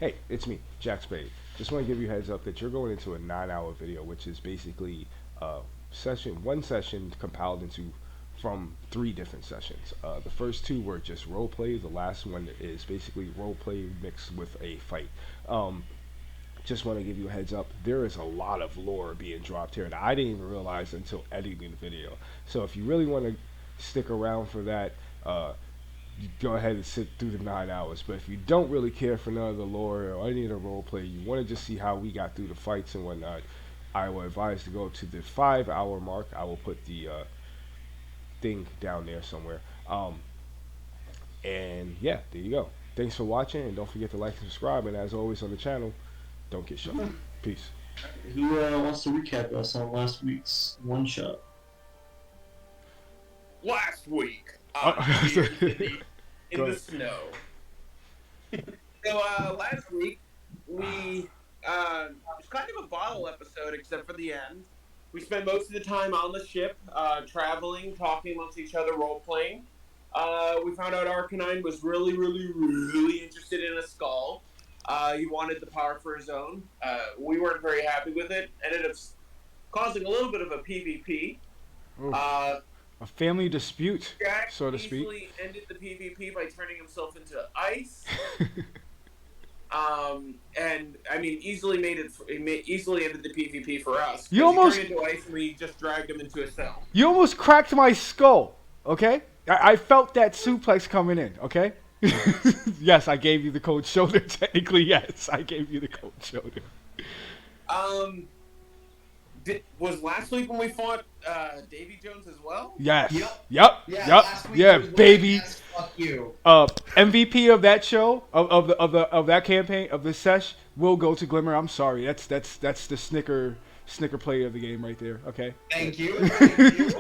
Hey, it's me, Jack Spade. Just want to give you a heads up that you're going into a 9 hour video, which is basically one session compiled into from three different sessions. The first two were just role play. The last one is basically role play mixed with a fight. Um, just want to give you a heads up. There is a lot of lore being dropped here that I didn't even realize until editing the video. So if you really want to stick around for that, you go ahead and sit through the 9 hours. But if you don't really care for none of the lore or any of the role play, you want to just see how we got through the fights and whatnot, I will advise to go to the 5 hour mark. I will put the thing down there somewhere. And yeah, there you go. Thanks for watching, and don't forget to like and subscribe. And as always on the channel, don't get shot. Peace. Who wants to recap us on last week's one shot? Last week Oh, on Beer City in Go the ahead. snow. So last week it was kind of a bottle episode except for the end. We spent most of the time on the ship, traveling, talking amongst each other, role playing. We found out Arcanine was really, really, really interested in a skull. He wanted the power for his own. We weren't very happy with it. Ended up causing a little bit of a PvP. Oof. Uh, A family dispute, Jack so to speak. easily ended the PvP by turning himself into ice. And I mean, easily ended the PvP for us. You 'Cause he almost- turned into ice, and we just dragged him into a cell. You almost cracked my skull, okay? I felt that suplex coming in, okay? Yes, I gave you the cold shoulder. Technically, yes, I gave you the cold shoulder. Was last week when we fought Davy Jones as well? Yes. Yep. Yep. Yeah, Yep. last week Yeah, was baby. yes, fuck you. MVP of that show of that campaign of this sesh will go to Glimmer. I'm sorry. That's the snicker player of the game right there. Okay. Thank you. Thank you.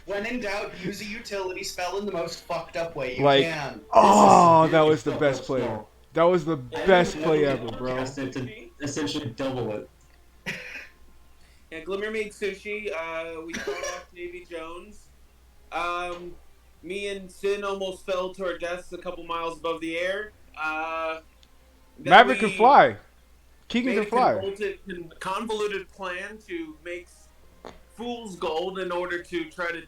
When in doubt, use a utility spell in the most fucked up way you Like, can. oh, that was the best player. That was the best play ever, bro. Cast it to essentially double it. Yeah, Glimmer made sushi. We fought off Davy Jones. Me and Sin almost fell to our deaths a couple miles above the air. Then Maverick can we fly. Keegan made can fly. a convoluted plan to make fool's gold in order to try to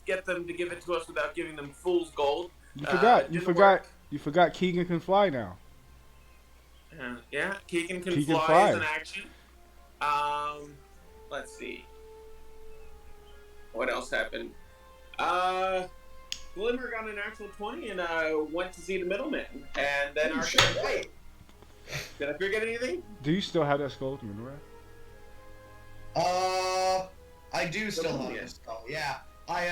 get them to give it to us without giving them fool's gold. You forgot. You Didn't forgot. work. You forgot. Keegan can fly now. Yeah, Keegan can Keegan fly fly. as an action. Let's see. What else happened? Glimmer got an actual 20 and went to see the middleman. And then our Wait. Did I forget anything? Do you still have that skull, Minora? I do still have this skull. Yeah. I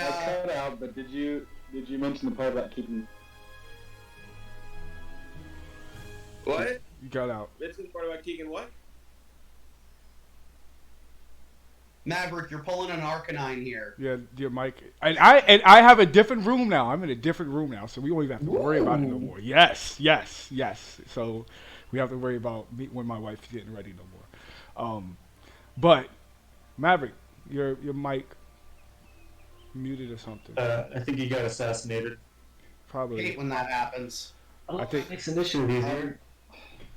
cut out, but did you mention the part about keeping? What? You got out. This is part about Keegan what? Maverick, you're pulling an Arcanine here. Yeah, your mic. And I have a different room now. I'm in a different room now, so we won't even have to worry about it no more. Yes. So we have to worry about me when my wife's getting ready no more. But Maverick, your mic muted or something. I think he got assassinated. Probably. Hate when that happens. I think- Makes initiative easier.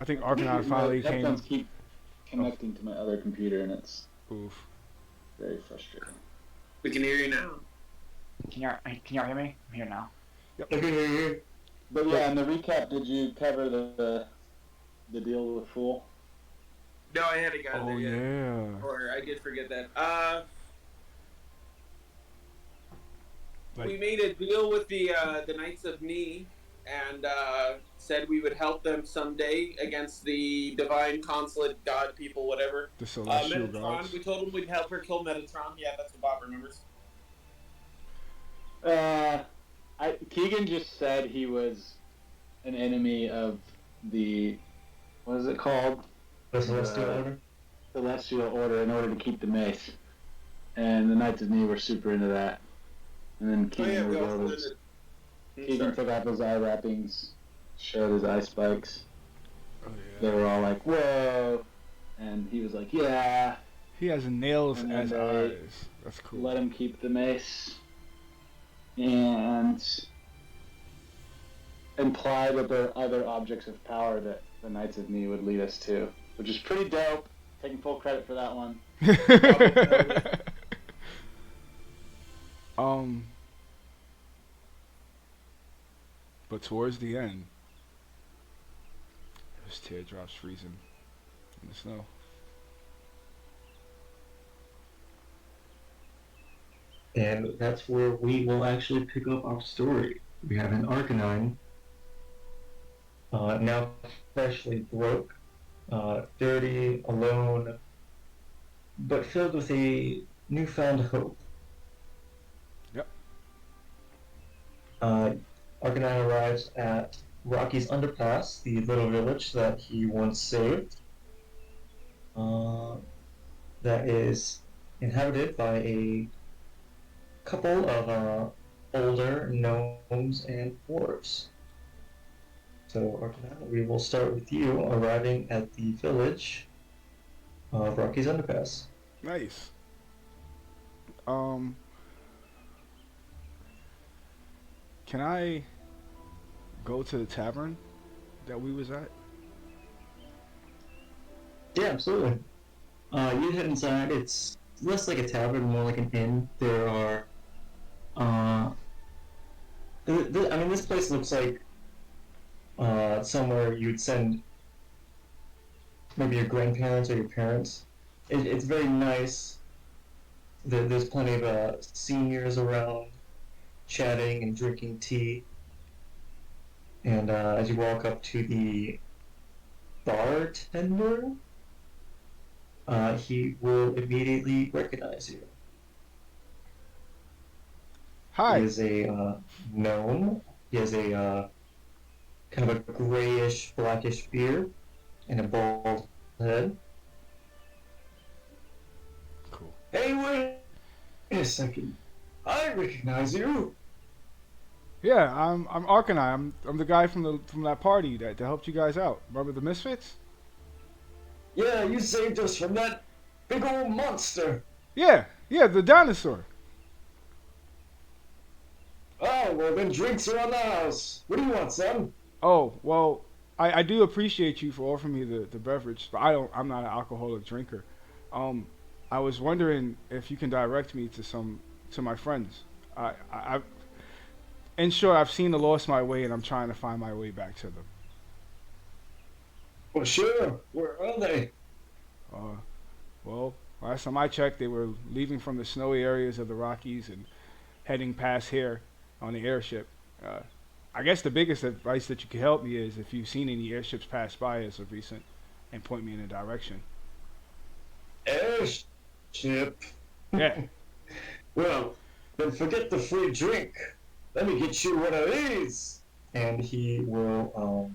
I think Arcanine finally My came. headphones keep connecting to my other computer, and it's Oof. very frustrating. We can hear you now. Can y'all hear me? I'm here now. But yeah, in the recap, did you cover the deal with Fool? No, I hadn't gotten Oh there yet. yeah. Or I did forget that. Like- We made a deal with the Knights of Ni and said we would help them someday against the divine consulate god people, whatever. The celestial Metatron. gods. We told them we'd help her kill Metatron. Yeah, that's what Bob remembers. Keegan just said he was an enemy of the, what is it called? The Celestial Uh, Order. Celestial Order in order to keep the mace. And the Knights of Knee were super into that. And then Oh, yeah, Keegan we was also always, did it. Keegan took off his eye wrappings, showed his eye spikes. Oh They yeah. were all like, whoa. And he was like, yeah, He has nails And as then they eyes. That's cool. let him keep the mace. And imply that there are other objects of power that the Knights of Ni would lead us to, which is pretty dope. Taking full credit for that one. um, but towards the end, there's teardrops freezing in the snow. And that's where we will actually pick up our story. We have an Arcanine, now freshly broke, dirty, alone, but filled with a newfound hope. Yep. Arcanine arrives at Rocky's Underpass, the little village that he once saved, that is inhabited by a couple of older gnomes and dwarves. So, Arcanine, we will start with you arriving at the village of Rocky's Underpass. Nice. Can I go to the tavern that we was at? Yeah, absolutely. You head inside. It's less like a tavern, more like an inn. There are, this place looks like somewhere you'd send maybe your grandparents or your parents. It's very nice. There's plenty of seniors around, chatting and drinking tea. And as you walk up to the bartender, he will immediately recognize you. Hi. He is a gnome. He has a kind of a grayish, blackish beard and a bald head. Cool. Hey, wait a second. I recognize you. Yeah, I'm Arcanine. I'm the guy from that party that helped you guys out. Remember the Misfits? Yeah, you saved us from that big old monster. Yeah, the dinosaur. Oh, well then drinks are on the house. What do you want, son? Oh, well, I do appreciate you for offering me the beverage, but I'm not an alcoholic drinker. I was wondering if you can direct me to my friends. In short, I've seen the lost my way, and I'm trying to find my way back to them. Well, sure. Where are they? Well, last time I checked, they were leaving from the snowy areas of the Rockies and heading past here on the airship. I guess the biggest advice that you could help me is if you've seen any airships pass by as of recent, and point me in a direction. Airship? Yeah. Well, then forget the free drink. Let me get you one of these. And he will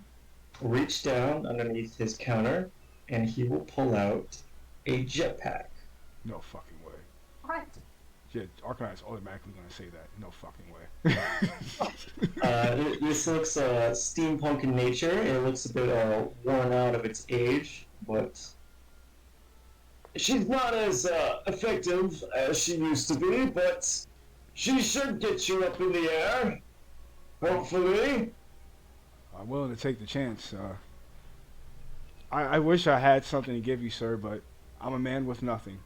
reach down underneath his counter, and he will pull out a jetpack. No fucking way. What? Yeah, Arcanine's automatically gonna say that. No fucking way. This looks steampunk in nature. It looks a bit worn out of its age, but she's not as effective as she used to be, but she should get you up in the air. Hopefully. I'm willing to take the chance. I wish I had something to give you, sir, but I'm a man with nothing.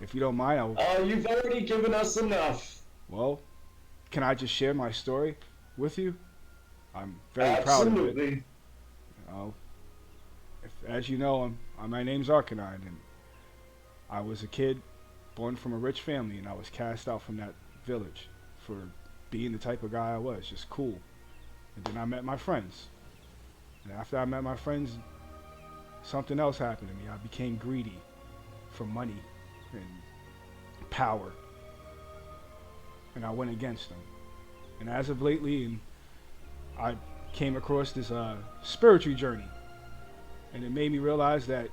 If you don't mind, You've already given us enough. Well, can I just share my story with you? I'm very proud of it. Absolutely. As you know, my name's Arcanine, and I was a kid born from a rich family, and I was cast out from that village for being the type of guy I was, just cool. And then I met my friends. And after I met my friends, something else happened to me. I became greedy for money and power. And I went against them. And as of lately, I came across this spiritual journey. And it made me realize that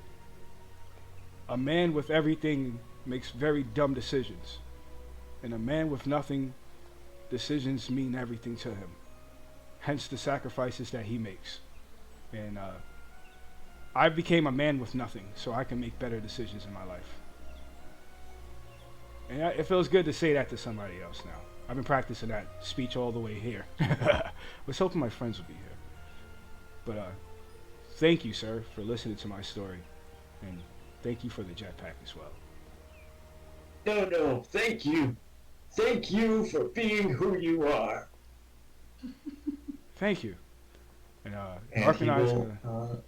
a man with everything makes very dumb decisions. And a man with nothing, decisions mean everything to him. Hence the sacrifices that he makes. And I became a man with nothing, so I can make better decisions in my life. And it feels good to say that to somebody else now. I've been practicing that speech all the way here. Was hoping my friends would be here. But thank you, sir, for listening to my story, and thank you for the jetpack as well. No, thank you. Thank you for being who you are. Thank you. And And he Arcanine will,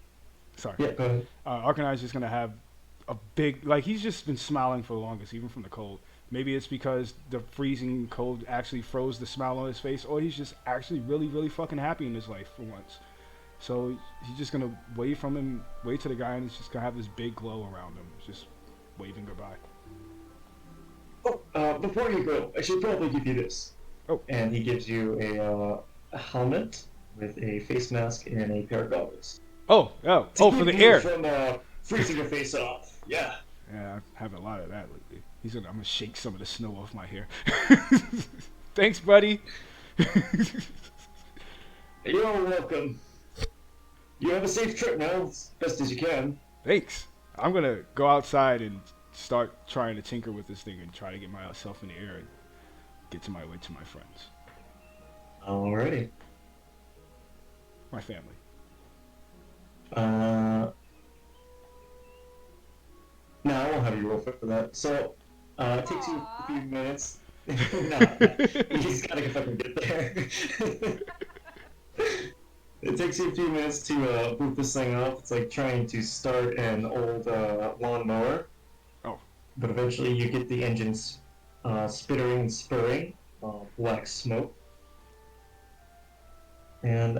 sorry. yeah, go ahead. Arcanine's just gonna have a big, like, he's just been smiling for the longest, even from the cold. Maybe it's because the freezing cold actually froze the smile on his face, or he's just actually really, really fucking happy in his life for once. So he's just gonna wave to the guy, and he's just gonna have this big glow around him, just waving goodbye. Oh, before you go, I should probably give you this. Oh. And he gives you a helmet with a face mask and a pair of goggles. Oh, for the keep you air. From freezing your face off. Yeah. Yeah, I have a lot of that lately. I'm gonna shake some of the snow off my hair. Thanks, buddy. You're welcome. You have a safe trip now, as best as you can. Thanks. I'm gonna go outside and start trying to tinker with this thing and try to get myself in the air and get to my way to my friends. Alrighty. My family. No, I won't have you roll for that. So, it takes you a few minutes. No, he's gotta fucking get there. It takes you a few minutes to boot this thing up. It's like trying to start an old lawnmower. Oh. But eventually you get the engines spittering and spurring, black smoke. And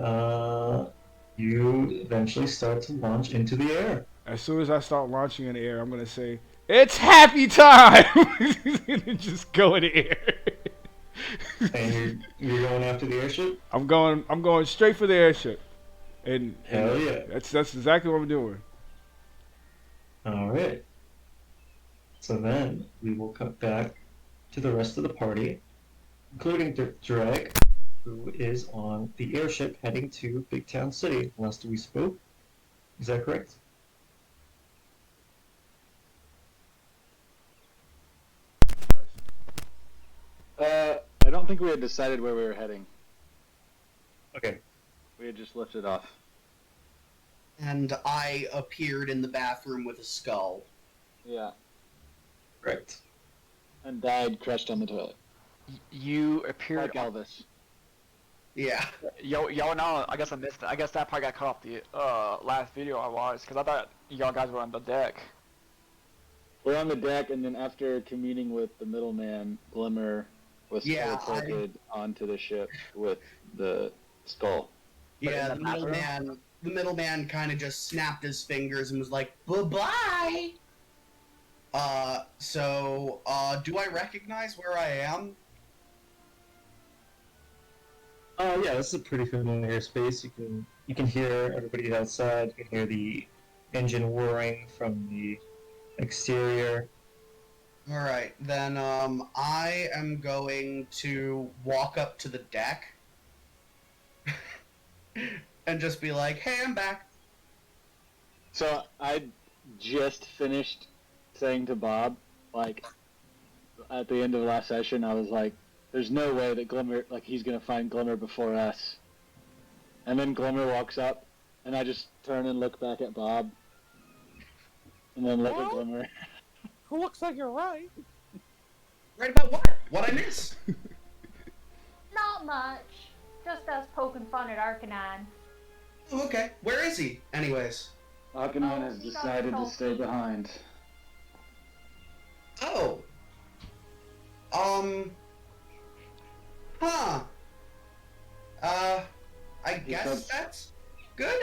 you eventually start to launch into the air. As soon as I start launching in the air, I'm gonna say, "It's happy time!" and just go in the air. And you're going after the airship? I'm going straight for the airship. And Hell yeah. That's exactly what I'm doing. Alright. So then we will cut back to the rest of the party, including Drag, who is on the airship heading to Big Town City, last we spoke. Is that correct? I don't think we had decided where we were heading. Okay. We had just lifted off. And I appeared in the bathroom with a skull. Yeah. Correct. And died crushed on the toilet. You appeared. Like Elvis. Yeah. Yo, no, I guess I missed it. I guess that part got cut off the last video I watched, because I thought y'all guys were on the deck. We're on the deck, and then after communing with the middleman, Glimmer was teleported onto the ship with the skull. Yeah, in the the middleman kind of just snapped his fingers and was like, "Bye-bye." Do I recognize where I am? Yeah, this is a pretty familiar space. You can hear everybody outside. You can hear the engine whirring from the exterior. Alright, then, I am going to walk up to the deck and just be like, "Hey, I'm back." So I just finished saying to Bob, like, at the end of the last session, I was like, there's no way that Glimmer, like, he's gonna find Glimmer before us. And then Glimmer walks up, and I just turn and look back at Bob, and then look at Glimmer. Looks like you're right. Right about what? What I miss? Not much. Just us poking fun at Arcanine. Oh, okay. Where is he, anyways? Arcanine has decided to stay behind. Oh. Huh. I guess that's good.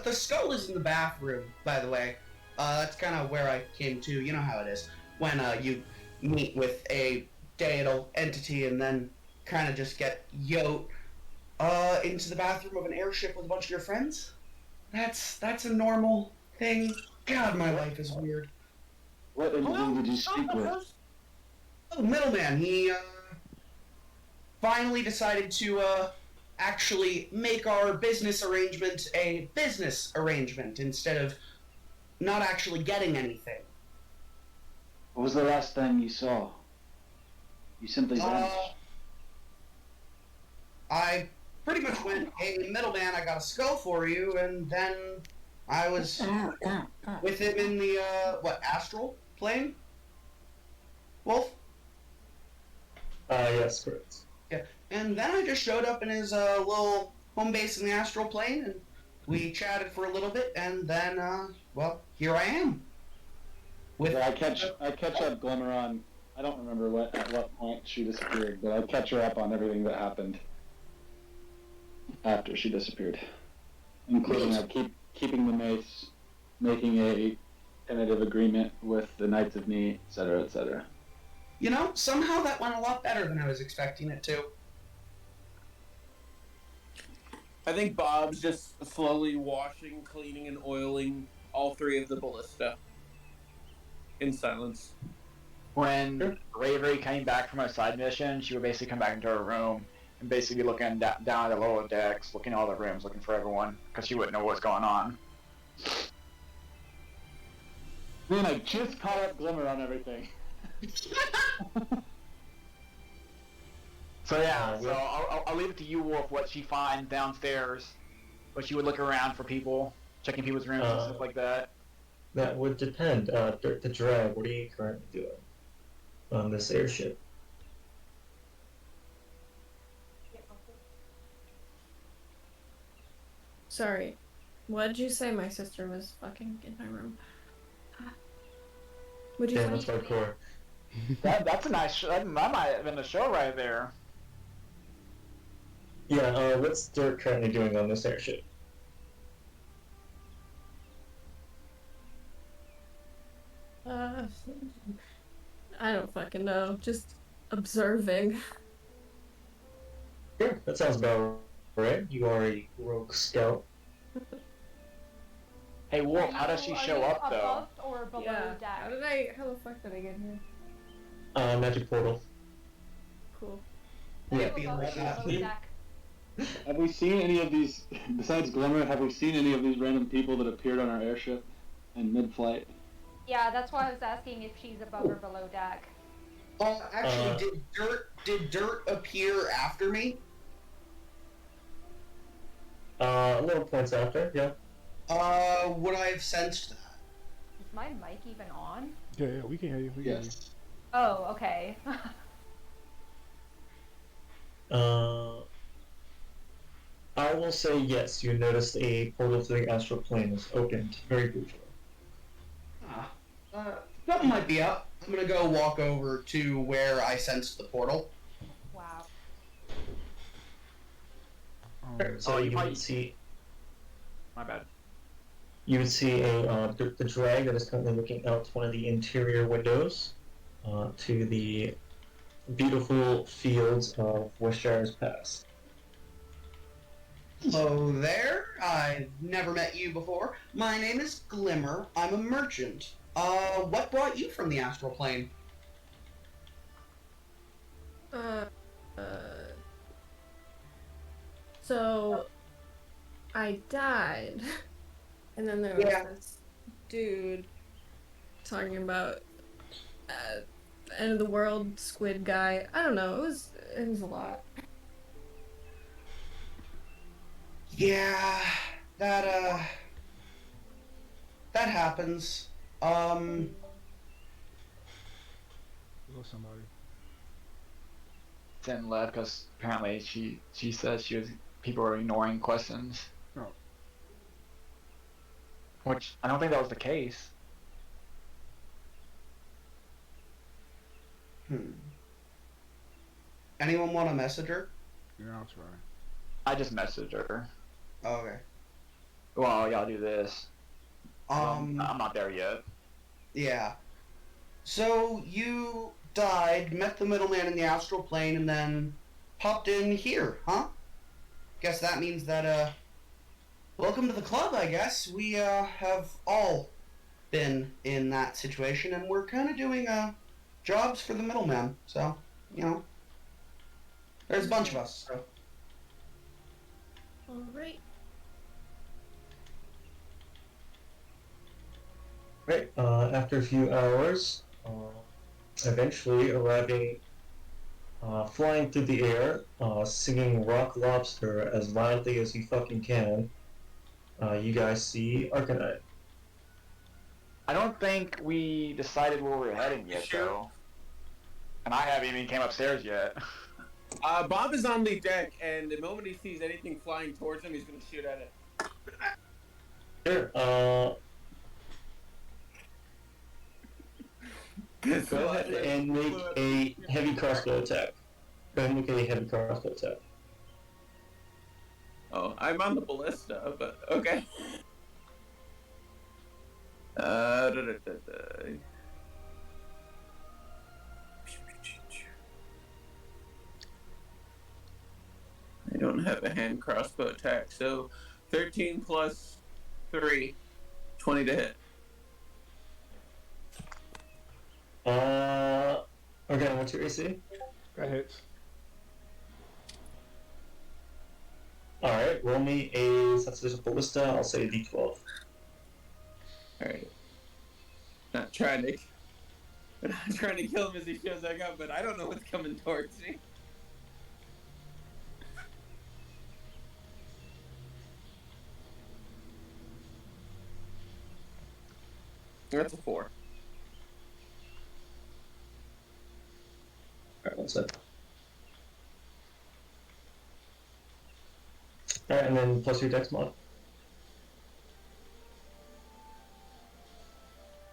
The skull is in the bathroom, by the way. That's kind of where I came to. You know how it is. When, you meet with a deital entity and then kind of just get yoked, into the bathroom of an airship with a bunch of your friends? That's a normal thing. God, my life is weird. What entity did you speak with? Oh, middleman. He, finally decided to, actually make our business arrangement a business arrangement instead of not actually getting anything. What was the last thing you saw? You simply vanished. I pretty much went, hey, middleman, I got a skull for you, and then I was with him in the, astral plane? Wolf? Yes, correct. Yeah. And then I just showed up in his little home base in the astral plane, and we chatted for a little bit, and then, here I am. With I catch up Glimmer on. I don't remember at what point she disappeared, but I catch her up on everything that happened after she disappeared, including keeping the mace, making a tentative agreement with the Knights of Knee, etc., etc. Somehow that went a lot better than I was expecting it to. I think Bob's just slowly washing, cleaning, and oiling all three of the ballista in silence. When Bravery came back from a side mission, she would basically come back into her room and basically be looking down at the lower decks, looking at all the rooms, looking for everyone, because she wouldn't know what's going on. Man, I just caught up Glimmer on everything. So yeah, I'll leave it to you, Wolf, what she finds downstairs. But she would look around for people, checking people's rooms and stuff like that. That would depend. The drag, what are you currently doing on this airship? Sorry. What did you say my sister was fucking in my room? What'd you Damn, say? that's hardcore. That's a nice show. That might have been a show right there. Yeah, what's Dirk currently doing on this airship? I don't fucking know. Just observing. Yeah, that sounds about right. You are a rogue scout. Hey, Wolf, how does she show up though? Above or below Yeah. deck? How the fuck did I get here? Magic portal. Cool. Yeah. Above or below deck. Have we seen any of these, besides Glimmer, have we seen any of these random people that appeared on our airship in mid-flight? Yeah, that's why I was asking if she's above or below deck. Actually, did Dirt appear after me? A little points after, yeah. Would I have sensed that? Is my mic even on? Yeah, we can hear you. We can hear you. Oh, okay. I will say yes, you noticed a portal to the astral plane was opened very briefly. Something might be up. I'm gonna go walk over to where I sensed the portal. Wow. So you you might- would see My bad. the drag that is currently looking out one of the interior windows to the beautiful fields of Wishire's Pass. Hello there. I've never met you before. My name is Glimmer. I'm a merchant. What brought you from the astral plane? So I died, and then there was this dude talking about end of the world squid guy. I don't know. It was a lot. Yeah, that happens. Hello, somebody. Then left because apparently she said people were ignoring questions. Oh. Which I don't think that was the case. Anyone want a messenger? Yeah, I'll try. I just messaged her. Oh, okay. Well, y'all do this. Um, I'm not there yet. yeah. So you died, met the middleman in the astral plane, and then popped in here, huh? Guess that means that, welcome to the club, I guess. We, have all been in that situation, and we're kind of doing, jobs for the middleman, so, there's a bunch of us, so. Alright. Right. After a few hours, eventually arriving flying through the air, singing Rock Lobster as loudly as you fucking can. You guys see Arcanine. I don't think we decided where we're heading yet, Sure. though. And I haven't even came upstairs yet. Bob is on the deck, and the moment he sees anything flying towards him, he's going to shoot at it. Sure. Go ahead and make a heavy crossbow attack. Go ahead and make a heavy crossbow attack. Oh, I'm on the ballista, but okay. Da. I don't have a hand crossbow attack, so 13 plus 3, 20 to hit. Okay, what's your AC? That hits. Alright, roll me since there's a ballista, I'll say a d12. Alright. Not trying to kill him as he shows back up, but I don't know what's coming towards me. That's a 4. Alright, one sec. Alright, and then plus your dex mod.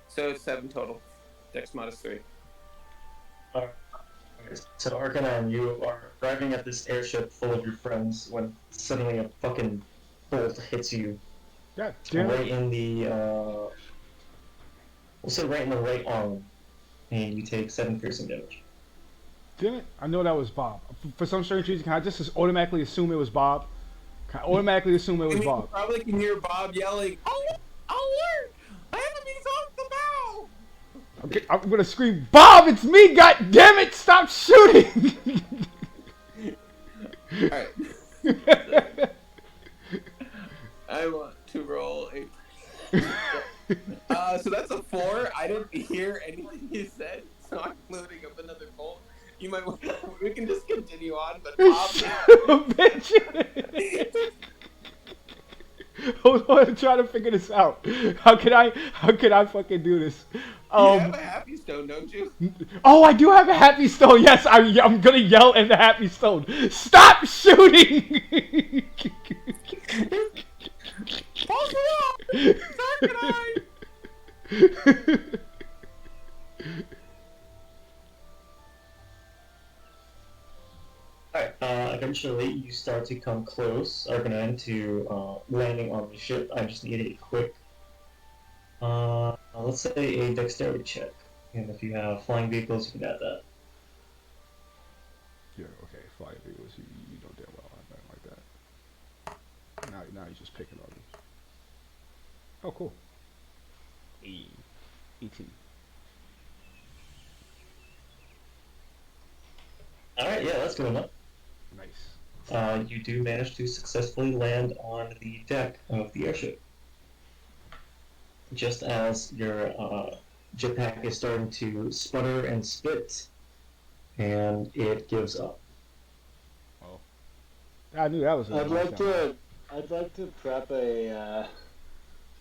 So it's 7 total. Dex mod is 3. Alright. So Arcanine, you are arriving at this airship full of your friends when suddenly a fucking bolt hits you God damn right it. in the we'll say right in the right arm, and you take 7 piercing damage. Damn it. I know that was Bob. For some strange reason, can I just automatically assume it was Bob? Can I automatically assume it was You Bob? probably can hear Bob yelling, "Alert! Enemies off the bow!" Okay, I'm gonna scream, Bob, it's me, god damn it, stop shooting! Alright. I want to roll a... so that's a 4. I didn't hear anything you said, so I'm loading up another bolt. You might want... We can just continue on, but Bob... Bitch! Hold on, I'm trying to figure this out. How can I fucking do this? You have a happy stone, don't you? Oh, I do have a happy stone. Yes, I'm gonna yell at the happy stone. Stop shooting! Alright, eventually you start to come close, Arcanine, to landing on the ship. I just need a quick, let's say a dexterity check. And if you have flying vehicles, you can add that. Yeah, okay, flying vehicles, you know damn well I'm not like that. Now he's just picking on me. Oh, cool. 18. Alright, yeah, that's good enough. Nice. You do manage to successfully land on the deck of the airship. Just as your jetpack is starting to sputter and spit, and it gives up. Oh. I knew that was I'd like to prep a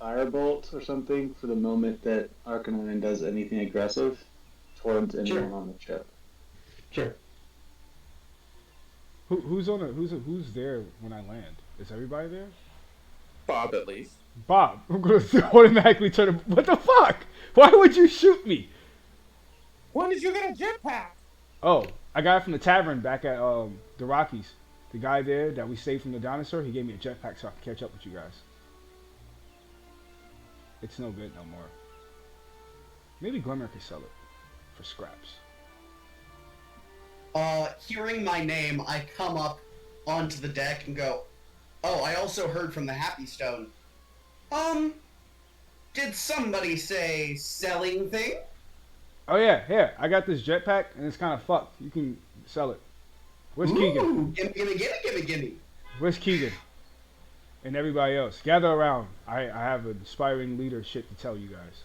firebolt or something for the moment that Arcanine does anything aggressive towards anyone on the ship. Sure. Who's there when I land? Is everybody there? Bob, at least. Bob, I'm gonna automatically turn. What the fuck? Why would you shoot me? When did you get a jetpack? Oh, I got it from the tavern back at the Rockies. The guy there that we saved from the dinosaur, he gave me a jetpack so I could catch up with you guys. It's no good no more. Maybe Glimmer could sell it for scraps. Hearing my name, I come up onto the deck and go, "Oh, I also heard from the Happy Stone. Did somebody say selling thing?" Oh yeah, here, I got this jetpack and it's kind of fucked. You can sell it. Where's Keegan? Ooh, gimme. Where's Keegan? And everybody else, gather around. I have an inspiring leader shit to tell you guys.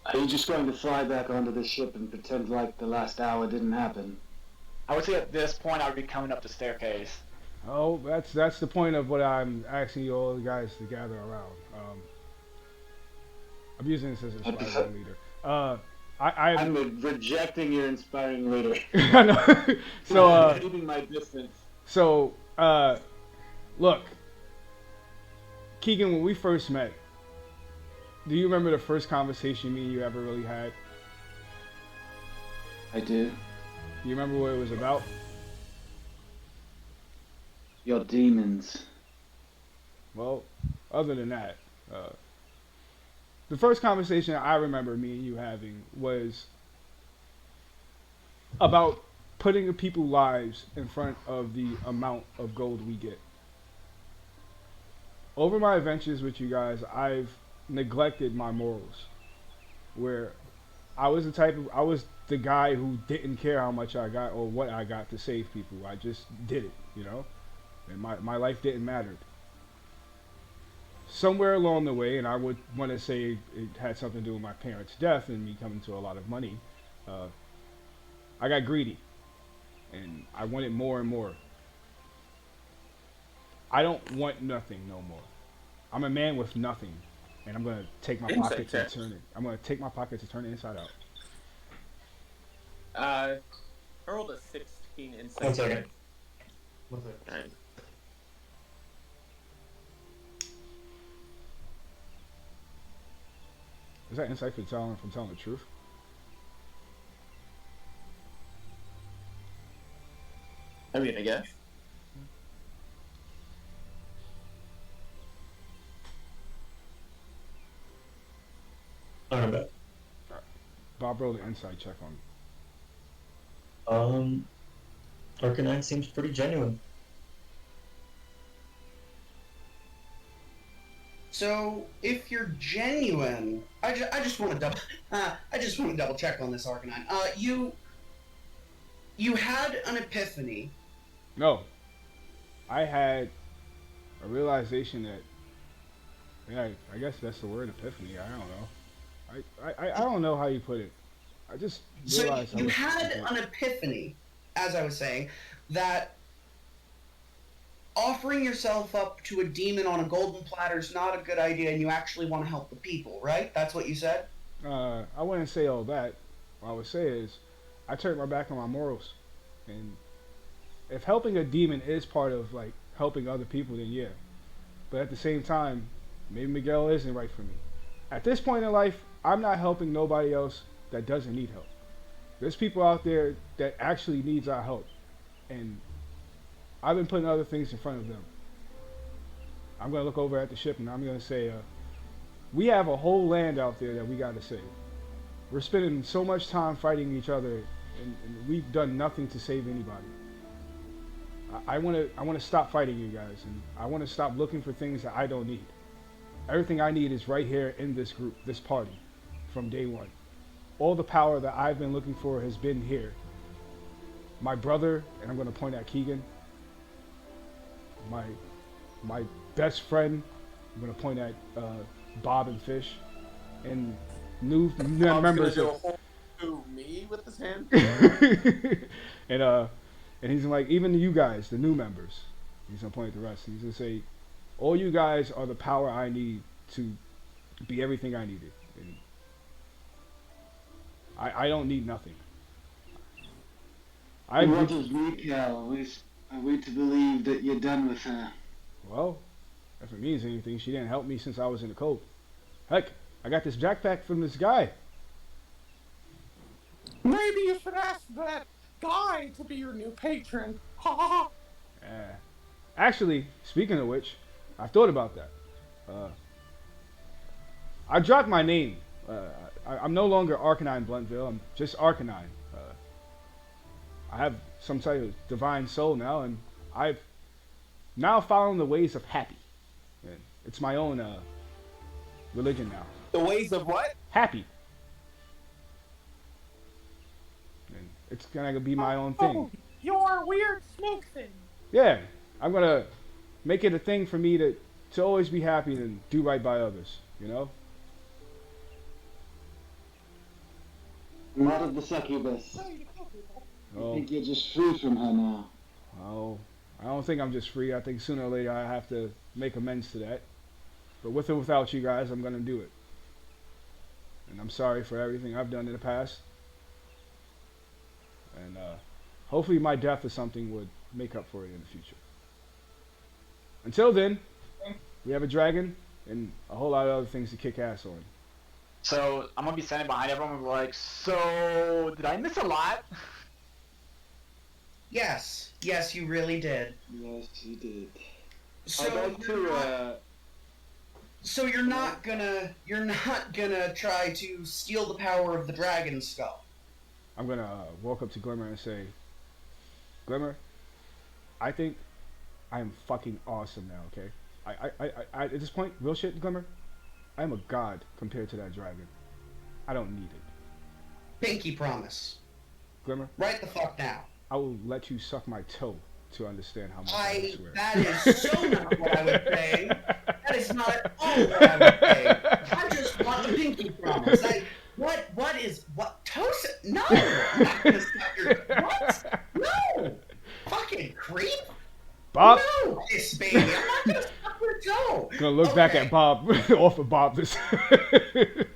Are you just going to fly back onto the ship and pretend like the last hour didn't happen? I would say at this point I would be coming up the staircase. Oh, that's the point of what I'm asking you all guys to gather around. I'm using this as an I'd be aspiring leader. I'm I'm rejecting your inspiring leader. I know. so I'm keeping my distance. so look, Keegan, when we first met, do you remember the first conversation me and you ever really had? I do. Do you remember what it was about? Your demons. Well, other than that, uh, the first conversation I remember me and you having was about putting people's lives in front of the amount of gold we get. Over my adventures with you guys, I've neglected my morals. Where I was the guy who didn't care how much I got or what I got to save people. I just did it. And my life didn't matter. Somewhere along the way, and I would want to say it had something to do with my parents' death and me coming to a lot of money, uh, I got greedy and I wanted more and more. I don't want nothing no more. I'm a man with nothing, and I'm gonna take my Insight pockets and check. turn it. I'm gonna take my pockets and turn it inside out. I rolled a 16 insight. One second. check. One second. Alright. Is that insight for telling the truth? I mean, I guess. Not bad. Bob rolled an insight check on me. Arcanine seems pretty genuine. So, if you're genuine, I just want to double check on this Arcanine. You had an epiphany. No, I had a realization that, yeah, I guess that's the word, epiphany. I don't know. I don't know how you put it. I just So realized you had an epiphany, as I was saying, that offering yourself up to a demon on a golden platter is not a good idea, and you actually want to help the people, right? That's what you said. I wouldn't say all that. What I would say is, I turned my back on my morals, and if helping a demon is part of like helping other people, then yeah. But at the same time, maybe Miguel isn't right for me. At this point in life, I'm not helping nobody else that doesn't need help. There's people out there that actually needs our help, and I've been putting other things in front of them. I'm gonna look over at the ship and I'm gonna say, we have a whole land out there that we gotta save. We're spending so much time fighting each other, and we've done nothing to save anybody. I wanna stop fighting you guys, and I wanna stop looking for things that I don't need. Everything I need is right here in this group, this party, from day one. All the power that I've been looking for has been here. My brother, and I'm gonna point at Keegan. My best friend, I'm gonna point at Bob and Fish, and new Bob's members gonna do of. a whole to me with his hand. and uh, and he's like, even you guys, the new members. He's gonna point at the rest. He's gonna say, all you guys are the power I need to be everything I needed. And I don't need nothing. I And what does Mikael? Are we to believe that you're done with her? Well, if it means anything, she didn't help me since I was in the code. Heck, I got this backpack from this guy. Maybe you should ask that guy to be your new patron. Ha ha ha. Uh, Actually, speaking of which, I thought about that. Uh, I dropped my name. I'm no longer Arcanine Bluntville. I'm just Arcanine. I have some type of divine soul now, and I've now following the ways of happy. And it's my own religion now. The ways of what? Happy. And it's gonna be my own thing. Oh, your weird smoke thing. Yeah, I'm gonna make it a thing for me to always be happy and do right by others. You know. Not of the succubus. I Oh, think you're just free from her now. well, I don't think I'm just free. I think sooner or later I have to make amends to that. But with or without you guys, I'm gonna do it. And I'm sorry for everything I've done in the past. And hopefully my death or something would make up for it in the future. Until then, we have a dragon and a whole lot of other things to kick ass on. So I'm gonna be standing behind everyone and be like, so did I miss a lot? Yes, yes, you really did. Yes, you did. So I'd like you're not, to, so you're not gonna try to steal the power of the dragon skull. I'm gonna walk up to Glimmer and say, Glimmer, I think I am fucking awesome now. Okay, I at this point, real shit, Glimmer, I am a god compared to that dragon. I don't need it. Pinky promise. Glimmer, Right the fuck now. I will let you suck my toe to understand how much I swear. That is so not what I would say. That is not at all what I would say. I just want the pinky promise. What toast? No! I'm not gonna suck your, what? No! Fucking creep! Bob, No, this baby, I'm not gonna suck your toe! gonna look back at Bob, offer Bob this. In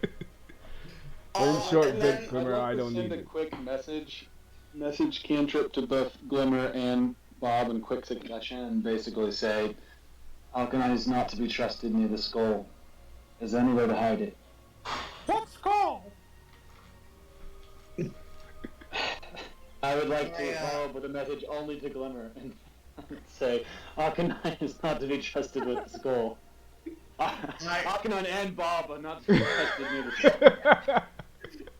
short, and then Glimmer, I I'd like don't to send need a it. quick message cantrip to both Glimmer and Bob in quick succession and basically say, Alkanite is not to be trusted near the skull. Is there any way to hide it? What skull? I would like to Yeah. follow up with a message only to Glimmer and say, Arcanine is not to be trusted with the skull. Arcanine and Bob are not to be trusted near the skull.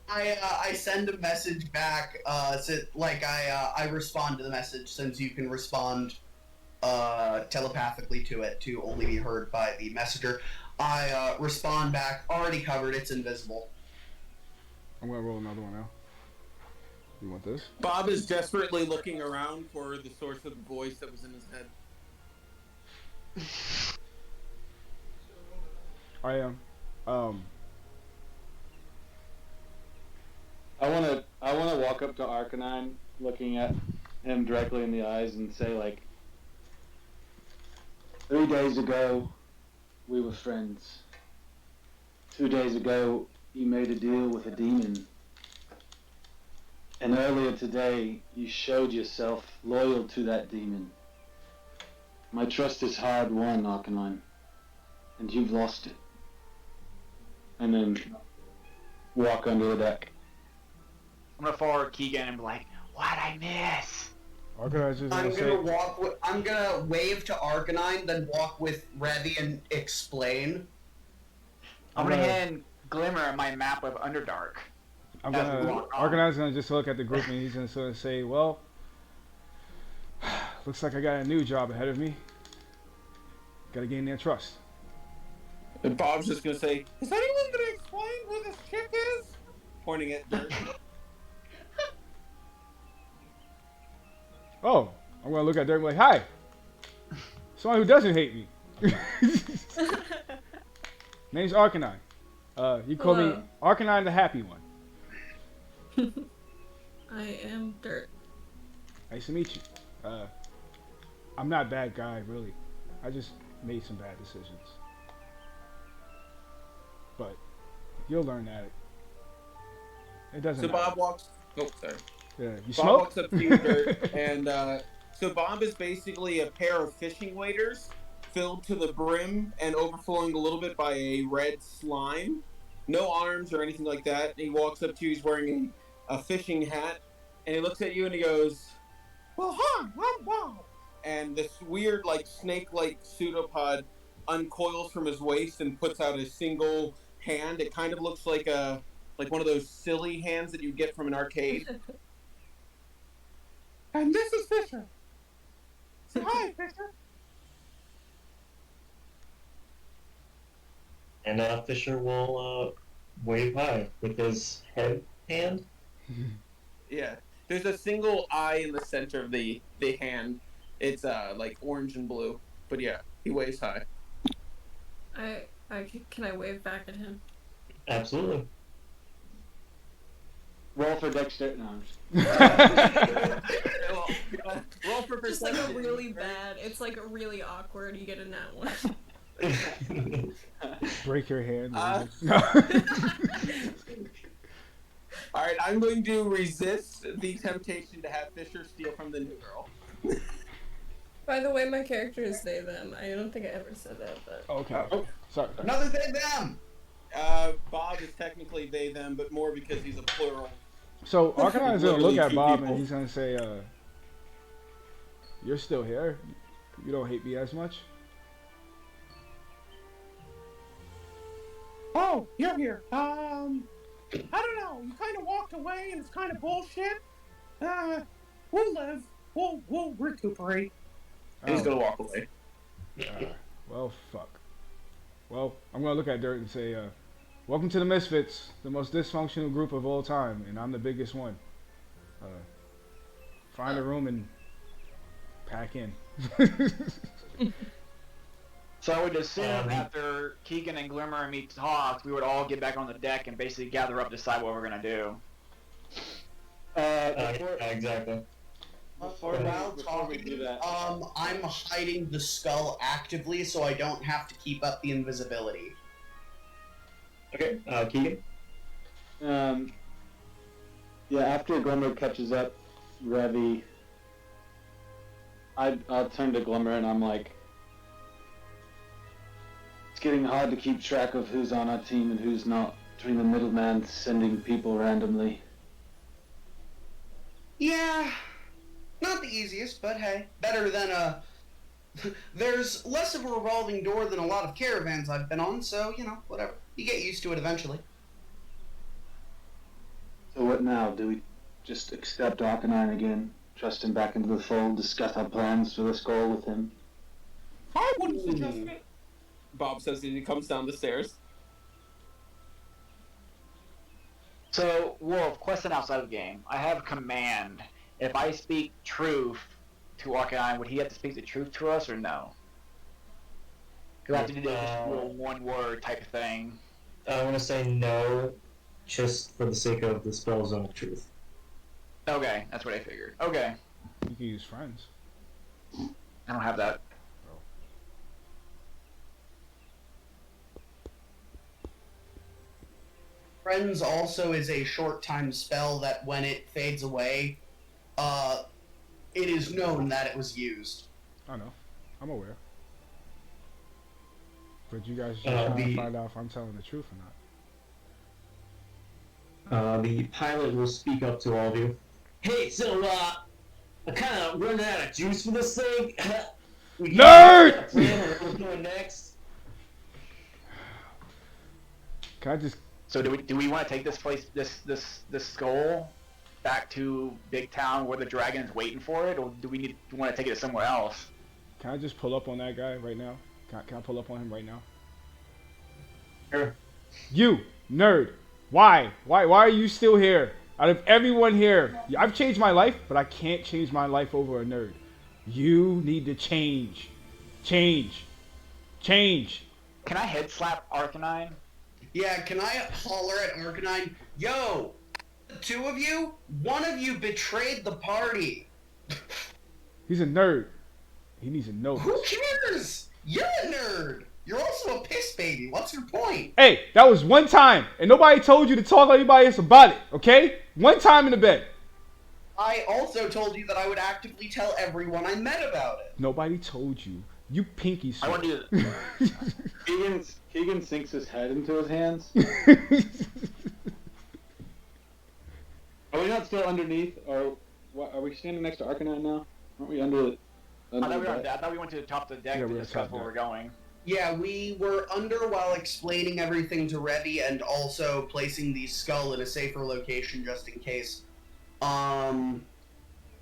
I send a message back, I respond to the message since you can respond telepathically to it to only be heard by the messenger. I respond back, already covered, it's invisible. I'm gonna roll another one now. You want this? Bob is desperately looking around for the source of the voice that was in his head. I am. I wanna walk up to Arcanine, looking at him directly in the eyes and say, like, 3 days ago, we were friends. 2 days ago, you made a deal with a demon. And earlier today, you showed yourself loyal to that demon. My trust is hard won, Arcanine. And you've lost it. And then walk under the deck. I'm gonna forward Keegan and be like, what'd I miss? Organizers gonna say. I'm gonna wave to Arcanine, then walk with Revy and explain. I'm gonna hand Glimmer my map of Underdark. I'm as we gonna. walk on. Organizer's gonna just look at the group and he's gonna sort of say, "Well, looks like I got a new job ahead of me. Gotta gain their trust." And Bob's just gonna say, "Is anyone gonna explain who this chick is?" Pointing at Dirt. Oh, I'm gonna look at Dirk and be like, "Hi, someone who doesn't hate me." Name's Arcanine. You call me Hello. Arcanine the Happy One. I am Dirt. Nice to meet you. I'm not a bad guy, really. I just made some bad decisions. But you'll learn that. It doesn't So matter. Bob walks. Oh, sorry. Yeah, you Bob smoke? walks up to you, Dirt, and so Bob is basically a pair of fishing waders filled to the brim and overflowing a little bit by a red slime. No arms or anything like that. He walks up to you. He's wearing a fishing hat, and he looks at you and he goes, "Well, hi, I'm Bob." And this weird, like snake-like pseudopod uncoils from his waist and puts out a single hand. It kind of looks like one of those silly hands that you get from an arcade. And this is Fisher. Say hi, Fisher. And Fisher will wave hi with his head hand. Yeah. There's a single eye in the center of the hand. It's like orange and blue. But yeah, he waves high. Can I wave back at him? Absolutely. Roll for dexterity. No, I'm just... Roll for Just like a perception. really bad. It's like a really awkward. You get a nat one. Break your hand. All right, I'm going to resist the temptation to have Fisher steal from the new girl. By the way, my character is they them. I don't think I ever said that, but Okay. Sorry. Another they them. Bob is technically they them, but more because he's a plural. So Arcanine is gonna look Literally at two Bob people. and he's gonna say, "You're still here. You don't hate me as much." Oh, you're here. I don't know. You kind of walked away, and it's kind of bullshit. We'll live. We'll recuperate. And he's Oh. gonna walk away. Well, fuck. Well, I'm gonna look at Dirt and say, "Welcome to the Misfits, the most dysfunctional group of all time, and I'm the biggest one. Find a room and pack in." So I would assume after Keegan and Glimmer and me talked, we would all get back on the deck and basically gather up, decide what we're gonna do. Exactly. Before we do that, I'm hiding the skull actively so I don't have to keep up the invisibility. Okay, Keegan? yeah, after Glimmer catches up, Revy, I'll turn to Glimmer and I'm like, it's getting hard to keep track of who's on our team and who's not, between the middleman sending people randomly. Yeah, not the easiest, but hey, better than there's less of a revolving door than a lot of caravans I've been on, so, you know, whatever. You get used to it eventually. So what now? Do we just accept Arcanine again, trust him back into the fold, discuss our plans for this goal with him? I wouldn't suggest it. Bob says as he comes down the stairs. So, Wolf, question outside of the game. I have command. If I speak truth to Arcanine, would he have to speak the truth to us or no? Because I have to do this little one word type of thing. I want to say no, just for the sake of the spell Zone of Truth. Okay, that's what I figured. Okay. You can use friends. I don't have that. Friends also is a short-time spell that when it fades away, it is known that it was used. I know. I'm aware. But you guys are just trying to find out if I'm telling the truth or not. The pilot will speak up to all of you. Hey, so, I'm kind of running out of juice for this thing. Nerd! Where we're going next? Can I just... So do we want to take this place, this skull, back to Big Town where the dragon is waiting for it, or do we want to take it somewhere else? Can I just pull up on that guy right now? Can I pull up on him right now? Sure. You, nerd. Why? Why are you still here? Out of everyone here, I've changed my life, but I can't change my life over a nerd. You need to change. Change. Change. Can I head slap Arcanine? Yeah, can I holler at Arcanine, yo, the two of you, one of you betrayed the party. He's a nerd. He needs to know Who this. cares? You're a nerd. You're also a piss baby. What's your point? Hey, that was one time, and nobody told you to talk to anybody else about it, okay? One time in the bed. I also told you that I would actively tell everyone I met about it. Nobody told you. You pinky I want swear. to do this. Keegan sinks his head into his hands. Are we not still underneath, or what, are we standing next to Arcanine now? Aren't we under the I thought we went to the top of the deck Yeah, to we're discuss top where deck. we're going. Yeah, we were under while explaining everything to Revy and also placing the skull in a safer location just in case. And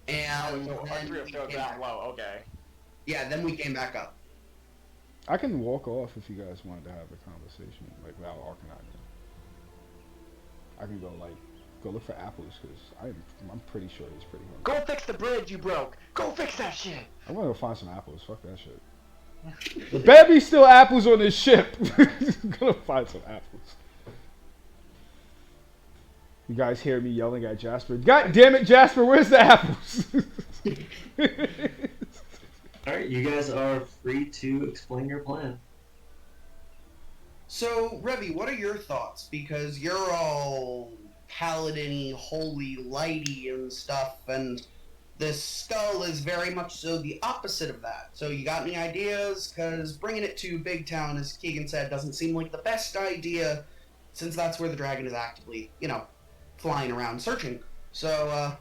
So our then three are we still came down back- low. Okay. Yeah, then we came back up. I can walk off if you guys wanted to have a conversation, like without Arcanine. I can go look for apples because I'm pretty sure he's pretty hungry. Go fix the bridge you broke. Go fix that shit. I'm gonna go find some apples. Fuck that shit. There better be still apples on this ship. I'm gonna find some apples. You guys hear me yelling at Jasper. God damn it, Jasper, where's the apples? Alright, you guys are free to explain your plan. So, Revy, what are your thoughts? Because you're all paladin-y, holy lighty and stuff, and this skull is very much so the opposite of that. So you got any ideas? Because bringing it to Big Town, as Keegan said, doesn't seem like the best idea, since that's where the dragon is actively, flying around searching. So,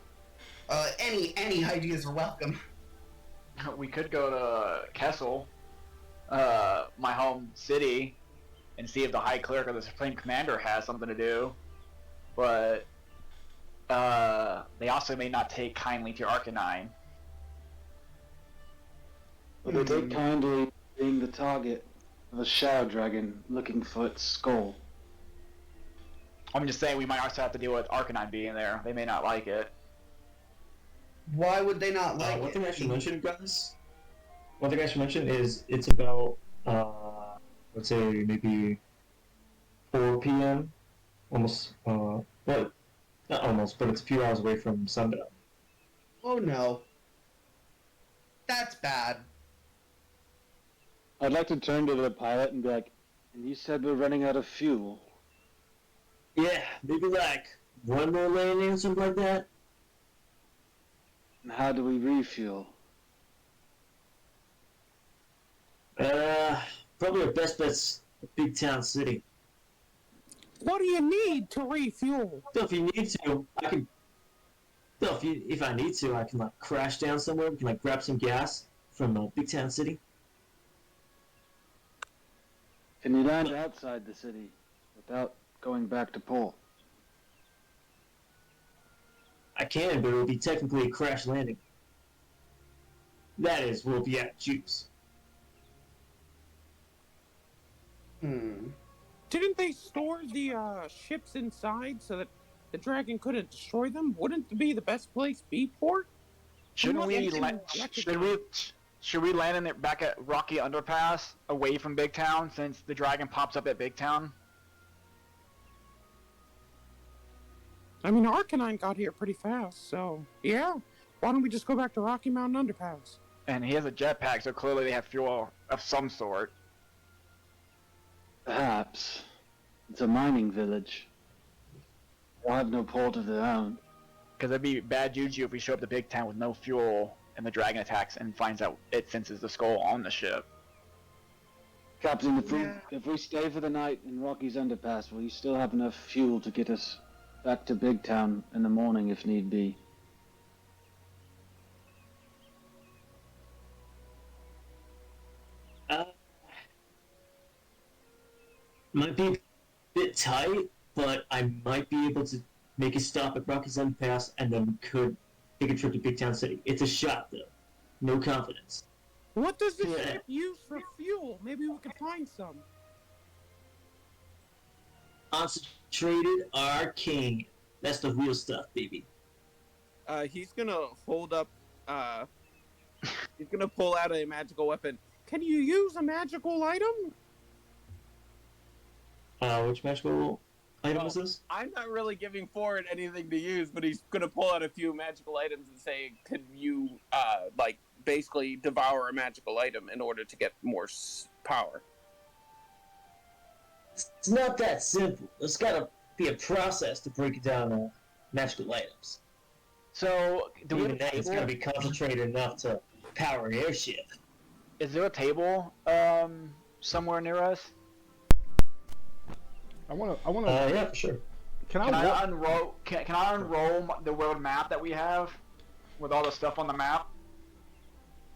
any ideas are welcome. We could go to Kessel, my home city, and see if the High Cleric or the Supreme Commander has something to do. But they also may not take kindly to Arcanine. But they take kindly being the target of a shadow dragon looking for its skull. I'm just saying we might also have to deal with Arcanine being there. They may not like it. Why would they not like One it? thing I should mention, guys. One thing I should mention is it's about let's say maybe 4 p.m. Almost but not almost, but it's a few hours away from sundown. Oh no. That's bad. I'd like to turn to the pilot and be like, and you said we're running out of fuel. Yeah, maybe like one more landing or something like that. And how do we refuel? Probably our best bet's a big town city. What do you need to refuel? So if you need to, I can. So if I need to, I can like crash down somewhere. We can like grab some gas from a big town city. Can you land outside the city without going back to port? I can, but it will be technically a crash landing. That is, we'll be at juice. Didn't they store the ships inside so that the dragon couldn't destroy them? Wouldn't it be the best place be port? Shouldn't we should we land in it back at Rocky Underpass, away from Big Town, since the dragon pops up at Big Town? I mean, Arcanine got here pretty fast, so yeah. Why don't we just go back to Rocky Mountain Underpass? And he has a jetpack, so clearly they have fuel of some sort. Perhaps. It's a mining village. They'll have no port of their own. Because it'd be bad juju if we show up to Big Town with no fuel and the dragon attacks and finds out it senses the skull on the ship. Captain, if we stay for the night in Rocky's Underpass, will you still have enough fuel to get us back to Big Town in the morning if need be? Might be a bit tight, but I might be able to make a stop at Rocky's Underpass and then we could take a trip to Big Town City. It's a shot, though. No confidence. What does the ship use for fuel? Maybe we could find some. Concentrated arcane. That's the real stuff, baby. He's gonna hold up. He's gonna pull out a magical weapon. Can you use a magical item? Which magical item is this? I'm not really giving Ford anything to use, but he's gonna pull out a few magical items and say, "Can you, basically devour a magical item in order to get more power?" It's not that simple. There's gotta be a process to break down magical items. So, do we have Even a that, it's table? gotta be concentrated enough to power an airship. Is there a table somewhere near us? I wanna. Yeah, for sure. Can Can I? I unroll? Can I unroll the world map that we have with all the stuff on the map?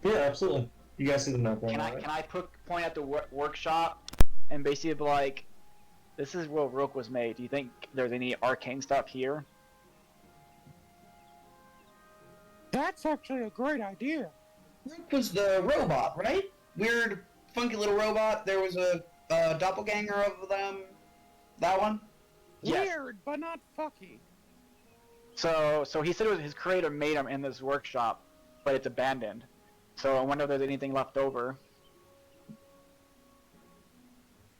Yeah, absolutely. You guys see the map right Can now, I right? can I point at the workshop and basically be like, this is where Rook was made. Do you think there's any arcane stuff here? That's actually a great idea. Rook was the robot, right? Weird, funky little robot. There was a doppelganger of them. That one? Yes. Weird, but not fucky. So he said it was his creator made him in this workshop, but it's abandoned. So I wonder if there's anything left over.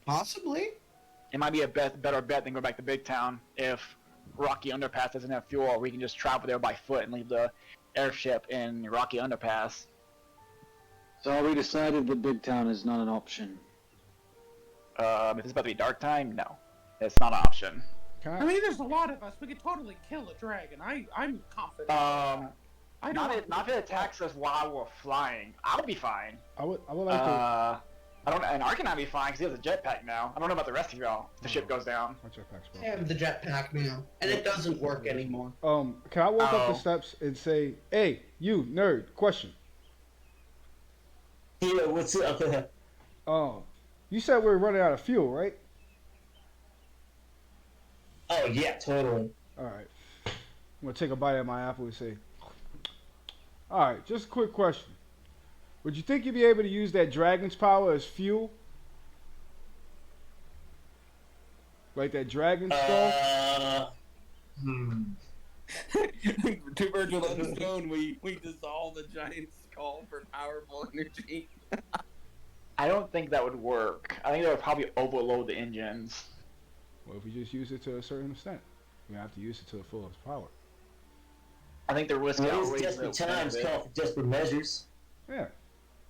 Possibly. It might be a better bet than go back to Big Town if Rocky Underpass doesn't have fuel, we can just travel there by foot and leave the airship in Rocky Underpass. So we decided that Big Town is not an option. If it's about to be dark time, no, it's not an option. I mean, there's a lot of us. We could totally kill a dragon. I'm confident. I don't. Not if it attacks us while we're flying. I'll be fine. I would like to. I don't, and Arcanine be fine because he has a jetpack now. I don't know about the rest of y'all. If the ship goes down. My jetpack's I have the jetpack now, and it doesn't work anymore. Can I walk up the steps and say, "Hey, you nerd, question"? Yeah, what's up? You said we're running out of fuel, right? Oh yeah, totally. All right. I'm gonna take a bite of my apple and say, "All right, just a quick question. Would you think you'd be able to use that dragon's power as fuel? Like that dragon skull?" Two birds with one stone. We dissolve the giant skull for powerful energy. I don't think that would work. I think that would probably overload the engines. Well, if we just use it to a certain extent, we have to use it to the fullest power. I think the risk outweighs Desperate the times call for desperate measures. Yeah.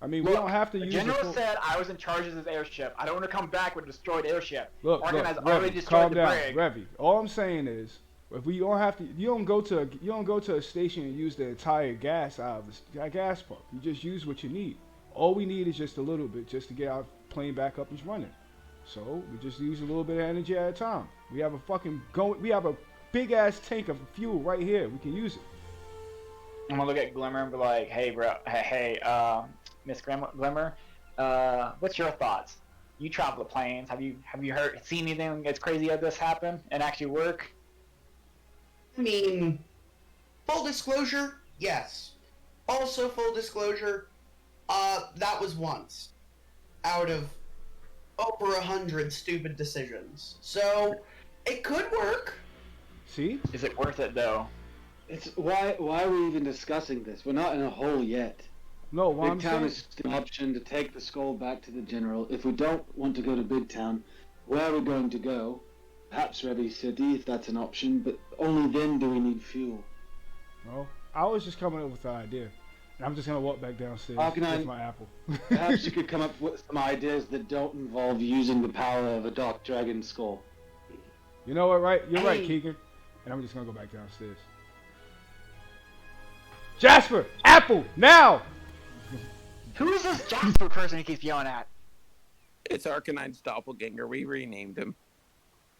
I mean, we don't have to use it. The general said I was in charge of this airship. I don't want to come back with a destroyed airship. Look, Arcanine Revy, destroyed calm the down, brig. Revy. All I'm saying is, if we don't have to, you don't go to a station and use the entire gas out of the gas pump. You just use what you need. All we need is just a little bit, just to get our plane back up and running. So we just use a little bit of energy at a time. We have a big ass tank of fuel right here. We can use it. I'm gonna look at Glimmer and be like, "Hey, bro, hey, Miss Glimmer, what's your thoughts? You travel the planes. Have you seen anything as crazy as this happen and actually work?" I mean, full disclosure, yes. Also, full disclosure, that was once out of over 100 stupid decisions. So, it could work. See? Is it worth it though? It's why are we even discussing this? We're not in a hole yet. No, what Big I'm Town saying is just an option to take the skull back to the general. If we don't want to go to Big Town, where are we going to go? Perhaps Revy City, if that's an option, but only then do we need fuel. No, I was just coming up with an idea, and I'm just gonna walk back downstairs Arcanine, with my apple. Perhaps you could come up with some ideas that don't involve using the power of a dark dragon skull. You know what? Right? You're right, Keegan. And I'm just gonna go back downstairs. Jasper, apple now. Who is this Jasper person he keeps yelling at? It's Arcanine's doppelganger. We renamed him.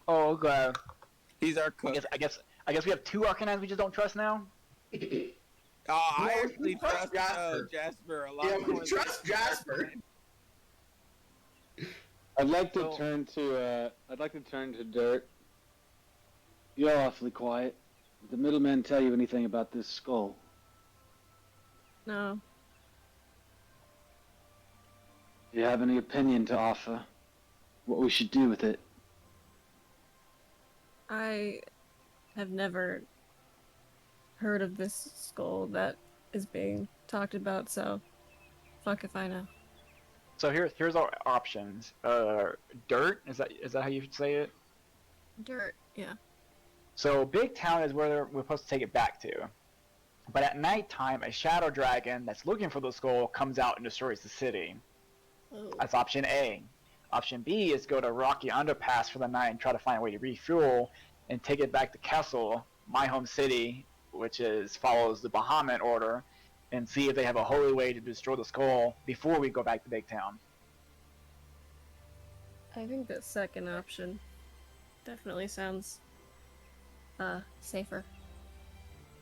Oh, okay. He's our cook. I guess we have two Arcanines we just don't trust now. I actually trust Jasper a lot. Yeah, we more trust than Jasper. I'd like to turn to Dirt. You're awfully quiet. Did the middleman tell you anything about this skull? No. Do you have any opinion to offer? What we should do with it? I have never heard of this skull that is being talked about, so fuck if I know. So here's our options. Dirt, is that how you say it? Dirt, yeah. So Big Town is where we're supposed to take it back to. But at nighttime, a shadow dragon that's looking for the skull comes out and destroys the city. Oh. That's option A. Option B is go to Rocky Underpass for the night and try to find a way to refuel and take it back to Kessel, my home city, which follows the Bahamut order, and see if they have a holy way to destroy the skull before we go back to Big Town. I think the second option definitely sounds safer.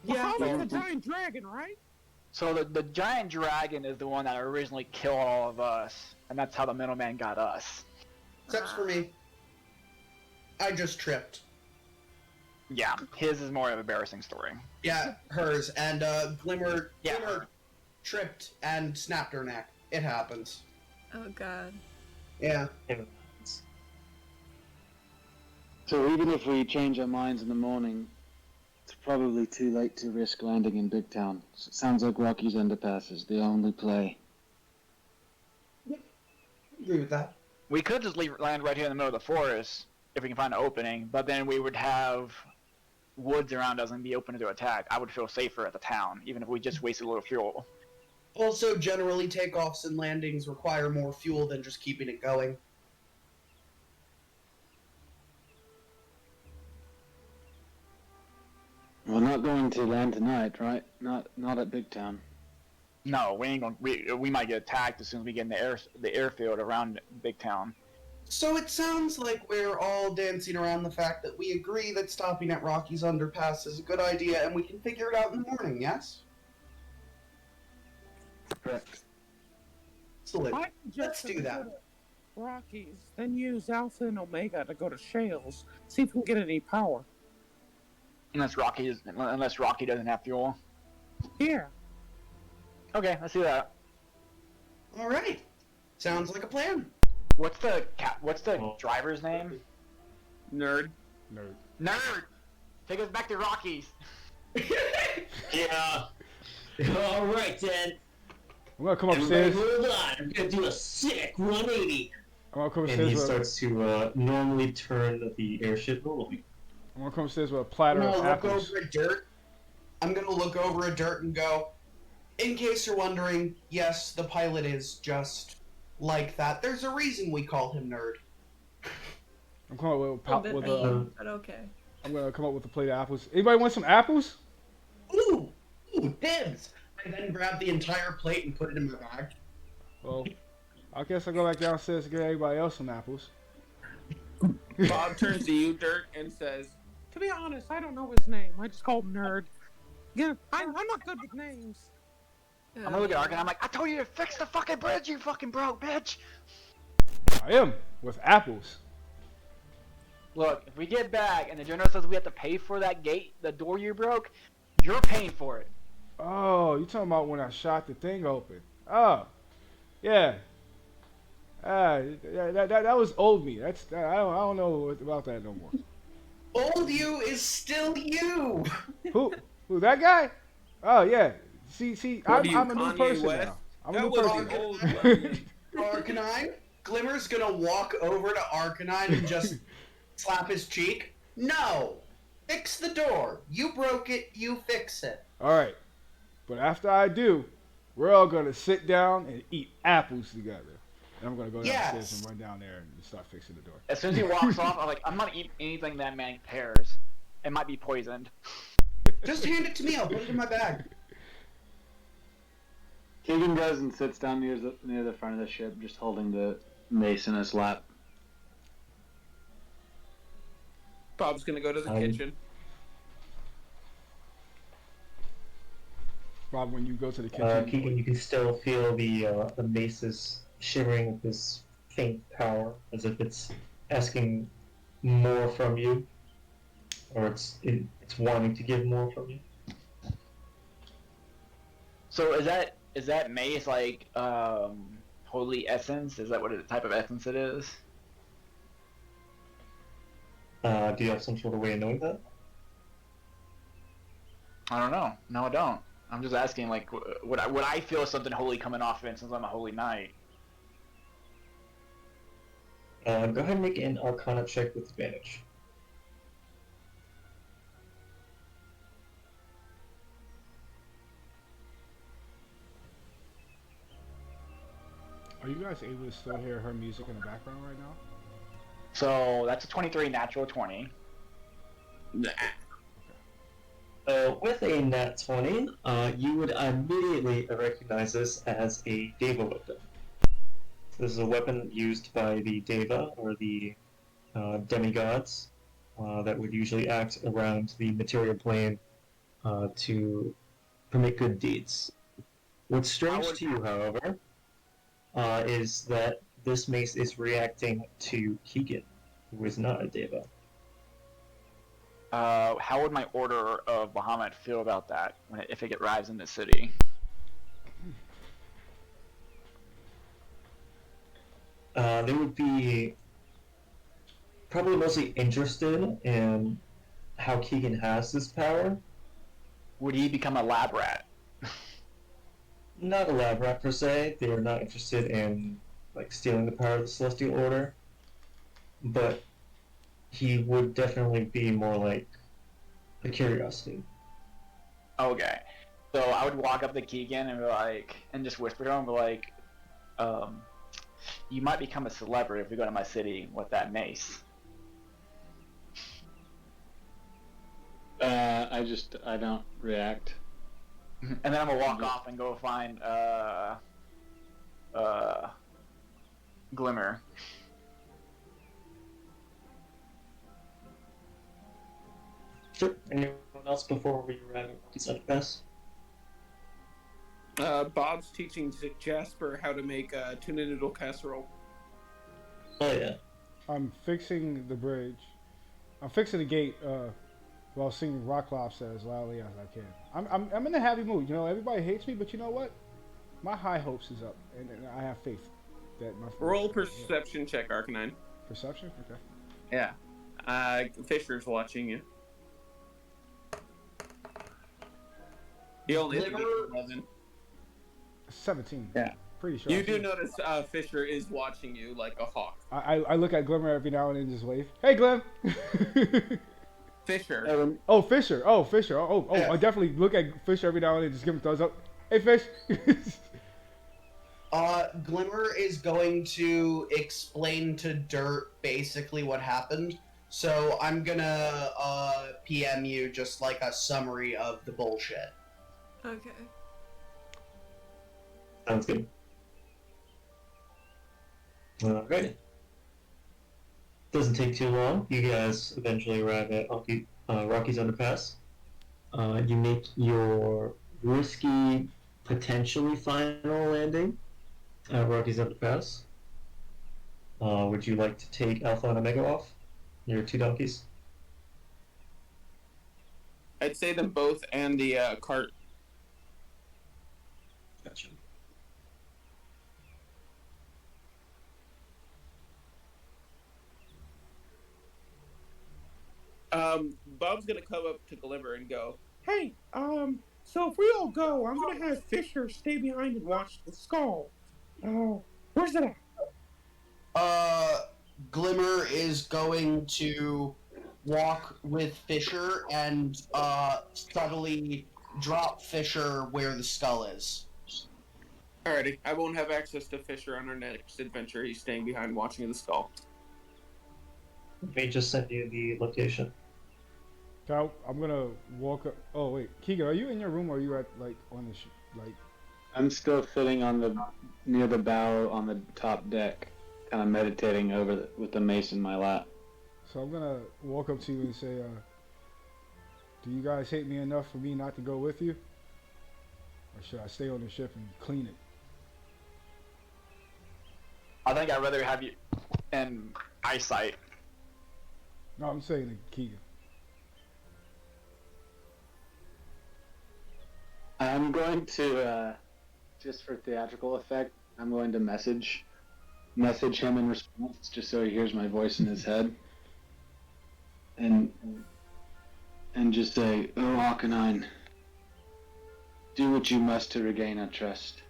Yeah, Well, it's a giant dragon, right? So the giant dragon is the one that originally killed all of us, and that's how the middleman got us. Except for me. I just tripped. Yeah, his is more of an embarrassing story. Yeah, hers. And Glimmer Yeah. tripped and snapped her neck. It happens. Oh god. Yeah. So even if we change our minds in the morning, it's probably too late to risk landing in Big Town. So it sounds like Rocky's Underpass is the only play. Agree with that. We could just land right here in the middle of the forest if we can find an opening, but then we would woods around us and be open to attack, I would feel safer at the town, even if we just wasted a little fuel. Also, generally, takeoffs and landings require more fuel than just keeping it going. We're not going to land tonight, right? Not at Big Town. No, we ain't gonna. We might get attacked as soon as we get in the airfield around Big Town. So it sounds like we're all dancing around the fact that we agree that stopping at Rocky's Underpass is a good idea, and we can figure it out in the morning. Yes. Correct. Excellent. I Let's suggest do we that. go to Rockies, then use Alpha and Omega to go to Shales. See if we can get any power. Unless Rocky doesn't have fuel. Yeah. Okay, let's do that. All right. Sounds like a plan. What's the driver's name? Nerd. Nerd. Nerd. Take us back to Rockies. Yeah. All right, then. I'm gonna come Everybody upstairs. hold on. I'm gonna do a sick 180. I'm gonna come And he upstairs. starts to normally turn the airship normally. I'm gonna come upstairs with a platter I'm of gonna look apples. over at Dirt. I'm gonna look over at Dirt and go, in case you're wondering, yes, the pilot is just like that. There's a reason we call him Nerd. I'm coming with A bit with mean, but okay. I'm gonna come up with a plate of apples. Anybody want some apples? Ooh, dibs! I then grab the entire plate and put it in my bag. Well, I guess I'll go back downstairs to get everybody else some apples. Bob turns to you, Dirt, and says, To be honest, I don't know his name. I just call him Nerd. Yeah, I'm not good with names. I'm gonna look at Ark and I'm like, I told you to fix the fucking bridge, you fucking broke bitch. I am with apples. Look, if we get back and the general says we have to pay for that gate, the door you broke, you're paying for it. Oh, you talking about when I shot the thing open? Oh, yeah. That was old me. I don't know about that no more. Old you is still you! Who that guy? Oh yeah. See, What are you, I'm a new Kanye person West? now. I'm a That new was person. old. Arcanine? Glimmer's gonna walk over to Arcanine and just slap his cheek. No! Fix the door. You broke it, you fix it. All right, but after I do, we're all gonna sit down and eat apples together. And I'm gonna go downstairs Yes. and run down there and start fixing the door. As soon as he walks off, I'm like, I'm not eating anything that man prepares. It might be poisoned. Just hand it to me, I'll put it in my bag. Keegan goes and sits down near the front of the ship, just holding the mace in his lap. Bob's gonna go to the kitchen. Rob, when you go to the kitchen, Keegan, you can still feel the maces shimmering with this faint power, as if it's asking more from you, or it's wanting to give more from you. So is that mace like holy essence? Is that what type of essence it is? Do you have some sort of way of knowing that? I don't know. No, I don't. I'm just asking, like, would I feel something holy coming off of it since I'm a holy knight? Go ahead and make an Arcana check with advantage. are you guys able to still hear her music in the background right now? So that's a 23 natural 20. Nah. With a nat 20, you would immediately recognize this as a Deva weapon. This is a weapon used by the Deva, or the demigods, that would usually act around the material plane to permit good deeds. What's strange to you, however, is that this mace is reacting to Keegan, who is not a Deva. How would my order of Bahamut feel about that if it arrives in the city? They would be probably mostly interested in how Keegan has this power. Would he become a lab rat? Not a lab rat per se. They are not interested in stealing the power of the Celestial Order, but he would definitely be more like a curiosity. Okay. So I would walk up to Keegan and be like, and just whisper to him, be like, you might become a celebrity if we go to my city with that mace. I don't react. And then I'm gonna walk off and go find Glimmer. Sure. Anyone else before we arrive at Rocky Underpass? Bob's teaching Jasper how to make tuna noodle casserole. Oh yeah. I'm fixing the bridge. I'm fixing the gate while singing Rock Lobster as loudly as I can. I'm in a happy mood. You know, everybody hates me, but you know what? My high hopes is up, and I have faith that my Roll perception check, Arcanine. Perception? Okay. Yeah. Fisher's watching you. He only hit 11. 17. Yeah. Pretty sure. You do notice Fisher is watching you like a hawk. I look at Glimmer every now and then and just wave. Hey, Glim! Fisher. Oh, Fisher. Oh, Fisher. Oh, Yeah. I definitely look at Fisher every now and then and just give him a thumbs up. Hey, Fish! Glimmer is going to explain to Dirt basically what happened. So I'm gonna PM you just like a summary of the bullshit. Okay. Sounds good. Alright. Doesn't take too long. You guys eventually arrive at Rocky's Underpass. You make your risky, potentially final landing at Rocky's Underpass. Would you like to take Alpha and Omega off? Your two donkeys? I'd say them both and the cart. Gotcha. Bob's gonna come up to Glimmer and go, "Hey, so if we all go, I'm gonna have Fisher stay behind and watch the skull. Where's it at?" Glimmer is going to walk with Fisher and subtly drop Fisher where the skull is. Alrighty, I won't have access to Fisher on our next adventure. He's staying behind watching the skull. They just sent you the location. So I'm gonna walk up. Oh wait, Keegan, are you in your room or are you at like on the like? I'm still sitting near the bow on the top deck, kind of meditating with the mace in my lap. So I'm gonna walk up to you and say, "Do you guys hate me enough for me not to go with you, or should I stay on the ship and clean it?" I think I'd rather have you in eyesight. No, I'm saying to Keegan. I'm going to, just for theatrical effect, I'm going to message him in response, just so he hears my voice in his head, and just say, "Oh, Arcanine, do what you must to regain our trust."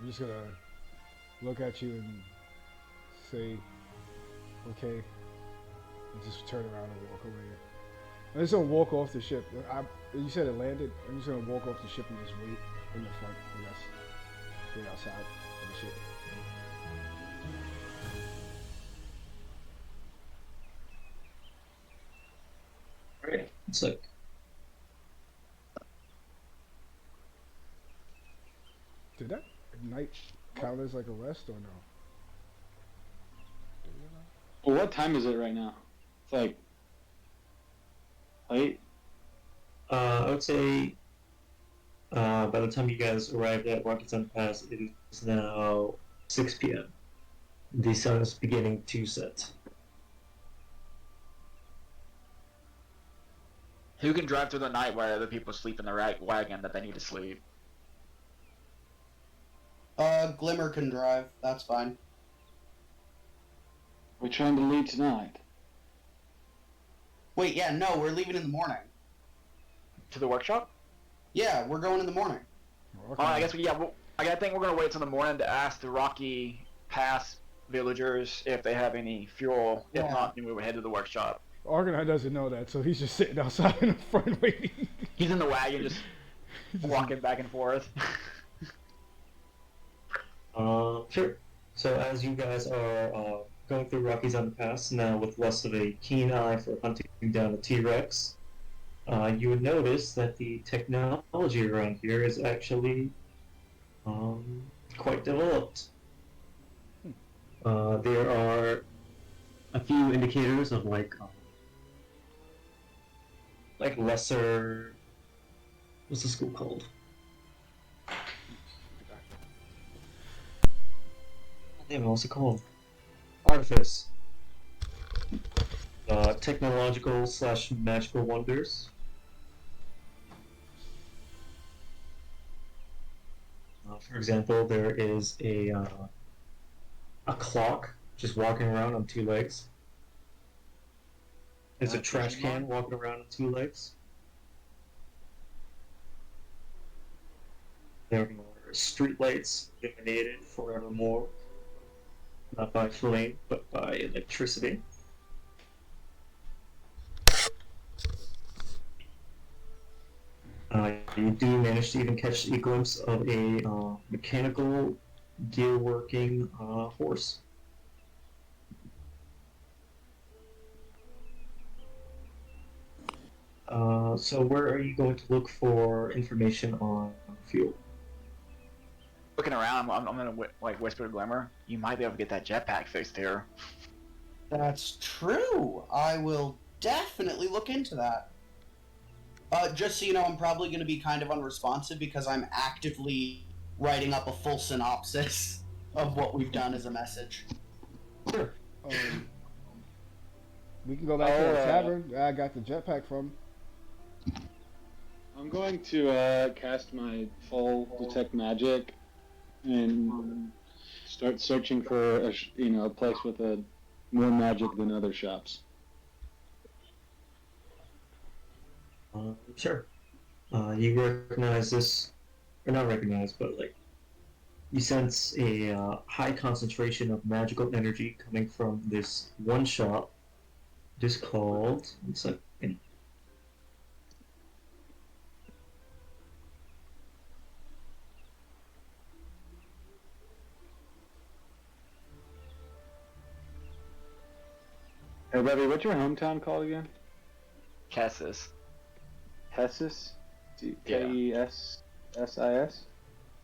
I'm just gonna look at you and say, "Okay," and just turn around and walk away. I'm just gonna walk off the ship. You said it landed. I'm just gonna walk off the ship and just wait in the front. I guess wait outside of the ship. Alright, so Did that night count as like a rest or no? Well, what time is it right now? It's like late. I would say by the time you guys arrived at Rocket's Underpass, it is now 6 p.m. The sun is beginning to set. Who can drive through the night while other people sleep in the wagon that they need to sleep? Glimmer can drive. That's fine. We're trying to leave tonight. Wait, yeah, no, we're leaving in the morning. To the workshop? Yeah, we're going in the morning. Okay. I guess I think we're gonna wait till the morning to ask the Rocky Pass villagers if they have any fuel. If Yeah. not, then we would head to the workshop. Argonaut doesn't know that, so he's just sitting outside in the front waiting. He's in the wagon, just walking back and forth. Sure. So as you guys are going through Rocky's Underpass now with less of a keen eye for hunting down a T-Rex, you would notice that the technology around here is actually quite developed. There are a few indicators of like lesser. What's the school called? Damn, what's it called? Artifice. Technological / magical wonders. For example, there is a clock just walking around on 2 legs. There's a trash can walking around on 2 legs. There are streetlights illuminated forevermore, not by flame, but by electricity. You do manage to even catch a glimpse of a mechanical gear-working horse. So where are you going to look for information on fuel? Looking around, I'm gonna like whisper to Glimmer. You might be able to get that jetpack fixed here. That's true. I will definitely look into that. Just so you know, I'm probably going to be kind of unresponsive because I'm actively writing up a full synopsis of what we've done as a message. Sure. We can go back to the tavern. I got the jetpack from. I'm going to cast my full detect magic and start searching for a place with more magic than other shops. Sure. You recognize this, or not recognize, but like you sense a high concentration of magical energy coming from this one shop. Just called. One second. Hey, Levy, what's your hometown called again? Kessis. Kessis? Yeah. Kessis?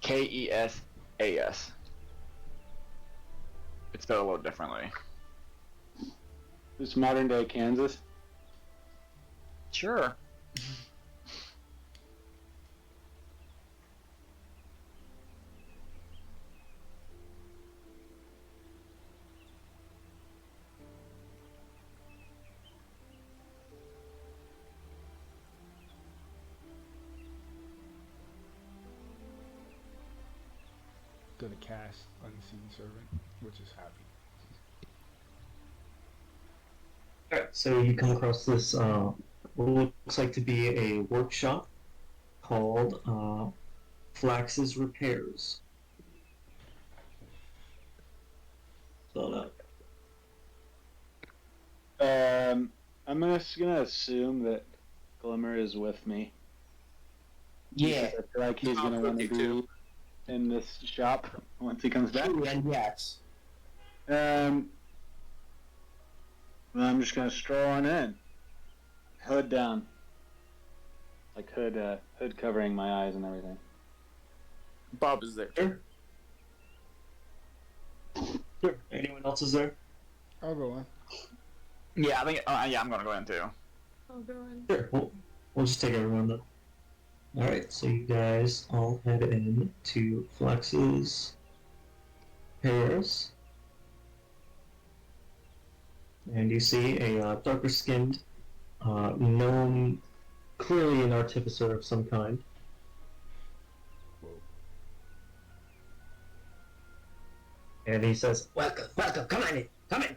Kesas. It's spelled a little differently. This modern day Kansas? Sure. Gonna cast Unseen Servant, which is happy. Alright, so you come across this what looks like to be a workshop called Flax's Repairs. So I'm just gonna assume that Glimmer is with me. Yeah. I feel like he's gonna want to be in this shop once he comes back. And yes. Well, I'm just gonna stroll on in. Hood down. Like hood covering my eyes and everything. Bob is there. Sure. Sure. Anyone else is there? I'll go on. Yeah, I think. I'm gonna go in too. I'll go in. Sure. We'll just take everyone then. Alright, so you guys all head in to Flex's Paris. And you see a darker skinned gnome, clearly an artificer of some kind. And he says, "Welcome, come on in, come here.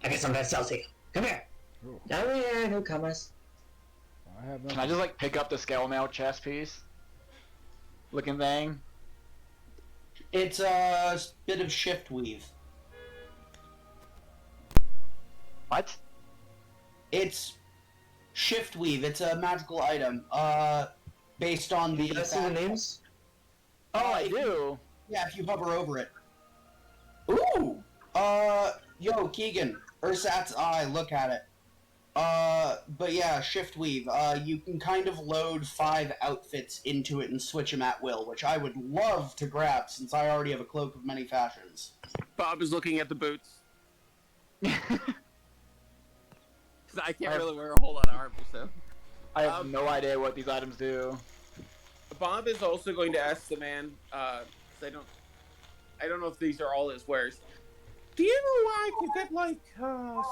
I got something to sell to you. Come here. Cool. Oh yeah, newcomers. I have Can I just like pick up the scale mail chest piece? Looking thing? It's a bit of shift weave. What? It's shift weave. It's a magical item. Based on Do the you guys see the fact- names? Oh, I if do. Yeah, if you hover over it. Ooh! Yo, Keegan. Ursat's eye, look at it. But yeah, shift weave. You can kind of load 5 outfits into it and switch them at will, which I would love to grab since I already have a cloak of many fashions. Bob is looking at the boots. Because I can't really wear a whole lot of armor, so. I have no idea what these items do. Bob is also going to ask the man, 'cause I don't know if these are all his wares. Do you know why I could get like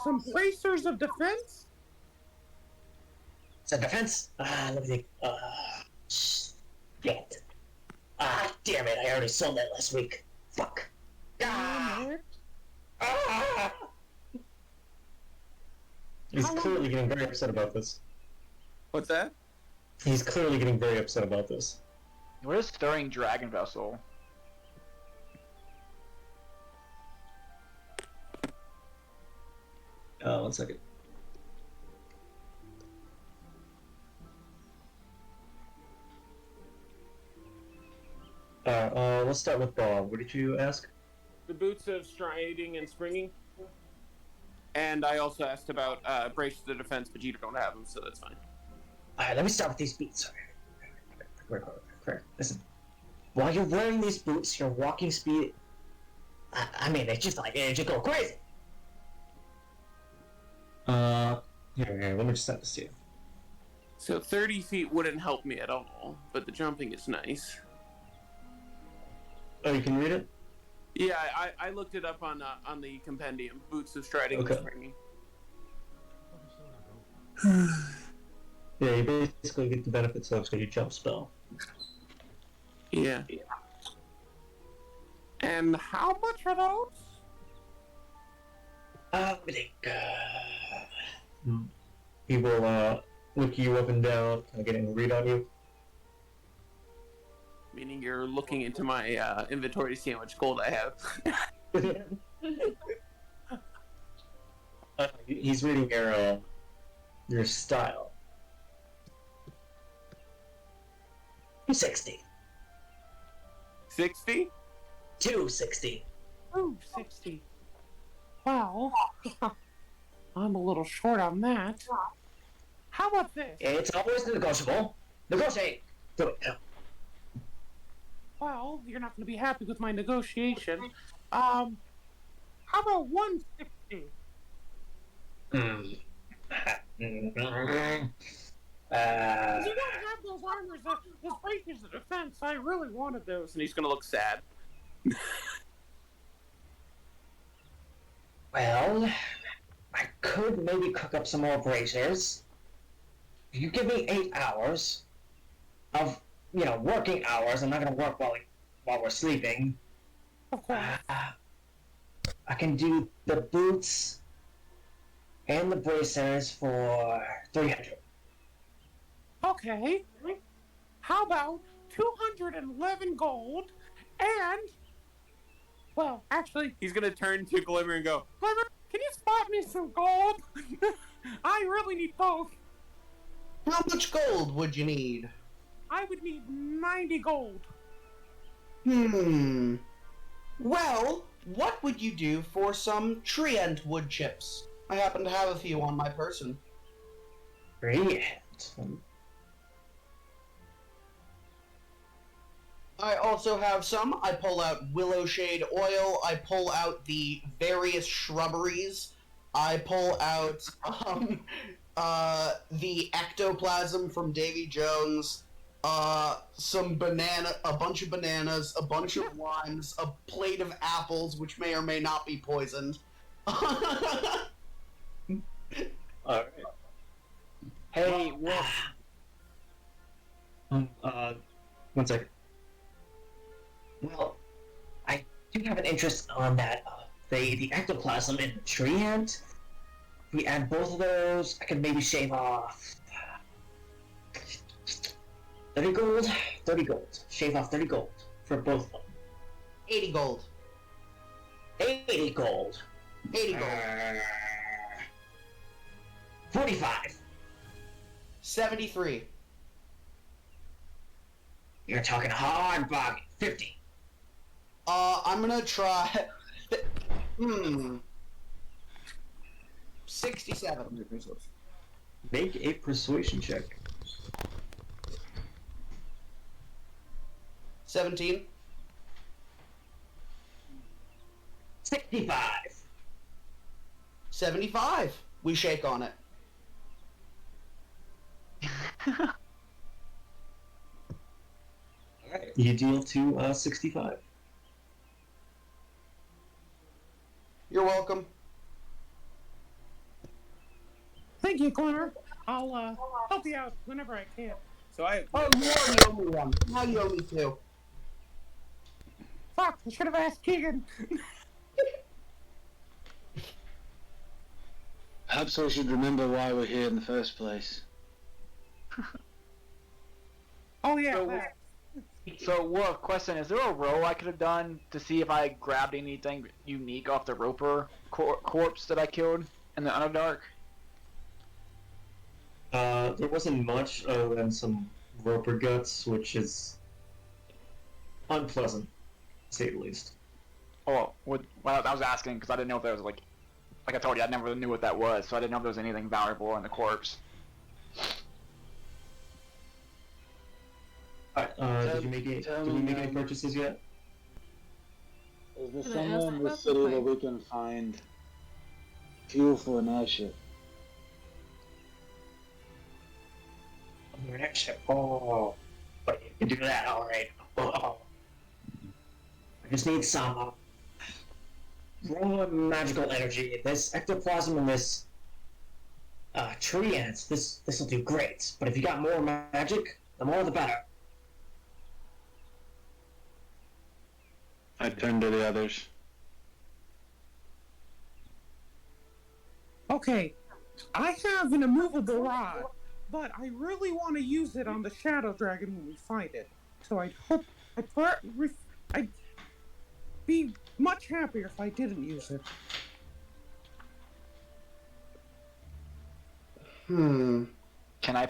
some bracers of defense? It's a defense. Let me think. Shit. Damn it! I already sold that last week. Fuck. He's clearly getting very upset about this. What's that? He's clearly getting very upset about this. What is stirring dragon vessel? One second. Let's start with Bob. What did you ask? The boots of striding and springing. And I also asked about brace the defense, but you don't have them, so that's fine. Alright, let me start with these boots. Quick. Listen. While you're wearing these boots, your walking speed... I mean, it's just like, it just go crazy. Here, let me just set this to you. So 30 feet wouldn't help me at all, but the jumping is nice. Oh, you can read it? Yeah, I looked it up on the compendium. Boots of striding Okay. and springing. Yeah, you basically get the benefits of your jump spell. Yeah. And how much are those? Let me think. He will, look you up and down, kind of getting a read on you. Meaning you're looking into my inventory to see how much gold I have. He's reading your style. 260. 60? 260. Oh, 60. Well, I'm a little short on that. How about this? It's always negotiable. Negotiate. Do it. Well, you're not going to be happy with my negotiation. How about 160? You don't have those armors, those breakers of defense. I really wanted those. And he's gonna look sad. Well, I could maybe cook up some more bracers. If you give me 8 hours of, working hours, I'm not gonna work while we're sleeping. Of course. I can do the boots and the bracers for 300. Okay. How about 211 gold and... Well, actually, He's gonna turn to Glimmer and go, Glimmer, can you spot me some gold? I really need both. How much gold would you need? I would need 90 gold. Well, what would you do for some treant wood chips? I happen to have a few on my person. Brilliant. I also have some. I pull out willow shade oil. I pull out the various shrubberies. I pull out the ectoplasm from Davy Jones. A bunch of bananas, a bunch of limes, a plate of apples, which may or may not be poisoned. Alright. Hey, Wolf. 1 second. Well, I do have an interest on that, the ectoplasm and the tree ant. If we add both of those, I could maybe shave off 30 gold. Shave off 30 gold for both of them. 80 gold. 80 gold. 80 gold. 45. 73. You're talking hard bargain. 50. I'm gonna try. 67. Make a persuasion check. 17. 65. 75. We shake on it. Alright. You deal to 65. You're welcome. Thank you, Glimmer. I'll help you out whenever I can. So I Oh, you already owe me one. Now you owe me two. Fuck, I should have asked Keegan. Perhaps I should remember why we're here in the first place. Oh yeah, So- that. So, Wolf, question: is there a roll I could have done to see if I grabbed anything unique off the Roper corpse that I killed in the Underdark? There wasn't much other than some roper guts, which is unpleasant, to say the least. Oh, well, I was asking because I didn't know if there was like I told you, I never knew what that was, so I didn't know if there was anything valuable in the corpse. Alright, did you make any purchases yet? Is there Can I ask somewhere in the about the city where pipe? we can find fuel for an airship? Your next ship. Oh, but you can do that, alright. Oh. I just need some raw magical energy. This ectoplasm and this tree ants, this will do great. But if you got more magic, the more the better. I turn to the others. Okay, I have an immovable rod, but I really want to use it on the Shadow Dragon when we find it. So I'd be much happier if I didn't use it. Hmm. Can I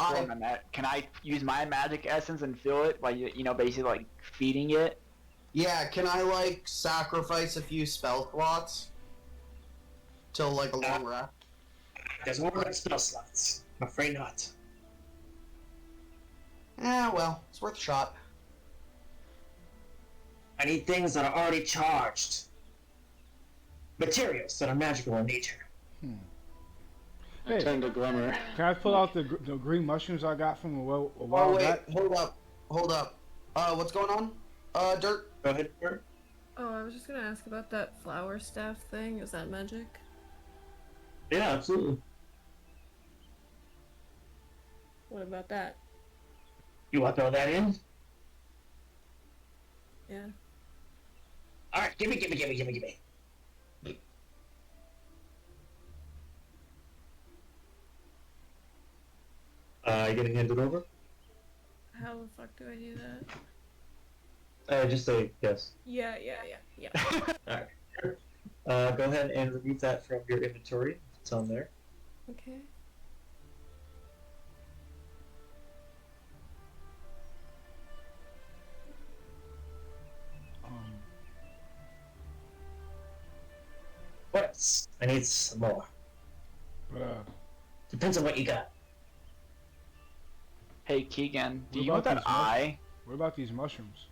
can I use my magic essence and fill it by basically like feeding it? Yeah, can I, like, sacrifice a few spell slots? Till, like, a long rest? There's more than spell slots. I'm afraid not. Well, it's worth a shot. I need things that are already charged. Materials that are magical in nature. I Hey. turn to Glimmer. Can I pull out the green mushrooms I got from a while Oh, wait, back? hold up. What's going on? Dirt? Go ahead, Bert. Oh, I was just gonna ask about that flower staff thing. Is that magic? Yeah, absolutely. What about that? You want to throw that in? Yeah. Alright, gimme. You gonna hand it over? How the fuck do I do that? Just say yes. Yeah. Alright. Go ahead and remove that from your inventory. It's on there. Okay. What else? I need some more. But Depends on what you got. Hey Keegan, do What you want about that these eye? what about these mushrooms?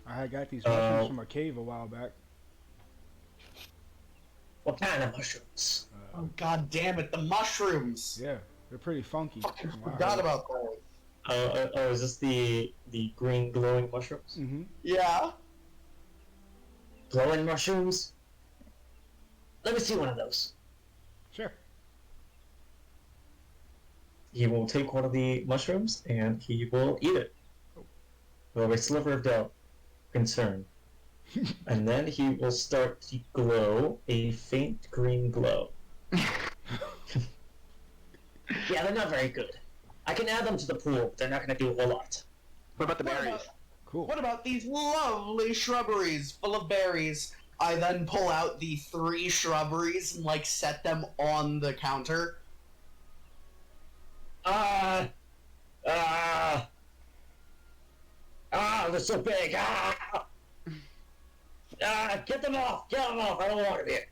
I had got these mushrooms from a cave a while back. What kind of mushrooms? Oh, god damn it, the mushrooms! Yeah, they're pretty funky. Fucking from what I forgot heard. about those. Is this the green glowing mushrooms? Mhm. Yeah? Glowing mushrooms? Let me see one of those. Sure. He will take one of the mushrooms and he will eat it. With a sliver of doubt, concern. And then he will start to glow a faint green glow. Yeah, they're not very good. I can add them to the pool, but they're not going to do a whole lot. What about the berries? Cool. What about these lovely shrubberies full of berries? I then pull out the 3 shrubberies and like set them on the counter. They're so big. Get them off. Get them off. I don't want to be here.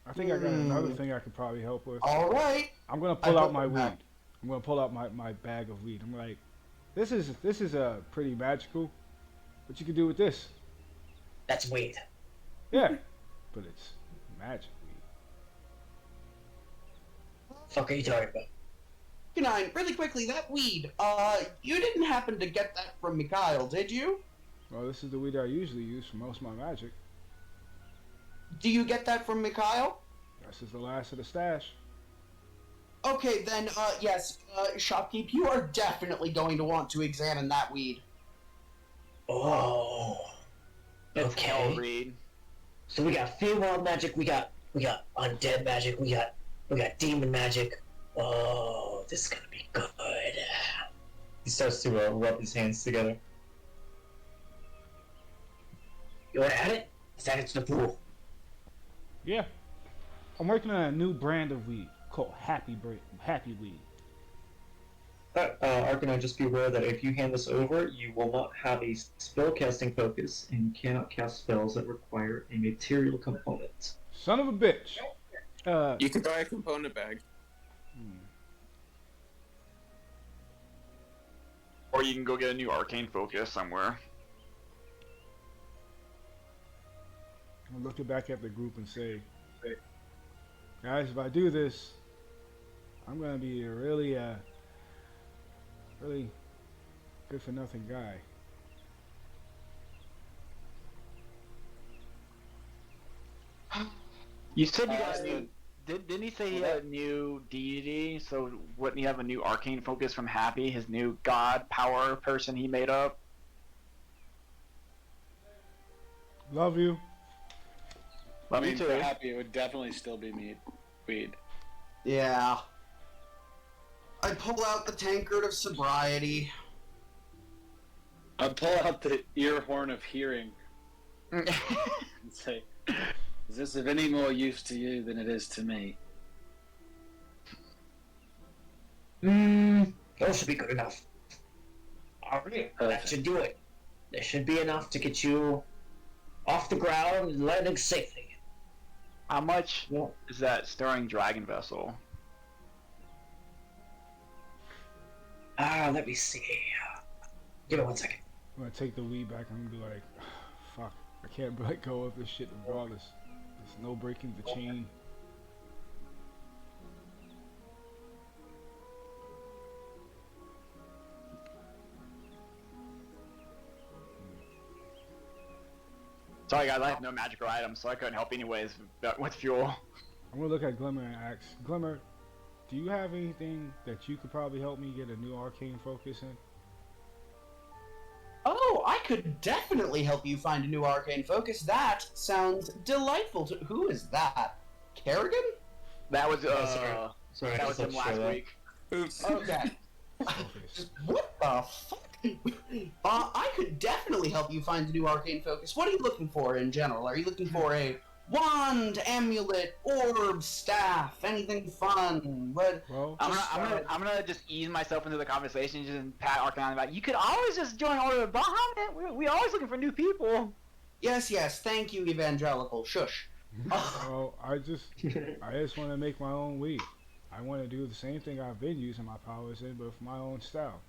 I think I got another thing I could probably help with. All right. I'm gonna pull out my weed. I'm gonna pull out my bag of weed. I'm like, this is pretty magical. What you can do with this? That's weed. Yeah, but it's magic weed. Fuck are you talking about? Nine, really quickly, that weed, you didn't happen to get that from Mikhail, did you? Well, this is the weed I usually use for most of my magic. Do you get that from Mikhail? This is the last of the stash. Okay, then, yes, shopkeep, you are definitely going to want to examine that weed. Oh. It's Okay. hell read. So we got field wild magic, we got undead magic, we got demon magic. Oh, this is gonna be good. He starts to rub his hands together. You wanna add it? Let's add it to the pool. Yeah, I'm working on a new brand of weed called Happy Weed. Arcanine, just be aware that if you hand this over, you will not have a spellcasting focus, and you cannot cast spells that require a material component. Son of a bitch. You can buy a component bag. Or you can go get a new arcane focus somewhere. I'm looking back at the group and say, guys, if I do this, I'm gonna be a really good for nothing guy. You said you got a new. Didn't he say he had a new deity? So wouldn't he have a new arcane focus from Happy, his new god power person he made up? Love you. Love I you mean, too. for Happy, it would definitely still be weed. Yeah. I pull out the tankard of sobriety. I'd pull out the ear horn of hearing and say, is this of any more use to you than it is to me? Those should be good enough. Alright, that should do it. There should be enough to get you off the ground and landing safely. How much is that stirring dragon vessel? Let me see. Give me 1 second. I'm gonna take the weed back and I'm gonna be like, fuck, I can't let go of this shit regardless. There's no breaking the chain. Sorry guys, I have no magical items, so I couldn't help anyways with fuel. I'm gonna look at Glimmer and ask, Glimmer, do you have anything that you could probably help me get a new arcane focus in? Oh, I could definitely help you find a new arcane focus. That sounds delightful. Who is that? Kerrigan? That was Sorry, that was him last week. Oops. Okay. What the fuck? I could definitely help you find a new arcane focus. What are you looking for in general? Are you looking for a wand, amulet, orb, staff, anything fun? What? Well, I'm gonna just ease myself into the conversation, just pat Arcanine about. You could always just join Order of Bahamut. We're always looking for new people. Yes. Thank you, evangelical. Shush. well, I just want to make my own weed. I want to do the same thing I've been using my powers in, but with my own style.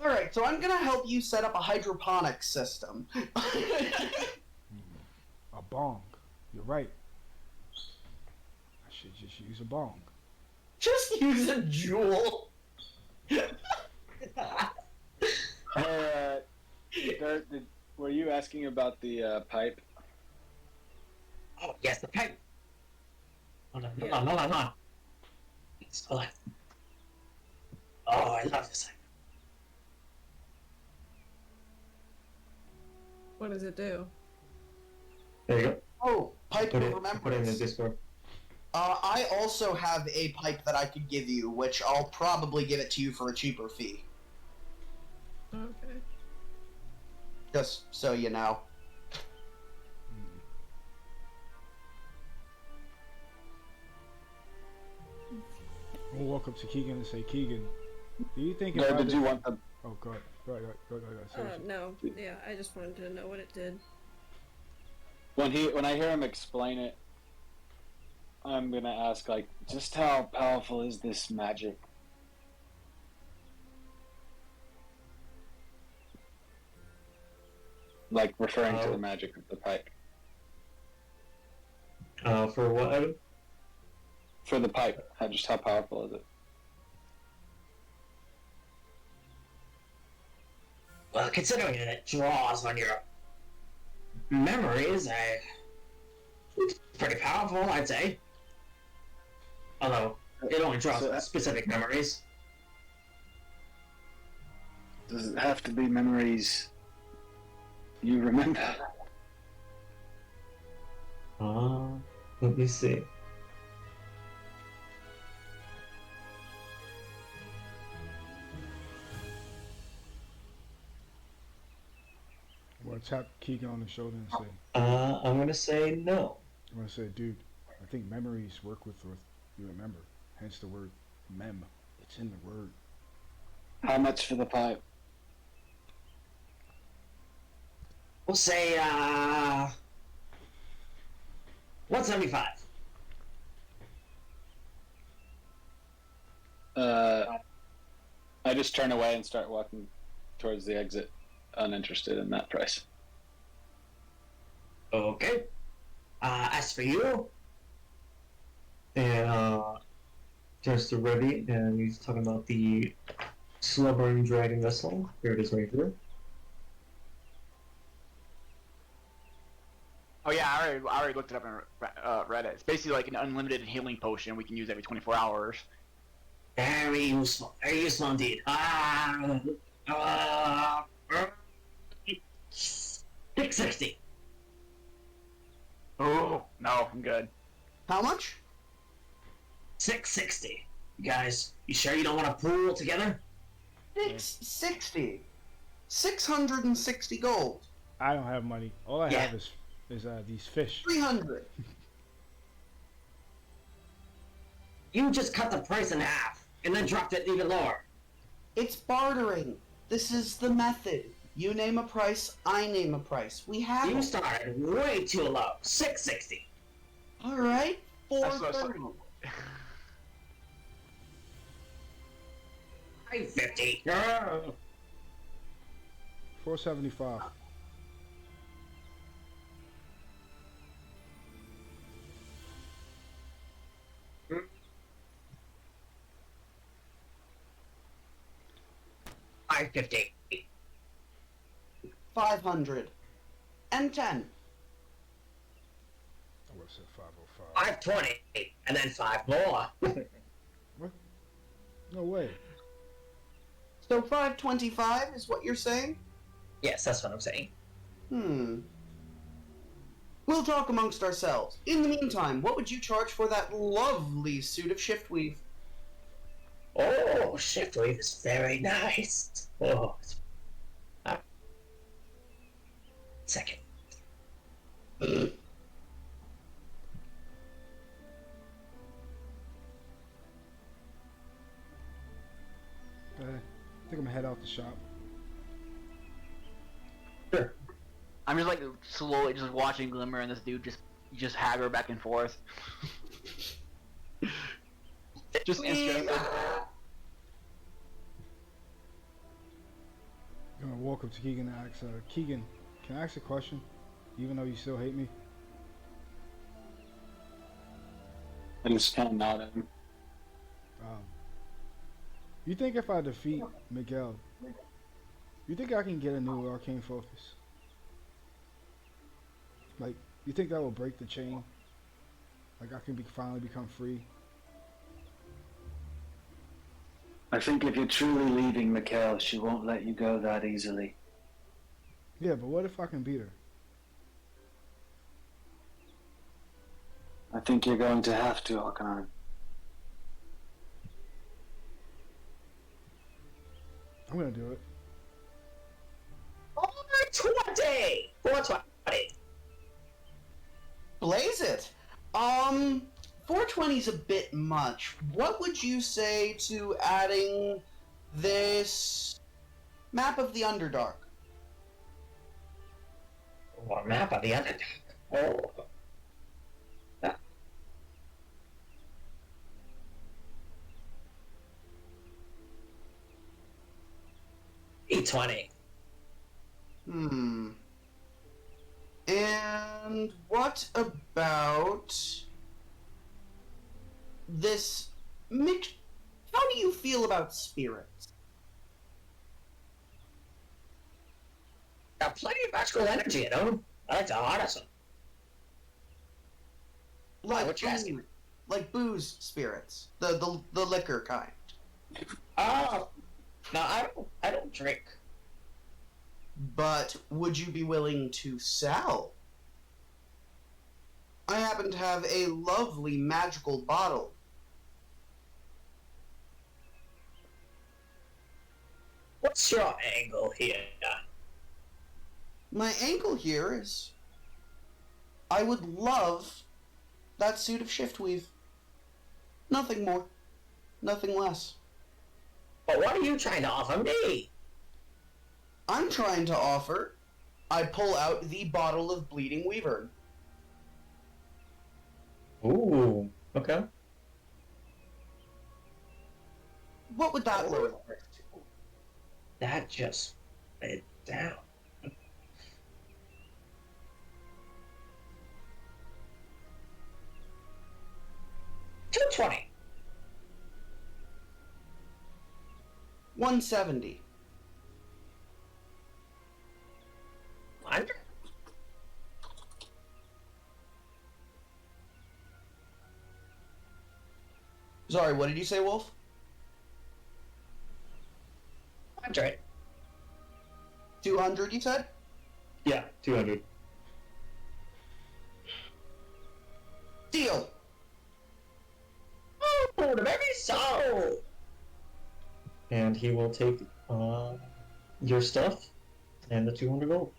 All right, so I'm gonna help you set up a hydroponic system. A bong. You're right. I should just use a bong. Just use a jewel. Dirt, were you asking about the pipe? Oh, yes, the pipe. Hold on. Hold on. Oh, I love this. What does it do? There you go. Oh, pipe Put of it in the remembrance. Discord. I also have a pipe that I could give you, which I'll probably give it to you for a cheaper fee. Okay. Just so you know. We'll walk up to Keegan and say, Keegan, do you think if No, I did you want the? Oh, go ahead. Go ahead. Go ahead. Say what you- No. Yeah, I just wanted to know what it did. When I hear him explain it, I'm gonna ask like, just how powerful is this magic? Like referring to the magic of the pipe. For what item? For the pipe, how powerful is it? Well, considering that it draws on your memories, it's pretty powerful, I'd say. Although, it only draws So- specific memories. Does it have to be memories you remember? Let me see. Well, tap Keegan on the shoulder and say, I'm gonna say no. I'm gonna say, dude, I think memories work with what you remember. Hence the word mem. It's in the word. How much for the pipe? We'll say, 175. I just turn away and start walking towards the exit, uninterested in that price. Okay. As for you, And turns to Revy, and he's talking about the slumbering dragon vessel. Here it is right here. Oh yeah, I already looked it up and read it. It's basically like an unlimited healing potion we can use every 24 hours. very useful indeed. 660. Oh no, I'm good. How much? 660. You guys, you sure you don't want to pool together? 660. 660 gold. I don't have money. All I Yeah. have is these fish. 300. You just cut the price in half and then dropped it even lower. It's bartering. This is the method. You name a price, I name a price. We have You it. started way too low. 660. All right, That's what I 430. was- 550. 475. $550. 500. And 10. I would have said 505. 520. And then 5 more. What? No way. So 525 is what you're saying? Yes, that's what I'm saying. We'll talk amongst ourselves. In the meantime, what would you charge for that lovely suit of shift weave? Oh, shift wave is very nice. Oh, second. I think I'm gonna head out the shop. Sure. I'm just like slowly just watching Glimmer and this dude just haggle back and forth. Just interested. I'm gonna walk up to Keegan and ask, Keegan, can I ask a question? Even though you still hate me? I just kind of nod at him. You think if I defeat Miguel, you think I can get a new arcane focus? Like, you think that will break the chain? Like I can finally become free? I think if you're truly leaving Mikhail, she won't let you go that easily. Yeah, but what if I can beat her? I think you're going to have to, Arcanine. I'm gonna do it. say 420. Blaze it. 420 is a bit much. What would you say to adding this map of the Underdark? What map of the Underdark? Oh. 820. And what about this mix? How do you feel about spirits? Got plenty of magical energy in them. I like to harness them. Like what you asking? Like booze spirits, the liquor kind. Oh, no, I don't drink. But would you be willing to sell? I happen to have a lovely magical bottle. What's your angle here? My angle here is I would love that suit of shiftweave. Nothing more. Nothing less. But what are you trying to offer me? I'm trying to offer. I pull out the bottle of bleeding weaver. Ooh, okay. What would that look like? That just went down. 220. 170. 100. Sorry, what did you say, Wolf? 100. 200, you said? Yeah, 200. Deal. Oh, the very soul. And he will take your stuff and the 200 gold.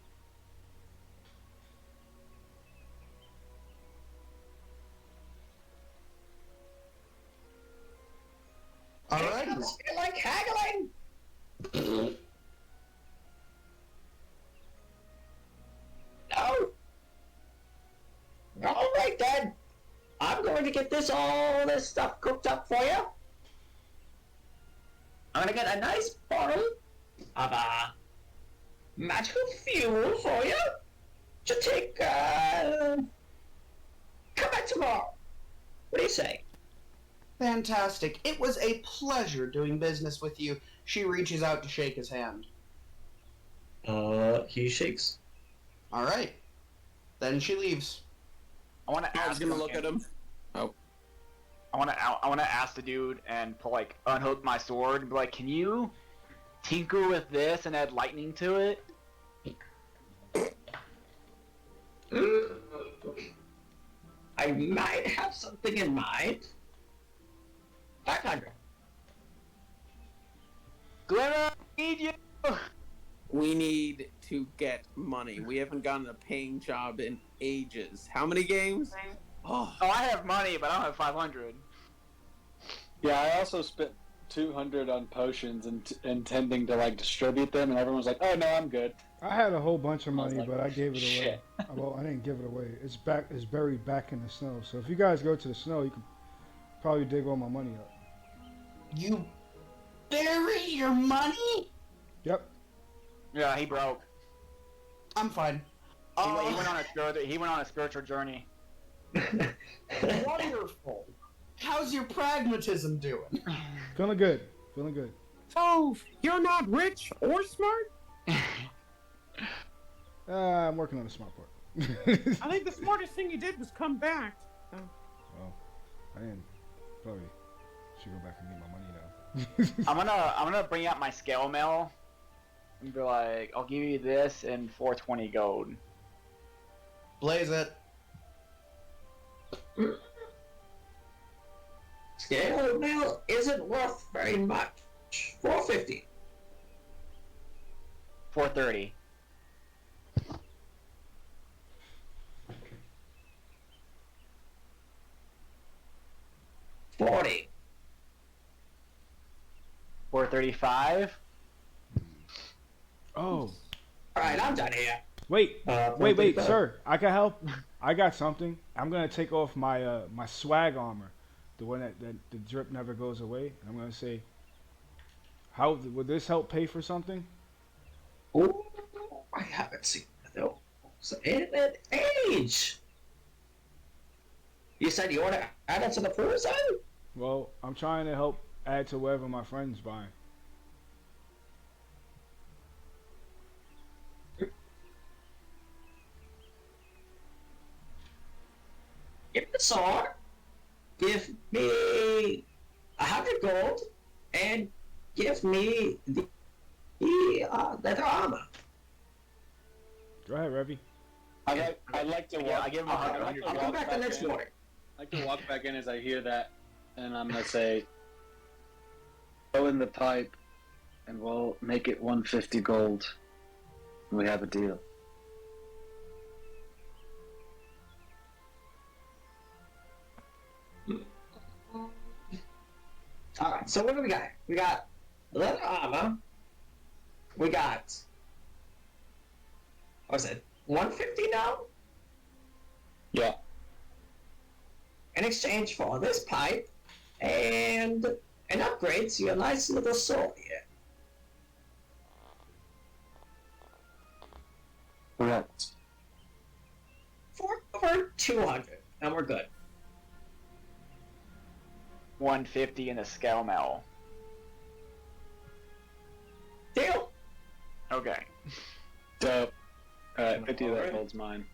Alright. I like haggling. No. All right then. I'm going to get all this stuff cooked up for you. I'm gonna get a nice bottle of magical fuel for you to take. Come back tomorrow. What do you say? Fantastic. It was a pleasure doing business with you. She reaches out to shake his hand. He shakes. Alright. Then she leaves. I want to I ask. was gonna look at him. Oh. I want to ask the dude and pull like unhook my sword and be like, can you tinker with this and add lightning to it? I might have something in mind. 500. Glenn, I need you. We need to get money. We haven't gotten a paying job in ages. How many games? Oh, I have money, but I don't have 500. Yeah, I also spent 200 on potions and intending to like distribute them, and everyone was like, "Oh no, I'm good." I had a whole bunch of I was money, like, but I gave it shit. away. Well, I didn't give it away. It's buried back in the snow. So if you guys go to the snow, you can probably dig all my money up. You bury your money? Yep. Yeah, he broke. I'm fine. He went on a spiritual journey. Wonderful. How's your pragmatism doing? Feeling good. Feeling good. So, you're not rich or smart? I'm working on the smart part. I think the smartest thing you did was come back. Well, I didn't. Probably should go back and get my money now. I'm gonna bring out my scale mail and be like, I'll give you this and 420 gold. Blaze it. Scale mail isn't worth very much. 450. 430. 35. Oh, Alright, I'm done here. wait, wait, 35. sir. I can help. I got something. I'm gonna take off my my swag armor, the one that the drip never goes away. And I'm gonna say, how would this help pay for something? Ooh, I haven't seen those in an age. You said you want to add it to the pool side? Well, I'm trying to help add to whatever my friends buy. Give me the sword. Give me 100 gold, and give me the leather armor. Go ahead, Revy. I'd like to walk. Yeah, I give him Okay, 100. I'll come back the next in. morning. I like to walk back in as I hear that, and I'm gonna say, "Throw in the pipe, and we'll make it 150 gold. We have a deal." Alright, so what do we got? We got leather armor. We got, what was it, 150 now? Yeah. In exchange for this pipe and an upgrade to your nice little sword here. Correct. For over 200, and we're good. 150 in the scale mill. Deal. Okay. So, 50 of that gold's mine.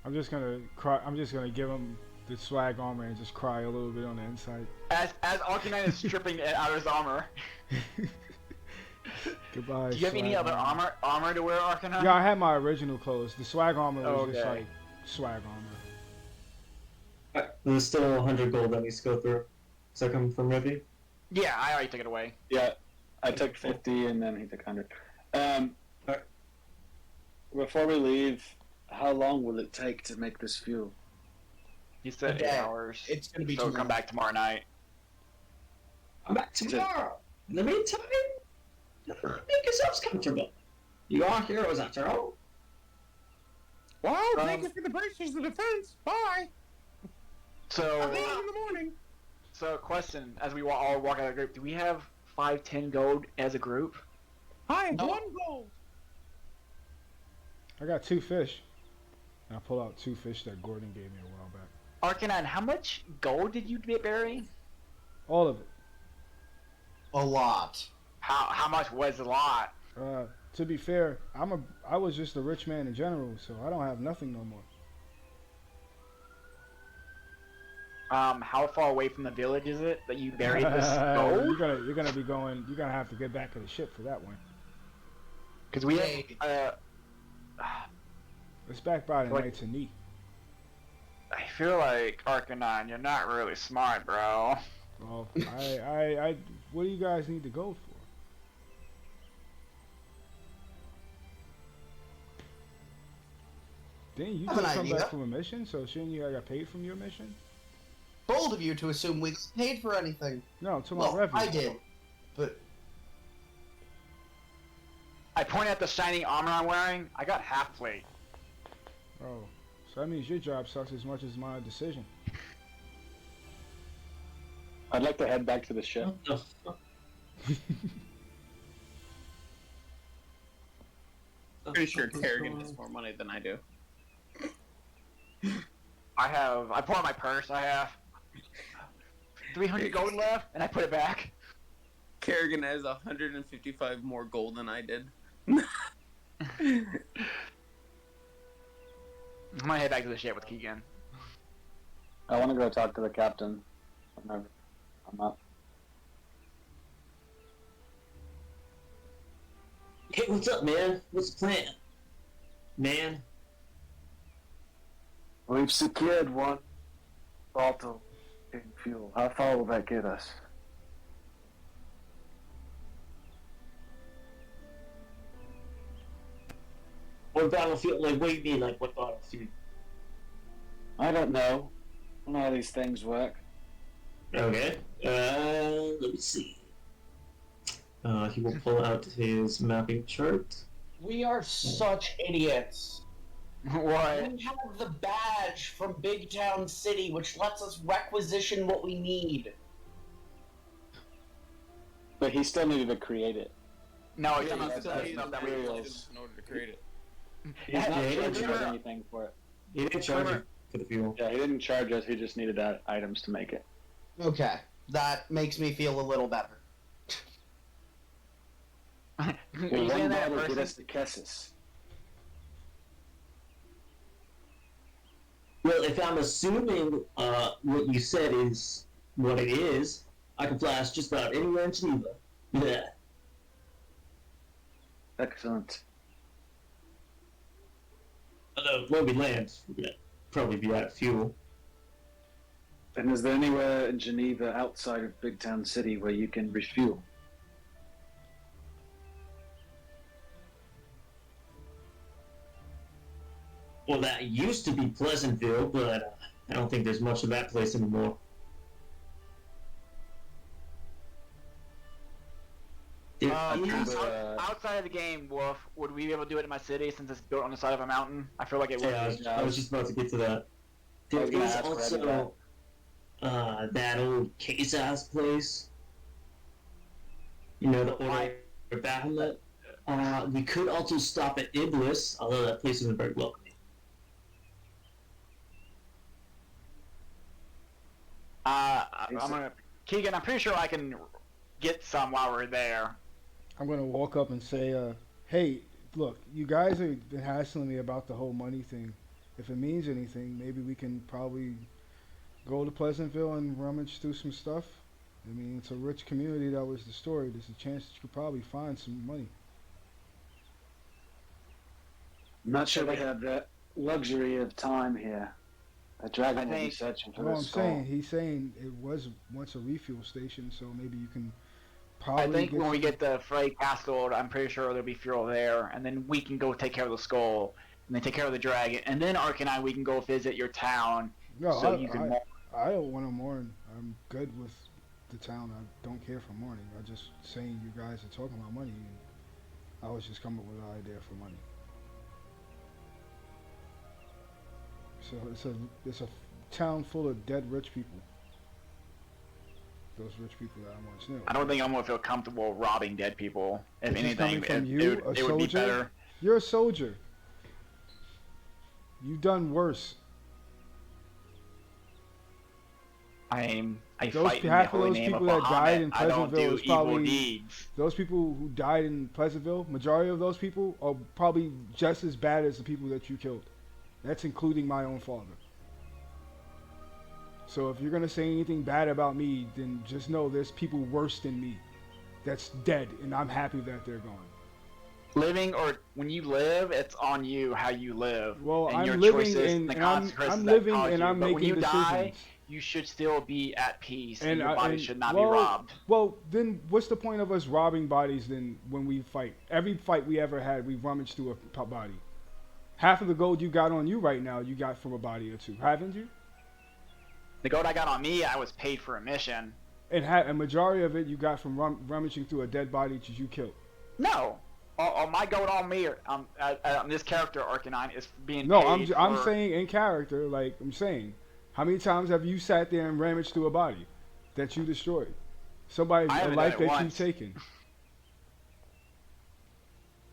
I'm just gonna cry. I'm just gonna give him the swag armor and just cry a little bit on the inside. As Arcanine is stripping it out of his armor. Goodbye. Do you have any swag other armor to wear, Arcanine? Yeah, I had my original clothes. The swag armor was just Okay. like swag armor. Alright, there's still 100 gold that needs to go through. Is that coming from Revy? Yeah, I already took it away. Yeah, I took 50 and then he took 100. Alright. Before we leave, how long will it take to make this fuel? He said 8 Okay. hours. It's gonna be so too come long. back tomorrow night. I'm back tomorrow. In the meantime, make yourselves comfortable. You are heroes after all. Well, thank you for the bracers of defense. Bye. So, I'll see you in the morning. so question: as we all walk out of the group, do we have 5-10 gold as a group? I have No. 1 gold. I got 2 fish. And I pull out 2 fish that Gordon gave me a while back. Arcanine, how much gold did you bury? All of it. A lot. How much was a lot? To be fair, I was just a rich man in general, so I don't have nothing no more. How far away from the village is it that you buried this gold? You're gonna be going. You're gonna have to get back to the ship for that one. Because we Hey. have, It's back by the Like- Knights of Neat. I feel like Arcanine, you're not really smart, bro. Well, I, what do you guys need the gold for? Didn't you I have just an come idea. back from a mission? So shouldn't you have got paid from your mission? Bold of you to assume we paid for anything. No, I'm talking Well, about revenue. I did. But I point at the shiny armor I'm wearing. I got half plate. Oh, so that means your job sucks as much as my decision. I'd like to head back to the ship. What the fuck? Pretty sure Kerrigan has more money than I do. I pull out my purse. I have 300 gold left, and I put it back. Kerrigan has 155 more gold than I did. I'm gonna head back to the ship with Keegan. I want to go talk to the captain. I'm up. Hey, what's up, man? What's the plan? Man, We've secured 1 bottle in fuel. How far will that get us? what battlefield? Like, what do you mean? Like, what battlefield? I don't know. I don't know how these things work. Okay. Let me see. He will pull out his mapping chart. We are such idiots. What? We have the badge from Big Town City, which lets us requisition what we need. But he still needed to create it. No, Yeah, it's he not still that's needs not that we materials in order to create it. He's not Yeah, charging yeah. us anything for it. He didn't charge you for the fuel. Yeah, he didn't charge us. He just needed items to make it. Okay, that makes me feel a little better. Are Well, you saying one that in bottle get person? us to Kessis. Well, if I'm assuming what you said is what it is, I can fly us just about anywhere in Geneva. Yeah. Excellent. Although, when we land, we're gonna probably be out of fuel. And is there anywhere in Geneva outside of Big Town City where you can refuel? Well, that used to be Pleasantville, but I don't think there's much of that place anymore. There is- Outside of the game, Wolf, would we be able to do it in my city since it's built on the side of a mountain? I feel like it would. Yeah, I was just about to get to that. There gonna is ask Red also that old Quesas place. You know, the Order of Baphomet. We could also stop at Iblis, although that place isn't very welcoming. I'm gonna Keegan. I'm pretty sure I can get some while we're there. I'm gonna walk up and say, "Hey, look, you guys have been hassling me about the whole money thing. If it means anything, maybe we can probably go to Pleasantville and rummage through some stuff. I mean, it's a rich community that was destroyed. There's a chance that you could probably find some money." I'm not sure we have that luxury of time here. A dragon will be searching for No, the I'm skull. saying he's saying it was once a refuel station, so maybe you can I probably. think when we some- get the Frey Castle, I'm pretty sure there'll be fuel there, and then we can go take care of the skull, and then take care of the dragon, and then Ark and I we can go visit your town. No, so you can. I don't want to mourn. I'm good with the town. I don't care for mourning. I'm just saying you guys are talking about money, and I was just coming up with an idea for money. So it's a town full of dead rich people. Those rich people that I once knew. I don't think I'm gonna feel comfortable robbing dead people. If This is anything, coming from it, you, it, a would, it would be soldier? better. You're a soldier. You've done worse. I Those fight in the half of holy those name of people that died Bahamut. in I don't Pleasantville do is evil probably deeds. those people who died in Pleasantville. Majority of those people are probably just as bad as the people that you killed. That's including my own father. So if you're gonna say anything bad about me, then just know there's people worse than me that's dead, and I'm happy that they're gone. Living or when you live, it's on you how you live. Well, and I'm your living choices and, the and I'm consequences that living cause and you. I'm But when making you decisions. die, you should still be at peace, and your I- body and- should not well, be robbed. Well, then what's the point of us robbing bodies then when we fight? Every fight we ever had, we rummaged through a body. Half of the gold you got on you right now, you got from a body or two, haven't you? The gold I got on me, I was paid for a mission. And a majority of it you got from rummaging through a dead body that you killed. No, all my gold on me, this character Arcanine is being No, paid I'm for- saying in character, like I'm saying, how many times have you sat there and rummaged through a body that you destroyed? Somebody's I a haven't life done it that you've once. taken.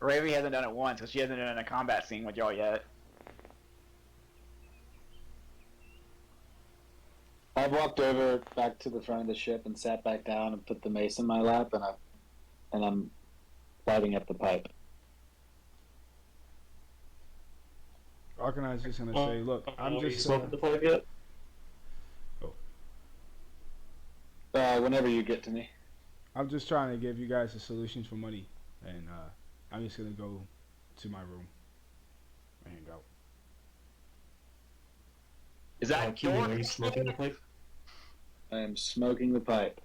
Ravi hasn't done it once because she hasn't done a combat scene with y'all yet. I've walked over back to the front of the ship and sat back down and put the mace in my lap, and I'm lighting up the pipe. Arcanine's just gonna say, look, I'm just smoking the pipe yet? Whenever you get to me. I'm just trying to give you guys a solution for money, and I'm just gonna go to my room and hang out. Is that Keegan, are you smoking the pipe? I am smoking the pipe.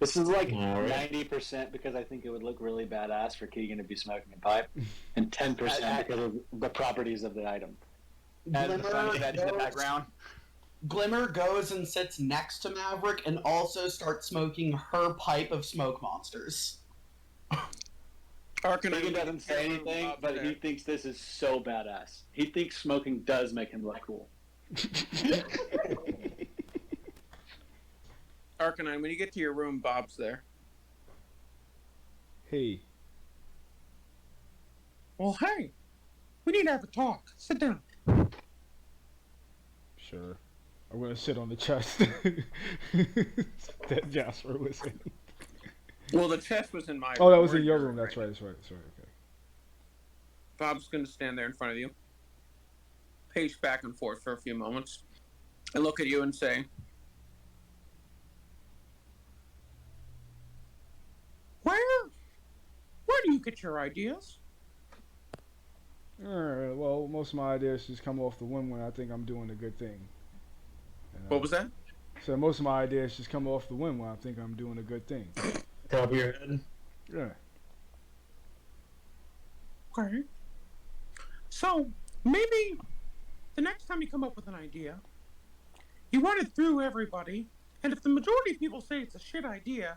This is like Alright. 90% because I think it would look really badass for Keegan to be smoking a pipe, and 10% because of the properties of the item. and the sun that is in the background? Glimmer goes and sits next to Maverick and also starts smoking her pipe of smoke monsters. Arcanine Keegan doesn't say anything, but he thinks this is so badass. He thinks smoking does make him look cool. Arcanine, when you get to your room, Bob's there. Hey. Well, hey, we need to have a talk. Sit down. Sure. I'm gonna sit on the chest that Jasper was in. Well, the chest was in my room. Oh, that was We're in your here room. That's right right. That's right. That's right. Okay. Bob's going to stand there in front of you, pace back and forth for a few moments, and look at you and say, Where do you get your ideas? All right. Well, most of my ideas just come off the whim when I think I'm doing a good thing. What was that? So most of my ideas just come off the whim when I think I'm doing a good thing. Top of your head. Yeah. Okay. So, maybe the next time you come up with an idea, you run it through everybody, and if the majority of people say it's a shit idea,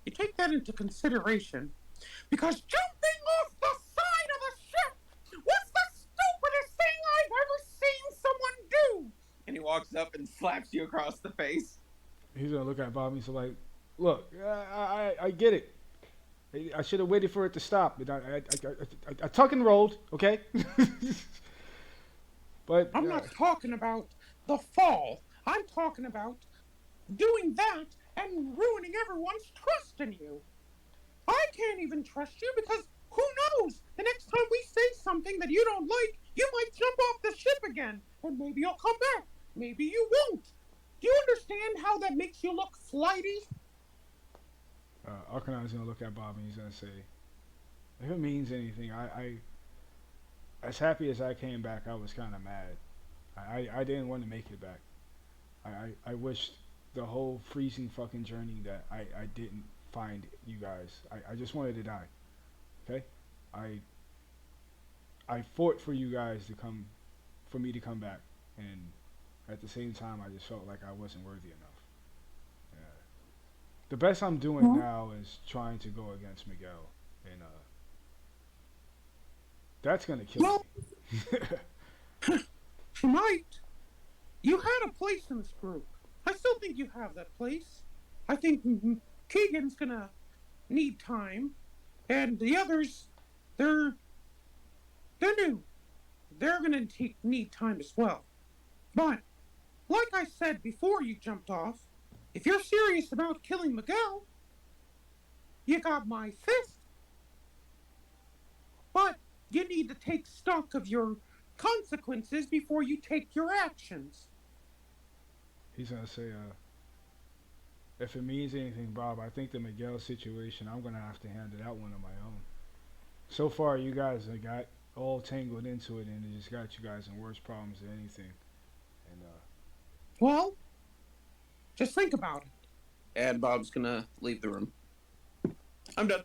you take that into consideration. Because jumping off the side of the ship was the stupidest thing I've ever seen someone do! And he walks up and slaps you across the face. He's gonna look at Bobby and say like, "Look, I get it. I should have waited for it to stop. I tuck and rolled, okay? But I'm not talking about the fall. I'm talking about doing that and ruining everyone's trust in you. I can't even trust you because who knows? The next time we say something that you don't like, you might jump off the ship again, and maybe you'll come back. Maybe you won't. Do you understand how that makes you look flighty? Arcanine's gonna look at Bob and he's gonna say, if it means anything, I as happy as I came back, I was kind of mad. I didn't want to make it back. I wished the whole freezing fucking journey that I didn't find you guys. I just wanted to die. Okay? I fought for you guys to come, for me to come back, and at the same time, I just felt like I wasn't worthy enough. Yeah. The best I'm doing now is trying to go against Miguel, and that's gonna kill me. She might. You had a place in this group. I still think you have that place. I think Keegan's gonna need time, and the others, they're new. They're gonna need time as well. But, like I said before you jumped off, if you're serious about killing Miguel, you got my fist. But you need to take stock of your consequences before you take your actions. He's gonna say, if it means anything, Bob, I think the Miguel situation, I'm gonna have to handle that one on my own. So far, you guys have got all tangled into it, and it just got you guys in worse problems than anything. And Well, just think about it. And Bob's gonna leave the room. I'm done.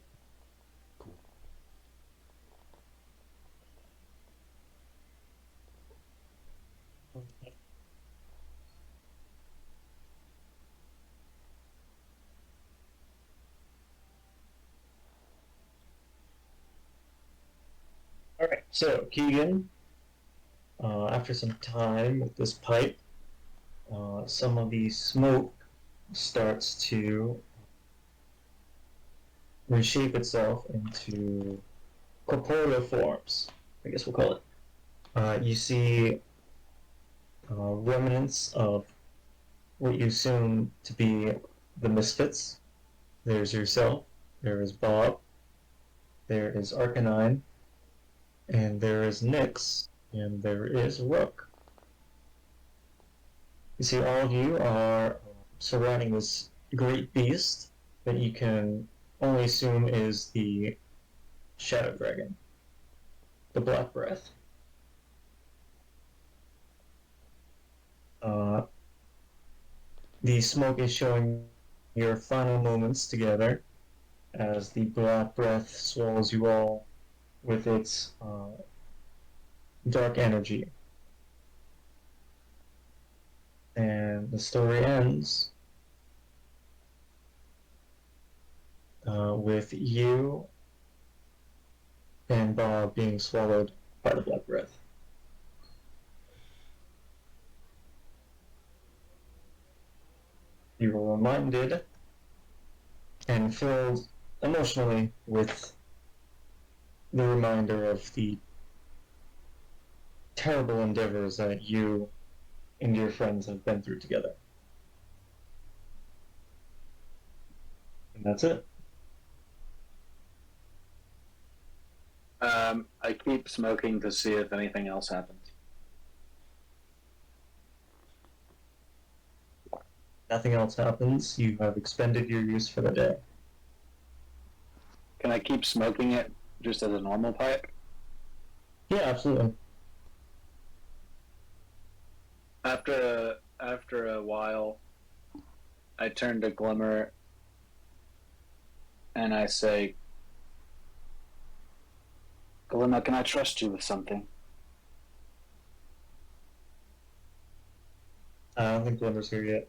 cool. Alright, so Keegan, after some time with this pipe, some of the smoke starts to reshape itself into corporeal forms, I guess we'll call it. You see remnants of what you assume to be the Misfits. There's yourself, there is Bob, there is Arcanine, and there is Nyx, and there is Rook. You see, all of you are surrounding this great beast that you can only assume is the Shadow Dragon, the Black Breath. The smoke is showing your final moments together as the Black Breath swallows you all with its dark energy. And the story ends with you and Bob being swallowed by the Black Breath. You were reminded and filled emotionally with the reminder of the terrible endeavors that you and your friends have been through together. And that's it. I keep smoking to see if anything else happens. Nothing else happens. You have expended your use for the day. Can I keep smoking it just as a normal pipe? Yeah, absolutely. After a while, I turn to Glimmer and I say, Glimmer, can I trust you with something? I don't think Glimmer's here yet.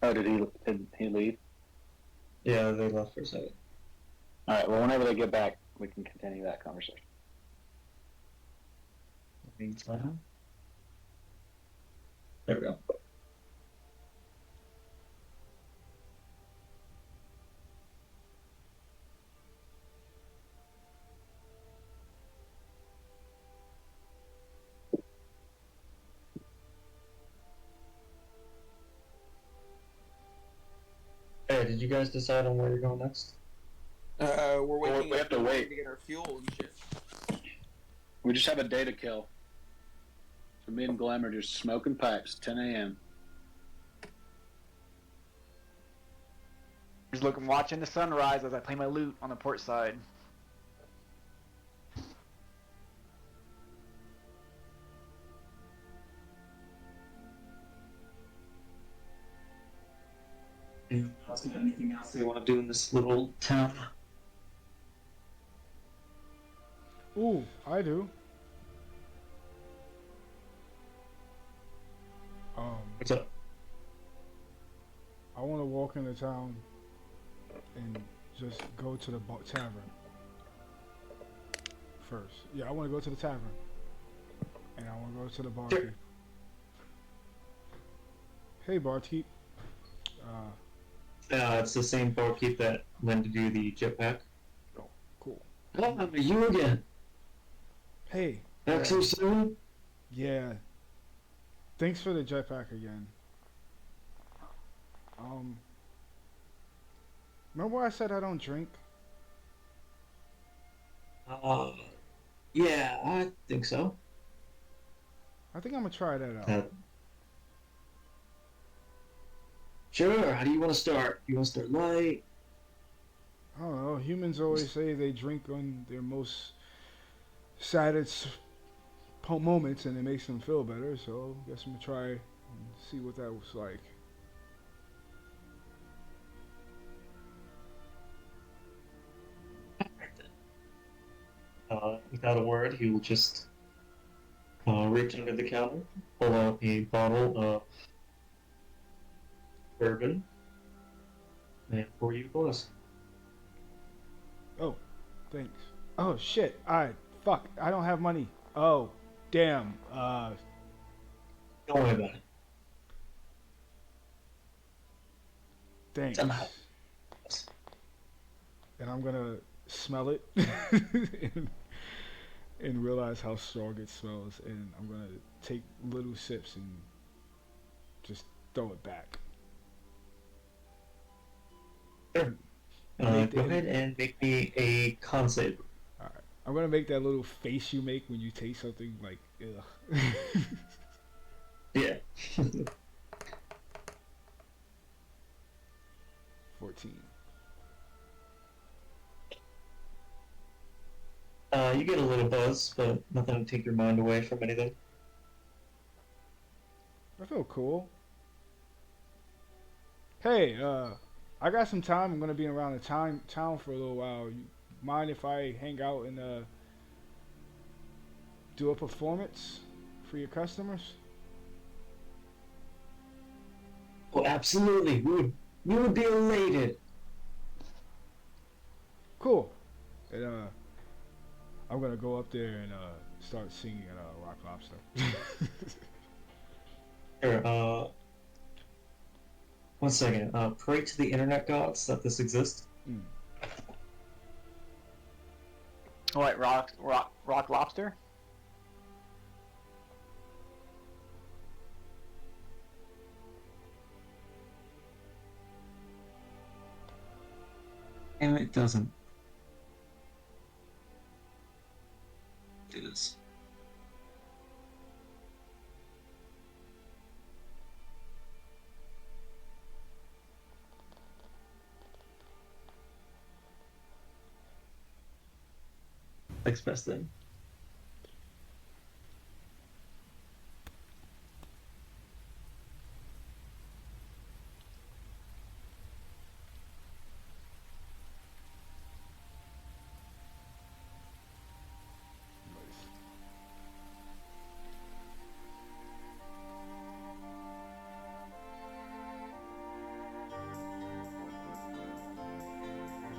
Oh, did he leave? Yeah, they left for a second. All right. Well, whenever they get back, we can continue that conversation. Meantime, there we go. Hey, did you guys decide on where you're going next? We're Well, we have to wait. to get our fuel and shit. We just have a day to kill. So me and Glam are just smoking pipes, 10 a.m. Just looking, watching the sunrise as I play my lute on the port side. Anyone else got anything else they want to do in this little town? Ooh, I do. What's up? I want to walk into town and just go to the tavern first. Yeah, I want to go to the tavern, and I want to go to the barkeep. Sure. Hey, barkeep. It's the same barkeep that lended you the jetpack. Oh, cool. Oh, you again. Hey. Back so soon? Yeah. Thanks for the jetpack again. Remember I said I don't drink? Yeah, I think so. I think I'm gonna try that out. Sure, how do you want to start? You want to start light? I don't know. Humans always say they drink on their most saddest moments and it makes them feel better, so I guess I'm gonna try and see what that was like. Without a word, he will just reach under the counter, pull out a bottle of bourbon, and pour you a glass. Oh, thanks. Oh shit. Alright, fuck. I don't have money. Oh, damn. Don't worry about it. Thanks. Somehow. And I'm gonna smell it and realize how strong it smells, and I'm gonna take little sips and just throw it back. Sure. Go ahead and make me a con save. Alright. I'm gonna make that little face you make when you taste something like, ugh. Yeah. 14. You get a little buzz, but nothing to take your mind away from anything. I feel cool. Hey, I got some time. I'm gonna be around the town for a little while. You mind if I hang out and do a performance for your customers? Oh, absolutely. We would be elated. Cool. And I'm gonna go up there and start singing Rock Lobster. Here, 1 second. Pray to the internet gods that this exists. Mm. What, rock lobster? And it doesn't do this. Next best thing.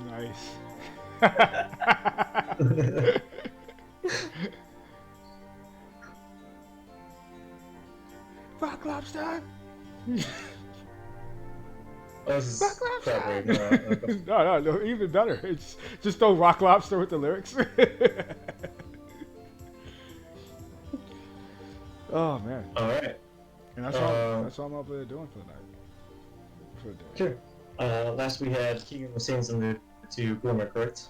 Nice. Rock Lobster. Oh, this is Rock Lobster. probably No, even better. It's just throw Rock Lobster with the lyrics. Oh man. all right. And that's all I'm up there doing for the night. For the day. Sure. Last we had Keegan was saying something to Glimmer, correct?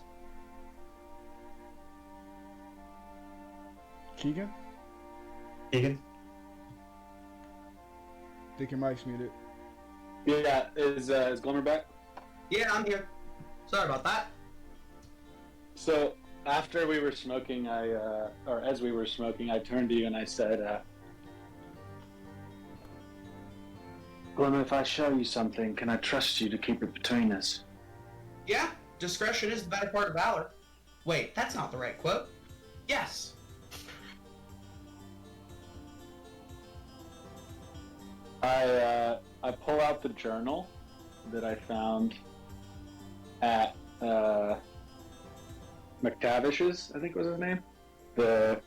Keegan? Keegan? Think your mic's muted. Yeah, is Glimmer back? Yeah, I'm here. Sorry about that. So after we were smoking, or as we were smoking, I turned to you and I said, Glimmer, if I show you something, can I trust you to keep it between us? Yeah, discretion is the better part of valor. Wait, that's not the right quote. Yes. I pull out the journal that I found at McTavish's, I think was his name, the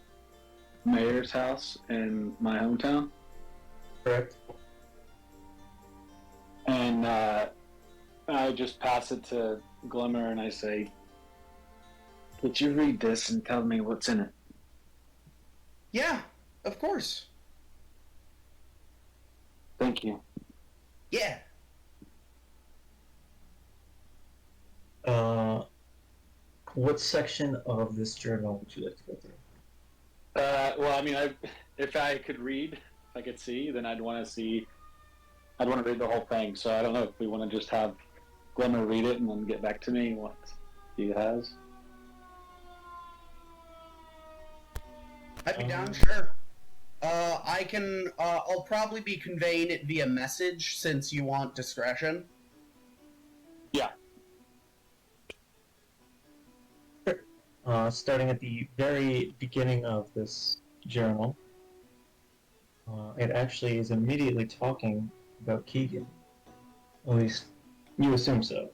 mayor's house in my hometown. Correct. And I just pass it to Glimmer and I say, "Could you read this and tell me what's in it?" Yeah, of course. Thank you. Yeah. What section of this journal would you like to go through? Well, I mean, if I could read, if I could see, then I'd want to read the whole thing. So I don't know if we want to just have Glimmer read it and then get back to me what he has. I'd be down, sure. I'll probably be conveying it via message since you want discretion. Yeah. Starting at the very beginning of this journal, it actually is immediately talking about Keegan. At least, you assume so.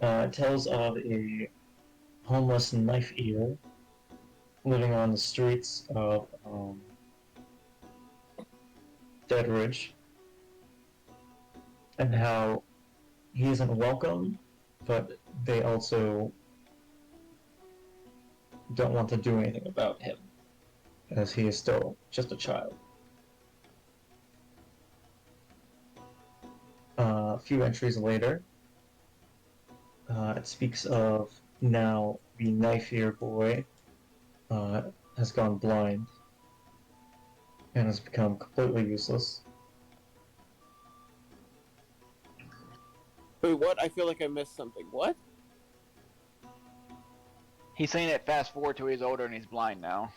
It tells of a homeless knife eater living on the streets of Dead Ridge, and how he isn't welcome, but they also don't want to do anything about him, as he is still just a child. A few entries later, it speaks of now the knife-ear boy has gone blind and has become completely useless. Wait, what? I feel like I missed something. What? He's saying it fast forward to he's older and he's blind now.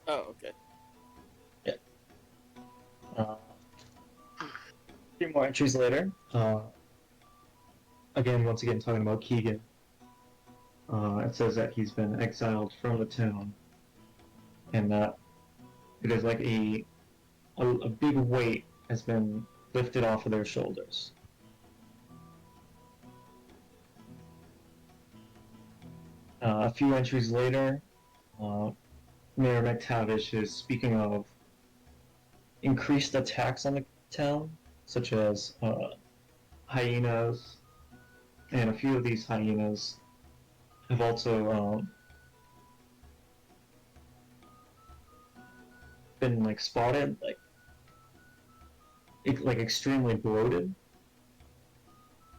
Oh, okay. A few more entries later, once again talking about Keegan, it says that he's been exiled from the town, and that it is like a big weight has been lifted off of their shoulders. A few entries later, Mayor McTavish is speaking of increased attacks on the town, such as hyenas, and a few of these hyenas have also been like spotted, like extremely bloated,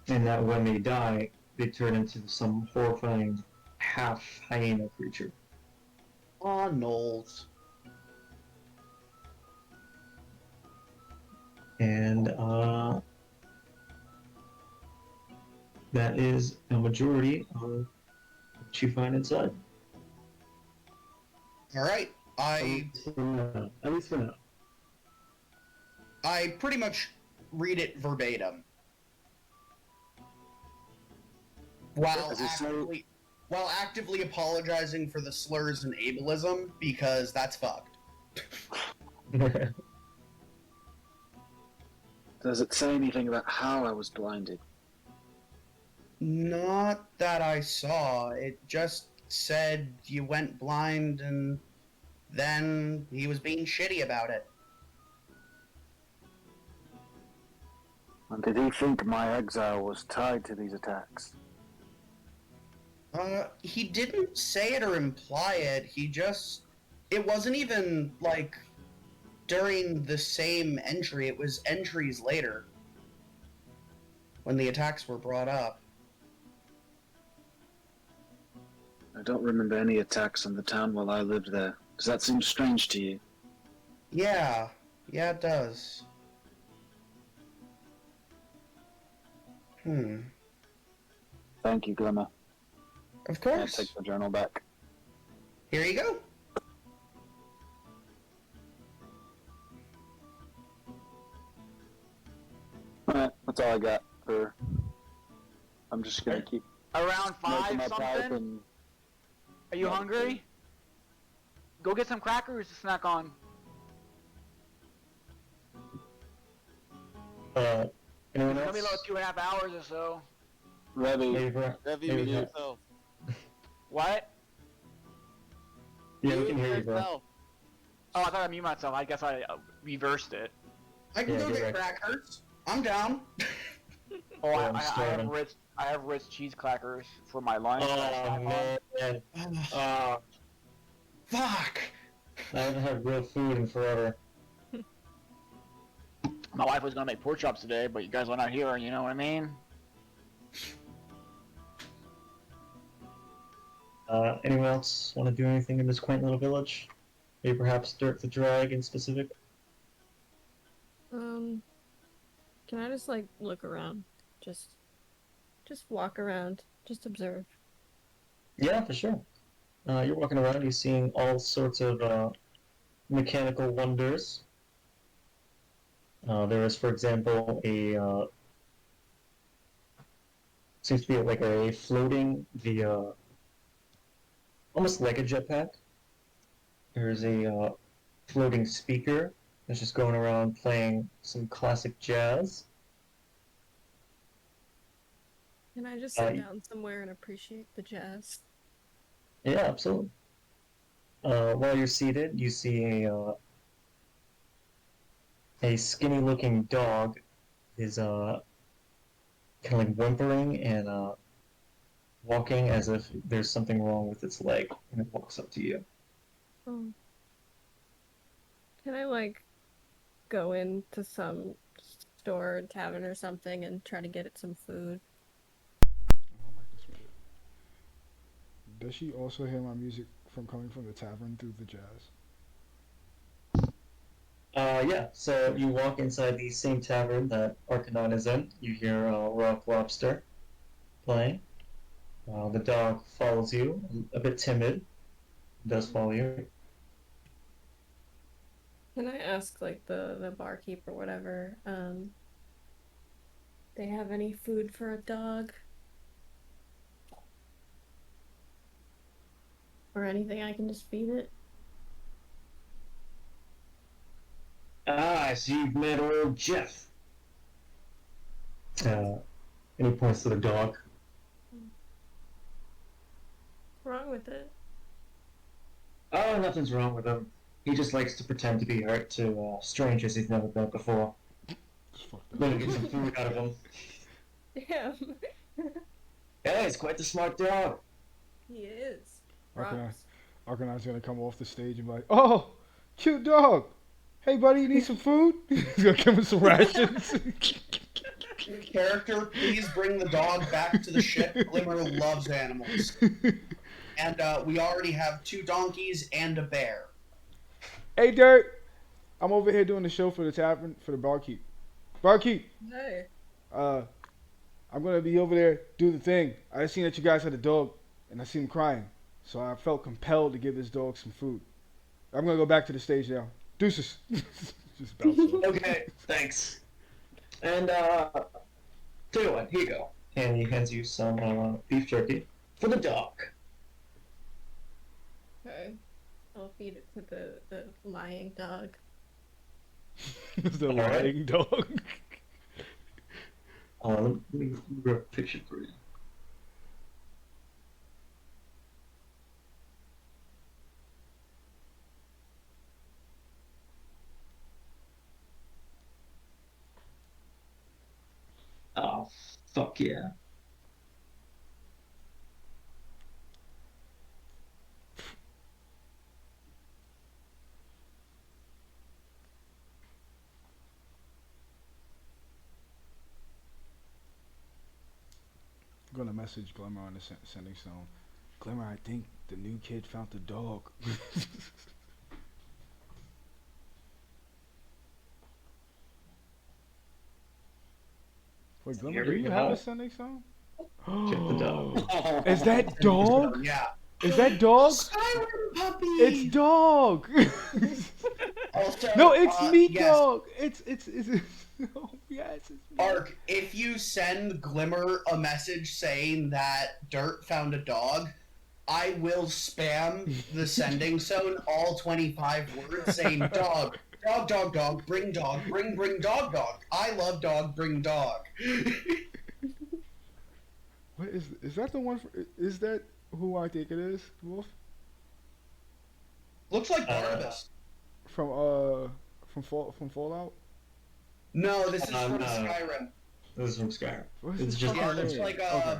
and that when they die, they turn into some horrifying half hyena creature. Aw, Knowles. And that is a majority of what you find inside. Alright, I At least for now. I pretty much read it verbatim. While Is it so- actively apologizing for the slurs and ableism, because that's fucked. Does it say anything about how I was blinded? Not that I saw. It just said you went blind and then he was being shitty about it. And did he think my exile was tied to these attacks? He didn't say it or imply it. It wasn't even, like, during the same entry. It was entries later. When the attacks were brought up. I don't remember any attacks on the town while I lived there. Does that seem strange to you? Yeah. Yeah, it does. Thank you, Glimmer. Of I'll course. take the journal back. Here you go. Alright, that's all I got for... I'm just gonna keep Around smoking 5 my pipe something? and... Are you Yeah. hungry? Go get some crackers to snack on. Anyone It's gonna else? be like 2.5 hours or so. Revy. Revy, maybe mute not. yourself. What? Yeah, we can hear you, bro. yourself. Oh, I thought I muted myself. I guess I reversed it. I can Yeah, go you're get right. crackers. I'm down. Oh, Yeah, I'm I have starving. I have Ritz cheese crackers for my lunch. Oh that I snack on. man, Fuck. I haven't had real food in forever. My wife was gonna make pork chops today, but you guys are not here. You know what I mean? Anyone else want to do anything in this quaint little village? Maybe perhaps Dirk the Drag in specific? Can I just like look around? Just walk around, just observe. Yeah, for sure. You're walking around, you're seeing all sorts of mechanical wonders. There is, for example, seems to be like a floating via, almost like a jetpack. There's a floating speaker that's just going around playing some classic jazz. Can I just sit down somewhere and appreciate the jazz? Yeah, absolutely. While you're seated, you see a skinny-looking dog is kind of like whimpering and walking as if there's something wrong with its leg, and it walks up to you. Oh. Can I like go into some store, tavern, or something and try to get it some food? I don't like this music. Does she also hear my music from coming from the tavern through the jazz? Yeah, so you walk inside the same tavern that Arcanon is in. You hear Rock Lobster playing. The dog follows you, a bit timid, does follow you. Can I ask like the barkeep or whatever, they have any food for a dog? Or anything I can just feed it? Ah, so you've met old Jeff. And he points to the dog. wrong with it? Oh, nothing's wrong with him. He just likes to pretend to be hurt to strangers he's never met before. Just fuck I'm that. gonna get some food out of him. Damn. Yeah, he's quite the smart dog. He is. Okay. Props. Arcanon's gonna come off the stage and be like, "Oh, cute dog. Hey, buddy, you need some food?" He's gonna give him some rations. Character, please bring the dog back to the ship. Glimmer loves animals. And we already have 2 donkeys and a bear. Hey, Dirt. I'm over here doing the show for the tavern for the barkeep. Barkeep. Hey. I'm gonna be over there do the thing. I seen that you guys had a dog, and I seen him crying, so I felt compelled to give this dog some food. I'm gonna go back to the stage now. Deuces. Just bounce off. Okay, thanks. And tell you what, here you go. And he hands you some beef jerky for the dog. Okay. I'll feed it to the lying dog. The Alright. lying dog. Let me grab a picture for you. Oh, fuck yeah. I'm gonna message Glimmer on the sending stone. Glimmer, I think the new kid found the dog. Wait, Glimmer, Here do we you go. have a sending stone? Get the dog. Is that dog? Yeah. Is that dog? Skyrim puppy! It's dog. Also, No, it's meat yes, dog. It's oh, yes. It's meat. Ark, if you send Glimmer a message saying that Dirt found a dog, I will spam the sending zone all 25 words saying dog, dog, dog, dog, bring, dog, dog. I love dog, bring dog. What is that the one? Is that who I think it is? Wolf Looks like Barnabas. from Fallout. No, this is from no. Skyrim. This is from Skyrim. What is It's this just Yeah, it fucking looks name? like Okay.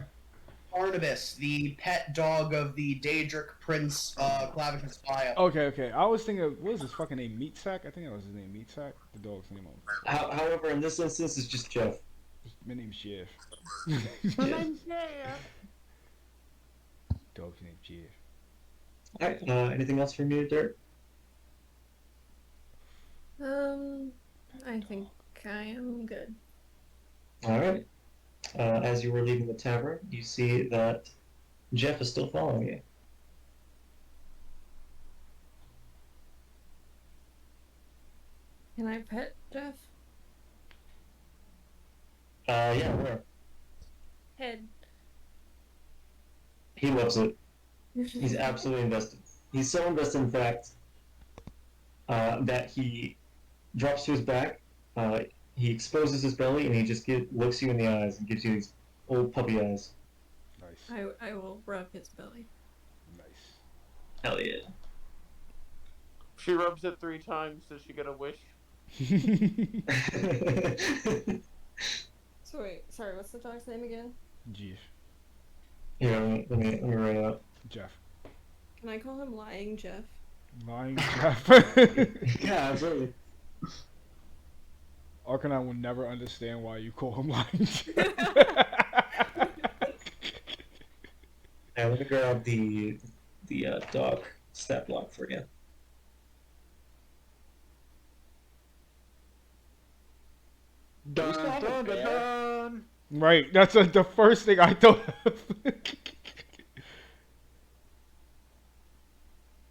Barnabas, the pet dog of the Daedric Prince Clavicus Bio. Okay. I was thinking, what is his fucking name? Meat Sack? I think that was his name. Meat Sack. The dog's name. However, in this instance, it's just Jeff. My name's Jeff. Jeff. Dog's name Jeff. Alright, anything else from you, Dirt? I think I am good. Alright. As you were leaving the tavern, you see that Jeff is still following you. Can I pet Jeff? Yeah, where? Head. He loves it. He's absolutely invested. He's so invested, in fact, that he drops to his back, he exposes his belly, and he just looks you in the eyes and gives you these old puppy eyes. Nice. I will rub his belly. Nice. Hell yeah. She rubs it 3 times. Does she get a wish? So wait, sorry, what's the dog's name again? Jeff. Here, let me write it out. Jeff. Can I call him Lying Jeff? Lying Jeff. Yeah, absolutely. Arcanon will never understand why you call him Lying Jeff. Now let me grab the dog stat block for you. Dun, dun, dun, dun. Right, that's the first thing I thought of.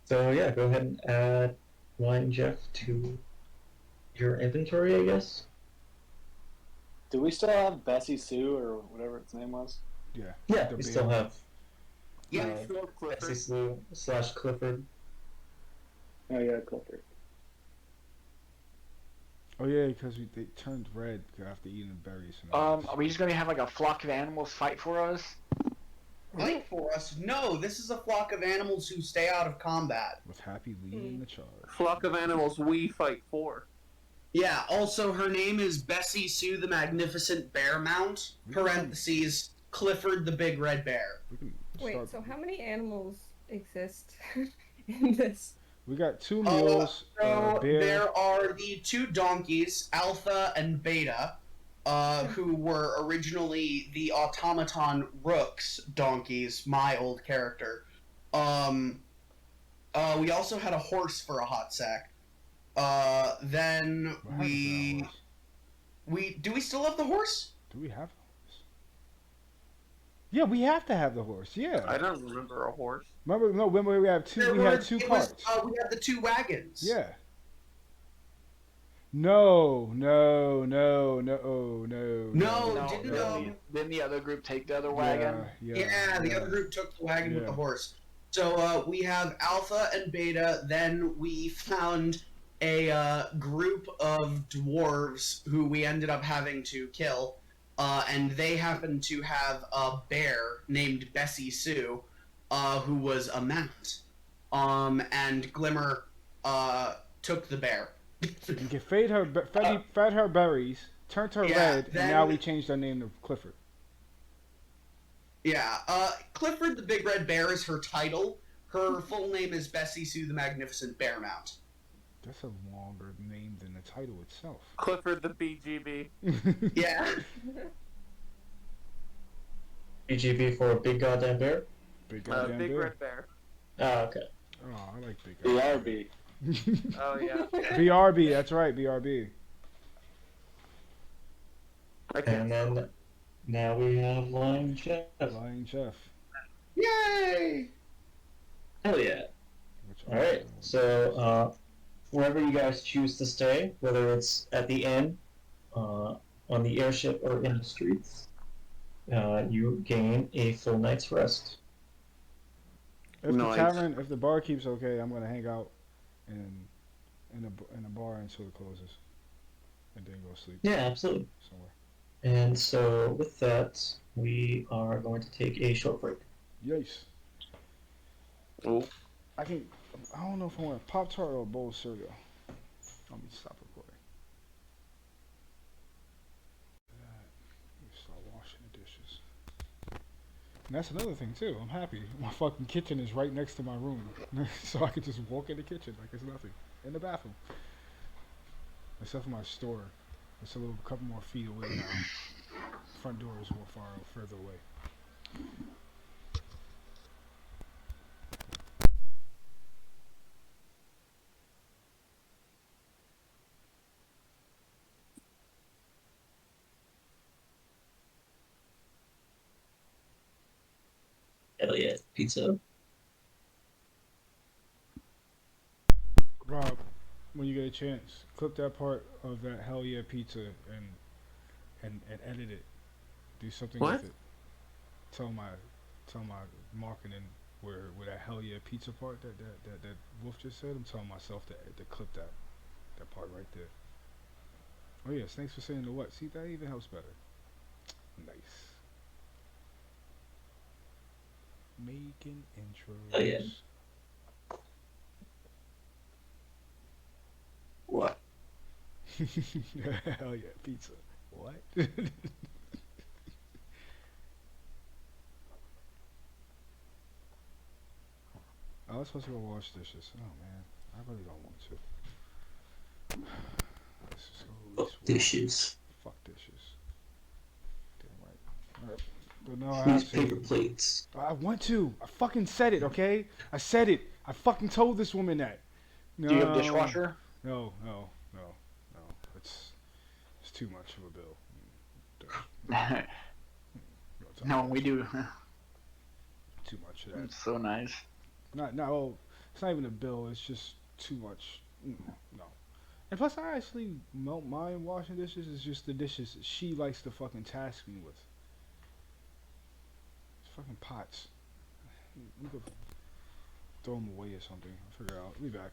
So yeah, go ahead and add Lion Jeff to your inventory, I guess. Do we still have Bessie Sue or whatever its name was? Yeah. Yeah, the we bear. still have Yeah, Uh, sure, Bessie Clifford. Slew / Clifford. Oh yeah, Clifford. Oh yeah, because they turned red after eating the berries. And Are we just gonna have like a flock of animals fight for us? fight for us. No, this is a flock of animals who stay out of combat. With Happy leading the charge. Flock of animals we fight for. Yeah, also her name is Bessie Sue the Magnificent Bear Mount, parentheses, Clifford the Big Red Bear. Wait, so how many animals exist in this? We got 2 mules, So bear. there are the 2 donkeys, Alpha and Beta, who were originally the automaton Rooks donkeys, my old character. We also had a horse for a hot sec. Then What happened to that horse? do we still have the horse? Do we have a horse? Yeah, we have to have the horse. Yeah. I don't remember a horse. Remember we have 2. We had 2 carts. We had the 2 wagons. Yeah. No. No, No, didn't the other group take the other wagon? Yeah, the other group took the wagon with the horse. So we have Alpha and Beta. Then we found a group of dwarves who we ended up having to kill, and they happened to have a bear named Bessie Sue, who was a mount. And Glimmer took the bear. You fed her berries, turned her red, and now we changed our name to Clifford. Yeah, Clifford the Big Red Bear is her title. Her full name is Bessie Sue the Magnificent Bear Mount. That's a longer name than the title itself. Clifford the BGB. Yeah. BGB for Big Goddamn Bear? Big goddamn Big bear. Red Bear. Oh, okay. Oh, I like Big goddamn BRB. Oh, yeah. BRB, that's right, BRB. And then now we have Lion Chef. Lion Chef. Yay! Hell yeah. Alright, so wherever you guys choose to stay, whether it's at the inn, on the airship, or in the streets, you gain a full night's rest. If the tavern, if the bar keeps okay, I'm gonna hang out in a bar until it closes, and then go sleep. Yeah, absolutely. Somewhere. And so with that, we are going to take a short break. Yes. Oh. I don't know if I want a Pop-Tart or a bowl of cereal. Let me stop recording. Let me start washing the dishes. And that's another thing too. I'm happy. My fucking kitchen is right next to my room, so I can just walk in the kitchen like it's nothing. In the bathroom, except for my store. It's a couple more feet away now. Front door is further away. Hell yeah, pizza. Rob, when you get a chance, clip that part of that hell yeah pizza and edit it. Do something What? with it. Tell my marketing where that hell yeah pizza part that Wolf just said. I'm telling myself to clip that part right there. Oh yes, thanks for saying the what. See, that even helps better. Nice. Making intros. Oh yeah. What? Hell yeah, pizza. What? I was supposed to go wash dishes. Oh man, I really don't want to. Let's just go Fuck dishes. Fuck dishes. Damn right. Alright. But no, I Use have to. paper plates. I want to. I fucking said it, okay? I said it. I fucking told this woman that. No. Do you have a dishwasher? No. It's too much of a bill. No, we do. Too much of that. It's so nice. No, it's not even a bill. It's just too much. No. And plus, I actually don't mind washing dishes. It's just the dishes she likes to fucking task me with. It's fucking pots. You could throw them away or something. I'll figure it out. I'll be back.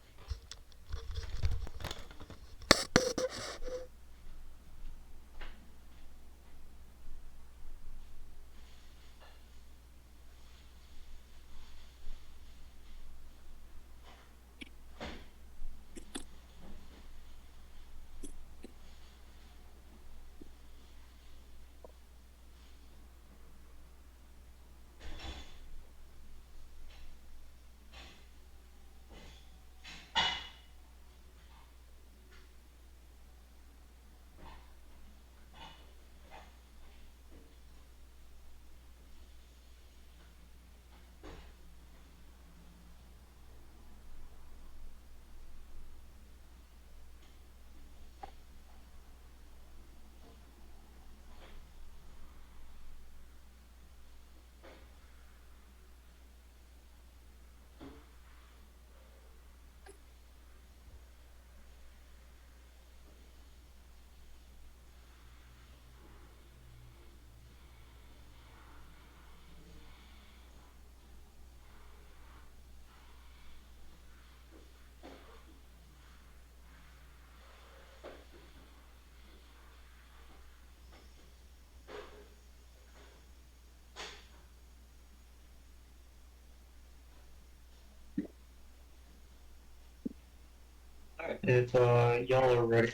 if y'all are ready.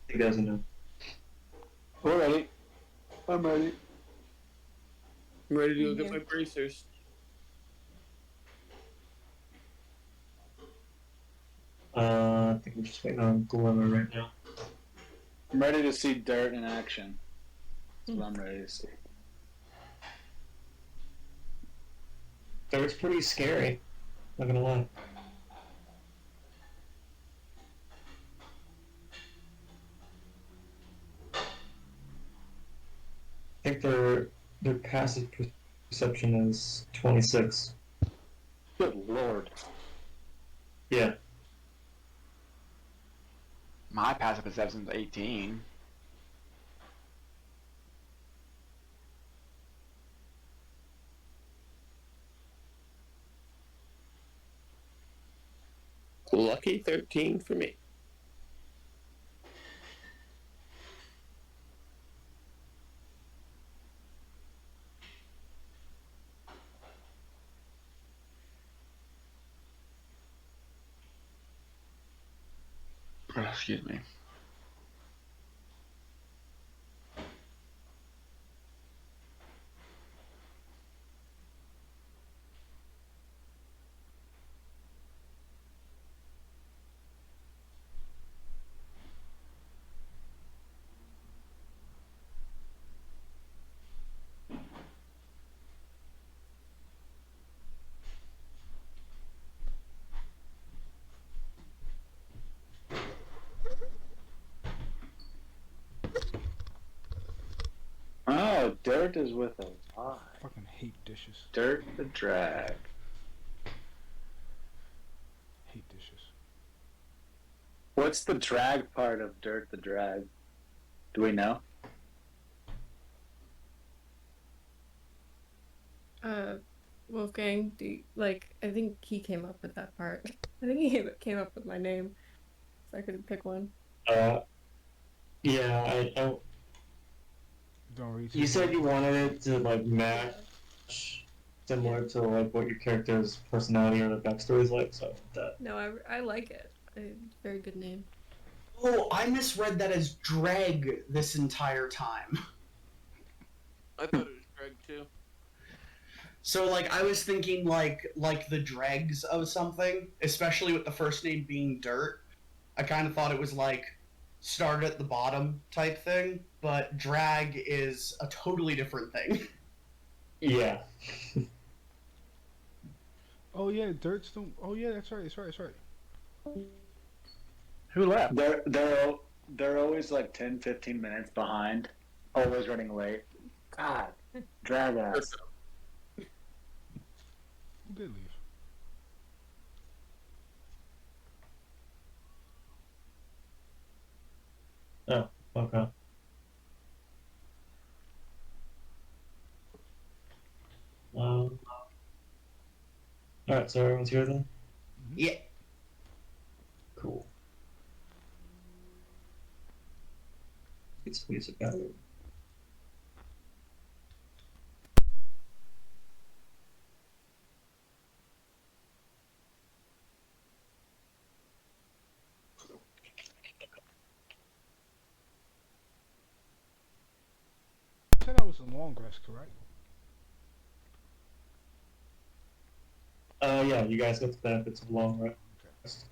You guys know. We're ready. I'm ready. I'm ready to go Yeah. get my bracers. I think we're just waiting on Glimmer right now. I'm ready to see dirt in action. That's what I'm ready to see. Dirt's pretty scary. Not gonna lie. I think their passive perception is 26. Good lord. Yeah. My passive perception's 18. Lucky 13 for me. Oh, excuse me. Oh, dirt is with a Y. Fucking hate dishes. Dirt the drag. Hate dishes. What's the drag part of dirt the drag? Do we know? Wolfgang, I think he came up with that part. I think he came up with my name, so I couldn't pick one. Yeah, I Don't read too you said much. you wanted it to like match similar to like what your character's personality or the backstory is like, so that. No, I like it. Very good name. Oh, I misread that as drag this entire time. I thought it was Greg too. So like I was thinking like the dregs of something, especially with the first name being Dirt. I kind of thought it was like start at the bottom type thing, but drag is a totally different thing. Yeah. Oh yeah, Dirt's the. Oh yeah, that's right. That's right. Who left? They're always like 10, 15 minutes behind. Always running late. God, drag ass. Who did leave? Oh, okay. Alright, so everyone's here then? Yeah. Cool. Get some music out of it. You said I was a long rest, correct? Yeah, you guys get the benefits of long rest. Nice.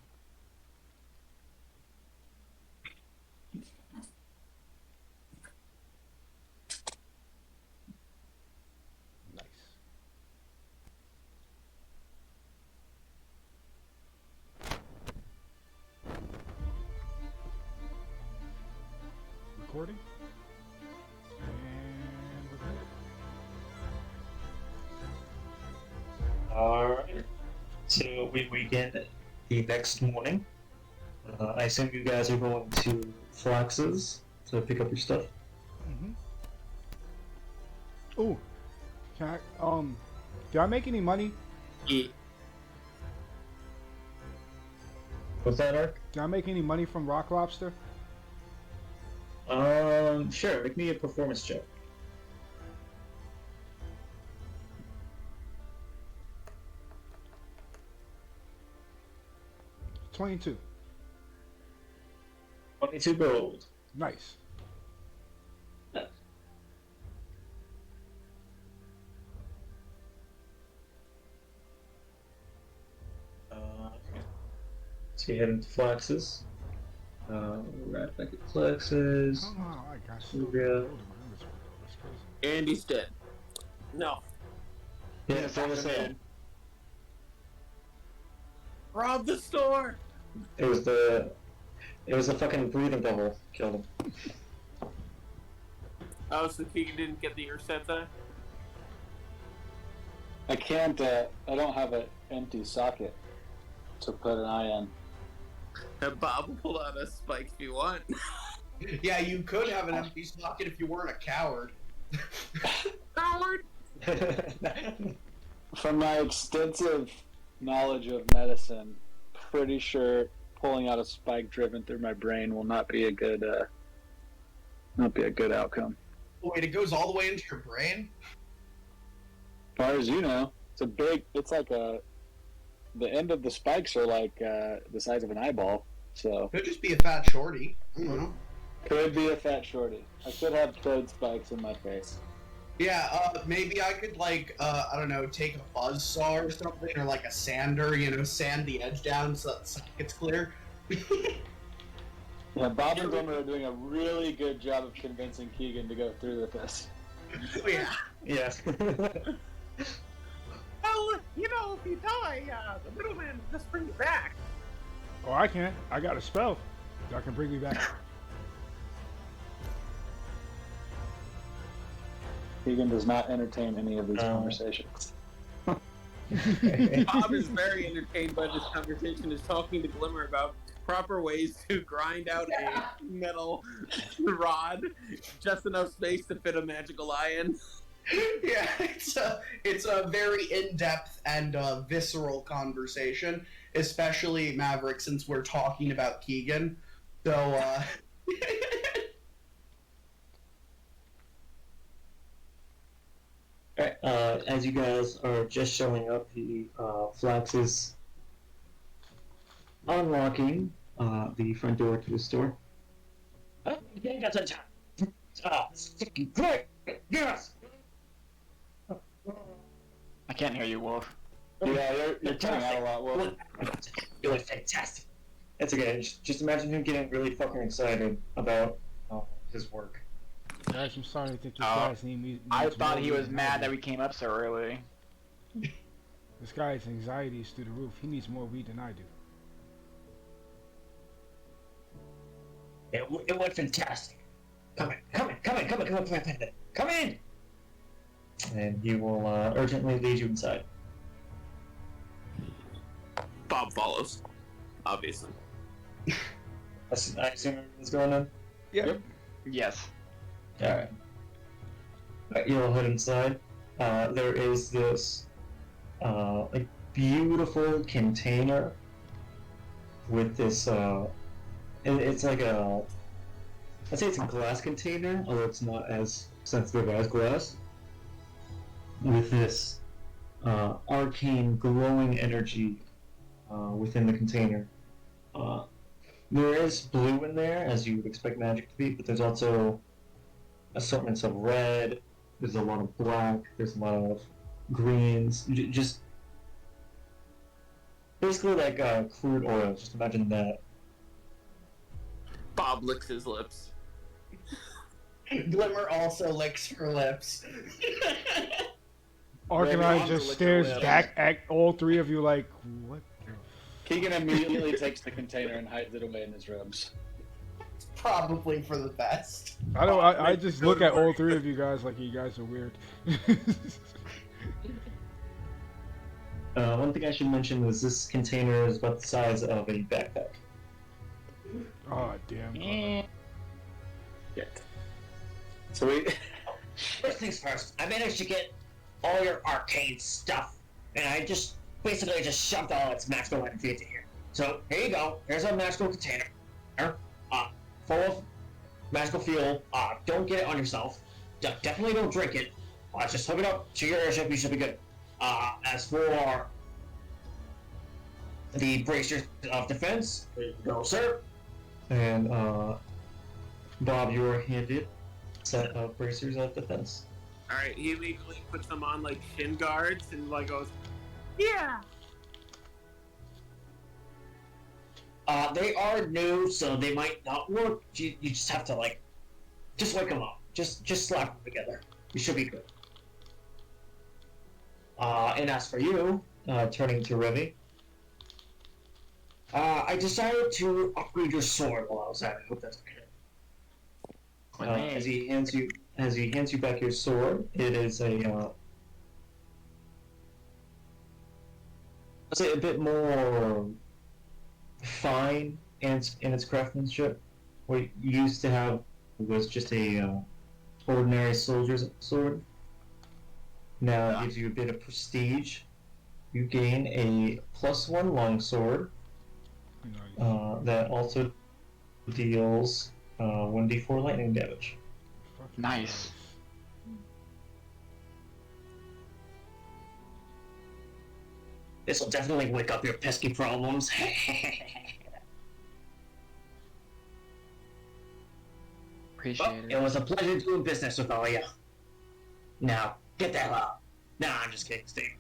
Recording. And we're good. Alright. So we begin the next morning. I assume you guys are going to Flax's to pick up your stuff. Oh, can I? Did I make any money? Yeah. What's that, Ark? Did I make any money from Rock Lobster? Sure. Make me a performance check. 22. 22 gold. Nice. So you head into Flax's. Right back at I Flax's. don't know how I got still Yeah. gold in my inventory though. That's crazy. Andy's dead. No. Yeah, so the same. Rob the store! It was the fucking breathing devil killed him. Oh, so Keegan didn't get the Ursetza? I can't. I don't have an empty socket to put an eye in. Bob will pull out a spike if you want. Yeah, you could have an empty socket if you weren't a coward. Coward! From my extensive knowledge of medicine, pretty sure pulling out a spike driven through my brain will not be a good outcome. Wait, it goes all the way into your brain? As far as you know, it's like the end of the spikes are like the size of an eyeball, so Could just be a fat shorty. I don't know. could be a fat shorty. I could have toad spikes in my face. Yeah, maybe I could, like, I don't know, take a buzzsaw or something, or like a sander, sand the edge down so that it's clear. Yeah, Bob and Glimmer are doing a really good job of convincing Keegan to go through with this. Oh, yeah. Yes. Well, if you die, the middleman just bring you back. Oh, I can't. I got a spell that can bring me back. Keegan does not entertain any of these conversations. Bob is very entertained by this conversation, is talking to Glimmer about proper ways to grind out a metal rod, just enough space to fit a magical eye in. Yeah, it's a very in-depth and visceral conversation, especially Maverick, since we're talking about Keegan. So, Alright, as you guys are just showing up, Flax is unlocking the front door to the store. Oh, you ain't got the time. Oh, fucking great! Yes! I can't hear you, Wolf. Yeah, you're cutting out a lot, Wolf. It was fantastic. It's okay. Just imagine him getting really fucking excited about his work. Guys, I'm starting to think this guy's I thought he was mad that we came up so early. This guy's anxiety is through the roof. He needs more weed than I do. It went fantastic. Come in. And he will urgently lead you inside. Bob follows, obviously. I assume everything's going on? Yep. Yes. Alright. You'll head inside. There is this like beautiful container with this it's like I'd say it's a glass container, although it's not as sensitive as glass. With this arcane glowing energy within the container. There is blue in there, as you would expect magic to be, but there's also assortments of red, there's a lot of black, there's a lot of greens, just basically like crude oil, just imagine that. Bob licks his lips. Glimmer also licks her lips. Arcanine just stares back at all three of you like, what the Keegan immediately takes the container and hides it away in his robes. Probably for the best. I just look at all three of you guys like you guys are weird. One thing I should mention is this container is about the size of a backpack. Oh, damn. So we... First things first, I managed to get all your arcane stuff, and I just basically just shoved all its magical energy into here. So here you go. Here's a magical container, full of magical fuel. Don't get it on yourself. Definitely don't drink it. Just hook it up to your airship. You should be good. As for the bracers of defense. There you go, sir. And Bob, you are handed a set of bracers of defense. All right, he immediately puts them on like shin guards and like goes, "Yeah." They are new, so they might not work. You just have to just wake them up. Just slap them together. You should be good. And as for you, Turning to Revy. I decided to upgrade your sword while I was at it. I hope that's okay. As he hands you back your sword, it is let's say a bit more fine in its craftsmanship. What you used to have was just a ordinary soldier's sword. Now it gives you a bit of prestige. You gain a +1 longsword that also deals 1d4 lightning damage. Nice. This will definitely wake up your pesky problems. Appreciate It was a pleasure doing business with all of you. Now, get the hell out. Nah, I'm just kidding, Steve.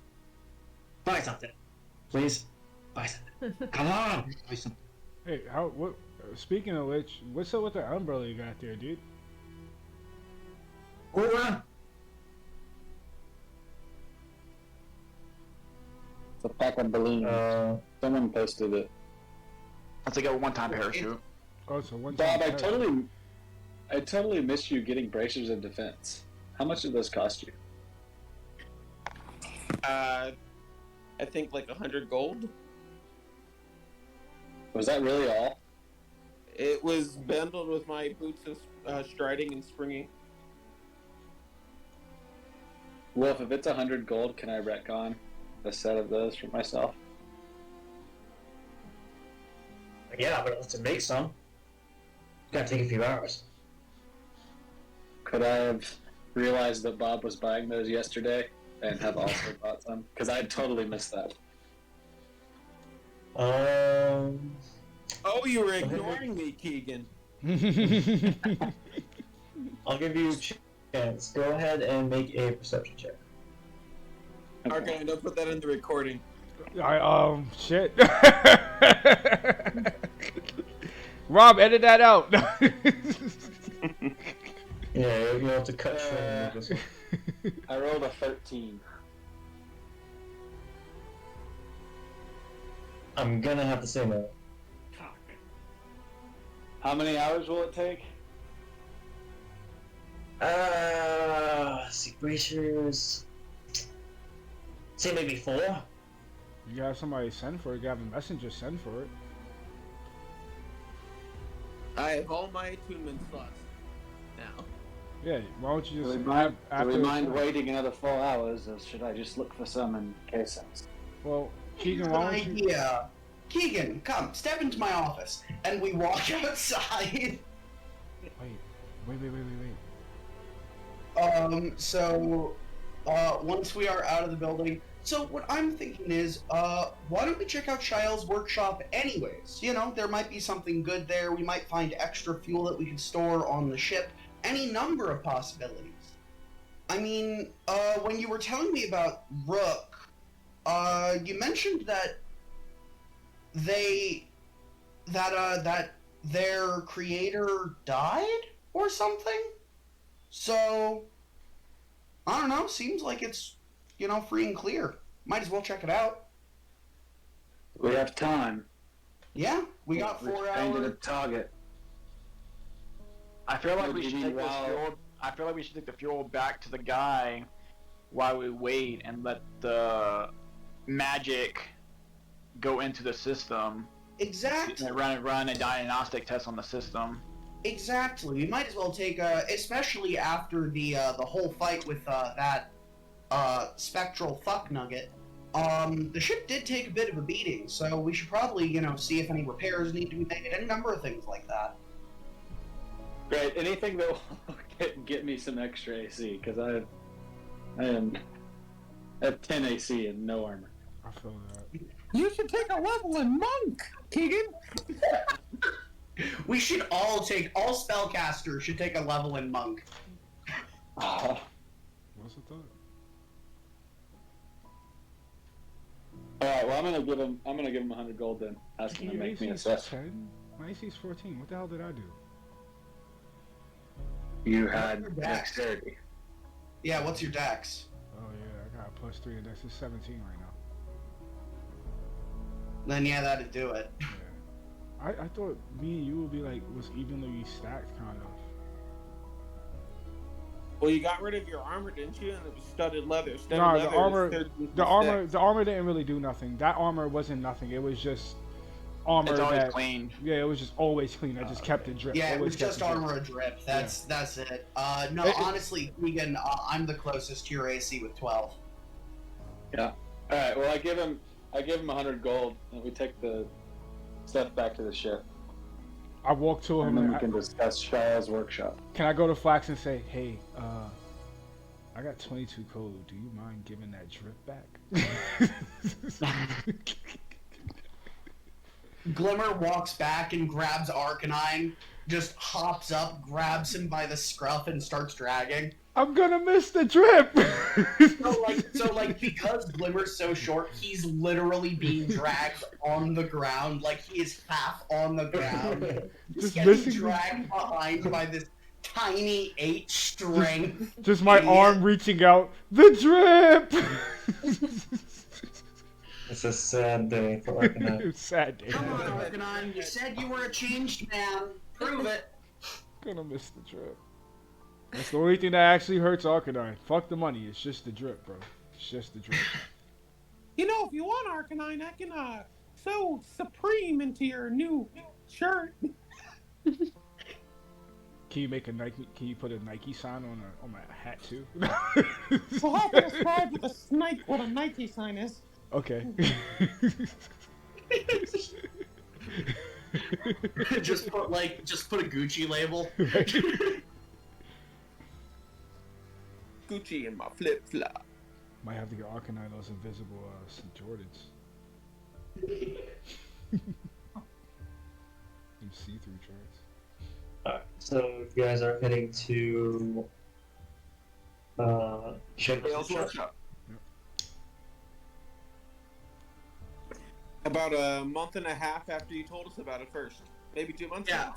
Buy something. Please? Buy something. Come on! Buy something. Hey, what? Speaking of which, what's up with the umbrella you got there, dude? Hoorah! It's a pack of balloons. Someone posted it. That's like a one-time parachute. Oh, it's a one. Bob, I totally missed you getting bracers of defense. How much did those cost you? I think like 100 gold. Was that really all? It was bundled with my boots of striding and springing. Wolf, if it's 100 gold, can I retcon a set of those for myself? Yeah, but let's make some. It's gonna take a few hours. Could I have realized that Bob was buying those yesterday and have also bought some? Because I totally missed that. Oh, you were ignoring me, Keegan. I'll give you a chance. Go ahead and make a perception check. Okay, don't put that in the recording. Shit. Rob, edit that out. Yeah, you have to cut short this one. I rolled a 13. I'm gonna have to say no. Fuck. How many hours will it take? Let's see, bracers. Say maybe 4. You have somebody send for it. You have a messenger send for it. I have all my attunement slots now. Yeah, why don't you just Do we mind waiting another 4 hours, or should I just look for some in case? Well, Here's Keegan, an why don't you? idea. Keegan, come, step into my office, and we walk outside. Wait. Once we are out of the building, so what I'm thinking is, why don't we check out Shile's workshop anyways? You know, there might be something good there. We might find extra fuel that we could store on the ship. Any number of possibilities. I mean, when you were telling me about Rook, you mentioned that that their creator died or something? So, I don't know, seems like it's, free and clear. Might as well check it out. We have time. Yeah, we got 4 We've painted a hours. target. I feel like we What do should you take mean, this wow? fuel. I feel like we should take the fuel back to the guy while we wait and let the magic go into the system. Exactly. And run a diagnostic test on the system. Exactly. We might as well take, especially after the whole fight with that spectral fuck nugget. The ship did take a bit of a beating, so we should probably, see if any repairs need to be made, any number of things like that. Great. Anything that will get me some extra AC, because I have 10 AC and no armor. I feel that. You should take a level in Monk, Keegan. We should all spellcasters should take a level in Monk. What's the thought? All right. Well, I'm gonna give him 100 gold then. Ask him to make me a sus. 10? My AC's 14. What the hell did I do? You had dexterity. Yeah, what's your dex? Oh yeah, I got a +3 and that's 17 right now. Then yeah, that'd do it. Yeah. I thought me and you would be like was evenly stacked kind of. Well, you got rid of your armor, didn't you? And it was studded leather. Studded No, leather the armor didn't really do nothing. That armor wasn't nothing. It was just armor It's always that clean. Yeah, it was just always clean. I just kept it drip. Yeah, it always was kept just it drip. armor adrip. That's it. No, honestly, Keegan, I'm the closest to your AC with 12. Yeah. All right. Well, I give him 100 gold, and we take the stuff back to the ship, I walk to him and then and we can discuss Shara's workshop. can I go to Flax and say, hey, I got 22 code. Do you mind giving that drip back? Glimmer walks back and grabs Arcanine, just hops up, grabs him by the scruff, and starts dragging. I'm gonna miss the drip. So like, because Glimmer's so short, he's literally being dragged on the ground, like he is half on the ground, Just getting missing dragged behind by this tiny 8 strength. Just my arm reaching out. The drip. It's a sad day for Arcanine. Sad day. Come on, Arcanine, you said you were a changed man. Prove it. Gonna miss the drip. That's the only thing that actually hurts Arcanine. Fuck the money. It's just the drip, bro. It's just the drip. You know, if you want Arcanine, I can sew Supreme into your new shirt. Can you make a Nike? Can you put a Nike sign on my hat too? We'll have to describe what a Nike sign is. Okay. just put a Gucci label. Gucci in my flip flop. Might have to get Arcanine those invisible St. Jordans. Them see-through shorts. Alright, so you guys are heading to Shale's workshop. About a month and a half after you told us about it first. Maybe 2 months. Yeah,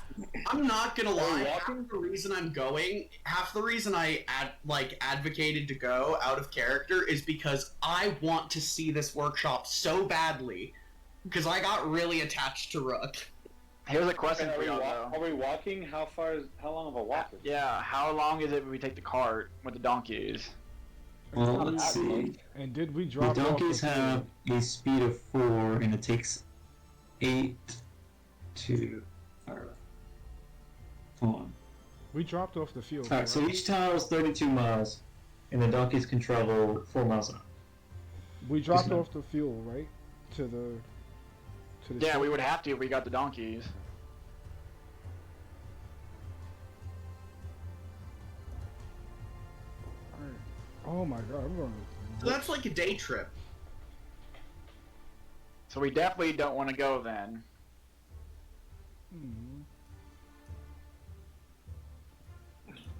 I'm not gonna lie. Half the reason I'm going, half the reason I advocated to go out of character is because I want to see this workshop so badly. Because I got really attached to Rook. Here's a question for y'all, Are though. we walking? How long of a walk is it? Yeah, how long is it when we take the cart with the donkeys? Well, let's see. And did we The drop donkeys off the have a speed of 4, and it takes 8 to. Hold on. We dropped off the fuel. Alright, so each tile is 32 miles, and the donkeys can travel 4 miles an hour. We dropped Isn't it? off the fuel, right? To the Yeah, ship? we would have to if we got the donkeys. Oh my god, I'm going So that's like a day trip. So we definitely don't want to go then.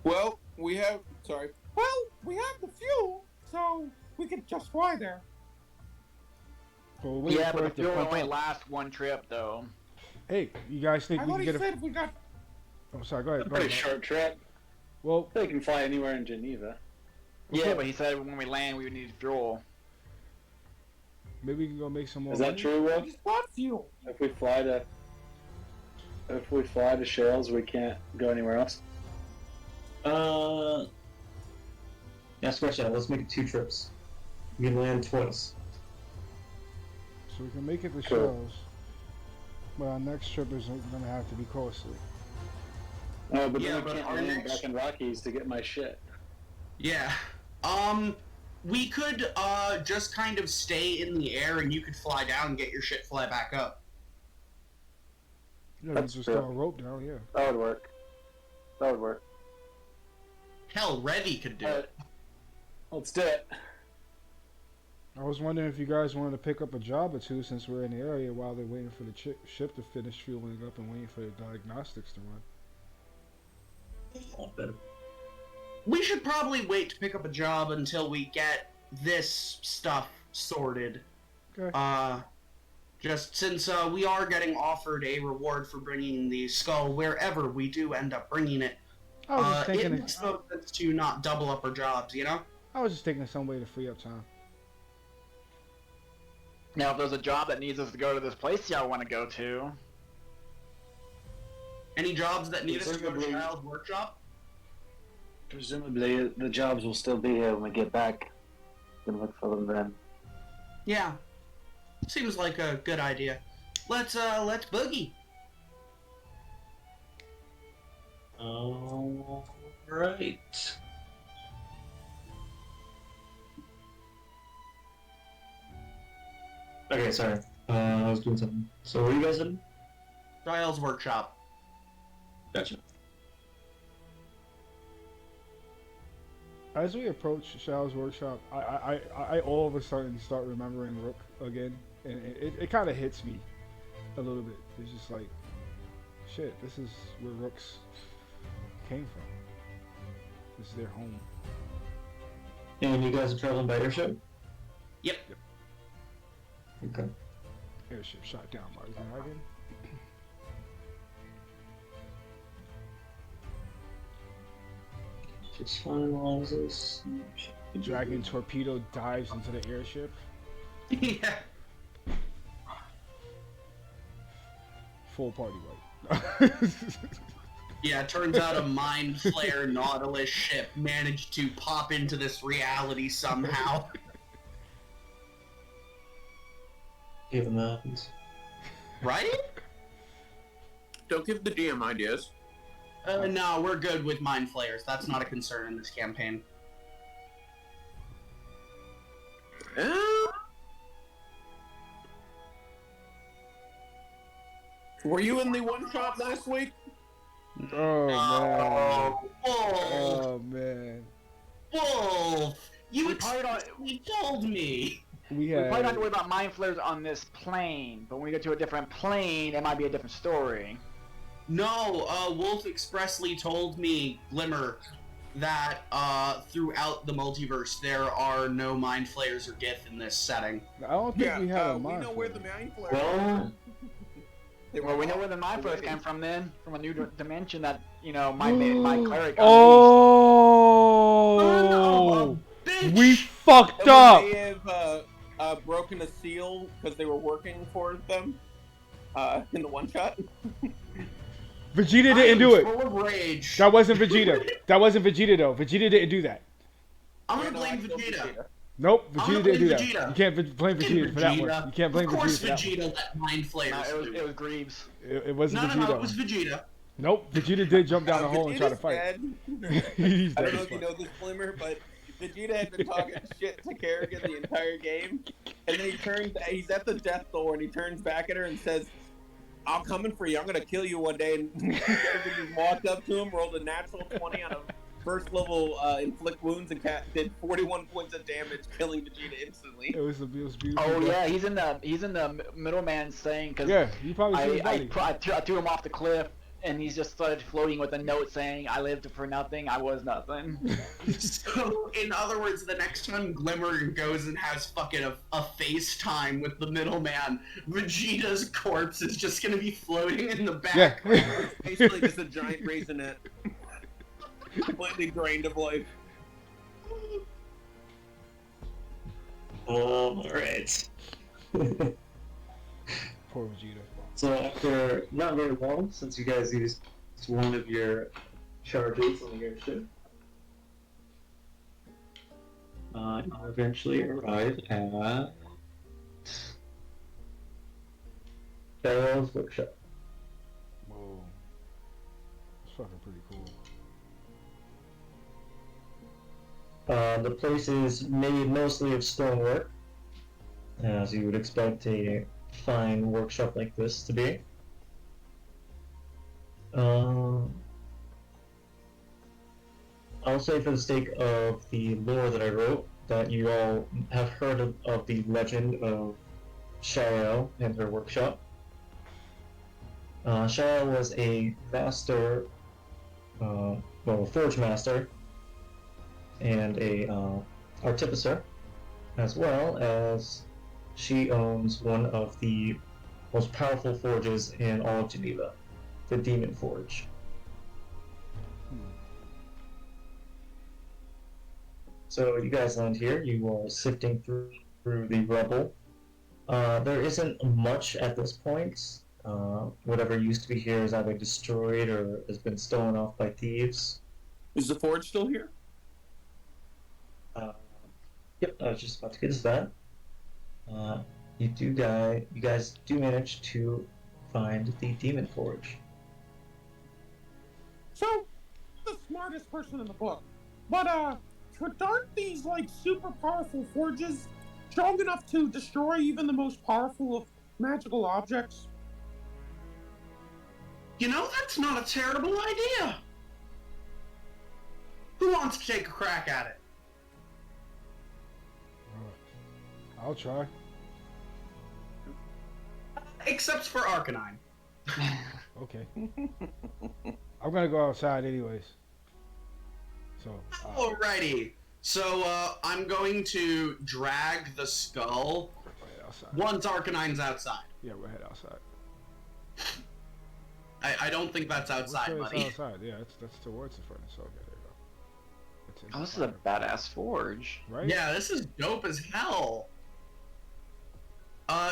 Well, we have the fuel, so we could just fly there. Yeah, but the fuel only lasts one trip, though. Hey, you guys think I we can already get a... said we got. Oh, sorry, go ahead. It's a Go pretty ahead. short trip. Well, They can fly anywhere in Geneva. Yeah, but he said when we land, we would need fuel. maybe we can go make some more Is that money. true, Will? We just bought fuel. If we fly to Shales, we can't go anywhere else. Yeah, scratch that. Let's make it 2 trips. We can land twice. So we can make it to Cool. Shells. But our next trip is going to have to be costly. Oh, but Yeah, then we but can't our land next- back in Rockies to get my shit. Yeah. We could just kind of stay in the air, and you could fly down and get your shit, fly back up. Yeah, That's we just true. throw a rope down, yeah. That would work. That would work. Hell, Revy could do it. Let's do it. I was wondering if you guys wanted to pick up a job or two since we're in the area while they're waiting for the ship to finish fueling up and waiting for the diagnostics to run. We should probably wait to pick up a job until we get this stuff sorted. Okay. Just since we are getting offered a reward for bringing the skull wherever we do end up bringing it. I was just thinking. It makes no sense to not double up our jobs, you know? I was just thinking of some way to free up time. Now, if there's a job that needs us to go to this place y'all want to go to, Any jobs that need us to go to Child's workshop? Presumably, the jobs will still be here when we get back. We can look for them then. Yeah. Seems like a good idea. Let's boogie. Alright. Okay, sorry. I was doing something. So where are you guys in? Child's workshop. Gotcha. As we approach Shao's workshop, I all of a sudden start remembering Rook again, and it kind of hits me a little bit. It's just like, shit, this is where Rooks came from. This is their home. And you guys are traveling by airship? Yep. Okay. Airship shot down by a dragon. Just finalize this. The dragon torpedo dives into the airship. Yeah. Full party wipe. Yeah, it turns out a Mind Flare Nautilus ship managed to pop into this reality somehow. Even that happens. Right? Don't give the GM ideas. No, we're good with Mind Flayers. That's not a concern in this campaign. Were you in the one shot last week? Oh man. Wolf! Oh man. Wolf! You we told me! We probably don't have had. to worry about mind flares on this plane, but when we go to a different plane, it might be a different story. No, Wolf expressly told me, Glimmer, that throughout the multiverse there are no Mind Flayers or Gith in this setting. I don't think we had a we mind. know where the mind flare Well, Well, we know where the mind flares came from then, from a new dimension that, my cleric Oh! We fucked up! They have broken a seal because they were working for them in the one shot. Vegeta didn't do it. Full of rage. That wasn't Vegeta. That wasn't Vegeta though. Vegeta didn't do that. I'm gonna blame Vegeta. Nope, I'm Vegeta gonna didn't do blame that. Vegeta. You can't blame Vegeta for that one. You can't blame Of course Vegeta for that Vegeta let Mind Flayers No, do it was Greaves. one. It wasn't No, Vegeta. no, it was Vegeta. Nope, Vegeta did jump down the hole and try to Vegeta's fight. dead. He's I dead don't know as if you fuck. know this, Glimmer, but Vegeta had been talking shit to Kerrigan the entire game, and then he's at the Death Door, and he turns back at her and says, "I'm coming for you. I'm gonna kill you one day." And Kerrigan just walked up to him, rolled a natural 20 on a first level inflict wounds, and did 41 points of damage, killing Vegeta instantly. It was beautiful. Oh yeah, he's in the middleman saying because Yeah, you probably see his I buddy. threw him off the cliff and he's just started floating with a note saying I lived for nothing, I was nothing. So, in other words, the next time Glimmer goes and has fucking a FaceTime with the middleman, Vegeta's corpse is just gonna be floating in the back. Yeah. Basically, just a giant raisinette, completely drained of life. alright. Poor Vegeta. So after not very long, since you guys used one of your charges on the airship, you eventually arrive at Pharaoh's workshop. Whoa. It's fucking pretty cool. The place is made mostly of stonework, as you would expect a fine workshop like this to be. I'll say for the sake of the lore that I wrote, that you all have heard of the legend of Shariel and her workshop. Shariel was a master, a forge master, and a artificer, as well as she owns one of the most powerful forges in all of Geneva, the Demon Forge. So you guys land here. You are sifting through the rubble. There isn't much at this point. Whatever used to be here is either destroyed or has been stolen off by thieves. Is the forge still here? Yep, I was just about to get to that. You guys do manage to find the Demon Forge. So, the smartest person in the book. But, aren't these, like, super powerful forges strong enough to destroy even the most powerful of magical objects? You know, that's not a terrible idea. Who wants to take a crack at it? I'll try. Except for Arcanine. Okay. I'm gonna go outside anyways. So. Alrighty. So I'm going to drag the skull outside. once Arcanine's outside. Yeah, we'll head outside. I don't think that's outside, It's buddy. outside. Yeah, that's towards the furnace. Okay, there you go. It's in Oh, the this is a fire. badass forge. Right? Yeah, this is dope as hell.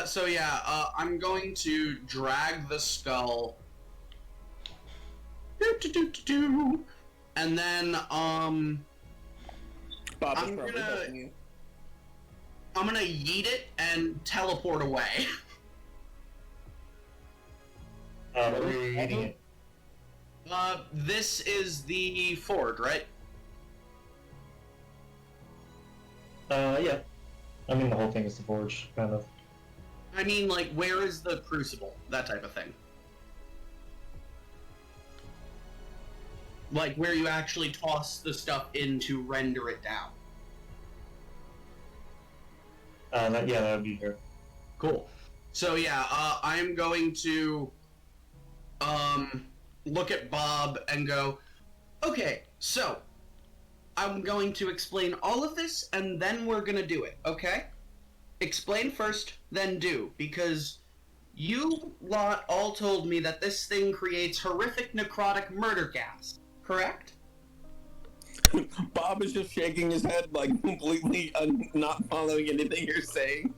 So yeah, I'm going to drag the skull. And then, Bob I'm gonna yeet it and teleport away. Where are you eating it? This is the forge, right? Yeah. I mean, the whole thing is the forge, kind of. I mean, like, where is the crucible? That type of thing. Like, where you actually toss the stuff in to render it down. That would be here. Cool. So yeah, I'm going to look at Bob and go, okay, so I'm going to explain all of this and then we're gonna do it, okay? Explain first, then do, because you lot all told me that this thing creates horrific necrotic murder gas, correct? Bob is just shaking his head, like completely not following anything you're saying.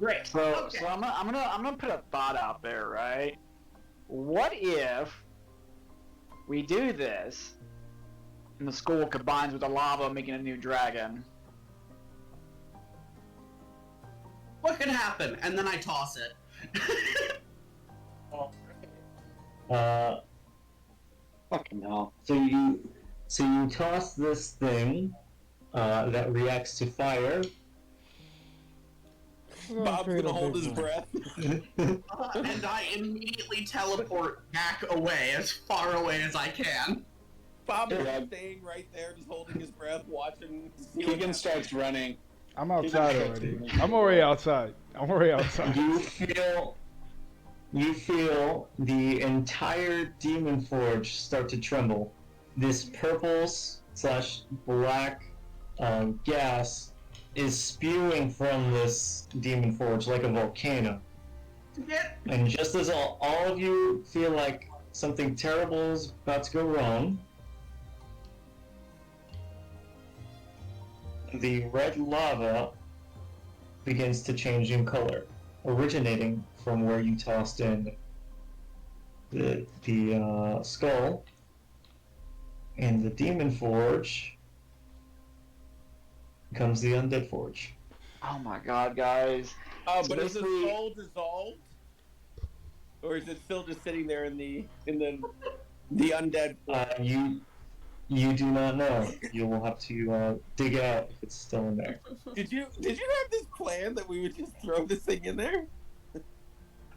Great. So, Okay. so I'm gonna put a thought out there, right? What if we do this, and the skull combines with the lava, making a new dragon? What could happen? And then I toss it. Fucking hell. So you toss this thing that reacts to fire. Bob's gonna hold his breath. And I immediately teleport back away, as far away as I can. Bob is staying right there, just holding his breath, watching. Keegan starts running. I'm outside already. I'm already outside. You feel the entire Demon Forge start to tremble. This purple/black gas is spewing from this Demon Forge like a volcano. And just as all of you feel like something terrible is about to go wrong, the red lava begins to change in color, originating from where you tossed in the skull, and the Demon Forge becomes the Undead Forge. Oh my god, guys! But is the soul dissolved, or is it still just sitting there in the undead? You do not know. You will have to dig out if it's still in there. Did you have this plan that we would just throw this thing in there?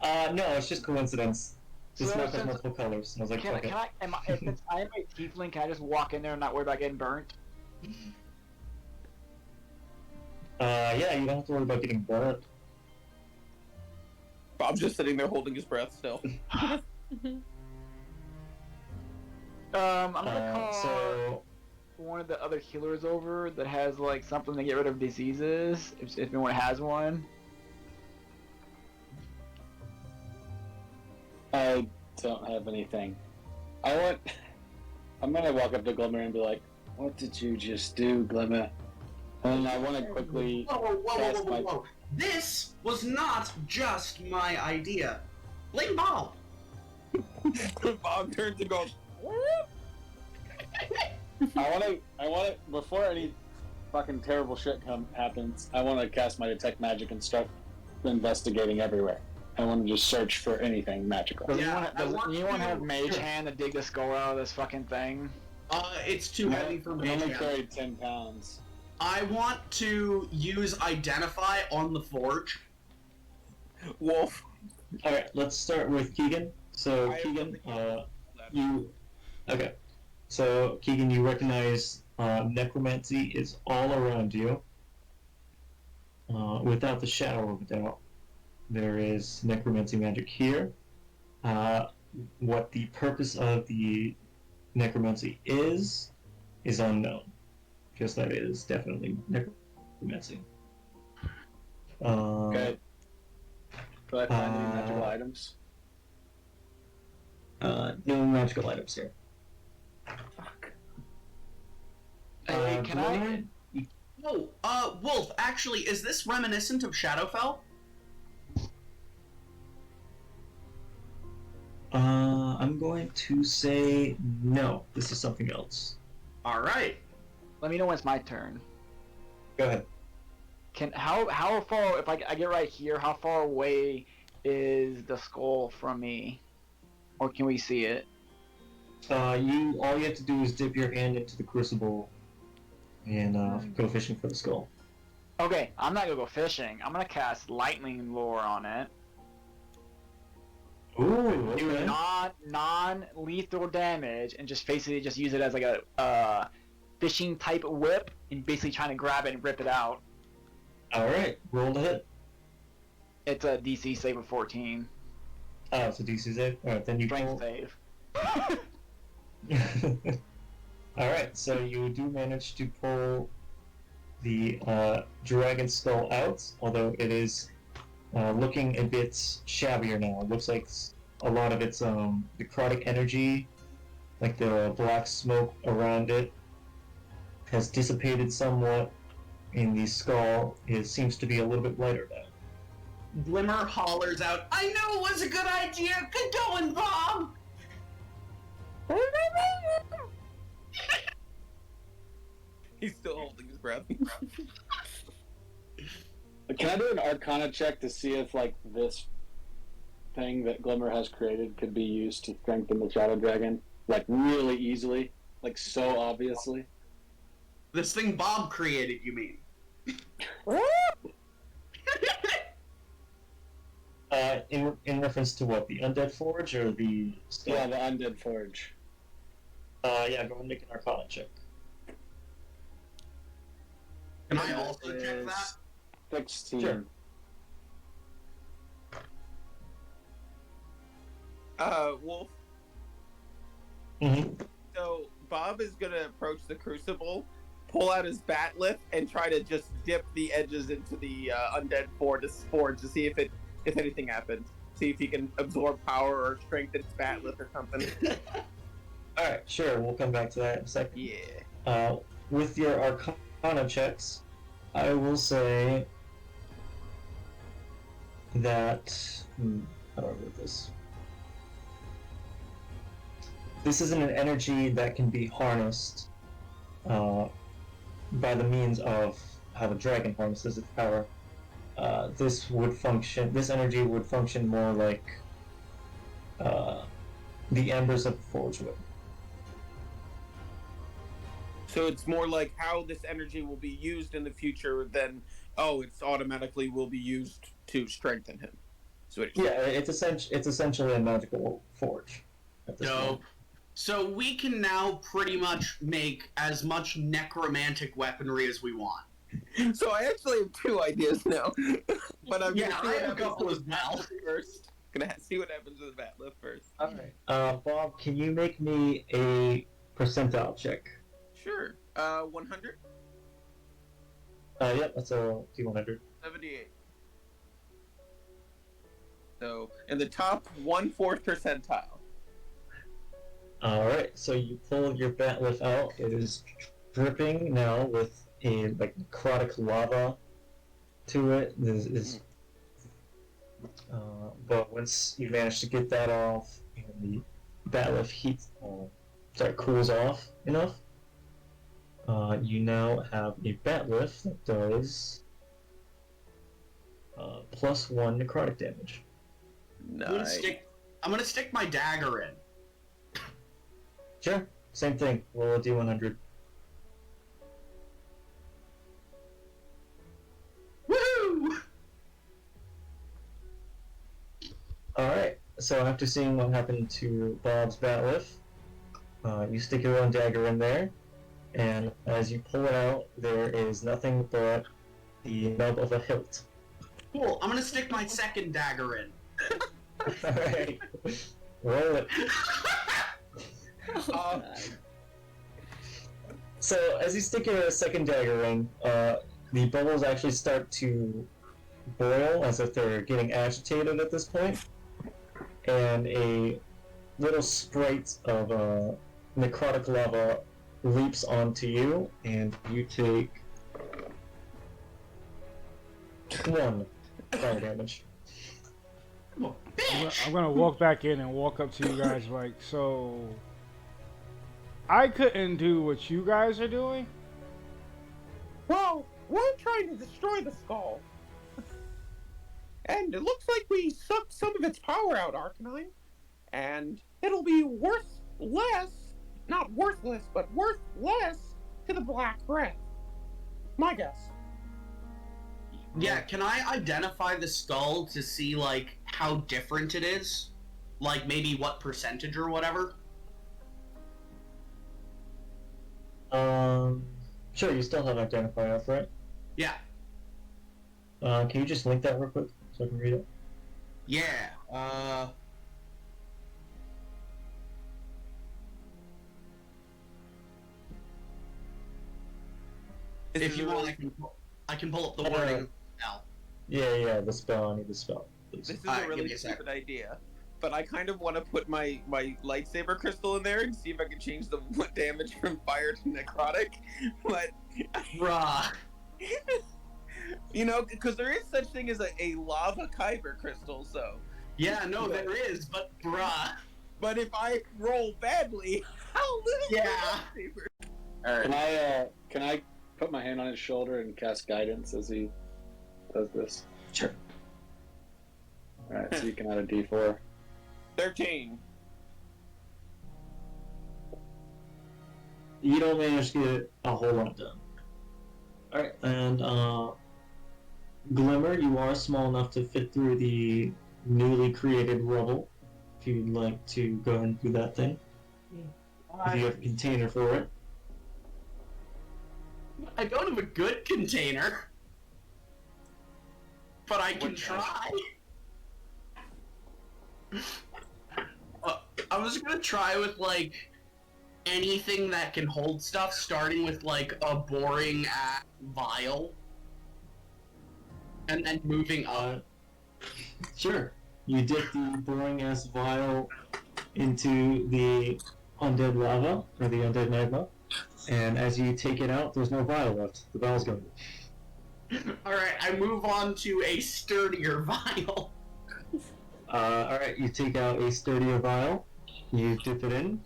No, it's just coincidence. This So map has since- multiple colors, and I was like, Can fuck it. I? If I am a tiefling, can I just walk in there and not worry about getting burnt? Yeah, you don't have to worry about getting burned. Bob's just sitting there holding his breath still. I'm gonna call So one of the other healers over that has like something to get rid of diseases, if anyone has one. I don't have anything. I'm gonna walk up to Glimmer and be like, "What did you just do, Glimmer?" And I want to quickly cast my. This was not just my idea. Blame Bob. Bob turns and goes, I want to before any fucking terrible shit happens. I want to cast my detect magic and start investigating everywhere. I want to just search for anything magical. Does Yeah, anyone have Mage Hand to dig the skull out of this fucking thing? It's too heavy for me. I only carried 10 pounds. I want to use Identify on the forge. Wolf. alright, let's start with Keegan. So Keegan, you okay. So Keegan, you recognize necromancy is all around you. Without the shadow of a doubt. There is necromancy magic here. What the purpose of the necromancy is unknown. Because that is definitely necromancy. Okay. Do I find any magical items? No magical items here. Fuck. Hey, can I? Oh, Wolf, actually, is this reminiscent of Shadowfell? I'm going to say no. This is something else. Alright. Let me know when it's my turn. Go ahead. How far, if I get right here, how far away is the skull from me? Or can we see it? All you have to do is dip your hand into the crucible and go fishing for the skull. Okay, I'm not gonna go fishing. I'm gonna cast lightning lure on it. Ooh, Do okay. non-lethal damage and just basically just use it as like a fishing type whip and basically trying to grab it and rip it out. Alright, roll the hit. It's a DC save of 14. Oh, it's a DC save? Alright, then you Strength pull... save. Alright, so you do manage to pull the dragon skull out, although it is looking a bit shabbier now. It looks like a lot of its necrotic energy, like the black smoke around it, has dissipated somewhat, and the skull seems to be a little bit lighter now. Glimmer hollers out, I knew it was a good idea! Good going, Bob! He's still holding his breath. Can I do an Arcana check to see if, like, this thing that Glimmer has created could be used to strengthen the Shadow Dragon? Like, really easily? Like, so obviously? This thing Bob created, you mean? In reference to what? The Undead Forge or the skull? Yeah, the Undead Forge. Yeah, go ahead and make an Arcana check. Can I also check that? 16. Sure. Wolf. Mm-hmm. So Bob is gonna approach the crucible, pull out his bat lift, and try to just dip the edges into the undead forge to see if anything happens. See if he can absorb power or strengthen its bat lift or something. Alright, sure, we'll come back to that in a second. Yeah. With your Arcana checks, I will say that... how do I word this? This isn't an energy that can be harnessed by the means of how the dragon harnesses its power. This energy would function more like the embers of the forge would. So it's more like how this energy will be used in the future than, it's automatically will be used to strengthen him. So it's essentially a magical forge at this point. So we can now pretty much make as much necromantic weaponry as we want. So I actually have two ideas now, but I'm Yeah, gonna see I what have a happens couple to as well. first. See what happens to the bat lift first. All right. Bob, can you make me a percentile check? Sure. 100. Yep, that's a D100. 78. So in the top 1/4 percentile. All right, so you pull your bat lift out. It is dripping now with a like necrotic lava to it. But once you manage to get that off and the bat lift cools off enough, you now have a bat lift that does +1 necrotic damage. Nice. I'm gonna stick my dagger in. Sure, same thing. Roll a D100. Woo! Alright, so after seeing what happened to Bob's bat lift, you stick your own dagger in there, and as you pull it out, there is nothing but the nub of a hilt. Cool. I'm gonna stick my second dagger in. Alright, roll it. So as you stick your second dagger in, the bubbles actually start to boil as if they're getting agitated at this point, and a little sprite of necrotic lava leaps onto you, and you take 1 fire damage. I'm gonna walk back in and walk up to you guys like, so I couldn't do what you guys are doing. Well, we're trying to destroy the skull. And it looks like we sucked some of its power out, Arcanine. And it'll be worth less, not worthless, but worth less to the Black Wrath. My guess. Yeah, can I identify the skull to see, like, how different it is? Like, maybe what percentage or whatever? Sure, you still have identify up, right? Yeah. Can you just link that real quick so I can read it? Yeah, if you want, I can pull up the wording now. Yeah, the spell. I need the spell, please. This is Alright, a really give me a sec. stupid idea. But I kind of want to put my lightsaber crystal in there and see if I can change the damage from fire to necrotic. But Bruh. you know, because there is such thing as a lava kyber crystal, so. Yeah, no, there is, but bruh. But if I roll badly, how little Yeah. lightsaber? Can I put my hand on his shoulder and cast guidance as he does this? Sure. Alright, so you can add a D4. 13. You don't manage to get a whole lot done. Alright, and Glimmer, you are small enough to fit through the newly created rubble. If you'd like to go and do that thing. If you have a container for it. I don't have a good container. But I can try. I'm just gonna try with, like, anything that can hold stuff, starting with, like, a boring vial. And then moving up. Sure. You dip the boring ass vial into the undead lava, or the undead magma, and as you take it out, there's no vial left. The vial's gone. Alright, I move on to a sturdier vial. Alright, you take out a sturdier vial, you dip it in,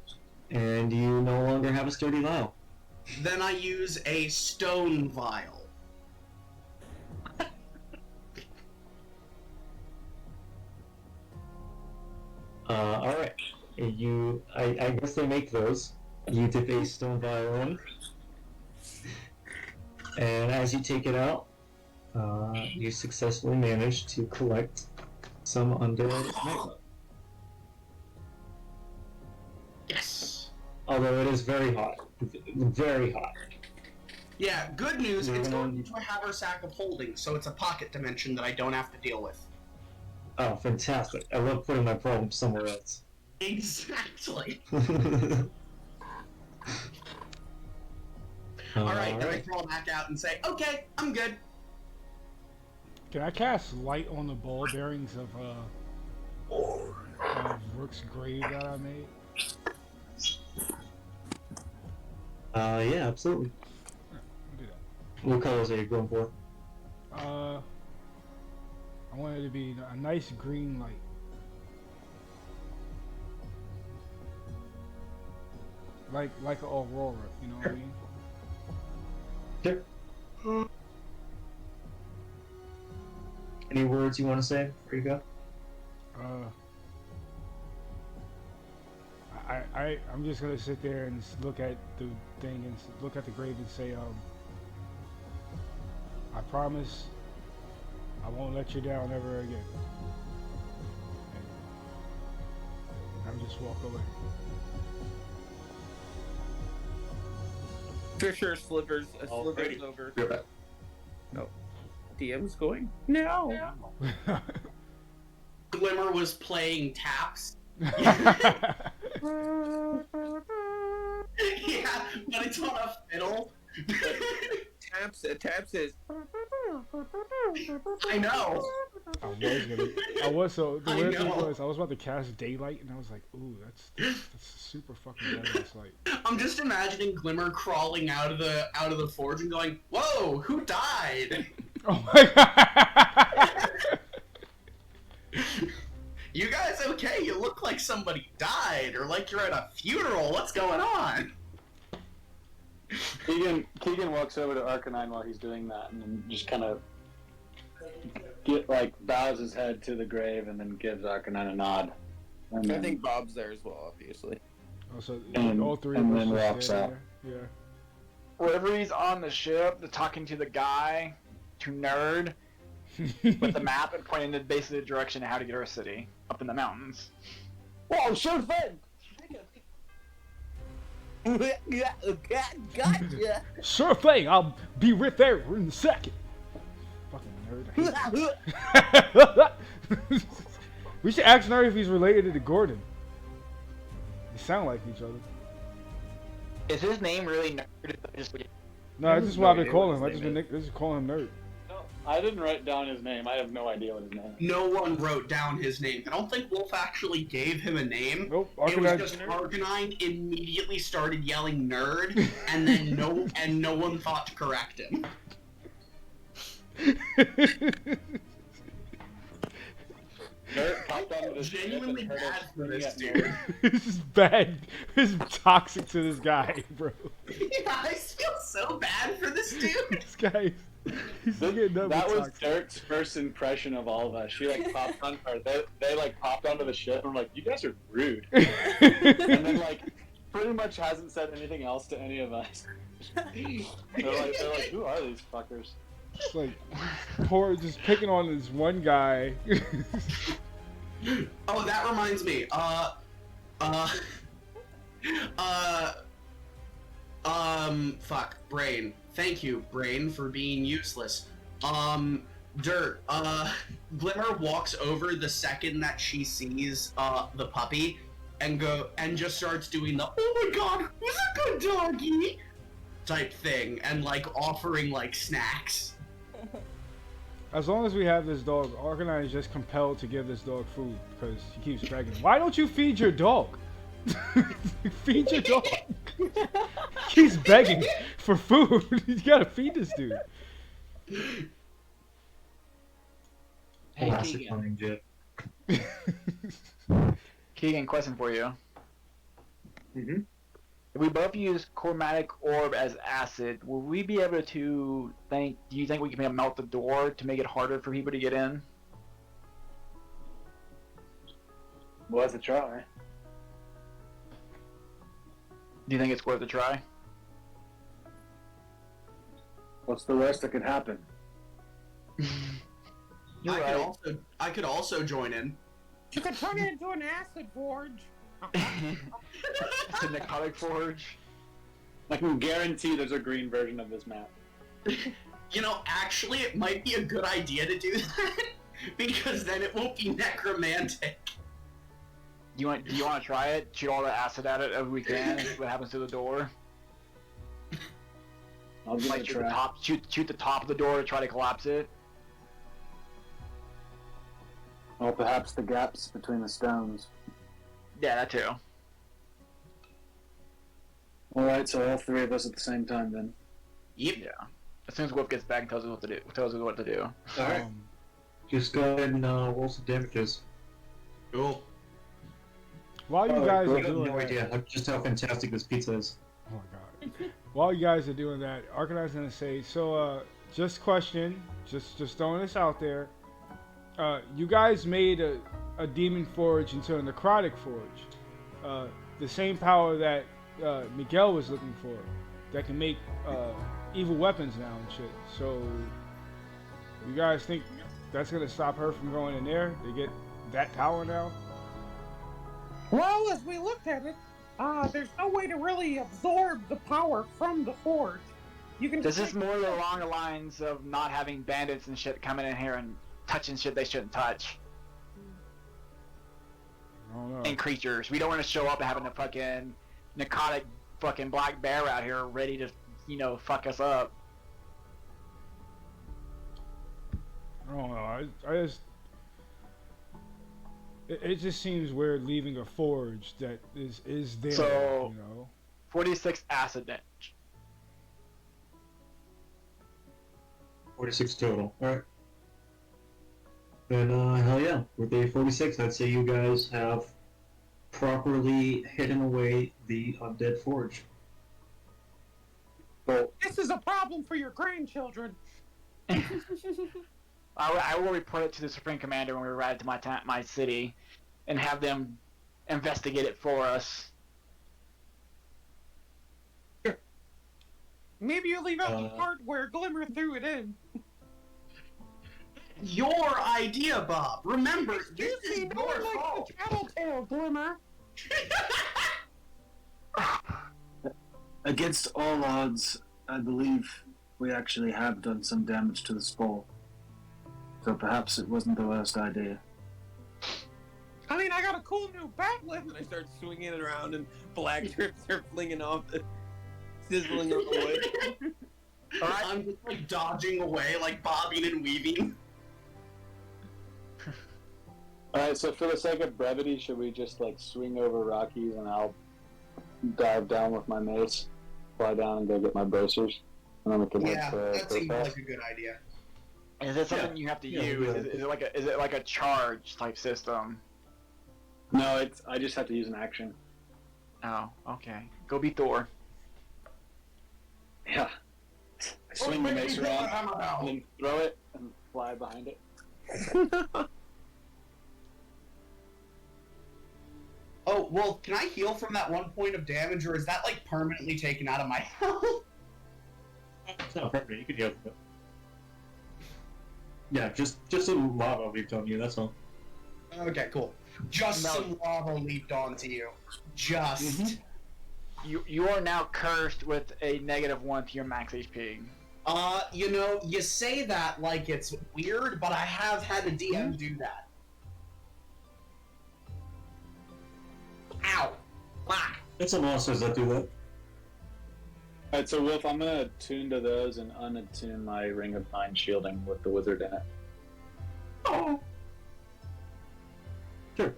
and you no longer have a sturdy vial. Then I use a stone vial. Alright. I guess they make those. You dip a stone vial in, and as you take it out, you successfully manage to collect some undead magma. Yes! Although it is very hot. Very hot. Yeah, good news, it's going Mhm. into a haversack of holding, so it's a pocket dimension that I don't have to deal with. Oh, fantastic. I love putting my problems somewhere else. Exactly. Alright. Alright, then I crawl back out and say, okay, I'm good. Can I cast light on the ball bearings of Rook's grave that I made? Yeah, absolutely. I'll do that. What colors are you going for? I want it to be a nice green light. Like an aurora, you know what I mean? Sure. Any words you want to say before you go? I'm just gonna sit there and look at the thing and look at the grave and say, I promise I won't let you down ever again. And I just walk away. Fisher slivers Alrighty. over. You're back. DM's going, no. Glimmer was playing taps. Yeah, but it's on a fiddle. Taps is. I know. I was so the I weird thing know. was I was about to cast daylight and I was like, ooh, that's super fucking badass light. I'm just imagining Glimmer crawling out of the forge and going, "Whoa, who died? Oh my god! You guys okay? You look like somebody died, or like you're at a funeral. What's going on?" Keegan walks over to Arcanine while he's doing that, and then just kind of bows his head to the grave, and then gives Arcanine a nod. And I then, think Bob's there as well, obviously. Oh, so And- all three and of us then just walks standing out. there? Yeah. Wherever he's on the ship, the talking to the guy, to Nerd, with the map and pointing in basically the direction of how to get to our city, up in the mountains. Whoa, sure thing! Gotcha. Sure thing, I'll be right there in a second. Fucking nerd. I hate we should ask Nerd if he's related to Gordon. They sound like each other. Is his name really Nerd? No, this is what I've been idea calling what him. his I just call him Nerd. No, I didn't write down his name. I have no idea what his name is. No one wrote down his name. I don't think Wolf actually gave him a name. Nope. It was Arcanine. just Arcanine immediately started yelling "nerd," and then no one thought to correct him. Nerd popped onto the Genuinely ship and heard bad us for this screaming dude. at This is bad. This is toxic to this guy, bro. Yeah, I feel so bad for this dude. This guy, he's getting up That with was toxic. Dirk's first impression of all of us. She popped on, or they popped onto the ship and were like, "You guys are rude," and then pretty much hasn't said anything else to any of us. they're like, "Who are these fuckers?" Just like just picking on this one guy. Oh, that reminds me. Fuck, Brain. Thank you, Brain, for being useless. Dirt, Glimmer walks over the second that she sees, the puppy, and just starts doing the, "Oh my god, who's a good doggy?" type thing, and, offering, snacks. As long as we have this dog, Arcanine is just compelled to give this dog food because he keeps begging. Why don't you feed your dog? Feed your dog. He's begging for food. You gotta feed this dude. Hey, Classic Keegan. running jet. Keegan, question for you. Mm-hmm. If we both use chromatic orb as acid, will we be able to do you think we can melt the door to make it harder for people to get in? Worth a try. Do you think it's worth a try? What's the worst that could happen? You're right. I could also join in. You could turn it into an acid forge. It's a necrotic forge. I can guarantee there's a green version of this map. You know, actually, it might be a good idea to do that because then it won't be necromantic. Do you want to try it? Shoot all the acid at it as we can. And see what happens to the door? I'll give it a Like shoot the try. top, shoot the top of the door to try to collapse it. Or perhaps the gaps between the stones. Yeah, that too. Alright, so all three of us at the same time then. Yep. Yeah. As soon as Wolf gets back and tells us what to do, Alright. Um, Just go ahead and roll some damages. Cool. while you guys You are have doing no that, idea just how fantastic this pizza is. oh my god. While you guys are doing that, Arcanon's gonna say, so just question, just throwing this out there. You guys made a demon forge into a necrotic forge. The same power that Miguel was looking for, that can make evil weapons now and shit. So you guys think that's gonna stop her from going in there to get that power now? Well, as we looked at it, there's no way to really absorb the power from the forge. You can. This is more along the lines of not having bandits and shit coming in here and touching shit they shouldn't touch. I don't know. And creatures. We don't want to show up having a fucking narcotic fucking black bear out here ready to, fuck us up. I don't know. I just. It just seems weird leaving a forge that is there. So- 46 acid damage. 46 total. Alright. Then, hell yeah. With a 46, I'd say you guys have properly hidden away the undead forge. This is a problem for your grandchildren. I will report it to the Supreme Commander when we arrive to my city, and have them investigate it for us. Maybe you leave out the part where Glimmer threw it in. Your idea, Bob. Remember, this You is see, no your one likes fault. the tattletale, Glimmer. Against all odds, I believe we actually have done some damage to the skull. So perhaps it wasn't the worst idea. I mean, I got a cool new backlift, and I start swinging it around, and black strips are flinging off, sizzling on the wood. Alright, I'm just like dodging away, like bobbing and weaving. Alright, so for the sake of brevity, should we just like swing over Rockies and I'll dive down with my mace, fly down and go get my bracers, and then we can Yeah, head that to seems Fairpass? like a good idea. Is it something you have to use? Is it like a charge type system? No, I just have to use an action. Oh, okay. Go be Thor. Yeah. I swing the mace around and then throw it and fly behind it. Oh, well, can I heal from that 1 point of damage, or is that like permanently taken out of my health? It's not perfect. You can heal from it. Yeah, just some lava leaped on you, that's all. Okay, cool. Just some lava leaped onto you. Just. You are now cursed with a -1 to your max HP. You know, you say that like it's weird, but I have had a DM do that. Ow! Whack! There's some monsters that do that. Alright, so Wolf, I'm gonna attune to those and unattune my Ring of Mind shielding with the wizard in it. Oh! Sure.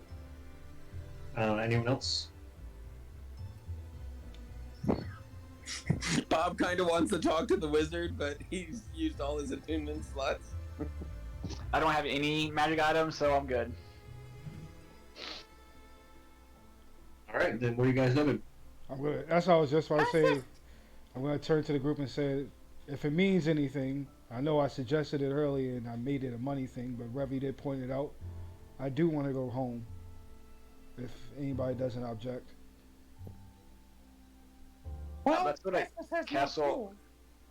Anyone else? Bob kind of wants to talk to the wizard, but he's used all his attunement slots. I don't have any magic items, so I'm good. Alright, then what are you guys doing? That's what I was just about to say. I'm gonna turn to the group and say, if it means anything, I know I suggested it earlier and I made it a money thing, but Revy did point it out. I do want to go home. If anybody doesn't object. Well, let's go to Christmas has no Castle. school.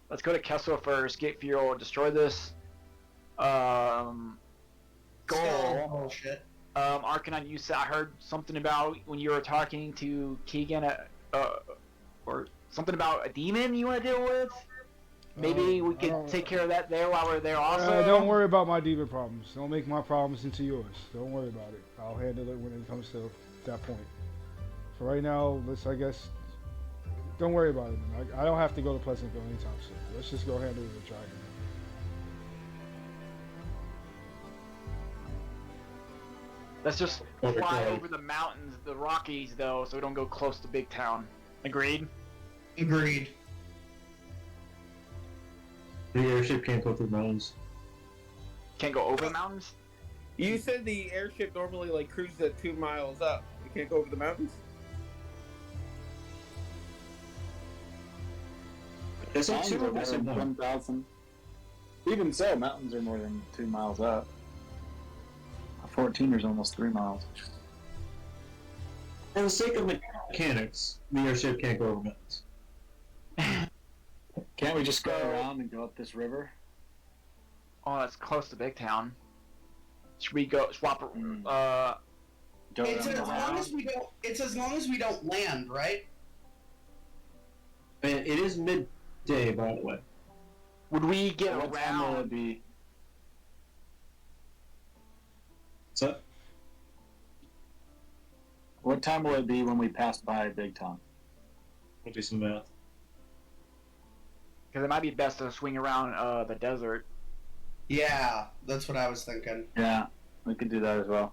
Let's go to Kessel first. Get fuel. Destroy this. Goal. Bullshit. Arcanon, you said I heard something about when you were talking to Keegan or something about a demon you want to deal with? Maybe we could take care of that there while we're there also. Don't worry about my demon problems. Don't make my problems into yours. Don't worry about it. I'll handle it when it comes to that point. For right now, I guess, don't worry about it. I don't have to go to Pleasantville anytime soon. Let's just go handle the dragon. Let's just fly over the mountains, the Rockies, though, so we don't go close to Big Town. Agreed? Agreed. The airship can't go through mountains. Can't go over the mountains? You said the airship normally like cruises at 2 miles up. You can't go over the mountains? It's like Mountains 2 are more than 1,000. Even so, mountains are more than 2 miles up. A 14 is almost 3 miles. For the sake of mechanics, the airship can't go over mountains. Can't we just go around and go up this river? Oh, that's close to Big Town. Should we go swap? Go It's around as the long as we don't. It's as long as we don't land, right? It is midday, by the way. Would we get What time will it around? be? So, What time will it be when we pass by Big Town? we'll do some math. Because it might be best to swing around the desert. Yeah, that's what I was thinking. Yeah, we could do that as well.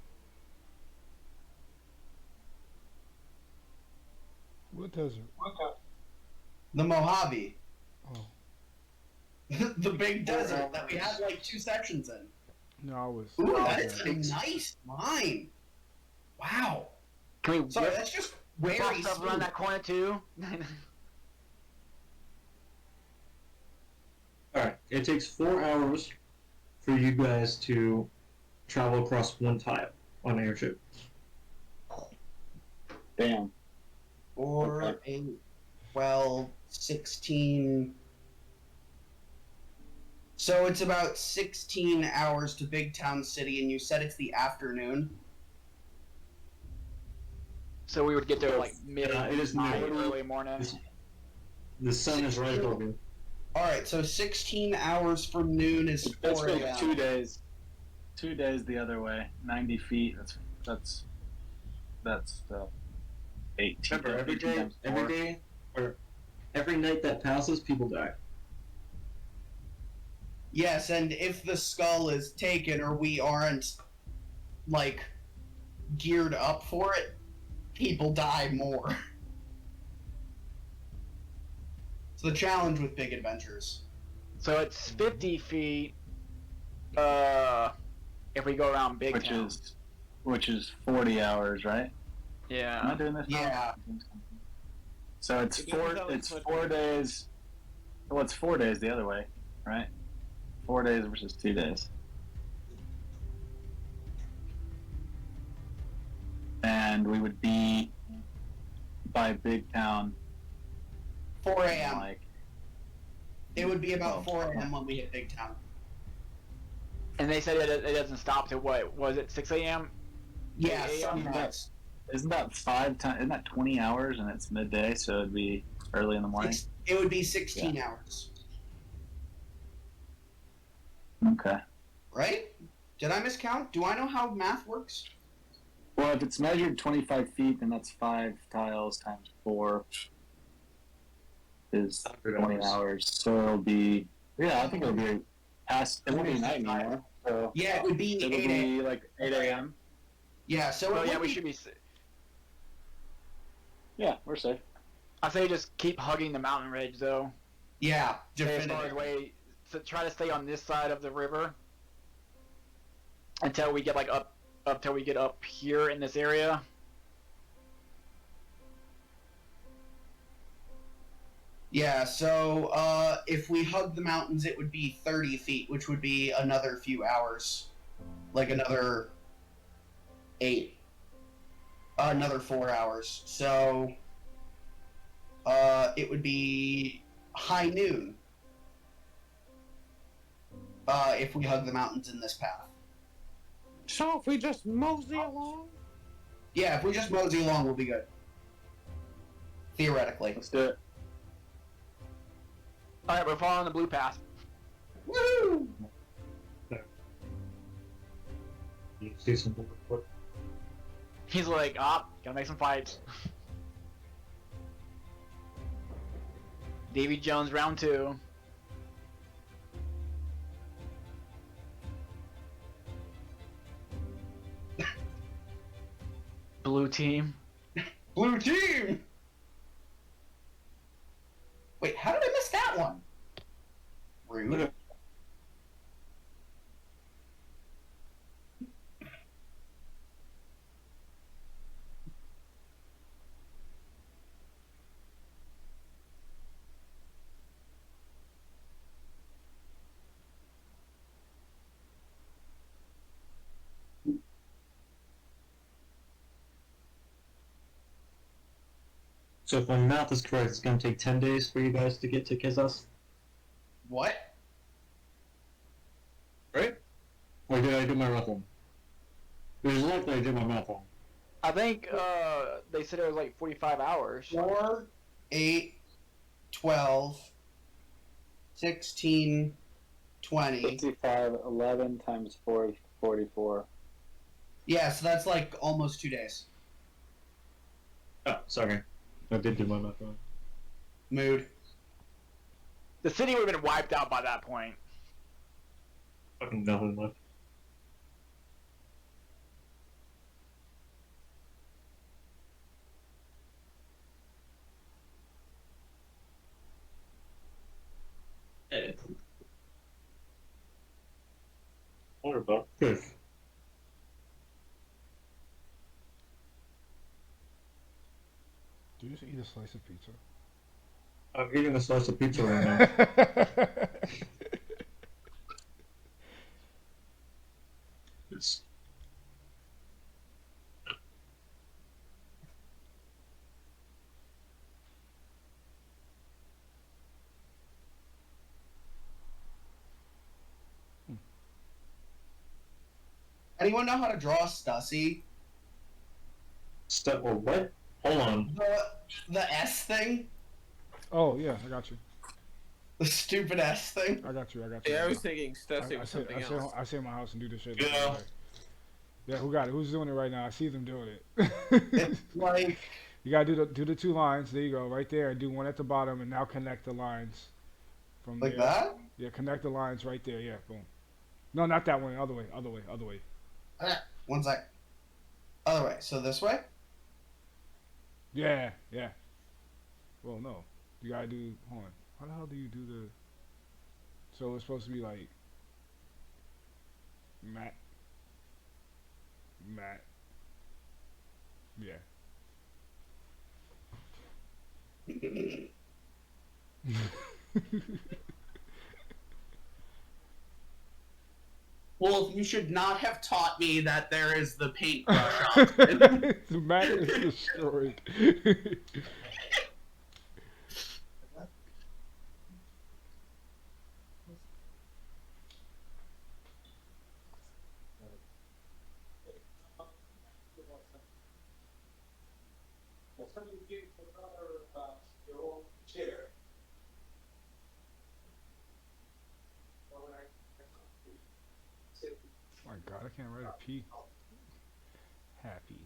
What desert? The Mojave. Oh. The big desert that we had like 2 sections in. No, I was. Ooh, that's a nice line. Wow. Can we Sorry, whip that's just whip very stuff around smooth. that corner too? Alright, it takes 4 hours for you guys to travel across 1 tile on an airship. Damn. 4, 8, 12, 16. So it's about 16 hours to Big Town City, and you said it's the afternoon? So we would get there like mid it is night, noon. early morning. The sun is right above you. Alright, so 16 hours from noon is That's 4 for a.m. 2 days. 2 days the other way. 90 feet. That's 18. Remember, 18 times four. or every night that passes, people die. Yes, and if the skull is taken or we aren't, like, geared up for it, people die more. It's the challenge with big adventures. So it's 50 feet. If we go around Big Town. Which is 40 hours, right? Am I Yeah. doing this? Yeah. So it's It depends how it's much 4 days. Well, it's 4 days the other way, right? 4 days versus 2 days. And we would be by Big Town 4 a.m. like It would be about 4 a.m. when we hit Big Town. And they said it doesn't stop till what? Was it 6 a.m.? Yeah, 8 a.m.? sunrise. Isn't that 5 times? Isn't that 20 hours and it's midday, so it'd be early in the morning? It would be 16 hours. Okay. Right? Did I miscount? Do I know how math works? Well, if it's measured 25 feet, then that's 5 tiles times 4 is 20 hours. So it'll be, I think it'll be past, it won't be night anymore. So Yeah, it would be it'll 8 a.m. be like 8 a.m. Yeah, so Oh it yeah, would we be, should be. Yeah, we're safe. I say just keep hugging the mountain ridge though. yeah, Stay as far definitively. away. So try to stay on this side of the river until we get like up till we get up here in this area. Yeah, so if we hug the mountains, it would be 30 feet, which would be another few hours. Like another 8. Another 4 hours. So it would be high noon if we hug the mountains in this path. So if we just mosey along? Yeah, if we just mosey along, we'll be good. Theoretically. Let's do it. All right, we're following the blue path. Woo! You see some what? He's like, gotta make some fights. Davy Jones round 2. Blue team. Blue team! Wait, how did I miss that one? Rude. So if my math is correct, it's gonna take 10 days for you guys to get to Kizas? What? Right? Or did I do my math wrong? It was likely I did my math wrong. I think they said it was like 45 hours. 4, 8, 12, 16, 20. 55, 11 times 4 is 44. Yeah, so that's like almost 2 days. Oh, sorry. I did do my math wrong. Mood. The city would have been wiped out by that point. Fucking nothing left. What about this? Do you just eat a slice of pizza? I'm eating a slice of pizza right now. It's... Anyone know how to draw Stussy? Or what? Hold on. The S thing? Oh yeah, I got you. The stupid S thing? I got you. I got you. Yeah, I was thinking Stussy I was say, something I say, else. I say in my house and do this shit. Yeah. Yeah, who got it? Who's doing it right now? I see them doing it. It's like... You gotta do the 2 lines. There you go, right there, and do one at the bottom, and now connect the lines from Like there. that? Yeah, connect the lines right there. Yeah, boom. No, not that one. Other way. Other way. Other way. One sec. Other way. So this way? Yeah, yeah. Well, no, you gotta do. Hold on. How the hell do you do the? So it's supposed to be like Matt. Yeah. Wolf, you should not have taught me that there is the paintbrush option. The Matt is destroyed. My God, I can't write a P. Happy.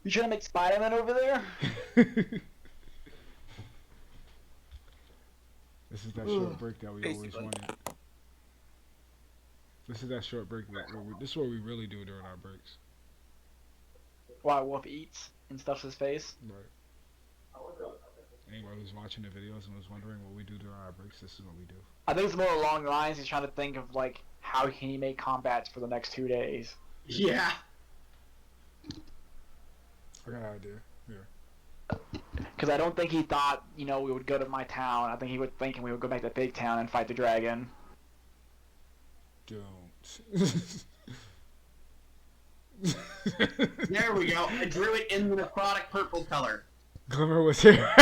You trying to make Spider-Man over there? This is that short break that we always Basically. wanted. This is that short break. This is what we really do during our breaks. While Wolf eats and stuffs his face. Right. Anyone who's watching the videos and was wondering what we do during our breaks, this is what we do. I think it's more along the lines he's trying to think of like how can he make combats for the next 2 days. Yeah. I got an idea. Here. Because I don't think he thought, we would go to my town. I think he was thinking we would go back to Big Town and fight the dragon. Don't. There we go. I drew it in the necrotic purple color. Glimmer was here.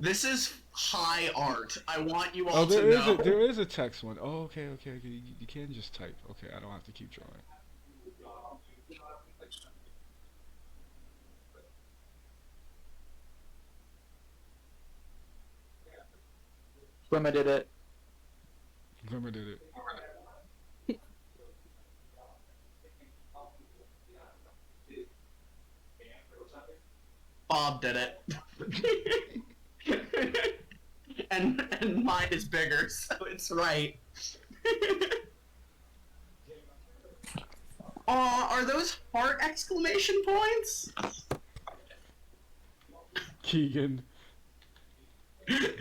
This is high art. I want you Oh, all to know. there is a text one. Oh, okay. You can just type. Okay, I don't have to keep drawing. Glimmer did it. Glimmer did it. Bob did it. and mine is bigger, so it's right. Are those heart exclamation points? Keegan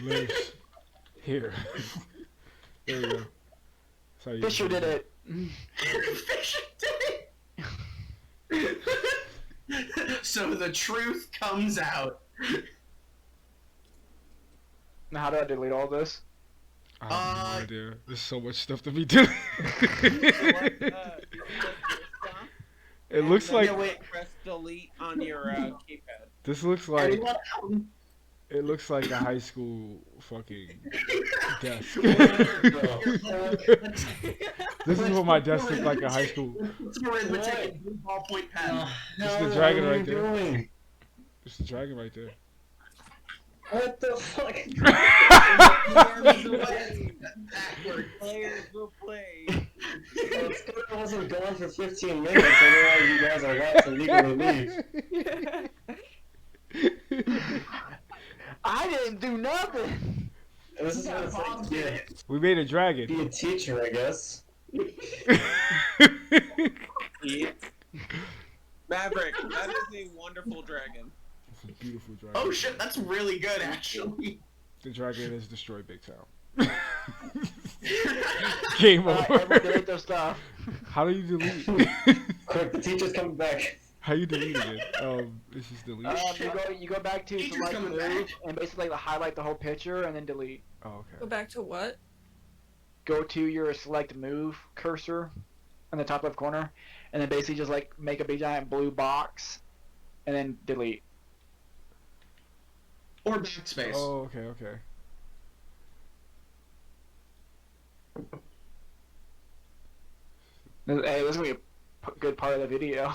lives here. There you go. Sorry, Fisher did it. Fisher did it. So the truth comes out. Now, how do I delete all this? I have no idea. There's so much stuff to be doing. It looks like press delete on your keypad. this looks like it looks like a high school fucking desk. This is what my desk looks like at high school. It's arithmetic and blue ballpoint pen. This is the dragon right there. This is the dragon right there. What the fuck? Players will play. It's good I wasn't gone for 15 minutes, otherwise you guys are allowed to legally leave. I didn't do nothing. This is what it's like to be We made a dragon. a teacher, I guess. Maverick, that is a wonderful dragon. It's a beautiful dragon. Oh shit, that's really good actually. The dragon has destroyed Big Town. Game over. Everyone delete their stuff. How do you delete? Quick, the teacher's coming back. How you deleting it? This is delete. You go back to Teacher's select coming move back. and basically highlight the whole picture and then delete. Oh, Go okay. back to what? Go to your select move cursor in the top left corner, and then basically just like make a big giant blue box, and then delete. Or backspace. Oh, okay. Hey, this is gonna be a good part of the video.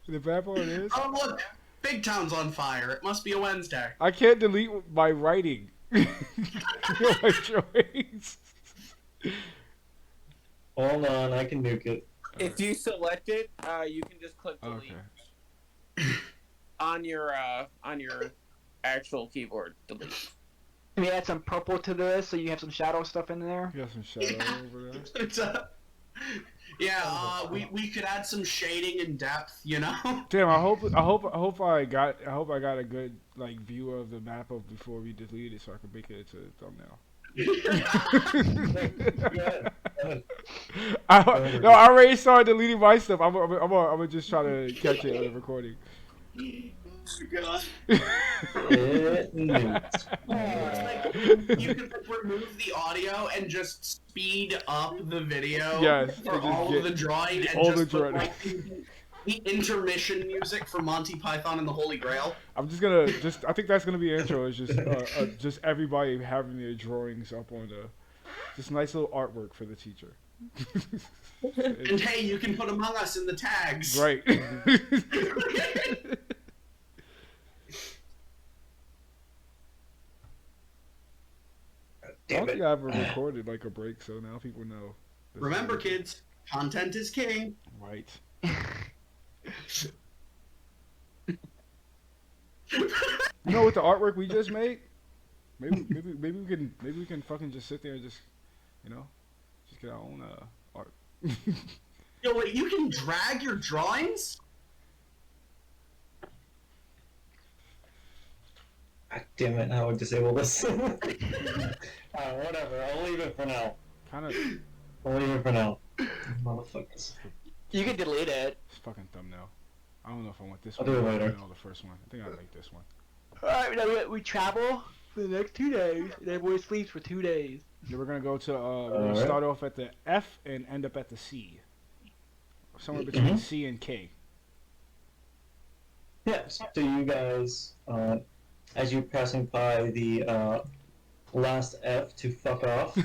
The bad part is Oh look, Big Town's on fire. It must be a Wednesday. I can't delete my writing. My drawings. Hold on, I can nuke it. If you select it, you can just click delete on your actual keyboard. Delete. Can you add some purple to this so you have some shadow stuff in there? You got some shadow over there. It's we could add some shading and depth, you know. Damn, I hope I got a good like view of the map of before we delete it so I can make it into a thumbnail. No, I already started deleting my stuff. I'm gonna just try to catch it on the recording. God. You could remove the audio and just speed up the video Yes, for all of the drawing and all just the put like the intermission music for Monty Python and the Holy Grail. I'm just gonna I think that's gonna be intro. It's just everybody having their drawings up on the just nice little artwork for the teacher. And hey, you can put Among Us in the tags. Right. I don't think I ever recorded like a break, so now people know. Remember, kids, content is king. Right. You know, with the artwork we just made, maybe we can fucking just sit there and just, you know, just get our own art. Yo, wait, you can drag your drawings? God damn it, how would I disable this? Whatever, I'll leave it for now. Kind of. I'll leave it for now. Motherfuckers. You can delete it. It's fucking thumbnail. I don't know if I want this I'll one do it or later. the first one. I think I'll make this one. Alright, now we travel for the next 2 days, and everybody sleeps for 2 days. Then we're gonna go to we're gonna start off at the F and end up at the C. Somewhere between C and K. Yeah, so you guys, as you're passing by the last F to fuck off,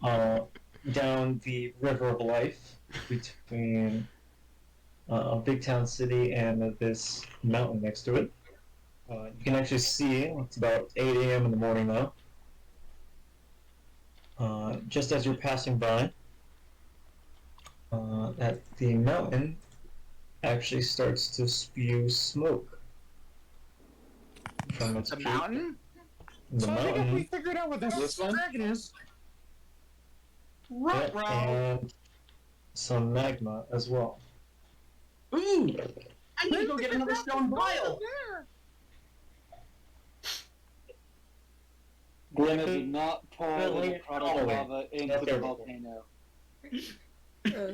uh, down the river of life between a big town city and this mountain next to it. You can actually see it's about 8 a.m. in the morning now. Just as you're passing by, that the mountain actually starts to spew smoke from its The peak. mountain? The So I think we mountain, figured out what this This one? dragon is. yep, and some magma as well. Ooh! I need to go get another stone vial! Glimmer did not pour the Really? necrotic lava into the volcano.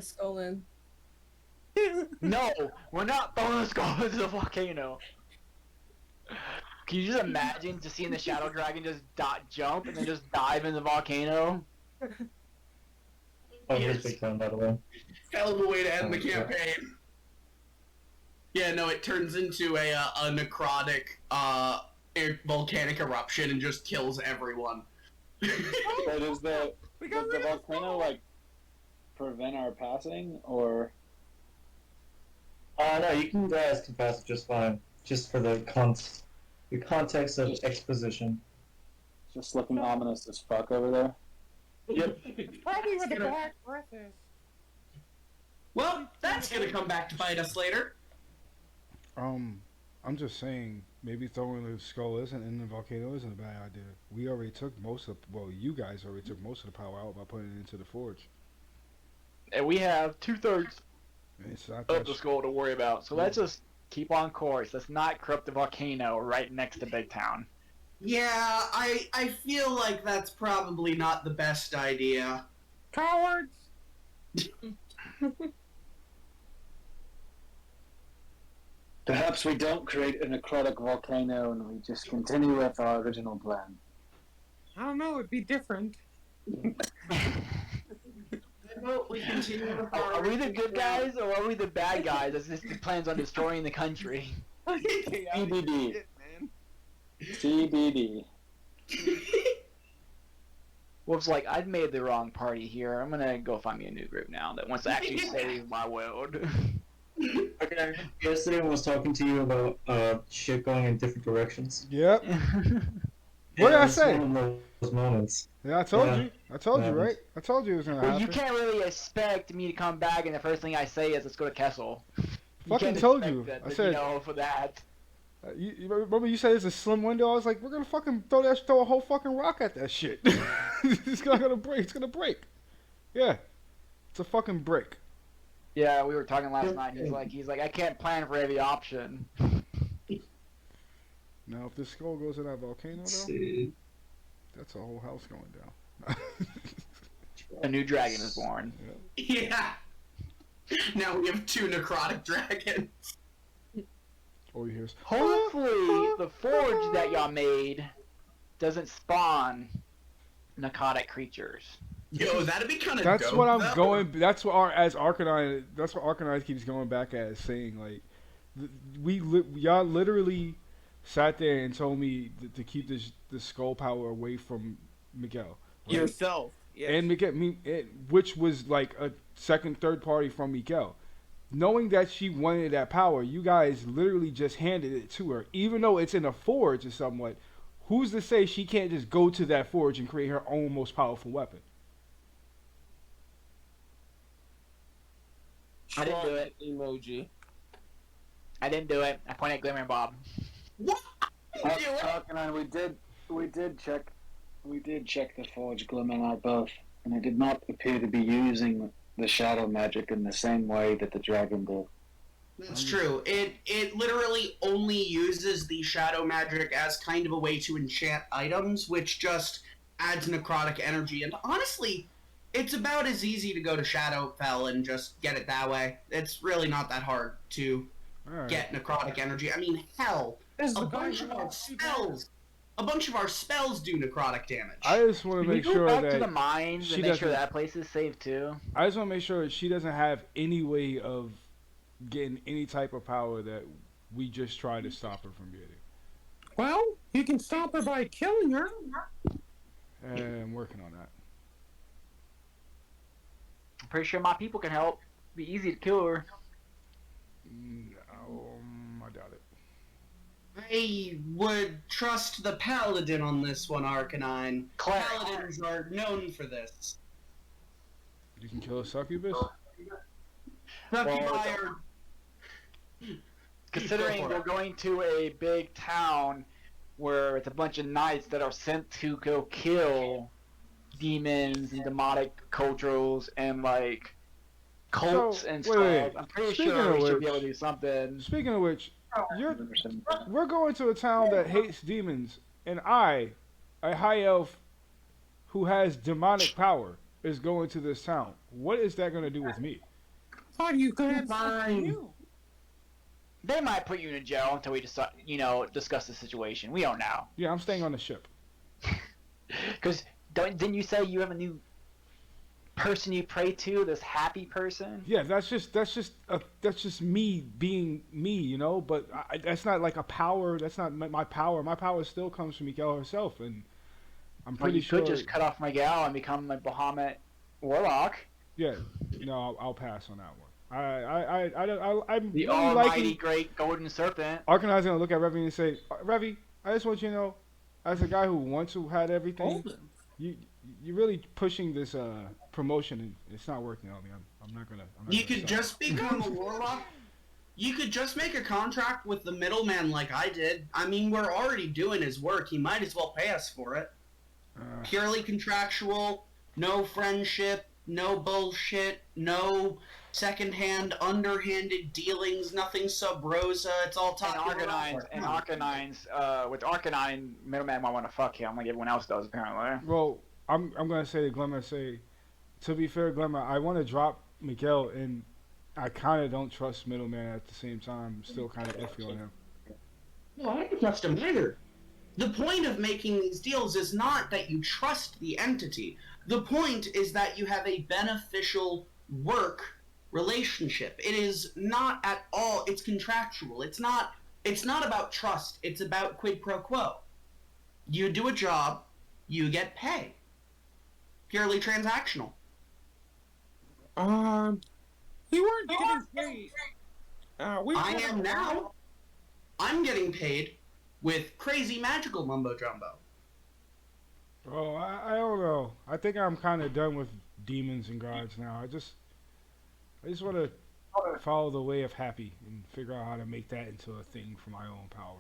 Skull in. No, we're not throwing a skull into the volcano. Can you just imagine just seeing the shadow dragon just jump and then just dive in the volcano? Oh, here's Big Town, by the way. Hell of a way to end the Oh, yeah. campaign. Yeah, no, it turns into a necrotic volcanic eruption and just kills everyone. So does the volcano like prevent our passing, or No, you guys can pass it just fine. Just for the context of exposition. just looking ominous as fuck over there? Yep. Probably where the black breath is. Well, that's gonna come back to bite us later. I'm just saying, maybe throwing the skull isn't in the volcano isn't a bad idea. We already took you guys already took most of the power out by putting it into the forge. And we have 2/3 It's not of the skull to worry about. So let's just keep on course. Let's not corrupt the volcano right next to Big Town. Yeah, I feel like that's probably not the best idea. Cowards! Perhaps we don't create a necrotic volcano and we just continue with our original plan. I don't know, it'd be different. We continue with Are we the good guys or are we the bad guys as this plans on destroying the country? CBD. CBD. Wolf's like, I've made the wrong party here. I'm gonna go find me a new group now that wants to actually save my world. Okay. Yesterday I was talking to you about shit going in different directions. Yep. What did I say? One of those moments. Yeah, I told you. I told you, right? I told you it was gonna Well, happen. you can't really expect me to come back and the first thing I say is let's go to Kessel. Fucking told you. I said. For that. You remember you said it's a slim window? I was like, we're gonna fucking throw a whole fucking rock at that shit. It's not gonna break. It's gonna break. Yeah, it's a fucking brick. Yeah, we were talking last night. He's like, I can't plan for every option. Now, if this skull goes in that volcano, though, that's a whole house going down. A new dragon is born. Yeah. Now we have 2 necrotic dragons. All you hear is, Hopefully, the forge that y'all made doesn't spawn narcotic creatures. Yo, that'd be kind of That's dope, what I'm though. going. That's what Arcanine. That's what Arcanine keeps going back as saying. Like, y'all literally sat there and told me to keep this skull power away from Miguel. Right? Yourself. Yes. And Miguel, which was like a third party from Miguel. Knowing that she wanted that power, you guys literally just handed it to her. Even though it's in a forge or somewhat, who's to say she can't just go to that forge and create her own most powerful weapon? I didn't do it. Emoji. I didn't do it. I pointed at Glimmer and Bob. What? We did check the forge, Glim and I both, and it did not appear to be using the shadow magic in the same way that the dragon did. That's true. It literally only uses the shadow magic as kind of a way to enchant items, which just adds necrotic energy. And honestly, it's about as easy to go to Shadowfell and just get it that way. It's really not that hard to get necrotic energy. I mean, hell, a bunch of our spells do necrotic damage. I just want to make sure back that to the mines and make sure that place is safe too. I just want to make sure that she doesn't have any way of getting any type of power that we just try to stop her from getting. Well, you can stop her by killing her. And I'm working on that. I'm pretty sure my people can help. Be easy to kill her. I doubt it. I would trust the paladin on this one, Arcanine. Cleric. Paladins are known for this. You can kill a succubus? Succubi are... Considering we're going to a big town where it's a bunch of knights that are sent to go kill demons and demonic cultures and like cults and stuff. wait. I'm pretty Speaking sure of we should which- be able to do something. Speaking of which, we're going to a town that hates demons, and I, a high elf who has demonic power, is going to this town. What is that going to do with me? Thought you could have Fine. They might put you in jail until we decide, discuss the situation. We don't know. Yeah, I'm staying on the ship. Because didn't you say you have a new person you pray to? This happy person? Yeah, that's just me being me, But that's not like a power. That's not my power. My power still comes from Miguel herself, and I'm Well, pretty you sure. could just cut off Miguel and become a Bahamut warlock. Yeah, no, I'll pass on that one. I'm The really almighty liking. great golden serpent. Arcanon's gonna look at Revy and say, Revy, I just want you to know, as a guy who once had everything, you're really pushing this promotion, and it's not working on me. I'm not gonna. You could just become a warlock. You could just make a contract with the middleman like I did. I mean, we're already doing his work. He might as well pay us for it. Purely contractual, no friendship, no bullshit, no secondhand, underhanded dealings, nothing sub rosa. It's all talking With Arcanine, middleman might want to fuck him like everyone else does, apparently. Well, I'm gonna say to Glemmer, to be fair, Glemmer, I want to drop Miguel, and I kind of don't trust middleman at the same time. I'm still kind of iffy on him. No, I don't trust him either. The point of making these deals is not that you trust the entity. The point is that you have a beneficial work relationship. It is not at all, it's contractual. It's not about trust. It's about quid pro quo. You do a job, you get pay. Purely transactional. You weren't getting paid. I am now. I'm getting paid with crazy magical mumbo jumbo. Oh, I don't know. I think I'm kind of done with demons and gods now. I just want to follow the way of happy and figure out how to make that into a thing for my own power.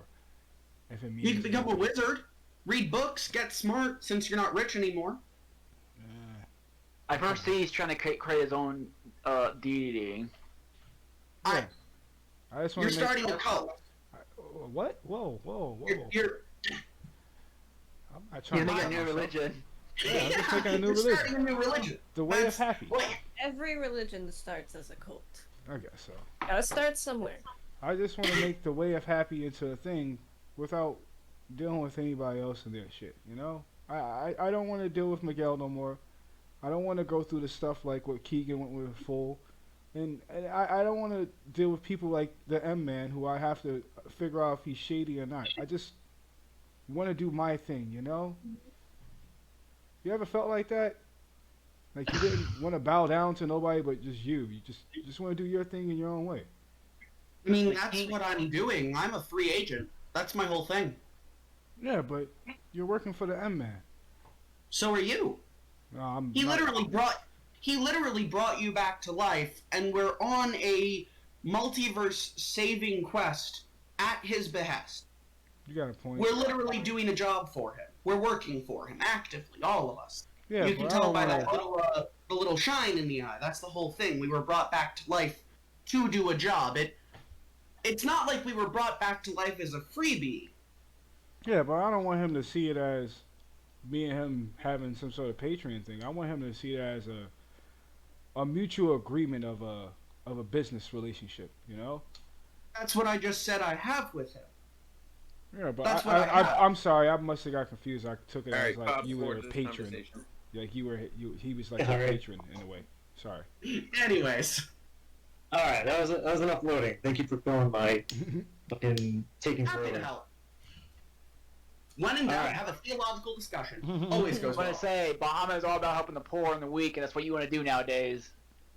If it means You can become a wizard, read books, get smart since you're not rich anymore. I first see he's trying to create his own deity. Yeah. I just want You're starting a cult. What? Whoa. You're I'm not trying He's to making a new religion. Yeah, I'm just making a new you're religion. starting a new religion. The way of happy. Every religion starts as a cult. I guess so. Gotta start somewhere. I just want to make the way of happy into a thing without dealing with anybody else and their shit, I don't want to deal with Miguel no more. I don't want to go through the stuff like what Keegan went with full. And I don't want to deal with people like the M-Man who I have to figure out if he's shady or not. I just want to do my thing, You ever felt like that? Like you didn't want to bow down to nobody but just you. You just want to do your thing in your own way. I mean, that's what I'm doing. I'm a free agent. That's my whole thing. Yeah, but you're working for the M-Man. So are you. No, He literally brought you back to life, and we're on a multiverse saving quest at his behest. You got a point. We're literally doing a job for him. We're working for him actively, all of us. Yeah, you can but tell by that the little shine in the eye. That's the whole thing. We were brought back to life to do a job. It's not like we were brought back to life as a freebie. Yeah, but I don't want him to see it as me and him having some sort of Patreon thing. I want him to see it as a mutual agreement of a business relationship, That's what I just said I have with him. Yeah, but That's what I have. I'm sorry. I must have got confused. I took it All as right, like Bob, you were a forward this patron. conversation. Like he was like Yeah, a right. patron in a way. Sorry. Anyways, All right, that was enough loading. Thank you for filling my fucking taking Happy to forever. help. When in doubt, Alright. have a theological discussion. Always I goes want well. to say, Bahama is all about helping the poor and the weak, and that's what you want to do nowadays.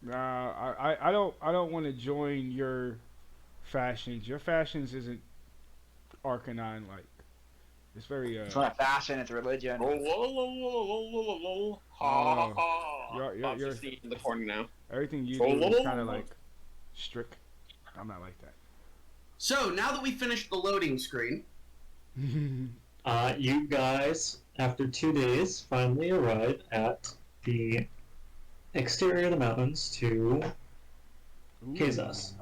Nah, I don't want to join your fashions. Your fashions isn't Arcanine like. It's very It's not a fashion, it's a religion. Ha ha ha. you're Bob's just singing in the corner now. everything you do is kind of like strict. I'm not like So, now that we finished the loading screen, that. You guys, after 2 days, finally arrive at the exterior of the mountains to Ooh. Kezas,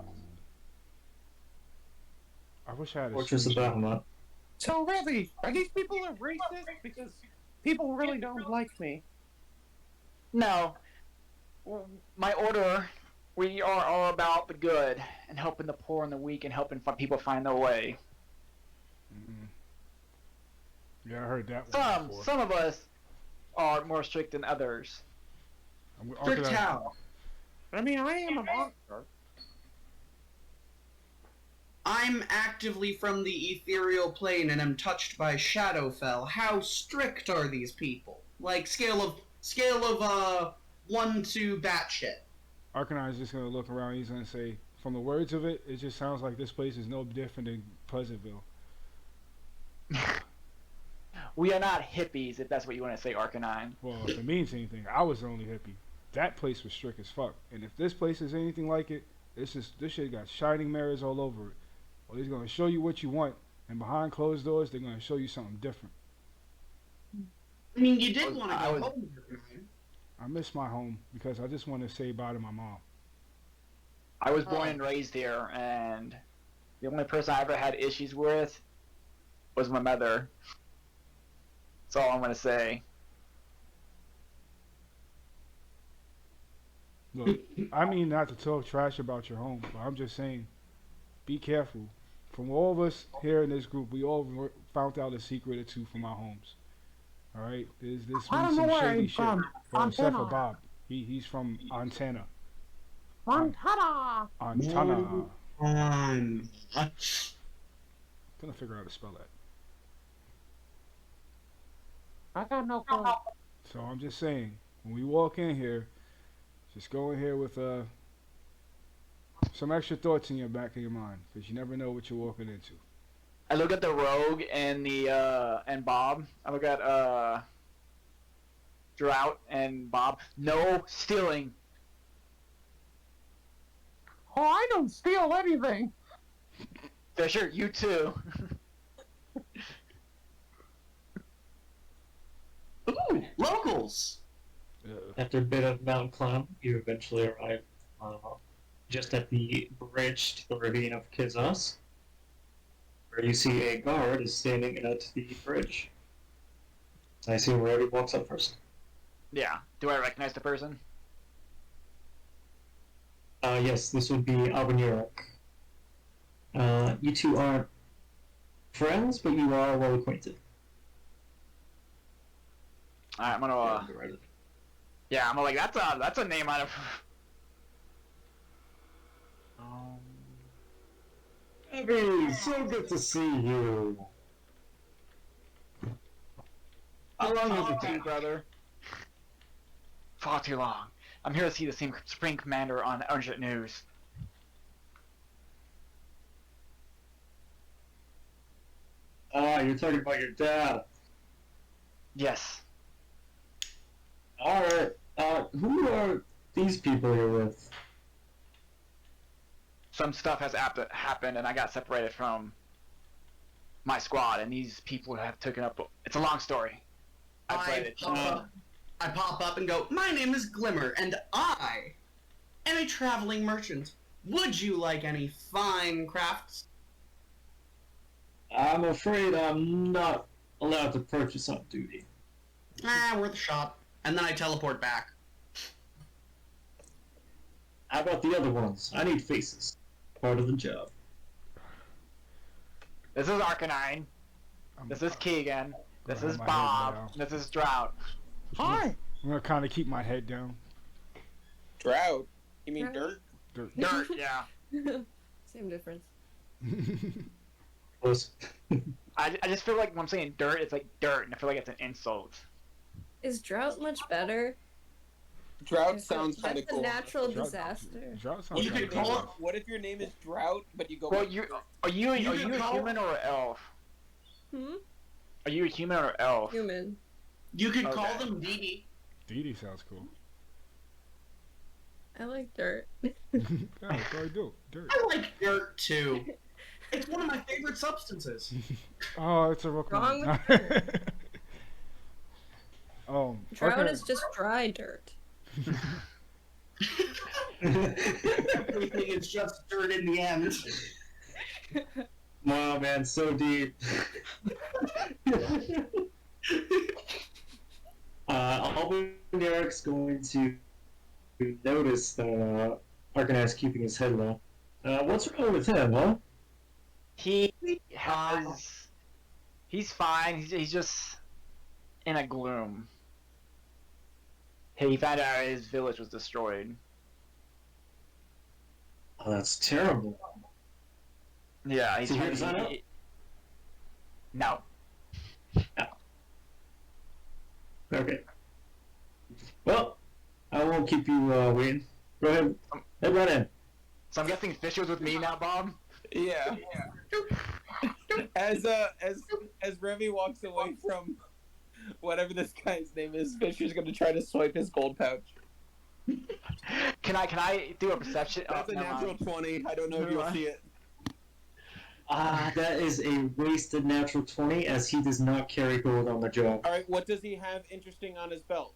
I wish I had a Fortress of screenshot. Bahamut. So really, are these people are racist? Because people really don't like me. No. My order, we are all about the good and helping the poor and the weak and helping people find their way. Mm-mm. Yeah, I heard that one before. Some of us are more strict than others. strict how? I mean, I am a monster. I'm actively from the ethereal plane and am touched by Shadowfell. How strict are these people? Like scale of 1 to batshit. Arcanine's just gonna look around. He's gonna say, from the words of it, it just sounds like this place is no different than Pleasantville. We are not hippies, if that's what you want to say, Arcanine. Well, if it means anything, I was the only hippie. That place was strict as fuck. And if this place is anything like it, this shit got shining mirrors all over it. Well, he's gonna show you what you want, and behind closed doors, they're gonna show you something different. I mean, you did want to I go was- home. I miss my home because I just want to say bye to my mom. I was born and raised here, and the only person I ever had issues with was my mother. That's all I'm going to say. Look, I mean not to talk trash about your home, but I'm just saying, be careful. From all of us here in this group, we all found out a secret or two from our homes. All right, there's I don't some know where shady I'm shit. from. Well, except for Montana. Bob, he's from Montana. Montana. Montana. Um, Gonna figure out how to spell that. I got no clue. So I'm just saying, when we walk in here, just go in here with some extra thoughts in your back of your mind, because you never know what you're walking into. I look at the rogue and and Bob. I look at Drought and Bob. No stealing. Oh, I don't steal anything. Fisher, you too. ooh, locals. After a bit of mountain climb, you eventually arrive just at the bridge to the ravine of Kizos, where you see a guard is standing at the bridge. I assume wherever he walks up first. Yeah. Do I recognize the person? Yes, this would be Albanurok. You two aren't friends, but you are well acquainted. Alright, I'm gonna. Yeah, I'm like that's a name out of. Abby, so good to see you. How long has it been, brother? Far too long. I'm here to see the Supreme Commander on Urgent News. You're talking about your dad. Yes. Alright, who are these people you're with? Some stuff has happened, and I got separated from my squad, and these people have taken up. It's a long story. I pop up and go, my name is Glimmer, and I am a traveling merchant. Would you like any fine crafts? I'm afraid I'm not allowed to purchase on duty. Worth a shot. And then I teleport back. How about the other ones? I need faces. Part of the job. This is Arcanine. This is Keegan. This is my head Bob. down. This is Drought. Hi. I'm gonna kind of keep my head down. Drought? You mean dirt? Dirt. Dirt, yeah. Same difference. Close. I just feel like when I'm saying dirt, it's like dirt, and I feel like it's an insult. Is drought much better? Drought sounds kind That's of a cool. natural Drought- disaster. Drought sounds You kinda could call cool. it. What if your name is Drought, but you go? Well, by- are you You a can call- human or an elf? Hmm? Are you a human or an elf? Human. You could call Okay. them Dee Dee Dee sounds cool. I like dirt. Yeah, that's what I do. Dirt. I like dirt too. It's one of my favorite substances. Oh, it's a rook. Wrong one. with Drought okay. is just dry dirt. Everything is just dirt in the end. Wow, man, so deep. Alvin Derek's going to notice that Arcanite's keeping his head low. What's wrong with him, huh? He has. He's fine. He's just in a gloom. He found out his village was destroyed. Oh, that's terrible. Yeah, he's So he doesn't know? No. Okay. Well, I won't keep you waiting. Go ahead. Head right in. So I'm guessing Fisher's with me now, Bob? Yeah. As Remy walks away from whatever this guy's name is, Fisher's gonna try to swipe his gold pouch. Can I do a perception? That's a never natural mind. 20. I don't know if you'll see it. That is a wasted natural 20, as he does not carry gold on the job. All right, what does he have interesting on his belt?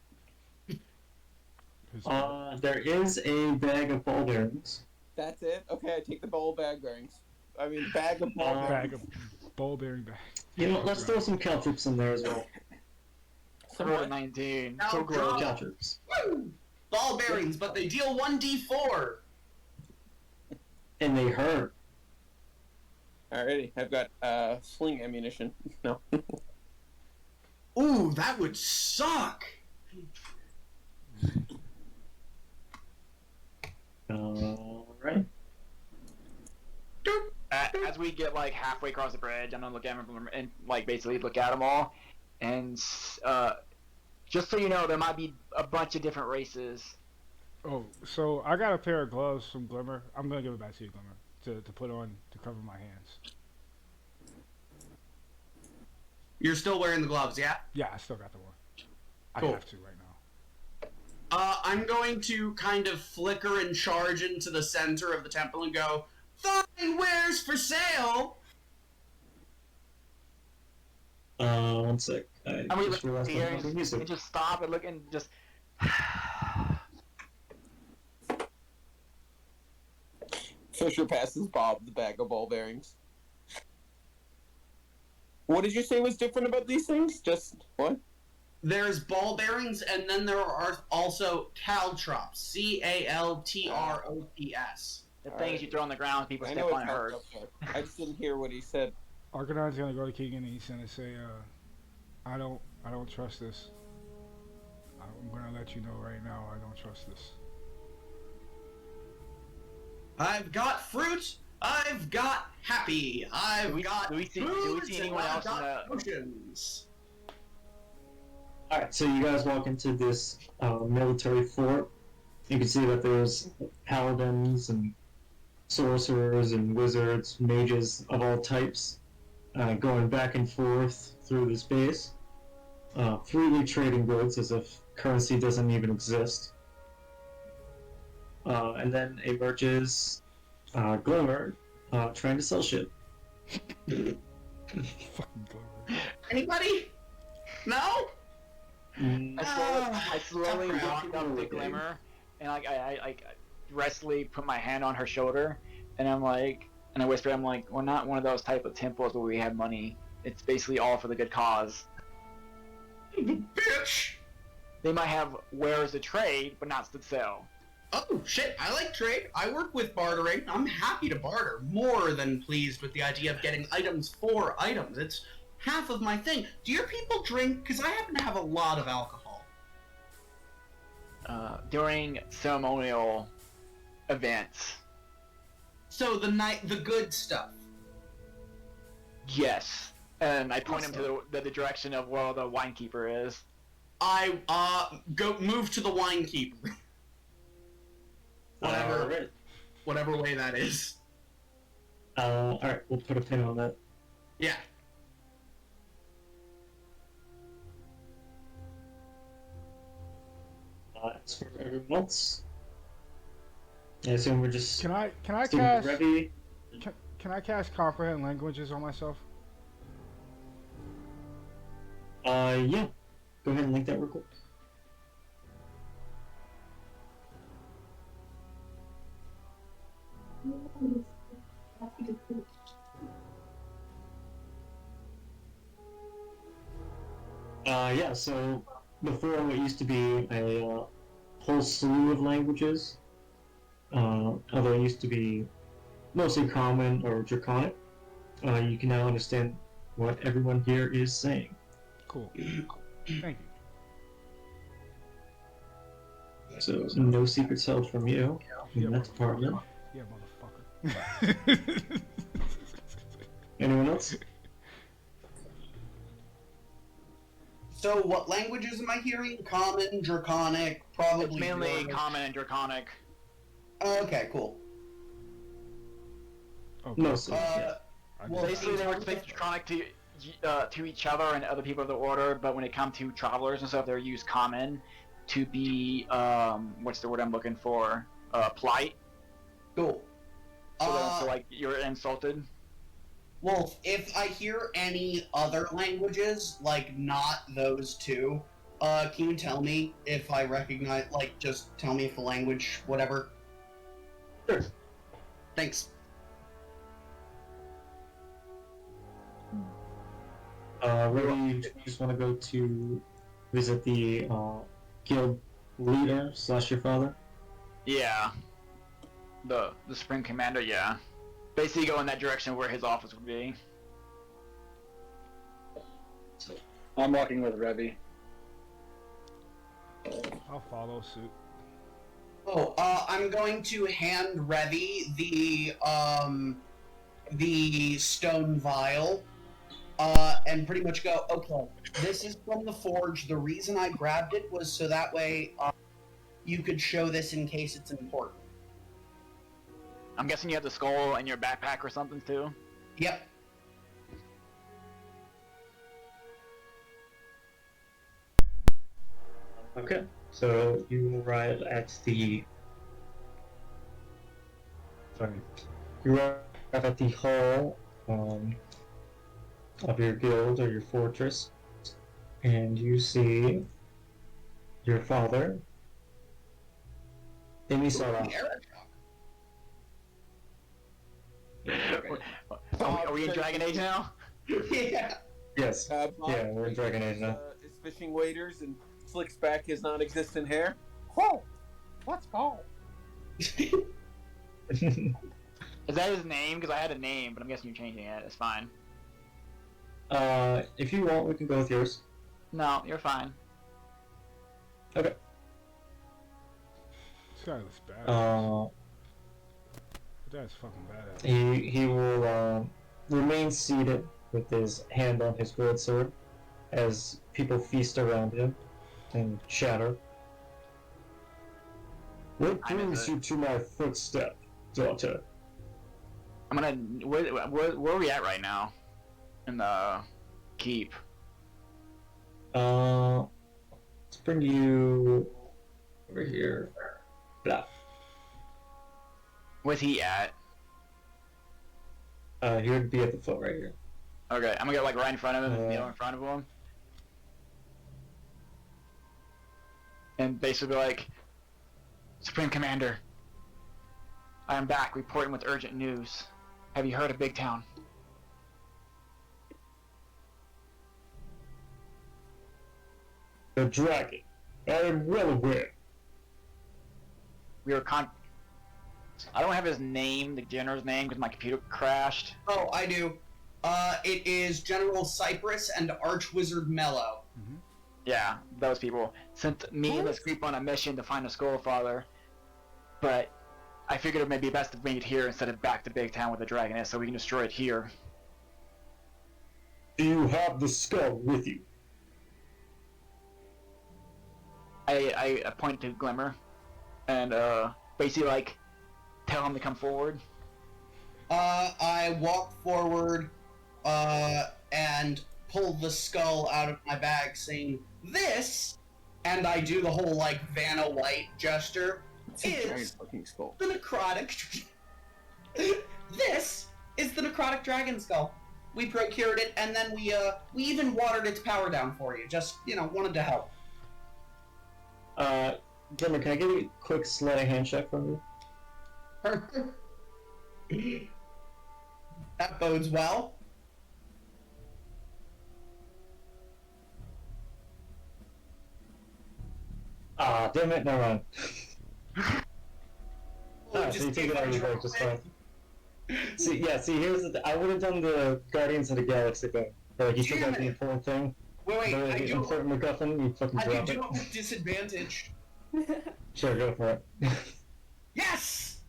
There is a bag of ball bearings. That's it. Okay, I take the ball bag bearings. I mean, bag of ball Bag bearings. of ball bearing bag. You know, let's throw some caltrips in there as well. I rolled a 19. Now So draw. close. Caltrips. Woo! Ball bearings, but they deal 1d4. And they hurt. Alrighty, I've got sling ammunition. No. Ooh, that would suck. Alright. As we get like halfway across the bridge, I'm gonna look at them and like basically look at them all, and just so you know, there might be a bunch of different races. Oh, so I got a pair of gloves from Glimmer. I'm gonna give it back to you, Glimmer, to put on to cover my hands. You're still wearing the gloves, yeah? Yeah, I still got the one. Cool. I have to right now. I'm going to kind of flicker and charge into the center of the temple and go, "Fine wares for sale!" One sec. And we just look realized here I'm and having music. just stop and look and just. Fisher passes Bob the bag of ball bearings. What did you say was different about these things? Just what? There's ball bearings, and then there are also caltrops. C-A-L-T-R-O-P-S. The things you throw on the ground, people I step know on and it's hurt. not. I just didn't hear what he said. Arcanon's gonna go to Keegan and he's gonna say, I don't trust this. I'm gonna let you know right now, I don't trust this. I've got fruit. I've got happy. I've got do we see foods, anyone and I've else in got the- potions. Alright, so you guys walk into this military fort. You can see that there's paladins and sorcerers and wizards, mages of all types, going back and forth through this base, freely trading goods as if currency doesn't even exist. And then emerges Glimmer, trying to sell shit. Fucking Glimmer. Anybody? No? I slowly tough walk crowd. up to Glimmer, and like I restfully put my hand on her shoulder, and I'm like, and I whisper, I'm like, we're not one of those type of temples where we have money. It's basically all for the good cause. Bitch! They might have wares to trade, but not to sell. Oh, shit, I like trade. I work with bartering. I'm happy to barter. More than pleased with the idea of getting items for items. It's half of my thing. Do your people drink? Because I happen to have a lot of alcohol. During ceremonial events. So the good stuff. Yes. And I point him to the direction of where the winekeeper is. I go move to the wine keeper. Whatever way that is. Alright, we'll put a pin on that. Yeah. As for everyone else, I assume we're just. Can I sticking cast? with Revy. Can I cast comprehend languages on myself? Yeah. Go ahead and link that real quick. Yeah, so before it used to be a whole slew of languages, although it used to be mostly common or draconic, you can now understand what everyone here is saying. Cool. Thank you. So, no secrets held from you in that department. Yeah, motherfucker. Anyone else? So what languages am I hearing? Common, Draconic, probably. It's mainly Dwarvish. Common and Draconic. Okay, cool. Okay. Mostly. Well, Basically, they would speak Draconic to each other and other people of the Order, but when it comes to travelers and stuff, they use Common to be what's the word I'm looking for? Polite. Cool. So they don't feel like you're insulted. Well, if I hear any other languages, like not those two, can you tell me if I recognize, like, just tell me if the language, whatever? Sure. Thanks. Really, you just want to go to visit the guild leader / your father? Yeah. The Supreme Commander, yeah. Basically go in that direction where his office would be. I'm walking with Revy. I'll follow suit. Oh, I'm going to hand Revy the stone vial, and pretty much go, okay, this is from the forge. The reason I grabbed it was so that way, you could show this in case it's important. I'm guessing you have the skull in your backpack or something too? Yep. Okay, so you arrive at the. Sorry. You arrive at the hall of your guild or your fortress, and you see your father. Emisara. Are we in Dragon Age now? Yeah. Yes. Bob Yeah, we're in Dragon Age now. His fishing waders and slicks back his non-existent hair. Oh, let's go. Is that his name? Because I had a name, but I'm guessing you're changing it. It's fine. If you want, we can go with yours. No, you're fine. Okay. This guy looks badass. That's fucking badass. He will remain seated with his hand on his broadsword as people feast around him and chatter. What brings you to my footstep, daughter? I'm gonna. Where are we at right now? In the keep. Let's bring you over here. Blah. Where's he at? He would be at the foot right here. Okay, I'm gonna get like right in front of him and kneel in front of him. And basically be like, Supreme Commander, I am back reporting with urgent news. Have you heard of Big Town? The dragon. I am well aware. We were I don't have his name, the general's name, because my computer crashed. Oh, I do. It is General Cypress and Archwizard Mello. Mm-hmm. Yeah, those people sent me and this group on a mission to find a Skullfather, but I figured it may be best to meet here instead of back to Big Town where the dragon is, so we can destroy it here. Do you have the skull with you? I point to Glimmer, and basically like tell him to come forward. I walk forward, and pull the skull out of my bag, saying, "This," and I do the whole like Vanna White gesture. It's a giant Is fucking skull. the necrotic. This is the necrotic dragon skull. We procured it, and then we even watered its power down for you. Just wanted to help. Glimmer, can I get a quick sleight of hand check from you? That bodes well. Ah, damn it, never mind. We'll So you just take it out of your control bag just it. fine. See, here's the I would have done the Guardians of the Galaxy thing. Like, you took Damn out the it. important thing, Wait, the important MacGuffin, you fucking I drop do it. it with disadvantage. Sure, go for it. Yes!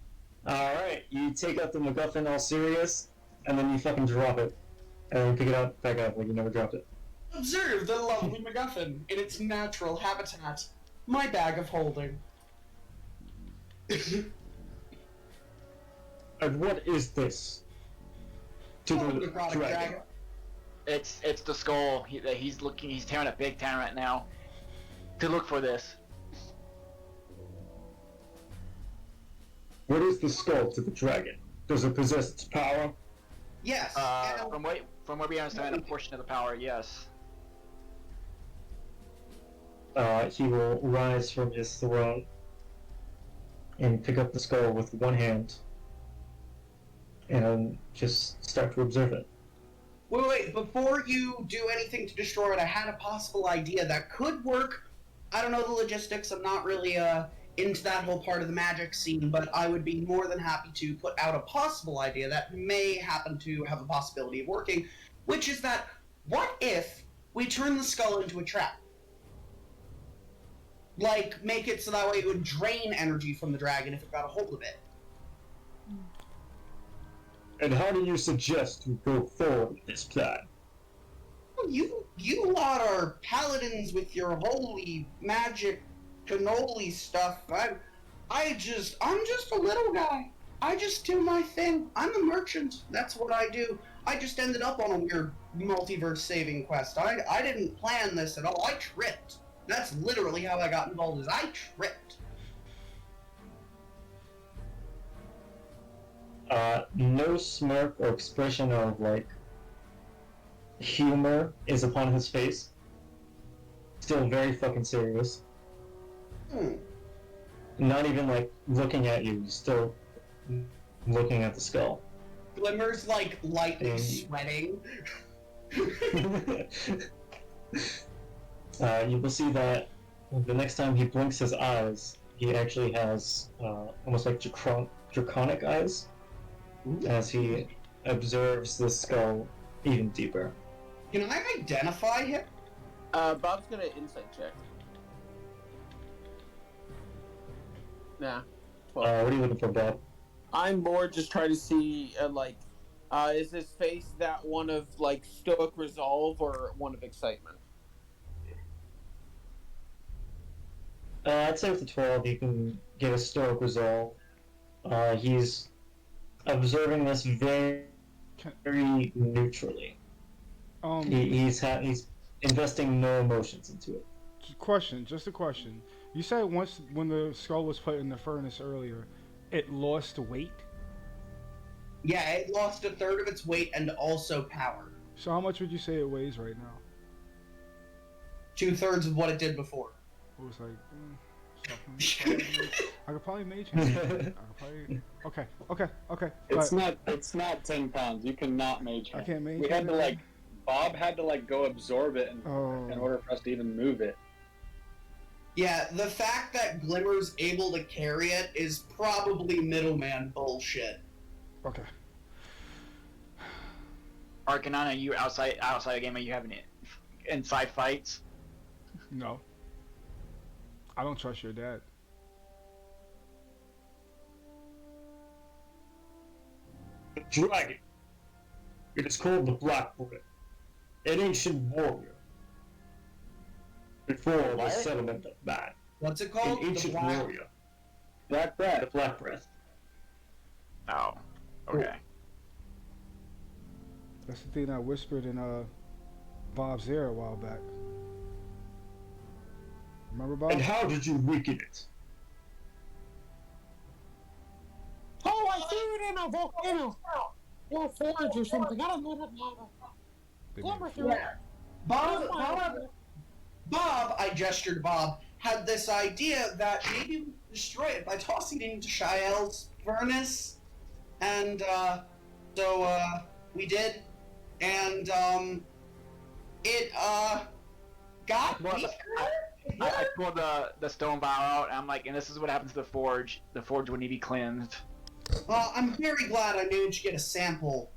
Alright, you take out the MacGuffin all serious, and then you fucking drop it. And then pick it up, back up, like you never dropped it. Observe the lovely MacGuffin in its natural habitat. My bag of holding. And what is this? To Oh, the necrotic dragon. It's the skull. He's tearing up Big Town right now to look for this. What is the skull to the dragon? Does it possess its power? Yes. From what we understand, a portion of the power, yes. He will rise from his throne and pick up the skull with one hand and just start to observe it. Wait, before you do anything to destroy it, I had a possible idea that could work. I don't know the logistics, I'm not really into that whole part of the magic scene, but I would be more than happy to put out a possible idea that may happen to have a possibility of working, which is that, what if we turn the skull into a trap? Like, make it so that way it would drain energy from the dragon if it got a hold of it. And how do you suggest we go forward with this plan? You lot are paladins with your holy magic cannoli stuff. I'm just a little guy. I just do my thing. I'm a merchant. That's what I do. I just ended up on a weird multiverse saving quest. I didn't plan this at all. I tripped. That's literally how I got involved, is I tripped. No smirk or expression of, like, humor is upon his face. Still very fucking serious. Not even, like, looking at you, still looking at the skull. Glimmer's, like, lightly sweating. You will see that the next time he blinks his eyes, he actually has almost like draconic eyes as he observes the skull even deeper. Can I identify him? Bob's gonna insight check. Nah. 12. What are you looking for, Bob? I'm more just trying to see, is his face that one of, like, stoic resolve or one of excitement? I'd say with the 12, you can get a stoic resolve. He's observing this very neutrally. He's investing no emotions into it. Just a question. You said once when the skull was put in the furnace earlier, it lost weight? Yeah, it lost a third of its weight and also power. So how much would you say it weighs right now? 2/3 of what it did before. It was like, I could probably mage hand. Okay. It's not 10 pounds. You cannot mage hand. I can't mage We had hand to it? Bob had to go absorb it in order for us to even move it. Yeah, the fact that Glimmer's able to carry it is probably middleman bullshit. Okay. Arcanon, are you outside the game? Are you having inside fights? No. I don't trust your dad. dragon. It is called the Black Breath, an ancient warrior. Before the What? settlement of man, What's it an called? ancient warrior. Black The Breath. Black Breath. Oh. Okay. That's the thing I whispered in Bob's ear a while back. Remember, Bob? And how did you weaken it? Oh, I threw it in a volcano. Or a forge or something. I don't know what lava. They Glimmer made threw it. Bob, I gestured Bob, had this idea that maybe we could destroy it by tossing it into Shael's furnace. And, so, we did. And, it, got Well, weaker? I pulled the stone vial out, and I'm like, and this is what happens to the forge. The forge would need to be cleansed. Well, I'm very glad I managed to get a sample,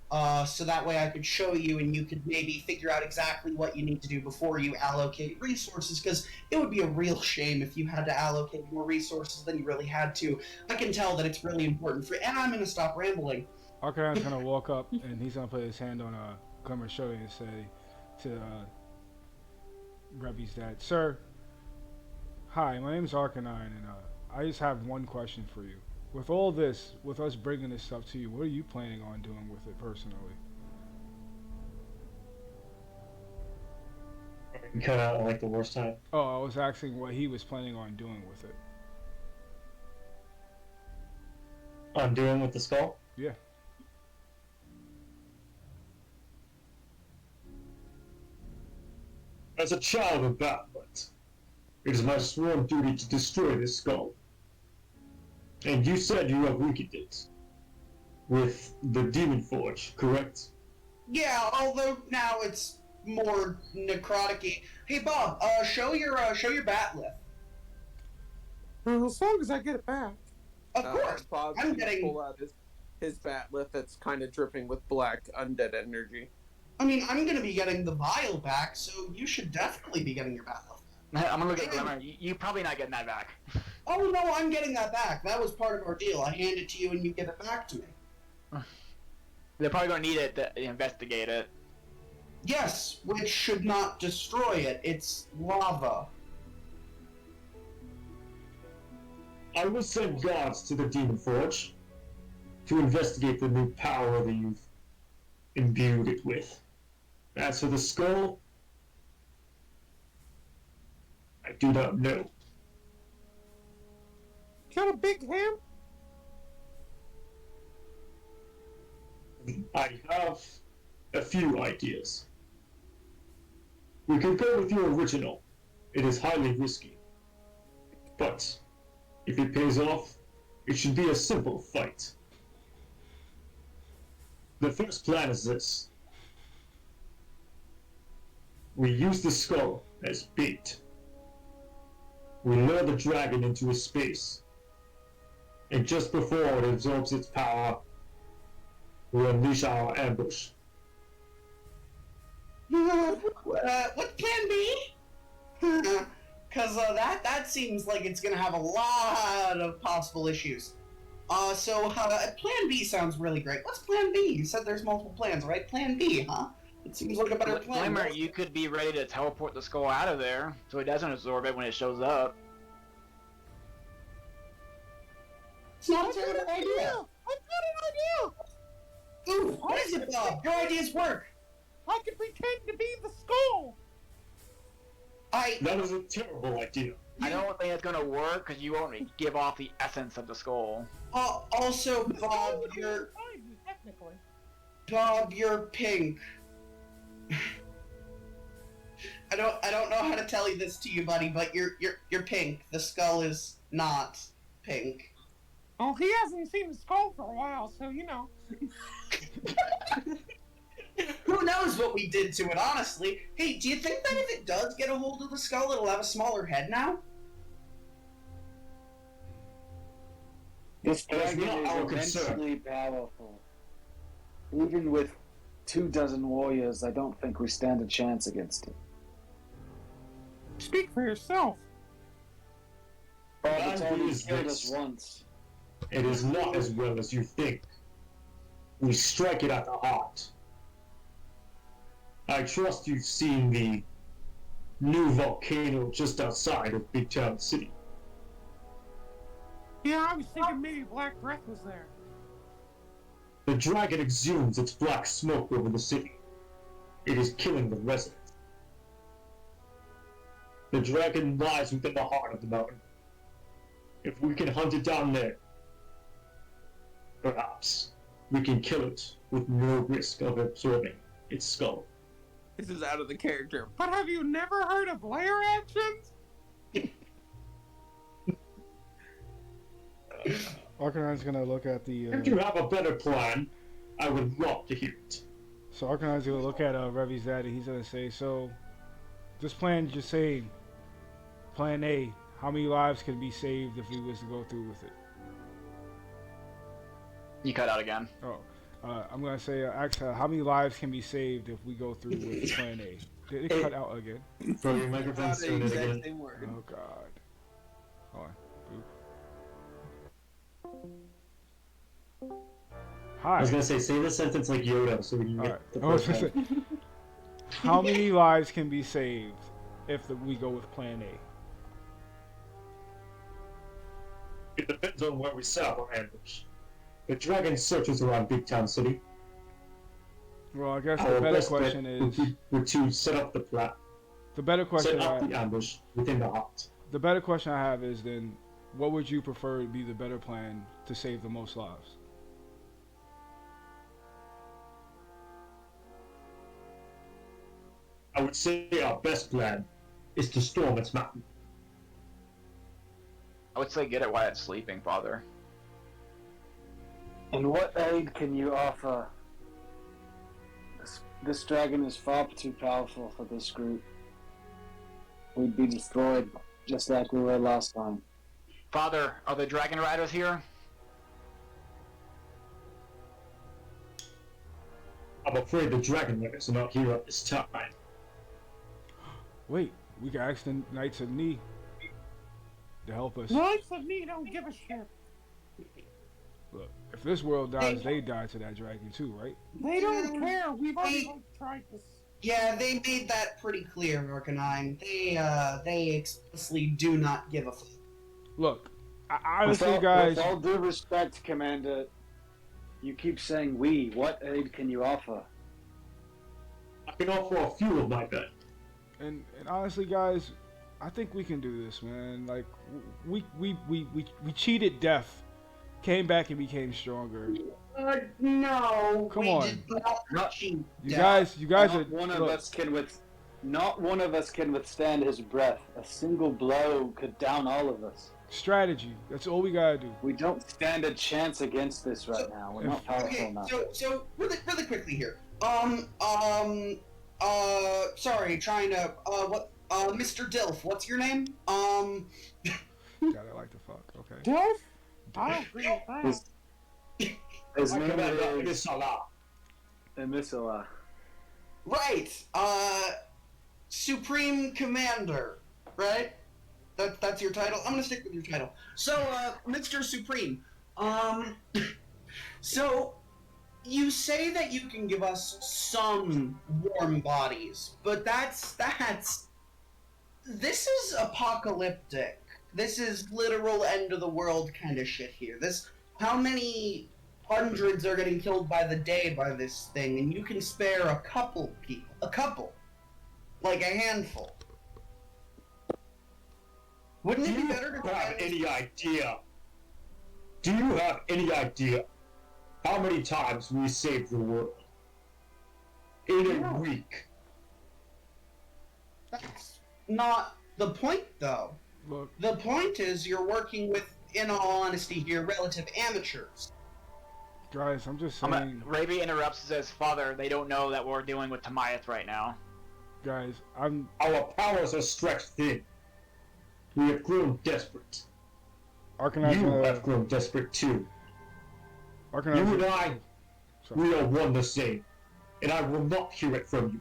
so that way I could show you and you could maybe figure out exactly what you need to do before you allocate resources, because it would be a real shame if you had to allocate more resources than you really had to. I can tell that it's really important for, and I'm going to stop rambling. Arcanine's gonna walk up and he's gonna put his hand on Glimmer's shoulder and say to Rebby's dad, "Sir, hi, my name's Arcanine, and I just have one question for you. With all this, with us bringing this stuff to you, what are you planning on doing with it personally?" You cut out like the worst time. Oh, I was asking what he was planning on doing with it. On doing with the skull? Yeah. As a child of Battlement, it is my sworn duty to destroy this skull. And you said you have weakened it with the Demon Forge, correct? Yeah, although now it's more necrotic-y. Hey, Bob, show your bat lift. As long as I get it back. Of course, Bob I'm getting... pull out his bat lift that's kind of dripping with black undead energy. I mean, I'm going to be getting the vial back, so you should definitely be getting your bat lift. I'm gonna look at Glimmer. You probably not getting that back. Oh, no, I'm getting that back. That was part of our deal. I hand it to you and you give it back to me. They're probably gonna need it to investigate it. Yes, which should not destroy it. It's lava. I will send guards to the Demon Forge to investigate the new power that you've imbued it with. As for the skull, I do not know. Got a big hand? I have a few ideas. We could go with your original. It is highly risky. But if it pays off, it should be a simple fight. The first plan is this. We use the skull as bait. We lure the dragon into a space, and just before it absorbs its power, we unleash our ambush. What's plan B? Because that seems like it's going to have a lot of possible issues. So plan B sounds really great. What's plan B? You said there's multiple plans, right? Plan B, huh? It seems like a better plan. Glimmer, you could be ready to teleport the skull out of there, so it doesn't absorb it when it shows up. It's not a terrible idea. I've got an idea! Ooh, what is it, Bob? Your ideas work. I can pretend to be the skull! That is a terrible idea. I don't think it's gonna work because you won't give off the essence of the skull. Also, Bob, you're pink. I don't know how to tell you this to you, buddy, but you're pink. The skull is not pink. Oh, he hasn't seen the skull for a while, so you know. Who knows what we did to it, honestly? Hey, do you think that if it does get a hold of the skull, it'll have a smaller head now? This That's dragon not is our concern. immensely powerful. Even with 24 warriors, I don't think we stand a chance against it. Speak for yourself. Bob, it's Plan B already is killed this. us once. It is not as well as you think. we strike it at the heart. I trust you've seen the new volcano just outside of Big Town City. Yeah, I was thinking maybe Black Breath was there. The dragon exhumes its black smoke over the city. It is killing the residents. The dragon lies within the heart of the mountain. If we can hunt it down there, perhaps we can kill it with no risk of absorbing its skull. This is out of the character. But have you never heard of layer actions? Arcanine's gonna look at the. If you have a better plan, I would love to hear it. So Arcanine's gonna look at Revy's daddy. He's gonna say, "So, this plan just say, Plan A. How many lives could be saved if we was to go through with it?" You cut out again. Oh, I'm gonna say, ask how many lives can be saved if we go through with Plan A. Did it cut out again? Bro, your microphone's doing it again. Oh God. Hold on. Hi. I was gonna say the sentence like Yoda so we can get Alright. the I was first gonna one. say, how many lives can be saved if we go with Plan A? It depends on where we set up our ambush. The dragon searches around Big Town City. Well, I guess Our the better best bet question is would to set up the plan. the better question. Set up the ambush within the heart. The better question I have is then, what would you prefer to be the better plan to save the most lives? I would say our best plan is to storm its mountain. I would say get it while it's sleeping, Father. And what aid can you offer? This dragon is far too powerful for this group. We'd be destroyed, just like we were last time. Father, are the Dragon Riders here? I'm afraid the dragon riders are not here at this time. Wait, we can ask the Knights of Knee to help us. Knights of me don't give a shit. Look, if this world dies, they die to that dragon too, right? They don't care. We've already tried this. Yeah, they made that pretty clear, Orcanine. They explicitly do not give a fuck. Look, honestly, with guys. all due respect, Commander, you keep saying we. What aid can you offer? I can offer a few of my best. And honestly, guys, I think we can do this, man. Like, we cheated death, came back and became stronger. No. Come we on. Did not cheat You death. guys are. Not one of look, us can Not one of us can withstand his breath. A single blow could down all of us. strategy. That's all we gotta do. We don't stand a chance against this right now. We're not powerful Okay, enough. so really quickly here. Sorry, trying to, Mr. Dilf, what's your name? Got it like the fuck. Okay. Delph? I agree with that. His I name command is Misala. Emisala. Right, Supreme Commander, right? That's your title? I'm gonna stick with your title. So, Mr. Supreme, so, you say that you can give us some warm bodies, but this is apocalyptic. This is literal end of the world kind of shit here. How many hundreds are getting killed by the day by this thing, and you can spare a couple people. Like a handful. Wouldn't it be better to have any idea? Do you have any idea how many times we saved the world? In a week. That's not the point, though. Look, The point is you're working with, in all honesty here, relative amateurs. guys, I'm just saying. Raby interrupts and says, Father, they don't know that we're dealing with Tamayath right now. Guys, Our powers are stretched thin. We have grown desperate. Arcanine's You gonna. have grown desperate too. Arcanine's You and gonna- I, Sorry. we are one the same, and I will not hear it from you.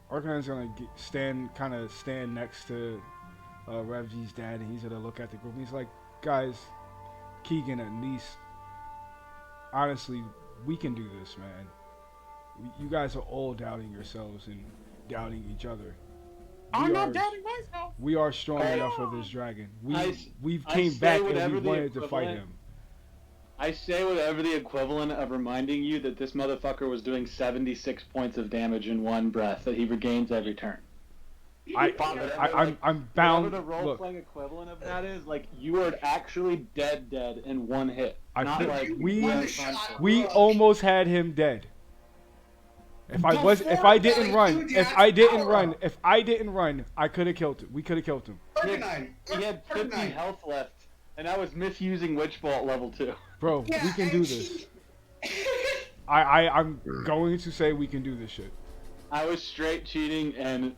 Arcanine's gonna stand next to Revgy's dad, and he's gonna look at the group. And he's like, guys, Keegan, at least honestly, we can do this, man. You guys are all doubting yourselves and doubting each other. I'm We not are doubting myself. we are strong Hey, enough for this dragon. I We've I came say back and we whatever the wanted to fight equivalent- him. I say whatever the equivalent of reminding you that this motherfucker was doing 76 points of damage in one breath that he regains every turn. I'm bound. Whatever the role Look, playing equivalent of that is, like you are actually dead in one hit. I Not feel- like we One shot, we bro. almost had him dead. If I Before didn't that, run, huge if ass I didn't power run, up. if I didn't run, I could have killed him. We could have killed him, Arcanine. he had 50 Arcanine. health left, and I was misusing Witch Bolt level 2. bro. Yeah, we can do and this. she- I'm going to say we can do this shit. I was straight cheating, and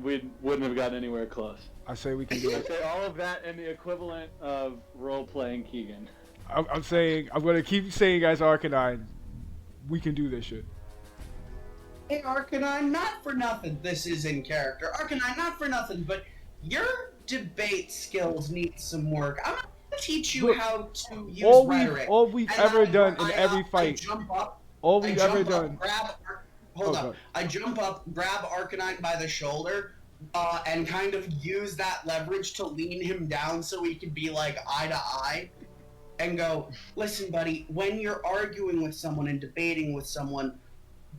we wouldn't have gotten anywhere close. I say we can do I it. say all of that in the equivalent of role playing Keegan. I'm saying I'm gonna keep saying as Arcanine, we can do this shit. Hey, Arcanine, not for nothing. This is in character. Arcanine, not for nothing, but your debate skills need some work. I'm gonna teach you Look, how to use all rhetoric. we've And ever I- done in I, every I fight, jump up. all I we've jump ever up, done. hold Oh, up. God. I jump up, grab Arcanine by the shoulder, and kind of use that leverage to lean him down so we could be like eye to eye, and go, listen, buddy, when you're arguing with someone and debating with someone,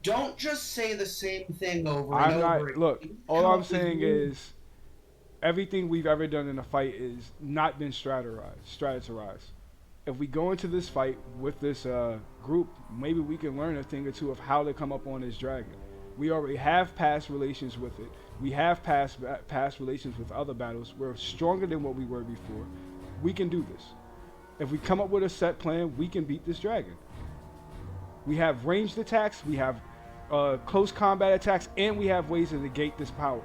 don't just say the same thing over and I'm over. not. Look, again. all Come I'm up with saying new- is, everything we've ever done in a fight is not been strategized. If we go into this fight with this group, maybe we can learn a thing or two of how to come up on this dragon. We already have past relations with it. We have past relations with other battles. We're stronger than what we were before. We can do this. If we come up with a set plan, we can beat this dragon. We have ranged attacks, we have close combat attacks, and we have ways to negate his power.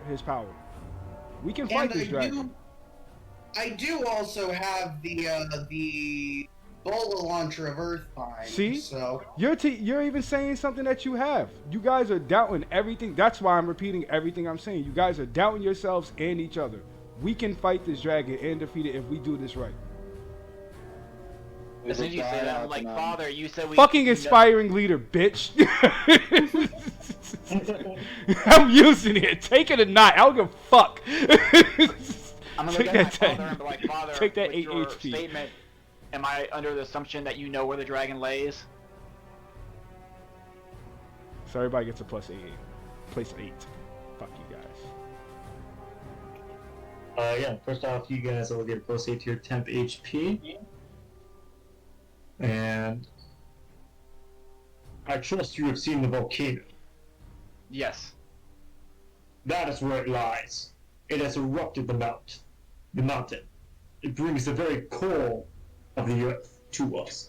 We can fight And this dragon. I do also have the bola launcher of Earthbind. See? So You're even saying something that you have. You guys are doubting everything. That's why I'm repeating everything I'm saying. You guys are doubting yourselves and each other. We can fight this dragon and defeat it if we do this right. As soon as you say that, I'm like, Father, you said we. Fucking inspiring leader, bitch. I'm using it. Take it or not. I don't give a fuck. I'm gonna Take go get that my 10. father and be like, Father, Take that with 8 your HP. statement, am I under the assumption that you know where the dragon lays? So everybody gets a +8. Place 8. Fuck you guys. Yeah, first off, you guys will get a +8 to your temp HP. And I trust you have seen the volcano. Yes. That is where it lies. It has erupted the mountain. It brings the very core of the earth to us.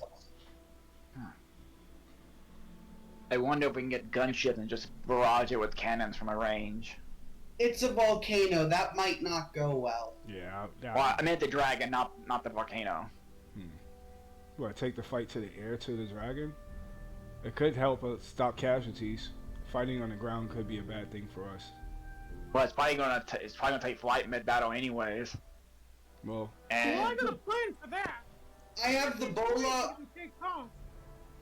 I wonder if we can get gunships and just barrage it with cannons from a range. it's a volcano. That might not go well. Yeah. Well, I meant the dragon, not the volcano. What, take the fight to the air to the dragon? It could help us stop casualties. Fighting on the ground could be a bad thing for us. Well, it's probably gonna take flight mid battle anyways. Well, And Well, I got a plan for that. I have the bola.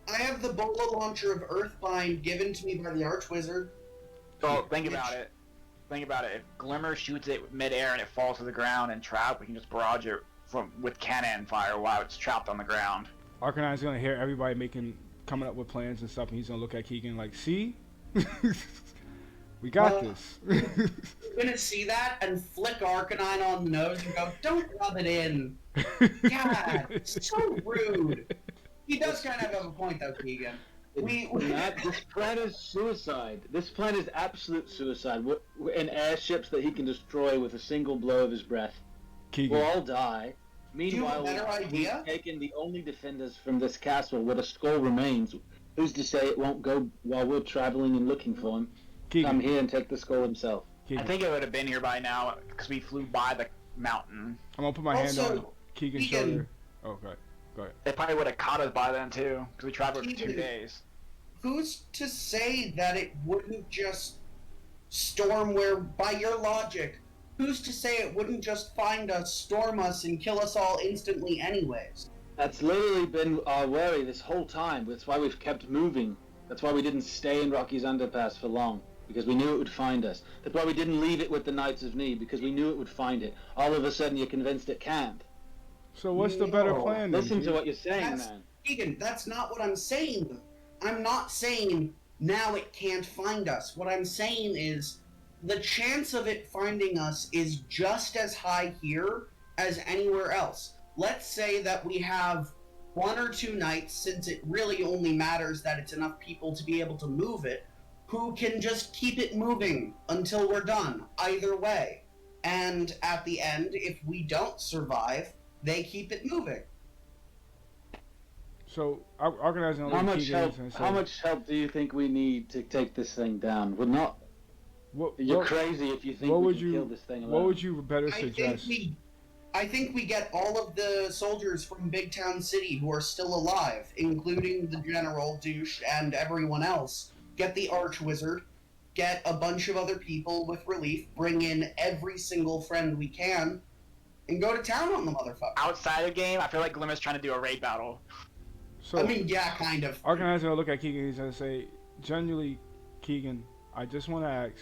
I have the bola launcher of Earthbind given to me by the Archwizard. so think about it. Think about it. If Glimmer shoots it mid-air and it falls to the ground and trap, we can just barrage it with cannon fire while it's trapped on the ground. Arcanine's gonna hear everybody coming up with plans and stuff, and he's gonna look at Keegan like, "See, we got this." You're gonna see that and flick Arcanine on the nose and go, "Don't rub it in." God, so rude. He does kind of have a point though, Keegan. This plan is suicide. This plan is absolute suicide. And airships that he can destroy with a single blow of his breath. Keegan, We'll all die. Meanwhile, better idea? we've taken the only defenders from this castle where the skull remains. Who's to say it won't go while we're traveling and looking for him? Come Keegan, here and take the skull himself. Keegan. I think it would have been here by now because we flew by the mountain. I'm gonna put my hand Also, on Keegan's Keegan- shoulder. Oh, go ahead. They probably would have caught us by then too because we traveled for 2 Keegan. days. Who's to say that it wouldn't just storm where, by your logic, who's to say it wouldn't just find us, storm us, and kill us all instantly anyways? That's literally been our worry this whole time. That's why we've kept moving. That's why we didn't stay in Rocky's Underpass for long, because we knew it would find us. That's why we didn't leave it with the Knights of Knee, because we knew it would find it. All of a sudden, you're convinced it can't. So what's the better No. plan then? Listen to Keith? what you're saying, That's, man. Keegan, that's not what I'm saying. I'm not saying now it can't find us. What I'm saying is the chance of it finding us is just as high here as anywhere else. Let's say that we have 1 or 2 knights, since it really only matters that it's enough people to be able to move it, who can just keep it moving until we're done, either way. And at the end, if we don't survive, they keep it moving. So organizing all How the much Keegan help? is gonna say, How much help do you think we need to take this thing down? We're not. You're crazy if you think we can kill this thing alone. What would you better suggest? I think we get all of the soldiers from Big Town City who are still alive, including the General, Douche, and everyone else. Get the Archwizard, get a bunch of other people with relief, bring in every single friend we can, and go to town on the motherfucker. Outside of game, I feel like Glimmer's trying to do a raid battle. So I mean, yeah, kind of. organizing a look at Keegan, he's gonna say, generally, Keegan, I just want to ask,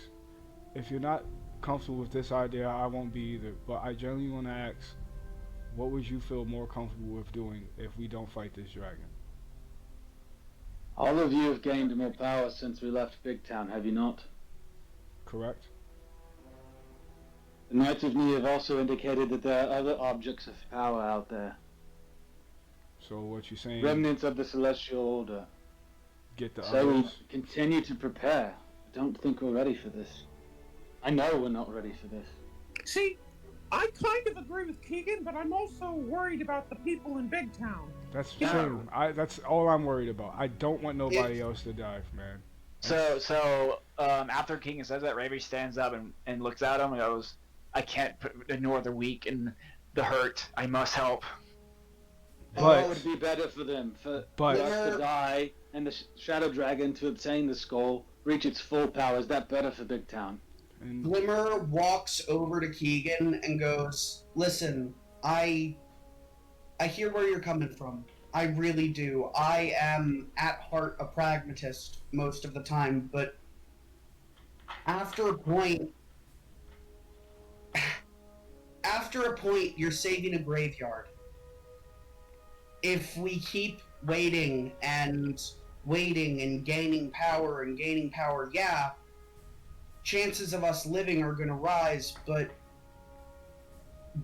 if you're not comfortable with this idea, I won't be either. But I generally want to ask, what would you feel more comfortable with doing if we don't fight this dragon? All of you have gained more power since we left Big Town, have you not? Correct. The Knights of Knee have also indicated that there are other objects of power out there. So what you saying? Remnants of the Celestial Order. Get the So we others. continue to prepare. I don't think we're ready for this. I know we're not ready for this. See, I kind of agree with Keegan, but I'm also worried about the people in Big Town. That's Yeah. same. That's all I'm worried about. I don't want nobody else to die, man. So after Keegan says that, Ravi stands up and looks at him and goes, "I can't ignore the weak and the hurt. I must help." But it would be better for them, for but- us to die and the Shadow Dragon to obtain the skull, reach its full power. Is that better for Big Town? And Glimmer walks over to Keegan and goes, "Listen, I hear where you're coming from. I really do. I am at heart a pragmatist most of the time, but after a point, you're saving a graveyard. If we keep waiting and gaining power, yeah, chances of us living are going to rise, but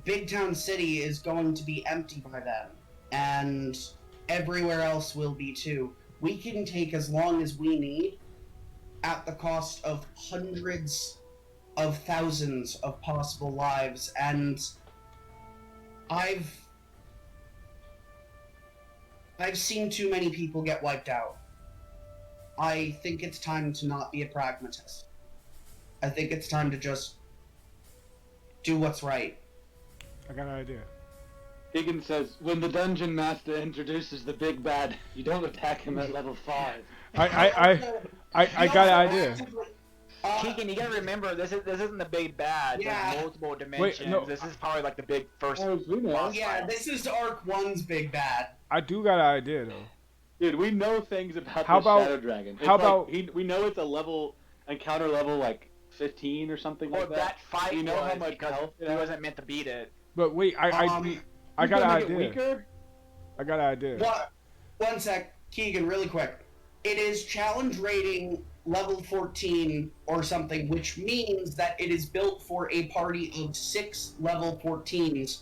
Big Town City is going to be empty by then, and everywhere else will be too. We can take as long as we need at the cost of hundreds of thousands of possible lives, and I've seen too many people get wiped out. I think it's time to not be a pragmatist. I think it's time to just do what's right. I got an idea. Keegan says, when the Dungeon Master introduces the big bad, you don't attack him at level 5. I got an idea. Keegan, you gotta remember, this isn't the big bad. Yeah. There's multiple dimensions. no. This is probably like the big first know. boss Yeah, fight. this is Arc 1's big bad. I do got an idea though. Dude, we know things about How the about- Shadow Dragon. It's how like, about- we know it's a level, encounter level like 15 or something Well, like that. that fight You know was how much because health it he has? wasn't meant to beat it. But wait, I got an He's gonna make it idea. weaker? I got an idea. What? One sec, Keegan, really quick. It is challenge rating level 14 or something, which means that it is built for a party of 6 level 14s.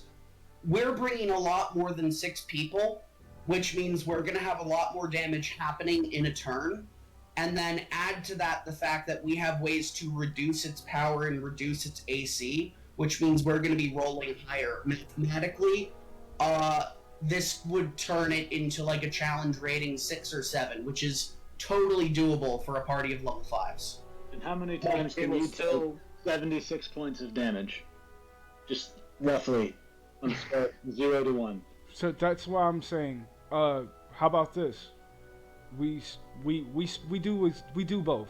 We're bringing a lot more than 6 people, which means we're going to have a lot more damage happening in a turn. And then add to that the fact that we have ways to reduce its power and reduce its AC, which means we're going to be rolling higher. Mathematically, this would turn it into like a challenge rating 6 or 7, which is totally doable for a party of level 5s. And how many But times it can will you still- take 76 points of damage? Just roughly, on a scale of 0 to 1. So that's why I'm saying. How about this? We do both.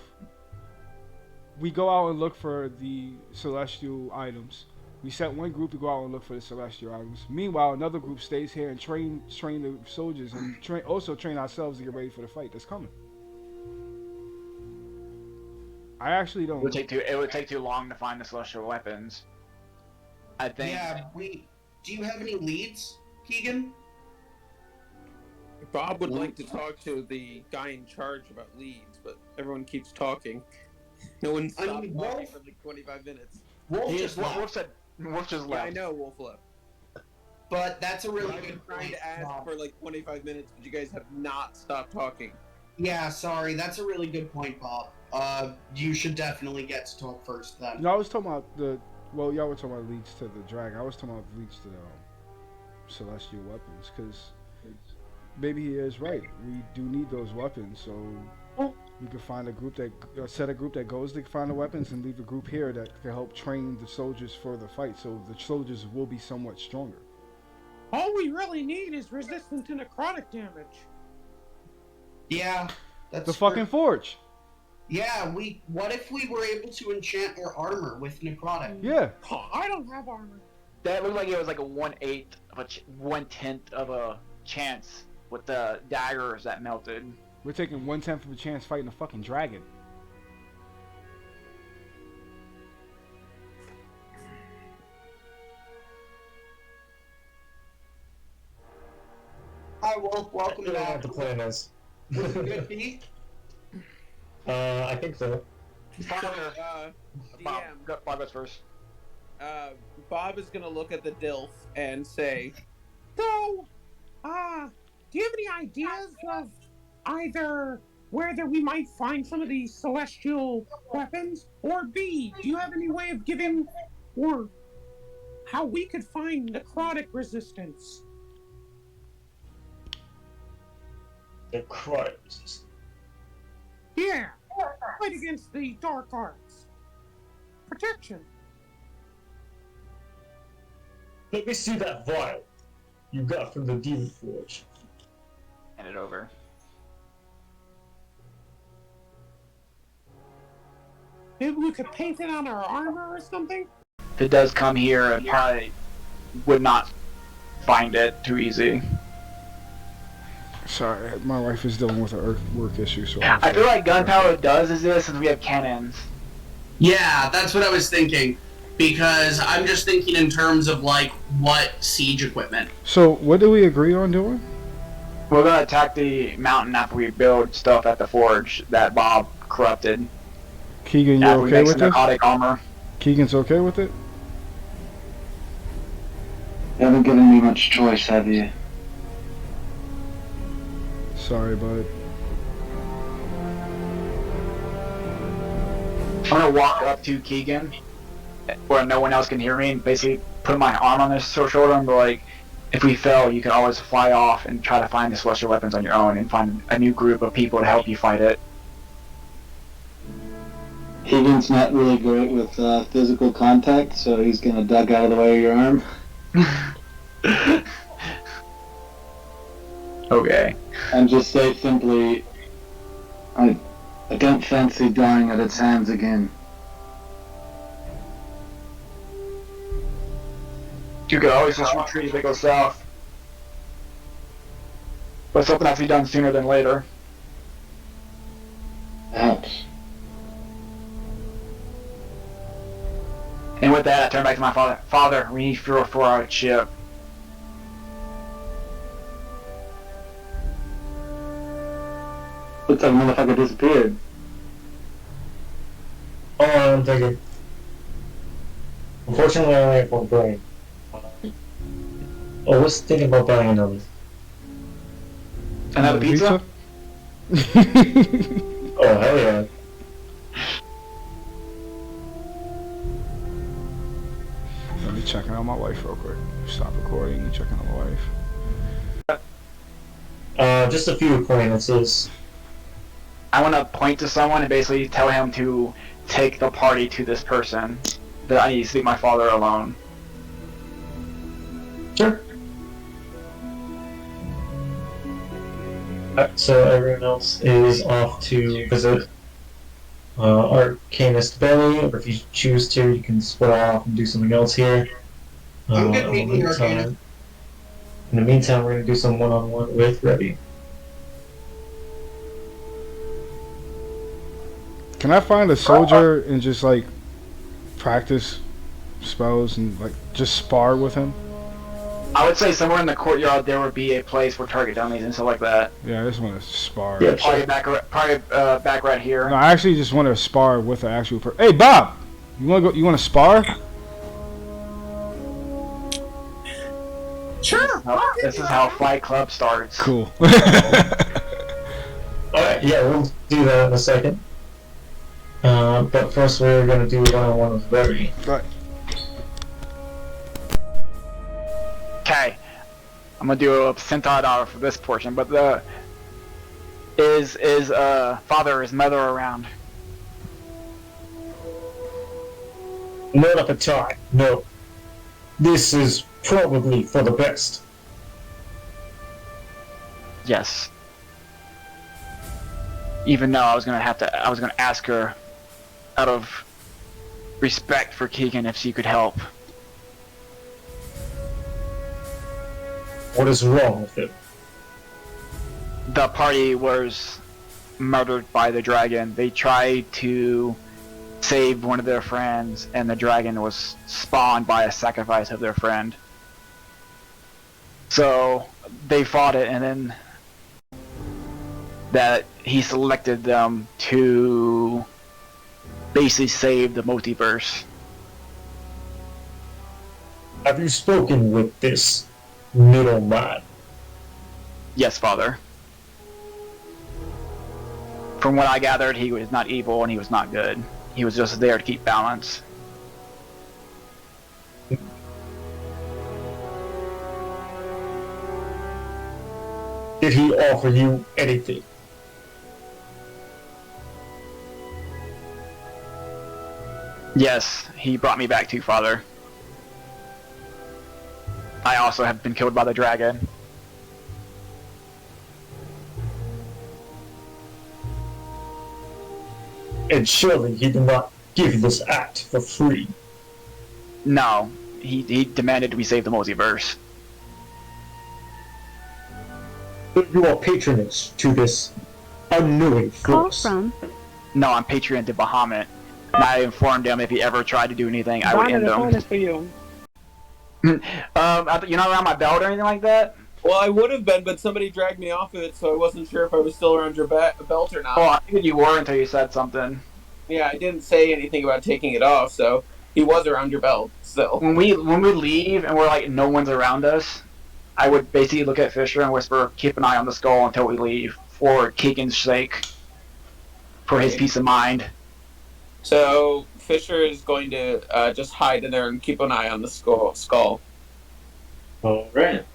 We go out and look for the celestial items. We sent one group to go out and look for the celestial items. Meanwhile, another group stays here and train the soldiers and also train ourselves to get ready for the fight that's coming. I actually It don't. would take too. It would take too long to find the celestial weapons. I think. Yeah, do you have any leads, Keegan? Bob would like to talk to the guy in charge about leads, but everyone keeps talking. No one stopped talking for like 25 minutes. Wolf just left. Wolf just Yeah, left. I know Wolf left. But that's a really I've been good trying point. to ask for like 25 minutes, but you guys have not stopped talking. Yeah, sorry, that's a really good point, Bob. You should definitely get to talk first then. No, I was talking about well, y'all were talking about leads to the dragon. I was talking about leads to the celestial weapons, because maybe he is right. We do need those weapons, so we could find a group set a group that goes to find the weapons and leave a group here that can help train the soldiers for the fight, so the soldiers will be somewhat stronger. All we really need is resistance to necrotic damage. Yeah, that's the fucking forge. Yeah, what if we were able to enchant our armor with necrotic? Yeah. Oh, I don't have armor. That looked like it was like a 1/8 of a 1/10 of a chance with the daggers that melted. We're taking 1/10 of a chance fighting a fucking dragon. Hi, Wolf. Welcome I don't know back. what the plan is. Was it good, Pete? I think so. Bob goes first. Bob is gonna look at the Dilf and say, "So, do you have any ideas of either whether we might find some of these celestial weapons, or B, do you have any way of giving, or how we could find necrotic resistance?" Necrotic resistance. Yeah, fight against the dark arts. Protection. Let me see that vial you got from the Demon Forge. Hand it over. Maybe we could paint it on our armor or something? If it does come here, I probably would not find it too easy. Sorry, my wife is dealing with a work issue, so I feel like gunpowder does this since we have cannons. Yeah, that's what I was thinking. Because I'm just thinking in terms of, like, what siege equipment. So, what do we agree on doing? We're gonna attack the mountain after we build stuff at the forge that Bob corrupted. Keegan, you okay with this? Narcotic armor. Keegan's okay with it? You haven't given me much choice, have you? Sorry, bud. I'm gonna walk up to Keegan, where no one else can hear me, and basically put my arm on his shoulder and be like, if we fail, you can always fly off and try to find the celestial weapons on your own and find a new group of people to help you fight it. Keegan's not really great with physical contact, so he's gonna duck out of the way of your arm. Okay. And just say simply, I don't fancy dying at its hands again. You could always just retreat if they go south. But something has to be done sooner than later. Ouch. And with that, I turn back to my father. Father, we need fuel for our ship. Looks like the motherfucker disappeared. Oh, I'm thinking. Unfortunately, I only have one brain. I was thinking about buying another. Another pizza? Oh, hell yeah. Let me check on my wife real quick. Stop recording and check on my wife. Just a few acquaintances. I want to point to someone and basically tell him to take the party to this person. That I need to leave my father alone. Sure. So everyone else is off to visit Arcanist Belly, or if you choose to, you can split off and do something else here. I'm good In the taking Arcanist. meantime, we're gonna do some one-on-one with Revy. Can I find a soldier and just like practice spells and like just spar with him? I would say somewhere in the courtyard there would be a place for target dummies and stuff like that. Yeah, I just want to spar. Yeah, Probably back right here. No, I actually just want to spar with an actual person. Hey, Bob, you want to go? You want to spar? Sure. This is how Fight Club starts. Cool. Alright, yeah, we'll do that in a second. But first we're gonna do one-on-one with Revy. Right. Okay, I'm gonna do a percentile for this portion, but the is father, is mother around? Not at the time, no. This is probably for the best. Yes. Even though I was gonna ask her out of respect for Keegan if she could help. What is wrong with it? The party was murdered by the dragon. They tried to save one of their friends, and the dragon was spawned by a sacrifice of their friend. So they fought it, and then that he selected them to basically save the multiverse. Have you spoken with this middleman? Yes, father. From what I gathered, he was not evil and he was not good. He was just there to keep balance. Did he offer you anything? Yes, he brought me back to you, father. I also have been killed by the dragon. And surely he did not give you this act for free. No, he demanded we save the multiverse. You are patronage to this unknowing force. No, I'm Patreon to Bahamut. And I informed him if he ever tried to do anything, I would end him. for you. You're not around my belt or anything like that? Well, I would have been, but somebody dragged me off of it, so I wasn't sure if I was still around your belt or not. Oh, I figured you were until you said something. Yeah, I didn't say anything about taking it off, so he was around your belt still. When we leave and we're like no one's around us, I would basically look at Fisher and whisper, "Keep an eye on the skull until we leave," for Keegan's sake, for his peace of mind. So Fisher is going to just hide in there and keep an eye on the skull. Alright.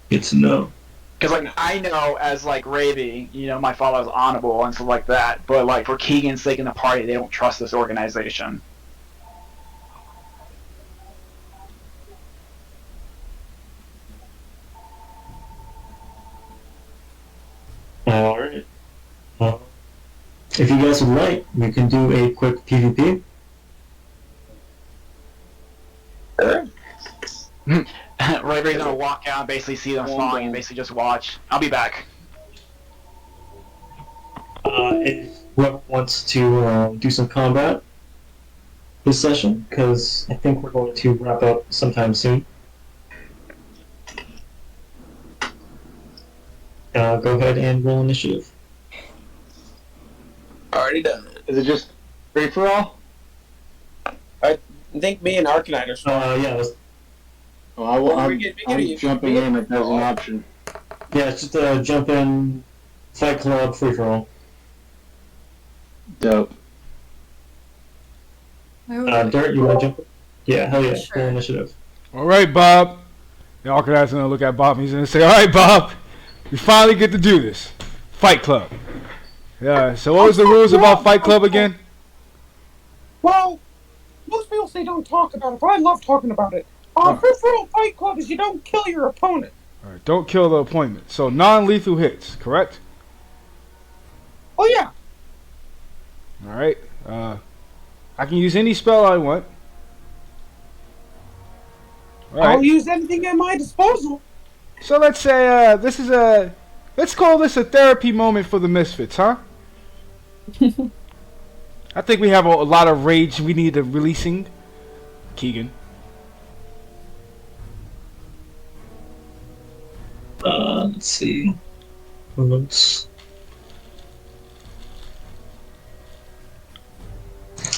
Good to know. Because, like, I know as, like, Raby, you know, my father's honorable and stuff like that, but, like, for Keegan's sake in the party, they don't trust this organization. Alright. If you guys would like, we can do a quick PvP. Raby's gonna walk out and basically see them falling and basically just watch. I'll be back. If Ruck wants to do some combat this session, because I think we're going to wrap up sometime soon. Go ahead and roll initiative. Already done it. Is it just free for all? I think me and Arcanine are strong. Yeah, let's, Oh, I'm We jumping in if there's an option. yeah, it's just jump in, Fight Club, free for all. Dope. Dirt, you want to jump in? Yeah, hell yeah, Sure. roll initiative. All right, Bob. The Arcanite's gonna look at Bob and he's gonna say, "All right, Bob, we finally get to do this. Fight Club." Yeah. So what was the rules about Fight Club again? Well, most people say don't talk about it, but I love talking about it. First rule of Fight Club is you don't kill your opponent. All right, don't kill the opponent. So non-lethal hits, correct? Oh yeah. All right. I can use any spell I want. All I'll right. use anything at my disposal. So let's say let's call this a therapy moment for the misfits, huh? I think we have a lot of rage we need to releasing. Keegan. Let's see. Let's...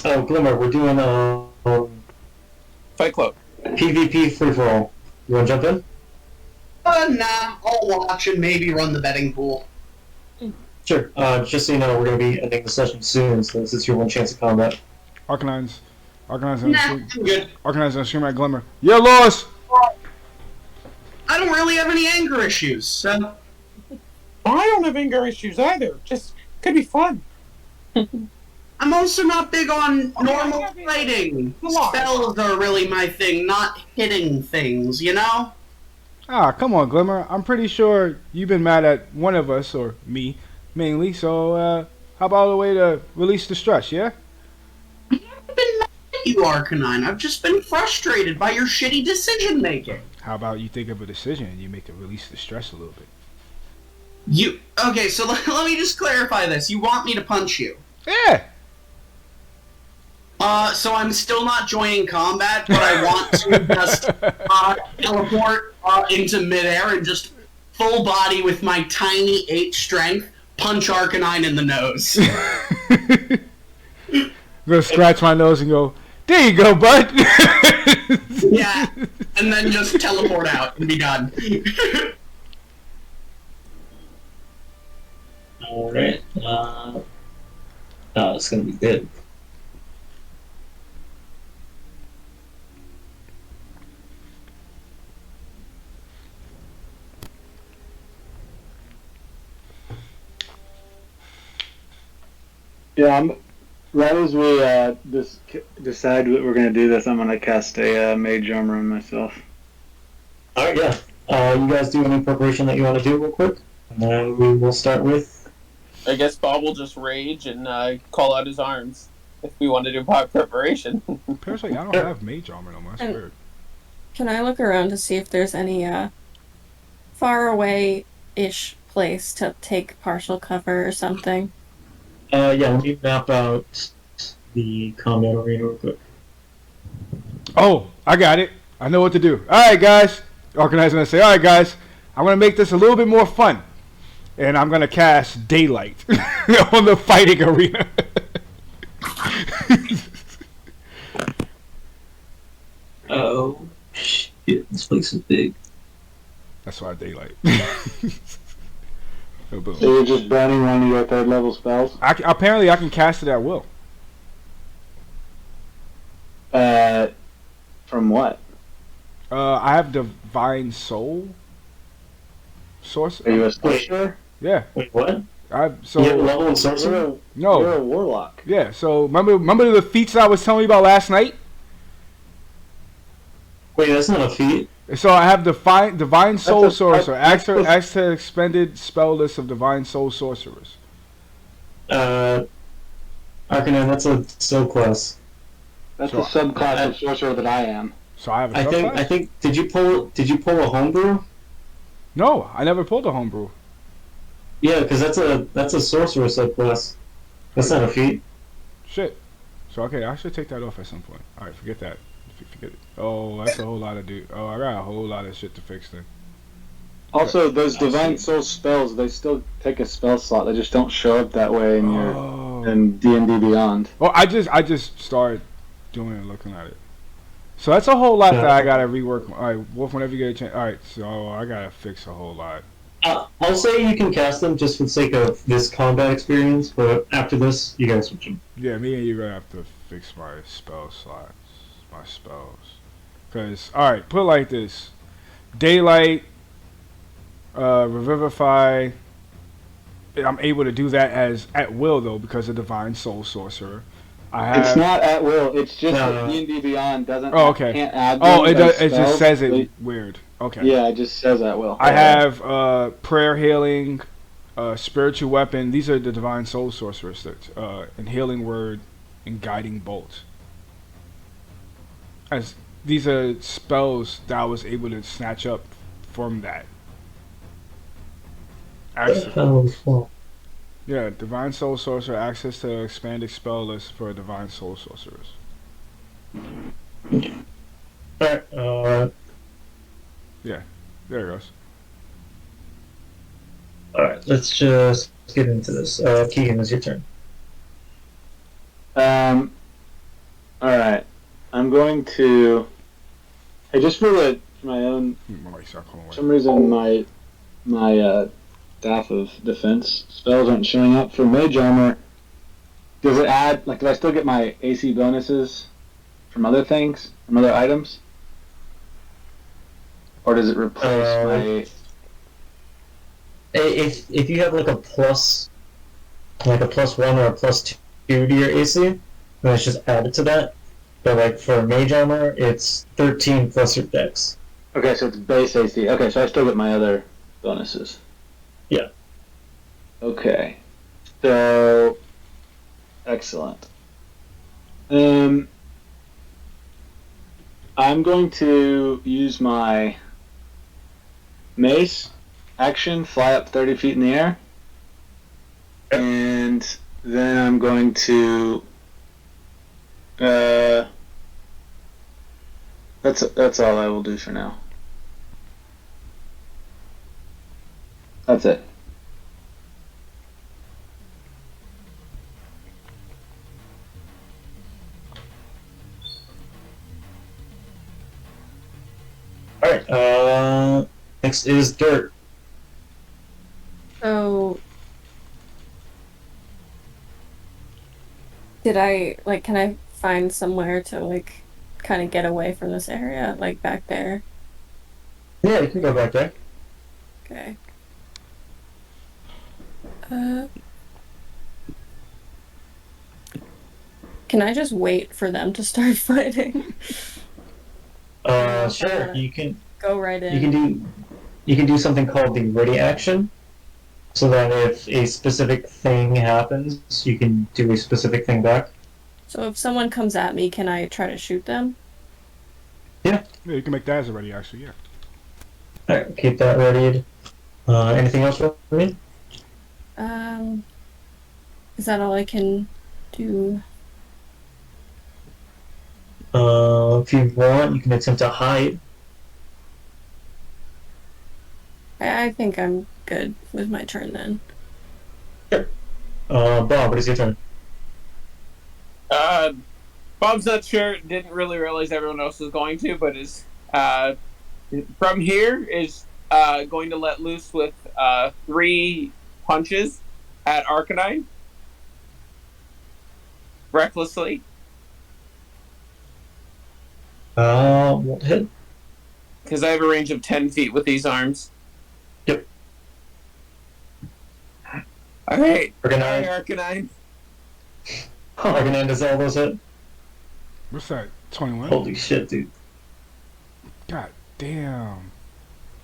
Oh, Glimmer, we're doing Fight Club. PvP free for all. You want to jump in? Nah, I'll watch and maybe run the betting pool. Sure. Just so you know, we're going to be ending the session soon, so this is your one chance of combat. Arcanine's Nah, I'm good. Arcanine's gonna scream at Glimmer. You're lost! I don't really have any anger issues, so... I don't have anger issues either. Just could be fun. I'm also not big on normal yeah, fighting. Come on. Spells are really my thing, not hitting things, you know? Ah, come on, Glimmer. I'm pretty sure you've been mad at one of us, or me, mainly, so, how about a way to release the stress, yeah? I haven't been mad at you, Arcanine. I've just been frustrated by your shitty decision-making. How about you think of a decision and you make it release the stress a little bit? Okay, so let me just clarify this. You want me to punch you? Yeah! So I'm still not joining combat, but I want to just teleport into midair and just full body with my tiny 8 strength punch Arcanine in the nose. I'm gonna scratch my nose and go, there you go, bud! Yeah, and then just teleport out and be done. Alright. It's going to be good. Yeah, right as we decide that we're gonna do this, I'm gonna cast a mage armor on myself. Alright, yeah. You guys do any preparation that you want to do real quick? And then we will start with... I guess Bob will just rage and call out his arms if we want to do pot preparation. Personally, I don't have mage armor no more. That's weird. Can I look around to see if there's any far away-ish place to take partial cover or something? Yeah, let me map out the combat arena real quick. Oh, I got it. I know what to do. Alright, guys. Arcanine's gonna say, alright, guys. I'm gonna make this a little bit more fun. And I'm gonna cast Daylight on the fighting arena. Oh, shit. This place is big. That's why Daylight. Oh, boom. So you're just burning one of your third level spells? Apparently, I can cast it at will. From what? I have Divine Soul Source. Are you a sorcerer? Yeah. Wait, what? You have level in sorcerer? No. You're a warlock. Yeah. So remember the feats I was telling you about last night? Wait, that's not a feat. So I have Divine Soul Sorcerer. that's Access to expended spell list of Divine Soul Sorcerers. Arcanine, that's a subclass. That's So a subclass of sorcerer that I am. So I have a I subclass? think. Did you pull a homebrew? No, I never pulled a homebrew. Yeah, because that's a sorcerer subclass. That's not a feat. Shit. So okay, I should take that off at some point. All right, forget that. Forget it. Oh, that's a whole lot of Oh, I got a whole lot of shit to fix then. Also, those divine soul spells, they still take a spell slot. They just don't show up that way in your in D&D Beyond. Oh, I just started doing it, looking at it. So that's a whole lot that I gotta rework. All right, Wolf, whenever you get a chance. All right, so I gotta fix a whole lot. I'll say you can cast them just for the sake of this combat experience, but after this, you guys switch them. Yeah, me and you gonna have to fix my spell slots, my spells. Cause all right, put it like this: Daylight, Revivify. I'm able to do that as at will though because of Divine Soul Sorcerer. It's not at will. It's just No. that D&D Beyond doesn't. Oh, okay. Can't add. Oh, them it as does. It just spells. says it weird. Okay. Yeah, it just says at will. I have prayer healing, spiritual weapon. These are the divine soul sorcerers. That and healing word and guiding bolt. As these are spells that I was able to snatch up from that. Access, yeah, divine soul sorcerer access to expanded spell list for divine soul sorcerers. Alright, Yeah, there it goes. alright, let's just get into this. Keegan, it's your turn. All right. I'm going to. I just feel that my own. For some reason, my staff of defense spells aren't showing up for mage armor. Does it add like? Do I still get my AC bonuses from other things, from other items, or does it replace my? If you have like a plus +1 or a +2 to your AC, then it's just added to that. But like for mage armor, it's 13 plus your dex. Okay, so it's base AC. Okay, so I still get my other bonuses. Yeah. Okay. So excellent. I'm going to use my mace action, fly up 30 feet in the air, and then I'm going to. That's all I will do for now. That's it. Alright, next is Dirt. So, can I find somewhere to, like, kind of get away from this area, like, back there? Yeah, you can go back there. Okay. Can I just wait for them to start fighting? Sure, you can go right in. You can do something called the ready action, so that if a specific thing happens, you can do a specific thing back. So if someone comes at me, can I try to shoot them? Yeah, you can make that as a ready action. Yeah. Alright, keep that readied. Anything else for me? Is that all I can do? If you want, you can attempt to hide. I think I'm good with my turn then. Sure. Bob, what is your turn? Bob's not sure. Didn't really realize everyone else was going to, but is from here is going to let loose with 3 punches at Arcanine recklessly. Won't hit. Because I have a range of 10 feet with these arms. Yep. Alright. Arcanine. Arcanine. Arcanine, does all those hit? What's that? 21? Holy shit, dude. God damn.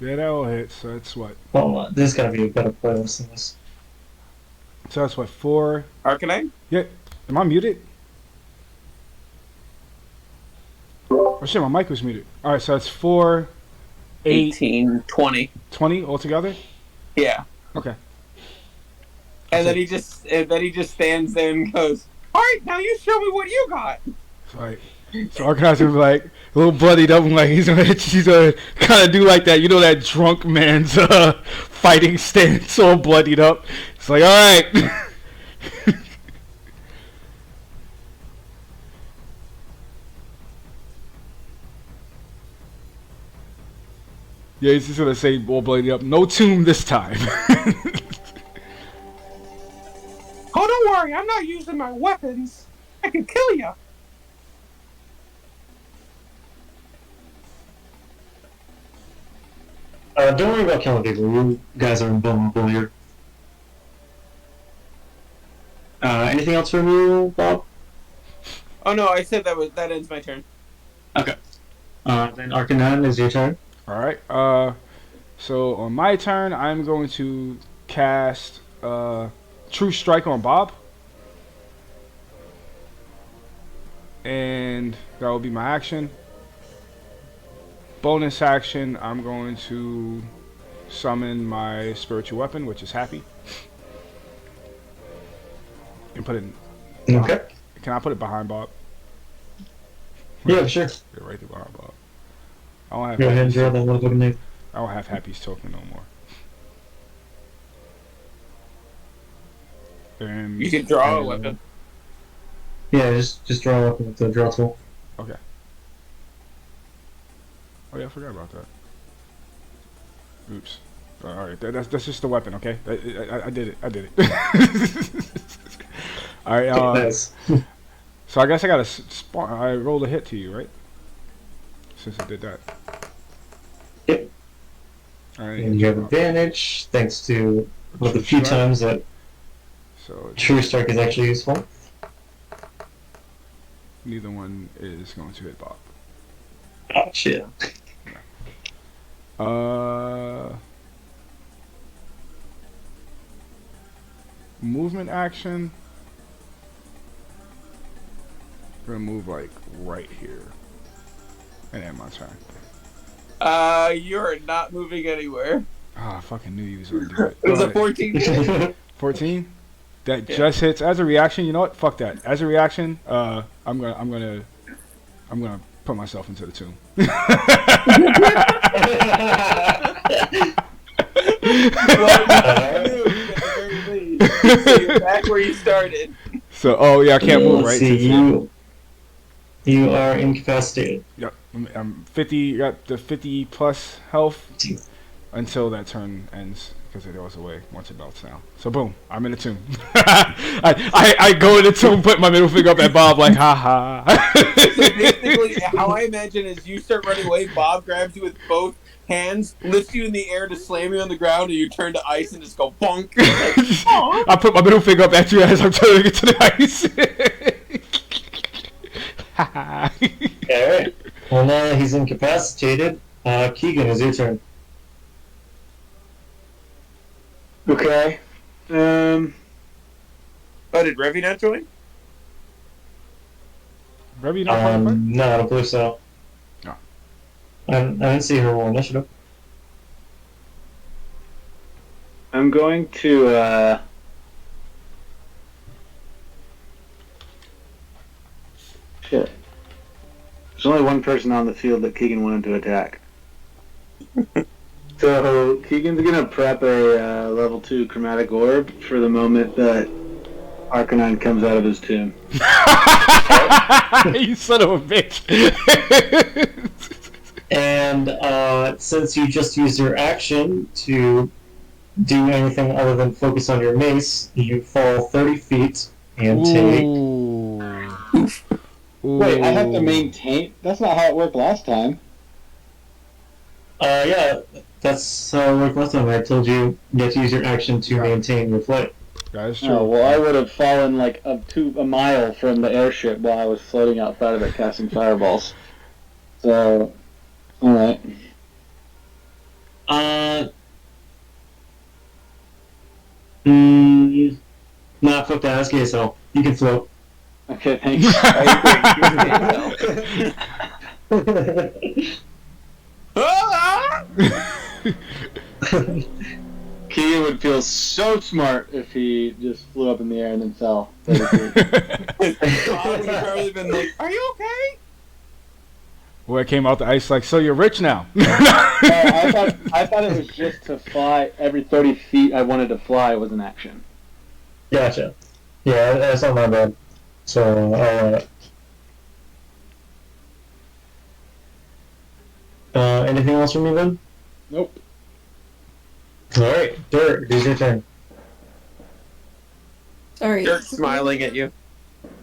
Yeah, that all hit, so that's what? Well, there's gotta be a better playlist than this. So that's what, 4? Arcanine? Yeah. Am I muted? Oh shit, my mic was muted. Alright, so that's 4, 8, 18, 20. 20 altogether? Yeah. Okay. And then he just stands there and goes, "Alright, now you show me what you got." Right. So Arcanine was like a little bloodied up, and like he's gonna kind of do like that, you know, that drunk man's fighting stance, all bloodied up. It's like, all right. Yeah, he's just gonna say all bloodied up. No tomb this time. Oh, don't worry, I'm not using my weapons. I can kill you. Don't worry about killing people. You guys are invulnerable here. Anything else from you, Bob? Oh no, I said that ends my turn. Okay. Then Arcanine is your turn. All right. So on my turn, I'm going to cast True Strike on Bob, and that will be my action. Bonus action, I'm going to summon my spiritual weapon, which is Happy, and put it. Okay. Can I put it behind Bob? Yeah, sure. Yeah, right there behind Bob. I don't have. Go ahead and Happy's draw that motherfucking name. I don't have Happy's token no more. And You can draw a weapon. Yeah, just draw a weapon with the draw tool. okay. Oh yeah, I forgot about that. Oops. All right, that's just the weapon, okay? I did it. I did it. All right. Nice. So I guess I got to I rolled a hit to you, right? Since I did that. Yep. All right. And you have advantage thanks to one of the few Strike. times that So True Strike is actually useful. neither one is going to hit Bob. Oh shit. Movement action. I'm gonna move like right here, and end my turn. You're not moving anywhere. Ah, I fucking knew you was gonna do it. It was a 14. 14. That Yeah. just hits as a reaction. You know what? Fuck that. As a reaction, I'm gonna put myself into the tomb. So you're back where you started. So, oh yeah, I can't move, right? See, Since you are incapacitated. Yep, I'm 50. Got the 50 plus health until that turn ends because it goes away once it melts down. So boom, I'm in the tomb. I go in the tomb, put my middle finger up at Bob like, ha ha. So basically, how I imagine is you start running away, Bob grabs you with both hands, lifts you in the air to slam you on the ground, and you turn to ice and just go bonk. Like, I put my middle finger up at you as I'm turning into the ice. Alright. Well, now that he's incapacitated, Keegan, is your turn. Okay. oh, did Revy not join? Revy, you not part of the fight? No, I don't believe so. No. I didn't see her roll initiative. I'm going to shit. There's only one person on the field that Keegan wanted to attack. So Keegan's gonna prep a level 2 chromatic orb for the moment that Arcanine comes out of his tomb. You son of a bitch. And since you just used your action to do anything other than focus on your mace, you fall 30 feet and take. Ooh. Wait, I have to Ooh. maintain. That's not how it worked last time. Yeah, that's how it worked last time. I told you you have to use your action to maintain your flight. That is true. Oh, well, I would have fallen like up to a mile from the airship while I was floating outside of it casting fireballs. So, alright. Nah, fuck that. That's so you can float. Okay, thanks. Ah! Keegan would feel so smart if he just flew up in the air and then fell. Bob would have probably been like, "Are you okay?" Well, it came out the ice like, so you're rich now. I thought it was just to fly. Every 30 feet I wanted to fly was an action. Gotcha. Yeah, that's not my bad. So, anything else from me then? Nope. Alright, Dirt, it is your turn. Sorry. Dirt's smiling at you.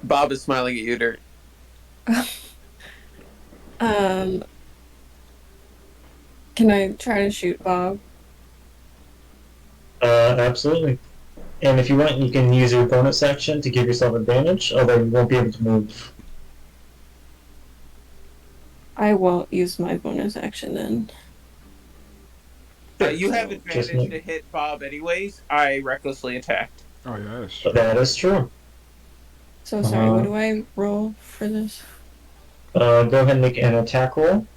Bob is smiling at you, Dirt. Can I try to shoot Bob? Absolutely. And if you want, you can use your bonus action to give yourself advantage, although you won't be able to move. I won't use my bonus action then. You have So, just advantage to hit Bob anyways. I recklessly attacked. Oh yeah, that's true. that is true. So sorry, what do I roll for this? Go ahead and make an attack roll.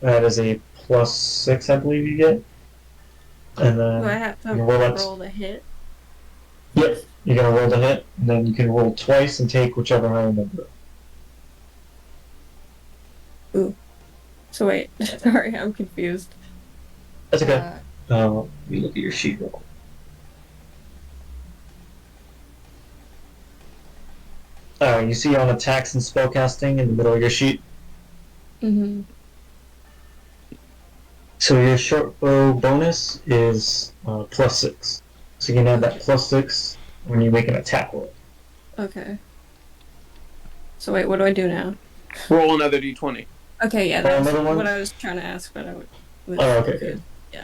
That is a +6, I believe you get. And then Do I have to you roll that. roll the hit? Yep, you're gonna roll the hit, and then you can roll twice and take whichever higher number. Ooh. So wait, sorry, I'm confused. That's okay. Let me look at your sheet roll. You see on attacks and spellcasting in the middle of your sheet. Mm-hmm. So your short bow bonus is +6. So you can add that +6 when you make an attack roll. Okay. So wait, what do I do now? Roll another d20. Okay, yeah, Oh, that's another one? what I was trying to ask, but I was Oh, okay, confused. good. Yeah.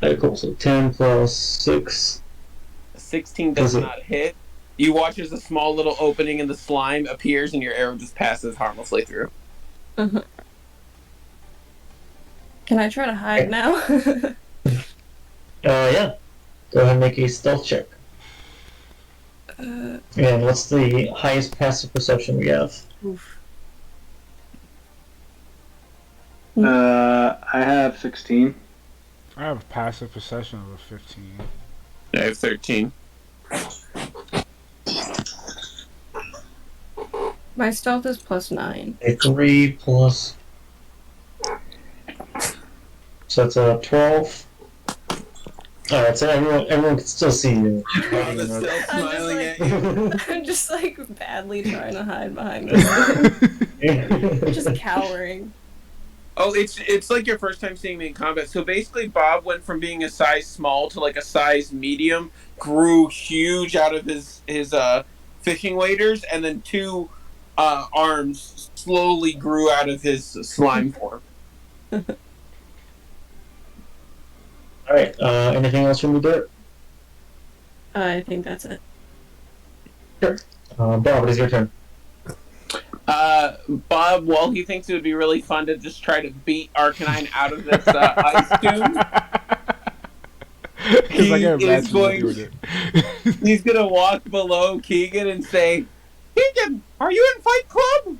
Alright, cool. So 10 + 6. 16 does Does it- not hit. You watch as a small little opening in the slime appears and your arrow just passes harmlessly through. Uh-huh. Can I try to hide now? Yeah. Go ahead and make a stealth check. And what's the highest passive perception we have? Oof. I have 16. I have a passive perception of a 15. I have 13. My stealth is +9. A 3 plus. So that's a 12. Alright, so everyone can still see you. I'm still smiling at you. I'm just like badly trying to hide behind this thing. Just cowering. Oh, it's like your first time seeing me in combat. So basically, Bob went from being a size small to like a size medium, grew huge out of his fishing waders, and then two arms slowly grew out of his slime form. Alright, anything else from you, Dirt? I think that's it. Sure. Bob, it is your turn. Bob, while he thinks it would be really fun to just try to beat Arcanine out of this ice tomb, he's gonna walk below Keegan and say, "Keegan, are you in Fight Club?"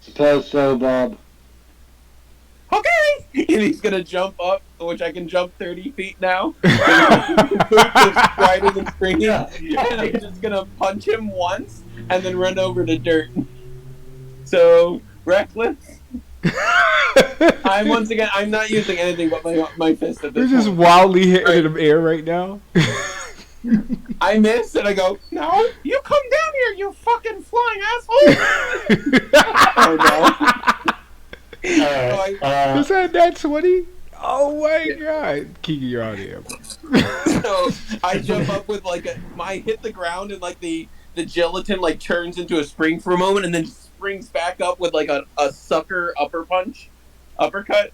Suppose so, Bob. Okay! And he's gonna jump up, which I can jump 30 feet now. Right in the screen. And I'm just gonna punch him once and then run over to Dirt. So, reckless. I'm not using anything but my fist at this You're just point. wildly hitting in the air right now. I miss and I go, "No, you come down here, you fucking flying asshole!" Oh no. Alright, Is that 20? Oh my god. Keegan, you're out of here. So I jump up with I hit the ground and the gelatin turns into a spring for a moment and then springs back up with a sucker uppercut,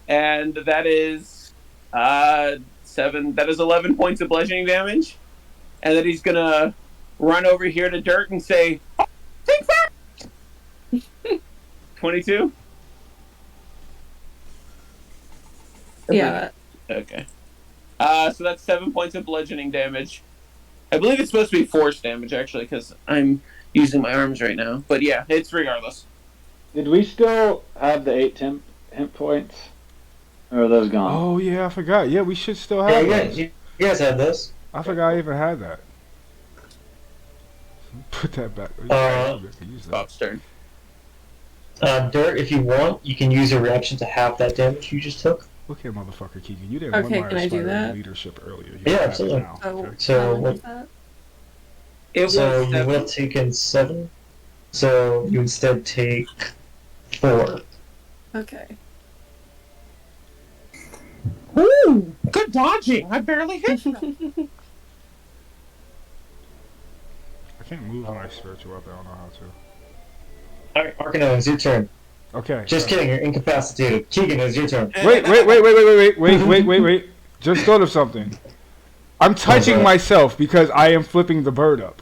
and that is 7. That is 11 points of bludgeoning damage, and then he's gonna run over here to Dirt and say, "Oh, take that!" 22. Yeah. Okay. So that's 7 points of bludgeoning damage. I believe it's supposed to be force damage, actually, because I'm using my arms right now. But yeah, it's regardless. Did we still have the 8 hit points? Or are those gone? Oh yeah, I forgot. Yeah, we should still have those. you guys have this. I forgot I even had that. Put that back. Bob's turn. Dirt, if you want, you can use your reaction to half that damage you just took. Look here, motherfucker, Keegan. You didn't Okay, want can my I do aspiring that? leadership earlier. You Yeah, have it absolutely. now. Oh, Okay. So how what- much is that? It was So you 7. would have taken 7. So you instead take 4. Okay. Ooh, good dodging. I barely hit that. I can't move my spiritual weapon. I don't know how to. Alright, Arcanine, it's your turn. Okay. Just kidding, you're incapacitated. Keegan, it's your turn. Wait. Just thought of something. I'm touching Okay. myself because I am flipping the bird up.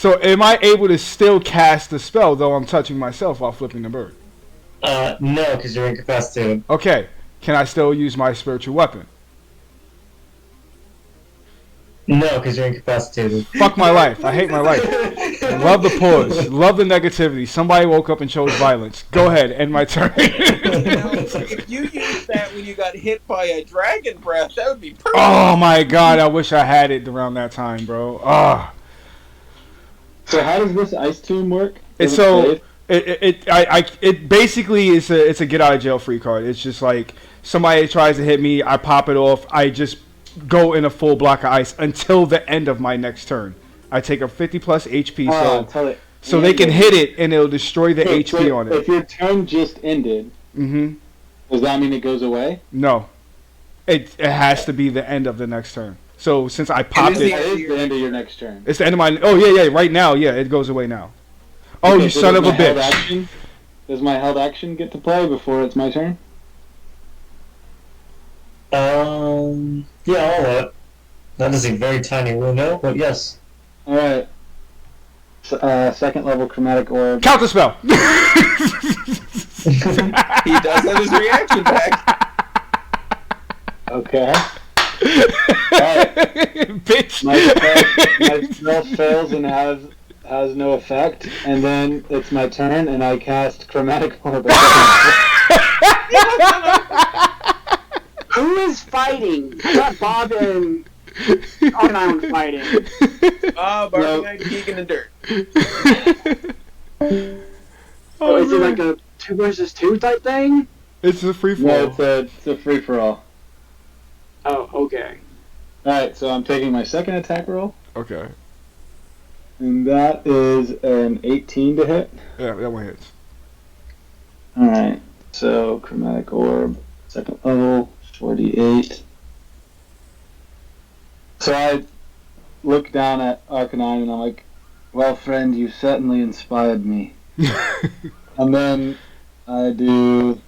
So am I able to still cast the spell though I'm touching myself while flipping the bird? No, because you're incapacitated. Okay. Can I still use my spiritual weapon? No, because you're incapacitated. Fuck my life. I hate my life. Love the pause. Love the negativity. Somebody woke up and chose violence. Go ahead. End my turn. If you used that when you got hit by a dragon breath, that would be perfect. Oh my god. I wish I had it around that time, bro. Ah. So how does this ice tomb work? It's so it basically is it's a get out of jail free card. It's just like somebody tries to hit me, I pop it off, I just go in a full block of ice until the end of my next turn. I take a 50 plus HP, so they can hit it and it'll destroy the HP on it. If your turn just ended, does that mean it goes away? No, it has to be the end of the next turn. So since I popped it, It is the end of your next turn. it's the end of my. Oh yeah, right now, yeah, it goes away now. Oh, Okay, you so son does of a my held bitch! action- Does my held action get to play before it's my turn? Yeah, I'll let it. That is a very tiny window, but yes. All right. Second level chromatic orb. Counter spell. He does have his reaction back. Okay. Alright. Bitch. My spell fails and has no effect, and then it's my turn, and I cast chromatic orb. Who is fighting? I thought Bob and Arnine were fighting. Barking Knight, Keegan, and Dirt. So is it like a 2 versus 2 type thing? It's a free for No, all. it's a free for all. Oh, okay. Alright, so I'm taking my second attack roll, Okay. and that is an 18 to hit. Yeah, that one hits. Alright, so chromatic orb, second level, 48. So I look down at Arcanine and I'm like, well, friend, you certainly inspired me. And then I do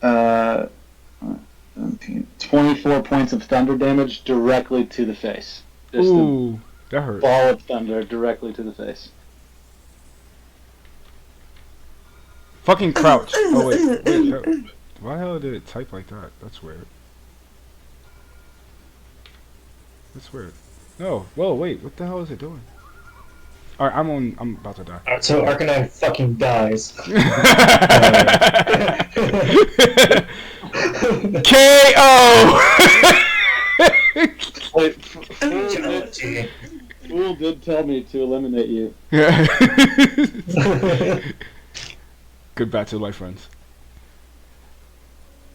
17, 24 points of thunder damage directly to the face. Just Ooh, that a hurt. ball of thunder directly to the face. Fucking crouch. Oh wait. Why the hell did it type like that? That's weird. That's weird. No. Whoa, wait. What the hell is it doing? Alright, I'm about to die. Alright, so Arcanine fucking dies. KO! Wait, Fool did tell me to eliminate you. Good battle, my friends.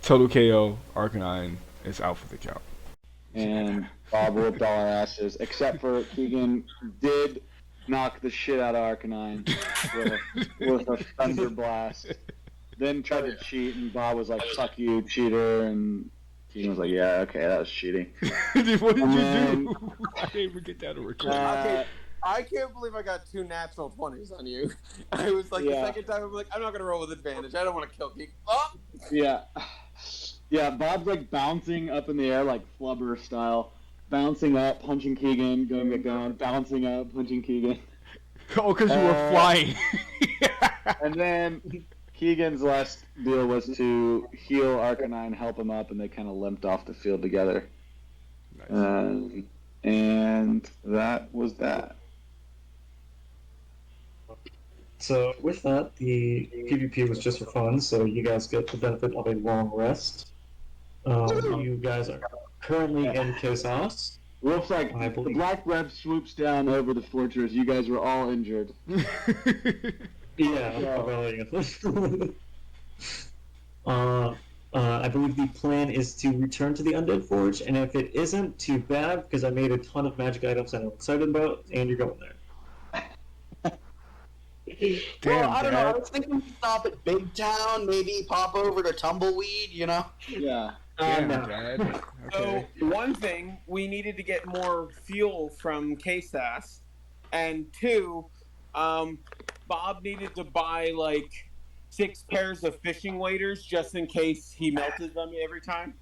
Total KO, Arcanine is out for the count. And Bob whooped all our asses, except for Keegan did knock the shit out of Arcanine with a thunder blast. Then tried to cheat, and Bob was like, "Fuck you, cheater!" And Keegan was like, "Yeah, okay, that was cheating." What did you do? I didn't even get that to record. I can't believe I got 2 natural 20s on you. I was like, the second time, I'm like, I'm not going to roll with advantage. I don't want to kill Keegan. Oh! Yeah. Yeah, Bob's like bouncing up in the air like flubber style. Bouncing up, punching Keegan, going back down, bouncing up, punching Keegan. Oh, because you were flying. And then Keegan's last deal was to heal Arcanine, help him up, and they kind of limped off the field together. Nice. And that was that. So with that, the PvP was just for fun, so you guys get the benefit of a long rest. You guys are currently in Chaos. Wolf's like, I the believe. Black Rev swoops down over the fortress. You guys were all injured. Yeah, I believe the plan is to return to the Undead Forge, and if it isn't, too bad, because I made a ton of magic items that I'm excited about, and you're going there. Damn, I don't know. I Dad. was thinking we stop at Big Town, maybe pop over to Tumbleweed, you know? Yeah. Damn, no. Dad. Okay. So, one thing, we needed to get more fuel from KSAS, and 2, Bob needed to buy, like, 6 pairs of fishing waders just in case he melted them every time.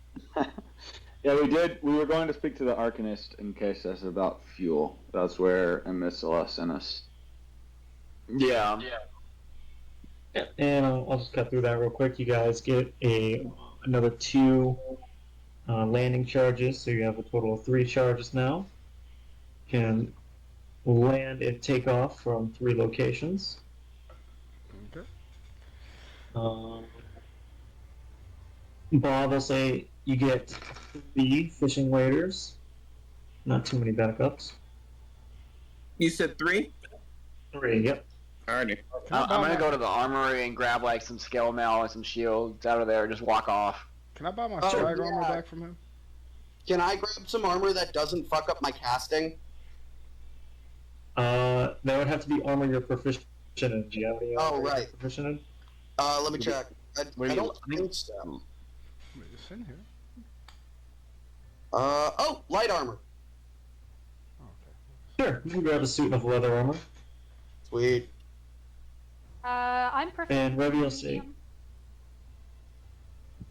Yeah, we did. We were going to speak to the Arcanist in case that's about fuel. That's where Amisela sent us. Yeah. Yeah, and I'll just cut through that real quick. You guys get another 2 landing charges, so you have a total of 3 charges now. You can land and take off from 3 locations. Okay. Bob will say you get 3 fishing waders. Not too many backups. You said 3? 3, yep. Alrighty. I'm gonna go to the armory and grab like some scale mail and some shields out of there. Just walk off. Can I buy my Oh, swag yeah. armor back from him? Can I grab some armor that doesn't fuck up my casting? That would have to be armor you're proficient in. Do you have any armor right. you're proficient in? Let me check. I don't think so. Wait, it's in here. Light armor. Sure, you can grab a suit of leather armor. Sweet. I'm And Revy will say.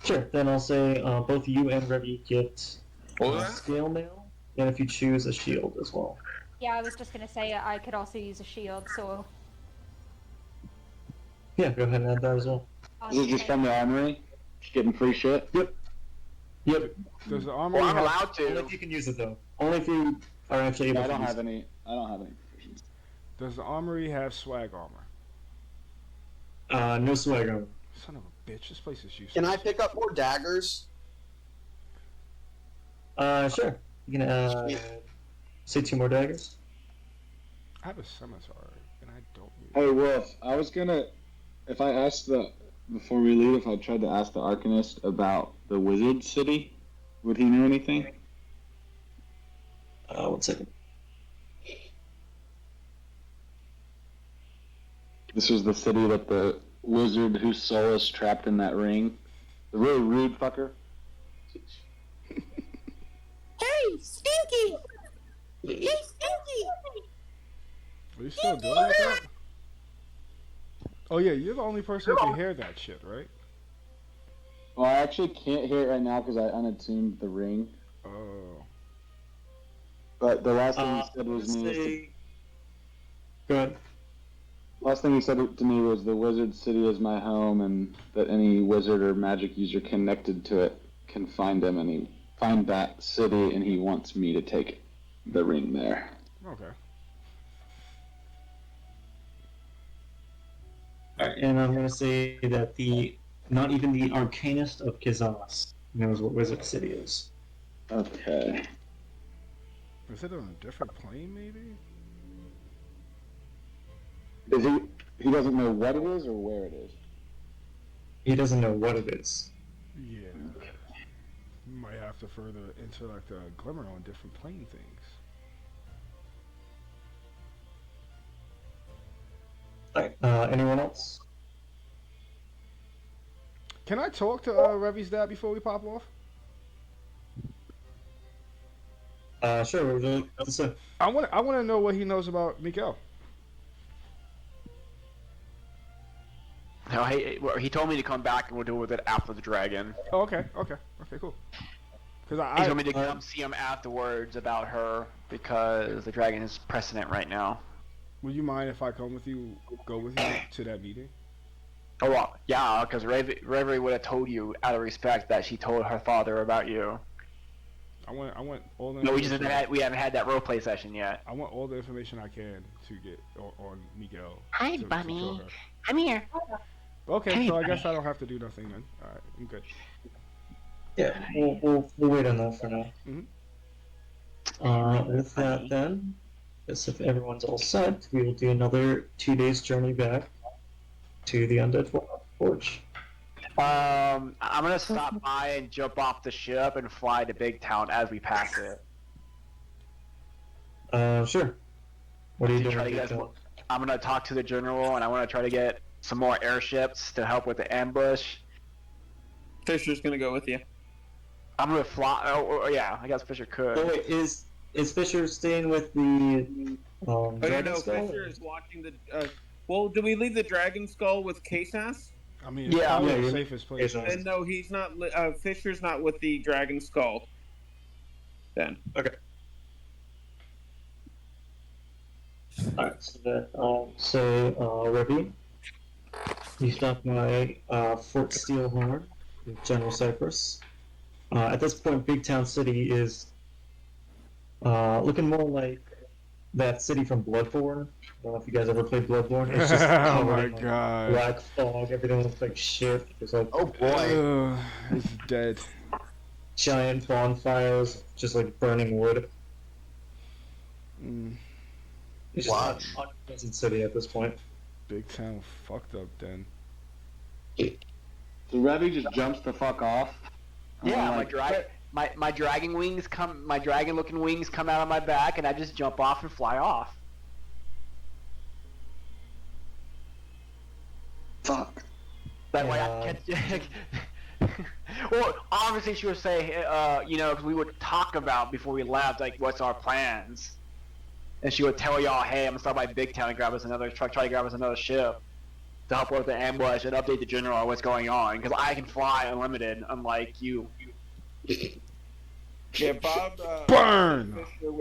Sure, then I'll say both you and Revy get scale mail, and if you choose, a shield as well. Yeah, I was just gonna say I could also use a shield, so. Yeah, go ahead and add that as well. Is it just from the armory? Just getting free shit? Yep. Does the armor? Well, I'm have, allowed Only to. if you can use it though. Only if you are actually able I to don't use have it. any. I don't have any proficiency. Does the armory have swag armor? No swag armor. Son of a bitch! This place is useless. Can I pick up more daggers? Sure. You can say 2 more daggers. I have a scimitar, and I don't. Hey Wolf, I was gonna. If I asked before we leave, if I tried to ask the Arcanist about the Wizard City, would he know anything? 1 second. This was the city that the wizard whose soul is trapped in that ring. The really rude fucker. Hey, Stinky! Hey, Stinky! Are you still doing that? Oh yeah, you're the only person who can hear that shit, right? Well, I actually can't hear it right now because I unattuned the ring. Oh. But the last thing he said was Go ahead. Last thing he said to me was the Wizard City is my home, and that any wizard or magic user connected to it can find him, and he find that city, and he wants me to take the ring there. Okay. Alright, and I'm gonna say that not even the Arcanist of Kizas knows what Wizard City is. Okay. Is it on a different plane, maybe? Is he doesn't know what it is or where it is? He doesn't know what it is. Yeah. You might have to further interact Glimmer on different plane things. Alright, anyone else? Can I talk to Revy's dad before we pop off? Sure, what would you like to say? I want to know what he knows about Miguel. No, he told me to come back and we'll deal with it after the dragon. Oh, okay, cool. Because He told me to come see him afterwards about her because the dragon is precedent right now. Would you mind if I go with you to that meeting? Oh, well, yeah, because Reverie would have told you out of respect that she told her father about you. I want all the. No, we haven't had that roleplay session yet. I want all the information I can to get on Miguel. Hi, Bunny. I'm here. Okay, Hey, so I buddy. guess I don't have to do nothing then. All right, I'm good. Yeah, we'll wait on that for now. Mhm. With that then, guess if everyone's all set, we will do another 2 days journey back to the Undead Forge. I'm gonna stop by and jump off the ship and fly to Big Town as we pass it. Sure. What are you To doing? try to with get that? us- I'm gonna talk to the general and I want to try to get some more airships to help with the ambush. Fisher's gonna go with you. I'm gonna fly. Oh, yeah, I guess Fisher could. Oh wait, is Fisher staying with the Oh yeah, Dragon no, Skull? Fisher is watching the. Well, do we leave the Dragon Skull with K-Sass? I mean, it's Yeah, probably yeah, the you're- safest place. Yes, And no, he's not. Fisher's not with the Dragon Skull. then. Okay. Alright, so that, Revy, you stop by Fort Steelhorn with General Cypress. At this point, Big Town City is looking more like that city from Bloodborne. I don't know if you guys ever played Bloodborne. It's just Oh covered my in like god. black fog. Everything looks like shit. There's like Oh boy. It's dead. giant bonfires, just like burning wood. Mm, It's just an unpleasant city at this point. Big town fucked up then. So Revy just jumps the fuck off. Yeah, like, my dragon wings come, my dragon looking wings come out of my back, and I just jump off and fly off. fuck. That way I can catch. Well, obviously she would say, you know, 'cause we would talk about before we left, like, what's our plans, and she would tell y'all, hey, I'm gonna stop by Big Town and grab us another truck, try to grab us another ship to help with the ambush and update the general on what's going on, because I can fly unlimited, unlike you. Yeah, Bob. Burn! Fisher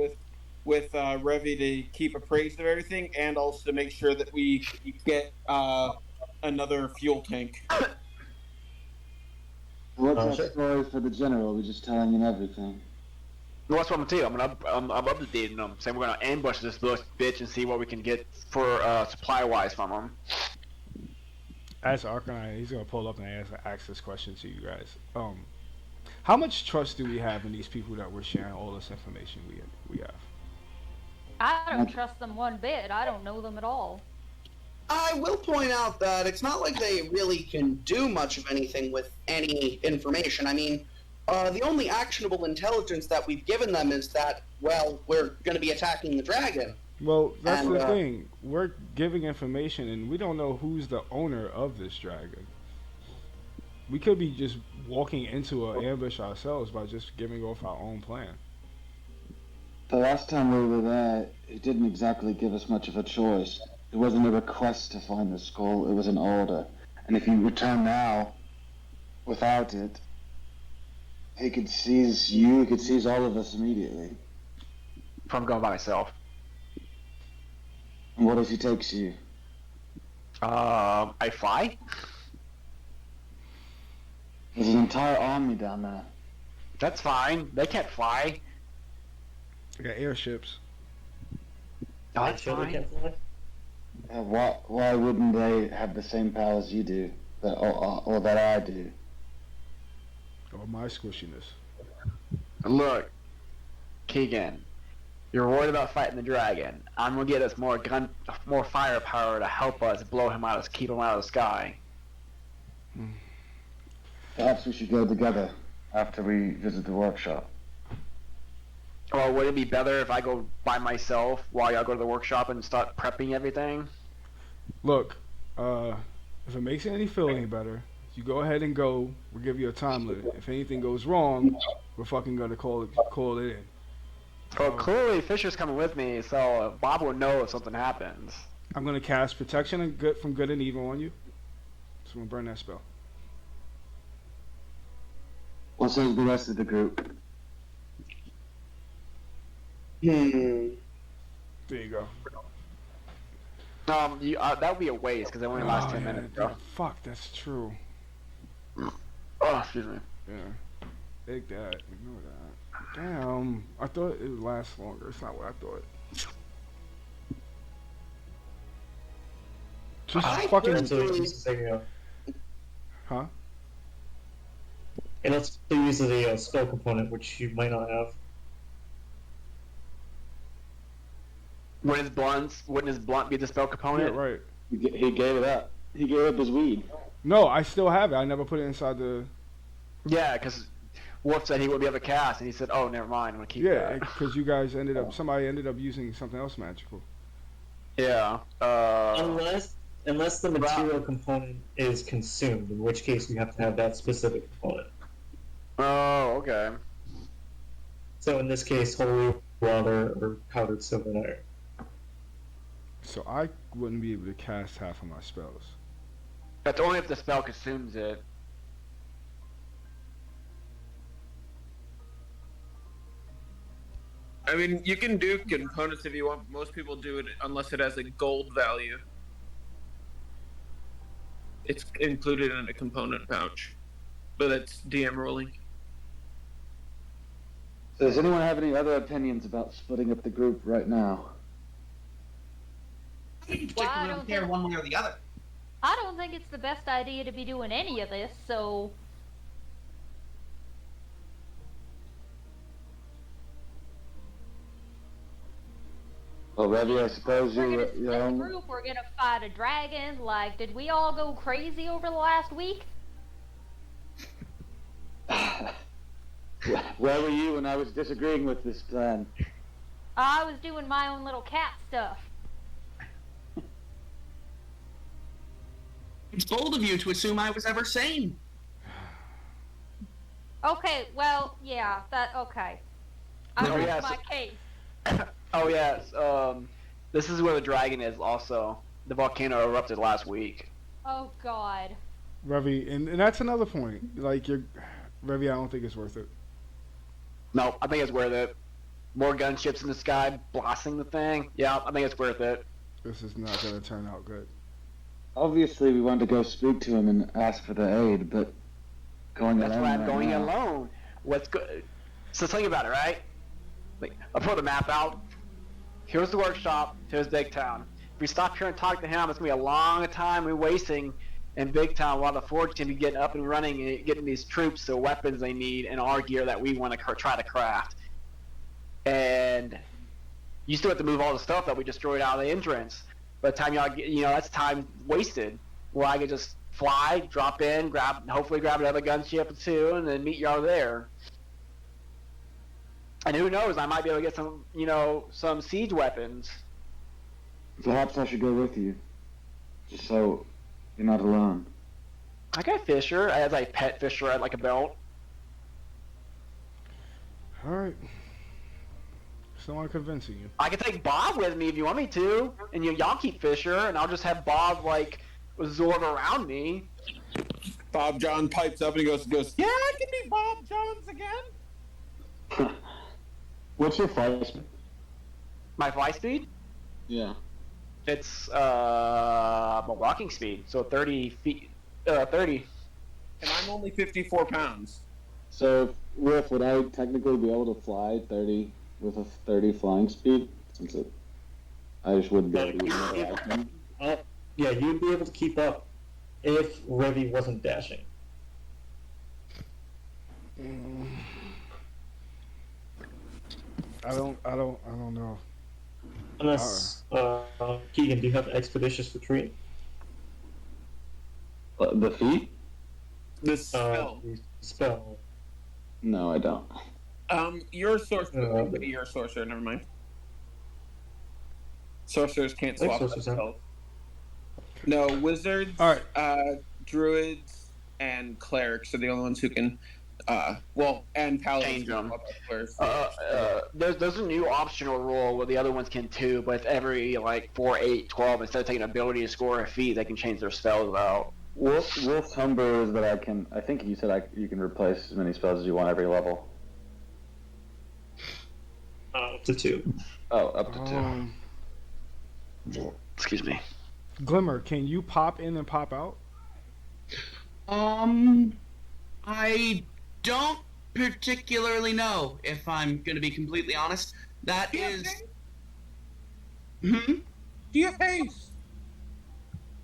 with Revy to keep appraised of everything, and also to make sure that we get another fuel tank. What's our story for the general? We're just telling him everything. Well, that's what I'm telling you. I'm updating them, saying we're gonna ambush this bitch and see what we can get for supply wise from them. As Arcanine, he's gonna pull up and ask this question to you guys. How much trust do we have in these people that we're sharing all this information we have? I don't trust them one bit. I don't know them at all. I will point out that it's not like they really can do much of anything with any information. I mean, the only actionable intelligence that we've given them is that, well, we're going to be attacking the dragon. Well, that's And, the thing. We're giving information, and we don't know who's the owner of this dragon. We could be just walking into an ambush ourselves by just giving off our own plan. The last time we were there, it didn't exactly give us much of a choice. It wasn't a request to find the skull, it was an order. And if you return now, without it, he could seize you, he could seize all of us immediately. If I'm going by myself. And what if he takes you? I fly? There's an entire army down there. That's fine. They can't fly. We got airships. Oh, that's fine. Why wouldn't they have the same powers you do, or that I do? Or my squishiness. Look, Keegan, you're worried about fighting the dragon. I'm gonna get us more firepower to help us blow him out, keep him out of the sky. Perhaps we should go together after we visit the workshop. Or would it be better if I go by myself while y'all go to the workshop and start prepping everything? Look, if it makes it feel any better, you go ahead and go. We'll give you a time limit. If anything goes wrong, we're fucking gonna call it in. Well, clearly Fisher's coming with me, so Bob will know if something happens. I'm gonna cast protection and good from good and evil on you. So I'm gonna burn that spell. What says the rest of the group? There you go. That would be a waste because it only lasts 10 minutes. Dude, fuck, that's true. Oh, excuse me. Yeah. Take that. Ignore that. Damn. I thought it would last longer. It's not what I thought. Just fucking. Huh? It also uses a spell component, which you might not have. Wouldn't his blunt be the spell component? Yeah, right. He gave it up. He gave up his weed. No, I still have it. I never put it inside the. Yeah, because Wolf said he would be able to cast, and he said, "Oh, never mind. I'm gonna keep that." Yeah, because you guys somebody ended up using something else magical. Yeah. Unless the material component is consumed, in which case you have to have that specific component. Oh, okay. So in this case, holy water or powdered silver and iron. So I wouldn't be able to cast half of my spells. That's only if the spell consumes it. I mean, you can do components if you want. But most people do it unless it has a gold value. It's included in a component pouch, but it's DM ruling. So does anyone have any other opinions about splitting up the group right now? I didn't Well, particularly care one way or the other. I don't think it's the best idea to be doing any of this, so. Well, Revy, I suppose We're you gonna split the know. group, we're gonna fight a dragon. Like, did we all go crazy over the last week? Where were you when I was disagreeing with this plan? I was doing my own little cat stuff. It's bold of you to assume I was ever sane. Okay, well, yeah, okay. I Oh, rest yes. my case. Oh yes. This is where the dragon is. Also, the volcano erupted last week. Oh God. Revy, and that's another point. Like, Revy, I don't think it's worth it. No, I think it's worth it. More gunships in the sky, blasting the thing. Yeah, I think it's worth it. This is not going to turn out good. Obviously, we wanted to go speak to him and ask for the aid, but going That's alone why I'm right going now. alone. What's good? So think about it, right? Like, I'll pull the map out. Here's the workshop. Here's Big Town. If we stop here and talk to him, it's gonna be a long time we're wasting in Big Town while the Forge can be getting up and running and getting these troops the weapons they need and our gear that we want to try to craft. And you still have to move all the stuff that we destroyed out of the entrance. By the time y'all get, that's time wasted. Well, I could just fly, drop in, hopefully grab another gunship or two, and then meet y'all there. And who knows, I might be able to get some siege weapons. Perhaps I should go with you, just so you're not alone. I got Fisher as a pet Fisher at like a belt. All right. Still not convincing you. I could take Bob with me if you want me to, and y'all keep Fisher, and I'll just have Bob like absorb around me. Bob John pipes up and he goes, Yeah, I can be Bob Jones again. What's your flight speed? My fly speed? Yeah. It's my walking speed, so 30 feet. 30. and I'm only 54 pounds. So, Wolf, would I technically be able to fly 30 with a 30 flying speed? Since I just wouldn't be able to use another action. Yeah, you'd be able to keep up if Revy wasn't dashing. I don't know. Unless, Keegan, do you have Expeditious Retreat? The feet? The spell. Spell. No, I don't. You're a sorcerer. You're a sorcerer. Never mind. Sorcerers can't swap sorcerers have- spells. No, wizards, All druids, and clerics are the only ones who can. And paladins. Change them. Can swap There's a new optional rule where the other ones can too, but it's every 4, 8, 12. Instead of taking an ability to score a feat, they can change their spells out. Wolf's Humber is that I think you said you can replace as many spells as you want every level. Up to 2. Oh, up to 2. Excuse me. Glimmer, can you pop in and pop out? I don't particularly know, if I'm going to be completely honest. That is... Do you have haste?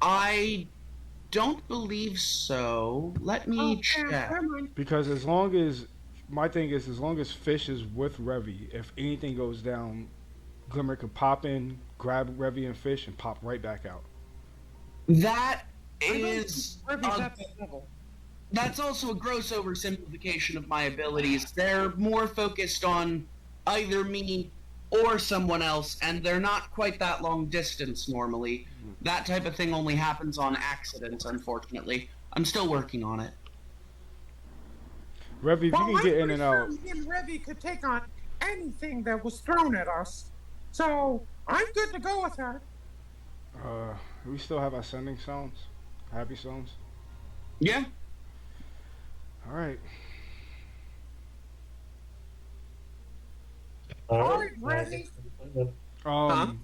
I don't believe so. Let me check. Because my thing is, as long as Fish is with Revy, if anything goes down, Glimmer could pop in, grab Revy and Fish, and pop right back out. That is... Revy's at that level. That's also a gross oversimplification of my abilities. They're more focused on either me or someone else, and they're not quite that long distance normally. That type of thing only happens on accidents, unfortunately. I'm still working on it. Revy, if you can get in and out. Me and Revy could take on anything that was thrown at us. So, I'm good to go with her. We still have ascending stones, happy stones. Yeah. All right. Alright, Alright, I Remy. guess we'll find them.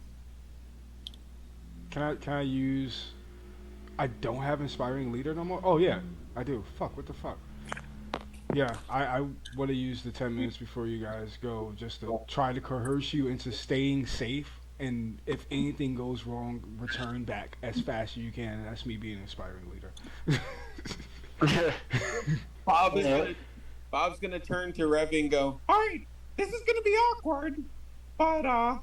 Huh? Can I use? I don't have inspiring leader no more. Oh yeah, I do. Fuck. What the fuck? Yeah, I want to use the 10 minutes before you guys go just to try to coerce you into staying safe. And if anything goes wrong, return back as fast as you can. And that's me being an inspiring leader. Bob is gonna Bob's gonna turn to Revy and go, Alright, this is gonna be awkward, but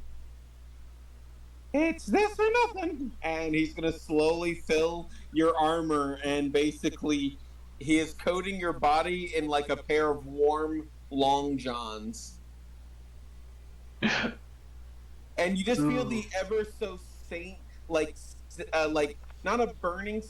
it's this or nothing. and he's gonna slowly fill your armor, and basically he is coating your body in like a pair of warm long johns. And you just feel the ever so faint, like not a burning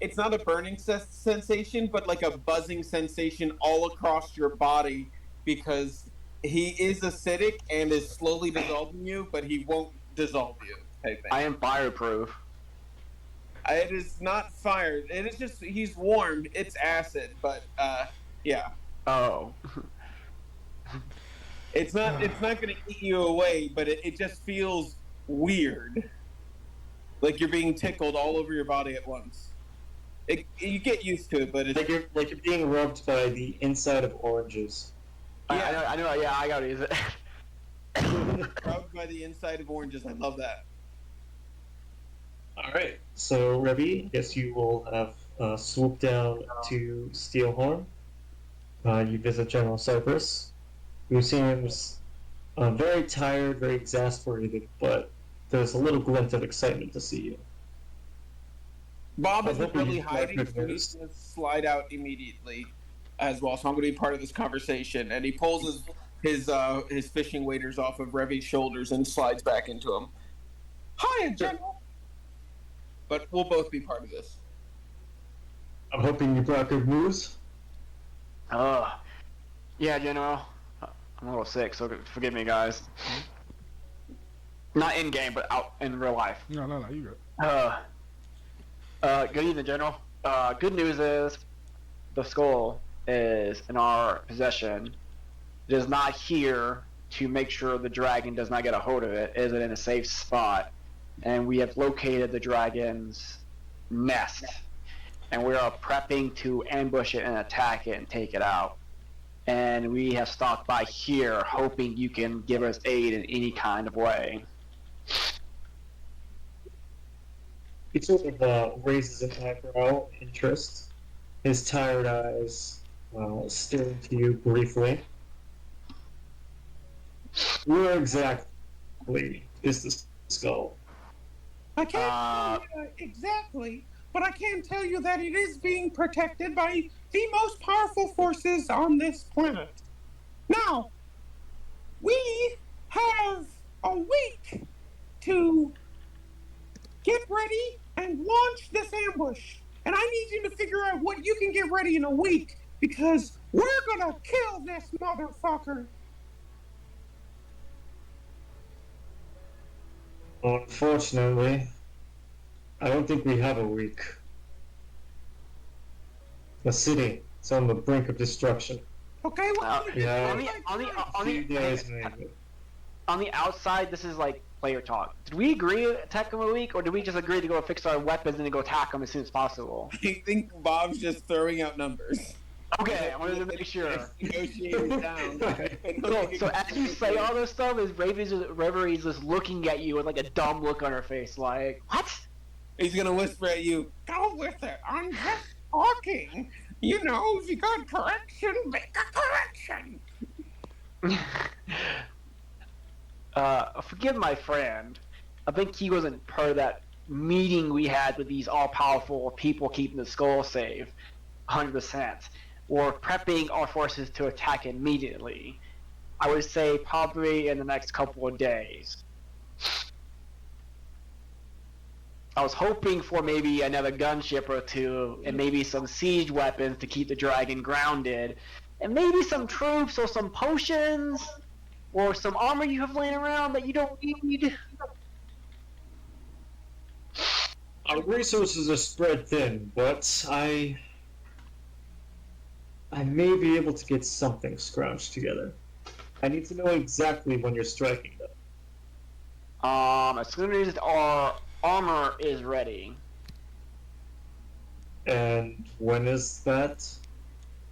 it's not a burning sensation, but like a buzzing sensation all across your body because he is acidic and is slowly dissolving you, but he won't dissolve you. Type thing. I am fireproof. It is not fire. It is just he's warm. It's acid, but yeah. Oh. It's not going to eat you away, but it just feels weird. Like you're being tickled all over your body at once. You get used to it, but it's Like you're being rubbed by the inside of oranges. yeah, I know, yeah, I gotta use it. rubbed by the inside of oranges. I love that. Alright. So, Revy, I guess you will have swooped down to Steelhorn. You visit General Cypress, who seems very tired, very exasperated, but there's a little glint of excitement to see you. Bob I isn't hope you really got hiding, good so news. he's going to slide out immediately as well. So I'm going to be part of this conversation. And he pulls his fishing waders off of Revy's shoulders and slides back into them. Hiya, General! But we'll both be part of this. I'm hoping you brought good news. Yeah, General. I'm a little sick, so forgive me, guys. Not in game, but out in real life. No, you good. Good evening, General. Good news is the skull is in our possession. It is not here to make sure the dragon does not get a hold of it. It is in a safe spot, and we have located the dragon's nest, and we are prepping to ambush it and attack it and take it out. And we have stopped by here, hoping you can give us aid in any kind of way. He sort of raises an eyebrow in interest. His tired eyes stare into you briefly. Where exactly is the skull? I can't tell you exactly, but I can tell you that it is being protected by the most powerful forces on this planet. Now, we have a week to get ready and launch this ambush. And I need you to figure out what you can get ready in a week, because we're gonna kill this motherfucker. Unfortunately, I don't think we have a week. The city is on the brink of destruction. Okay, well, Yeah. On the outside, this is like player talk. Did we agree to attack them a week, or did we just agree to go fix our weapons and then go attack them as soon as possible? I think Bob's just throwing out numbers. Okay, I wanted to make sure. Negotiating down. So as you say all this stuff, is Reverie's just looking at you with like a dumb look on her face, like, what? He's gonna whisper at you, go with it. I'm just talking. You know, if you got correction, make a correction. Forgive my friend. I think he wasn't part of that meeting we had with these all-powerful people keeping the skull safe. 100%. We're prepping our forces to attack immediately. I would say probably in the next couple of days. I was hoping for maybe another gunship or two, and maybe some siege weapons to keep the dragon grounded, and maybe some troops or some potions, or some armor you have laying around that you don't need. Our resources are spread thin, but I may be able to get something scrounged together. I need to know exactly when you're striking them. As soon as our armor is ready. And when is that?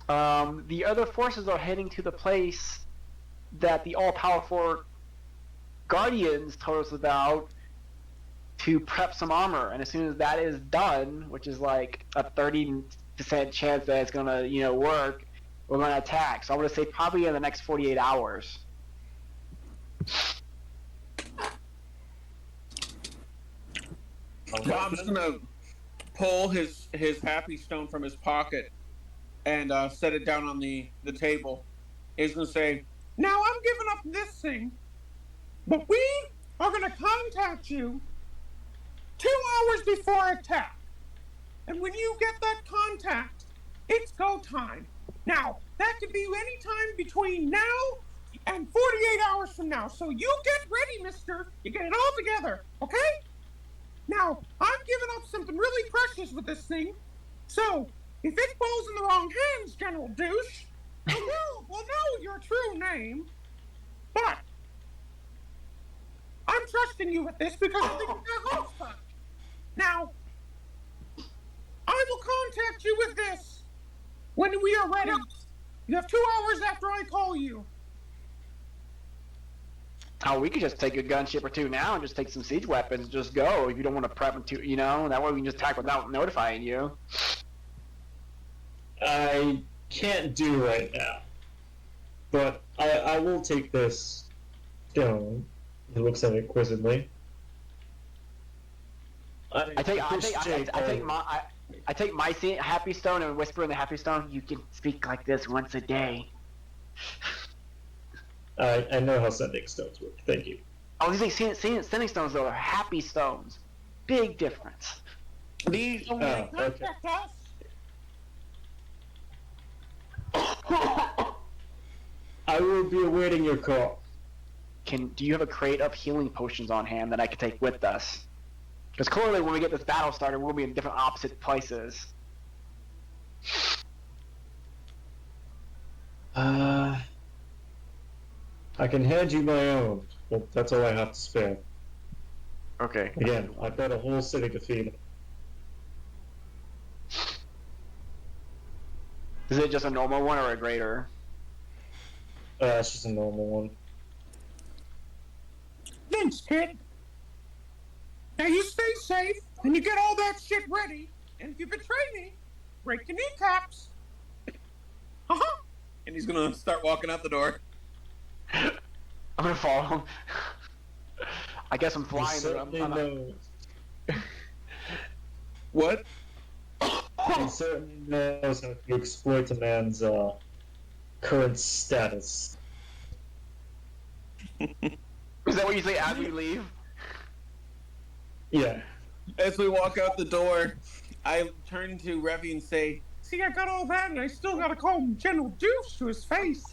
The other forces are heading to the place that the all-powerful Guardians told us about to prep some armor, and as soon as that is done, which is like a 30% chance that it's gonna, work, we're gonna attack. So I'm gonna say probably in the next 48 hours. Bob's gonna pull his happy stone from his pocket and set it down on the table. He's gonna say, Now I'm giving up this thing, but we are going to contact you 2 hours before attack. And when you get that contact, it's go time. Now, that could be any time between now and 48 hours from now. So you get ready, mister. You get it all together, okay? Now, I'm giving up something really precious with this thing. So, if it falls in the wrong hands, General Douche, we'll know your true name. But I'm trusting you with this because I think it's a host punch. Now, I will contact you with this when we are ready. You have 2 hours after I call you. Oh, we could just take a gunship or two now and just take some siege weapons and just go if you don't want to prep them too, that way we can just attack without notifying you. I can't do right now. But I will take this stone. He looks at it quizzically. I take my happy stone and whisper in the happy stone, you can speak like this once a day. I know how sending stones work. Thank you. I was saying sending stones though are happy stones. Big difference. These okay. I will be awaiting your call. Do you have a crate of healing potions on hand that I could take with us? Because clearly when we get this battle started, we'll be in different opposite places. I can hand you my own, but that's all I have to spare. Okay. Again, I've got a whole city to feed. Is it just a normal one or a greater? It's just a normal one. Thanks, kid. Now you stay safe, and you get all that shit ready, and if you betray me, break your kneecaps. Uh-huh. and he's gonna start walking out the door. I'm gonna follow him. I guess I'm flying. What? He certainly knows how to exploit a man's current status. Is that what you say as we leave? Yeah. As we walk out the door, I turn to Revy and say, See, I got all that, and I still gotta call him General Deuce to his face.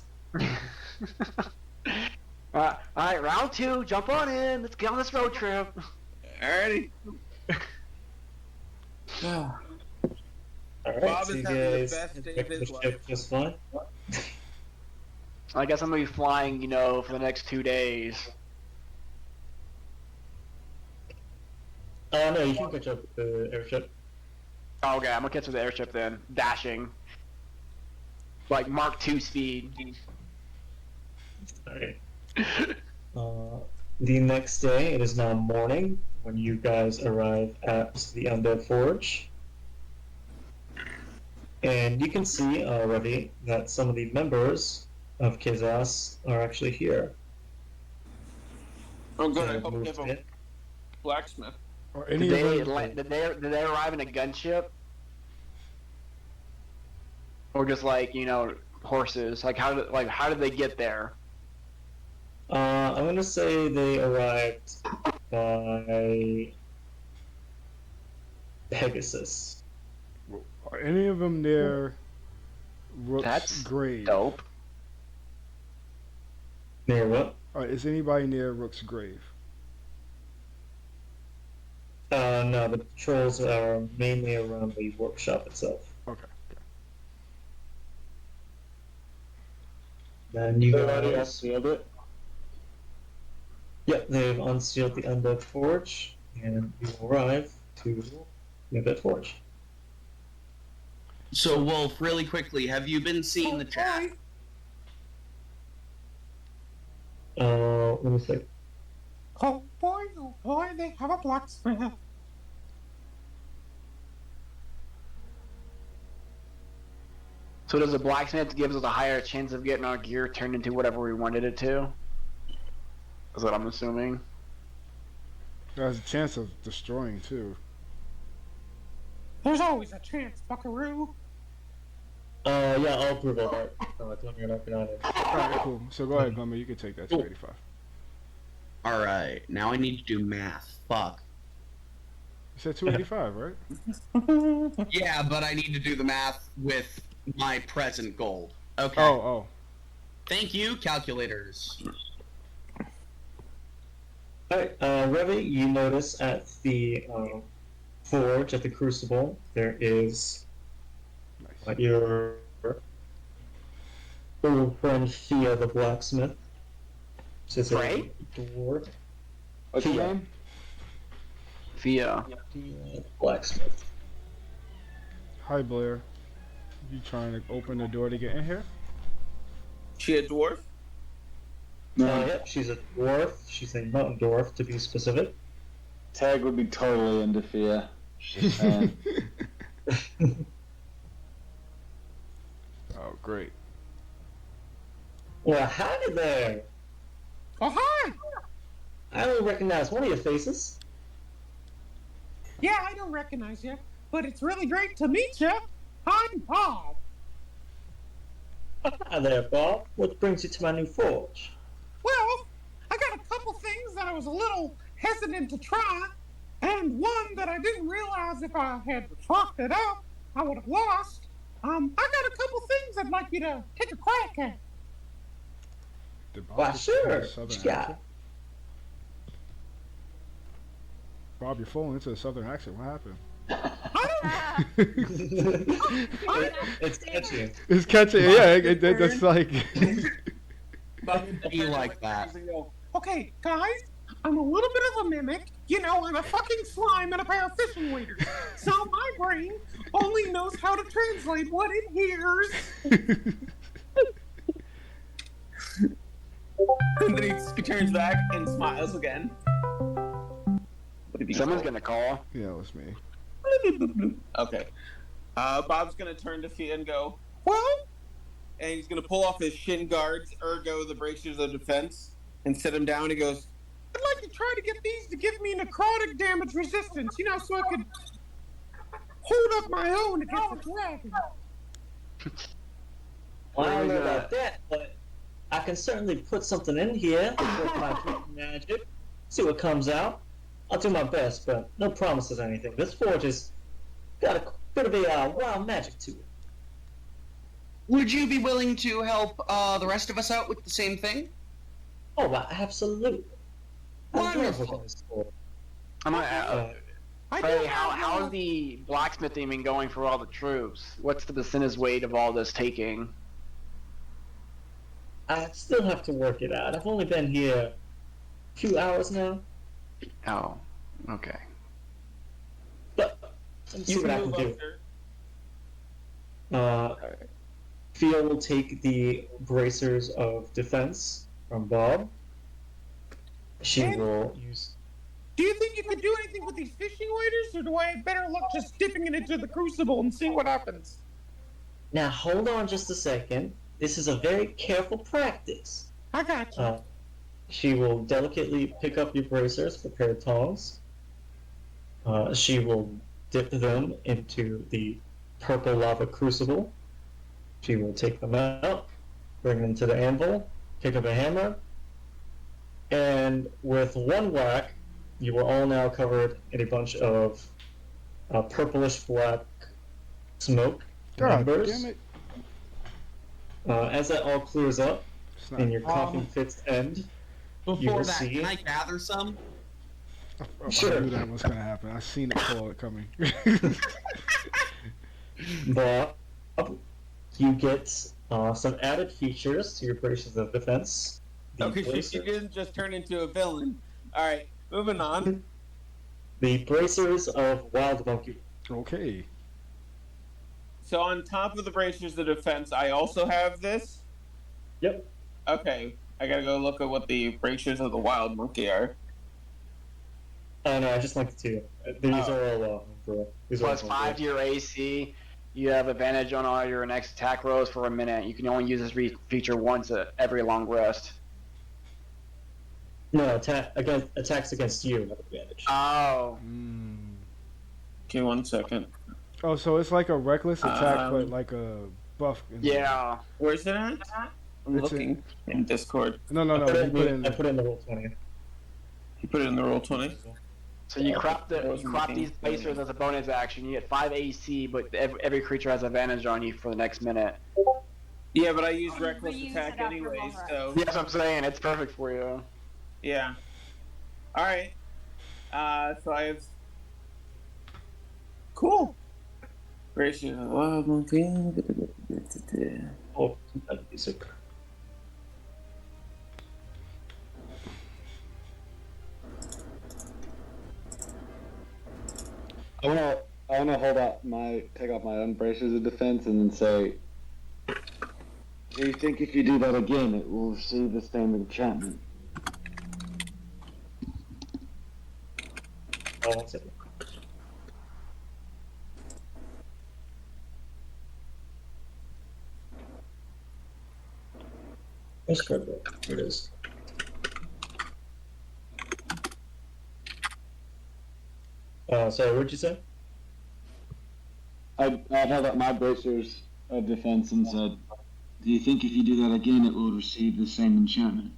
Alright, round 2, jump on in, let's get on this road trip. Alrighty. Alright, Bob so is you having the guys best day of his life. just fine? I guess I'm gonna be flying, for the next 2 days. No, you can catch up with the airship. Oh, okay, I'm gonna catch with the airship then. Dashing. Like Mark II speed. Alright. The next day, it is now morning when you guys arrive at the Undead Forge. And you can see already that some of the members of Kizas are actually here. Oh, good. They I have hope we moved have a in. blacksmith. Or Did any they, of them, did they arrive in a gunship? Or just horses? How did they get there? I'm gonna say they arrived by Pegasus. are any of them near Rook's That's grave? Dope. Near what? Is anybody near Rook's grave? No, the patrols are mainly around the workshop itself. Okay. Then you They already guys. unsealed it. Yep, they've unsealed the undead forge, and you arrive to the undead forge. So, Wolf, really quickly, have you been seeing the chat? Let me see. Oh boy, they have a blacksmith. So does the blacksmith give us a higher chance of getting our gear turned into whatever we wanted it to? That's what I'm assuming. There's a chance of destroying too. There's always a chance, buckaroo. Yeah, I'll approve of that. You're not gonna. Alright, cool. So go ahead, Gummer. You can take that 285. Alright, now I need to do math. Fuck. You said 285, right? Yeah, but I need to do the math with my present gold. Okay. Oh. Thank you, calculators. Alright, Revi, you notice at the forge, at the crucible, there is your old friend Thea the blacksmith. She's a Frey? dwarf. What's your Thea. name? Thea. Thea the blacksmith. Hi, Blair. You trying to open the door to get in here? She a dwarf? Yep, she's a dwarf. She's a mountain dwarf, to be specific. Tag would be totally into Fia. Just saying. Oh, great. Well, howdy there. Oh hi! I only recognize one of your faces. Yeah, I don't recognize you, but it's really great to meet you. I'm Bob. Hi there, Bob. What brings you to my new forge? Well, I got a couple things that I was a little hesitant to try, and one that I didn't realize if I had fucked it up, I would have lost. I got a couple things I'd like you to take a crack at. Did Bob Why, just have a sure. southern What you got? accent? Bob, you're falling into a southern accent. What happened? It's catchy. It's catchy. Yeah, that's like. You like that? Okay, guys, I'm a little bit of a mimic. You know, I'm a fucking slime and a pair of fishing waders. So my brain only knows how to translate what it hears. And then he turns back and smiles again. Someone's gonna call. Yeah, it was me. Okay. Bob's gonna turn to Fia and go, well? And he's gonna pull off his shin guards, ergo the bracers of defense, and sit him down. He goes, I'd like to try to get these to give me necrotic damage resistance, you know, so I could hold up my own against the dragon. Well, I don't know about that, but I can certainly put something in here with my magic, see what comes out. I'll do my best, but no promises or anything. This forge has got a bit of a wild magic to it. Would you be willing to help the rest of us out with the same thing? Oh, well, absolutely. I love Wonderful. working this forge. I'm gonna. Frey, how's the blacksmithing been going for all the troops? What's the percentage weight of all this taking? I still have to work it out. I've only been here a few hours now. Oh, okay. But let me see you what I can can move do. up, sir. Fia will take the bracers of defense from Bob. She will use. Do you think you could do anything with these fishing waders, or do I better look just dipping it into the crucible and seeing what happens? Now hold on just a second. This is a very careful practice. I got you. She will delicately pick up your bracers, prepare tongs. She will dip them into the purple lava crucible. She will take them out, bring them to the anvil, pick up a hammer, and with one whack, you are all now covered in a bunch of purplish black smoke God embers. damn it! As that all clears up It's not. and your coughing fits end, you Before will that, see. can I gather some? Sure. I knew that was gonna happen. I seen it call it coming. Bob, you get Some added features to your braces of defense. The Okay, she bracers, didn't just turn into a villain. All right, moving on. the bracers of Wild Monkey. Okay. So on top of the bracers of defense, I also have this. Yep. Okay, I gotta go look at what the bracers of the wild monkey are. Oh no, I just linked the two. These Oh. are all these are all Plus 5 to your AC. You have advantage on all your next attack rolls for a minute. You can only use this feature once every long rest. No, attacks against you have advantage. Oh. Okay, 1 second. Oh, so it's like a reckless attack, but like a buff. Yeah. Where's it at? I'm It's looking in Discord. No. I put it in the roll 20. You put it in the roll 20. So you crop these bracers as a bonus action. You get 5 AC, but every creature has advantage on you for the next minute. Yeah, but I use reckless attack anyway, so Yeah, that's what I'm saying. It's perfect for you. yeah. All right. So I have cool. Bracers of the wild monkey. Oh, that'd be sick. I wanna take off my own bracers of defense and then say, do you think if you do that again, it will receive the same enchantment? Oh, 1 second. Where's Fredro? Here it is. Sorry, what'd you say? I held up my bracers of defense and said, do you think if you do that again, it will receive the same enchantment?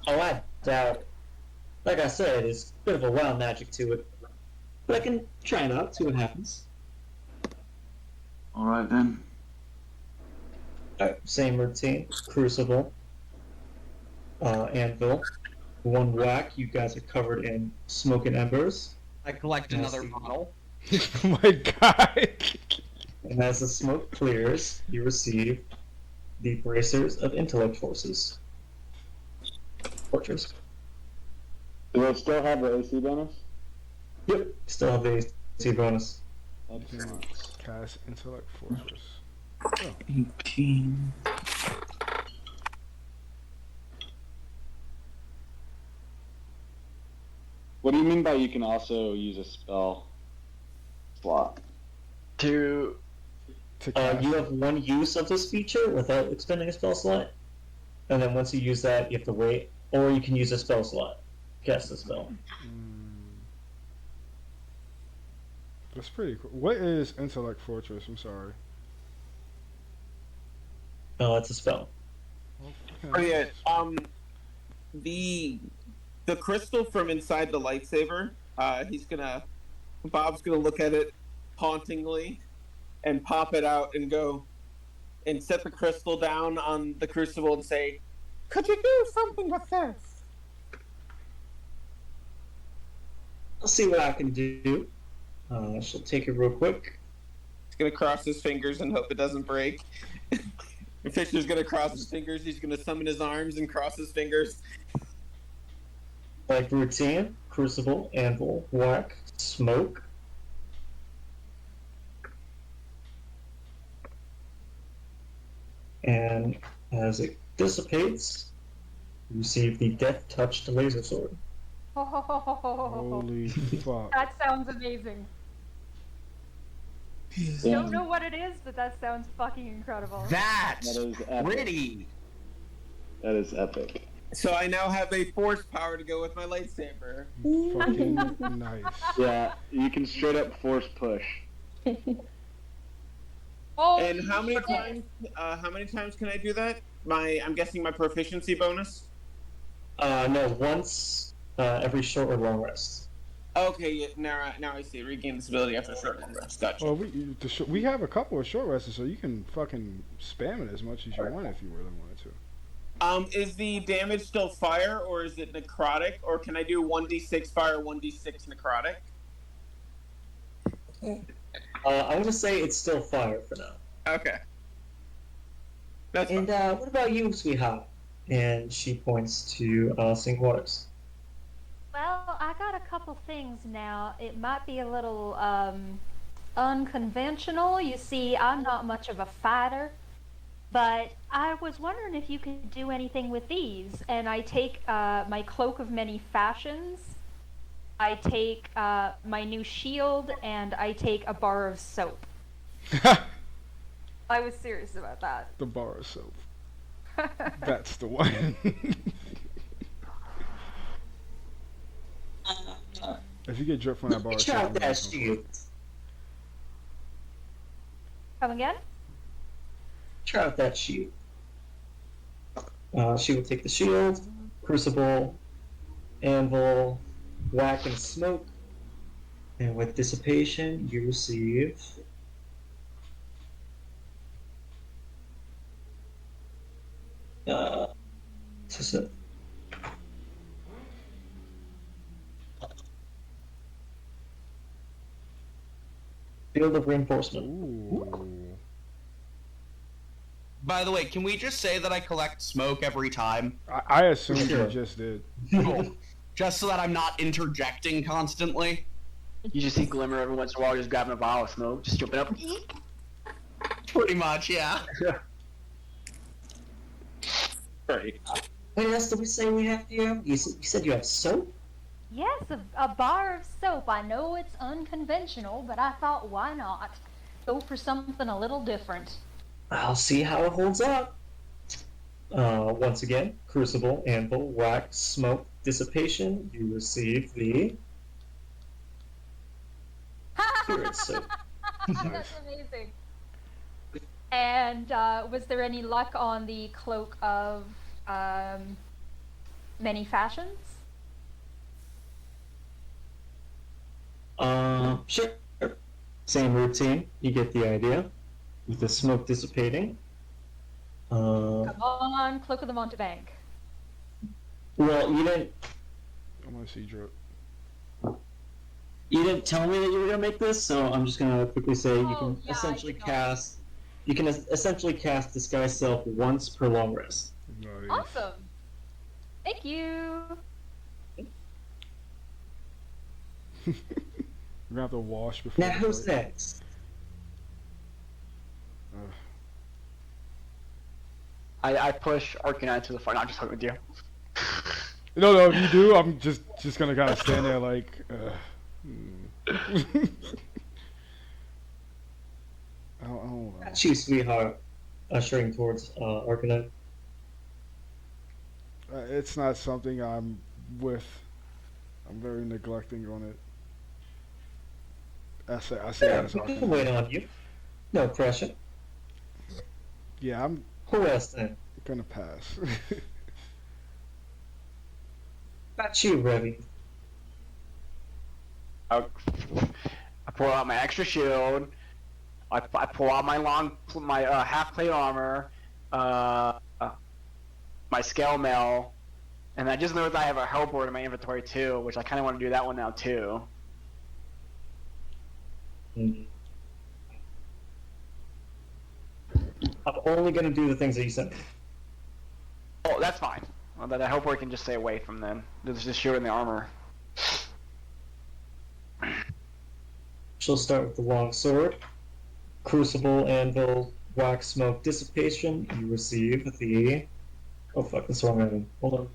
Oh, I doubt it. Like I said, it's a bit of a wild magic to it. But I can try it out, see what happens. Alright then. Alright, same routine. Crucible. Anvil. 1 whack, you guys are covered in smoke and embers. I collect another bottle. Oh my god. And as the smoke clears, you receive the bracers of intellect forces. Fortress. Do I still have the AC bonus? Yep, still have the AC bonus. Cast Intellect Fortress. Oh. 18. What do you mean by you can also use a spell slot? To You have 1 use of this feature without expending a spell slot. And then once you use that, you have to wait. Or you can use a spell slot. Cast the spell. That's pretty cool. What is Intellect Fortress? I'm sorry. Oh, it's a spell. Oh yeah. The crystal from inside the lightsaber. Bob's gonna look at it hauntingly, and pop it out and go, and set the crystal down on the crucible and say, Could you do something with this? I'll see what I can do. She'll take it real quick. he's gonna cross his fingers and hope it doesn't break. And Fisher's gonna cross his fingers. He's gonna summon his arms and cross his fingers. Like routine, crucible, anvil, whack, smoke. And as it dissipates, you receive the Death Touched Laser Sword. Holy fuck. That sounds amazing. Don't know what it is, but that sounds fucking incredible. That's That is epic. pretty. That is epic. So I now have a force power to go with my lightsaber. Fucking nice. Yeah, you can straight up force push. Oh, And how many times? How many times can I do that? I'm guessing my proficiency bonus. No, once every short or long rest. Okay, yeah, now I see. Regain this ability after a short rest. Gotcha. Well, we have a couple of short rests, so you can fucking spam it as much as you want if you really wanted to. Is the damage still fire, or is it necrotic, or can I do 1d6 fire, 1d6 necrotic? I'm gonna say it's still fire for now. Okay. That's And fine. what about you, sweetheart? And she points to St. Waters. Well, I got a couple things now. It might be a little unconventional. You see, I'm not much of a fighter, but I was wondering if you could do anything with these. And I take my cloak of many fashions, I take my new shield, and I take a bar of soap. I was serious about that. The bar of soap. That's the one. If you get dripped from that bar of Reach soap, out I'm that gonna come for shield. it. Come again? Try out that shield. She will take the shield, crucible, anvil, whack, and smoke. And with dissipation, you receive. What's it? Field of reinforcement. Ooh. By the way, can we just say that I collect smoke every time? I assumed Sure. you just did. Cool. Just so that I'm not interjecting constantly. You just see Glimmer every once in a while just grabbing a vial of smoke, just jumping up. Pretty much, yeah. Right. What else did we say we have here? You said you have soap? Yes, a bar of soap. I know it's unconventional, but I thought, why not? Go for something a little different. I'll see how it holds up. Once again, crucible, anvil, wax, smoke, dissipation. You receive the spirit soap. That's amazing. And was there any luck on the cloak of many fashions? Sure. Same routine. You get the idea. With the smoke dissipating. Come on, Cloak of the Montebank. Well, you didn't. I want to see drip. You didn't tell me that you were gonna make this, so I'm just gonna quickly say you can yeah, essentially I know. cast. You can essentially cast disguise self once per long rest. Nice. Awesome. Thank you. We're gonna have to wash before. Now the who's fight. next? I push Arcanine to the front. I'm just fucking with you. No, if you do, I'm just gonna kind of stand there like. I don't know. Got you, sweetheart. Ushering towards Arcanine. It's not something I'm with. I'm very neglecting on it. I say Yeah, that's we can wait on you. No pressure. Yeah, I'm Who else then? gonna pass. Got you, Revy. I pull out my extra shield. I pull out my half plate armor, my scale mail, and I just noticed I have a hellboard in my inventory too, which I kind of want to do that one now too. I'm only gonna do the things that you said. Oh, that's fine. Well, that hellboard can just stay away from then. There's just shield in the armor. She'll start with the long sword. Crucible, anvil, wax, smoke, dissipation. You receive the. Oh fuck, that's the wrong item. Hold on.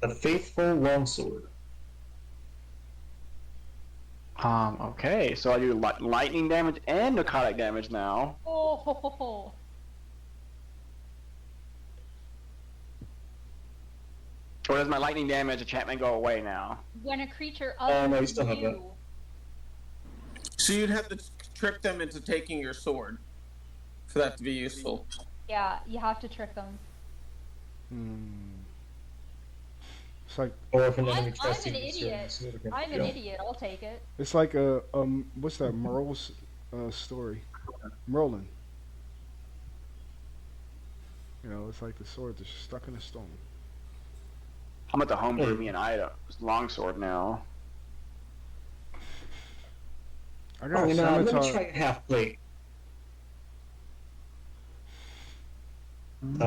The faithful longsword. Okay, so I do lightning damage and necrotic damage now. Oh, ho, ho, ho. Or does my lightning damage enchantment go away now? When a creature no, other you still than have you. So you'd have to trick them into taking your sword for that to be useful. Yeah, you have to trick them. It's like Or if an enemy I'm tries to an use your idiot. sword against I'm you. an idiot. I'll take it. it's like what's that Merle's story? Merlin. You know, it's like the sword that's stuck in a stone. I'm at the homebrew me an item longsword now. I Oh, got and let me scimitar. try a half plate.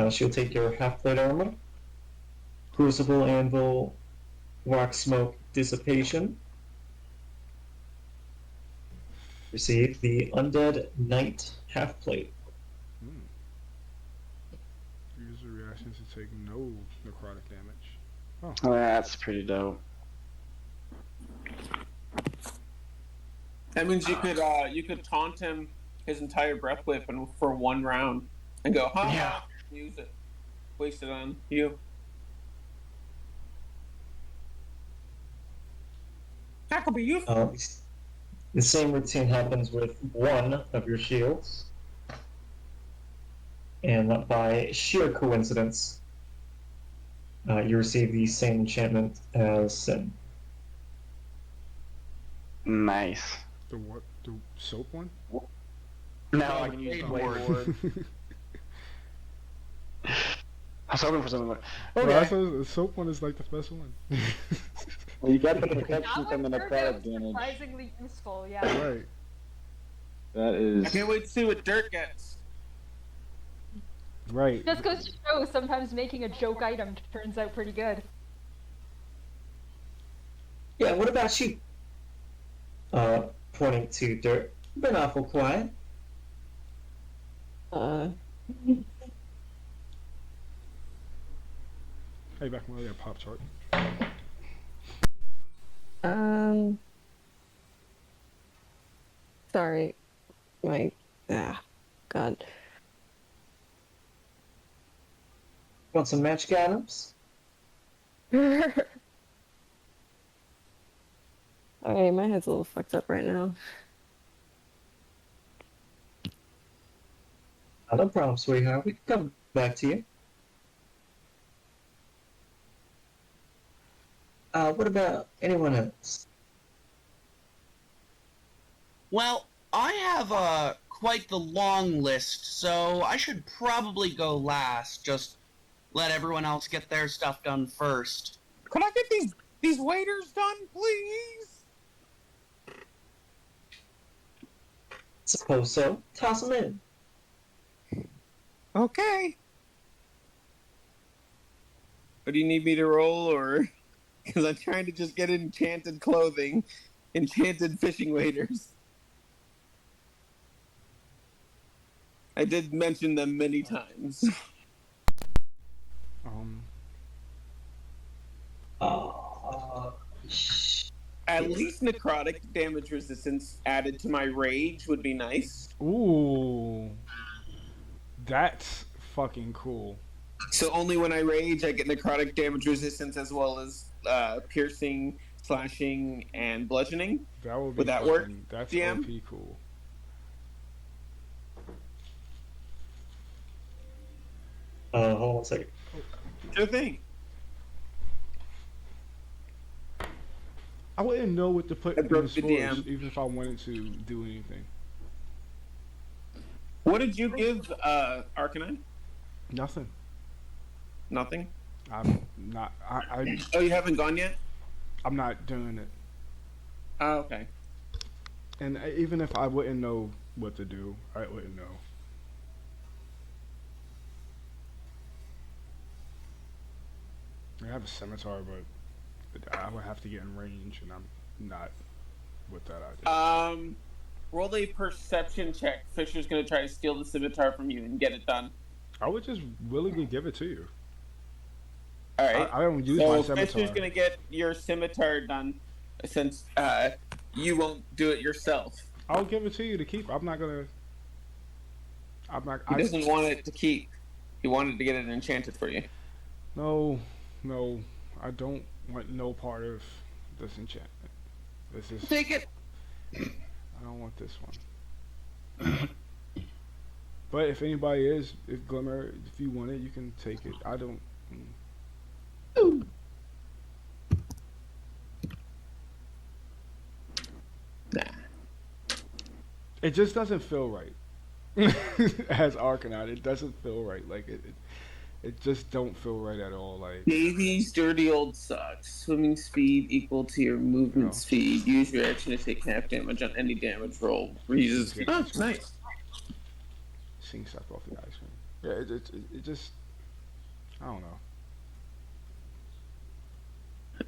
She'll take your half plate armor, crucible anvil, wax smoke dissipation. Receive the undead knight half plate. Use the reactions to take no necrotic damage. Oh, that's pretty dope. That means you could taunt him his entire breath weapon for 1 round and go, ha ha, use it. Waste it on you. That could be useful. The same routine happens with one of your shields. And by sheer coincidence, you receive the same enchantment as Sin. Nice. The what? The soap one? No, I can use the whiteboard. I was hoping for something like. Okay. Well, the soap one is like the best one. Well, you got the protection from the That necrotic was damage. surprisingly useful, yeah. Right. That is. I can't wait to see what Dirk gets. Right. Just goes to show sometimes making a joke item turns out pretty good. Yeah, what about you? Pointing to Dirk. Been awful quiet. Hey, back when I got pop chart. Sorry. God. Want some magic items? Okay, my head's a little fucked up right now. No problem, sweetheart. We can come back to you. What about anyone else? Well, I have quite the long list, so I should probably go last. Just let everyone else get their stuff done first. Could I get these waiters done, please? Suppose so. Toss them in. Okay. Or do you need me to roll, or because I'm trying to just get enchanted clothing, enchanted fishing waders. I did mention them many times. At least necrotic damage resistance added to my rage would be nice. Ooh. That's fucking cool. So only when I rage, I get necrotic damage resistance as well as piercing, slashing, and bludgeoning. That would be Would that work? That's DM? OP cool. Hold on one second. Sure thing. I wouldn't know what to put I in broke the the scores, DM. even if I wanted to do anything. What did you give Arcanine? Nothing. Nothing? I'm not. I Oh, you haven't gone yet? I'm not doing it. Oh, okay. And even if I wouldn't know what to do, I wouldn't know. I have a scimitar, but I would have to get in range, and I'm not with that idea. Roll a perception check. Fisher's gonna try to steal the scimitar from you and get it done. I would just willingly give it to you. All right. I don't use so my scimitar. Fisher's gonna get your scimitar done, since you won't do it yourself. I'll give it to you to keep. I'm not gonna. He doesn't want it to keep. He wanted to get it enchanted for you. No, I don't want no part of this enchantment. This is. Take it. I don't want this one. But if anybody is, if Glimmer, if you want it, you can take it. I don't. Nah. It just doesn't feel right. As Arcanine, it doesn't feel right. Like It just don't feel right at all. Like, Davy's dirty old socks. Swimming speed equal to your movement No. speed. Use reaction to take half damage on any damage roll. He's Reuses. getting Oh, ice cream. nice. Sing sucked off the ice cream. Yeah, it just I don't know.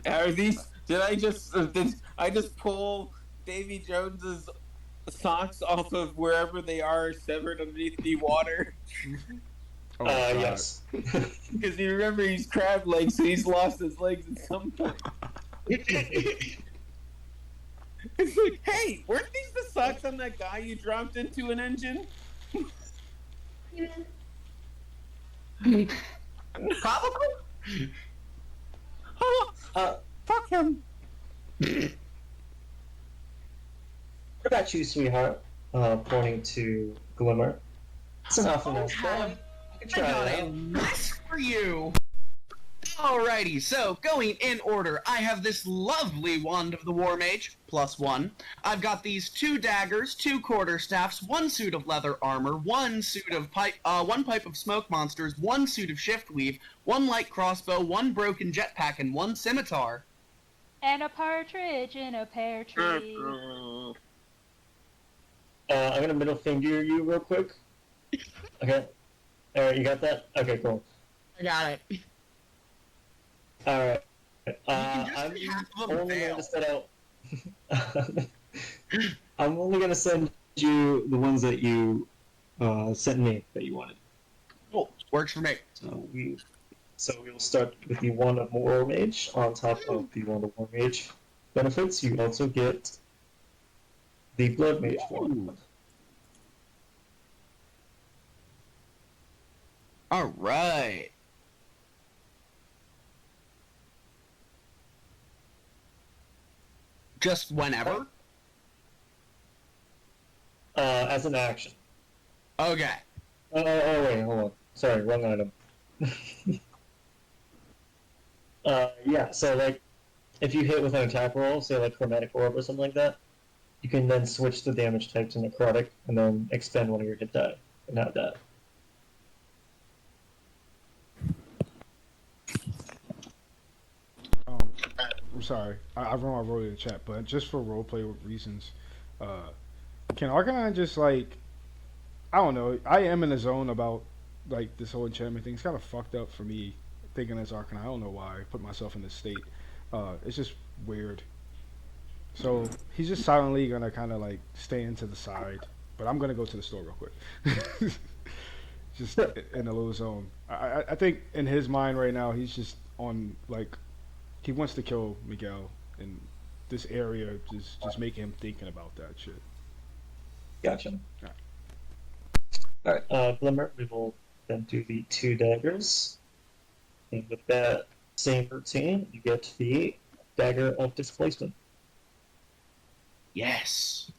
Are these? Did I just? Did I just pull Davy Jones's socks off of wherever they are, severed underneath the water? Oh my God. Yes. Because you remember he's crab legs, so he's lost his legs at some point. It's like, hey, weren't these the socks on that guy you dropped into an engine? Probably. Oh, fuck him. What about you, sweetheart? Pointing to Glimmer. It's an awful nice boy. You can I try got it a out. mess for you. Alrighty, so going in order, I have this lovely Wand of the War Mage, +1. I've got these 2 daggers, 2 quarterstaffs, 1 suit of leather armor, 1 suit of one pipe of smoke monsters, 1 suit of shift weave, 1 light crossbow, 1 broken jetpack, and 1 scimitar. And a partridge in a pear tree. I'm gonna middle finger you real quick. Okay. Alright, you got that? Okay, cool. I got it. Alright. can just I'm be half of them only fail. going to set out. I'm only gonna send you the ones that you sent me that you wanted. Cool. Works for me. So we'll start with the Wand of War Mage. On top of the Wand of War Mage benefits, you also get the Blood Mage one. Alright. Just whenever? As an action. Okay. Oh, wait, hold on. Sorry, wrong item. Yeah, so like, if you hit with an attack roll, say like Chromatic Orb or something like that, you can then switch the damage type to Necrotic, and then expend one of your hit die, and have that. I'm sorry. I wrote it in the chat, but just for roleplay reasons, can Arcanine just like, I don't know. I am in the zone about like this whole enchantment thing. It's kind of fucked up for me thinking as Arcanine. I don't know why I put myself in this state. It's just weird. So he's just silently gonna kind of like stand to the side, but I'm gonna go to the store real quick. Just in a little zone. I think in his mind right now he's just on like he wants to kill Miguel, and this area just making him thinking about that shit. Gotcha. Alright. Alright, Glimmer, we will then do the 2 daggers. And with that same routine, you get the Dagger of Displacement, Yes.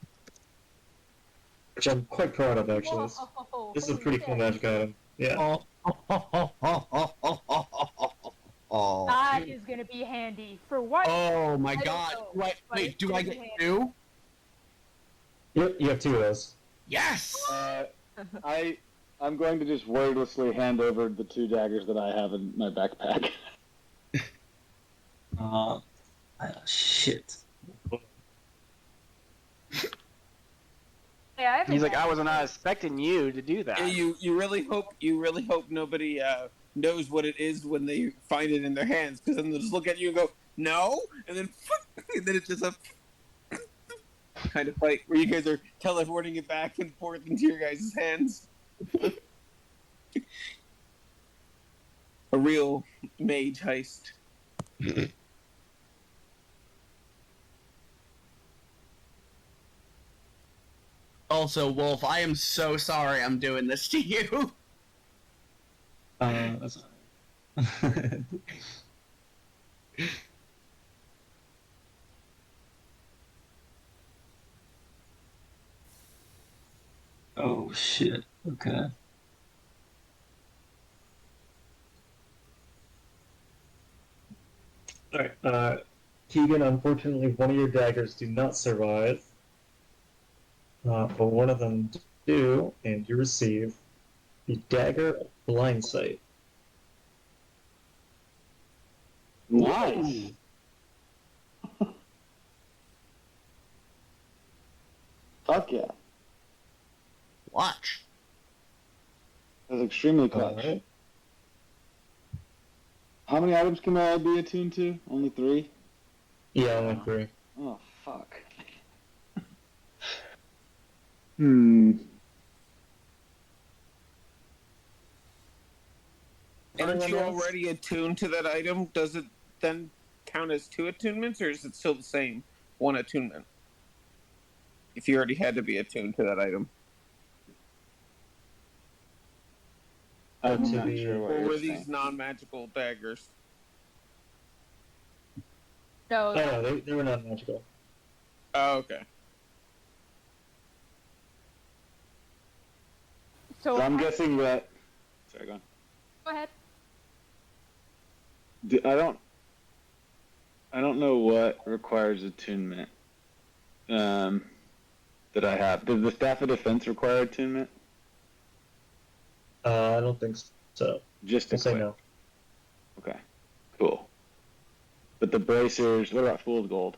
which I'm quite proud of, actually. This is a pretty cool magic item. Yeah. That is gonna be handy. For what? Oh my I don't god. know, Wait, but it's do I gonna get be handy. 2? Yep, you have 2 of those. Yes! I'm going to just wordlessly hand over the 2 daggers that I have in my backpack. Shit. Hey, I haven't He's like, had- I was not expecting you to do that. Yeah, you really hope nobody knows what it is when they find it in their hands, because then they'll just look at you and go, no, and then it's just a kind of fight where you guys are teleporting it back and forth into your guys' hands. A real mage heist. Also, Wolf, I am so sorry I'm doing this to you. That's alright. Oh shit. Okay. Alright, Keegan, unfortunately one of your daggers do not survive. But one of them do, and you receive the Dagger of Blind Sight. Nice. Fuck yeah. Watch. That's extremely clutch. Alright. How many items can I be attuned to? Only 3? Yeah, I agree. Oh, fuck. Hmm. Aren't Anyone you else? already attuned to that item? Does it then count as 2 attunements, or is it still the same 1 attunement? If you already had to be attuned to that item. I'm To not be- sure what Or you're were saying. these non-magical daggers? No, Oh, no, they were not magical. Oh, okay. so I'm guessing that... Sorry, go on. go ahead. I don't know what requires attunement that I have. Does the Staff of Defense require attunement? I don't think so. Just We'll say equip. no. Okay, cool. But the bracers, what about Fool's Gold?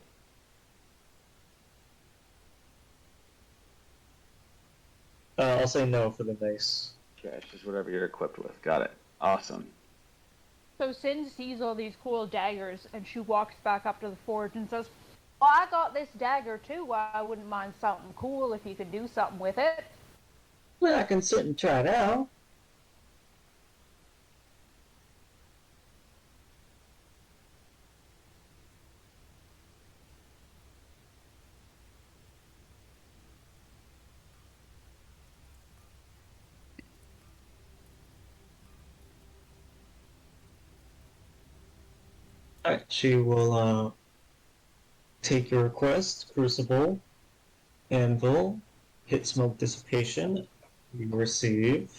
I'll say no for the mace. Okay, it's just whatever you're equipped with. Got it. Awesome. So Sin sees all these cool daggers, and she walks back up to the forge and says, "Well, I got this dagger too. I wouldn't mind something cool if you could do something with it." Well, I can sit and try it out. Alright, she will take your request, Crucible, Anvil, hit smoke dissipation, you receive.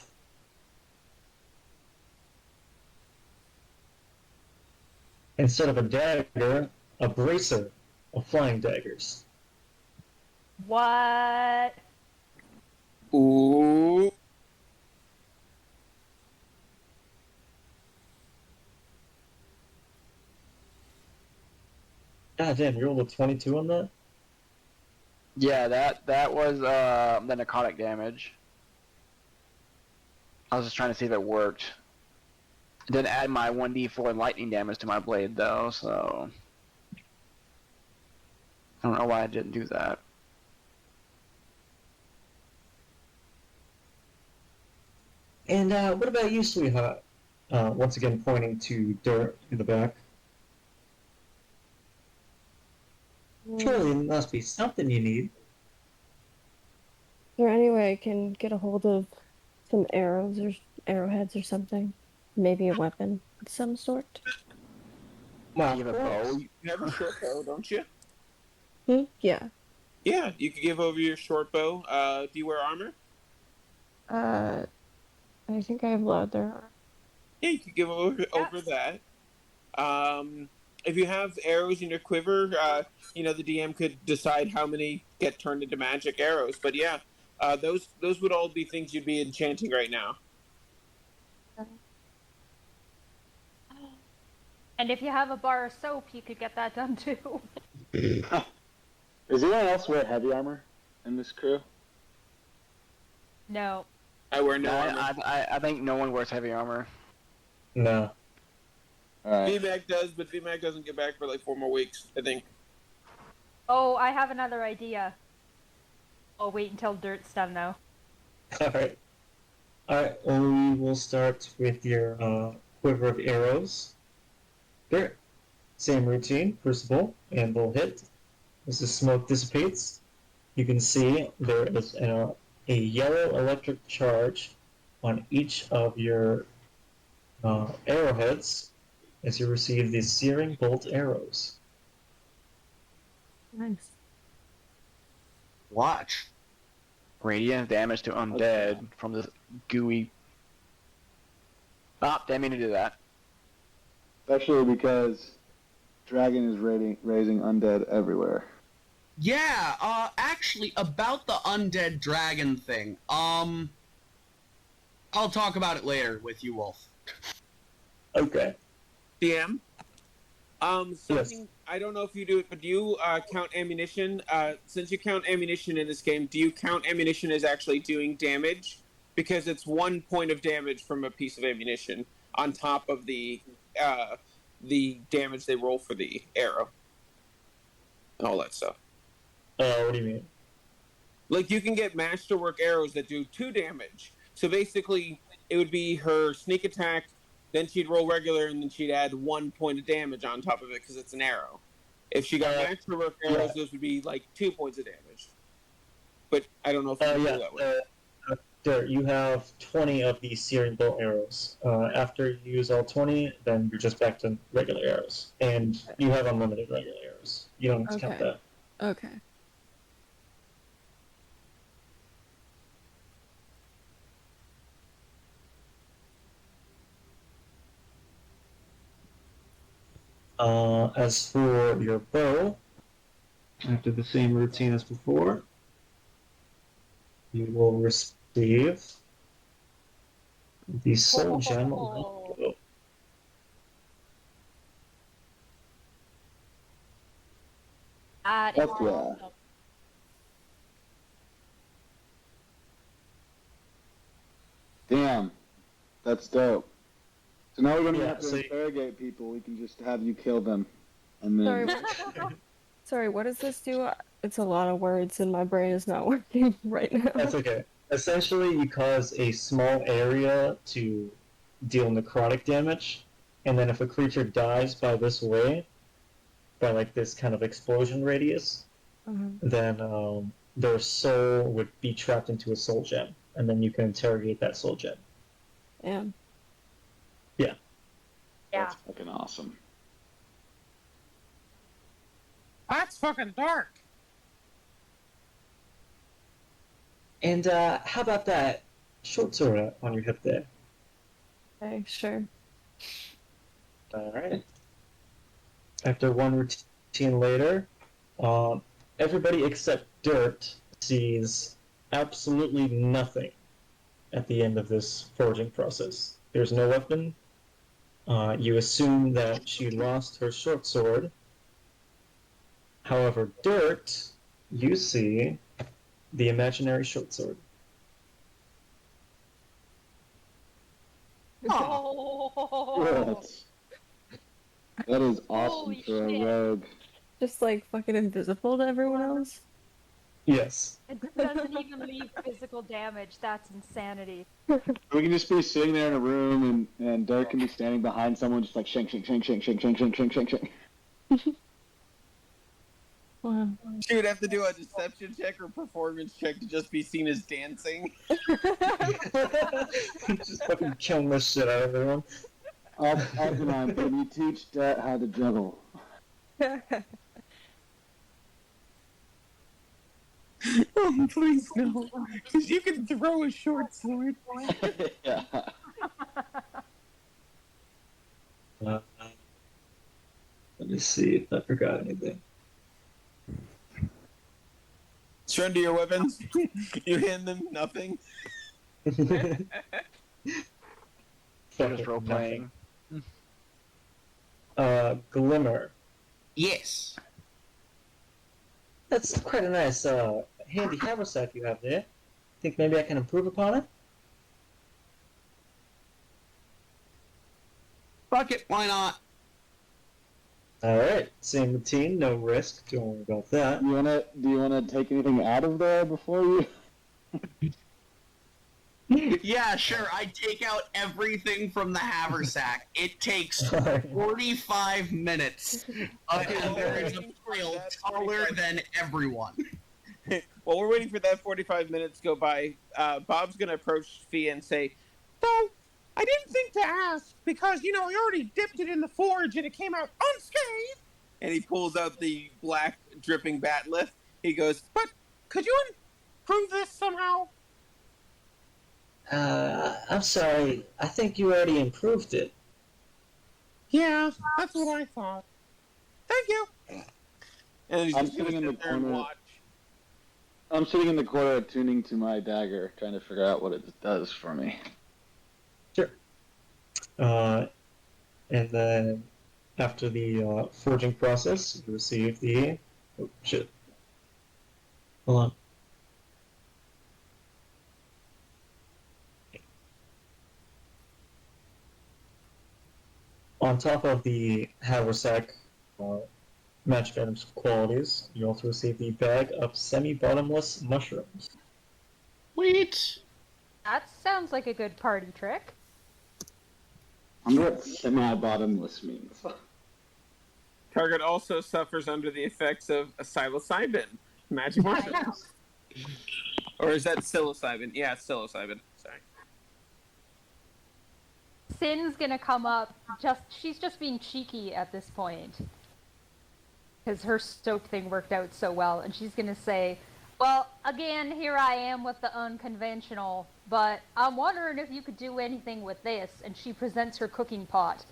Instead of a dagger, a bracer of flying daggers. What? Ooh. God damn, you rolled a 22 on that? Yeah, that was the necrotic damage. I was just trying to see if it worked. It didn't add my 1d4 lightning damage to my blade though, so I don't know why I didn't do that. And what about you, sweetheart? Once again, pointing to dirt in the back. Surely there must be something you need. Is there any way I can get a hold of some arrows or arrowheads or something? Maybe a weapon of some sort? Well, You have of a course. bow? You have a short bow, don't you? Yeah. Yeah, you could give over your short bow. Do you wear armor? I think I have leather. Yeah, you could give over that. If you have arrows in your quiver, the DM could decide how many get turned into magic arrows. But yeah, those would all be things you'd be enchanting right now. And if you have a bar of soap, you could get that done too. Does anyone else wear heavy armor in this crew? No. I wear no No, armor. I think no one wears heavy armor. No. Alright. VMAC does, but VMAC doesn't get back for like 4 more weeks, I think. Oh, I have another idea. I'll wait until Dirt's done though. Alright. Alright, well, we will start with your quiver of arrows. There. Same routine, Crucible, Anvil hit. As the smoke dissipates, you can see there is a yellow electric charge on each of your arrowheads as you receive these searing bolt arrows. Nice. Watch. Radiant damage to undead from this gooey. Ah, didn't mean to do that. Especially because Dragon is raising undead everywhere. Yeah, actually, about the undead dragon thing, I'll talk about it later with you, Wolf. Okay. DM? Something I don't know if you do it, but do you count ammunition? Since you count ammunition in this game, do you count ammunition as actually doing damage? Because it's 1 point of damage from a piece of ammunition on top of the damage they roll for the arrow and all that stuff. What do you mean? Like you can get masterwork arrows that do 2 damage. So basically, it would be her sneak attack. Then she'd roll regular, and then she'd add 1 point of damage on top of it because it's an arrow. If she got masterwork arrows, those would be like 2 points of damage. But I don't know if you can do that way. There, you have 20 of these searing bolt arrows. After you use all 20, then you're just back to regular arrows. And you have unlimited regular arrows. You don't have to count that. Okay. As for your bow, after the same routine as before, you will receive the soul gem. That Fuck is yeah. awesome. Damn. That's dope. So now we don't even Yeah, have to so- interrogate people. We can just have you kill them. And then... Sorry, sorry, what does this do? It's a lot of words and my brain is not working right now. That's okay. Essentially, you cause a small area to deal necrotic damage, and then if a creature dies by this way, by like this kind of explosion radius, then their soul would be trapped into a soul gem, and then you can interrogate that soul gem. Yeah. Yeah. That's fucking awesome. That's fucking dark. And how about that short sword on your hip there? Okay, sure. Alright. After one routine later, everybody except Dirt sees absolutely nothing at the end of this forging process. There's no weapon. You assume that she lost her short sword. However, Dirt, you see the imaginary short sword. Oh. That is awesome Holy for a shit. rogue. Just like fucking invisible to everyone else? Yes. It doesn't even leave physical damage. That's insanity. We can just be sitting there in a room, and Dirk can be standing behind someone, just like shank, shank, shank, shank, shank, shank, shank, shank, shank, shank. Wow. She would have to do a deception check or performance check to just be seen as dancing. Just fucking killing the shit out of everyone. Algernon, can you teach Dirt how to juggle? Oh, please no. Because you can throw a short sword. Yeah. Let me see if I forgot anything. Surrender your weapons. You hand them nothing. Just role playing. Glimmer. Yes. That's quite a nice handy haversack you have there. Think maybe I can improve upon it? Fuck it, why not? Alright, same routine, no risk, don't worry about that. Do you wanna take anything out of there before you? Yeah, sure, I take out everything from the haversack. It takes 45 minutes. And there is a pile taller than everyone. While we're waiting for that 45 minutes to go by, Bob's going to approach Fia and say, So, I didn't think to ask because, you already dipped it in the forge and it came out unscathed. and he pulls out the black dripping bat lift. He goes, But could you improve this somehow? I'm sorry, I think you already improved it. Yeah, that's what I thought. Thank you. and he's I'm just going sitting to in sit the there and corner. watch. I'm sitting in the corner attuning to my dagger, trying to figure out what it does for me. Sure. And then After the forging process, you receive the... Oh, shit. Hold on. On top of the haversack magic items qualities, you also receive the bag of semi-bottomless mushrooms. Sweet. That sounds like a good party trick. I wonder what semi-bottomless means. Target also suffers under the effects of psilocybin, magic mushrooms. Or is that psilocybin? Yeah, it's psilocybin. Sorry. Sin's gonna come up. She's just being cheeky at this point. Because her stoke thing worked out so well, and she's gonna say, well, again, here I am with the unconventional, but I'm wondering if you could do anything with this. And she presents her cooking pot.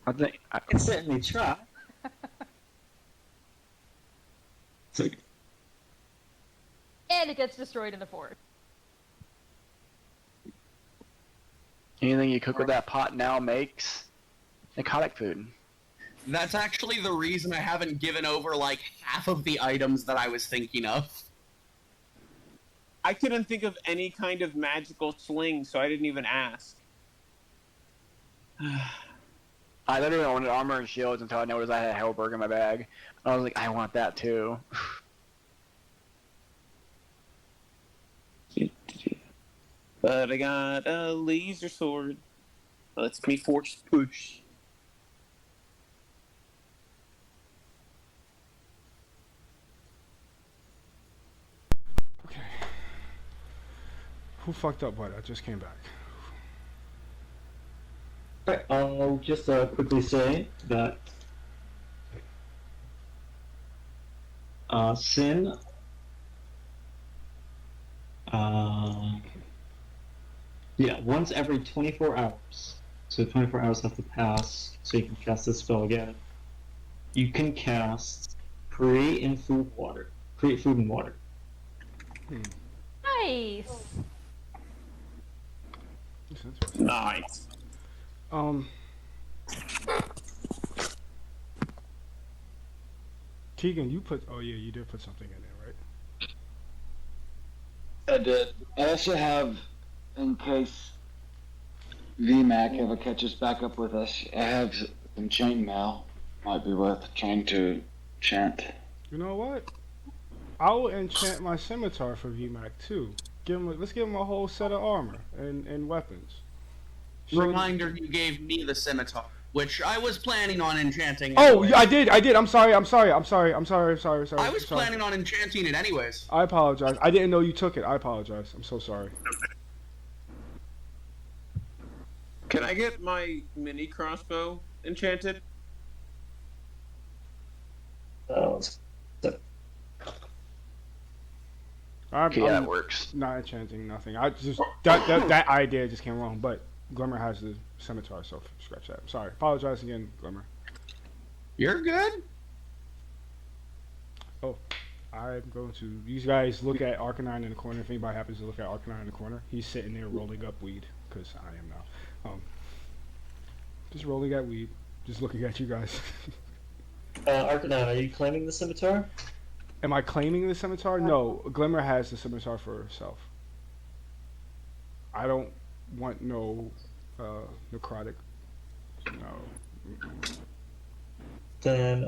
I can certainly try. And it gets destroyed in the forest. Anything you cook with that pot now makes narcotic food. That's actually the reason I haven't given over like half of the items that I was thinking of. I couldn't think of any kind of magical sling, so I didn't even ask. I literally wanted armor and shields until I noticed I had a Hellberg in my bag. I was like, I want that too. But I got a laser sword. Lets me force push. Okay. Who fucked up what? I just came back. Alright, I'll just quickly say that Sin once every 24 hours. So 24 hours have to pass so you can cast this spell again. You can cast create food and water. Nice. Nice. Keegan, you put. Oh yeah, you did put something in there, right? I did. I also have, in case VMAC ever catches back up with us, I have some chainmail. Might be worth trying to chant. You know what? I will enchant my scimitar for VMAC too. Let's give him a whole set of armor and weapons. Reminder, you gave me the scimitar, which I was planning on enchanting. Oh, anyways. yeah, I did. I'm sorry. I was Sorry. planning on enchanting it anyways. I apologize. I didn't know you took it. I apologize. I'm so sorry. Can I get my mini crossbow enchanted? I'm that works. Not enchanting nothing. I just that idea just came wrong. But Glimmer has the scimitar, so scratch that. I'm sorry. Apologize again, Glimmer. You're good. Oh, I'm going to. You guys look at Arcanine in the corner. If anybody happens to look at Arcanine in the corner, he's sitting there rolling up weed, because I am now. Just rolling at weed. Just looking at you guys. Arcanine, are you claiming the scimitar? Am I claiming the scimitar? No, Glimmer has the scimitar for herself. I don't want no necrotic. No. Then,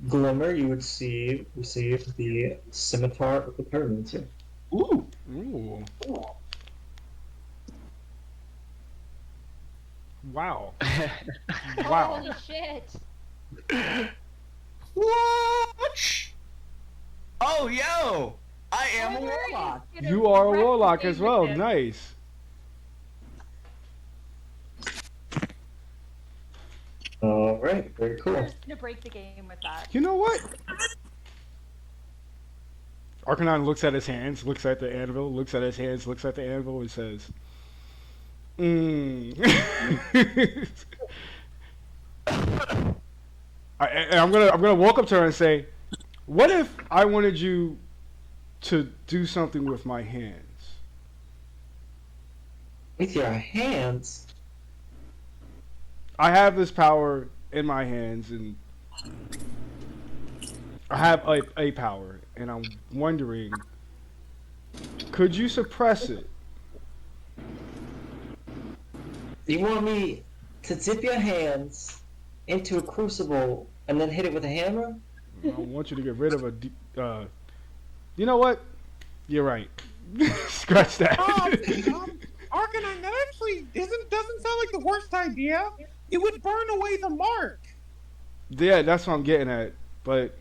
Glimmer, you would receive the scimitar of the Pyromancer. Ooh. Ooh. Wow. Wow. Holy shit. What? Oh, yo! I am a Glimmer is warlock. gonna You are a wreck the warlock game as well. with this. Nice. Alright, very cool. Glimmer's gonna break the game with that. You know what? Arcanine looks at his hands, looks at the anvil, looks at his hands, looks at the anvil, and says, I'm gonna walk up to her and say, "What if I wanted you to do something with my hands?" With your hands? I have this power in my hands, and I have a power, and I'm wondering, could you suppress it? You want me to dip your hands into a crucible and then hit it with a hammer? I want you to get rid of a. You know what? You're right. Scratch that. Arcanine, that actually doesn't sound like the worst idea. It would burn away the mark, Yeah, that's what I'm getting at. But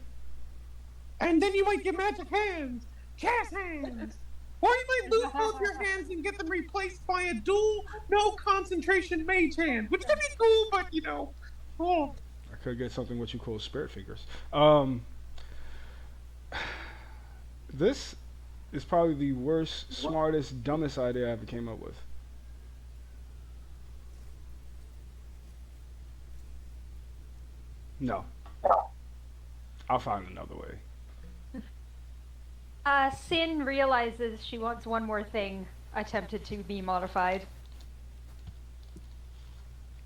and then you might get magic hands, cast hands, or you might lose both your hands and get them replaced by a dual no concentration mage hand, which could be cool, but oh. I could get something what you call spirit fingers. This is probably the worst, smartest, dumbest idea I ever came up with. No. I'll find another way. Sin realizes she wants one more thing attempted to be modified.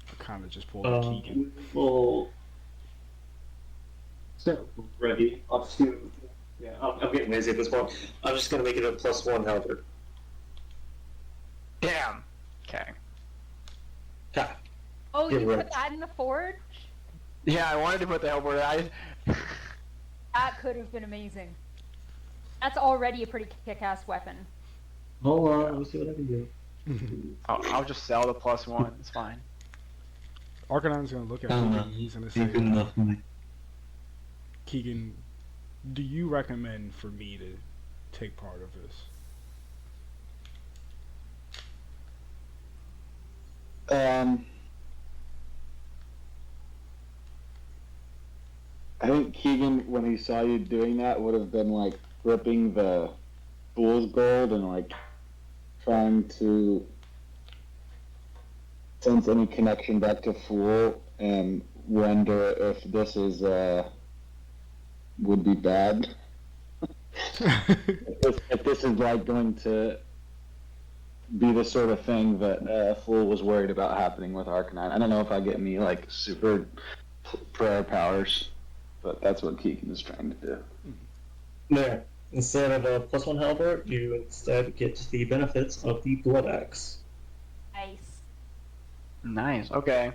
I kind of just pulled a Keegan. Well, so ready. Up to yeah. I'm getting lazy at this point. I'm just gonna make it a +1 halberd. Damn. Okay. Okay. Oh, Get you ready. put that in the forge? Yeah, I wanted to put the helper. That could have been amazing. That's already a pretty kick-ass weapon. Hold on. Let me see what I can do. I'll just sell the +1. It's fine. Arcanine's gonna look at No, me no. and he's gonna Ain't say, good enough for me. Keegan, do you recommend for me to take part of this? I think Keegan, when he saw you doing that, would have been like gripping the fool's gold and like trying to sense any connection back to Fool and wonder if this is would be bad. if this is like going to be the sort of thing that Fool was worried about happening with Arcanine. I don't know if I get any like super prayer powers, but that's what Keegan is trying to do. There. Instead of a +1 halberd, you instead get the benefits of the blood axe. Nice. Nice. Okay.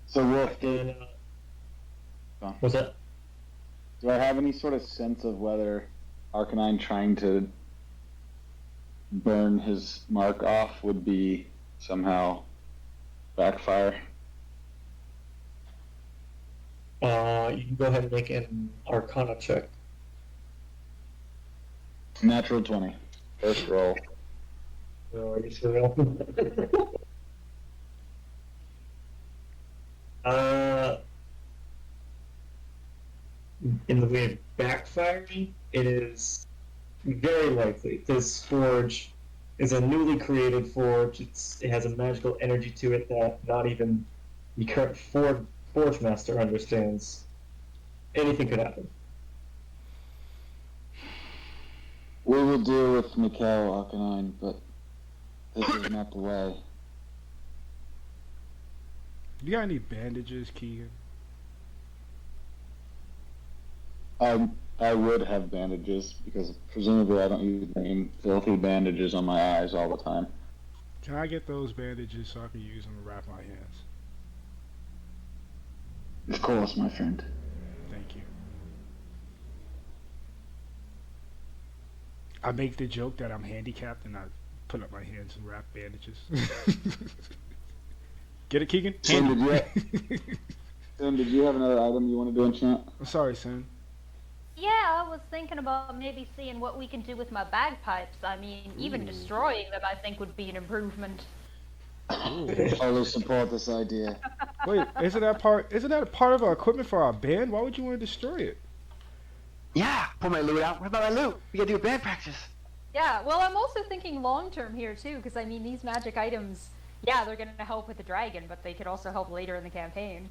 So Wolf, And what's that? do I have any sort of sense of whether Arcanine trying to burn his mark off would be somehow backfire? You can go ahead and make an Arcana check. Natural 20. First roll. Are you sure? In the way of backfiring, it is very likely. This forge is a newly created forge. It has a magical energy to it that not even the current forge master understands. Anything could happen. We will deal with Mikhail Arcanine, but this is not the way. You got any bandages, Keegan? I would have bandages, because presumably I don't use any filthy bandages on my eyes all the time. Can I get those bandages so I can use them to wrap my hands? Of course, my friend. Thank you. I make the joke that I'm handicapped and I put up my hands and wrap bandages. Get it, Keegan? Tim, Handy. did you have another item you want to do enchant? I'm sorry, Sin. Yeah, I was thinking about maybe seeing what we can do with my bagpipes. I mean, even destroying them I think would be an improvement. I fully support this idea. Wait, isn't that part of our equipment for our band? Why would you want to destroy it? Yeah. Pull my loot out. What about my loot? We gotta do a band practice. Yeah, well, I'm also thinking long term here too, because I mean, these magic items, yeah, they're going to help with the dragon, but they could also help later in the campaign.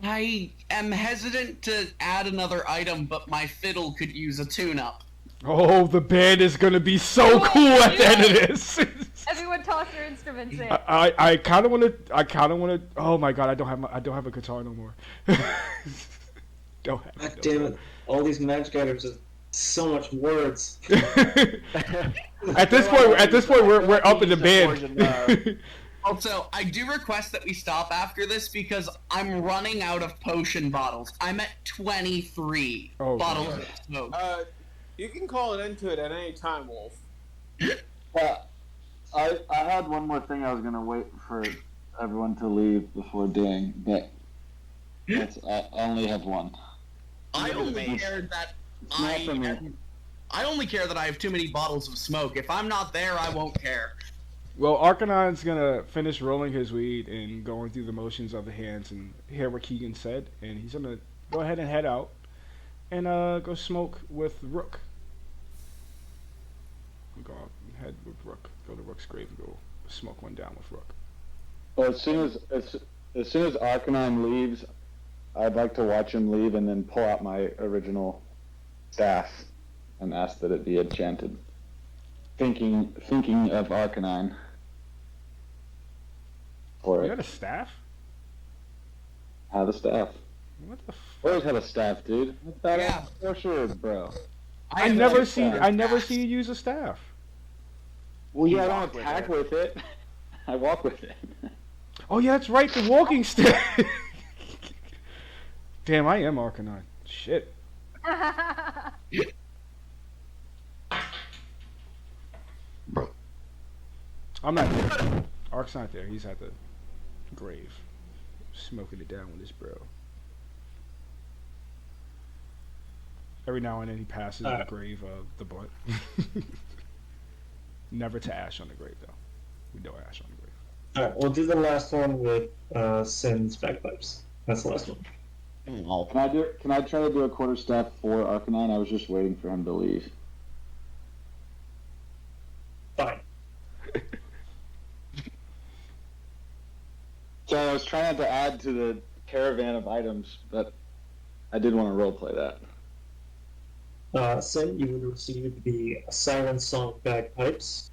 I am hesitant to add another item, but my fiddle could use a tune-up. Oh, the band is gonna be so cool at the end of this. Everyone toss their instruments in. I kind of want to. Oh my god, I don't have a guitar no more. Don't have. God damn it! All these magic items are so much words. At this point, we're up in the band. Also, I do request that we stop after this because I'm running out of potion bottles. I'm at 23 bottles of smoke. You can call it into it at any time, Wolf. I had one more thing I was gonna wait for everyone to leave before doing, but I only have one. I only care that I only care that I have too many bottles of smoke. If I'm not there, I won't care. Well, Arcanon's gonna finish rolling his weed and going through the motions of the hands and hear what Keegan said, and he's gonna go ahead and head out and go smoke with Rook. Go head with Rook. Go to Rook's grave and go smoke one down with Rook. Well, as soon as Arcanine leaves, I'd like to watch him leave and then pull out my original staff and ask that it be enchanted. Thinking of Arcanine. For You it. got a staff? Have a staff. What the? Always have a staff, dude. Yeah. For sure, bro. I never see you use a staff. Well, yeah, I walk don't with attack it. with it. I walk with it. Oh yeah, that's right, the walking stick. Damn, I am Arcanine. Shit. I'm not there. Ark's not there. He's at the grave, smoking it down with his bro. Every now and then he passes the grave of the blunt. Never to ash on the grave though. We know ash on the grave. Alright, we'll do the last one with Sin's bagpipes. That's the last one. Can I try to do a quarter staff for Arcanine? I was just waiting for him to leave. Fine. So I was trying to add to the caravan of items, but I did want to roleplay that. Sin, you would receive the Siren Song bagpipes.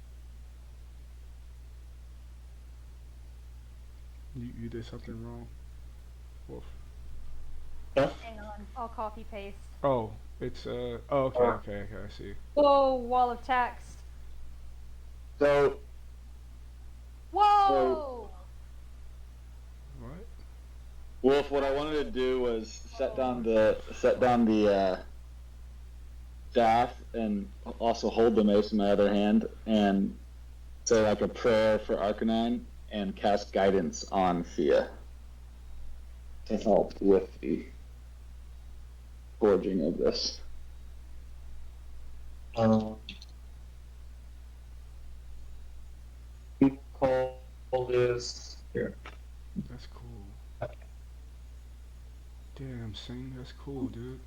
You did something wrong, Wolf. Huh? Hang on, I'll copy paste. Oh, it's oh okay, I see. Whoa, wall of text. So Whoa! What? Wolf, what I wanted to do was set down the staff and also hold the mace in my other hand and say like a prayer for Arcanine and cast guidance on Thea to help with the forging of this. We call this here. That's cool. Damn, Sing, that's cool, dude.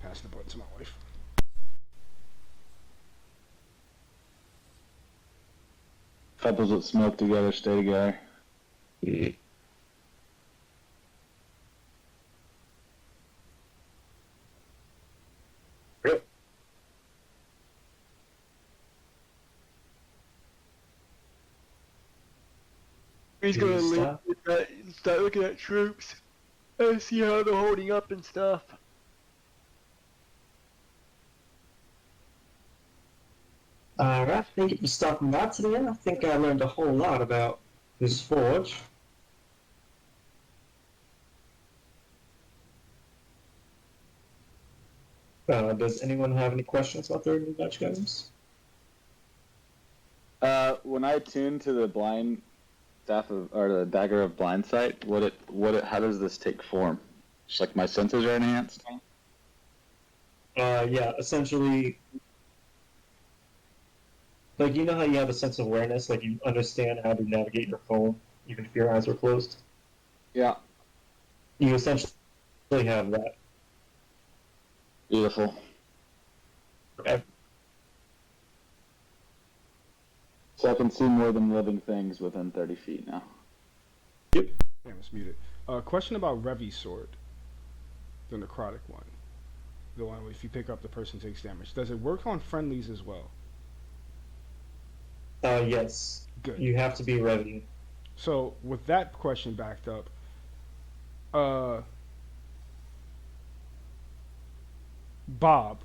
Pass the button to my wife. Couples that smoke together stay together. He's gonna leave and start looking at troops and see how they're holding up and stuff. Alright, thank you for stopping by today. I think I learned a whole lot about this forge. Does anyone have any questions about their new batch items? When I tune to the blind staff or the dagger of blind sight, how does this take form? Just like my senses are enhanced? Yeah, essentially, Like, you know how you have a sense of awareness, like you understand how to navigate your phone, even if your eyes are closed? Yeah. You essentially have that. Beautiful. Okay. So I can see more than living things within 30 feet now. Damn, it's muted. Question about Revi's sword, the necrotic one. The one where if you pick up, the person takes damage. Does it work on friendlies as well? Yes. Good. You have to be ready. So with that question backed up, Bob,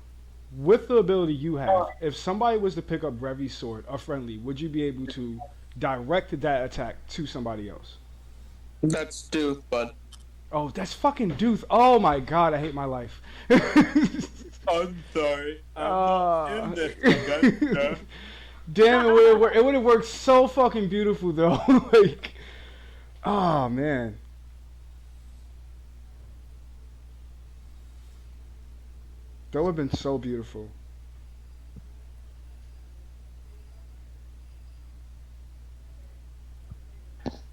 with the ability you have, if somebody was to pick up Revi's sword, a friendly, would you be able to direct that attack to somebody else? That's Duth, bud. Oh, that's fucking Duth. Oh my god, I hate my life. I'm sorry. I'm not in this, Augusta. Damn, it would have worked so fucking beautiful though. Like, oh man. That would have been so beautiful.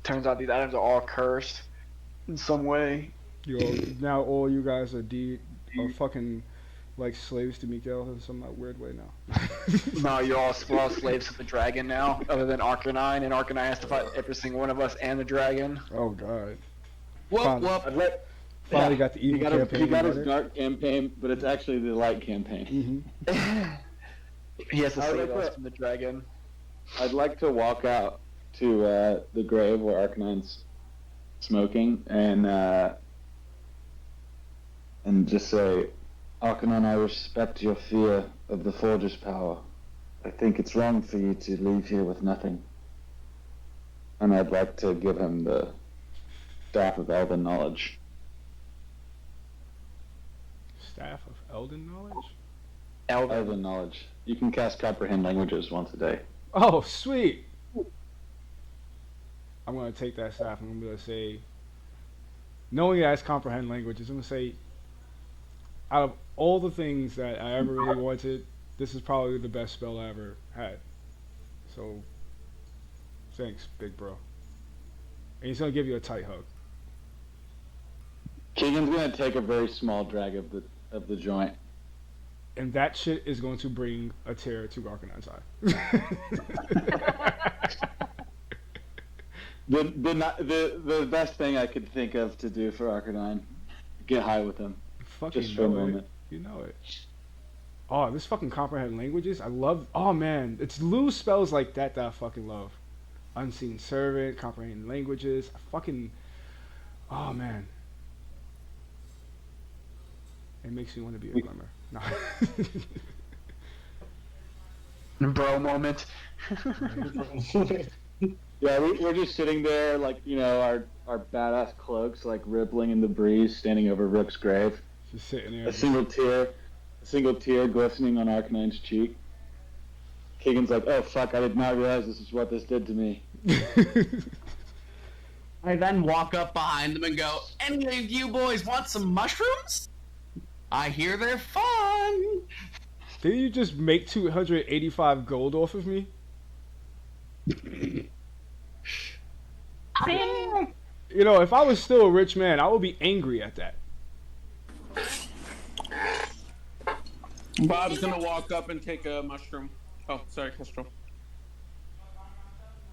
Turns out these items are all cursed in some way. Yo, now all you guys are fucking like slaves to Mikael in some weird way now. No, you're all slaves to the dragon now, other than Arcanine, and Arcanine has to fight every single one of us and the dragon. Oh god. Whoop whoop. Finally got the He evil got, campaign. he got his started. dark campaign, but it's actually the light campaign. He has to I save like us that. from the dragon. I'd like to walk out to the grave where Arcanine's smoking and just say, Arcanine, I respect your fear of the Forge's power. I think it's wrong for you to leave here with nothing. And I'd like to give him the Staff of Elven Knowledge. Staff of Elden Knowledge? Elven Knowledge. You can cast Comprehend Languages once a day. Oh, sweet. I'm gonna take that staff and I'm gonna say, knowing that it's comprehend languages, I'm gonna say, out of all the things that I ever really wanted, this is probably the best spell I ever had. So, thanks, big bro. And he's gonna give you a tight hug. Keegan's gonna take a very small drag of the joint. And that shit is going to bring a tear to Arcanine's eye. The best thing I could think of to do for Arcanine, get high with him, Fucking just for a know it. moment. You know it. Oh, this fucking comprehend languages. I love. Oh man, it's loose spells like that I fucking love. Unseen servant, comprehend languages. I fucking. Oh man. It makes me want to be a glimmer. No. Bro moment. Yeah, we're just sitting there, like, you know, our badass cloaks, like, rippling in the breeze, standing over Rook's grave. Just sitting there. A single tear glistening on Arcanine's cheek. Keegan's like, oh fuck, I did not realize this is what this did to me. I then walk up behind them and go, any of you boys want some mushrooms? I hear they're fun. Did you just make 285 gold off of me? Zing! You know, if I was still a rich man, I would be angry at that. Bob's gonna walk up and take a mushroom. Oh, sorry, Kestrel.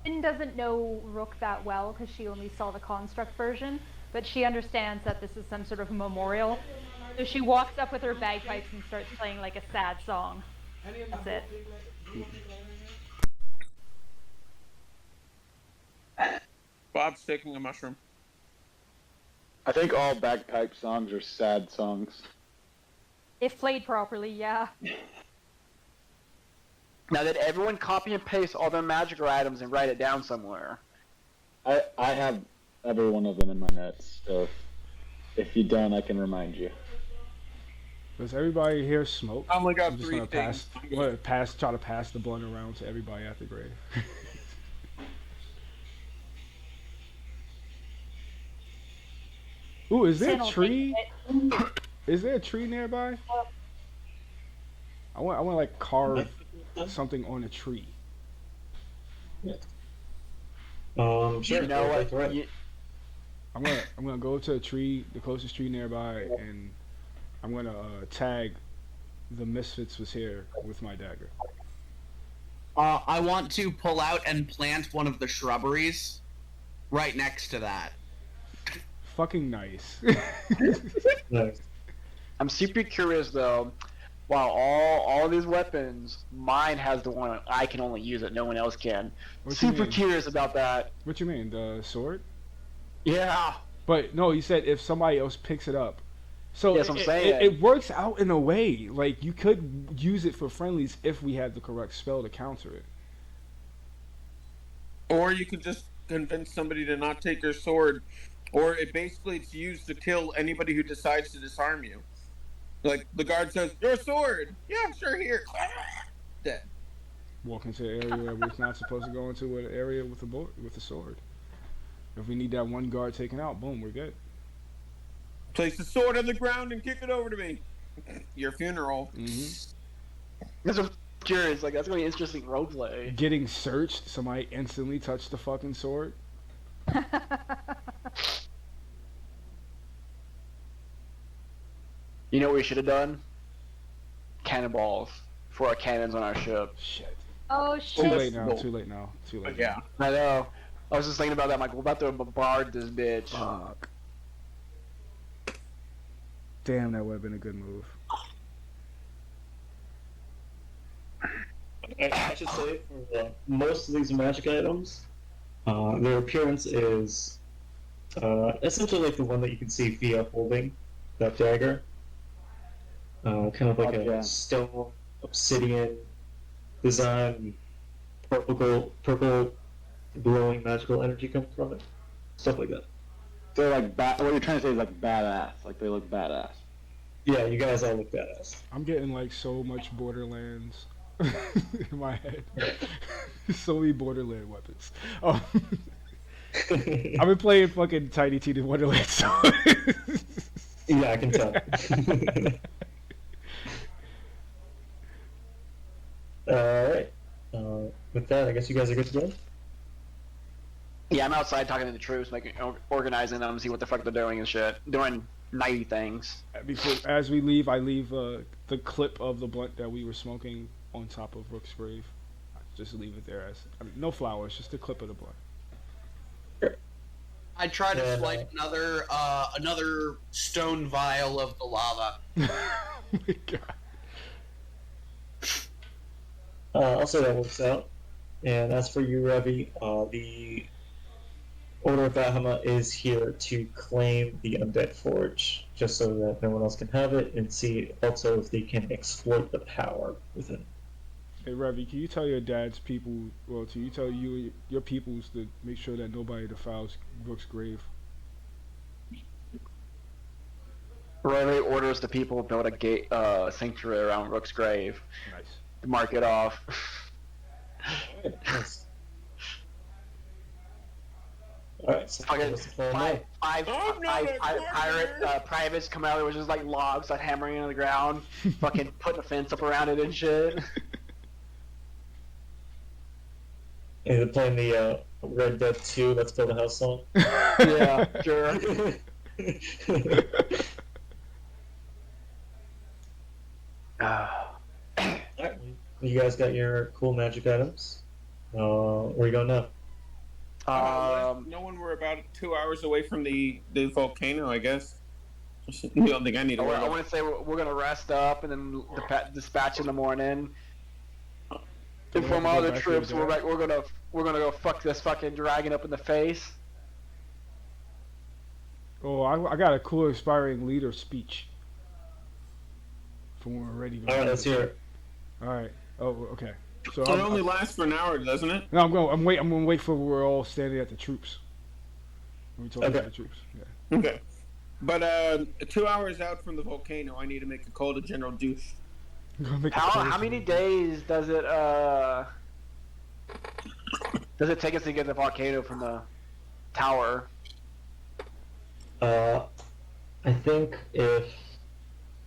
Finn doesn't know Rook that well because she only saw the construct version, but she understands that this is some sort of memorial. So she walks up with her bagpipes and starts playing like a sad song. That's it. Bob's taking a mushroom. I think all bagpipe songs are sad songs. If played properly, yeah. Now did everyone copy and paste all their magical items and write it down somewhere? I have every one of them in my notes, so if you don't, I can remind you. Does everybody here smoke? I only got I'm just three gonna things. try to pass the blunt around to everybody at the grave. Ooh, is there Finn a will tree? take it. Is there a tree nearby? I want to like carve something on a tree. Sure. You know go what? for it. I'm gonna go to a tree, the closest tree nearby, and I'm gonna tag the Misfits was here with my dagger. I want to pull out and plant one of the shrubberies right next to that. Fucking nice. Nice. I'm super curious though. While all these weapons, mine has the one I can only use it. No one else can. What you Super mean? curious about that. What you mean? The sword? Yeah. But no, you said if somebody else picks it up. So Yes, I'm it, saying. it works out in a way. Like you could use it for friendlies if we had the correct spell to counter it. Or you could just convince somebody to not take your sword, or it basically it's used to kill anybody who decides to disarm you. Like the guard says, "Your sword." Yeah, sure. Here. Dead. Walk into an area where we're not supposed to go into an area with a sword. If we need that one guard taken out, boom, we're good. Place the sword on the ground and kick it over to me. Your funeral. That's what I'm curious. Like that's gonna be interesting roleplay. Getting searched, somebody instantly touched the fucking sword. You know what we should have done? Cannonballs for our cannons on our ship. Shit. Oh Too shit. late now. Too late now. Too late. Yeah. I know. I was just thinking about that. I'm like, we're about to bombard this bitch. Fuck. Damn, that would have been a good move. I should say for most of these magic items, their appearance is essentially like the one that you can see Fia holding, that dagger. Kind of like a stone obsidian design, purple glowing magical energy coming from it. Stuff like that. So like, what you're trying to say is like badass. Like they look badass. Yeah, you guys all look badass. I'm getting like so much Borderlands in my head. So many Borderland weapons. Oh. I've been playing fucking Tiny Tina Wonderland. So. Yeah, I can tell. Alright. With that, I guess you guys are good to go? Yeah, I'm outside talking to the troops, making organizing them, see what the fuck they're doing and shit, doing nighty things. Before, as we leave, I leave the clip of the blunt that we were smoking on top of Rook's grave. Just leave it there as no flowers, just a clip of the blunt. I try to swipe another stone vial of the lava. Oh my god. I'll say that works out. And as for you, Revi, the Order of Bahama is here to claim the Undead Forge, just so that no one else can have it, and see also if they can exploit the power within it. Hey Revi, can you tell your dad's people, well, can you tell your peoples to make sure that nobody defiles Rook's grave? Riley orders the people to build a gate, sanctuary around Rook's grave. Nice. To mark it off. Nice. Alright, so Fucking what's the plan now? five privates come out. It was just like logs, like hammering on the ground, fucking putting a fence up around it and shit. Is it playing the Red Dead 2 Let's Build a House song? Yeah, sure. Alright, you guys got your cool magic items. Where you going now? No one. We're about 2 hours away from the volcano, I guess. You don't think I need to worry I about want to say we're gonna rest up and then dispatch in the morning. Inform all the troops. We're gonna go fuck this fucking dragon up in the face. Oh, I got a cool inspiring leader speech. For when we're ready to go. Alright, let's hear it. Alright. Oh, okay. So it only lasts for an hour, doesn't it? No, I'm gonna wait for we're all standing at the troops. We talking to the troops. Yeah. Okay. But 2 hours out from the volcano, I need to make a call to General Douche. How many days does it take us to get the volcano from the tower? I think if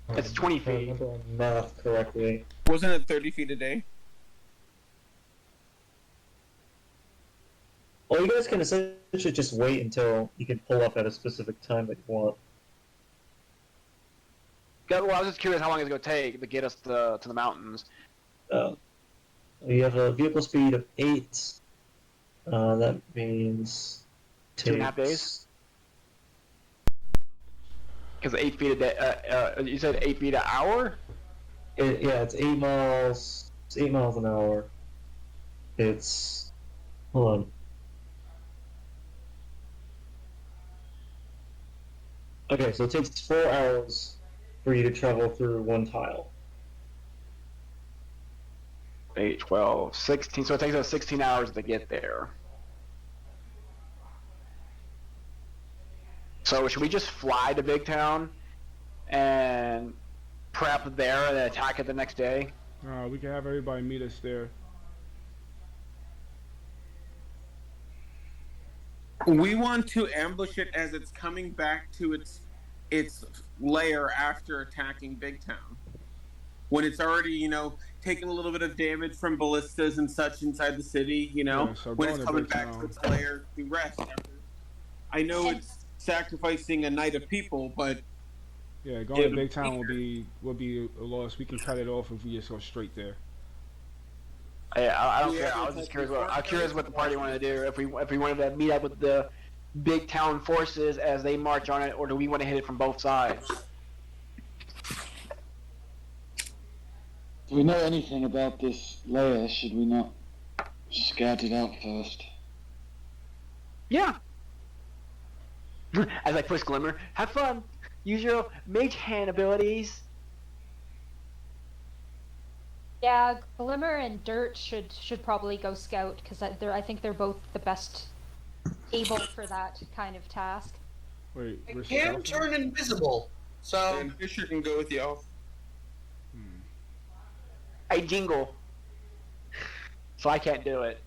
It's 20 if I feet. remember my math correctly. Wasn't it 30 feet a day? Well, you guys can essentially just wait until you can pull up at a specific time that you want. Well, I was just curious how long it's going to take to get us to the mountains. You have a vehicle speed of 8. That means 2.5 days. Because 8 feet a day. You said 8 feet an hour. Yeah, it's 8 miles. It's 8 miles an hour. It's hold on. Okay, so it takes 4 hours for you to travel through one tile. 8, 12, 16. So it takes us 16 hours to get there. So should we just fly to Big Town and prep there and then attack it the next day? We can have everybody meet us there. We want to ambush it as it's coming back to its lair after attacking Big Town. When it's already, taking a little bit of damage from ballistas and such inside the city, Yeah, so when going it's to coming Big back Town. to its lair to rest. I know it's sacrificing a night of people, but Yeah, going to Big Town will be a loss. We can cut it off if we just go straight there. I don't care. I was just curious. I'm curious what the party wanted to do. If we wanted to meet up with the Big Town forces as they march on it, or do we want to hit it from both sides? Do we know anything about this layer? Should we not scout it out first? Yeah. As I push Glimmer, have fun. Use your mage hand abilities. Yeah, Glimmer and Dirt should probably go scout because I think they're both the best able for that kind of task. Wait, I can turn invisible, so and Fisher can go with the elf. I jingle, so I can't do it.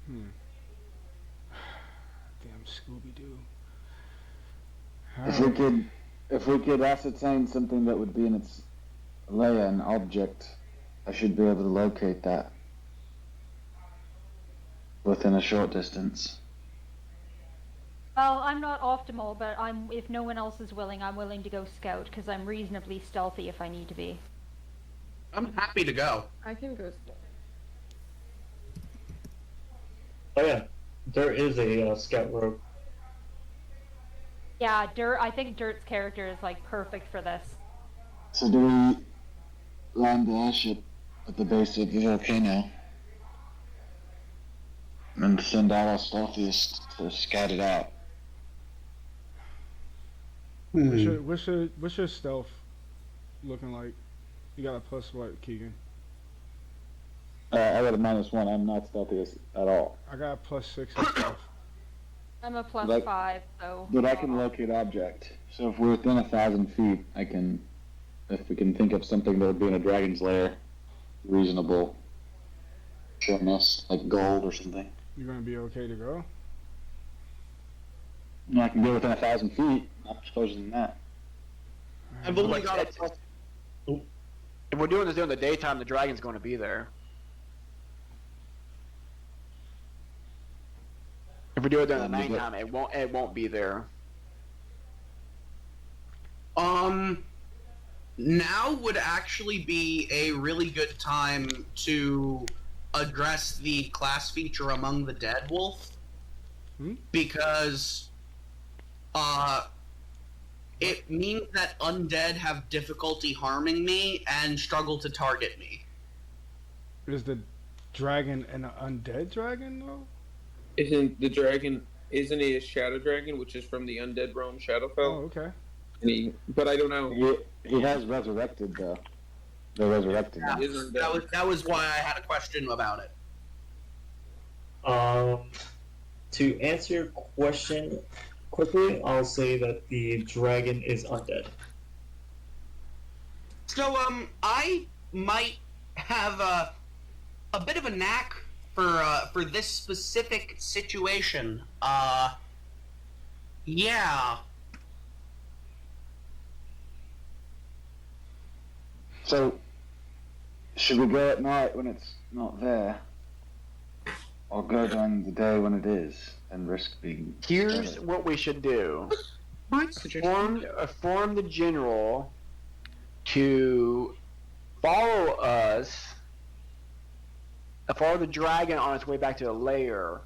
Damn Scooby Doo. If we could ascertain something that would be in its layer, an object, I should be able to locate that within a short distance. Well, I'm not optimal, but if no one else is willing, I'm willing to go scout because I'm reasonably stealthy if I need to be. I'm happy to go. I can go still. Oh yeah, there is a scout rope. Yeah, I think Dirt's character is like perfect for this. So do we land the airship at the base of the volcano and send out our stealthiest to scout it out? What's your stealth looking like? You got a plus what, Keegan? I got a -1. I'm not stealthy at all. I got a +6 in stealth. I'm a +5, so. But I can locate object. So if we're within 1,000 feet, if we can think of something that would be in a dragon's lair, reasonable, showing us like gold or something. You're gonna be okay to go? No, I can go within 1,000 feet. Not much closer than that. I've only got a If we're doing this during the daytime, the dragon's going to be there. If we do it during the nighttime, it won't be there. Now would actually be a really good time to address the class feature among the dead wolf. Because it means that undead have difficulty harming me and struggle to target me. Is the dragon an undead dragon though? Isn't he a shadow dragon, which is from the undead realm Shadowfell? Oh, okay. But I don't know. He has resurrected though. They're resurrected. Yeah, that was why I had a question about it. To answer your question quickly, I'll say that the dragon is undead. So, I might have a bit of a knack for this specific situation. Yeah. So, should we go at night when it's not there? not go during the day when it is and risk being. Here's spotted. what we should do. My suggestion. Form the general to follow us, follow the dragon on its way back to the lair,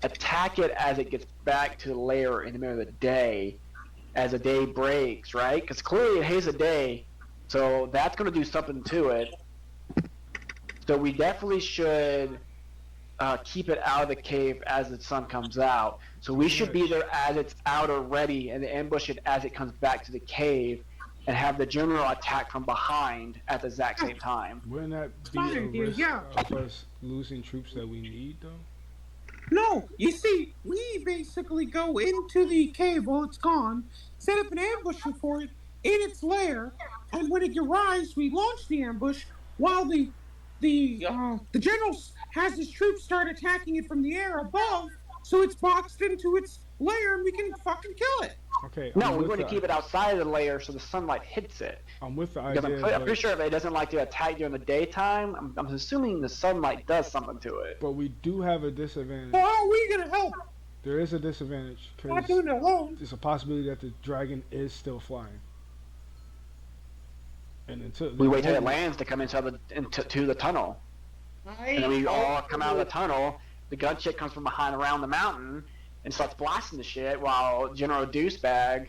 attack it as it gets back to the lair in the middle of the day, as the day breaks, right? Because clearly it hates a day, so that's going to do something to it. So we definitely should keep it out of the cave as the sun comes out. So we should be there as it's out already and ambush it as it comes back to the cave and have the general attack from behind at the exact same time. Wouldn't that be Smart a idea, risk yeah. of us losing troops that we need, though? No, you see, we basically go into the cave while it's gone, set up an ambush for it in its lair, and when it arrives, we launch the ambush while the general has his troops start attacking it from the air above, so it's boxed into its lair and we can fucking kill it. Okay. No, we want to keep it outside of the lair so the sunlight hits it. I'm with the Because idea. I'm pretty sure if it doesn't like to attack during the daytime, I'm assuming the sunlight does something to it. But we do have a disadvantage. Well, how are we gonna help? There is a disadvantage Not because doing it alone. there's a possibility that the dragon is still flying. And until We wait till it lands to come into the tunnel. And then we all come out of the tunnel. The gun chick comes from behind around the mountain and starts blasting the shit while General Douchebag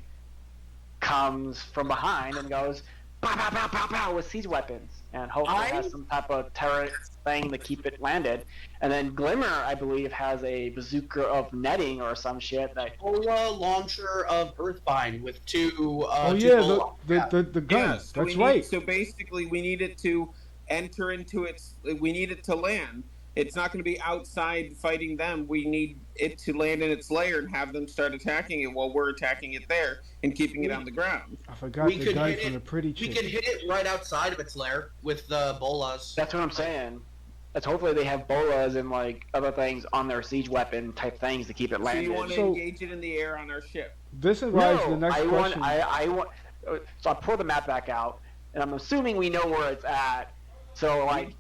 comes from behind and goes pow pow pow pow pow with siege weapons and hopefully has some type of turret thing to keep it landed. And then Glimmer, I believe, has a bazooka of netting or some shit that Bola launcher of Earthbind with two. Oh two yeah, bola. the gun. Yeah, so That's right. So basically, we need it to enter into its. We need it to land. It's not going to be outside fighting them. We need it to land in its lair and have them start attacking it while we're attacking it there and keeping it on the ground. I forgot We the could gun hit from it- the pretty We chick. could hit it right outside of its lair with the bolas. That's what I'm saying. That's hopefully they have bolas and like other things on their siege weapon type things to keep it So landed. you want to So- engage it in the air on our ship? This invites No, the next I want. question. I want. So I pull the map back out, and I'm assuming we know where it's at. So like,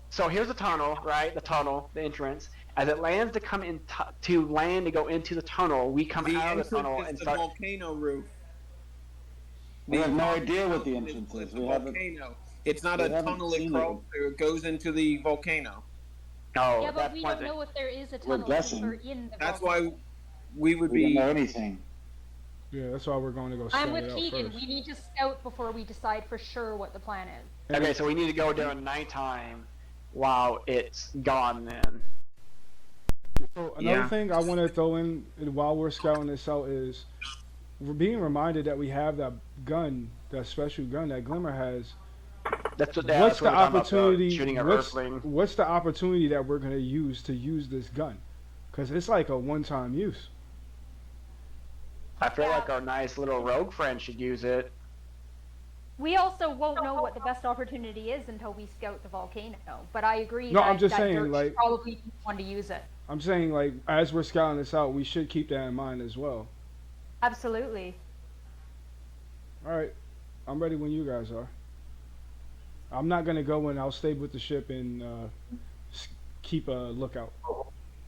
so here's the tunnel, right? The tunnel, the entrance. As it lands to come in to land to go into the tunnel, we come The out of entrance the tunnel is and the start. volcano roof. We have no volcano idea what the is- entrance is is. the We haven't. volcano. It's not we a haven't tunnel. It seen crawls through. It goes into the volcano. Oh, Yeah, at but that we point, don't know if there is a We're tunnel guessing. or in the That's volcano. why we would We don't be. know anything. Yeah, that's why we're going to go scout I'm with it out Keegan. first. We need to scout before we decide for sure what the plan is. Okay, so we need to go during nighttime while it's gone. Then. So another thing I want to throw in while we're scouting this out is we're being reminded that we have that gun, that special gun that Glimmer has. That's what. What's that's the what we're talking about, opportunity? shooting an What's, Earthling. what's the opportunity that we're gonna use this gun? Because it's like a one-time use. I feel like our nice little rogue friend should use it. We also won't know what the best opportunity is until we scout the volcano. But I agree. No, that, I'm just that saying, Dirk should like- probably want to use it. I'm saying, like, as we're scouting this out, we should keep that in mind as well. Absolutely. All right, I'm ready when you guys are. I'm not gonna go in. I'll stay with the ship and keep a lookout.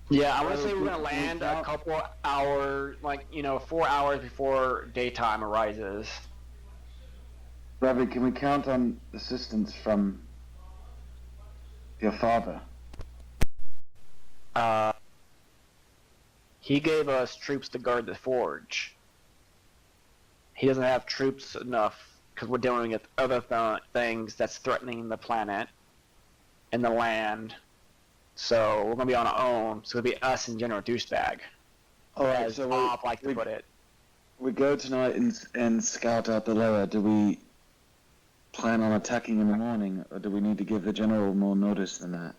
Yeah, I want to say we're gonna land a couple hours, 4 hours before daytime arises. Ravi, can we count on assistance from your father? He gave us troops to guard the forge. He doesn't have troops enough because we're dealing with other things that's threatening the planet and the land. So we're gonna be on our own. So it'll be us and General Douchebag. All right, As so Bob like to put it. we go tonight and scout out the layer. Do we plan on attacking in the morning, or do we need to give the general more notice than that?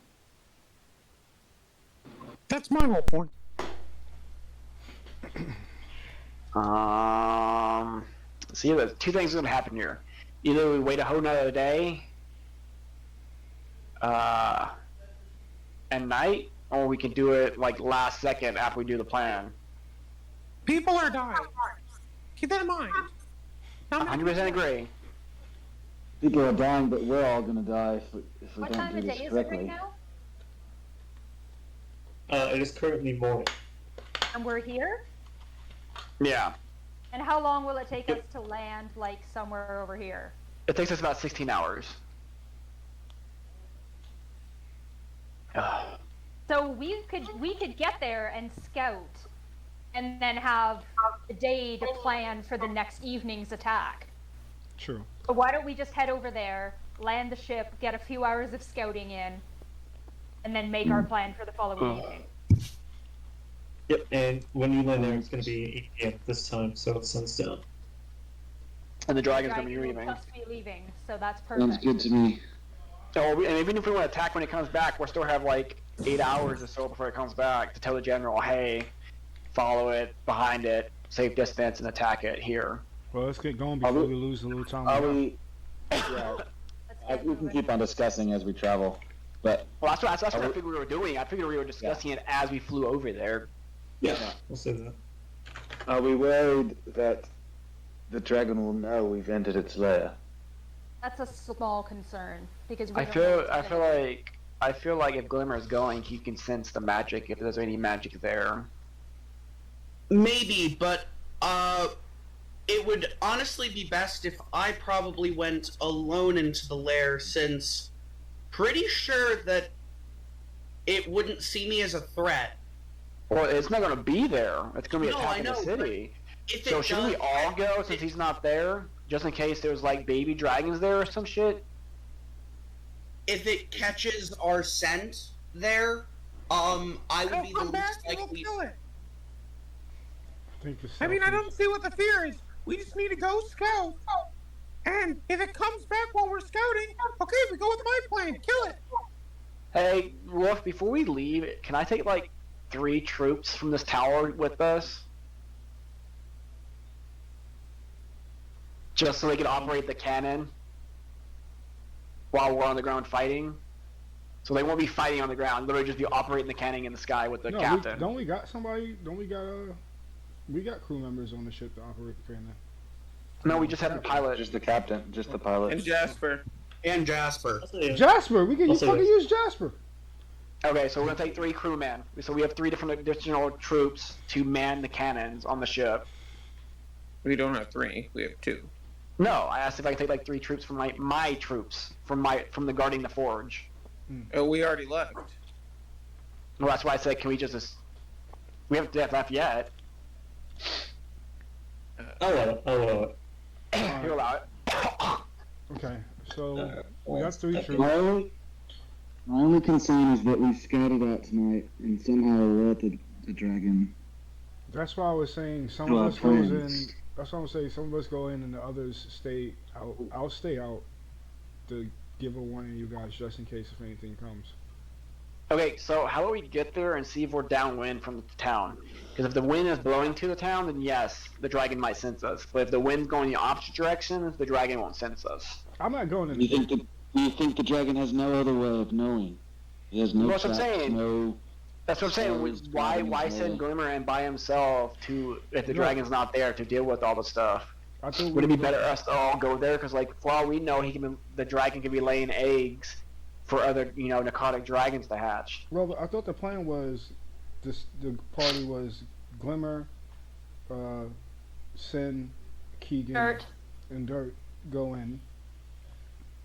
That's my whole point. See, there's two things are gonna happen here. Either we wait a whole nother day, and night, or we can do it like last second after we do the plan. People are dying. Keep that in mind. 100% agree. People are dying, but we're all gonna die if we What don't time do of this day is it correctly. right now? It is currently morning. And we're here? Yeah. And how long will it take us to land, like, somewhere over here? It takes us about 16 hours. So we could get there and scout, and then have a day to plan for the next evening's attack. True. So why don't we just head over there, land the ship, get a few hours of scouting in, and then make our plan for the following evening? Yep, and when you land there, it's going to be 8 p.m. this time, so the sun's down. And the dragon's The gonna be dragon will leaving. just be leaving, so that's Sounds perfect. good to me. So, and even if we want to attack when it comes back, we'll still have like 8 hours or so before it comes back to tell the general, hey, follow it, behind it, safe distance, and attack it here. Well, let's get going before we lose a little time. Are we? Yeah, Let's get we can moving. keep on discussing as we travel, but Well, that's what I figured we were doing. I figured we were discussing it as we flew over there. Yeah, we'll say that. are we worried that the dragon will know we've entered its lair? That's a small concern because we I don't know feel what's I feel like if Glimmer is going, he can sense the magic if there's any magic there. Maybe, but it would honestly be best if I probably went alone into the lair, since pretty sure that it wouldn't see me as a threat. Well, it's not going to be there. It's going to be No, attacking I know, the city. If So it should we does, all go since he's not there, just in case there's like baby dragons there or some shit? if it catches our scent there, I would be the Come back least and we'll likely. kill it. Think I mean, I don't see what the fear is. We just need to go scout. And if it comes back while we're scouting, okay, we go with my plan. Kill it. Hey, Wolf, before we leave, can I take like 3 troops from this tower with us? Just so they can operate the cannon while we're on the ground fighting? So they won't be fighting on the ground, literally just be operating the cannon in the sky with the captain. Don't we got somebody? Don't we got we got crew members on the ship to operate the cannon. No, we just have the pilot. Just the captain, just the pilot. And Jasper. And Jasper. Jasper, we can Also- fucking use Jasper. Okay, so we're gonna take 3 crewmen. So we have 3 different additional troops to man the cannons on the ship. We don't have 3. We have 2. No, I asked if I could take like 3 troops from my troops from the guarding the forge. Oh, we already left. Well, that's why I said, can we just we haven't left yet. I'll allow it. You allow it. Okay, so we got 3 My troops. only concern is that we scouted out tonight and somehow alerted the dragon. That's why I was saying some Well, of us goes in. plans. That's why I'm saying some of us go in and the others stay out. I'll stay out to give a warning to you guys just in case if anything comes. Okay, so how about we get there and see if we're downwind from the town? Because if the wind is blowing to the town, then yes, the dragon might sense us. But if the wind's going the opposite direction, the dragon won't sense us. I'm not going in. Do you think the dragon has no other way of knowing? He has no That's what I'm traps, saying. no. That's what I'm saying. Always Why driving send away. Glimmer and by himself to if the No. dragon's not there to deal with all the stuff? I thought Would it be were better us to all go there? Because like for all we know, the dragon can be laying eggs for other narcotic dragons to hatch. Well, I thought the plan was the party was Glimmer, Sin, Keegan, Dirt. and Dirt go in.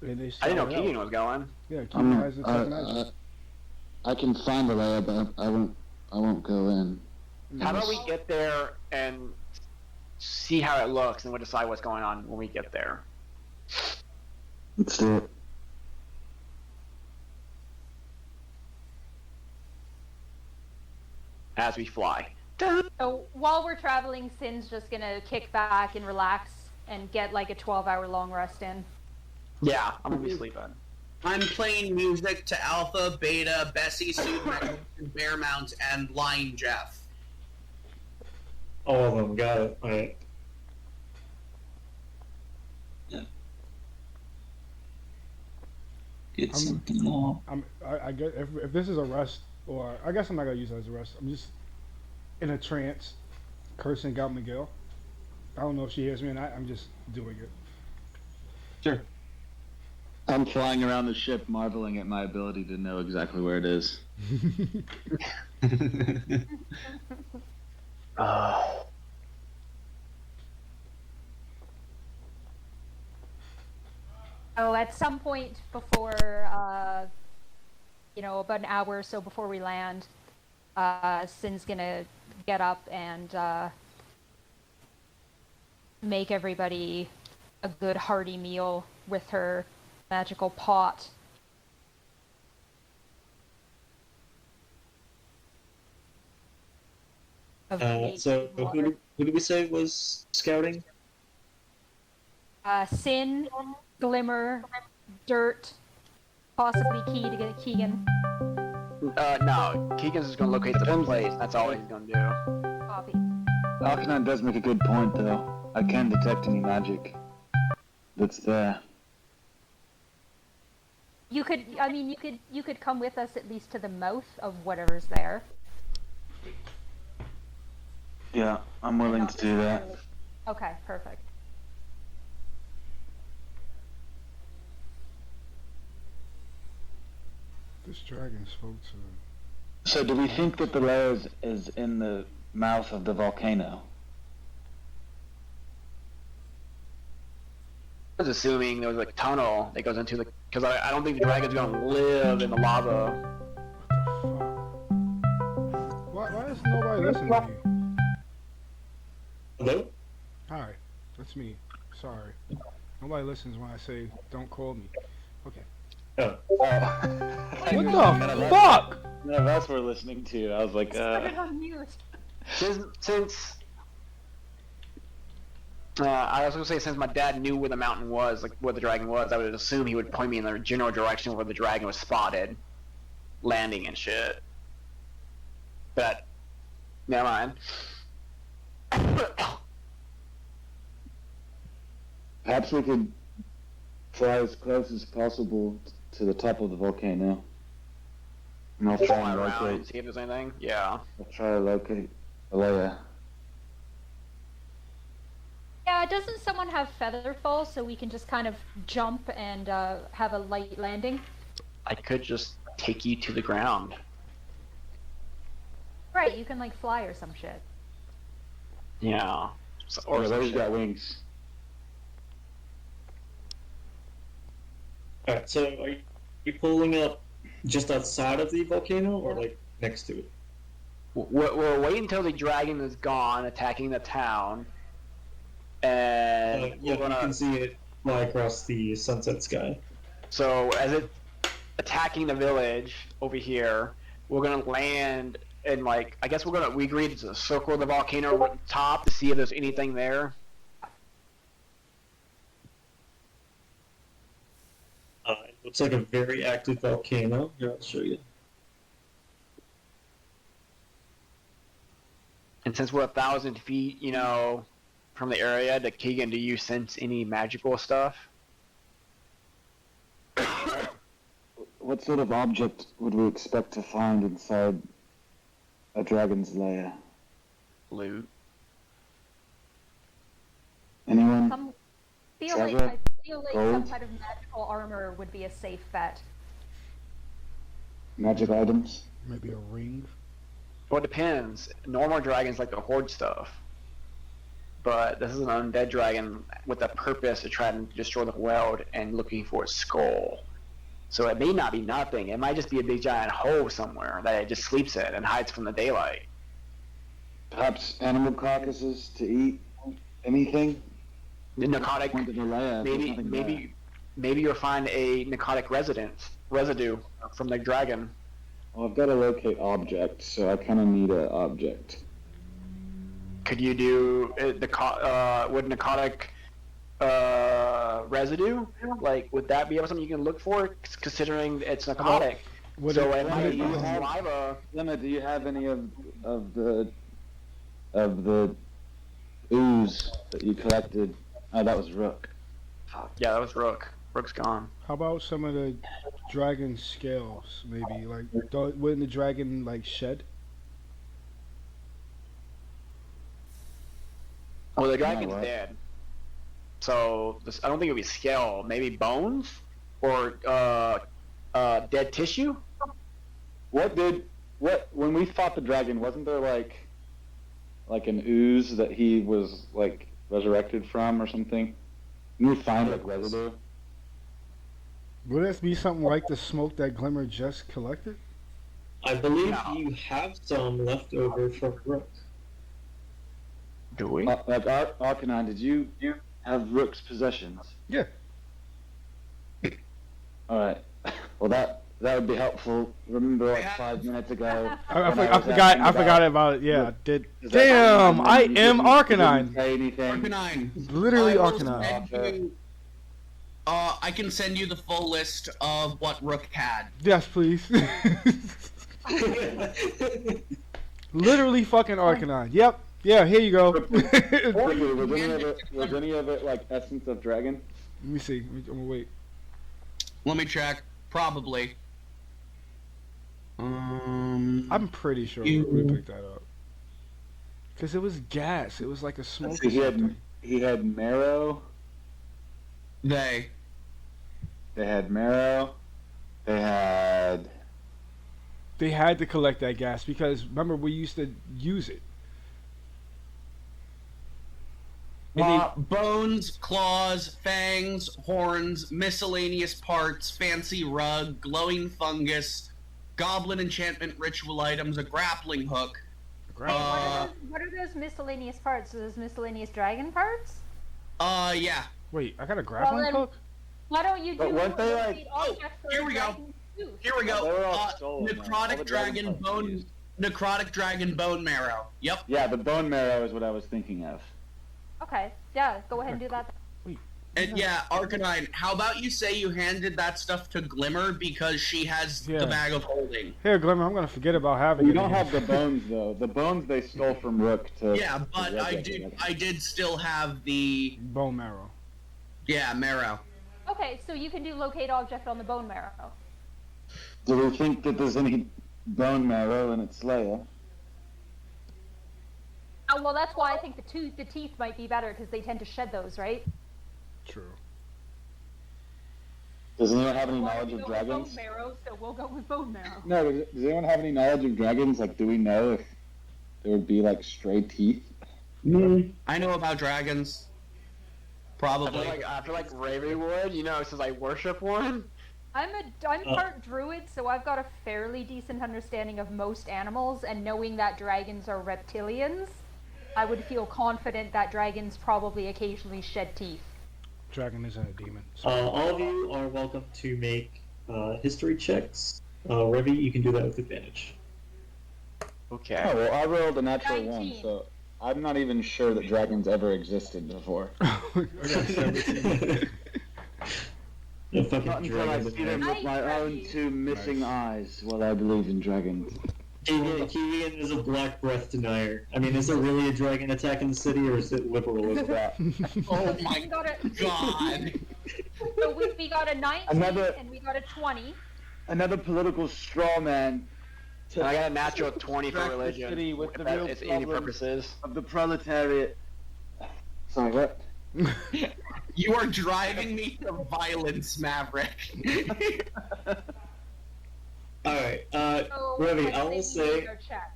And they I didn't know scout it out. Keegan was going. Yeah, I'm Keegan not, has the tech magic. I can find the layer, but I won't go in. How about we get there and see how it looks, and we'll decide what's going on when we get there. Let's do it. As we fly. So while we're traveling, Sin's just gonna kick back and relax and get like a 12-hour long rest in. Yeah, I'm gonna be sleeping. I'm playing music to Alpha, Beta, Bessie, Sue, Bearmount, and Lion Jeff. All of them, got it. Alright. Get I'm- something more. I get if this is a rest, or I guess I'm not gonna use it as a rest. I'm just in a trance, cursing out Miguel. I don't know if she hears me or not. I'm just doing it. Sure. I'm flying around the ship, marveling at my ability to know exactly where it is. Oh, at some point before, about an hour or so before we land, Sin's gonna get up and make everybody a good hearty meal with her magical pot. So who do we say was scouting? Sin, Glimmer, Dirt, possibly Keegan. No, Keegan's just gonna locate the place. That's all he's gonna do. Copy. Arcanine does make a good point, though. I can detect any magic that's there. You could come with us at least to the mouth of whatever's there. Yeah, I'm willing to do that. Okay, perfect. This dragon spoke to. So, do we think that the lair is in the mouth of the volcano? I was assuming there was like a tunnel that goes into the, because I don't think the dragon's gonna live in the lava. What the fuck? Why is nobody listening to you? Hello? Hi, that's me. Sorry. Nobody listens when I say don't call me. Okay. Oh. What the fuck? None of us were listening to you. I was like, Put it on mute. Since I was gonna say, since my dad knew where the mountain was, like where the dragon was, I would assume he would point me in the general direction where the dragon was spotted, landing and shit. But never mind. perhaps we could fly as close as possible to the top of the volcano. And I'll try Fly and around and locate. see if there's anything. Yeah. I'll try to locate the layer. Yeah, doesn't someone have feather fall so we can just kind of jump and have a light landing? I could just take you to the ground. Right, you can like fly or some shit. Yeah. Or some those shit. got wings. Alright, so are you pulling up just outside of the volcano or like next to it? We'll wait until the dragon is gone, attacking the town, and Yeah, we're gonna. you can see it fly across the sunset sky. So as it's attacking the village over here, we're gonna land and like I guess we agreed to circle the volcano top to see if there's anything there. It looks like a very active volcano. Here, I'll show you. And since we're 1,000 feet, from the area, Keegan, do you sense any magical stuff? What sort of object would we expect to find inside a dragon's lair? Loot. Anyone? I Trevor? feel like some Gold? kind of magical armor would be a safe bet. Magic items? Maybe a ring. Well, it depends. Normal dragons like to hoard stuff. But this is an undead dragon with a purpose to try and destroy the world and looking for a skull. So it may not be nothing. It might just be a big giant hole somewhere that it just sleeps in and hides from the daylight. Perhaps animal carcasses to eat? Anything? The narcotic. Point to the lair, there's nothing there. Maybe you'll find a narcotic residue from the dragon. Well, I've got to locate object, so I kind of need an object. Could you do would narcotic residue? Like, would that be something you can look for, considering it's narcotic? So it might use saliva. Lemma, do you have any of the ooze that you collected? Oh, that was Rook. Yeah, that was Rook. Rook's gone. How about some of the dragon scales? Maybe like wouldn't the dragon like shed? Well, the dragon's what? dead. So I don't think it would be scale. Maybe bones. or dead tissue. When we fought the dragon, wasn't there like an ooze that he was like resurrected from or something? Didn't we find like residue? Would this be something like the smoke that Glimmer just collected? I believe No. you have some left over from Rook. Do we? Like Arcanine, did you have Rook's possessions? Yeah. All right. Well, that would be helpful. Remember, like 5 minutes ago. I when was forgot. asking I forgot about it. Yeah. Damn! I am Arcanine. Say anything. Arcanine. Literally I will Arcanine. send you- I can send you the full list of what Rook had. Yes, please. Literally fucking Arcanine. Yep. Yeah. Here you go. Let Was any of it like essence of dragon? me see. I'm gonna wait. Let me check. Probably. I'm pretty sure we would pick that up. Cause it was gas. It was like a smoke. So he had marrow. They had marrow. They had. They had to collect that gas because remember we used to use it. And bones, claws, fangs, horns, miscellaneous parts, fancy rug, glowing fungus, goblin enchantment ritual items, a grappling hook. Wait, what are those miscellaneous parts? Are those miscellaneous dragon parts? Yeah. Wait, I got a grappling then- hook? Why don't you do But weren't they, like- locate object for here we go. dragon tooth? Here we go. They were all stolen, though. All Necrotic the dragon parts were bone. used. Necrotic dragon bone marrow. Yep. Yeah, the bone marrow is what I was thinking of. Okay, yeah, go ahead and do that. And yeah, Arcanine, how about you say you handed that stuff to Glimmer because she has Yeah. the bag of holding? Here, Glimmer, I'm gonna forget about having You it. don't have the bones though. The bones they stole from Rook to. Yeah, to but resurrect I did still have the bone marrow. marrow. Okay, so you can do locate object on the bone marrow. Do we think that there's any bone marrow in its lair? Well, that's why I think the teeth might be better because they tend to shed those, right? True. Does anyone have any Why knowledge we of go with dragons? Bone marrow, so we'll go with bone marrow. No, does anyone have any knowledge of dragons? Like, do we know if there would be like stray teeth? I know about dragons. Probably. I feel like Ravi would, since I worship one. I'm part druid, so I've got a fairly decent understanding of most animals, and knowing that dragons are reptilians, I would feel confident that dragons probably occasionally shed teeth. Dragon isn't a demon. All of you are welcome to make history checks. Revy, you can do that with advantage. Okay. Oh well, I rolled a natural 19. 1, so I'm not even sure that dragons ever existed before. The fucking Not until I dragon. see them with my own two missing eyes will I believe in dragons. Keegan is a black breath denier. I mean, is there really a dragon attacking the city, or is it liberalism? Oh We my got a, god. so we got a 19 Another- and we got a 20. Another political straw man And I got a natural 20 for Distract the religion. city with If the that real is any problem. purposes. of the proletariat. Sorry, what? You are driving me to violence, Maverick. Alright, So Revy, I I will think we say, need our check.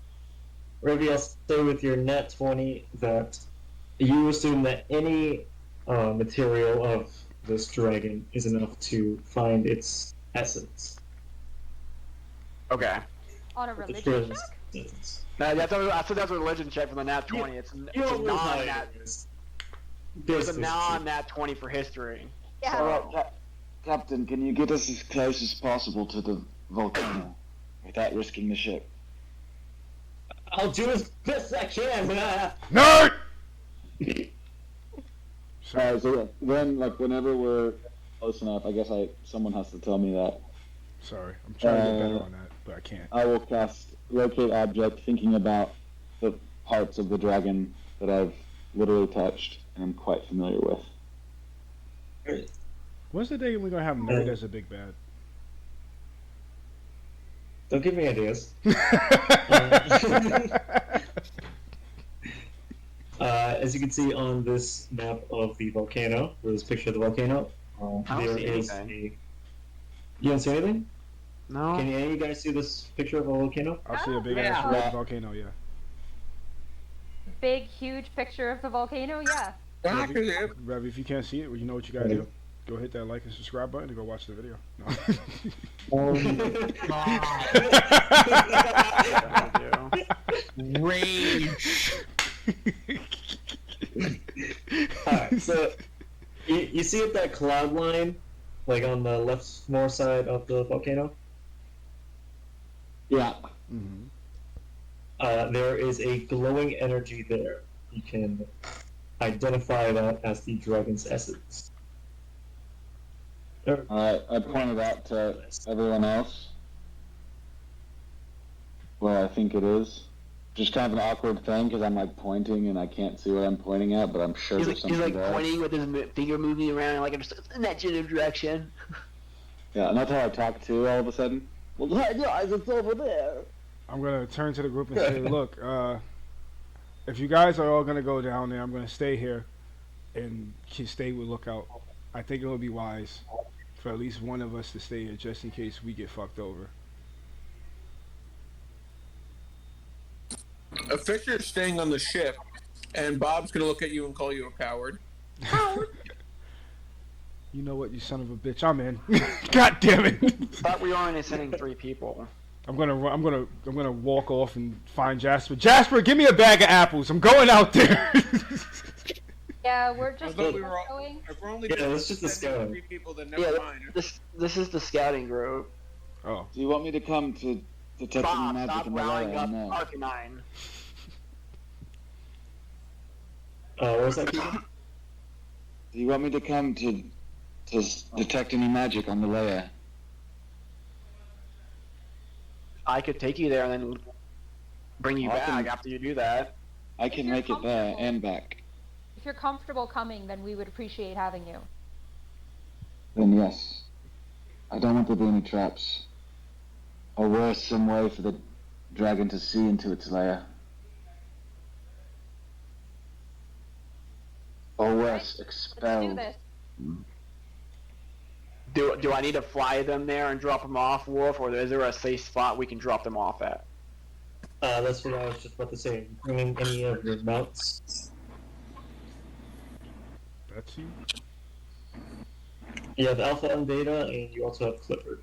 Revy, I'll say with your net 20 that you assume that any material of this dragon is enough to find its essence. Okay. On a Its religion dragon's check? essence. I thought that's a religion check for the nat 20. It's You a don't know how non-nat. it is. There's a Business. non-nat 20 for history. Yeah. Alright, Captain, can you get us as close as possible to the volcano without risking the ship? I'll do as best I can. Nerd! So yeah, then, like, whenever we're close enough, I guess someone has to tell me that. Sorry, I'm trying to get better on that, but I can't. I will cast Locate Object, thinking about the parts of the dragon that I've literally touched and I'm quite familiar with. When's the day we're gonna have Nerd as a big bad? Don't give me ideas. As you can see on this map of the volcano, or this picture of the volcano, I don't there see is anything. You don't see anything? No. Can any of you guys see this picture of a volcano? I see a big Yeah. ass red volcano. Yeah. Big, huge picture of the volcano. Yeah. Rev, if you can't see it, well, you know what you gotta do. Go hit that like and subscribe button to go watch the video. No. Rage. Alright, so you see that cloud line, like on the leftmost side of the volcano? Yeah. Mm-hmm. There is a glowing energy there. You can identify that as the dragon's essence. Alright, I pointed out to everyone else where I think it is. Just kind of an awkward thing because I'm like pointing and I can't see what I'm pointing at, but I'm sure He's there's like, something there. pointing with his finger moving around like in that general direction. Yeah, and that's how I talk to all of a sudden. Well, guys, it's over there. I'm gonna turn to the group and say, look, if you guys are all gonna go down there, I'm gonna stay here and stay with lookout. I think it would be wise for at least one of us to stay here just in case we get fucked over. Fisher's staying on the ship, and Bob's gonna look at you and call you a coward. You know what, you son of a bitch, I'm in. God damn it! But we are only sending 3 people. I'm gonna walk off and find Jasper. Jasper, give me a bag of apples. I'm going out there. Yeah, we're just we were all, going. if we're only Yeah, it's just a sending scout. 3 people, then never mind. This is the scouting group. Oh. Do you want me to come to detect any Bob, magic stop in the rallying lair? up No. Arcanine. What was that? Keegan? Do you want me to come to detect any magic on the layer? I could take you there and then bring you I back can- after you do that. I can you're make it there comfortable. and back. If you're comfortable coming, then we would appreciate having you. Then yes. I don't want there to be any traps. Or worse, some way for the dragon to see into its lair. Or worse, Let's do expelled. this. Do I need to fly them there and drop them off, Wolf, or is there a safe spot we can drop them off at? That's what I was just about to say. Bringing any of your mounts. Betsy? You have Alpha and Beta, and you also have Clifford.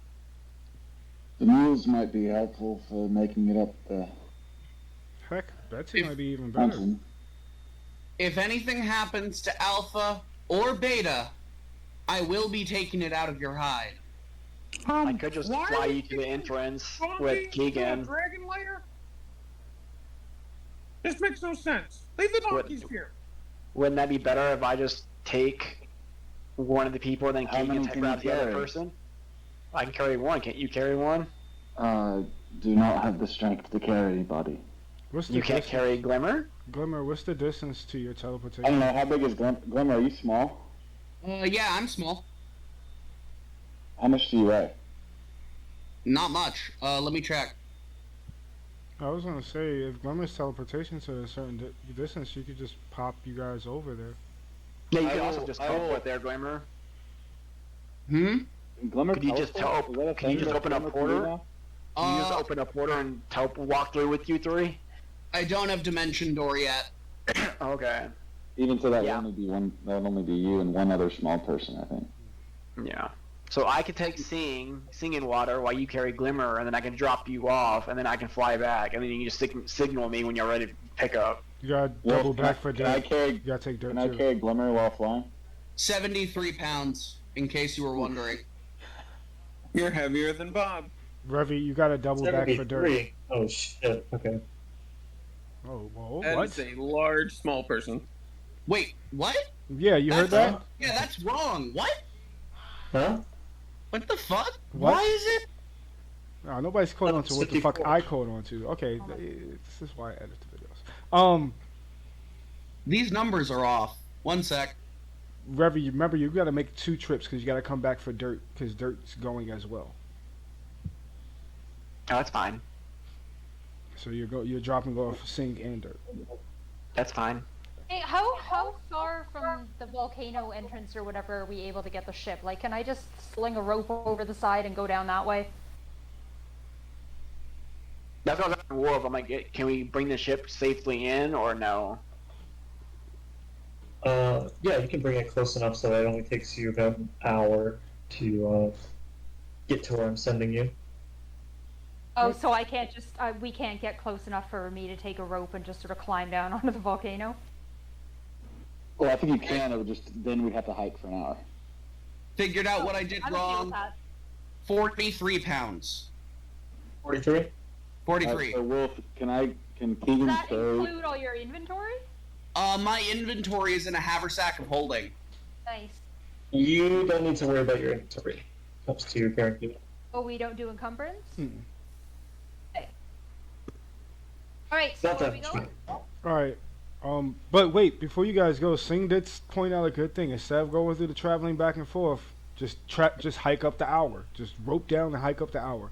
The mules might be helpful for making it up the Heck, Betsy might be even better. mountain. If anything happens to Alpha or Beta, I will be taking it out of your hide. I could just fly you to the entrance with Keegan. Dragon lair? This makes no sense. Leave the donkeys here. Wouldn't that be better if I just take one of the people and then How many Keegan can grab you the other carry? person? I can carry one. Can't you carry one? Do not have the strength to carry anybody. What's the You can't distance? carry Glimmer? Glimmer, what's the distance to your I don't teleportation? know, how big is Glimmer? Are you small? Yeah, I'm small. How much do you weigh? Not much. Let me check. I was gonna say, if Glimmer's teleportation to a certain distance, you could just pop you guys over there. Yeah, you I can will- also just I will- teleport there, Glimmer. Glimmer Could you just teleport? Is that a can you thing just that open a Glimmer can do portal? now? Can you just open a portal and walk through with you 3? I don't have Dimension Door yet. Okay. Even so, that Yeah. would only be one. That would only be you and one other small person, I think. Yeah. So I could take Singing Water while you carry Glimmer, and then I can drop you off, and then I can fly back, and then you can just signal me when you're ready to pick up. You gotta Well, double can back I- for can I dirt. carry? You gotta take dirt Can I too. carry Glimmer while flying? 73 pounds, in case you were wondering. You're heavier than Bob. Revy, you gotta double back for dirt. 73. Oh shit. Okay. Oh, whoa, That what? is a large, small person. Wait, what? Yeah, you heard that? Yeah, that's wrong. What? Huh? What the fuck? What? Why is it? No, nobody's caught on to what the fuck 54. I caught on to. Okay, this is why I edit the videos. These numbers are off. One sec. Revy, you remember you gotta make 2 trips because you gotta come back for dirt because dirt's going as well. Oh, that's fine. So you're dropping off sink and dirt. That's fine. Hey, how far from the volcano entrance or whatever are we able to get the ship? Like, can I just sling a rope over the side and go down that way? That's what I was asking Wolf. I'm like, can we bring the ship safely in or no? Yeah, you can bring it close enough so that it only takes you about an hour to get to where I'm sending you. Oh, so I can't just we can't get close enough for me to take a rope and just sort of climb down onto the volcano. Well, I think you can. It would just then we'd have to hike for an hour. Figured out what I did I'm okay with wrong. that. 43 pounds. 43? 43. So Wolf, can Does Keegan that carry? include all your inventory? My inventory is in a haversack of holding. Nice. You don't need to worry about your inventory. Comes to your character. Oh, we don't do encumbrance? Hmm. Okay. Alright, so Not where that are we much. going? All right. But wait, before you guys go, Sing did point out a good thing. Instead of going through the traveling back and forth, just hike up the hour. Just rope down and hike up the hour.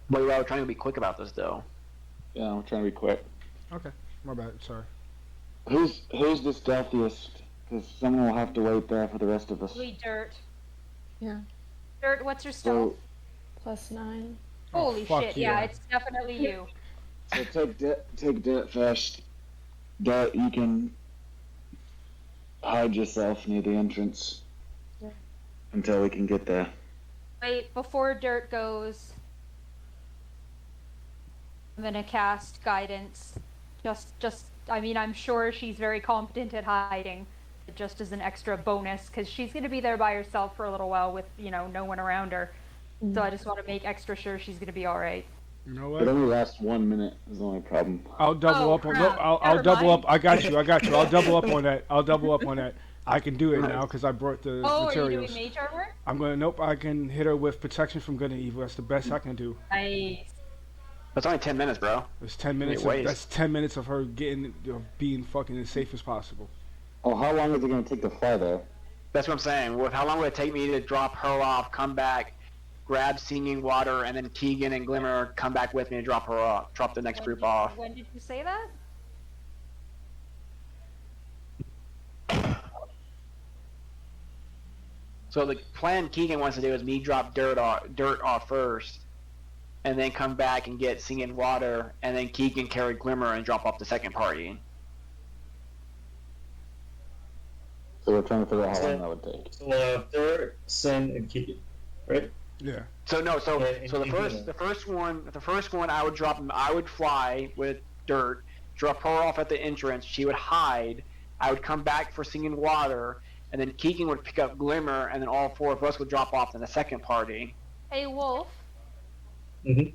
But we're trying to be quick about this, though. Yeah, I'm trying to be quick. Okay, my bad. Sorry. Who's the stealthiest? Because someone will have to wait there for the rest of us. We Dirt. Yeah. Dirt, what's your stealth? +9. Holy fuck shit, yeah. yeah, it's definitely you. So take Dirt first. Dirt, you can hide yourself near the entrance until we can get there. Wait, before Dirt goes, I'm gonna cast Guidance. I mean, I'm sure she's very competent at hiding, but just as an extra bonus, because she's gonna be there by herself for a little while with, no one around her. So I just want to make extra sure she's gonna be alright. You know It what? only lasts 1 minute. Is the only problem. I'll double Oh, up on. crap. No, I'll Never double mind. up. I got you. I'll double up on that. I can do it now because I brought the Oh, materials. are you doing mage armor? I'm gonna. Nope. I can hit her with protection from good and evil. That's the best I can do. Nice. That's only 10 minutes, bro. It's 10 minutes. That's 10 minutes of her being fucking as safe as possible. Oh, how long is it going to take to fly there? That's what I'm saying. How long would it take me to drop her off, come back, grab Singing Water, and then Keegan and Glimmer come back with me and drop her off, drop the next group off? When did you say that? So the plan Keegan wants to do is me drop dirt off first, and then come back and get Singing Water, and then Keegan carry Glimmer and drop off the second party. So we're trying to figure out how long that would take. So we'll have Dirt, Sin, and Keegan, right? Yeah. So no, so Yeah, so the Keegan. first one I would fly with Dirt, drop her off at the entrance. She would hide. I would come back for Singing Water, and then Keegan would pick up Glimmer, and then all four of us would drop off in the second party. Hey, Wolf. Mm-hmm.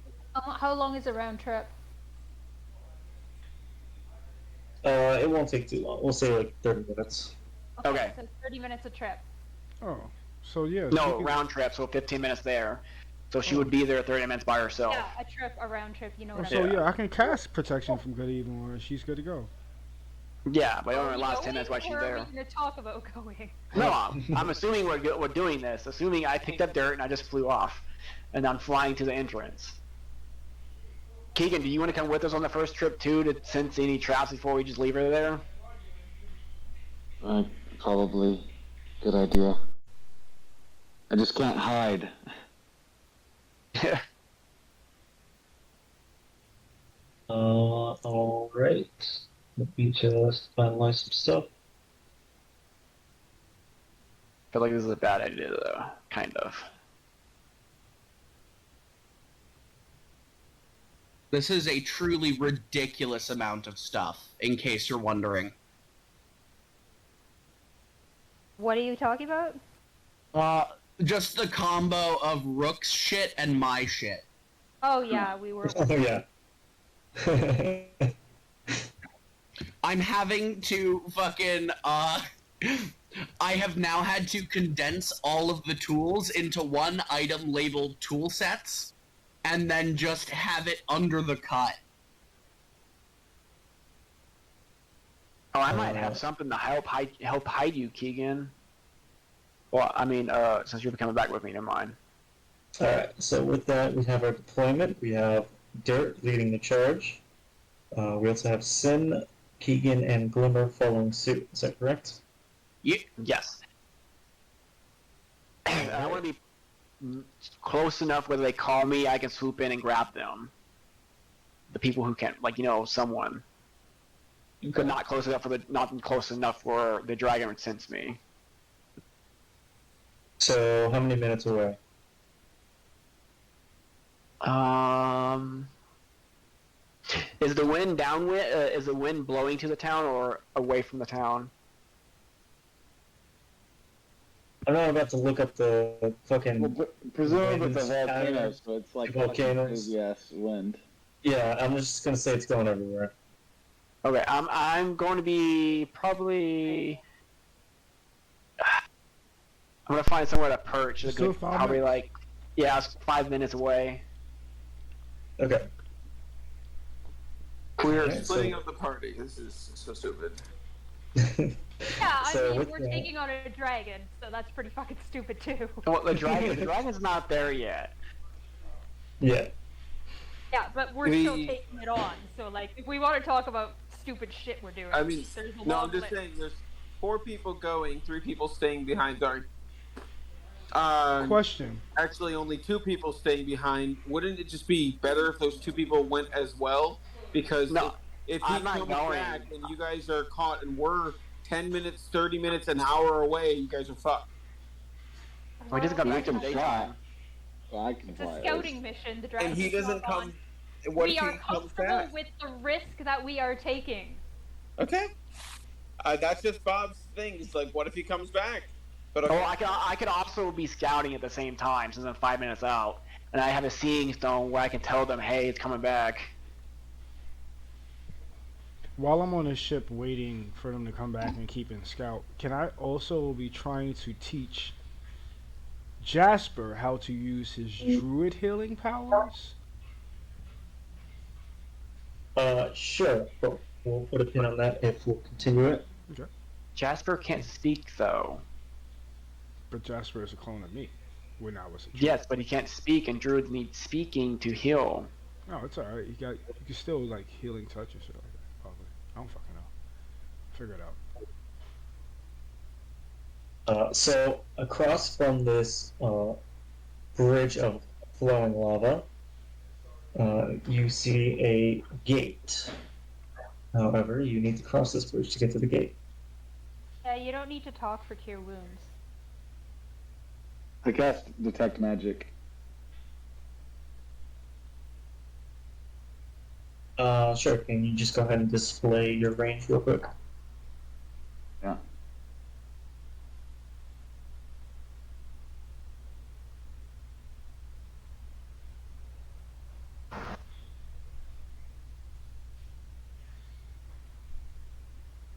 How long is a round trip? It won't take too long. We'll say like 30 minutes. Okay. So 30 minutes a trip. Oh. So yeah. No, she can- round trip, so 15 minutes there. So she would be there 30 minutes by herself. Yeah, a round trip, you know what I So mean? yeah, I can cast protection from good and evil on her. She's good to go. Yeah, but it only Are we lasts 10 going, minutes while she's or there. Are we going to talk about going? No, I'm assuming we're doing this. Assuming I picked up Dirt and I just flew off, and I'm flying to the entrance. Keegan, do you want to come with us on the first trip too to sense any traps before we just leave her there? Probably. Good idea. I just can't hide. Alright. Let me just finalize some stuff. I feel like this is a bad idea though, kind of. This is a truly ridiculous amount of stuff, in case you're wondering. What are you talking about? Just the combo of Rook's shit and my shit. Oh, yeah, we were. Oh, yeah. I'm having to fucking, I have now had to condense all of the tools into one item labeled tool sets, and then just have it under the cut. Oh, I might have something to help hide you, Keegan. Well, I mean, since you're coming back with me, never mind. Alright, so with that, we have our deployment. We have Dirt leading the charge. We also have Sin, Keegan and Glimmer following suit. Is that correct? Yes. I want to be close enough where they call me, I can swoop in and grab them. The people who can't, someone. But not close enough for the dragon would sense me. So, how many minutes away? Is the wind downwind? Is the wind blowing to the town or away from the town? I'm not about to look up the fucking. Well, presumably it's a winds volcano, pattern. so it's like Volcanoes. Yes, wind. Yeah, I'm just gonna say it's going everywhere. Okay, I'm going to be probably. I'm gonna find somewhere to perch. Still Good, 5 probably minutes? it's 5 minutes away. Okay. We're Okay, splitting so- up the party. This is so stupid. Yeah, I So mean, with we're that- taking on a dragon, so that's pretty fucking stupid too. Well, the dragon's not there yet. Yeah. Yeah, but we're still taking it on. So, like, if we want to talk about stupid shit we're doing, I mean, there's a no, long I'm just list. saying. There's 4 people going, 3 people staying behind. Sorry. Question. Actually, only 2 people staying behind. Wouldn't it just be better if those 2 people went as well? Because No, if he I'm not comes going. back and you guys are caught and we're 10 minutes, 30 minutes, an hour away, you guys are fucked. Well, he doesn't come back to the fly. daytime. Well, I can It's fly. a scouting mission. The dragon And he doesn't come. What We if are he comes comfortable back? with the risk that we are taking. Okay. That's just Bob's thing. He's like, what if he comes back? But okay. Oh, I could also be scouting at the same time since I'm 5 minutes out, and I have a seeing stone where I can tell them, hey, it's coming back. While I'm on the ship waiting for them to come back and keep in scout, can I also be trying to teach Jasper how to use his druid healing powers? Sure, but we'll put a pin on that if we'll continue it. Okay. Jasper can't speak though. But Jasper is a clone of me when I was a druid. Yes, but he can't speak, and druids need speaking to heal. No, it's alright. You can still like healing touch or shit like that. Probably. I don't fucking know. Figure it out. So across from this bridge of flowing lava, you see a gate. However, you need to cross this bridge to get to the gate. Yeah, you don't need to talk for cure wounds. I cast detect magic. Sure. Can you just go ahead and display your range real quick? Yeah.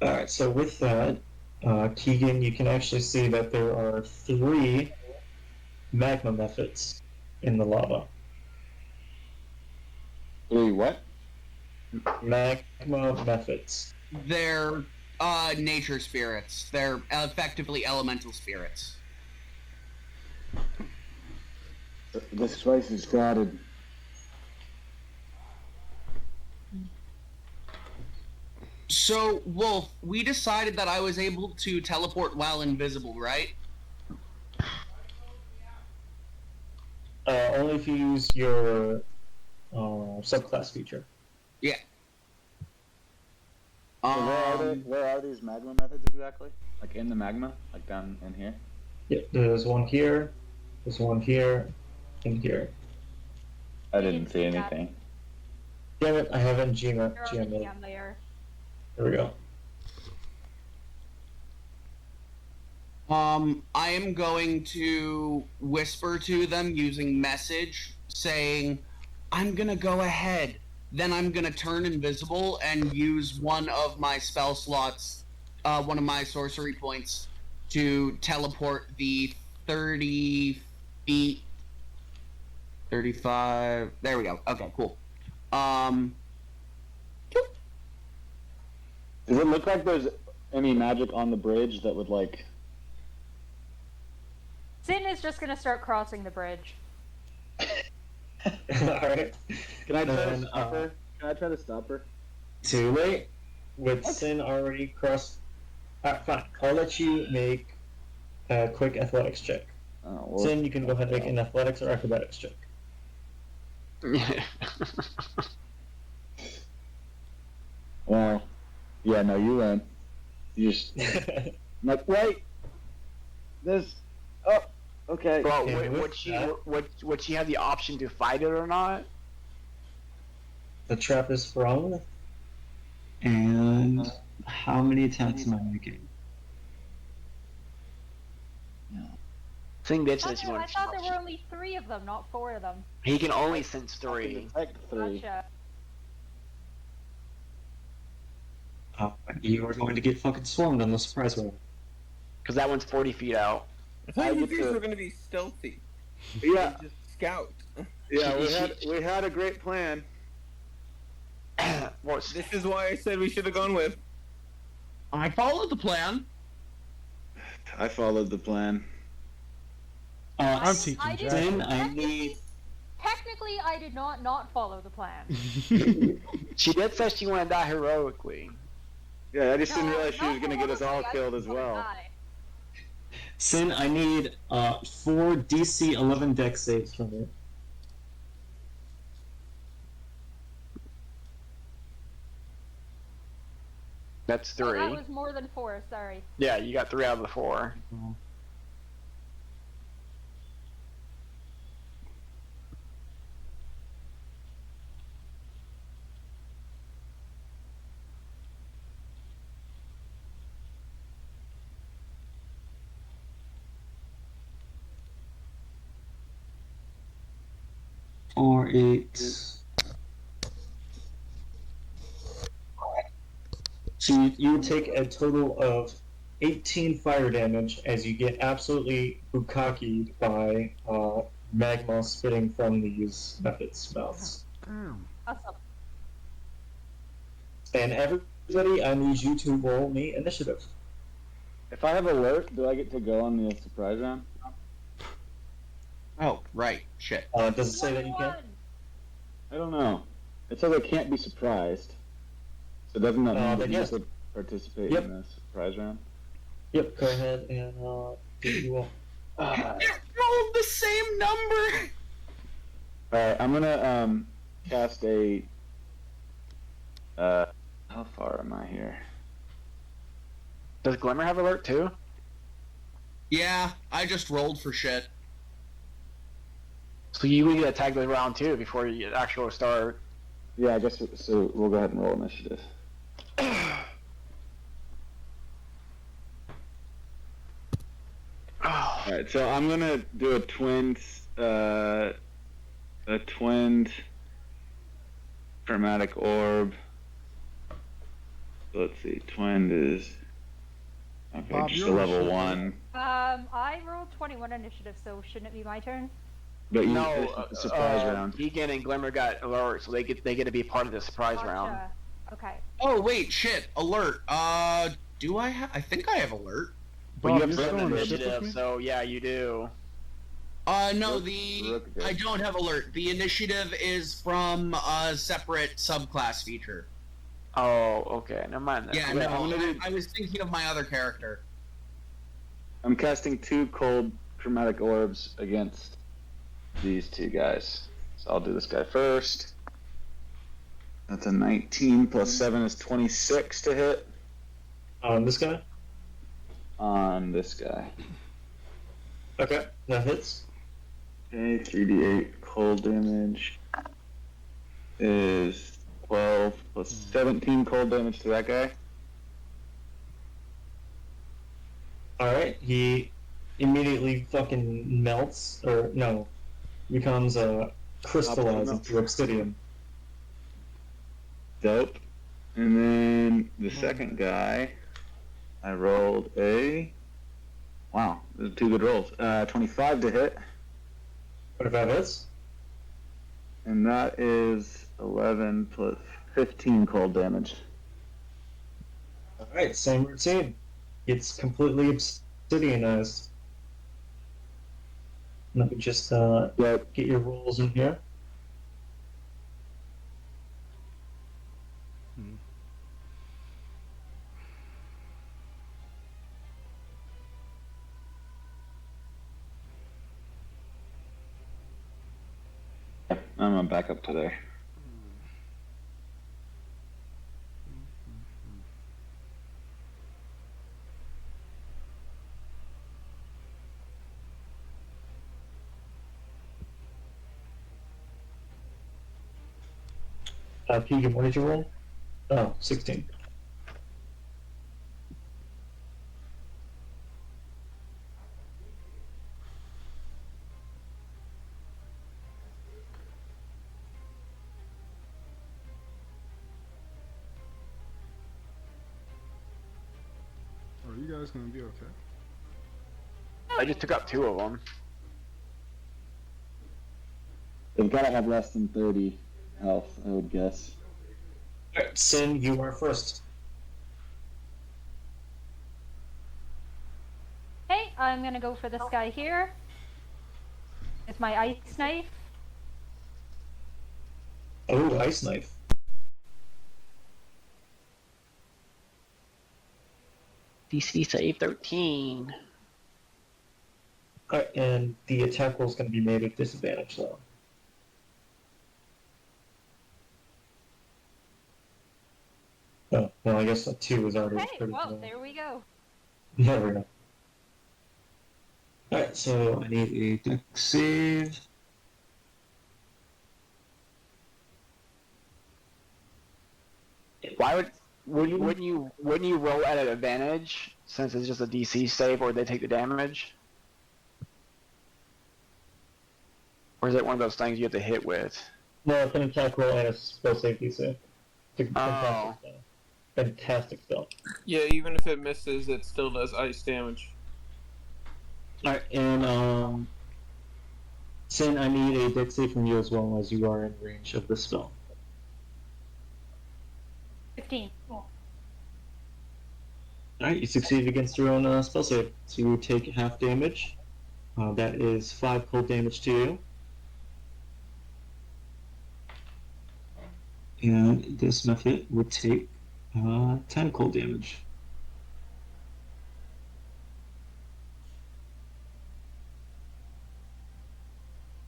Alright, so with that, Keegan, you can actually see that there are 3 magma methods in the lava. 3 what? Magma methods. They're nature spirits. They're effectively elemental spirits. This place is guarded. So, Wolf, we decided that I was able to teleport while invisible, right? Only if you use your subclass feature. Yeah. So where are these magma methods exactly? Like in the magma? Like down in here? Yeah, there's one here, there's one here, and here. I didn't see anything. Damn it, I haven't You're on the GM'd. TM layer. There we go. I am going to whisper to them using message, saying, I'm gonna go ahead. Then I'm gonna turn invisible and use one of my spell slots, one of my sorcery points, to teleport the 30 feet. 35. There we go. Okay, cool. Does it look like there's any magic on the bridge that would like... Sin is just gonna start crossing the bridge. Alright. Can I try to Then, stop her? Can I try to stop her? Too late. with Sin already crossed. Fine. I'll let you make a quick athletics check. Oh, well, Sin, you can go ahead and make an athletics or acrobatics check. well, yeah, no, you win. You just I'm like, wait, this. Oh, okay. Well, Okay, with would she have the option to fight it or not? The trap is sprung. And how many attacks am I making? Thing bitch I says she thought, I wants. thought there were only 3 of them, not 4 of them. He can only sense 3. Detect 3. Gotcha. You are going to get fucking swarmed on the surprise round. Because that one's 40 feet out. I thought you get guys to- were gonna be stealthy. Yeah, And just scout. yeah, we had a great plan. This is why I said we should have gone with. I followed the plan. I followed the plan. I'm teaching I Jack. didn't- Sin, I need. Technically, I did not follow the plan. She did say she wanted to die heroically. Yeah, I just didn't No, realize she was not gonna get us all heroically, I killed just as wanna well. die. Sin, I need 4 DC 11 dex saves from you. That's Oh, 3. that was more than 4, sorry. Yeah, you got 3 out of the 4. Or 8. So you take a total of 18 fire damage as you get absolutely bukkakied by magma spitting from these methods mouths. Awesome. And everybody, I need you to roll me initiative. If I have alert, do I get to go on the surprise round? Oh, right. Shit. Does it say that you can? 21. I don't know. It says I can't be surprised. So doesn't that mean then that you yes. could participate Yep. in the surprise round? Yep, go ahead and do what you will. It rolled the same number. Alright, I'm gonna cast a how far am I here? Does Glimmer have alert too? Yeah, I just rolled for shit. So you would get attacked this round too before you actually start. Yeah, I guess so we'll go ahead and roll initiative. Alright, so I'm gonna do a twinned chromatic orb. So let's see, twinned is okay, Bob, just a you're level on 1. I rolled 21 initiative, so shouldn't it be my turn? But you No, it's a surprise round. Deegan and Glimmer got alert, so they get to be part of the surprise round. Gotcha. Okay. Oh wait, shit. Alert. Do I have? I think I have alert. But you Bob, have you're 7 still on the ship with initiative, me? so yeah, you do. No, Rook I don't have alert. The initiative is from a separate subclass feature. Oh, okay. Never mind that. Yeah, Yeah, no, I'm gonna do- I was thinking of my other character. I'm casting 2 cold chromatic orbs against these 2 guys. So I'll do this guy first. That's a 19 plus 7 is 26 to hit This guy? on this guy. Okay, that hits. Okay, 3d8 cold damage is 12 plus 17 cold damage to that guy. Alright, he immediately fucking melts, or no, becomes crystallized into obsidian. Dope. And then the second guy, I rolled a. Wow, those are 2 good rolls. 25 to hit, What if that hits? and that is 11 plus 15 cold damage. Alright, same routine. It's completely obsidianized. Let me just Yep. get your rolls in here. I'm gonna back up to there. Keegan, what did you roll? Oh, 16. Are you guys gonna be okay? I just took out 2 of them. They've got to have less than 30 health, I would guess. Alright, Sin, you are first. Okay, I'm gonna go for this guy here. It's my ice knife. Oh, ice knife. DC save 13. Alright, and the attack roll is going to be made at disadvantage, though. Oh, well, I guess a 2 is already Okay, pretty well, low. there we go. There we go. Alright, so I need a dex save. Why wouldn't you roll at an advantage since it's just a DC save or they take the damage? Or is it one of those things you have to hit with? No, it's an attack roll and a spell safety save. It's a Oh. fantastic spell. Fantastic spell. Yeah, even if it misses, it still does ice damage. Alright, and Sin, I need a dex save from you as well, as you are in range of the spell. 15. Alright, you succeed against your own spell save. So you take half damage. That is 5 cold damage to you. And this method would take 10 cold damage.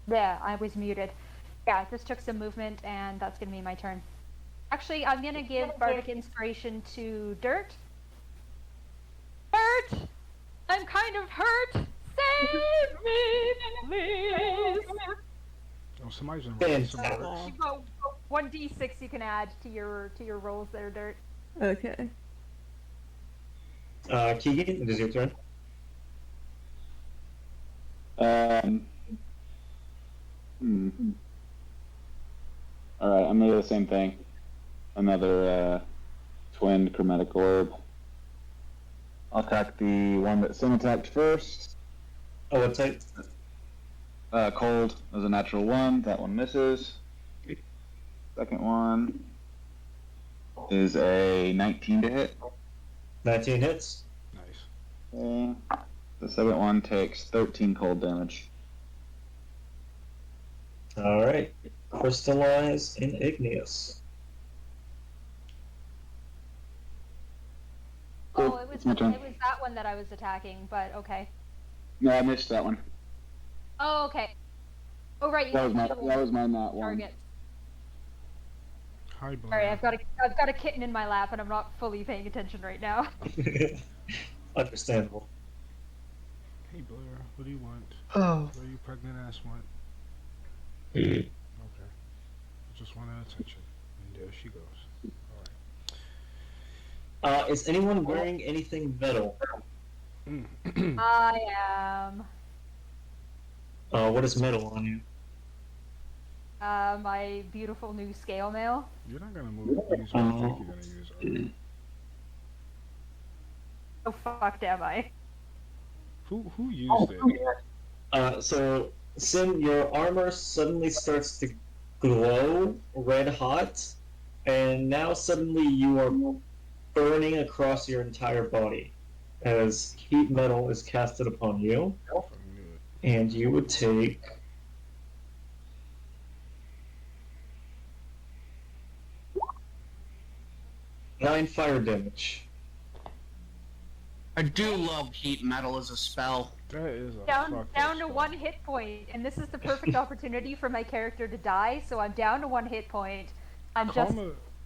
Yeah, I was muted. Yeah, this took some movement, and that's gonna be my turn. Actually, I'm gonna give Bardic Inspiration to Dirt. Dirt! I'm kind of hurt! Save me, please! Oh, somebody's gonna roll some words. You've got 1d6 you can add to your rolls there, Dirt. Okay. Keegan, it is your turn. Alright, I'm gonna do the same thing. Another twin chromatic orb. I'll attack the one that Sin attacked first. Oh, what type? Cold was a natural 1. That one misses. Second one is a 19 to hit. 19 hits. Nice. Okay. The second one takes 13 cold damage. Alright. Crystallize in Igneous. Oh, it was It's my turn. that one that I was attacking, but okay. No, I missed that one. Oh, okay. Oh, right. You That have was my not one. targets. Hi, Blair. Sorry, I've got a kitten in my lap, and I'm not fully paying attention right now. Understandable. Hey, Blair. What do you want? Oh. What do you pregnant ass want? Mm. Okay. I just wanted attention. And there she goes. Alright. Is anyone wearing anything metal? I am. What is metal on you? My beautiful new scale mail. You're not gonna use what I think you're gonna use, are you? Oh, fucked am I? Who used it? So, Sin, your armor suddenly starts to glow red hot, and now suddenly you are burning across your entire body as heat metal is casted upon you, and you would take 9 fire damage. I do love heat metal as a spell. That is a down fucked down up to spell. 1 hit point, and this is the perfect opportunity for my character to die. So I'm down to 1 hit point. I'm just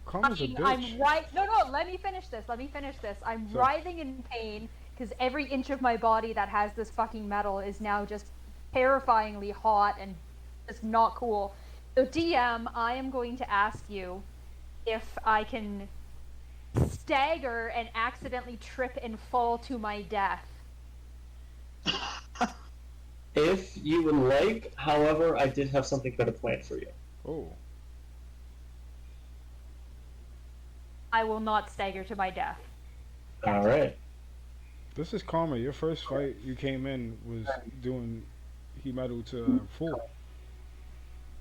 Karma's a I'm bitch. right. No. Let me finish this. I'm So, writhing in pain because every inch of my body that has this fucking metal is now just terrifyingly hot and just not cool. So DM, I am going to ask you if I can stagger and accidentally trip and fall to my death. If you would like, however, I did have something better planned for you. oh, I will not stagger to my death. All right. this is Karma. Your first fight you came in was doing he metal to full.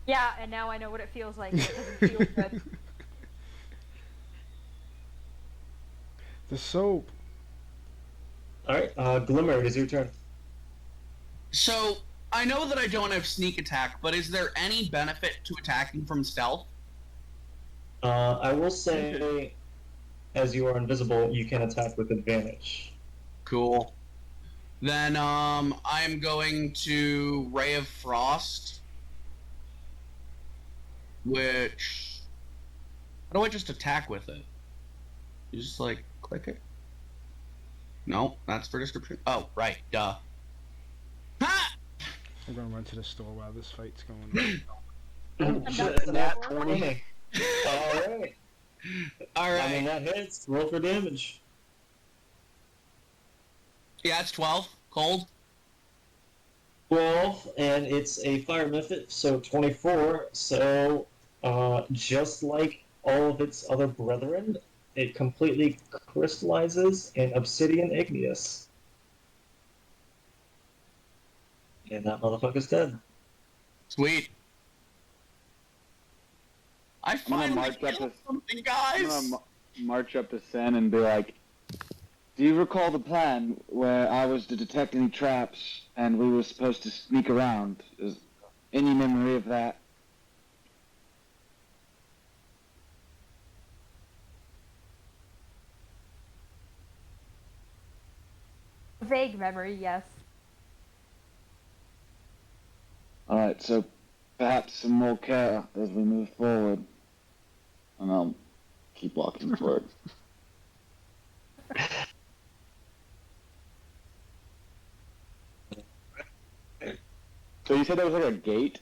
Yeah, and now I know what it feels like. It doesn't feel good. The soap. All right. Glimmer, it is your turn. So, I know that I don't have sneak attack, but is there any benefit to attacking from stealth? I will say, as you are invisible, you can attack with advantage. Cool. Then, I'm going to Ray of Frost. Which... How do I just attack with it? You just, like, click it? No, that's for description. Oh, right, duh. Ha! I'm gonna run to the store while this fight's going on. Nat 20. All right. Alright. I mean, that hits. Roll for damage. Yeah, it's 12. Cold. 12, and it's a fire method, so 24. So, just like all of its other brethren, it completely crystallizes in obsidian igneous. And that motherfucker's dead. Sweet. I I'm gonna finally march up killed to something, I'm guys! gonna march up to Sen and be like, "Do you recall the plan where I was to detect any traps and we were supposed to sneak around? Is any memory of that?" Vague memory, yes. All right, so perhaps some more care as we move forward, and I'll keep walking forward. So you said there was like a gate?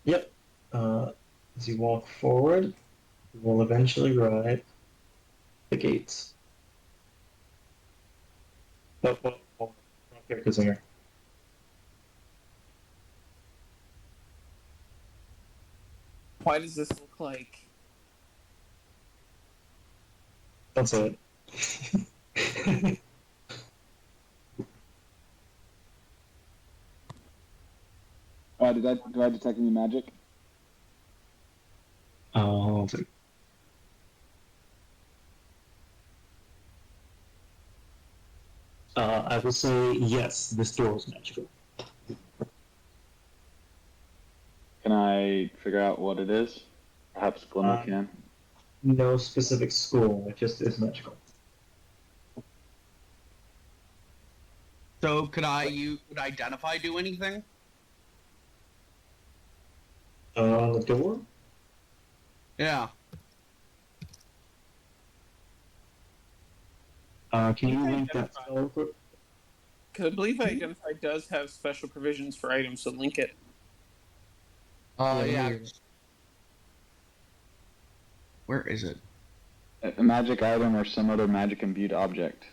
Yep. As you walk forward, you will eventually ride the gates. Oh, wrong character's in here. Why does this look like? Don't say it. Do I detect any magic? Hold on a second. I will say yes, this door is magical. Can I figure out what it is? Perhaps Glimmer can. No specific school, it just is magical. So, could Identify do anything? On the door? Yeah. Can you link that spell real quick? Because I believe Identify does have special provisions for items, so link it. Yeah. Where is it? A magic item or some other magic imbued object.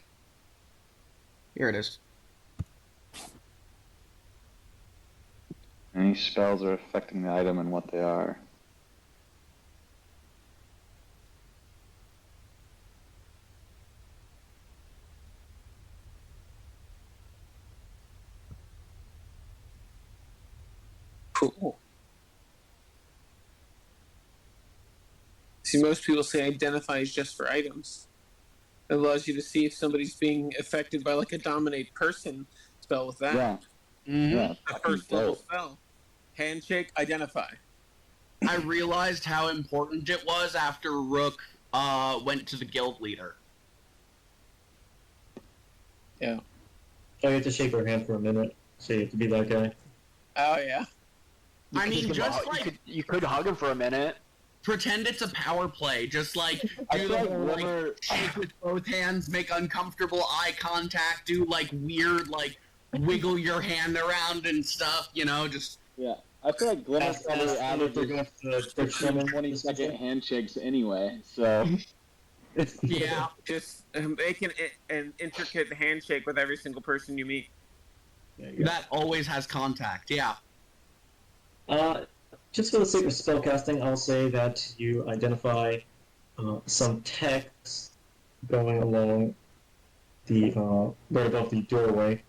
Here it is. Any spells are affecting the item and what they are. Cool. See, most people say Identify is just for items. It allows you to see if somebody's being affected by like a dominate person spell with that. Yeah. Mm-hmm. Yeah. The first level spell. Handshake, Identify. I realized how important it was after Rook went to the guild leader. Yeah. Oh, you have to shake her hand for a minute, so you have to be that guy. Oh yeah. You I could mean, give him a just hug- like you could hug him for a minute. pretend it's a power play. Just like I do feel the like whole like Glimmer. shake with both hands, make uncomfortable eye contact, do like weird like wiggle your hand around and stuff. You know, just Yeah, I feel like Glimmer Ask probably them if they're averages going to 15, 20-second handshakes anyway. So yeah. Just make an intricate handshake with every single person you meet. That always has contact. Yeah. Just for the sake of spellcasting, I'll say that you identify some text going along the right above the doorway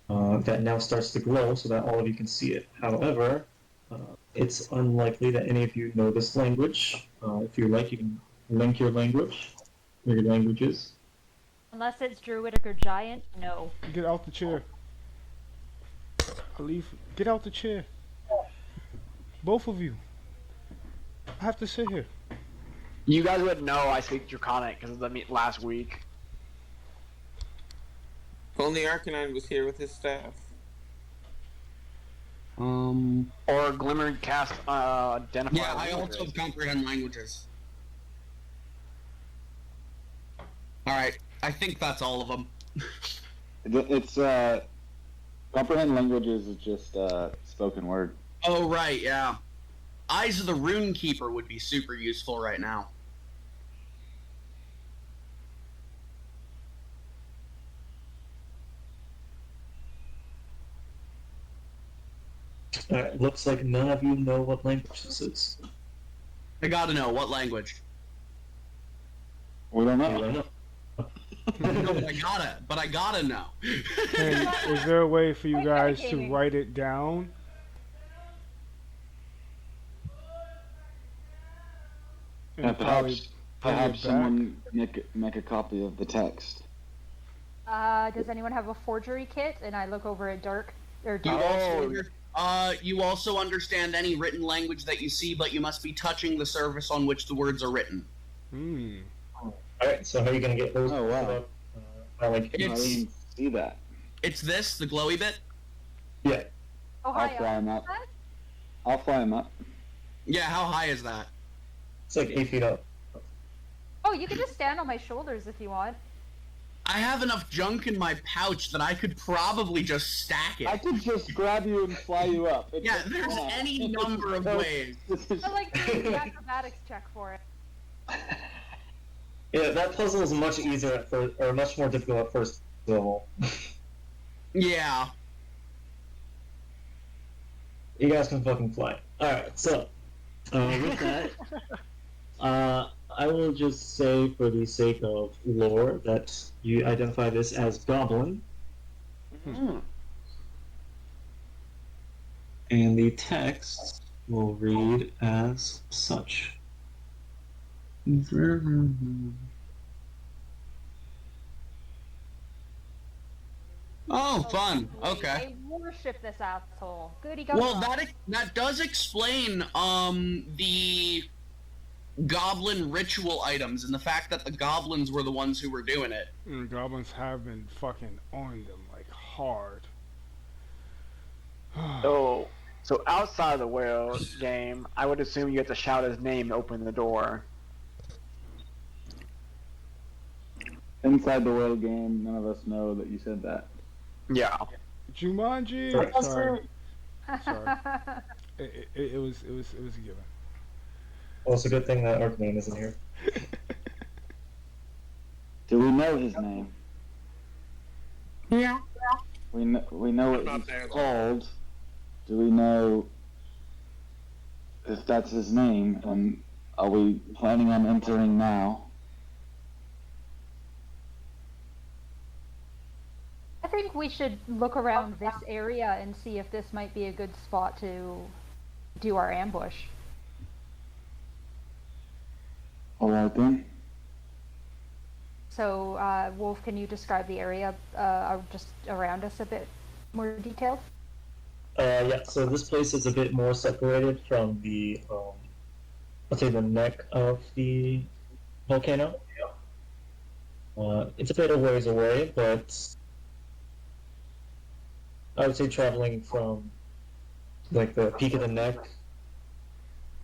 that now starts to glow so that all of you can see it. However, it's unlikely that any of you know this language. If you like, you can link your language, or your languages. Unless it's Druidic or Giant, no. Get out the chair. Alif, get out the chair. Both of you. I have to sit here. You guys would know I speak Draconic because of the meet last week. If only Arcanine was here with his staff. Or Glimmer cast identify. Yeah, I languages. also comprehend languages. All right, I think that's all of them. it's comprehend languages is just spoken word. Oh right, yeah. Eyes of the Rune Keeper would be super useful right now. Alright, looks like none of you know what language this is. I gotta know what language. We don't You know. don't know. No, but I gotta know. Hey, is there a way for you Wait, guys to gaming. write it down? And Perhaps bring it back? someone make a copy of the text. Does anyone have a forgery kit? And I look over at Dirk. Or You Dirk. you also understand any written language that you see, but you must be touching the surface on which the words are written. Hmm. Alright, so how are you gonna get those? Oh, wow. Like, I It's didn't see that. it's this, the glowy bit. yeah. Oh, I'll hi. fly him up. I'll fly him up. Yeah, how high is that? It's like 8 feet up. Oh, you can just stand on my shoulders if you want. I have enough junk in my pouch that I could probably just stack I it. could just grab you and fly you up. It's Yeah, like, there's come on. any number of ways. This is- I like doing the acrobatics check for it. Yeah, that puzzle is much easier at first, or much more difficult at first level. Yeah. You guys can fucking fly. Alright, so, with that, I will just say, for the sake of lore, that you identify this as Goblin. And the text will read as such. Oh, fun. Okay. I worship this asshole. Goody go. Well, that does explain the goblin ritual items and the fact that the goblins were the ones who were doing it. Goblins have been fucking on them like hard. So outside of the world game, I would assume you have to shout his name to open the door. Inside the whale game, none of us know that you said that. Yeah. Jumanji. Sorry. It was a given. Well, it's a good thing that Arcanine isn't here. Do we know his name? Yeah. We know what Not he's there, though. called. Do we know if that's his name? And are we planning on entering now? I think we should look around this area and see if this might be a good spot to do our ambush. Alright then. So, Wolf, can you describe the area just around us a bit more detailed? Yeah, so this place is a bit more separated from the, let's say the neck of the volcano. It's a bit of ways away, but I would say traveling from like the peak of the neck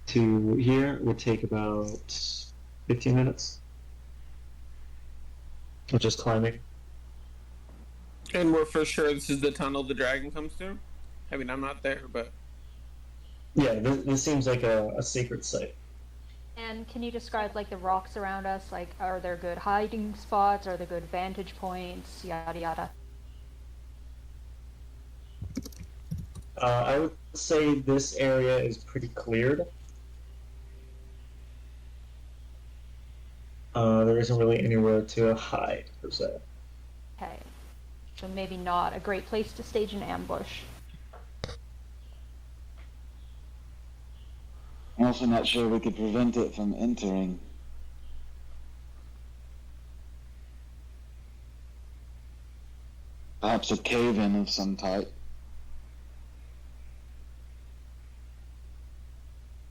to here would take about 15 minutes. Of just climbing. And we're for sure this is the tunnel the dragon comes through? I mean, I'm not there, but. Yeah, this seems like a sacred site. And can you describe like the rocks around us? Like, are there good hiding spots? Are there good vantage points? Yada yada. I would say this area is pretty cleared. There isn't really anywhere to hide, per se. Okay. So maybe not a great place to stage an ambush. I'm also not sure we could prevent it from entering. Perhaps a cave-in of some type.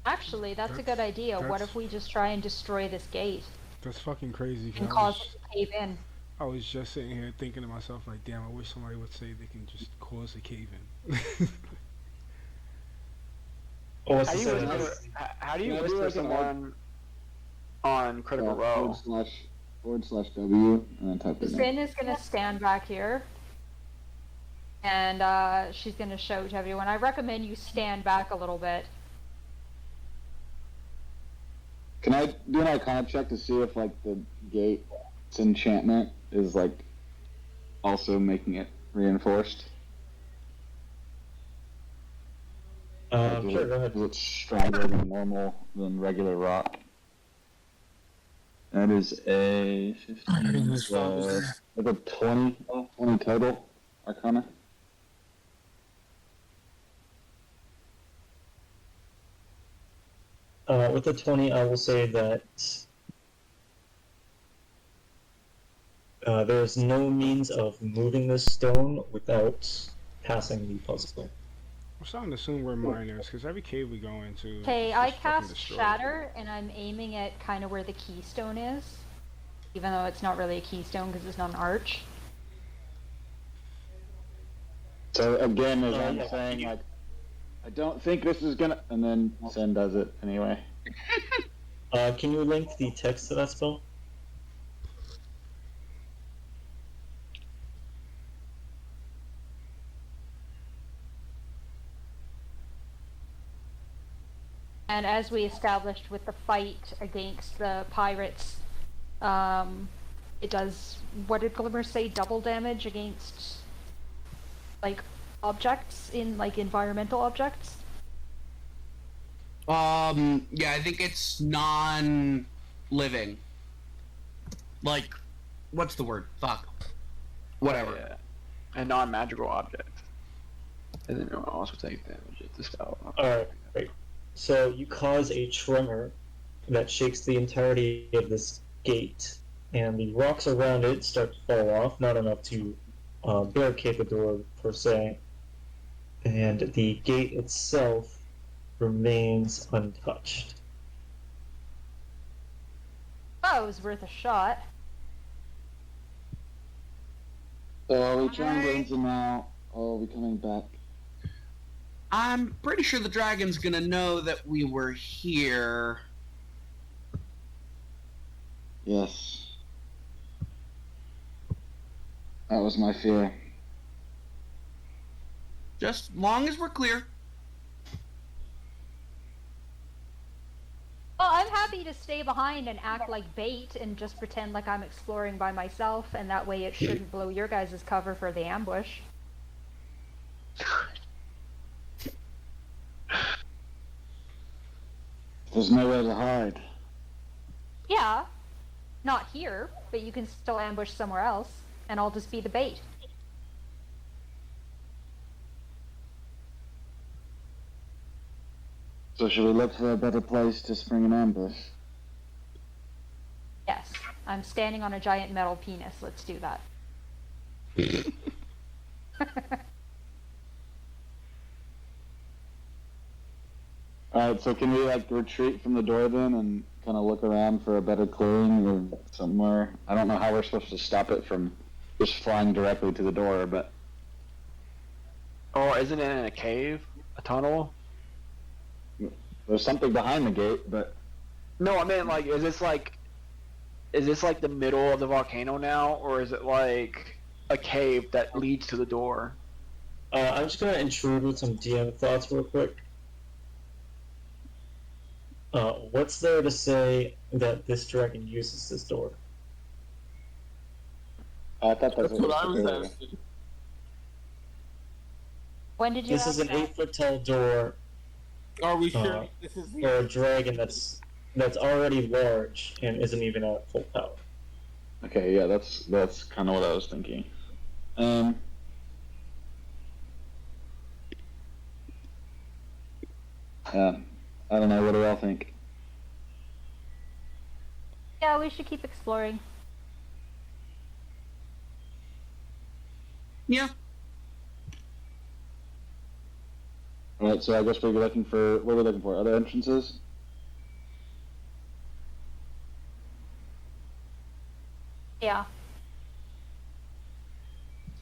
Actually, that's a good idea. What if we just try and destroy this gate That's fucking crazy. 'Cause and cause it to cave in? I was just sitting here thinking to myself, like, damn, I wish somebody would say they can just cause a cave in. Oh, How do you Yeah, do whisper like an someone on Critical Role? /W and then type it in. Finn is going to stand back here. And she's going to shout to everyone. I recommend you stand back a little bit. Can I do an Arcana check to see if, like, the gate's enchantment is, like, also making it reinforced? Sure, go ahead. Is it stronger than regular rock? That is a 15, like a 20 total Arcana. With the 20, I will say that there is no means of moving this stone without passing the puzzle. I'm starting to assume we're miners, because every cave we go into. Okay, is I just fucking cast destroyed. Shatter, and I'm aiming at kind of where the keystone is. Even though it's not really a keystone because it's not an arch. So again, as I'm saying, like, I don't think this is gonna, and then Sen does it anyway. Can you link the text to that spell? And as we established with the fight against the pirates, it does, what did Glimmer say, double damage against, like, objects in, like, environmental objects? Yeah, I think it's non-living. Like, what's the word? Fuck. Whatever. Yeah. A non-magical object. And then you'll also take damage at the spell. Alright, great. So you cause a tremor that shakes the entirety of this gate, and the rocks around it start to fall off, not enough to barricade the door per se, and the gate itself remains untouched. Oh, it was worth a shot. So are we trying to rinse them out, or are we coming back? I'm pretty sure the dragon's gonna know that we were here. Yes. That was my fear. Just long as we're clear. Well, I'm happy to stay behind and act like bait and just pretend like I'm exploring by myself, and that way it shouldn't blow your guys' cover for the ambush. There's nowhere to hide. Yeah, not here, but you can still ambush somewhere else, and I'll just be the bait. So should we look for a better place to spring an ambush? Yes, I'm standing on a giant metal penis. Let's do that. Alright, so can we, like, retreat from the door then and kind of look around for a better clearing or somewhere. I don't know how we're supposed to stop it from just flying directly to the door, but Or isn't it in a cave? A tunnel? there's something behind the gate. But No, I mean, like, is this like the middle of the volcano now, or is it like a cave that leads to the door? I'm just gonna intrude with some DM thoughts real quick. What's there to say that this dragon uses this door? I thought That's what I was earlier. asking. When did you This ask is an that? 8-foot tall door Are we sure Uh, this is for a dragon that's already large and isn't even at full power. Okay, yeah, that's kind of what I was thinking. Yeah, I don't know. What do y'all think? Yeah, we should keep exploring. Yeah. All right, so I guess we're looking for what are we looking for? Other entrances? Yeah.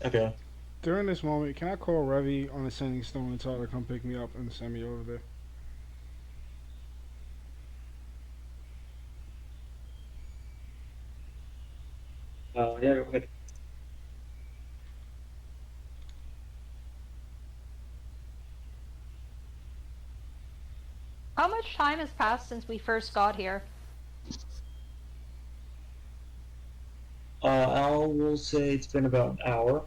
Okay. During this moment, can I call Revy on the sending stone and tell her to come pick me up and send me over there? Yeah, go ahead. How much time has passed since we first got here? I will say it's been about an hour.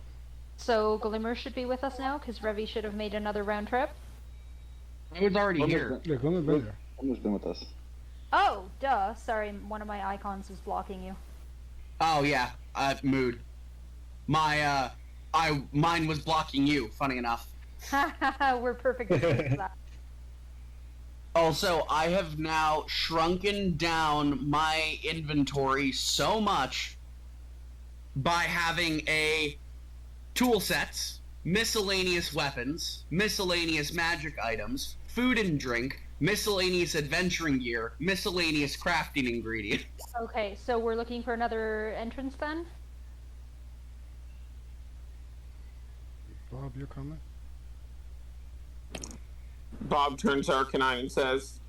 So Glimmer should be with us now, because Revi should have made another round trip. I was already here. Yeah, Glimmer been there. Almost been with us. Oh, duh. Sorry, one of my icons is blocking you. Oh yeah, mood. Mine was blocking you. Funny enough. We're perfect for that. Also, I have now shrunken down my inventory so much by having a tool sets, miscellaneous weapons, miscellaneous magic items, food and drink, miscellaneous adventuring gear, miscellaneous crafting ingredients. Okay, so we're looking for another entrance then? Bob, you're coming? Bob turns Arcanine and says,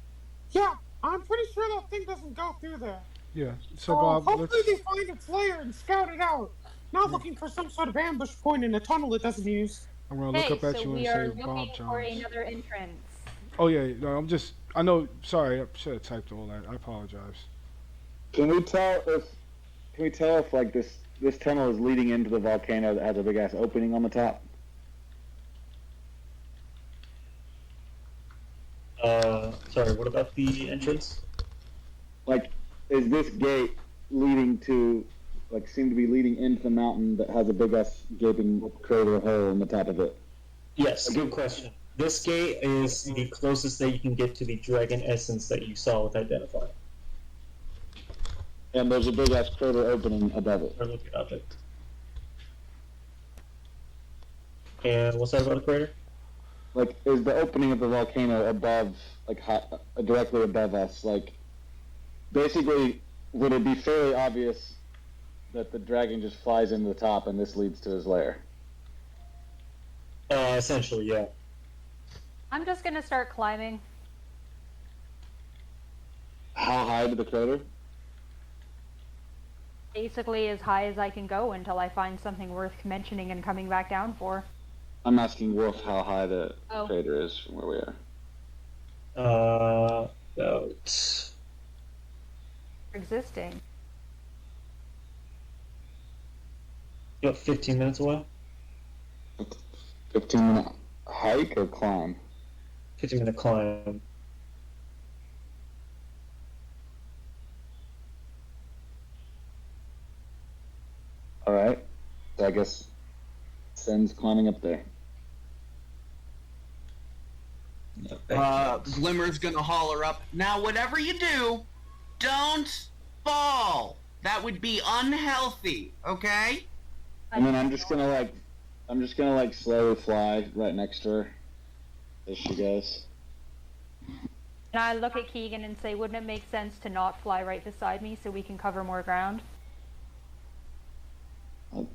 Yeah, I'm pretty sure that thing doesn't go through there. Yeah. So Bob, Hopefully let's. they find its lair and scout it out. Not looking for some sort of ambush point in a tunnel it doesn't use. I'm gonna look Hey, up at so you and we are say Bob looking for Jones. another entrance. Oh yeah, no, I'm just. I know. Sorry, I should have typed all that. I apologize. Can we tell if like this tunnel is leading into the volcano that has a big ass opening on the top? Sorry, what about the entrance? Like, is this gate leading to, like, seem to be leading into the mountain that has a big ass gaping crater hole in the top of it? Yes, good question. This gate is the closest that you can get to the dragon essence that you saw with Identify. And there's a big ass crater opening above it. Or looking at it. And what's that about the crater? Like, is the opening of the volcano above, like, directly above us? Like, basically, would it be fairly obvious that the dragon just flies into the top and this leads to his lair? Essentially, yeah. I'm just gonna start climbing. How high to the crater? Basically as high as I can go until I find something worth mentioning and coming back down for. I'm asking Wolf how high the Oh. crater is from where we are. About Existing. 15 minutes away. 15-minute hike or climb? 15-minute climb. Alright. So I guess Sen's climbing up there. Glimmer's gonna holler up. Now, whatever you do, don't fall. That would be unhealthy, okay? And then I'm just gonna slowly fly right next to her as she goes. And I look at Keegan and say, wouldn't it make sense to not fly right beside me so we can cover more ground? I'm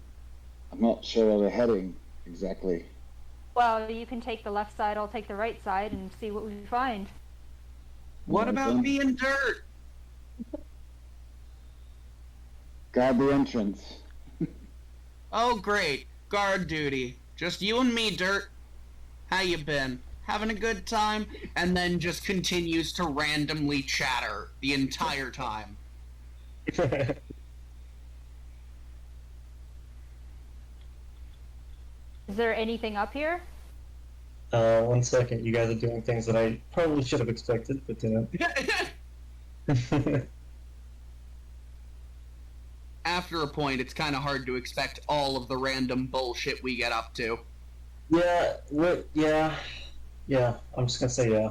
not sure where we're heading exactly. Well, you can take the left side, I'll take the right side, and see what we find. What about being dirt? Guard the entrance. Oh, great. Guard duty. Just you and me, Dirt. How you been? Having a good time? And then just continues to randomly chatter the entire time. Is there anything up here? 1 second. You guys are doing things that I probably should have expected, but didn't. After a point, it's kind of hard to expect all of the random bullshit we get up to. Yeah. I'm just gonna say yeah.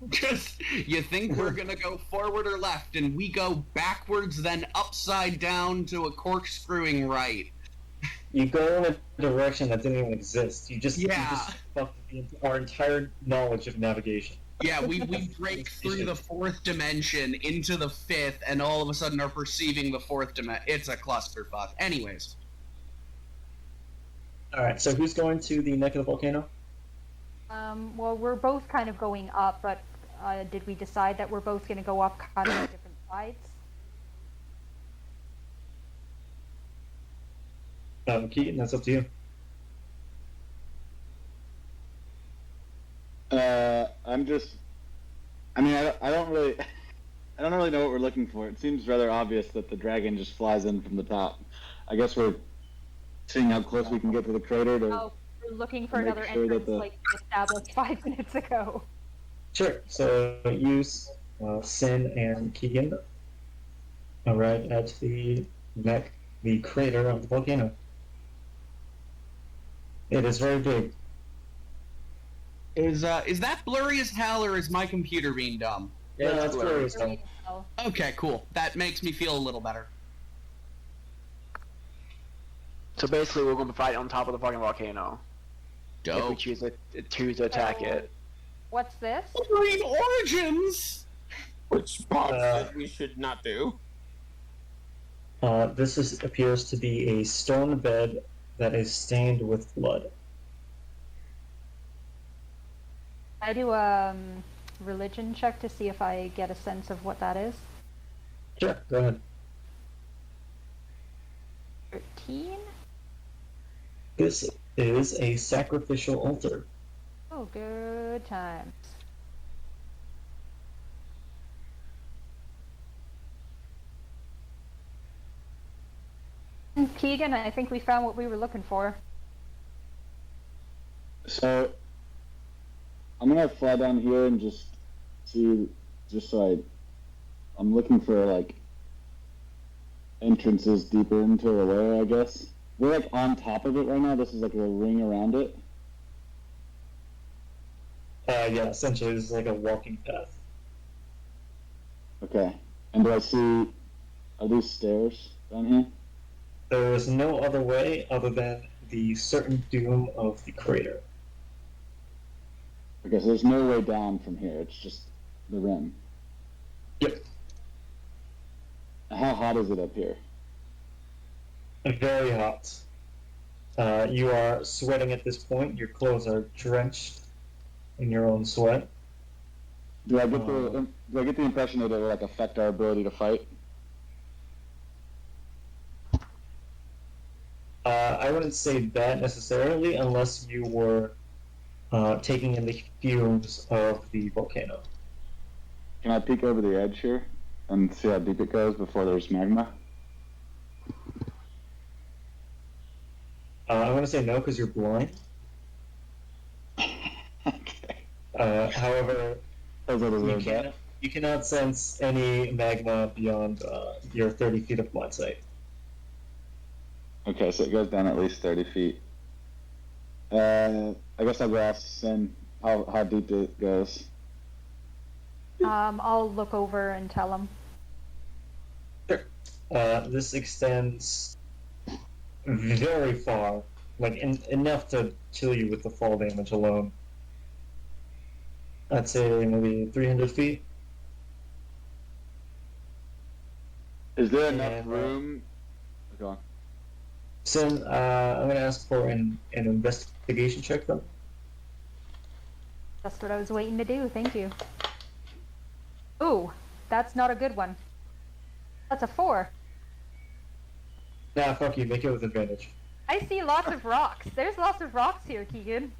Just, you think we're gonna go forward or left, and we go backwards, then upside down to a corkscrewing right. You go in a direction that didn't even exist. You just fucked our entire knowledge of navigation. Yeah, we break through the fourth dimension into the fifth, and all of a sudden are perceiving the fourth dimension. It's a clusterfuck. Anyways. Alright, so who's going to the neck of the volcano? Well, we're both kind of going up, but did we decide that we're both going to go up kind of on different sides? Keaton, that's up to you. I don't really know what we're looking for. It seems rather obvious that the dragon just flies in from the top. I guess we're seeing how close we can get to the crater to. Oh, we're looking for make another sure entrance that like we established 5 minutes ago. Sure. So use Sin and Keegan arrive at the crater of the volcano. It is very big. Is that blurry as hell, or is my computer being dumb? Yeah, that's blurry as hell. Okay, cool. That makes me feel a little better. So basically, we're going to fight on top of the fucking volcano. Dope. If we choose to attack it. What's this? Wolverine Origins! Which Bob said we should not do. This appears to be a stone bed that is stained with blood. I do a religion check to see if I get a sense of what that is. Sure, go ahead. 13? This is a sacrificial altar. Oh, good times. Keegan, I think we found what we were looking for. So I'm gonna fly down here and just see, I'm looking for like entrances deeper into the layer, I guess. We're like on top of it right now. This is like a ring around it. Yeah, essentially this is like a walking path. Okay. And are these stairs down here? There is no other way other than the certain doom of the crater. Okay, so there's no way down from here. It's just the rim. Yep. How hot is it up here? Very hot. You are sweating at this point. Your clothes are drenched in your own sweat. Do I get the impression that it will like affect our ability to fight? I wouldn't say that necessarily, unless you were taking in the fumes of the volcano. Can I peek over the edge here and see how deep it goes before there's magma? I'm going to say no because you're blind. Okay. However, you cannot sense any magma beyond your 30 feet of blind sight. Okay, so it goes down at least 30 feet. I guess I'll go ask Sin how deep it goes. I'll look over and tell him. Sure. This extends very far, like enough to kill you with the fall damage alone. I'd say maybe 300 feet. Is there enough And, room? Go on. Sin, I'm gonna ask for an investigation check then. That's what I was waiting to do. Thank you. Ooh, that's not a good one. That's a 4. Nah, fuck you. Make it with advantage. I see lots of rocks. There's lots of rocks here, Keegan.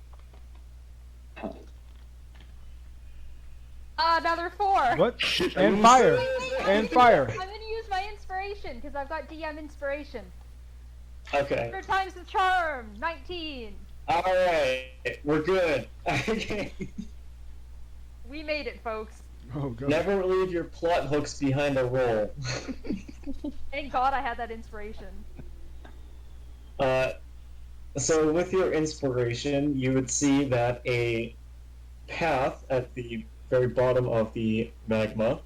Another 4. What? And fire. And fire. I'm gonna use my inspiration because I've got DM inspiration. Okay. 100 times the charm. 19. All right, we're good. Okay. We made it, folks. Oh god. Never leave your plot hooks behind a roll. Thank God I had that inspiration. So with your inspiration, you would see that a path at the very bottom of the magma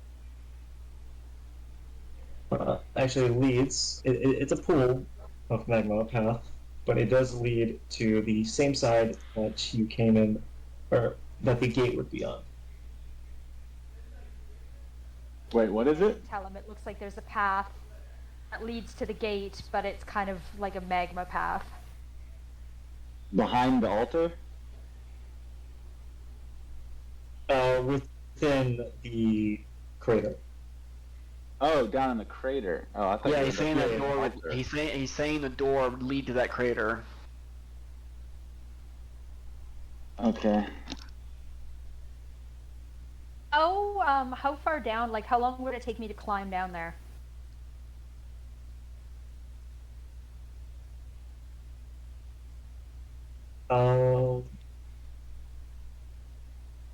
actually leads. It's a pool of magma path, but it does lead to the same side that you came in, or that the gate would be on. Wait, what is it? Tell him it looks like there's a path that leads to the gate, but it's kind of like a magma path. Behind the altar? Within the crater. Oh, down in the crater. Oh, I thought. Yeah, you he's were saying the that door. altar. He's saying the door would lead to that crater. Okay. Oh, how far down? Like, how long would it take me to climb down there?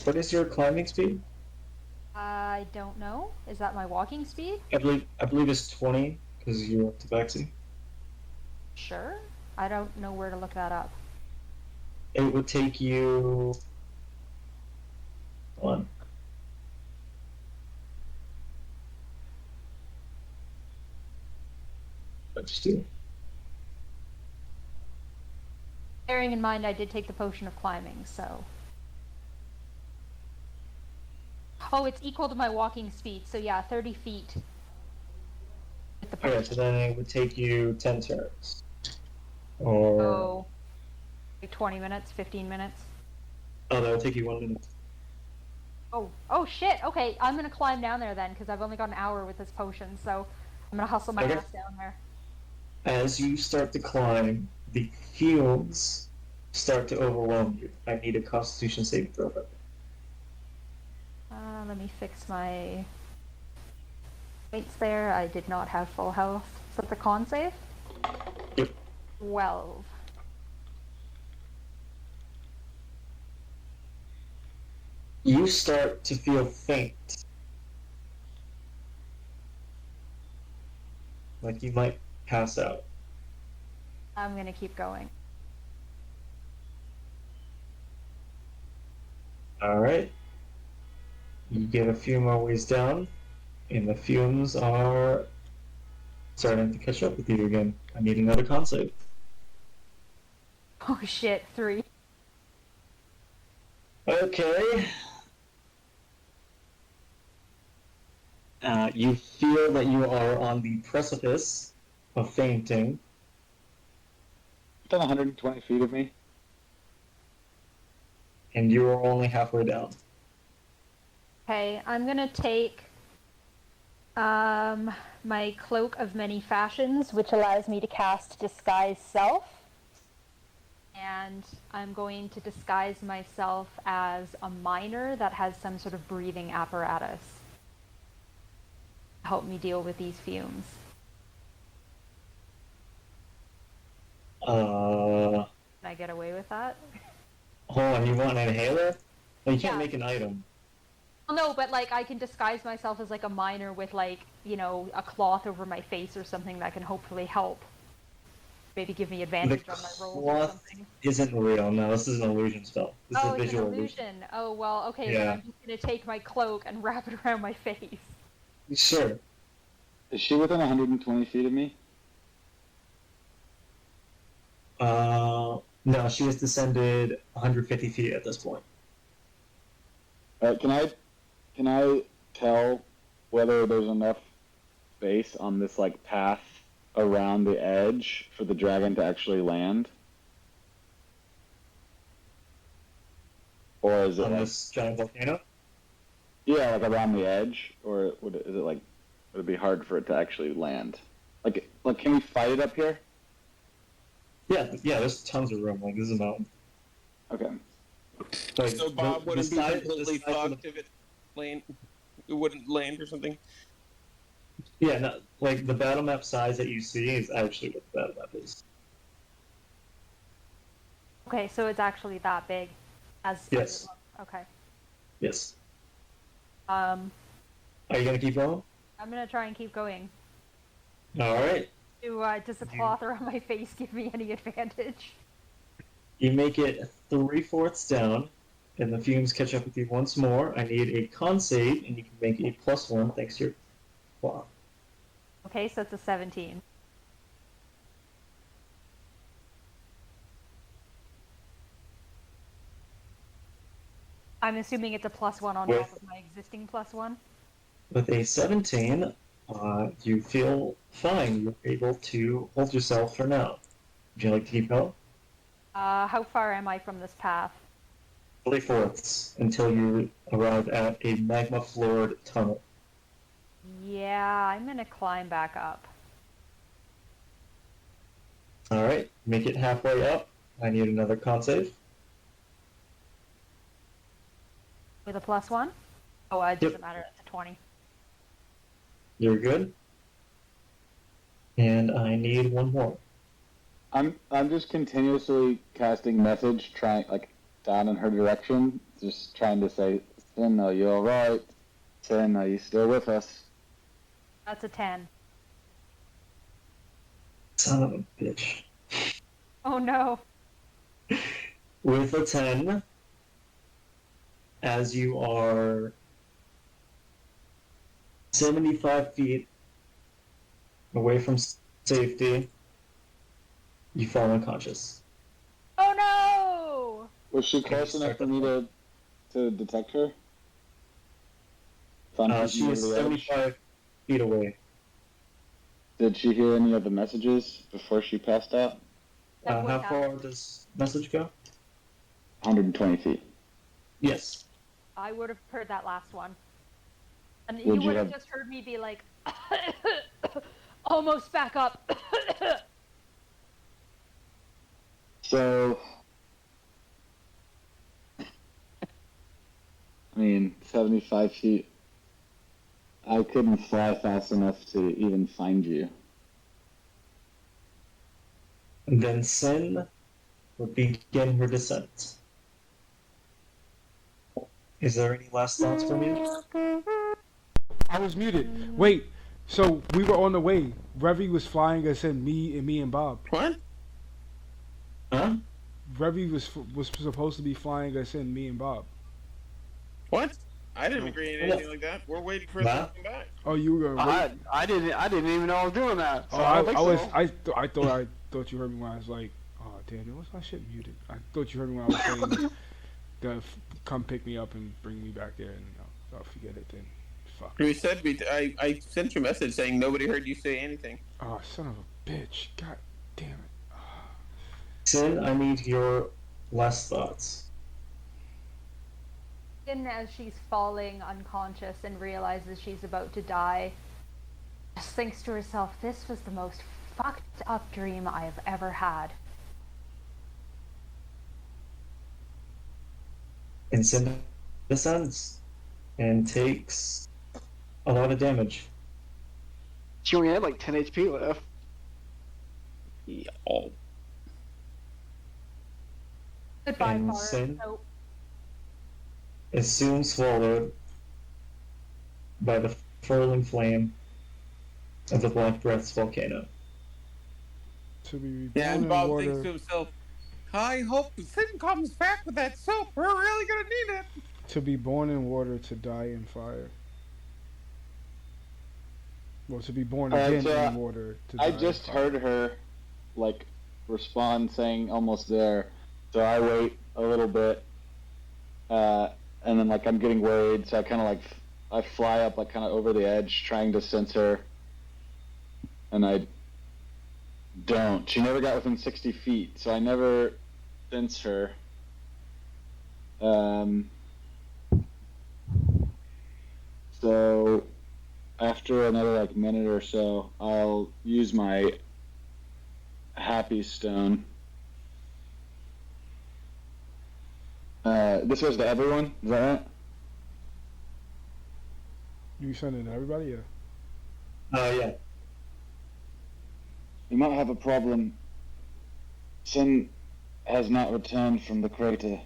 What is your climbing speed? I don't know. Is that my walking speed? I believe it's 20 because you're up to Tabaxi. Sure. I don't know where to look that up. It would take you. Hold on. Let's do. Bearing in mind I did take the potion of climbing, so. Oh, it's equal to my walking speed, so yeah, 30 feet. With the Okay, so then it would take you 10 turns. Or. Oh. Like 20 minutes, 15 minutes. Oh, that would take you 1 minute. Oh shit, okay, I'm gonna climb down there then, because I've only got an hour with this potion, so I'm gonna hustle my Okay. ass down there. As you start to climb, the fumes start to overwhelm you. I need a Constitution saving throw. Let me fix my weights there. I did not have full health. Is that the con save? Yep. 12. You start to feel faint. Like you might pass out. I'm gonna keep going. Alright. You get a few more ways down, and the fumes are starting to catch up with you again. I need another con save. Oh shit, 3. Okay. You feel that you are on the precipice of fainting. Within 120 feet of me. And you are only halfway down. Okay, I'm gonna take my Cloak of Many Fashions, which allows me to cast Disguise Self. And I'm going to disguise myself as a miner that has some sort of breathing apparatus. Help me deal with these fumes. Hold Can I get away with that? on, you want an inhaler? Well, you can't Yeah. make an item. Well, no, but like I can disguise myself as like a miner with like, you know, a cloth over my face or something that can hopefully help. Maybe give me advantage on my rolls or cloth something. isn't real. No, this is an illusion spell. This is a Oh, it's an visual illusion. Oh, well, okay, Yeah. then I'm just gonna take my cloak and wrap it around my face. Sure. Is she within 120 feet of me? No, she has descended 150 feet at this point. Can I tell whether there's enough space on this like path around the edge for the dragon to actually land? Or is it On like, this giant volcano? yeah, like around the edge, or is it like would it be hard for it to actually land? Like can we fight it up here? Yeah, there's tons of room. Like, this is a mountain. Okay. Like, So Bob wouldn't be completely the size of fucked if it wouldn't land or something. Yeah, no, like, the battle map size that you see is actually what the battle map is. Okay, so it's actually that big. Yes. Okay. Yes. Are you gonna keep going? I'm gonna try and keep going. Alright. Does the cloth around my face give me any advantage? You make it 3/4 down, and the fumes catch up with you once more. I need a con save, and you can make a +1 thanks to your cloth. Okay, so it's a 17. I'm assuming it's a +1 on top of my existing +1. With a 17, you feel fine. You're able to hold yourself for now. Would you like to keep going? How far am I from this path? 3/4 until you arrive at a magma-floored tunnel. Yeah, I'm gonna climb back up. Alright, make it halfway up. I need another con save. With a +1? Oh, it doesn't matter, it's a 20. You're good. And I need one more. I'm just continuously casting message, trying like down in her direction, just trying to say, Sin, are you alright? Sin, are you still with us? That's a 10. Son of a bitch. Oh no. With a 10, as you are 75 feet away from safety, you fall unconscious. Oh no! Was she close enough for me to detect her? She is 75 feet away. Did she hear any of the messages before she passed out? How far does message go? 120 feet. Yes. I would have heard that last one. And Would you you would have have- just heard me be like, almost back up. So, I mean, 75 feet. I couldn't fly fast enough to even find you. And then Sin will begin her descent. Is there any last thoughts from you? I was muted. Wait, so we were on the way. Revy was flying us in, me and Bob. What? Huh? Revy was supposed to be flying us in, me and Bob. What? I didn't agree to anything like that. We're waiting for him to come back. Oh, you were gonna wait? I didn't even know I was doing that. So Oh, I, don't think so. I thought you heard me when I was like, oh damn, what's my shit muted? I thought you heard me when I was saying, come pick me up and bring me back there, and I'll forget it then. Fuck. We said I sent you a message saying nobody heard you say anything. Oh, son of a bitch! God damn it! Sin, I need your last thoughts. And as she's falling unconscious and realizes she's about to die, just thinks to herself, this was the most fucked up dream I've ever had. And Sin descends and takes a lot of damage. She only had like 10 HP left. Yeah. Oh. Goodbye, And Forrest. Sin Nope. is soon swallowed by the furling flame of the Black Breath's volcano. To be Yeah, and born in Bob water. thinks to himself, I hope Sin comes back with that soap. We're really gonna need it. To be born in water, to die in fire. Well, to be born again so in water, to die I in just fire. heard her, like, respond saying almost there. So I wait a little bit, and then like I'm getting worried, so I kind of like I fly up like kind of over the edge, trying to sense her, and I don't. She never got within 60 feet, so I never sense her. So after another like minute or so, I'll use my happy stone. This goes to everyone. Is that right? You sending to everybody? Yeah. Yeah. We might have a problem. Sin has not returned from the crater.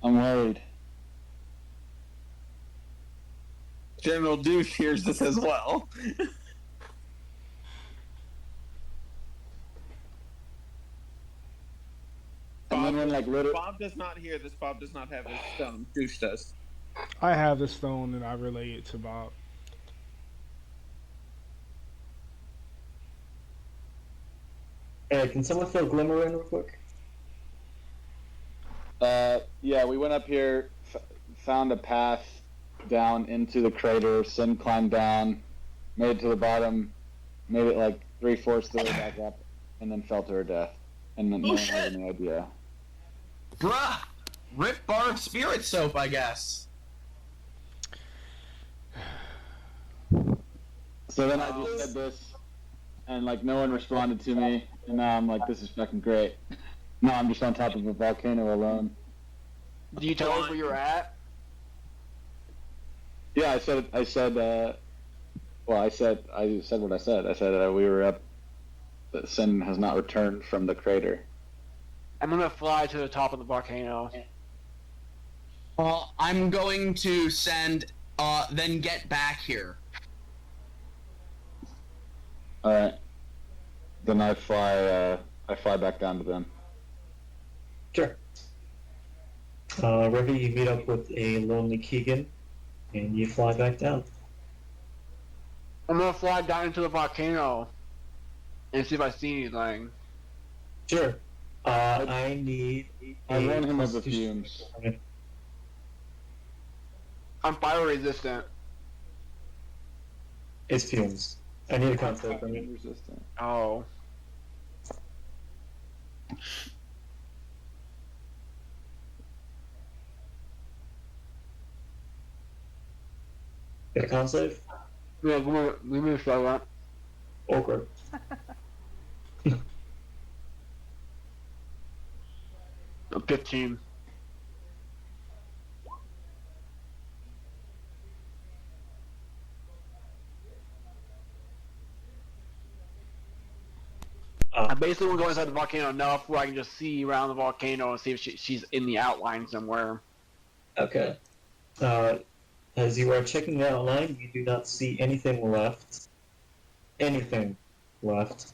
I'm worried. General Douche hears this as well. Bob does not hear this. Bob does not have his stone. Douche does. I have the stone and I relay it to Bob. Hey, can someone fill Glimmer in real quick? Yeah, we went up here, found a path down into the crater. Sin climbed down, made it to the bottom, made it like 3/4 the way back up, and then fell to her death. And then no one has any idea. Bruh! Rip bar of spirit soap, I guess. So then I just said this, and like no one responded to me, and now I'm like, this is fucking great. Now I'm just on top of a volcano alone. Do you tell us where you're at? Yeah, I said what I said. I said we were up. That Sin has not returned from the crater. I'm gonna fly to the top of the volcano. Well, I'm going to send, then get back here. Alright. Then I fly back down to them. Sure. Revy, you meet up with a lonely Keegan, and you fly back down. I'm gonna fly down into the volcano and see if I see anything. Sure. I need I warn him of the constitution- fumes. I'm fire resistant. It's fumes. I need a concept from you. Resistant. Oh. Get a con save? Yeah, give me a second. Awkward. A 15. I basically want to go inside the volcano enough where I can just see around the volcano and see if she's in the outline somewhere. Okay. As you are checking the outline, you do not see anything left. Anything left.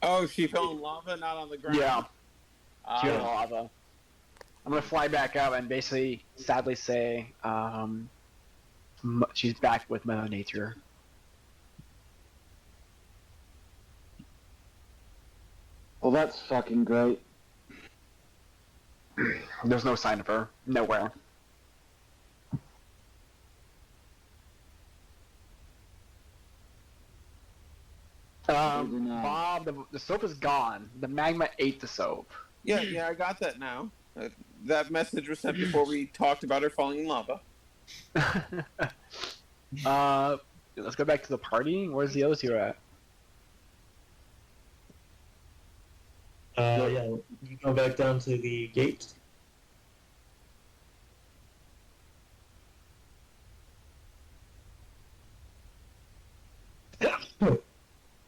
Oh, she fell in lava, not on the ground? Yeah. She fell in lava. I'm going to fly back up and basically, sadly say, she's back with Mother Nature. Well, that's fucking great. There's no sign of her. Nowhere. Bob, the soap is gone. The magma ate the soap. Yeah, I got that now. That message was sent before we talked about her falling in lava. Let's go back to the party. Where's the other two at? Yeah, you go back down to the gate.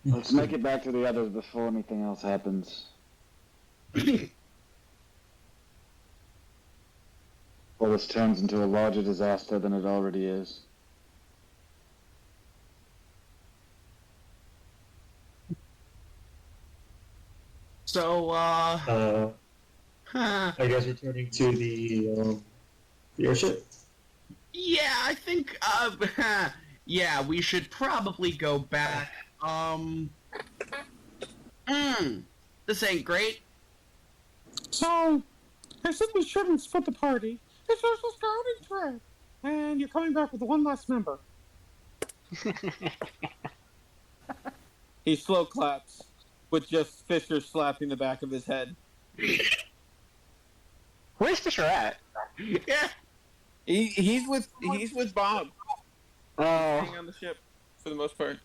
Let's make it back to the others before anything else happens. Or this turns into a larger disaster than it already is. So, Are you guys returning to the airship? yeah, I think, yeah, we should probably go back. Hmm. This ain't great. So, I said we shouldn't split the party. It's just a scouting trip. And you're coming back with one less member. He slow claps, with just Fisher slapping the back of his head. Where's Fisher at? Yeah. He's with Bob. Oh. Staying on the ship for the most part. Is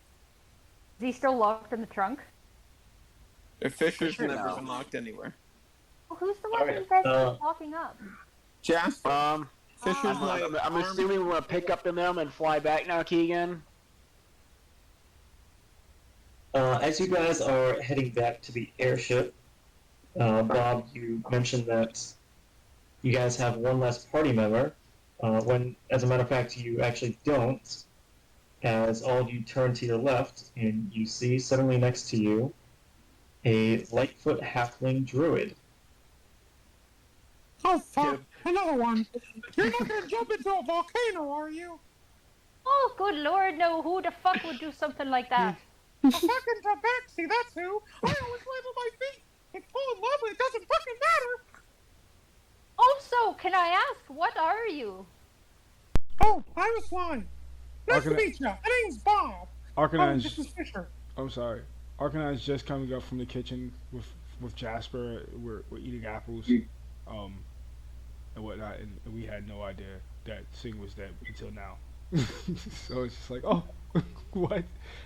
he still locked in the trunk? Fisher's Fisher, never no. been locked anywhere. Well, who's the one Alright, that you guys keep locking up? Jasper. Fisher's I'm assuming we're gonna pick up the them and fly back now, Keegan. As you guys are heading back to the airship, Bob, you mentioned that you guys have one less party member. When, as a matter of fact, you actually don't, as all of you turn to your left and you see suddenly next to you a Lightfoot halfling druid. Oh, fuck. Another one. You're not gonna jump into a volcano, are you? Oh, good lord, no. Who the fuck would do something like that? A fucking tabaxi, that's who. I always land on my feet. It's full and lovely, it doesn't fucking matter. Also, can I ask, what are you? Oh, I was flying. Nice to meet you. My name's Bob. Arcanine's. This is Fisher. I'm sorry. Arcanine's just coming up from the kitchen with Jasper. We're eating apples, and whatnot, and we had no idea that Sing was dead until now. So it's just like, oh, what?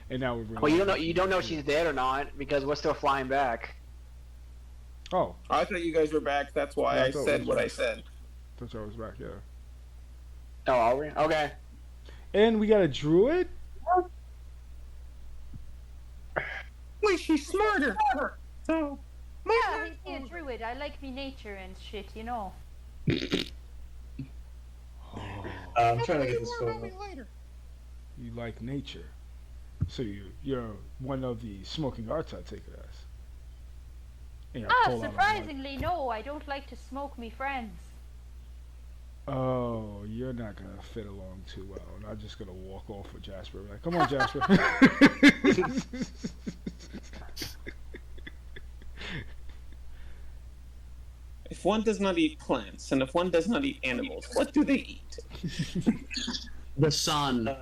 And now we're. Well, you don't know she's dead or not because we're still flying back. Oh, I thought you guys were back. That's why Yeah, I I thought said we what were I said. thought I was back. Yeah. Oh, are we? Okay. And we got a druid. Wait, she's smarter. So, Yeah, he's a druid. I like me nature and shit, you know. I'm trying to get this photo. You like nature, so you're one of the smoking arts. I take it as. And you're pulled out of Surprisingly, no. I don't like to smoke me friends. Oh, you're not gonna fit along too well, and I'm just gonna walk off with Jasper. Like, come on, Jasper. If one does not eat plants, and if one does not eat animals, what do they eat? The sun.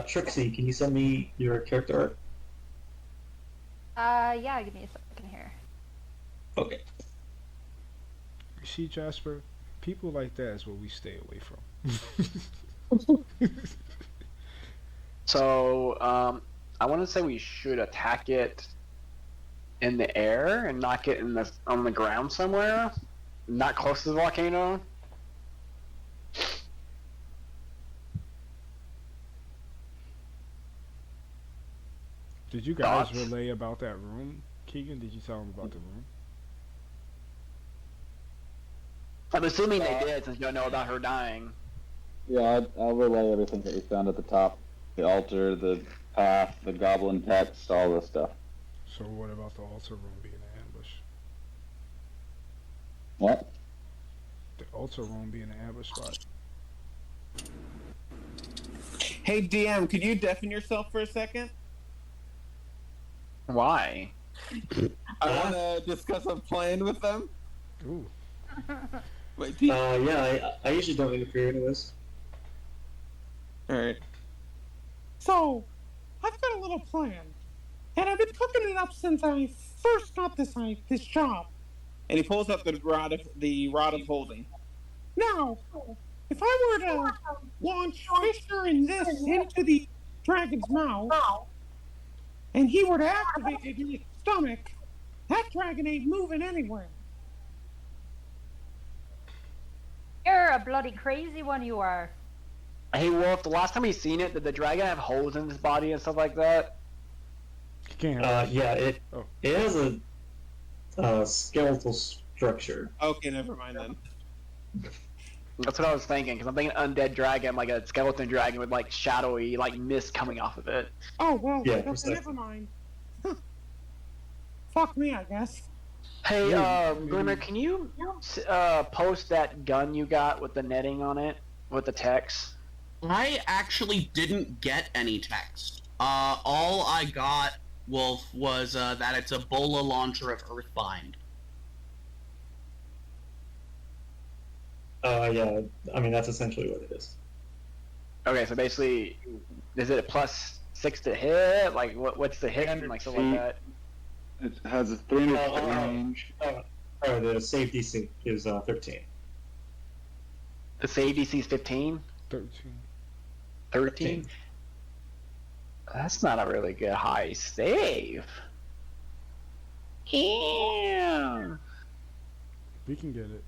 Trixie, can you send me your character art? Yeah, give me a second here. Okay. You see, Jasper, people like that is what we stay away from. So, I want to say we should attack it in the air and knock it on the ground somewhere, not close to the volcano. Did you guys Thoughts? relay about that room, Keegan? Did you tell him about the room? I'm assuming they did since you don't know about her dying. Yeah, I'll relay everything that we found at the top. The altar, the path, the goblin text, all this stuff. So what about the altar room being an ambush? What? The altar room being an ambush spot. Hey, DM, could you deafen yourself for a second? Why? I want to discuss a plan with them. Ooh. Wait, Yeah, I usually don't interfere into this. Alright. So, I've got a little plan. And I've been cooking it up since I first got this job. And he pulls up the rod of holding. Now, if I were to launch Fisher and this into the dragon's mouth, and he were to activate it in its stomach, that dragon ain't moving anywhere. You're a bloody crazy one, you are. Hey, Wolf, the last time we seen it, did the dragon have holes in his body and stuff like that? You can't have Yeah, it has a skeletal structure. Okay, never mind then. That's what I was thinking, because I'm thinking undead dragon, like a skeleton dragon with like shadowy, like mist coming off of it. Oh, well, Yeah, okay, precisely. never mind. Fuck me, I guess. Hey, Glimmer, can you post that gun you got with the netting on it, with the text? I actually didn't get any text. All I got, Wolf, was that it's a bola launcher of Earthbind. Yeah. I mean, that's essentially what it is. Okay, so basically, is it a +6 to hit? Like, what's the hit and like stuff like that? It has a 300 foot range. The save DC is 13. The save DC is 15. 13. 13. That's not a really good high save. Yeah. We can get it.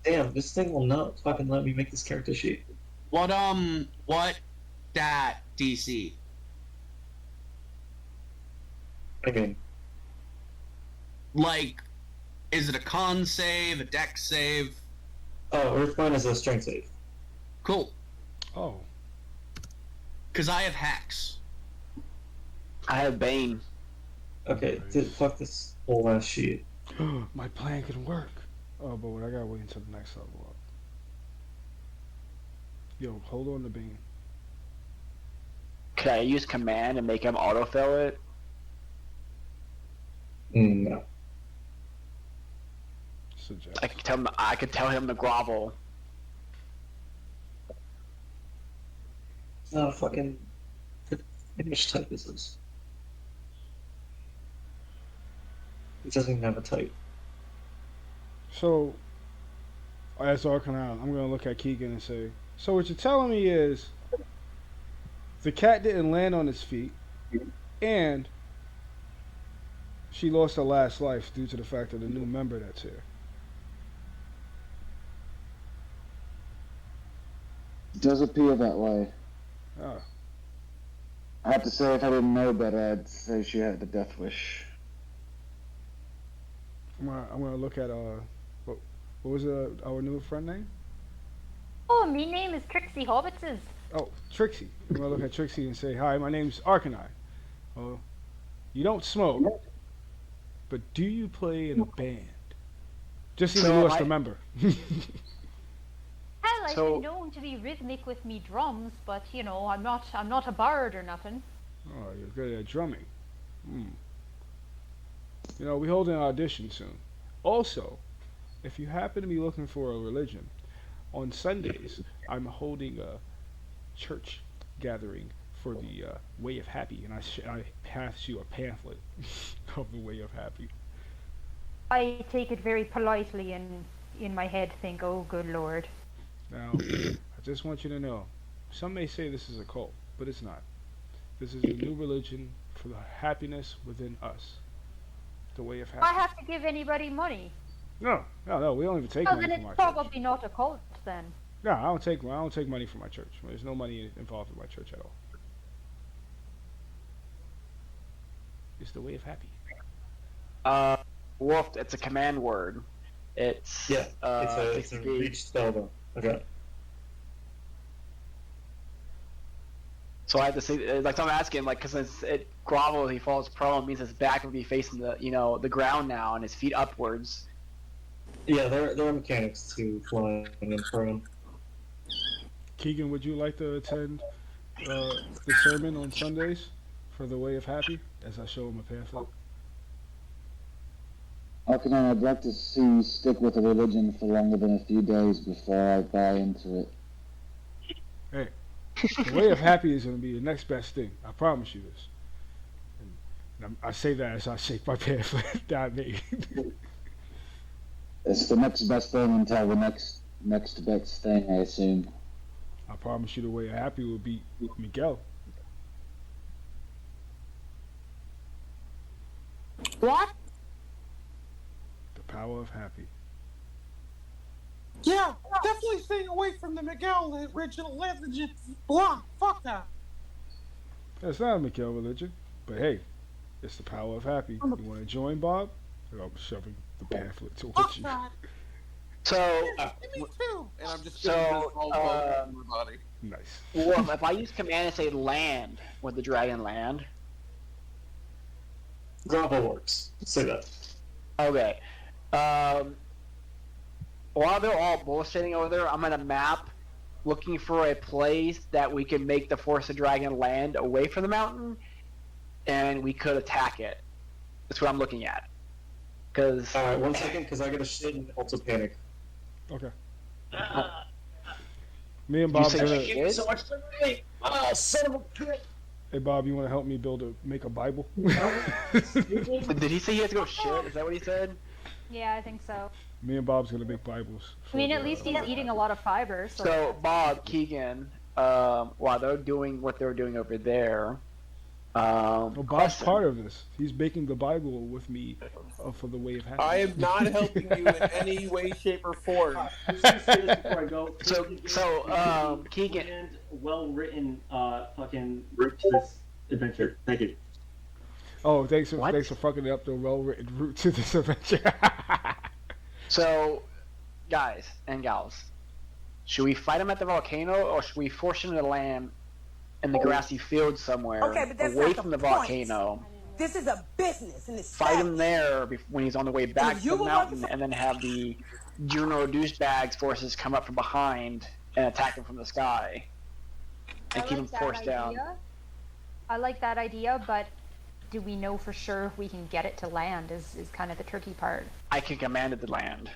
Damn, this thing will not fucking let me make this character sheet. What that DC? I mean, Like, is it a con save, a dex save? oh, Earthbound is a strength save. Cool. Oh. Because I have hacks. I have Bane. Okay, fuck this whole ass sheet. My plan can work. Oh, but I gotta wait until the next level up. Yo, hold on to Bane. Could I use command and make him autofill it? No. Suggest. I could tell him to grovel. It's not a fucking. Which type is this? It doesn't even have a type. So, as Arcanine, I'm gonna look at Keegan and say, so what you're telling me is the cat didn't land on its feet, and she lost her last life due to the fact of the new member that's here. It does appear that way. Ah. I have to say, if I didn't know better, I'd say she had the death wish. I'm gonna look at what was our new friend name? Oh, me name is Trixie Hobbitses. Oh, Trixie. I'm gonna look at Trixie and say, hi, my name's Arcanine. Well, you don't smoke, but do you play in a band? Just so you lost a member. Hell, I've been known to be rhythmic with me drums, but you know, I'm not a bard or nothing. Oh, you're good at drumming. You know, we hold an audition soon. Also, if you happen to be looking for a religion, on Sundays I'm holding a church gathering for the Way of Happy, and I pass you a pamphlet of the Way of Happy. I take it very politely and in my head think, oh good lord. Now, I just want you to know, some may say this is a cult, but it's not. This is a new religion for the happiness within us. The Way of Happy. I have to give anybody money. No, we don't even take money then from my it's church. probably not a cult then. No, I don't take money from my church. There's no money involved in my church at all. It's the Way of Happy. Wolf. It's a command word. It's it's a reach spell though. Okay. So I have to say, like I'm asking, like, because it grovel, he falls prone, means his back would be facing the ground now, and his feet upwards. Yeah, there are mechanics to flying and prone. Keegan, would you like to attend the sermon on Sundays for the Way of Happy, as I show him a pamphlet? Okay, I'd like to see you stick with a religion for longer than a few days before I buy into it. Hey, the Way of Happy is going to be the next best thing. I promise you this. And I say that as I shake my pamphlet that I made. It's the next best thing until the next best thing, I assume. I promise you the Way of Happy will beat Miguel. What? The power of happy. Yeah, definitely staying away from the Miguel original legend. Blah, fuck that. That's not a Miguel religion, but hey, it's the power of happy. You want to join, Bob? I'm shoving the pamphlet towards you. So, me too. And I'm just so, my body. Nice. Wolf, if I use command and say land, would the dragon land? Grovel works. Say that. Okay. While they're all bullshitting over there, I'm gonna map, looking for a place that we can make the Force of Dragon land away from the mountain, and we could attack it. That's what I'm looking at. Cause Alright, 1 second, because I gotta shit and also panic. Okay. Me and You Bob say gonna. shit? Thank you so much for the name. Oh, son of a bitch. Hey Bob, you want to help me make a Bible? Did he say he has to go shit? Is that what he said? Yeah, I think so. Me and Bob's gonna make Bibles. I mean, at least he's eating a lot of fiber. So, So Bob, Keegan, while they're doing what they're doing over there, Well, Bob's question. part of this. He's making the Bible with me for the way of happiness. I am not helping you in any way, shape, or form. Just gonna say this before I go. Keegan, and well-written, fucking route to this adventure. Thank you. Oh, thanks for fucking up the well-written route to this adventure. So, guys and gals, should we fight him at the volcano, or should we force him to land in the grassy field somewhere, But that's away not from the point. volcano? This is a business, and it's Fight him there when he's on the way back If to you the were mountain, working and then have the Juno douchebags forces come up from behind and attack him from the sky, and keep him forced down. I like that idea, but do we know for sure if we can get it to land? Is kind of the tricky part. I can command it to land.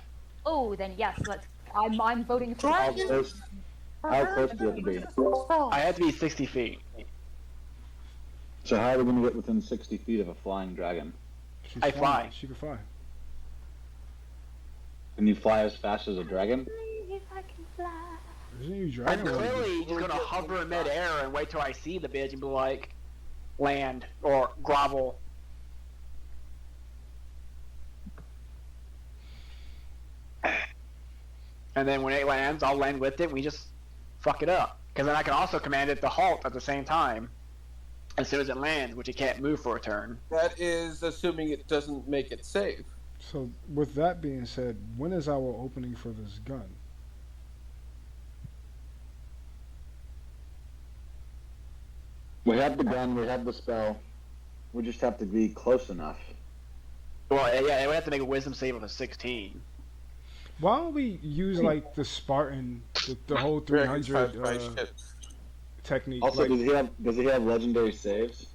Oh, then yes, let's. I'm voting for How close do you have to be? I have to be 60 feet. So how are we going to get within 60 feet of a flying dragon? I fly. She can fly. Can you fly as fast as a dragon? If I can fly. Isn't you I'm dragon? clearly just gonna hover in midair and wait till I see the bitch and be like, land or grovel. And then when it lands, I'll land with it. And we just fuck it up. Because then I can also command it to halt at the same time, as soon as it lands, which it can't move for a turn. That is assuming it doesn't make it safe. So, with that being said, when is our opening for this gun? We have the gun, we have the spell. We just have to be close enough. Well, yeah, it would have to make a wisdom save of a 16. Why don't we use like the Spartan, the whole 300 technique? Also, like, does he have legendary saves?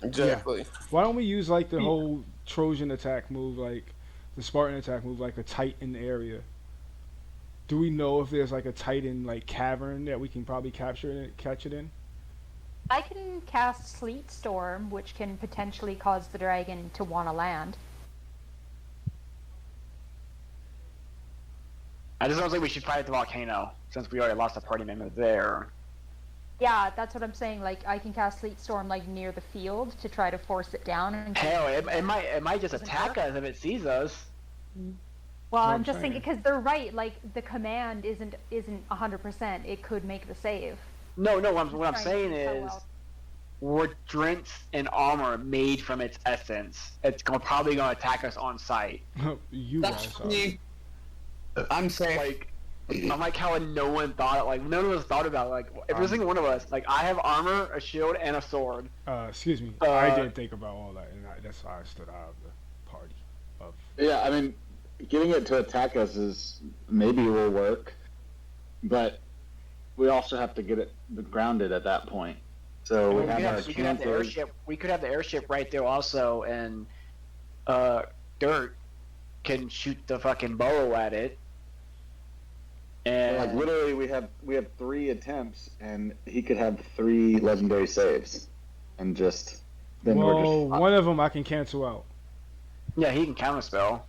Exactly. Yeah. Why don't we use like the whole Trojan attack move, like the Spartan attack move, like a Titan area? Do we know if there's like a Titan like cavern that we can probably catch it in? I can cast Sleet Storm, which can potentially cause the dragon to want to land. I just don't think we should fight at the volcano, since we already lost a party member there. Yeah, that's what I'm saying. Like, I can cast Sleet Storm like near the field to try to force it down. And hell, it might just attack us if it sees us. Well, I'm just thinking because they're right. Like, the command isn't 100%. It could make the save. No. What I'm saying is, we're drenched in armor made from its essence. It's probably going to attack us on sight. You That's guys are. me. I'm saying, Like, I'm like how no one thought. Like, none of us thought about it. Like, every single one of us. Like, I have armor, a shield, and a sword. Excuse me. I didn't think about all that, and that's why I stood out of the party. Yeah, I mean, getting it to attack us is maybe will work, but we also have to get it grounded at that point. So we have our we could have the airship. We could have the airship right there also, and Dirt can shoot the fucking bow at it. And like literally, we have 3 attempts, and he could have 3 legendary saves, and just then we're Well, just one of them I can cancel out. yeah, he can counterspell.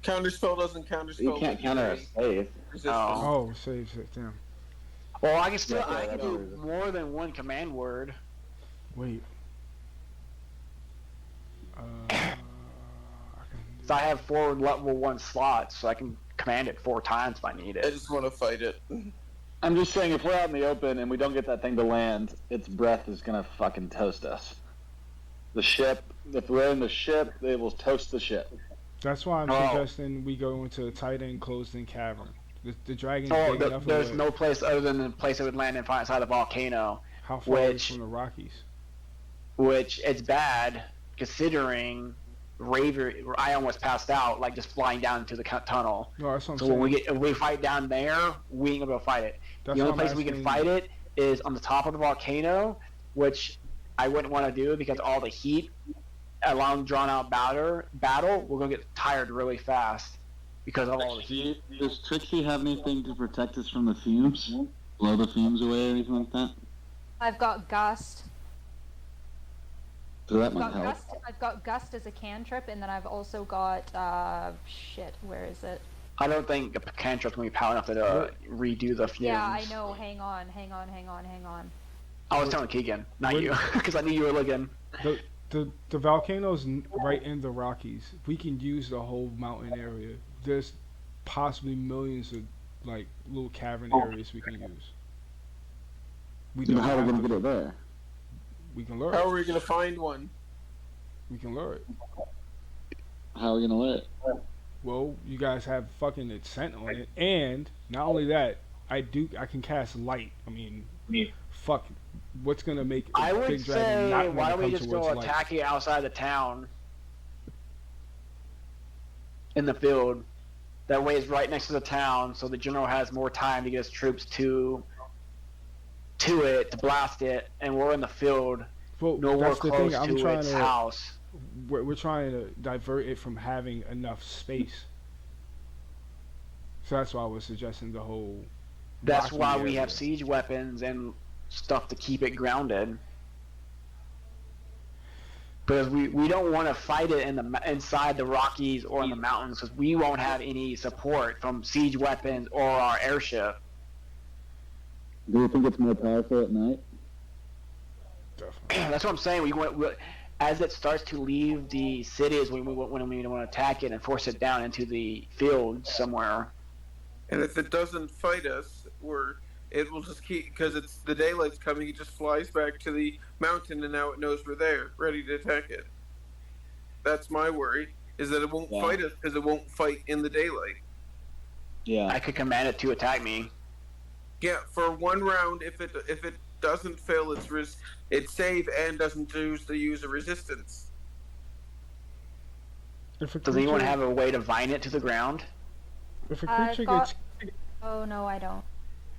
Counterspell doesn't counterspell. you can't counter a save. Oh, saves it. Damn. Well, I can still Yeah, I can that's do reason. more than one command word. Wait. So I have 4 level 1 slots, so I can command it 4 times if I need I it. just want to fight it. I'm just saying, if we're out in the open and we don't get that thing to land, its breath is gonna fucking toast us. The ship, if we're in the ship, they will toast the ship. That's why I'm Oh. suggesting we go into a tight enclosed-in cavern. The dragon's Oh, big enough. there's away. no place other than the place it would land inside the volcano. How far away which- from the Rockies? Which it's bad considering I almost passed out, like just flying down into the tunnel. No, that's what I'm So saying. when we fight down there, we ain't gonna be able to fight it. That's The what only I'm place we can asking. fight it is on the top of the volcano, which I wouldn't want to do because all the heat, a long drawn out battle, we're gonna get tired really fast. because of all the heat. Does Trixie have anything to protect us from the fumes? Blow the fumes away or anything like that? I've got Gust. So that might help. I've got Gust as a cantrip, and then I've also got shit. Where is it? I don't think a cantrip's gonna be power enough to redo the fumes. Yeah, I know. Hang on. I was telling Keegan, not you, because I knew you were looking. The volcano's right in the Rockies. We can use the whole mountain area. There's possibly millions of like little cavern areas we can use. How are we gonna get it there? We can lure How it. are we gonna find one? We can lure it. How are we gonna lure it? Well, you guys have fucking scent on it, and not only that, I can cast light. I mean, fuck, what's gonna make I a would big dragon say, not why want don't to we come just towards go light? attack it outside the town, in the field? That way, it's right next to the town, so the general has more time to get his troops to it to blast it, and we're in the field. Well, nowhere that's the close thing. I'm to trying its to. house. We're trying to divert it from having enough space. So that's why I was suggesting the whole. That's rocky why we area. have siege weapons and stuff to keep it grounded. Because we don't want to fight it inside the Rockies or in the mountains, because we won't have any support from siege weapons or our airship. Do you think it's more powerful at night? Definitely. That's what I'm saying. As it starts to leave the cities, when we want to attack it and force it down into the field somewhere. And if it doesn't fight us, it will just keep, because it's the daylight's coming. It just flies back to the mountain, and now it knows we're there, ready to attack it. That's my worry, is that it won't fight us because it won't fight in the daylight. Yeah. I could command it to attack me. Yeah, for one round, if it doesn't fail its save and doesn't choose to use a resistance. Does anyone have a way to vine it to the ground? If a creature gets. Oh no, I don't.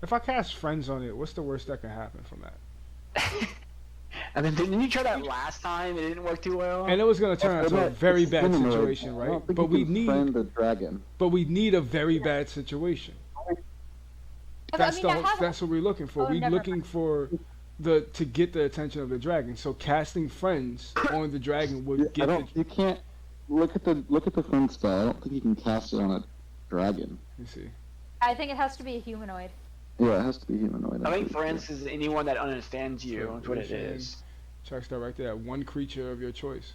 If I cast friends on it, what's the worst that can happen from that? And then didn't you try that last time? It didn't work too well. And it was going to turn into a very bad situation, right? But we need the dragon. But we need a very bad situation. That's that's what we're looking for. We're looking for to get the attention of the dragon. So casting friends on the dragon would get. You can't look at the friend spell. I don't think you can cast it on a dragon. You see. I think it has to be a humanoid. Yeah, it has to be humanoid. I think friends is anyone that understands you. That's what it is. Checks that right there. One creature of your choice.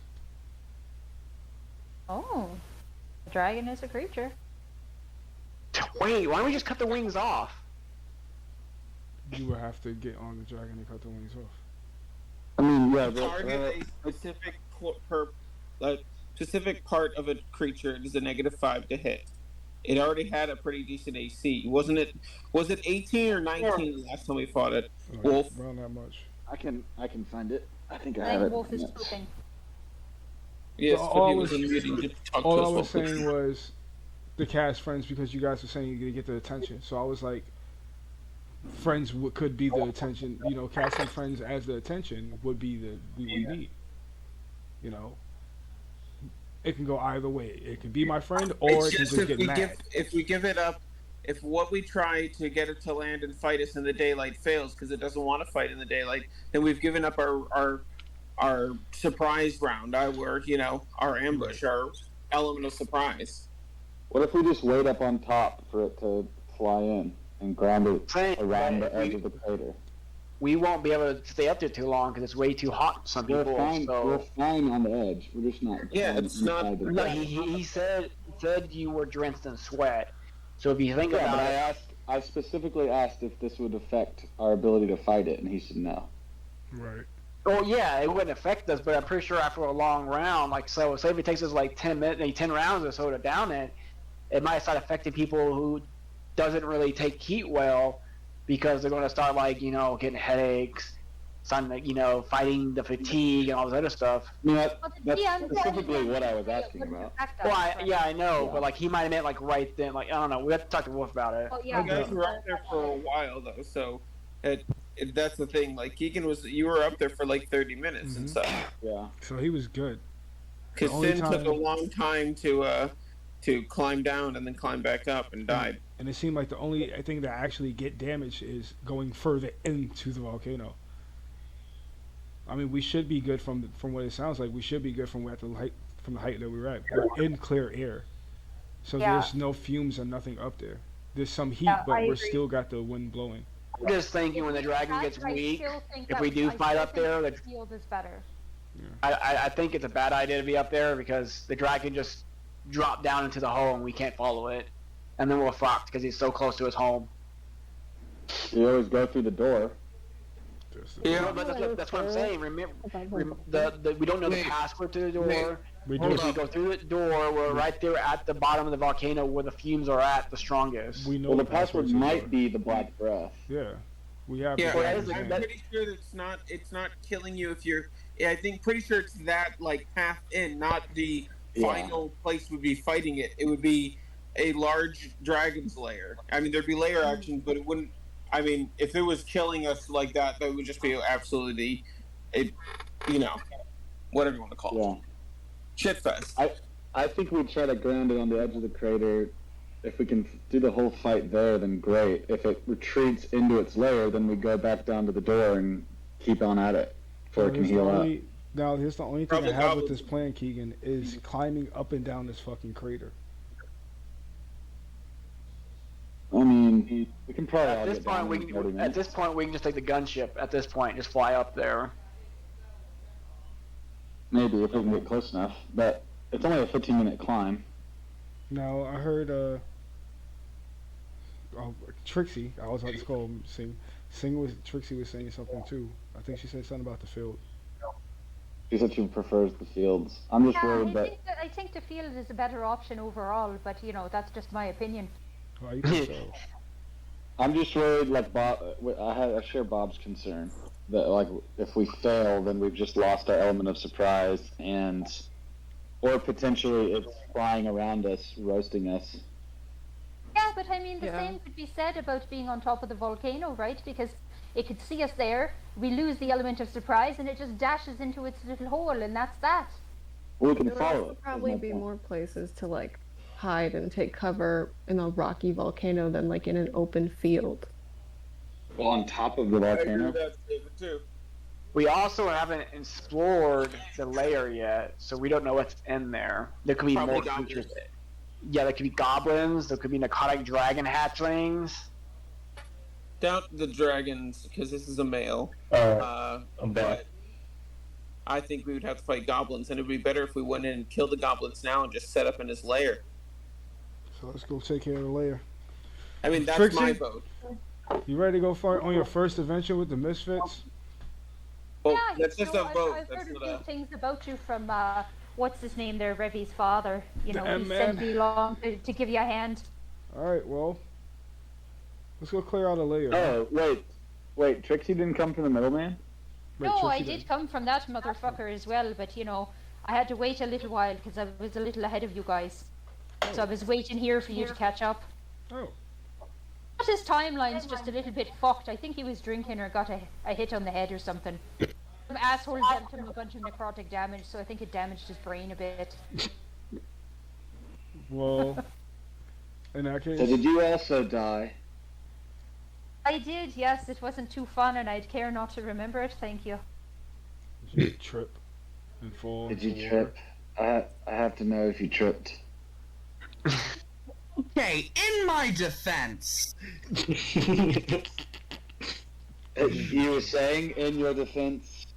Oh, the dragon is a creature. Wait, why don't we just cut the wings off? You would have to get on the dragon and cut the wings off. I mean, yeah, Target a specific part of a creature. It is a -5 to hit. It already had a pretty decent AC, wasn't it? Was it 18 or 19 the last time we fought it? Wolf. Around that much. I can find it. I think I I have think it. Wolf is pooping. Yes, So but he was in meeting to talk to all us I was while saying pooping. was the cast friends because you guys were saying you're gonna get the attention. So I was like, friends could be the attention. You know, casting friends as the attention would be we need. You know, it can go either way. It can be my friend, or It's it can just just get mad. if we give it up, if what we try to get it to land and fight us in the daylight fails because it doesn't want to fight in the daylight, then we've given up our surprise round, our ambush, our element of surprise. What if we just wait up on top for it to fly in and ground it around the edge of the crater? We won't be able to stay up there too long because it's way too hot for some people. We're fine on the edge. We're just not. Yeah, it's not. No, he said you were drenched in sweat. So if you think about but I specifically asked if this would affect our ability to fight it, and he said no. Right. Oh yeah, it wouldn't affect us, but I'm pretty sure after a long round, say if it takes us like 10 rounds or so to down it, it might start affecting people who doesn't really take heat well, because they're going to start getting headaches, fighting the fatigue and all this other stuff. That's specifically what I was asking about. Well, I know, but he might have meant right then. I don't know. We have to talk to Wolf about it. Well, yeah. You guys were up there for a while though, so that's the thing. Keegan you were up there for 30 minutes and stuff. Yeah. So he was good. Because Sin took a long time to to climb down and then climb back up and died. And it seemed like the only thing that actually get damaged is going further into the volcano. I mean, we should be good from what it sounds like. We should be good from the height that we're at. We're in clear air, so there's no fumes or nothing up there. There's some heat, but we're still got the wind blowing. I'm just thinking when the dragon gets weak, if we do fight up there, the field is better. I think it's a bad idea to be up there because the dragon just dropped down into the hole and we can't follow it, and then we're fucked because he's so close to his home. You always go through the door. Yeah, but that's what I'm saying. Remember, we don't know the password to the door. We go through the door. We're right there at the bottom of the volcano where the fumes are at the strongest. We know well, the password might be the black breath. Yeah, we have. Yeah, I'm pretty sure that it's not killing you if you're. I think pretty sure it's that like path in, not the final place would be fighting it. It would be a large dragon's lair. I mean, there'd be lair actions, but it wouldn't. I mean, if it was killing us like that, that would just be absolutely, whatever you want to call it. Shitfest. I think we'd try to ground it on the edge of the crater. If we can do the whole fight there, then great. If it retreats into its lair, then we go back down to the door and keep on at it before it can heal up. Now, here's the only thing I have with this plan, Keegan, is climbing up and down this fucking crater. I mean, we can probably at this point we can just take the gunship. At this point, just fly up there. Maybe if we can get close enough, but it's only a 15-minute climb. Now I heard Trixie. I was about to call him Trixie was saying something too. I think she said something about the field. She said she prefers the fields. I'm just worried that. I think the field is a better option overall, but that's just my opinion. Why you think so? I'm just worried, like Bob. I share Bob's concern that, like, if we fail, then we've just lost our element of surprise, or potentially it's flying around us, roasting us. Yeah, but I mean, the same could be said about being on top of the volcano, right? Because it could see us there, we lose the element of surprise, and it just dashes into its little hole, and that's that. Well, we can There follow would it. probably be more places to hide and take cover in a rocky volcano than in an open field. Well, on top of the volcano. Too. We also haven't explored the layer yet, so we don't know what's in there. There could be more creatures. Yeah, there could be goblins. There could be narcotic dragon hatchlings. Doubt the dragons because this is a male. But I think we would have to fight goblins, and it would be better if we went in and killed the goblins now and just set up in his lair. So let's go take care of the lair. I mean, that's Trixie, my vote. You ready to go on your first adventure with the Misfits? Well, Yeah, that's just a vote. I've That's heard a not few things about you from what's his name there, Revy's father. He M-Man. sent me along to give you a hand. All right, well, let's go clear out a layer. Oh, wait, Trixie didn't come from the middleman? No, I did come from that motherfucker as well, but I had to wait a little while because I was a little ahead of you guys. So I was waiting here for you to catch up. Oh. But his timeline's just a little bit fucked. I think he was drinking or got a hit on the head or something. Some asshole dealt him a bunch of necrotic damage, so I think it damaged his brain a bit. Well, in that case. So did you also die? I did, yes. It wasn't too fun, and I'd care not to remember it. Thank you. Did you trip and fall? Did you trip? I have to know if you tripped. Okay, in my defense. You were saying in your defense?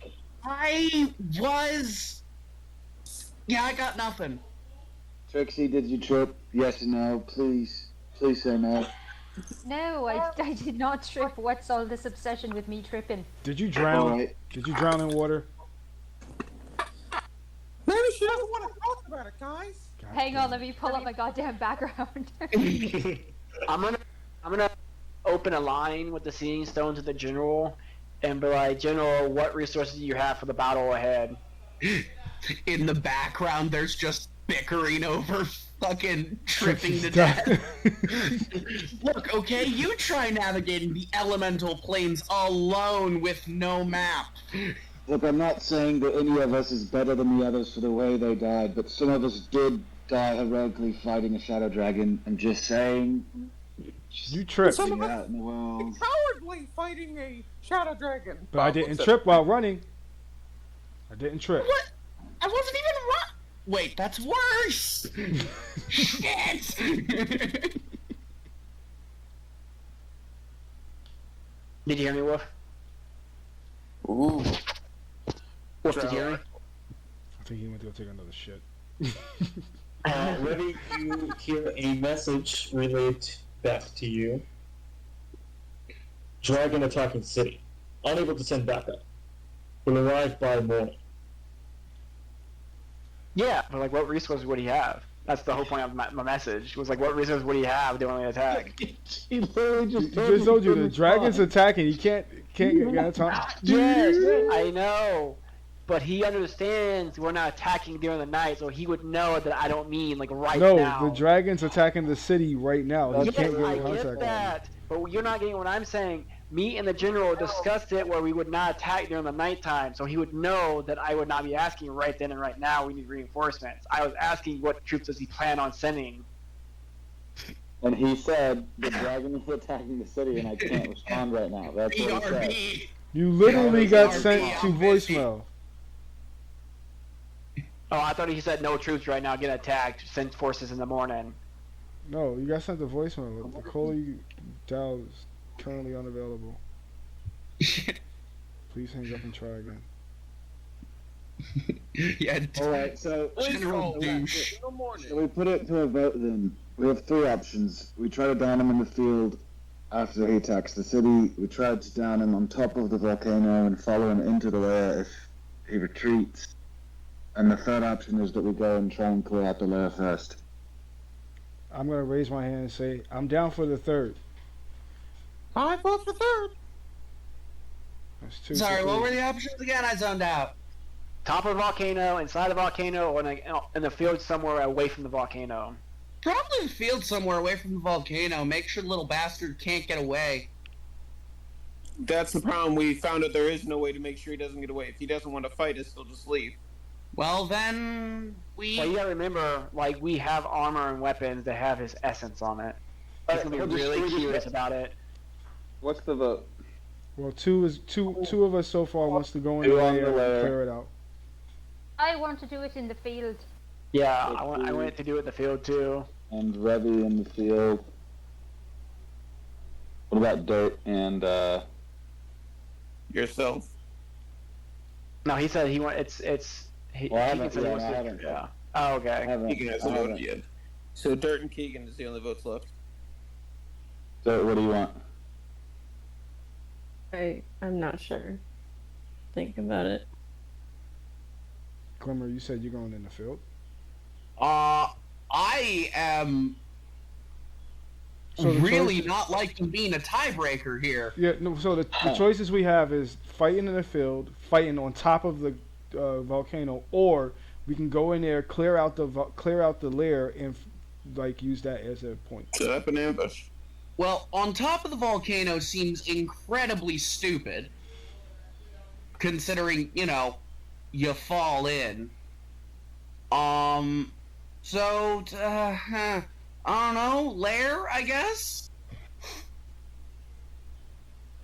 I was. Yeah, I got nothing. Trixie, did you trip? Yes or no? Please say no. No, I did not trip. What's all this obsession with me tripping? Did you drown? Right. Did you drown in water? Maybe she doesn't want to talk about it, guys. Hang on, let me pull up my goddamn background. I'm gonna open a line with the seeing stone to the general and be like, General, what resources do you have for the battle ahead? In the background, there's just bickering over fucking tripping to death. Look, okay, you try navigating the elemental planes alone with no map. Look, I'm not saying that any of us is better than the others for the way they died, but some of us did die heroically fighting a shadow dragon. I'm just saying. You tripped. Some of Being us out in the world. cowardly fighting a shadow dragon. But I Bob didn't looks at- trip while running. I didn't trip. What? I wasn't even wrong. Wait, that's worse. Shit. Did you hear me, Wolf? Ooh. Wolf, did you hear me? I think he went to go take another shit. Revy, you hear a message relayed back to you. Dragon attacking city. Unable to send backup. Will arrive by morning. Yeah, but like, what resources would he have? That's the whole point of my message. Was like, what resources would he have to only attack? He literally Just told you the dragon's attacking. He can't get time. Yes, I know. But he understands we're not attacking during the night, so he would know that I don't mean like right No, now. the dragon's attacking the city right now. He Yes, can't get I in contact get with him. that, but you're not getting what I'm saying. Me and the general discussed it where we would not attack during the nighttime, so he would know that I would not be asking right then and right now. We need reinforcements. I was asking what troops does he plan on sending. And he said the dragon is attacking the city, and I can't respond right now. That's what he said. BRB. You literally got BRB, sent to I'm busy. voicemail. Oh, I thought he said no troops right now. Get attacked. Send forces in the morning. No, you got sent to voicemail. The caller you dialed is currently unavailable. Please hang up and try again. Yeah. Alright, so General douche. In the morning. so we put it to a vote then. We have three options. We try to down him in the field after he attacks the city. We try to down him on top of the volcano and follow him into the lair if he retreats. And the third option is that we go and try and clear out the lair first. I'm gonna raise my hand and say I'm down for the third. I vote for third. That's two. Sorry, for what three. were the options again? I zoned out. Top of the volcano, inside the volcano, or in the field somewhere away from the volcano. Probably the field somewhere away from the volcano. Make sure the little bastard can't get away. That's the problem. We found out there is no way to make sure he doesn't get away. If he doesn't want to fight us, he'll just leave. Well, then we. Well, you gotta remember, like, we have armor and weapons that have his essence on it. He's gonna be really curious about it. What's the vote? Well, two of us so far wants to go in Two the on lair the and lair. clear it out. I want to do it in the field. Yeah, I went to do it in the field too. And Revy in the field. What about Dirt and Yourself. No, he said he want it's he. Well, I he haven't- said he yeah, wants I to- haven't. Yeah. Oh, okay. Keegan hasn't voted yet. So Dirt and Keegan is the only votes left. Dirt, what do you want? I'm not sure. Think about it. Glimmer, you said you're going in the field. I am So the really choice- not liking being a tiebreaker here. Yeah, no. So the choices we have is fighting in the field, fighting on top of the volcano, or we can go in there, clear out the lair, and like use that as a point. Set up an ambush. Well, on top of the volcano seems incredibly stupid, considering, you fall in. So, I don't know, lair, I guess?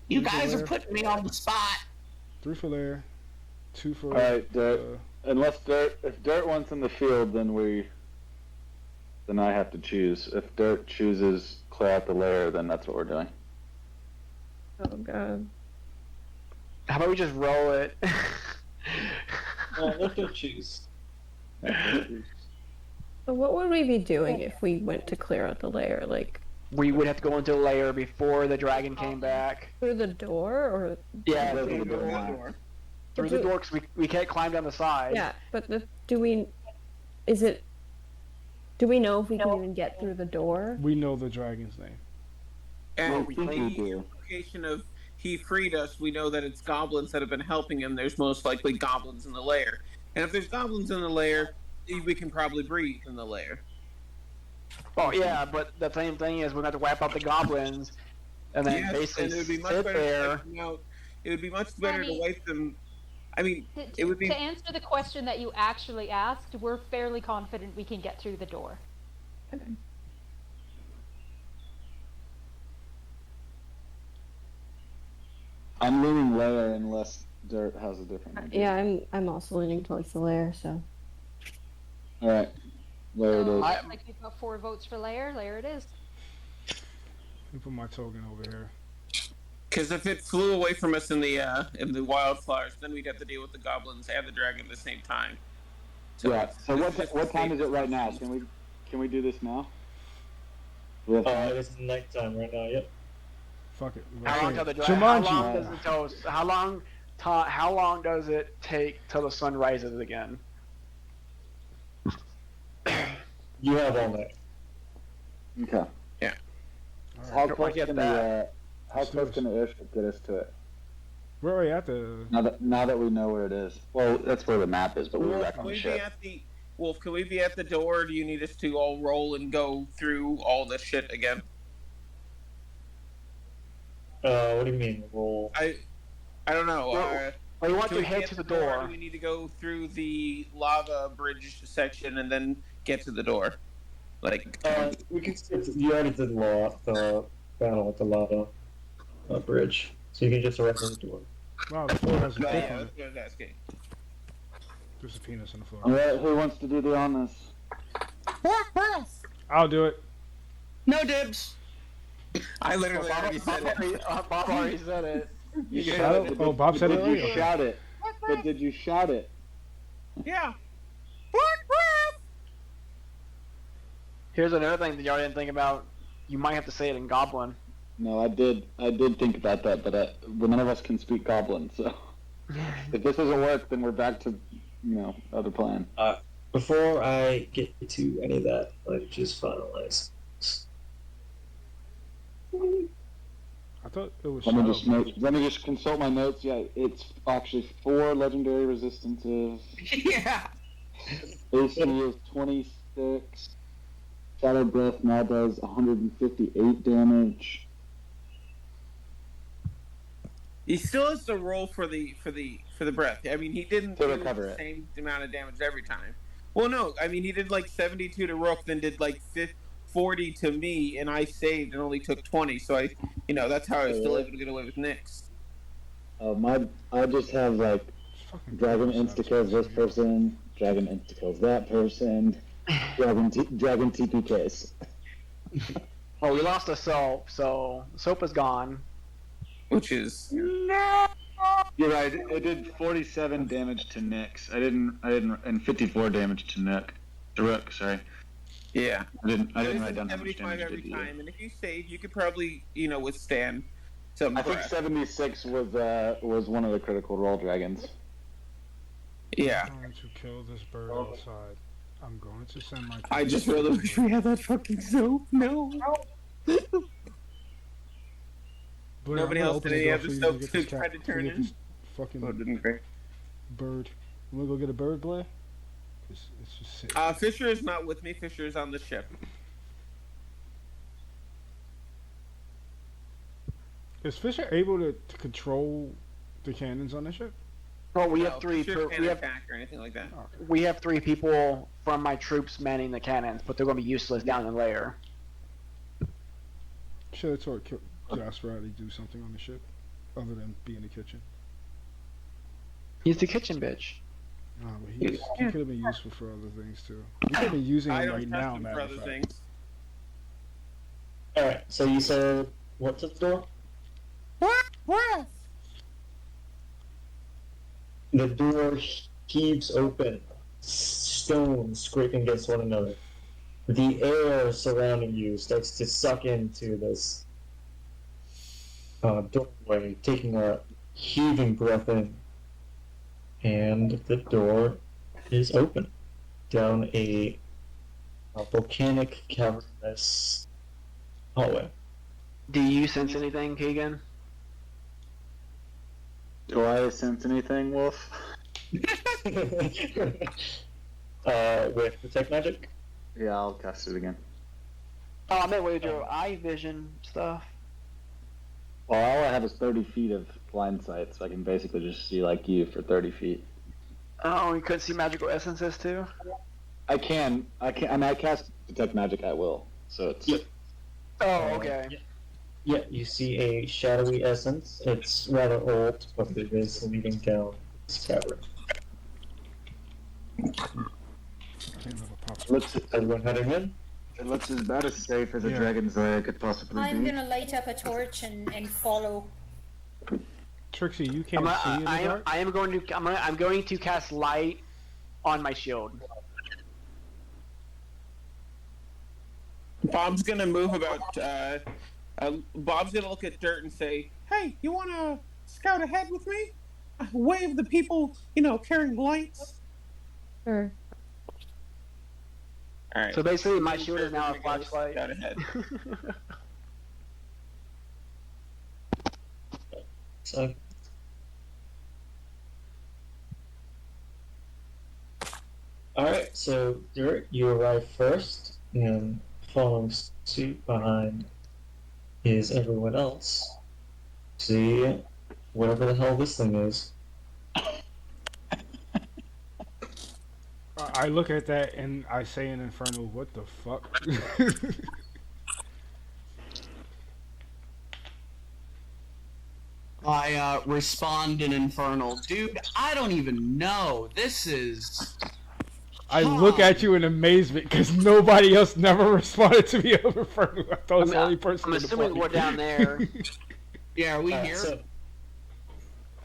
You guys are putting me on the spot. 3 for lair, 2 for. Alright, Dirt. Unless if Dirt wants in the field, then I have to choose. If Dirt chooses clear out the lair, then that's what we're doing. Oh god. How about we just roll it? Let them choose. So what would we be doing if we went to clear out the lair? Like We would have to go into the lair before the dragon came back. through the door, or Yeah, Through through the the door. door. Through the door, 'cause we can't climb down the side. yeah? But do we know if we can even get through the door? We know the dragon's name. And I think we do. location of he freed us, we know that it's goblins that have been helping him. There's most likely goblins in the lair. And if there's goblins in the lair, we can probably breathe in the lair. Oh yeah, but the same thing is we're going to have to wipe out the goblins, and then Yes, basically and it would be much sit better to there. wipe them out. It would be much better to Funny. wipe them I mean, To, it would be. to answer the question that you actually asked, we're fairly confident we can get through the door. I'm leaning layer unless Dirt has a different idea. Yeah, I'm also leaning towards the lair, so. All right, layer it So, is. looks like we've got 4 votes for layer. Layer it is. Let me put my token over here. Because if it flew away from us in the wildflowers, then we'd have to deal with the goblins and the dragon at the same time. So Yeah. So what time is it right now? Can we do this now? It's nighttime right now. Yep. Fuck it. How long, how long does it take till the sun rises again? You have all night. Okay. Yeah. How Right. close Get can that. how close can the airship get us to it? Where are we at the? Now that we know where it is. Well, that's where the map is, but we're back on the ship. Wolf, can we be at the door, or do you need us to all roll and go through all this shit again? What do you mean roll? I don't know. We want can to we head get to the or door. Do we need to go through the lava bridge section and then get to the door? Like, We can skip. You already did the battle with the lava bridge, so you can just arrive at the door. Wow, the floor has a yeah, dick on that's it. what I was asking. There's a penis on the floor. All right, who wants to do the honors? I'll do it. No dibs. I literally already said it. Bob already said it. You shout it? Oh, Bob said it Did already? you Okay. shout it? But did you shout it? Yeah. Here's another thing that y'all didn't think about. You might have to say it in Goblin. No, I did think about that, but none of us can speak Goblin, so if this doesn't work, then we're back to other plan. Before I get to any of that, let me just finalize. I thought it was. Let me just consult my notes. Yeah, it's actually 4 legendary resistances. Yeah. AC is 26. Shadow Breath now does 158 damage. He still has to roll for the breath. I mean, he didn't To do recover the it. same amount of damage every time. Well, no, I mean he did like 72 to Rook, then did like 40 to me, and I saved and only took 20. So that's how I was still able to get away with Nyx. I just have like Dragon insta-kills this person, Dragon insta-kills that person, Dragon TPKs. Oh, we lost a soap, so soap is gone. Which is You're right. It did 47 damage to Nyx. I didn't, and 54 damage to Rook. Sorry. Yeah. I didn't It write down how much 75 damage it every did. time, and if you save, you could probably withstand some. I think breath. 76 was one of the critical role dragons. Yeah. I'm going to kill this bird outside. I'm going to send my. I just really wish we had that fucking soap. No. Blair, Nobody I'm gonna else open did any door of for the you soap get to this try to cat- turn get in. this fucking Oh, didn't great. bird. I'm gonna go get a bird, Blair. It's just sick. Fisher is not with me. Fisher is on the ship. Is Fisher able to control the cannons on the ship? Well, we No, have 3. Fisher can't attack or anything like that. We have 3 people from my troops manning the cannons, but they're going to be useless down in layer. Should have told Jasper how to do something on the ship, other than be in the kitchen. He's the kitchen bitch. Nah, but he could have been useful for other things too. We could be using I him don't right trust now, him matter for of other fact. things. Alright, so you said what's at the door? What? The door heaves open, stones scraping against one another. The air surrounding you starts to suck into this doorway, taking a heaving breath in. And the door is open down a volcanic cavernous hallway. Do you sense anything, Keegan? Do I sense anything, Wolf? With detect magic? Yeah, I'll cast it again. Oh, I meant with your eye vision stuff. Well, all I have is 30 feet of blind sight, so I can basically just see like you for 30 feet. Oh, you couldn't see magical essences too? I can. I mean, I cast detect magic at will, so it's. Yep. Oh, okay. Yeah, you see a shadowy essence. It's rather old, but it is leading down this cavern. Looks. Everyone heading in? It looks about as safe as a Yeah. dragon's lair could possibly I'm be. gonna light up a torch and follow. Trixie, you can't see in the dark. I'm going to cast light on my shield. Bob's gonna move about. Bob's gonna look at Dirt and say, "Hey, you wanna scout ahead with me? Wave the people, carrying lights." Sure. All right. So basically, my Me and shield is Dirt now are a gonna go flashlight. scout ahead. So. Alright, so Dirt, you arrive first, and following suit behind is everyone else. See, whatever the hell this thing is. I look at that and I say in Infernal, what the fuck? I respond in Infernal. Dude, I don't even know. This is... I look at you in amazement because nobody else never responded to me over Infernal. I thought I was the only person I'm in the assuming party. we're down there. Yeah, are we here? So,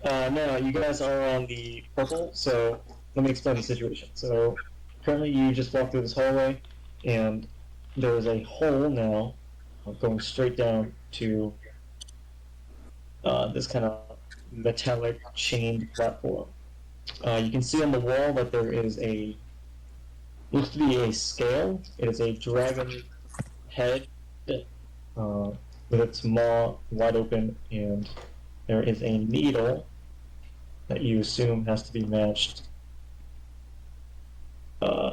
no, you guys are on the purple, so let me explain the situation. So, currently you just walked through this hallway, and there is a hole now going straight down to this kind of metallic chained platform. You can see on the wall that there is looks to be a scale. It is a dragon head with its maw wide open, and there is a needle that you assume has to be matched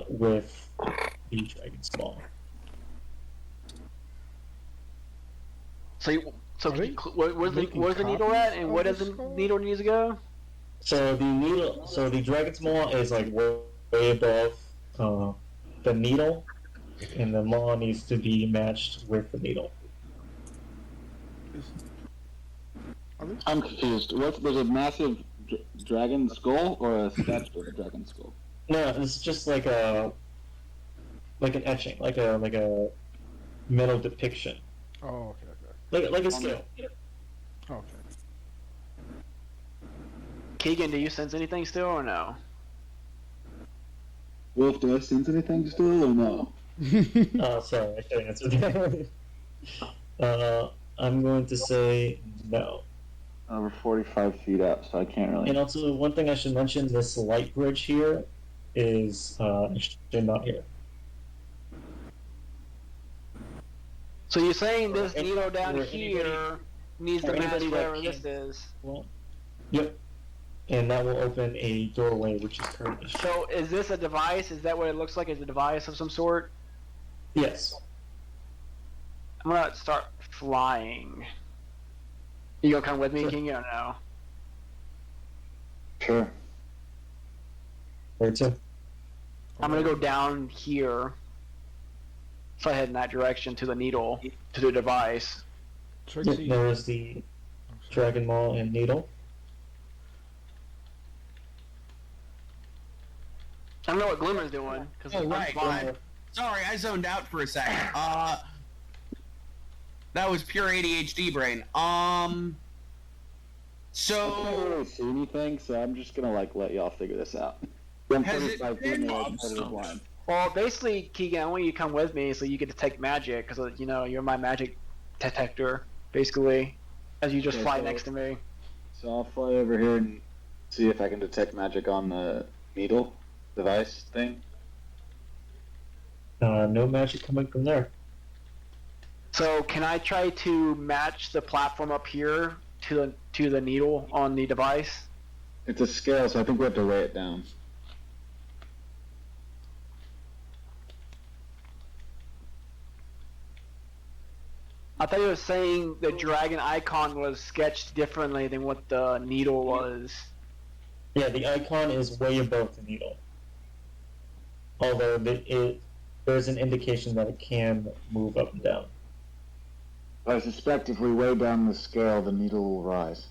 with the dragon's maw. Where's the needle at, and where does the needle need to go? So the dragon's maw is like way above the needle, and the maw needs to be matched with the needle. I'm confused. There's a massive dragon skull or a statue of a dragon skull? No, it's just like an etching, like a metal depiction, Oh, okay. like a scale. Okay. Keegan, do you sense anything still or no? Wolf, do I sense anything still or no? Sorry, I can't answer that. I'm going to say no. We're 45 feet up, so I can't really. And also, one thing I should mention: this light bridge here is actually not here. So you're saying this needle down here needs to match wherever this is? Well, yep. And that will open a doorway, which is currently shut. So is this a device? Is that what it looks like? Is a device of some sort? Yes. I'm gonna start flying. You gonna come with me, King, or no? Sure. Where to? I'm gonna go down here. So I head in that direction to the needle, to the device. Trixie. There is the dragon maw and needle. I don't know what Glimmer's doing. Cause Oh, I'm right. flying. Sorry, I zoned out for a second. That was pure ADHD brain. I can't So really see anything, so I'm just gonna let y'all figure this out. I'm Has it 35 feet been- and I'm totally blind. Well, basically, Keegan, I want you to come with me so you get to take magic, because you're my magic detector, basically, as you just Okay, fly so- next to me. So I'll fly over here and see if I can detect magic on the needle device thing. No magic coming from there. So can I try to match the platform up here to the needle on the device? It's a scale, so I think we have to weigh it down. I thought you were saying the dragon icon was sketched differently than what the needle was. Yeah, the icon is way above the needle. Although there's an indication that it can move up and down. I suspect if we weigh down the scale, the needle will rise.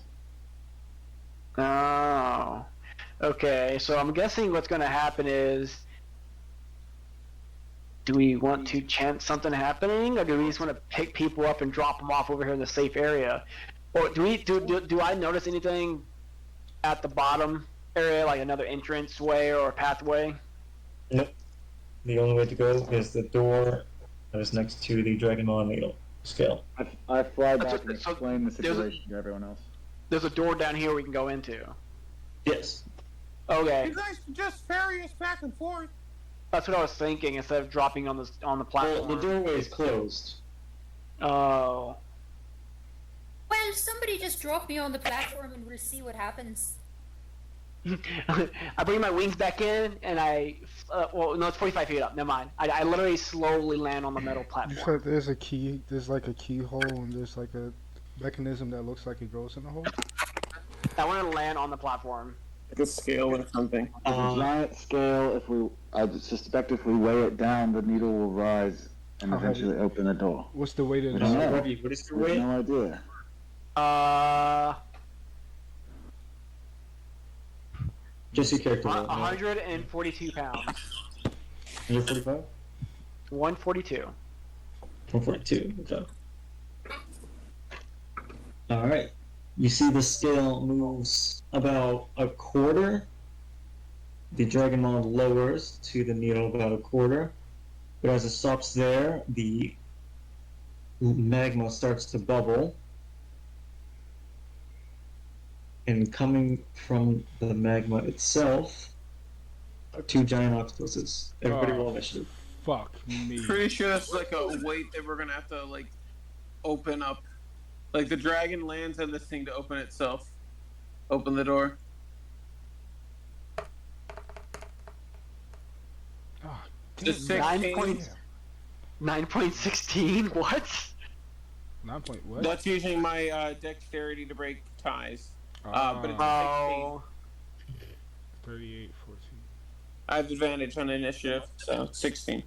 Oh. Okay, so I'm guessing what's going to happen is, do we want to chance something happening, or do we just want to pick people up and drop them off over here in the safe area? Or do I notice anything at the bottom area, like another entrance way or a pathway? Nope. The only way to go is the door that is next to the Dragonmon needle scale. I fly back and explain the situation to everyone else. There's a door down here we can go into. Yes. Okay. You guys can just ferry us back and forth. That's what I was thinking, instead of dropping on the platform. Well, the doorway is closed. Oh. Well, somebody just drop me on the platform and we'll see what happens. I bring my wings back in, and well, no, it's 45 feet up. Never mind. I literally slowly land on the metal You platform. said there's a key. There's like a keyhole, and there's like a mechanism that looks like it goes in the hole. I want to land on the platform. Like a scale or something. A giant scale. I suspect if we weigh it down, the needle will rise and How heavy? eventually open the door. What's the weight of I the don't needle? know. What is the I weight? have no idea. Just your character. 142 pounds. You're 45? 142. 142. Okay. Alright. You see the scale moves about a quarter. The Dragonmon lowers to the needle about a quarter. But as it stops there, the magma starts to bubble. And coming from the magma itself are two giant octopuses. Everybody roll initiative. Fuck me. Pretty sure that's like a weight that we're gonna have to like open up. Like the dragon lands on this thing to open itself. Open the door. Oh, Just damn, 9.16? What? 9 point what? That's using my dexterity to break ties. But it's Oh. 38, 14. I have advantage on initiative, so 16.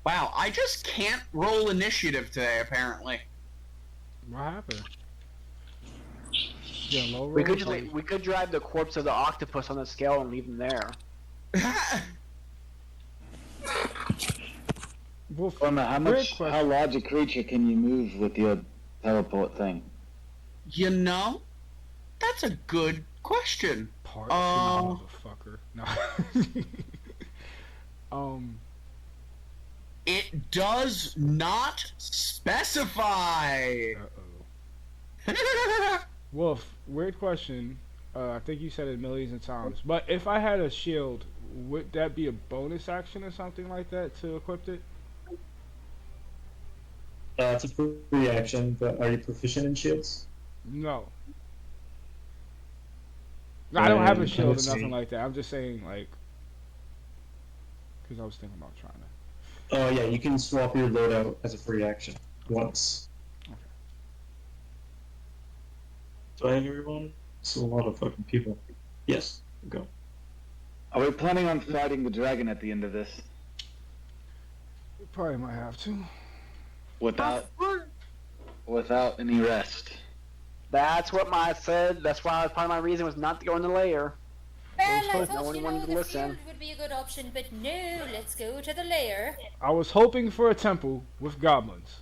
Wow, I just can't roll initiative today, apparently. What happened? Yeah, low We roll? could drive the corpse of the octopus on the scale and leave him there. Well, how large a creature can you move with your teleport thing? You know, that's a good question. Part motherfucker. No. It does not specify. Wolf, weird question. I think you said it millions of times. But if I had a shield, would that be a bonus action or something like that to equip it? It's a free action, but are you proficient in shields? No. No, I don't have a I shield would or say- nothing like that. I'm just saying, like, because I was thinking about trying to. Oh yeah, you can swap your loadout as a free action once. Okay. Do I have everyone? It's a lot of fucking people. Yes, go. Are we planning on fighting the dragon at the end of this? We probably might have to. Without any rest? That's what I said. That's why part of my reason was not to go in the lair. Well, I No thought, one you wanted know, to the listen. field would be a good option, but no, let's go to the lair. I was hoping for a temple with goblins.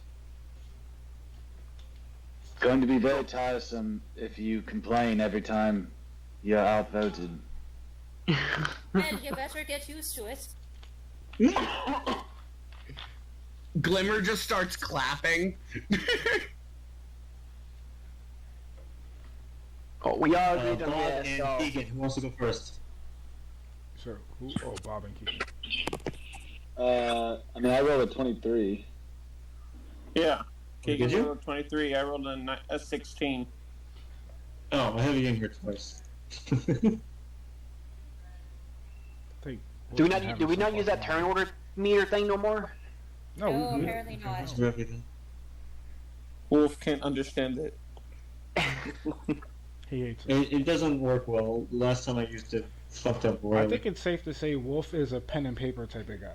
It's going to be very tiresome if you complain every time you're outvoted. Well, you better get used to it. Glimmer just starts clapping. Oh, we all agreed on Bob this. and So. Keegan, who wants to go first? Sure. Who? Oh, Bob and Keegan. I mean, I rolled a 23. Yeah. Did Keegan you? rolled a 23. I rolled a 16. Oh, I have you in here twice. Think Do we not use that turn order meter thing no more? No, No, we apparently not. Wolf can't understand it. he hates it. It doesn't work well. Last time I used it, fucked up I royally. think it's safe to say Wolf is a pen and paper type of guy.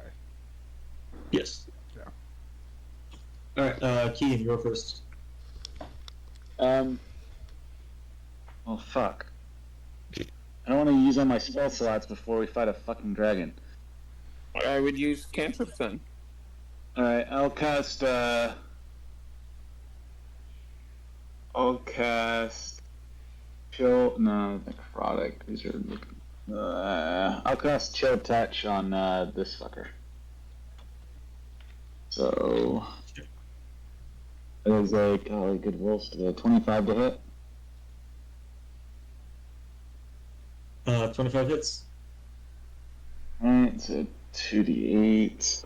Yes. Yeah. Alright, Keegan, you're first. Oh fuck. I don't want to use all my spell slots before we fight a fucking dragon. I would use cantrips then. Alright, I'll cast Chill. No, necrotic. These are. I'll cast Chill Touch on this fucker. So. It is a golly good rolls today. 25 to hit. 25 hits. Alright, so 2d8.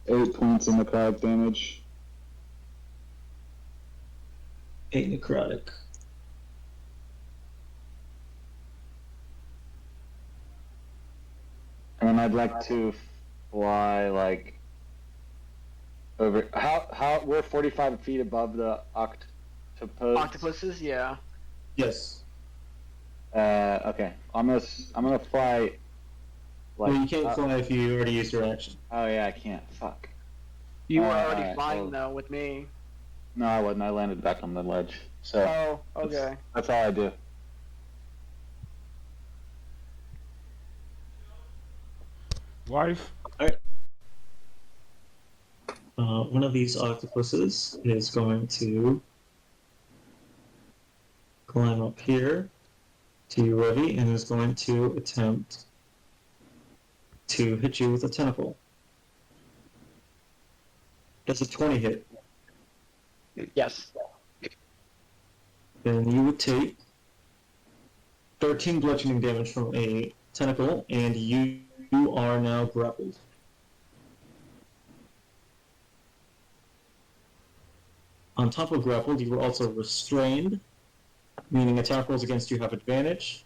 8 points of necrotic damage. 8 necrotic. And I'd like to fly like over. How we're 45 feet above the octopus. Octopuses, yeah. Yes. Okay. I'm gonna fly. Like, Well, you can't fly if you already used your action. Oh yeah, I can't. Fuck. You were already alright, flying well, though with me. No, I wasn't. I landed back on the ledge. So. Oh, okay. That's all I do. Life. Alright. One of these octopuses is going to climb up here to you, Revy, and is going to attempt to hit you with a tentacle. That's a 20 hit. Yes. Then you would take 13 bludgeoning damage from a tentacle, and you are now grappled. On top of grappled, you were also restrained, meaning attack rolls against you have advantage.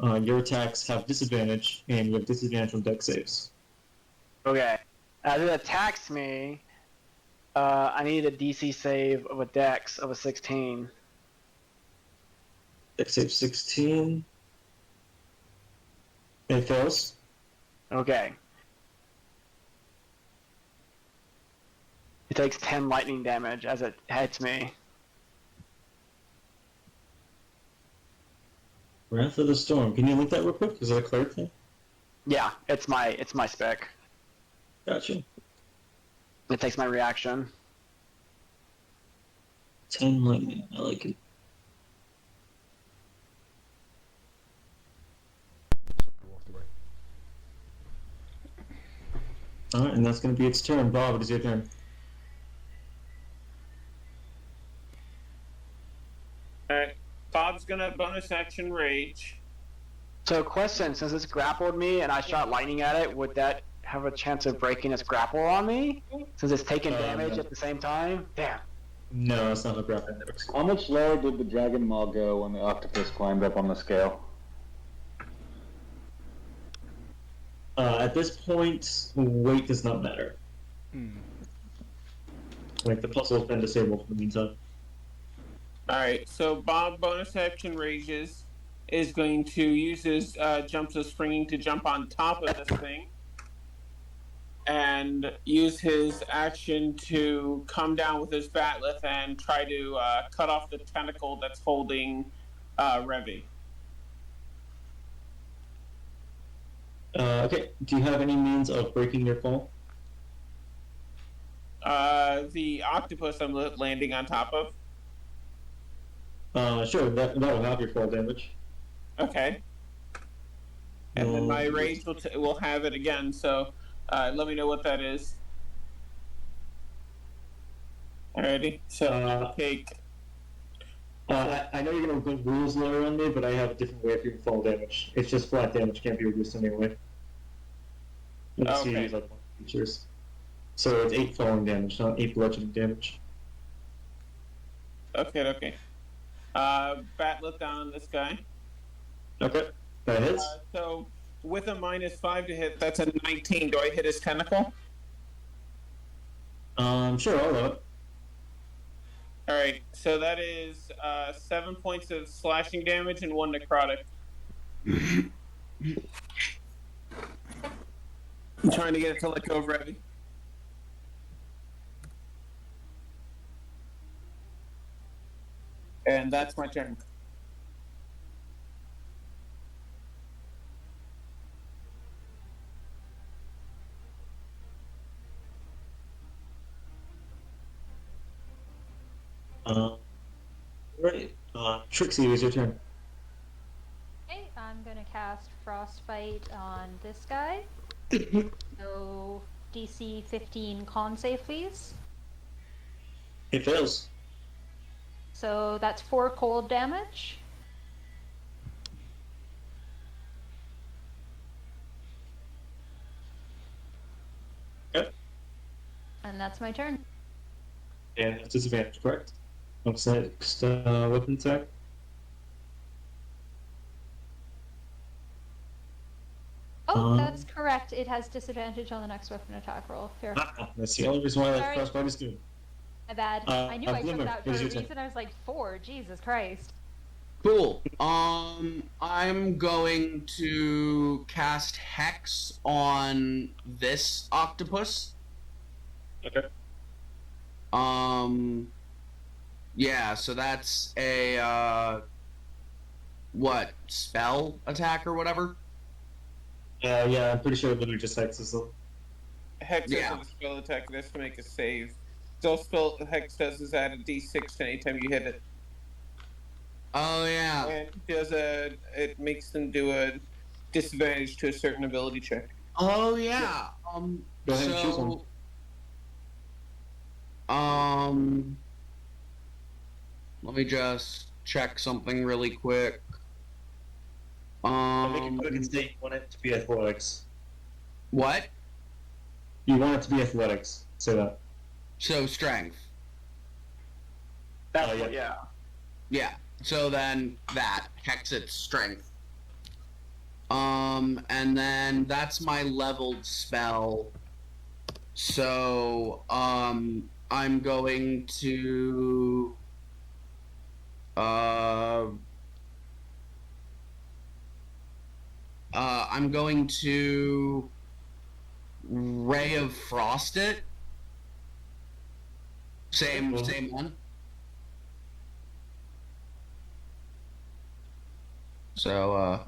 Your attacks have disadvantage, and you have disadvantage on dex saves. Okay. As it attacks me, I need a DC save of a dex of a 16. Dex save 16. It fails. Okay. It takes 10 lightning damage as it hits me. Wrath of the Storm. Can you link that real quick? Is that a cleric thing? Yeah, it's my spec. Gotcha. It takes my reaction. 10 lightning. I like it. Alright, and that's going to be its turn. Bob, it is your turn. Alright. Bob's gonna bonus action rage. So, question: since it's grappled me and I shot lightning at it, would that have a chance of breaking its grapple on me? Since it's taking damage at the same time? Damn. No, it's not a grapple. How much lower did the dragon maw go when the octopus climbed up on the scale? At this point, weight does not matter. Like, the puzzle has been disabled for the meantime. Alright, so Bob bonus action rages is going to use his jumps of springing to jump on top of this thing and use his action to come down with his batleth and try to cut off the tentacle that's holding Revy. Okay, do you have any means of breaking your fall? The octopus I'm landing on top of. Sure, that will have your fall damage. Okay. And then my rage will have it again, so let me know what that is. Alrighty, so I'll take... I know you're going to put rules lower on me, but I have a different way of doing fall damage. It's just flat damage, can't be reduced anyway. Let's see, use like features. So it's 8 falling damage, not 8 bludgeoning damage. Okay. Batleth down on this guy. Okay, that hits. So with a -5 to hit, that's a 19. Do I hit his tentacle? Sure, I'll allow it. All right, so that is 7 points of slashing damage and 1 necrotic. I'm trying to get it to let go of Revy. And that's my turn. Right. Trixie, it was your turn. Okay, I'm gonna cast Frostbite on this guy. So DC 15 con save, please. It fails. So that's 4 cold damage. Yep. And that's my turn. And it's disadvantage, correct? What's next? Weapon attack? Oh, that's correct. It has disadvantage on the next weapon attack roll. Here. That's the only reason why that Sorry. Frostbite is good. My bad. I knew I took Glimmer, that for what is a your turn? reason. I was like, 4. Jesus Christ. Cool. I'm going to cast Hex on this octopus. Okay. Yeah, so that's a, what, spell attack or whatever? Yeah, I'm pretty sure it literally just hexes them. Hex Yeah. is a spell attack. It has to make a save. So spell Hex does is add a d6 to anytime you hit it. Oh, yeah. And it makes them do a disadvantage to a certain ability check. Oh, yeah. Go ahead and choose one. Let me just check something really quick. I'll make it quick and say you want it to be athletics. What? You want it to be athletics. Say that. So strength. That's yeah. yeah. Yeah. So then that hex its strength. And then that's my leveled spell. So I'm going to I'm going to Ray of Frost it. Same one. So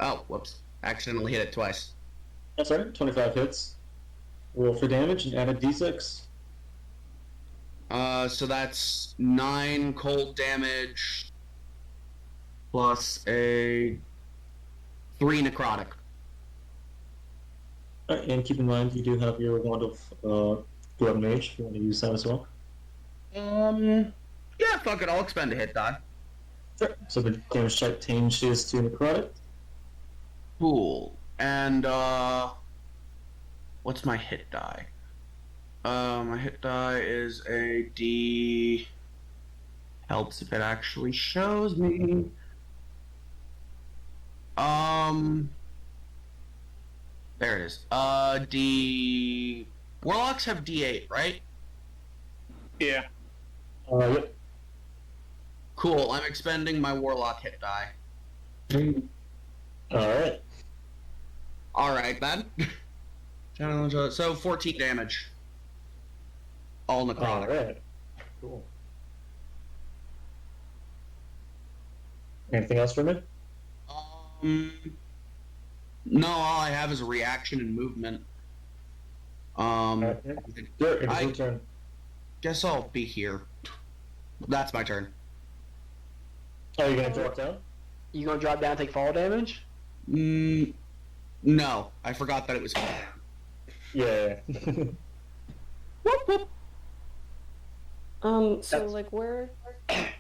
oh, whoops. Accidentally hit it twice. That's right, 25 hits. Roll for damage and add a d6. So that's 9 cold damage plus a 3 necrotic. Alright, and keep in mind you do have your wand of blood mage if you want to use that as well. Yeah, fuck it, I'll expend a hit die. Sure. So the damage type changes to necrotic. Cool. And what's my hit die? My hit die is a D. Helps if it actually shows me. There it is. D. Warlocks have D8, right? Yeah. Yep. Cool. I'm expending my warlock hit die. Alright. Alright then. So 14 damage. All necrotic. Alright. Cool. Anything else for me? No, all I have is a reaction and movement. Sure, it's your turn. Guess I'll be here. That's my turn. Oh, you're gonna drop down? You gonna drop down and take fall damage? No. I forgot that it was fall. Yeah. So like we're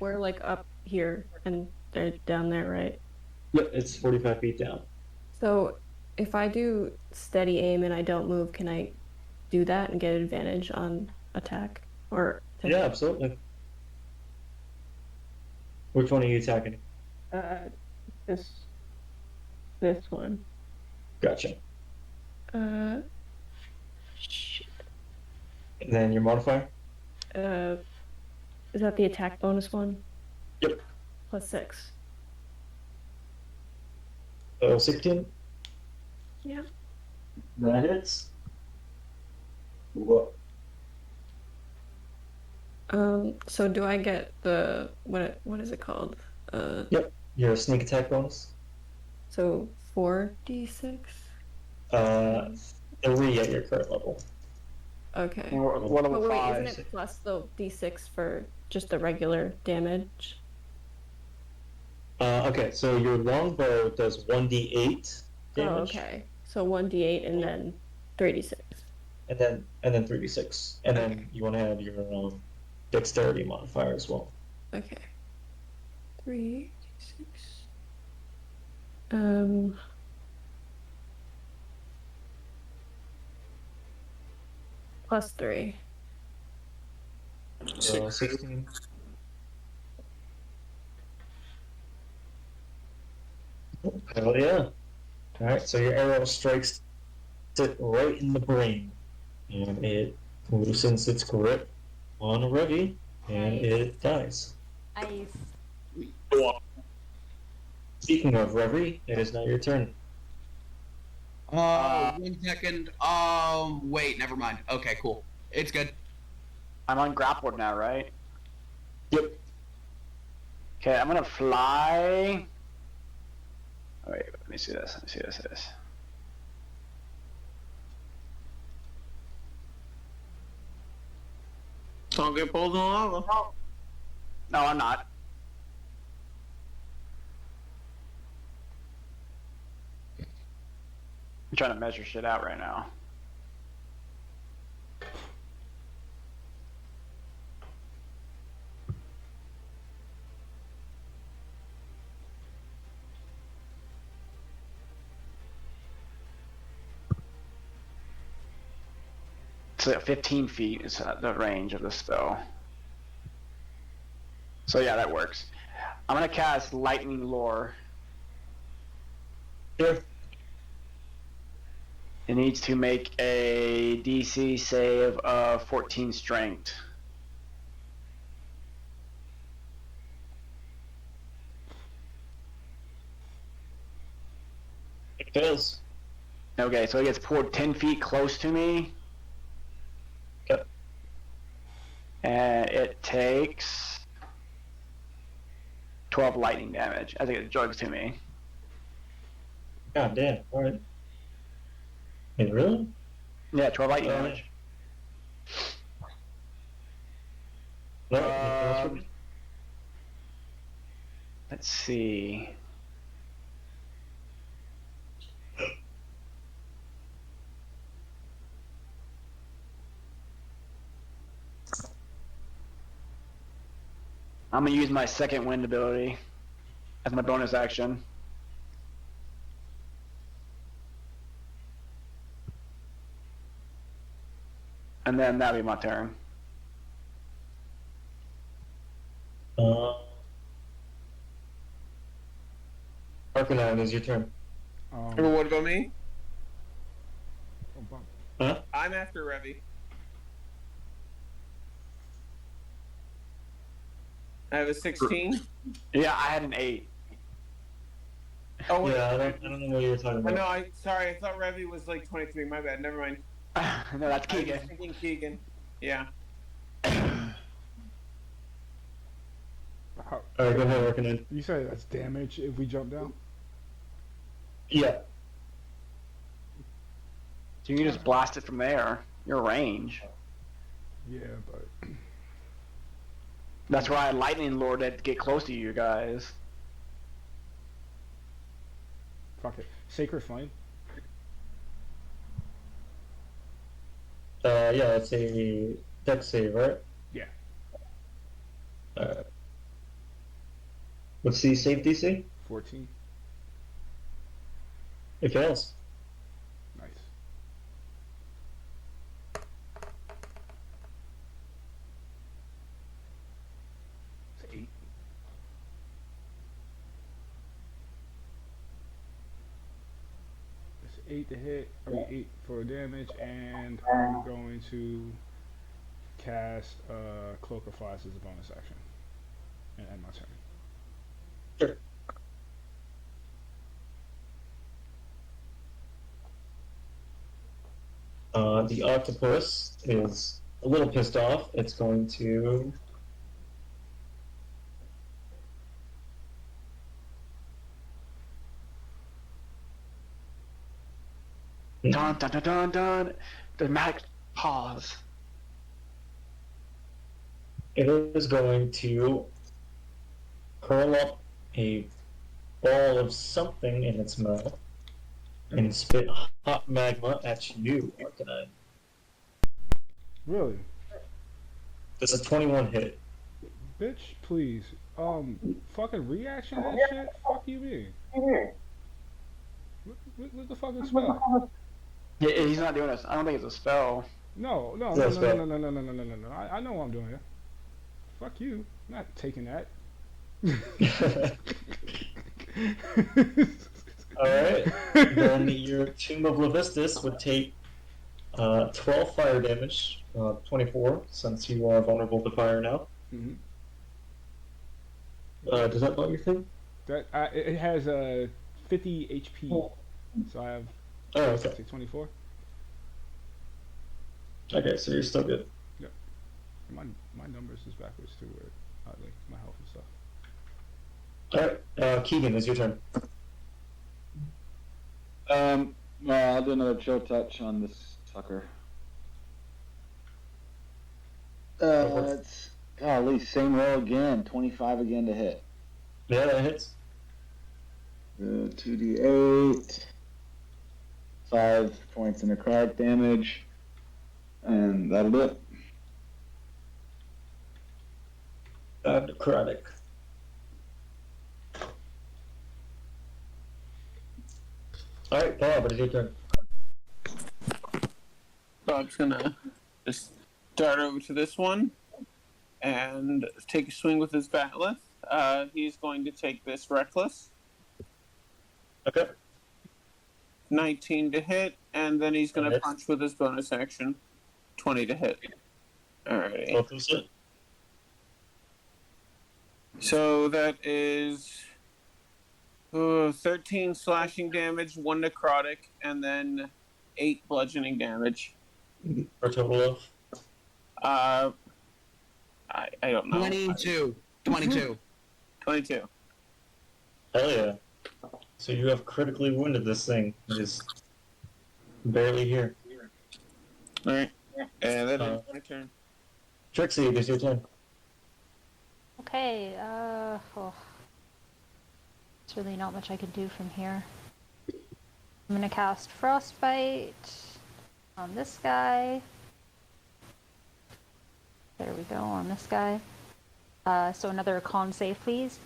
like up here and they're down there, right? Yep, it's 45 feet down. So if I do steady aim and I don't move, can I do that and get advantage on attack? Or Yeah, absolutely. Which one are you attacking? this one. Gotcha. And then your modifier? Is that the attack bonus one? Yep. +6. So 16? Yeah. That hits. Whoa. So do I get the what is it called? Yep. Your sneak attack bonus? So 4d6? 3 at your current level. Okay. What level But wait, 5? isn't it plus the d6 for just the regular damage? Okay, so your longbow does 1d8 damage. Oh, okay. So 1d8 and then 3d6. And then 3d6. And then you want to have your dexterity modifier as well. Okay. 3d6. +3. So 16. Hell yeah. Alright, so your arrow strikes it right in the brain. And it loosens its grip on Revi, and it dies. Nice. Speaking of Revi, it is now your turn. 1 second. Wait, never mind. Okay, cool. It's good. I'm on grappled now, right? Yep. Okay, I'm gonna fly. Oh, wait, let me see this. Let me see this. Don't get pulled in the lava. No, I'm not. I'm trying to measure shit out right now. So 15 feet is the range of the spell. So yeah, that works. I'm gonna cast Lightning Lure. Sure. It needs to make a DC save of 14 strength. It fails. Okay, so it gets pulled 10 feet close to me. Yep. And it takes 12 lightning damage as it gets drugs to me. God damn, alright. Wait, really? Yeah, 12 lightning damage. Let's see. I'm gonna use my second wind ability as my bonus action. And then that'll be my turn. Arcanine, is your turn. What about me? Huh? I'm after Revi. I have a 16. Yeah, I had an 8. Oh, wait. Yeah, I don't know what you were talking about. No, sorry. I thought Revi was like 23. My bad. Never mind. No, that's I Keegan. was thinking Keegan. Yeah. Alright, go ahead, Arcanine. You say that's damage if we jump down? Yeah. So you can just blast it from there. Your range. Yeah, but That's why I lightning lord to get close to you guys. fuck it. Sacred Flame. Yeah, that's a dex save, right? Yeah. What's the save DC? 14. It fails. Nice. It's 8. It's 8 to hit. I mean 8 for damage, and I'm going to cast Cloak of Frost as a bonus action and end my turn. Sure. The octopus is a little pissed off. It's going to. Dun dun dun dun dun. Dramatic pause. It is going to curl up a ball of something in its mouth and spit hot magma at you, Arcanine. Really? Does a 21 hit? Bitch, please. Fucking reaction to this shit? Fuck you mean? What the fucking spell? Yeah, he's not doing this. I don't think it's a spell. No. I know what I'm doing here. Fuck you. I'm not taking that. Alright. Then your Tomb of Levistus would take 12 fire damage, 24, since you are vulnerable to fire now. Mm-hmm. Does that bug your thing? That it has 50 HP, so I have. Oh, okay. 24. Okay, so you're still good. Yep. My numbers is backwards too, weird. Oddly, my health and stuff. Alright, Keegan, it's your turn. Well, I'll do another chill touch on this sucker. It's golly, same roll again. 25 again to hit. Yeah, that hits. 2d8, 5 points of necrotic damage, and that'll do it. Necrotic. Alright, Bob, it's your turn. Bob's gonna just dart over to this one and take a swing with his batleth. He's going to take this reckless. Okay. 19 to hit, and then he's going to punch with his bonus action. 20 to hit. Alrighty. So that is 13 slashing damage, 1 necrotic, and then 8 bludgeoning damage. For a total of? I don't know. 22. 22. 22. Hell yeah. So you have critically wounded this thing. It is barely here. Alright. And that is my turn. Trixie, it is your turn. Okay, there's really not much I can do from here. I'm gonna cast Frostbite on this guy. There we go, on this guy. So another con save, please.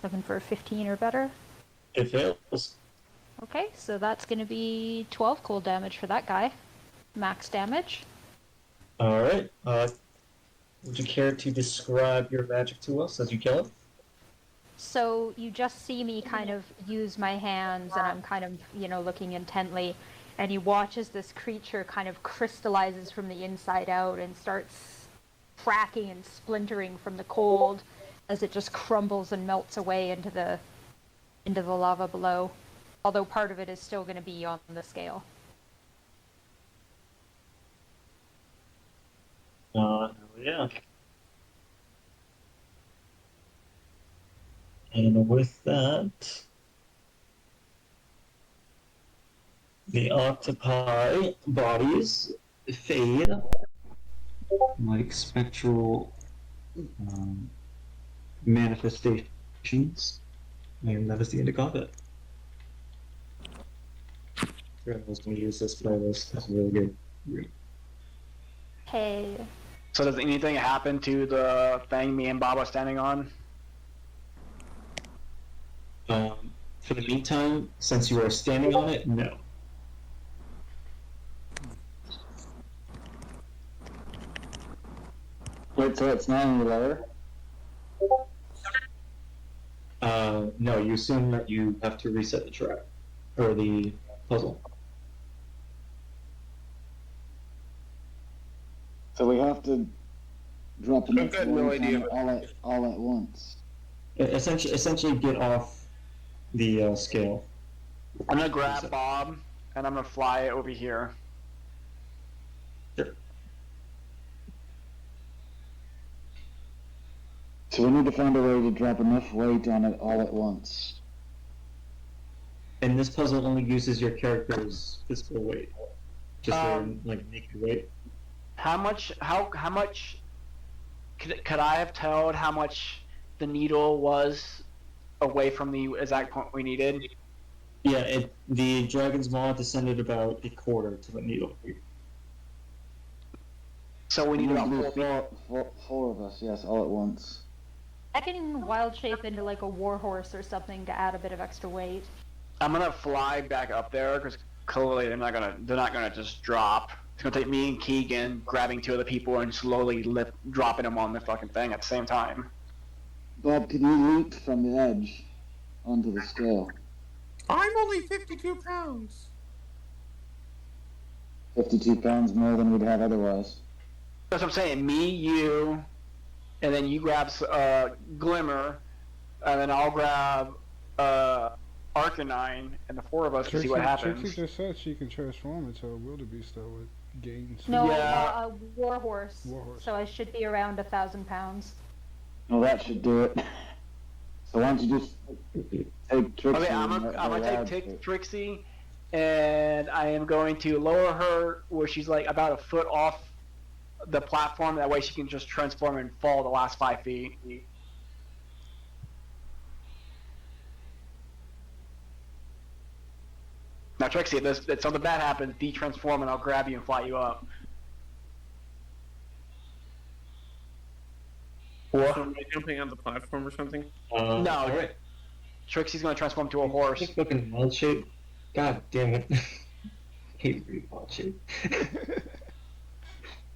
Looking for a 15 or better. It fails. Okay, so that's gonna be 12 cold damage for that guy. Max damage. Alright. Would you care to describe your magic to us as you kill it? So you just see me kind of use my hands and I'm kind of, looking intently. And you watch as this creature kind of crystallizes from the inside out and starts cracking and splintering from the cold as it just crumbles and melts away into the lava below. Although part of it is still going to be on the scale. Yeah. And with that, the octopi bodies fade like spectral manifestations, and that is the end of combat. I was going to use this playlist. That's really good. Hey. So does anything happen to the thing me and Bob are standing on? For the meantime, since you are standing on it, no. Wait, so it's not any lower? No, you assume that you have to reset the track, or the puzzle. So we have to drop enough got no weight idea on it all at once. Essentially get off the scale. I'm gonna grab Bob and I'm gonna fly it over here. Sure. So we need to find a way to drop enough weight on it all at once. And this puzzle only uses your character's physical weight, just their naked weight. How much could I have told how much the needle was away from the exact point we needed? Yeah, the dragon's maw descended about a quarter to the needle. So we need about four of us, yes, all at once. I can wild shape into like a warhorse or something to add a bit of extra weight. I'm gonna fly back up there because clearly they're not gonna just drop. It's gonna take me and Keegan grabbing two other people and slowly dropping them on the fucking thing at the same time. Bob, can you leap from the edge onto the scale? I'm only 52 pounds. 52 pounds more than we'd have otherwise. That's what I'm saying. Me, you, and then you grab Glimmer, and then I'll grab Arcanine, and the four of us can see what happens. Trixie just said she can transform into a wildebeest though with gains. No, Yeah. a warhorse. Warhorse. So I should be around 1,000 pounds. Well, that should do it. So why don't you just take Trixie? Okay, I'm gonna take Trixie, and I am going to lower her where she's like about a foot off the platform. That way she can just transform and fall the last 5 feet. Now, Trixie, if something bad happens, de-transform and I'll grab you and fly you up. So am I jumping on the platform or something? No, alright. Trixie's gonna transform to a horse. Fucking wild shape. God damn it. Hate reading wild shape.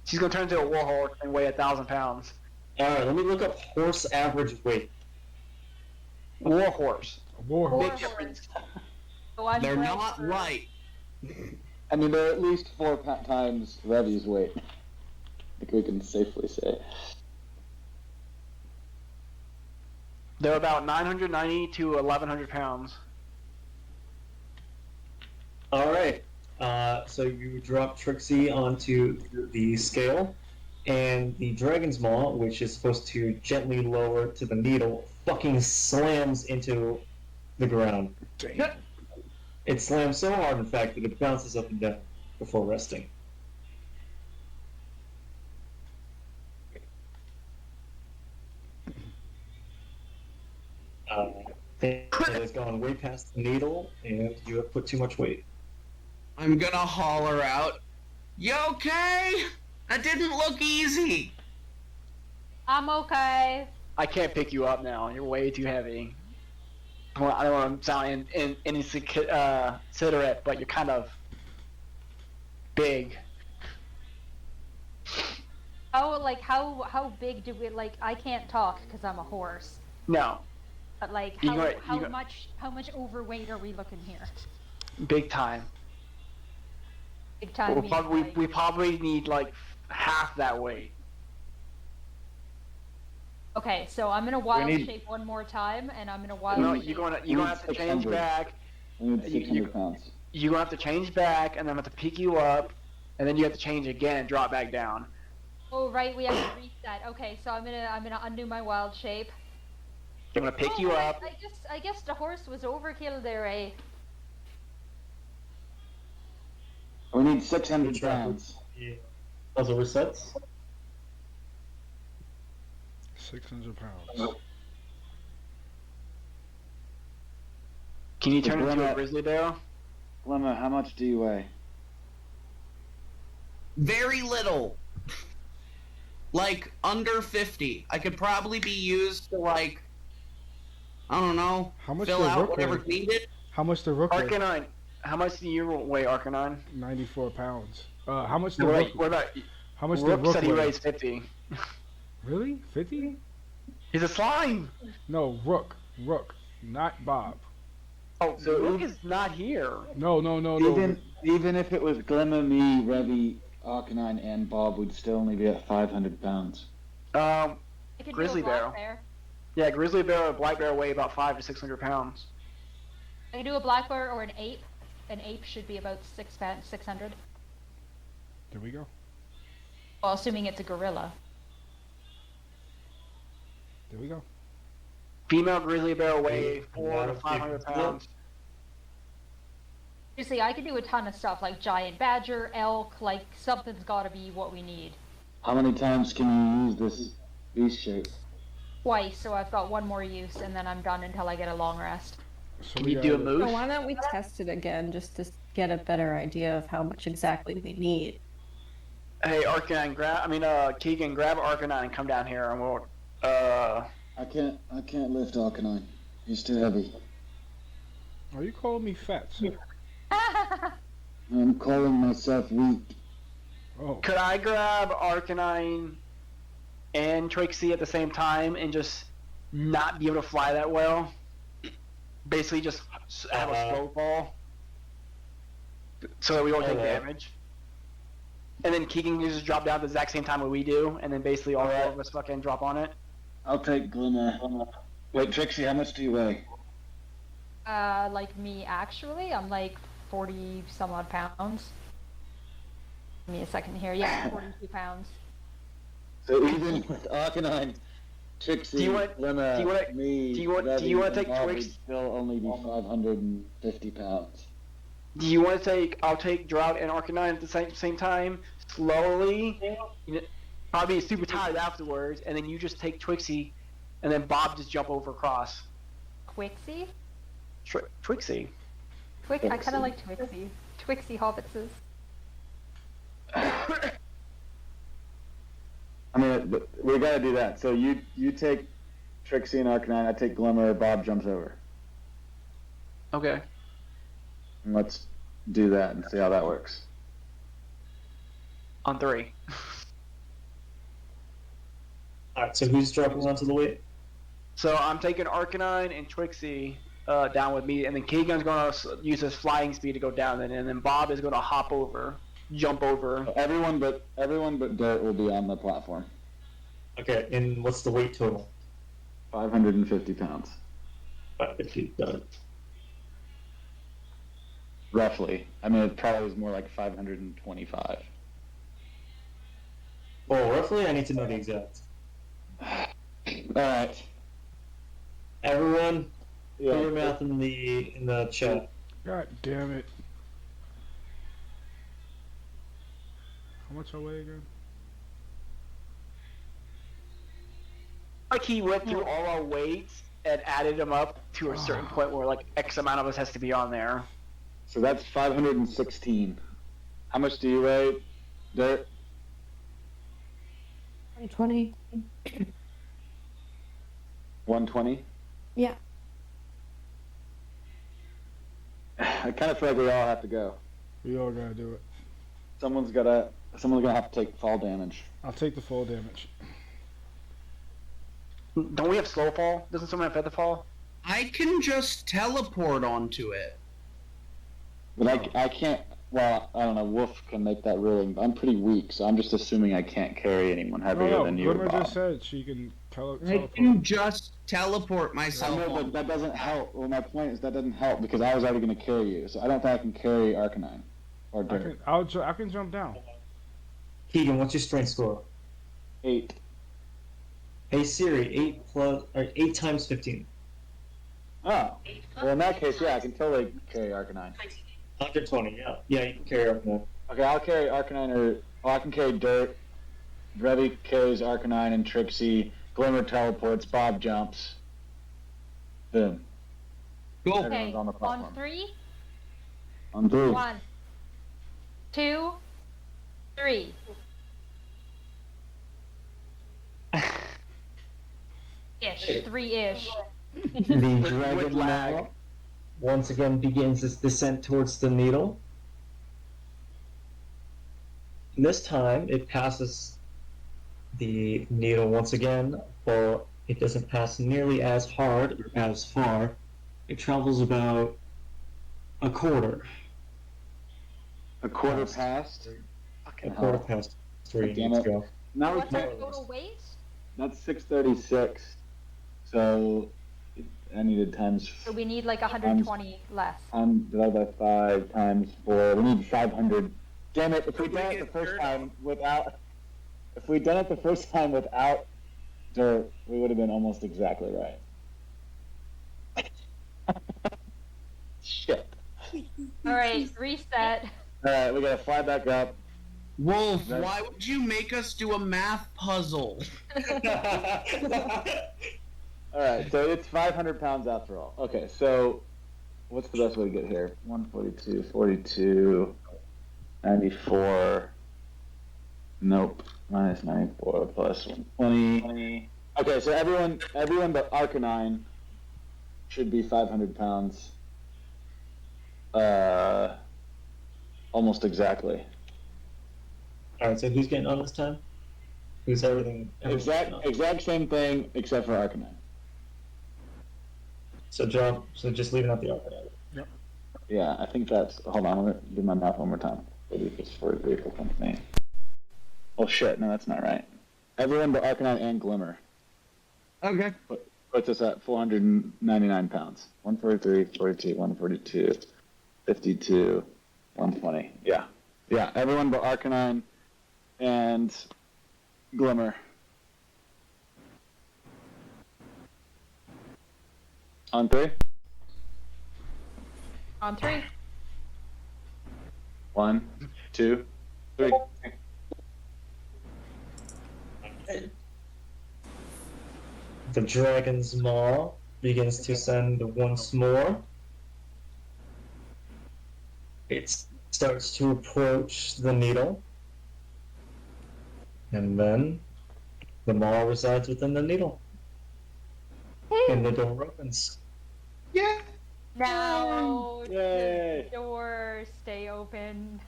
She's gonna turn into a warhorse and weigh 1,000 pounds. Alright, let me look up horse average weight. Warhorse. Warhorse. Big difference. So I'm They're bred not for- right. I mean, they're at least 4 times Revy's weight. I think we can safely say. They're about 990 to 1,100 pounds. Alright, so you drop Trixie onto the scale, and the Dragon's Maw, which is supposed to gently lower to the needle, fucking slams into the ground. Damn. It slams so hard, in fact, that it bounces up and down before resting. It has gone way past the needle, and you have put too much weight. I'm gonna holler out, "You okay? That didn't look easy." I'm okay. I can't pick you up now. You're way too heavy. I don't want to sound inconsiderate, but you're kind of big. How big do we like? I can't talk because I'm a horse. No, But like, You how got- how you got- much overweight are we looking here? big time. Big time. meaning, We probably need like half that weight. Okay, so I'm gonna wild need- shape one more time, and I'm gonna wild. No, shape. you're gonna have to change 600. back. We need You- 600 pounds. You're gonna have to change back, and then I'm gonna have to pick you up, and then you have to change again and drop back down. Oh right, we have to reset. Okay, so I'm gonna undo my wild shape. I'm gonna pick you right, up. I guess the horse was overkill there, eh? We need 600 pounds. Puzzle resets. 600 pounds. Can you turn into a Glimmer- grizzly bear? Glimmer, how much do you weigh? Very little. Like, under 50. I could probably be used to, like, I don't know, How much fill the out rook whatever's weigh? needed. How much the rook weigh? Arcanine, how much do you weigh, Arcanine? 94 pounds. How much the What rook? about, what about How much the Rook rook said he weigh? weighs 50. Really? 50? He's a slime. No, Rook, not Bob. Oh, so Rook is not here. No. Even if it was Glimmer, me, Revy, Arcanine, and Bob, we'd still only be at 500 pounds. I could Grizzly do a black bear. bear. Yeah, grizzly bear or black bear weigh about 500 to 600 pounds. I could do a black bear or an ape. An ape should be about 600. There we go. Well, assuming it's a gorilla. There we go. Female grizzly bear weigh 400 to 500 pounds. You see, I could do a ton of stuff like giant badger, elk. Like something's got to be what we need. How many times can you use this beast shape? Twice, so I've got one more use, and then I'm done until I get a long rest. So Can we you do a got- moose? So why don't we test it again just to get a better idea of how much exactly we need? Hey, Arcanine, Keegan, grab Arcanine and come down here, and we'll. I can't lift Arcanine. He's too heavy. Are you calling me fat, sir? I'm calling myself weak. Oh. Could I grab Arcanine and Trixie at the same time and just not be able to fly that well? Basically, just have a slow fall so that we don't take damage. And then Keegan can just drop down at the exact same time that we do, and then basically all four of us fucking drop on it. I'll take Glimmer. Wait, Trixie, how much do you weigh? Like me, actually, I'm like 40 some odd pounds. Give me a second here. Yeah, 42 pounds. So even with Arcanine, Trixie, Glimmer, me, do you want to take Bob Twix? would still only be 550 pounds. Do you want to take? I'll take Drought and Arcanine at the same time, slowly. Probably be super tired afterwards, and then you just take Twixie, and then Bob just jump over across. Twixie? Twixie. I kind of like Twixie. Twixie hobbitses. I mean, we gotta do that. So you take Trixie and Arcanine, I take Glimmer, Bob jumps over. Okay. And let's do that and see how that works. On 3. Alright, so who's dropping onto the weight? So I'm taking Arcanine and Twixie down with me, and then Keegan's going to use his flying speed to go down, and then Bob is going to hop over, jump over. Everyone but Dirt will be on the platform. Okay, and what's the weight total? 550 pounds. 550, got it. Roughly. I mean, it probably was more like 525. Well, roughly, I need to know the exact. Alright. Everyone, put your math in the chat. God damn it. How much I weigh again? Like he went through all our weights and added them up to a certain point where like X amount of us has to be on there. So that's 516. How much do you weigh, Dirt? 120. 120? Yeah. I kind of feel like we all have to go. We all gotta do it. Someone's gonna have to take fall damage. I'll take the fall damage. Don't we have slow fall? Doesn't someone have feather fall? I can just teleport onto it. But I can't. Well, I don't know. Wolf can make that ruling. But I'm pretty weak, so I'm just assuming I can't carry anyone heavier than you. Glimmer Bob. just said she can teleport. I can just teleport myself. I know, but that doesn't help. Well, my point is that doesn't help because I was already going to carry you, so I don't think I can carry Arcanine or Dirt. I can jump down. Keegan, what's your strength score? 8. Hey Siri, 8 times 15. Oh, well in that case, yeah, I can totally carry Arcanine. 120, yeah. Yeah, you can carry Arcanine. Okay, I'll carry Arcanine, I can carry Dirt. Revy carries Arcanine and Trixie. Glimmer teleports. Bob jumps. Boom. Cool. Everyone's Okay, on the platform. on 3. On 3. 1, 2, 3. Ish. 3-ish. The dragon now once again begins its descent towards the needle. This time it passes the needle once again, but it doesn't pass nearly as hard or as far. It travels about a quarter. A quarter past? A quarter past 3 Damn needs to it. go. Now What's our total weight? That's 636. So I needed times. So we need like 120 less. Divided by 5 times 4. We need 500. Damn it! If we'd done it the first time without dirt, we would have been almost exactly right. Shit. All right, reset. Alright, we gotta fly back up. Wolf, why would you make us do a math puzzle? Alright, so it's 500 pounds after all. Okay, so what's the best way to get here? 142, 42, 94. Nope. Minus 94 plus 120. Okay, so everyone but Arcanine should be 500 pounds. Almost exactly. Alright, so who's getting on this time? Who's everything? Exact same thing except for Arcanine. So just leaving out the Arcanine. Yep. Yeah, I think that's. Hold on, I'm gonna do my math one more time. 43 for company. Oh shit, no, that's not right. Everyone but Arcanine and Glimmer. Okay. Puts us at 499 pounds. 143, 42, 142, 52, 120. Yeah. Yeah, everyone but Arcanine and Glimmer. On 3? On 3. 1, 2, 3. The Dragon's Maw begins to send once more. It starts to approach the needle. And then the maw resides within the needle. And the door opens. Yeah. Now Yay. the doors stay open.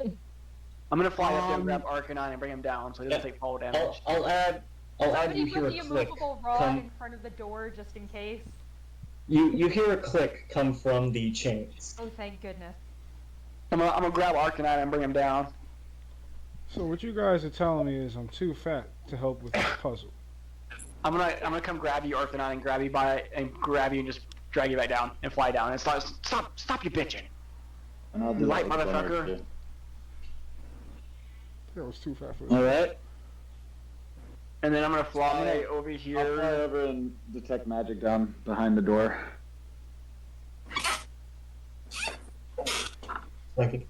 I'm gonna fly up there and grab Arcanine and bring him down so he doesn't take fall damage. I'll add Somebody you put hear a the click. immovable rod in front of the door just in case. You hear a click come from the chains. Oh, thank goodness. I'm gonna grab Arcanine and bring him down. So what you guys are telling me is I'm too fat to help with this puzzle. I'm gonna come grab you, Arcanine, and grab you and just drag you back down and fly down and stop you bitching. And I'll do Light that with Glimmer, motherfucker. too. That was too fat for this. Alright. And then I'm gonna fly over here. I'll fly over and detect magic down behind the door. Thank you.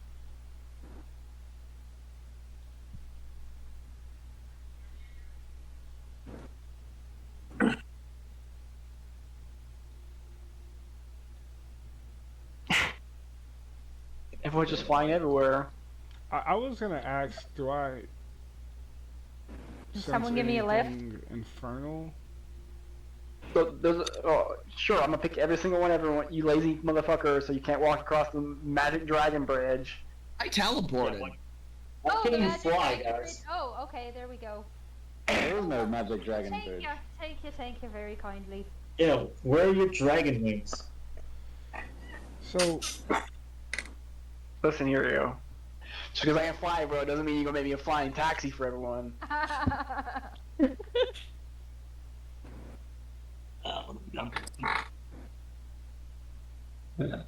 Everyone's just flying everywhere. I was gonna ask, do I? Can someone give me a lift? Infernal. So sure, I'm gonna pick every single one, everyone. You lazy motherfucker, so you can't walk across the magic dragon bridge. I teleported. Oh, Can the you magic fly, dragon guys? bridge. Oh, okay, there we go. There is no magic dragon bridge. Thank you very kindly. Yeah, where are your dragon wings? So Listen here, you. Just because I can fly, bro, doesn't mean you're gonna make me a flying taxi for everyone. We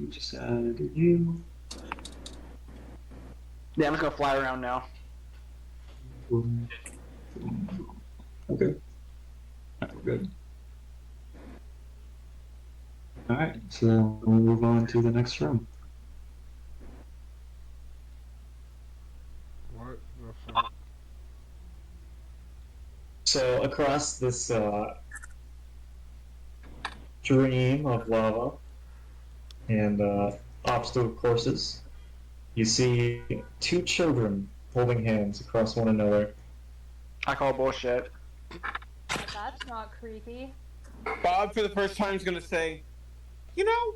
just added you. Yeah, I'm just gonna fly around now. Okay. Good. Alright, so we'll move on to the next room. what the fuck? So across this stream of lava and obstacle courses, you see two children holding hands across one another. I call bullshit. That's not creepy. Bob, for the first time, is going to say, You know,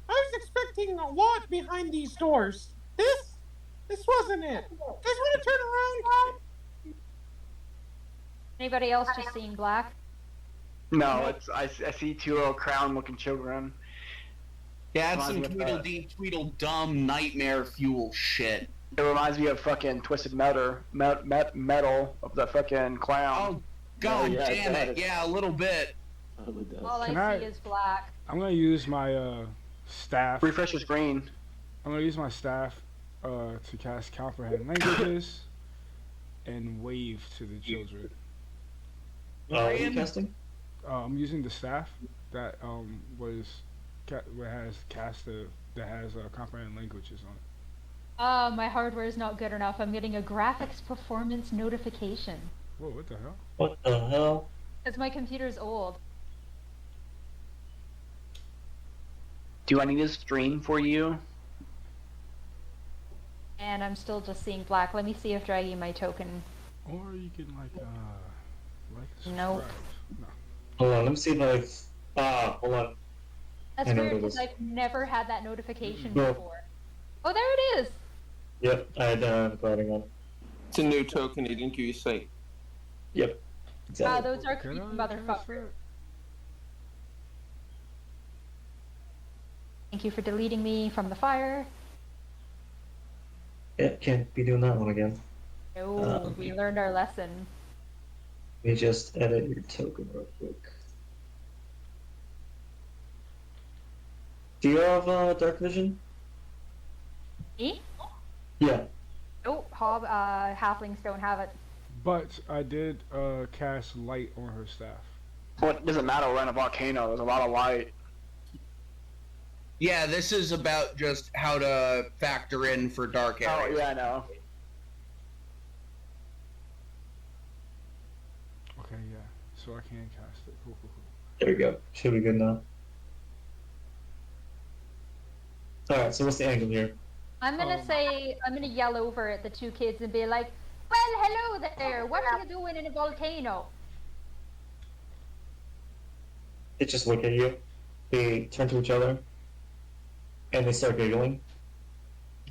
I was expecting a lot behind these doors. This wasn't it. Just want to turn around. Anybody else just seeing black? No, I see two little crown-looking children. Yeah, it's some Reminds me of, Tweedledum nightmare fuel shit. It reminds me of fucking Twisted Metal of the fucking clown. Oh, God yeah, damn it! does. Yeah, a little bit. Totally does. All Can I I- see is black. I'm gonna use my staff. Refresh your screen. I'm gonna use my staff to cast comprehend languages and wave to the children. What are you casting? I'm using the staff that has that has comprehend languages on it. My hardware is not good enough. I'm getting a graphics performance notification. Whoa, what the hell? What the hell? Because my computer's old. Do I need to stream for you? And I'm still just seeing black. Let me see if dragging my token. Or you can Nope. No. Hold on, let me see if hold on. That's I know weird what it because is. I've never had that notification No. before. Oh, there it is! Yep, I had writing on. It's a new token. He didn't give you sight. Yep. Exactly. Those are creepy motherfuckers. Thank you for deleting me from the fire. Yeah, can't be doing that one again. No, we learned our lesson. Let me just edit your token real quick. Do you have dark vision? Me? Yeah. Nope, halflings don't have it. But I did cast light on her staff. Well, it doesn't matter. We're in a volcano. There's a lot of light. Yeah, this is about just how to factor in for dark areas. Oh, yeah, I know. Okay, yeah. So I can cast it. Cool. There we go. Should be good now. Alright, so what's the angle here? I'm gonna yell over at the two kids and be like, well, hello there, what are you doing in a volcano? They just look at you. They turn to each other. And they start giggling.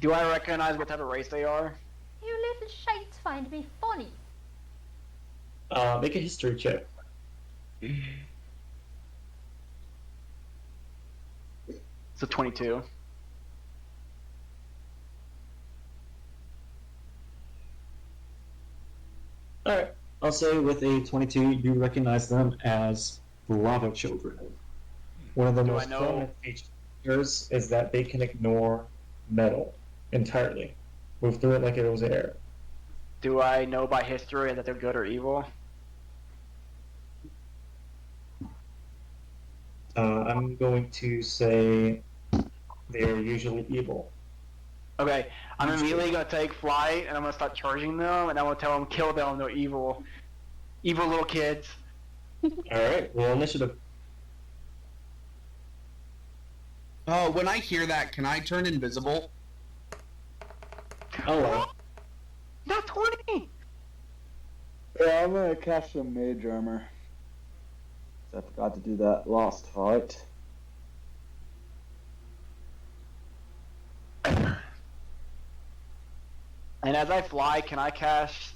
Do I recognize what type of race they are? You little shites find me funny. Make a history check. It's a 22. Alright, I'll say with a 22, you recognize them as lava children. One of the Do most I know- prominent features is that they can ignore metal entirely. Move through it like it was air. Do I know by history that they're good or evil? I'm going to say they are usually evil. Okay, I'm immediately gonna take flight and I'm gonna start charging them and I'm gonna tell them kill them. They're evil, evil little kids. Alright, roll initiative. Oh, when I hear that, can I turn invisible? Hello. Not 20. Yeah, I'm gonna cast some mage armor. I forgot to do that last fight. And as I fly, can I cast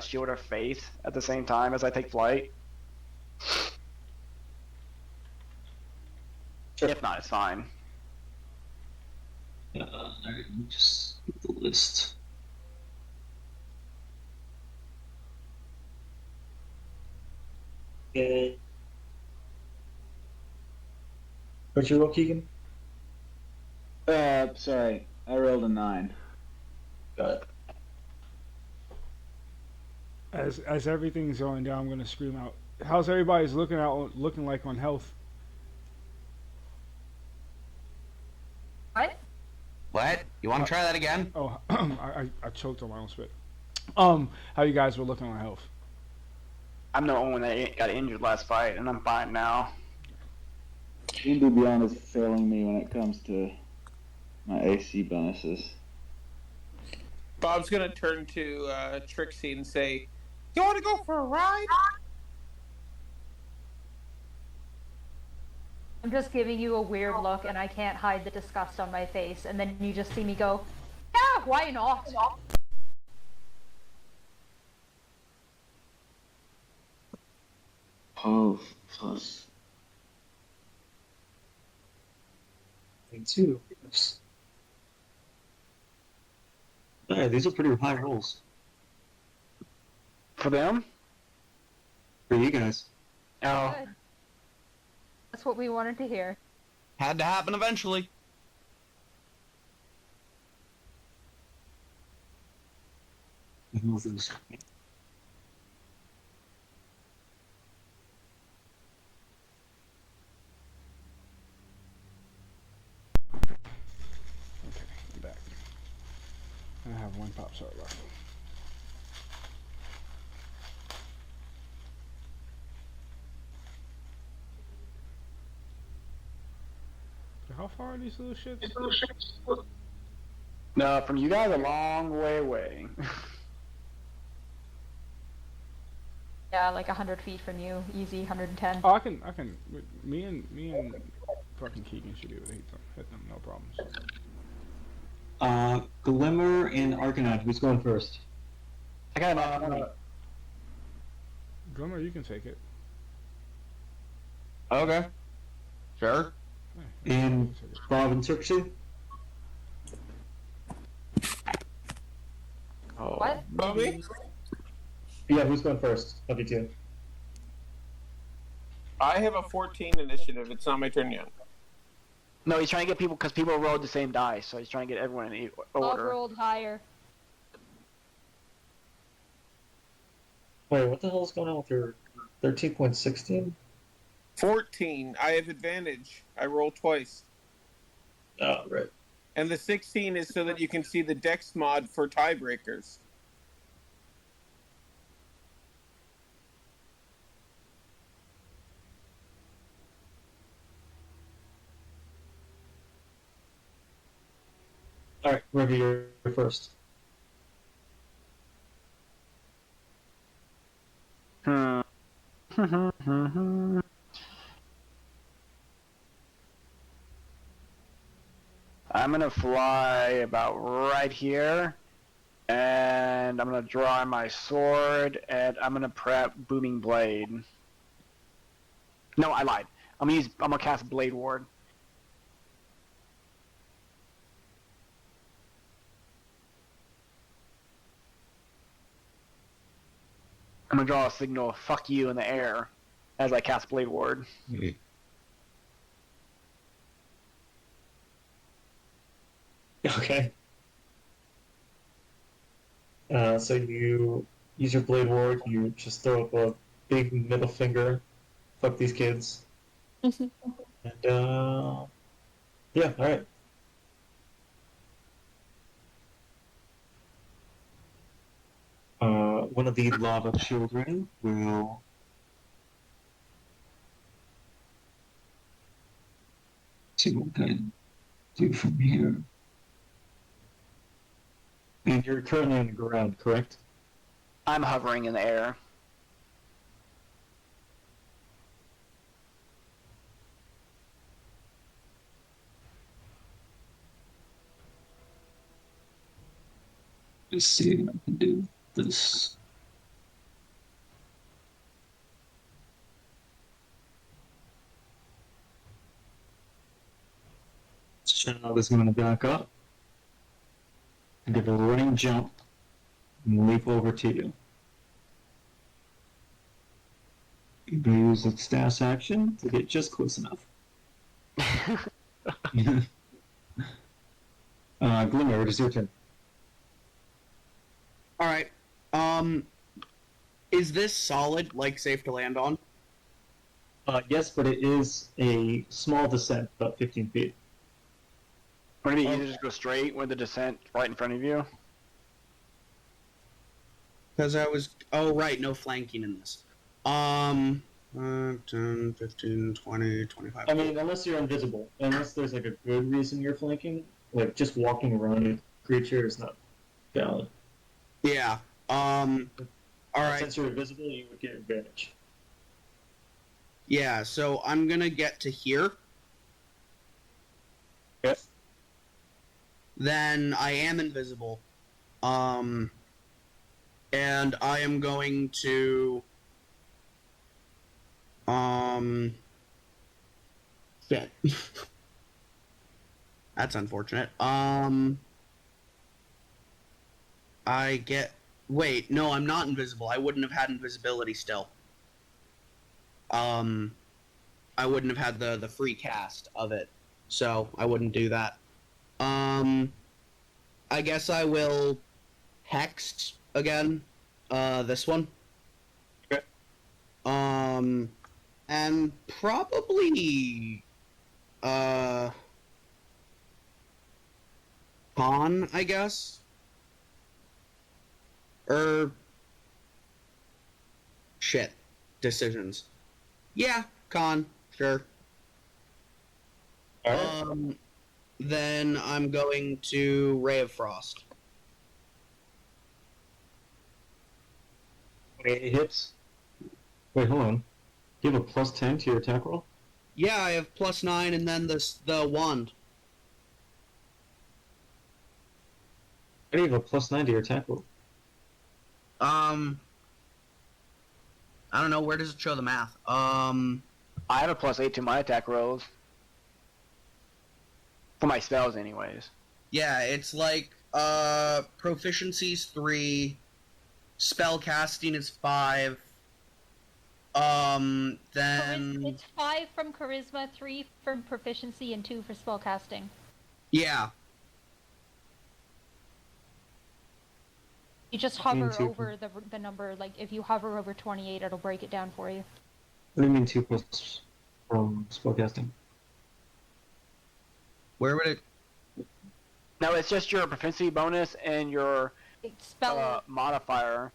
Shield of Faith at the same time as I take flight? Sure. If not, it's fine. Alright, let me just get the list. Okay. What'd you roll, Keegan? Sorry, I rolled a 9. Got it. As everything's going down, I'm gonna scream out. How's everybody's looking like on health? What? What? You want to try that again? Oh, I choked on my own spit. How you guys were looking on health? I'm the only one that got injured last fight, and I'm fine now. D&D Beyond is failing me when it comes to my AC bonuses. Bob's gonna turn to Trixie and say, "You want to go for a ride?" I'm just giving you a weird look and I can't hide the disgust on my face, and then you just see me go, yeah, why not? Oh, fuck. 2. Alright, these are pretty high rolls. For them? for you guys. Oh. Good. That's what we wanted to hear. Had to happen eventually. Okay, I'm back. I have one pop shot left. How far are these little shits? No, from you guys a long way away. Yeah, like 100 feet from you, easy 110. Oh, I can. Me and fucking Keegan should be able to hit them, no problems. Glimmer and Arcanine, who's going first? I got about 20. Glimmer, you can take it. Okay. Sure. And Bob and Circus. Oh. What? Bobby? Yeah, who's going first? Of you two. I have a 14 initiative. It's not my turn yet. No, he's trying to get people, because people rolled the same dice, so he's trying to get everyone in Bob order. rolled higher. Wait, what the hell is going on with your 13.16? 14. I have advantage. I roll twice. Oh, right. And the 16 is so that you can see the dex mod for tiebreakers. Alright, Ruby, you're first. Hmm. I'm gonna fly about right here, and I'm gonna draw my sword, and I'm gonna prep Booming Blade. No, I lied. I'm gonna cast Blade Ward. I'm gonna draw a signal, fuck you, in the air, as I cast Blade Ward. Okay. So you use your Blade Ward, you just throw up a big middle finger, fuck these kids. And, yeah, alright. One of the lava children will see what I can do from here. And you're currently on the ground, correct? I'm hovering in the air. Let's see if I can do this. Child is going to back up and give a running jump and leap over to you. You can use its stash action to get just close enough. Glimmer, it is your turn. Alright. Is this solid, like safe to land on? Yes, but it is a small descent, about 15 feet. Would it be easier to just go straight with the descent right in front of you? Because I was... Oh, right, no flanking in this. 10, 15, 20, 25... I mean, unless you're invisible. Unless there's, like, a good reason you're flanking. Like, just walking around a creature is not valid. Yeah, alright. Since you're invisible, you would get advantage. Yeah, so I'm gonna get to here. Yes. Then I am invisible. And I am going to... Shit. That's unfortunate. I get... Wait, no, I'm not invisible. I wouldn't have had invisibility still. I wouldn't have had the free cast of it, so I wouldn't do that. I guess I will hex again. This one. Okay. And probably con, I guess. Shit. Decisions. Yeah, con, sure. Alright. Then I'm going to Ray of Frost. 28 hits. Wait, hold on. You have a plus 10 to your attack roll? Yeah, I have +9 and then the wand. How do you have a plus 9 to your attack roll? I don't know, where does it show the math? I have a +8 to my attack rolls. For my spells, anyways. Yeah, it's like, proficiency's 3, spell casting is 5, then... It's 5 from charisma, 3 from proficiency, and 2 for spellcasting. Yeah. You just hover over the number, like, if you hover over 28, it'll break it down for you. What do you mean 2 plus from spellcasting? Where would it... No, it's just your proficiency bonus and your spell modifier.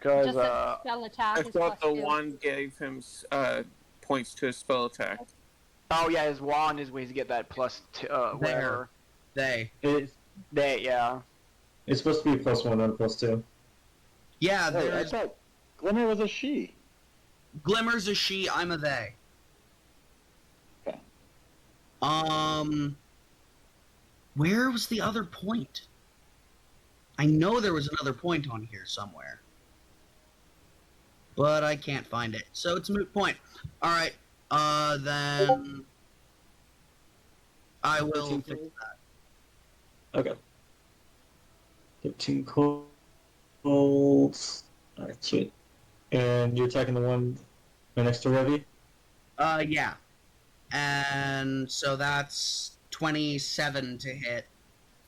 Just Because, a spell attack I is thought the +2. wand gave him points to his spell attack. oh yeah, his wand is ways to get that whatever. They. Yeah. It's supposed to be a plus 1, not a plus 2. Yeah, Hey, I there's... thought Glimmer was a she. Glimmer's a she, I'm a they. Okay. Where was the other point? I know there was another point on here somewhere. But I can't find it, so it's a moot point. Alright, then... I will fix that. Okay. 15 colds. Alright, sweet. And you're attacking the one right next to Revy? Yeah. And so that's 27 to hit,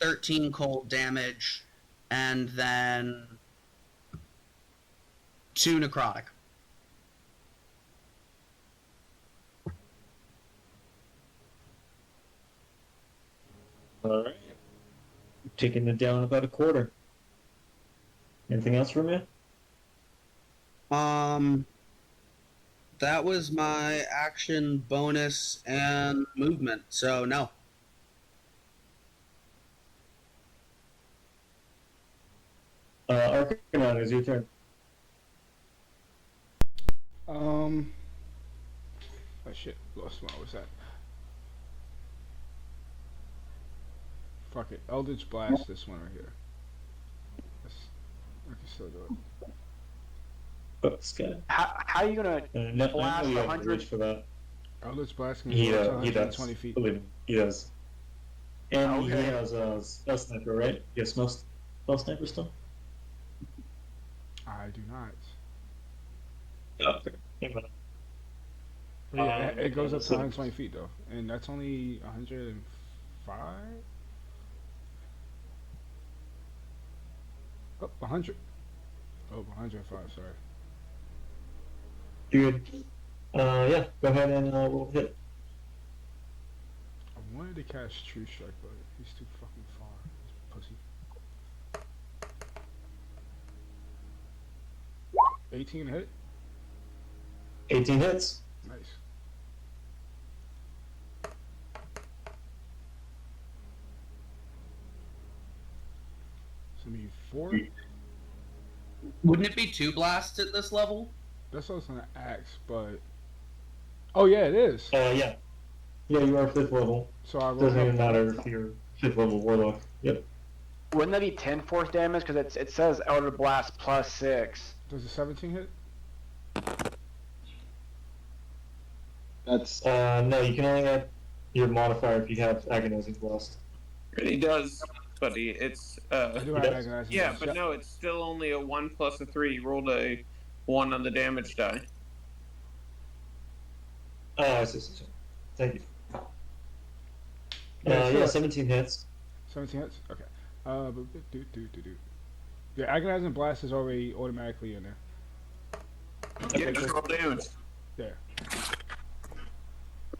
13 cold damage, and then 2 necrotic. Alright. Taking it down about a quarter. Anything else from you? That was my action, bonus, and movement, so no. Arcanon, is your turn. Oh shit, lost where I was at. Fuck it, Eldritch Blast this one right here. I can still do it. This guy. How are you gonna blast you have 100? reach for that. Eldritch Blast can He go to does. 120 feet. Believe me, he does. And he Okay. has a spell sniper, right? Yes, most spell sniper still. I do not. Oh, okay. Hang on. But yeah, it goes up to 120 feet though, and that's only 105. Oh, 100. Oh, 105. Sorry. Good. Yeah. Go ahead and we'll hit. I wanted to cast True Strike, but he's too fucking far. This pussy. 18 hit. 18 hits. Nice. So me 4. Wouldn't it be 2 blasts at this level? That's what I was gonna ask, but oh yeah, it is. Yeah. Yeah, you are 5th level. So I rolled Doesn't up even matter if you're 5th level warlock. Yep. Wouldn't that be 10 force damage? Because it says Elder Blast +6. Does a 17 hit? That's No, you can only add your modifier if you have agonizing blast. He does, but it's I do have does? agonizing. yeah, blast. but no, it's still only a 1 plus a 3. He rolled a 1 on the damage die. Oh, I see. Thank you. Yeah, Yeah, sure. 17 hits. 17 hits? Okay. Yeah, agonizing blast is already automatically in there. Okay, Just cool. roll damage. Yeah,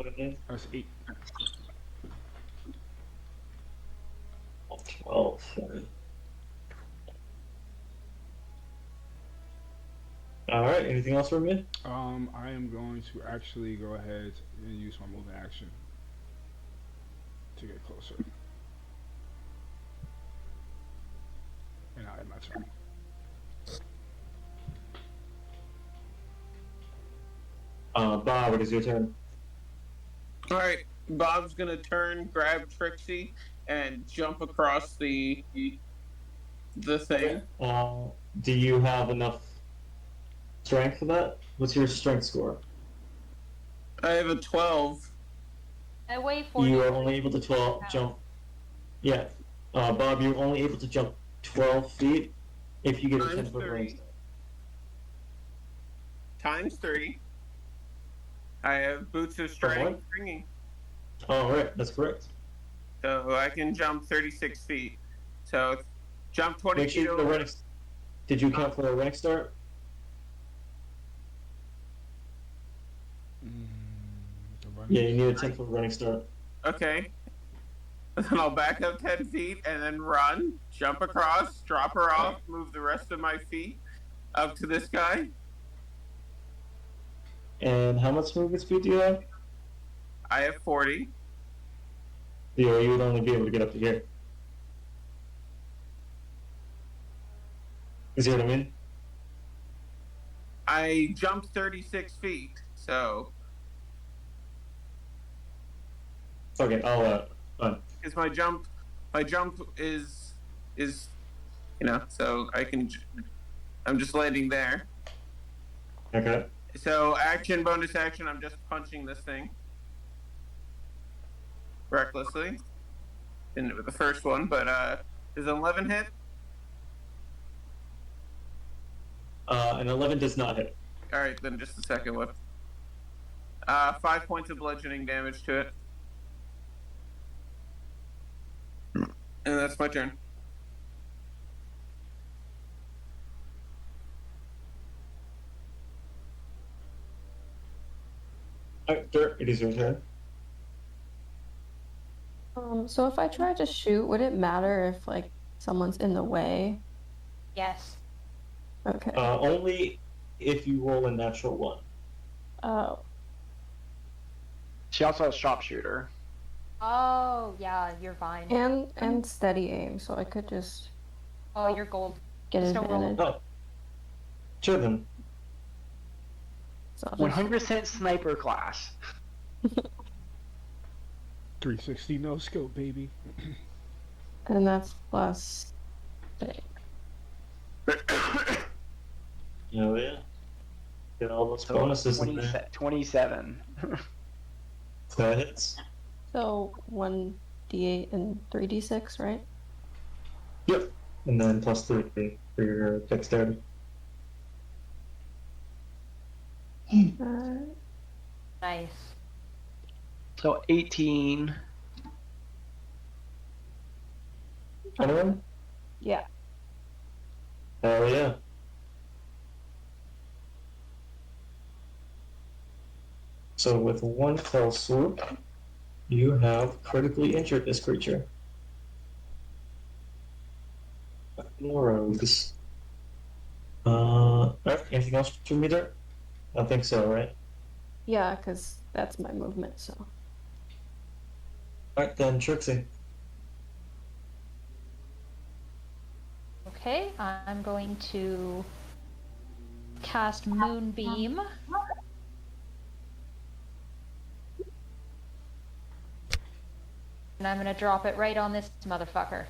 Okay. that's 8. 12. Sorry. Alright, anything else from you? I am going to actually go ahead and use my movement action to get closer, and I end my turn. Bob, it is your turn. All right, Bob's gonna turn, grab Trixie, and jump across the thing. Do you have enough strength for that? What's your strength score? I have a 12. I weigh 40. You are only able to 12 jump. Yeah. Bob, you're only able to jump 12 feet if you get a Times 10-foot running 3. start. Times 3. I have boots of From striding what? and springing, Oh, right, that's correct. so I can jump 36 feet. So jump 20 Make sure feet you get a over. running. Did you count for a running start? Yeah, you need a 10-foot running start. Okay. Then I'll back up 10 feet and then run, jump across, drop her off, move the rest of my feet up to this guy. And how much movement speed do you have? I have 40. Yeah, you would only be able to get up to here. You see what I mean? I jumped 36 feet, so. Okay, I'll fine. Because my jump is, so I'm just landing there. Okay. So action, bonus action, I'm just punching this thing. Recklessly. Didn't with the first one, but is 11 hit? An 11 does not hit. Alright, then just the second one. 5 points of bludgeoning damage to it. And that's my turn. Alright, Dirt, it is your turn. So if I try to shoot, would it matter if like someone's in the way? Yes. Okay. Only if you roll a natural 1. Oh. She also has sharpshooter. Oh, yeah, you're fine. And steady aim, so I could just Oh, you're gold. get Just don't roll. advantage. Oh. Sure then. So I'll just- 100% sniper class. 360 no scope, baby. And that's plus 6. Oh yeah. Get all those bonuses in there. 27. That hits. So 1d8 and 3d6, right? Yep. And then plus 3 for your dexterity. Nice. So 18. Anyone? Yeah. Hell yeah. So with one fell swoop, you have critically injured this creature. Rogues. Alright, anything else from me there? I think so, right? Yeah, because that's my movement, so. Alright, then Trixie. Okay, I'm going to cast Moonbeam. And I'm going to drop it right on this motherfucker.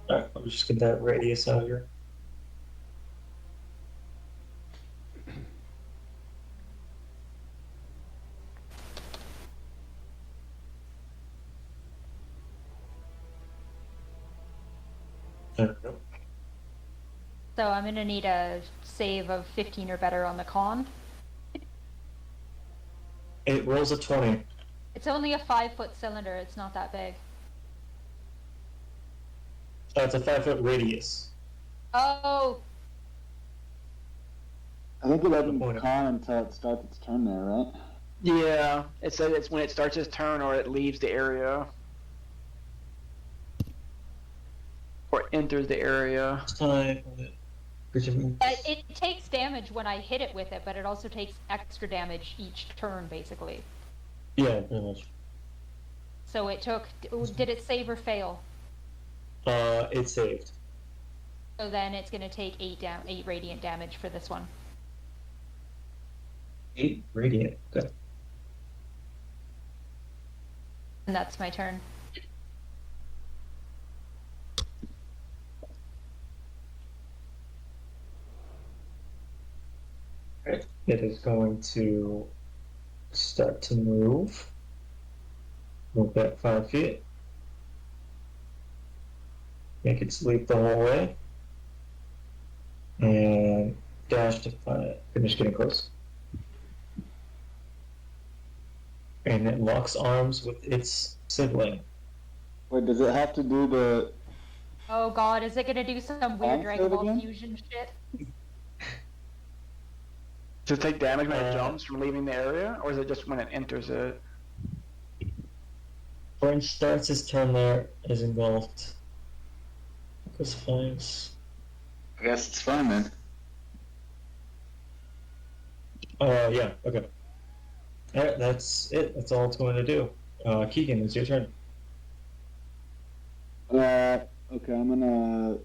Alright, I'll just get that radius out here. There we go. So I'm gonna need a save of 15 or better on the con. It rolls a 20. It's only a 5-foot cylinder. It's not that big. It's a 5-foot radius. Oh, I think it opens con until it starts its turn there, right? Yeah, it says it's when it starts its turn or it leaves the area. Or enters the area. Time. it takes damage when I hit it with it, but it also takes extra damage each turn, basically. Yeah, pretty much. So it took. Did it save or fail? It saved. So then it's going to take 8 radiant damage for this one. 8 radiant. Okay. And that's my turn. Right. It is going to start to move. Move back 5 feet. Make it sleep the whole way. And dash to finish getting close. And it locks arms with its sibling. Wait, does it have to do the... Oh god, is it going to do some weird Dragon Ball again? fusion shit? Does it take damage when it jumps from leaving the area, or is it just when it enters it? When it starts his turn there is engulfed. Goes flames. I guess it's fine then. Yeah, okay. Alright, that's it. That's all it's going to do. Keegan, it's your turn. Okay, I'm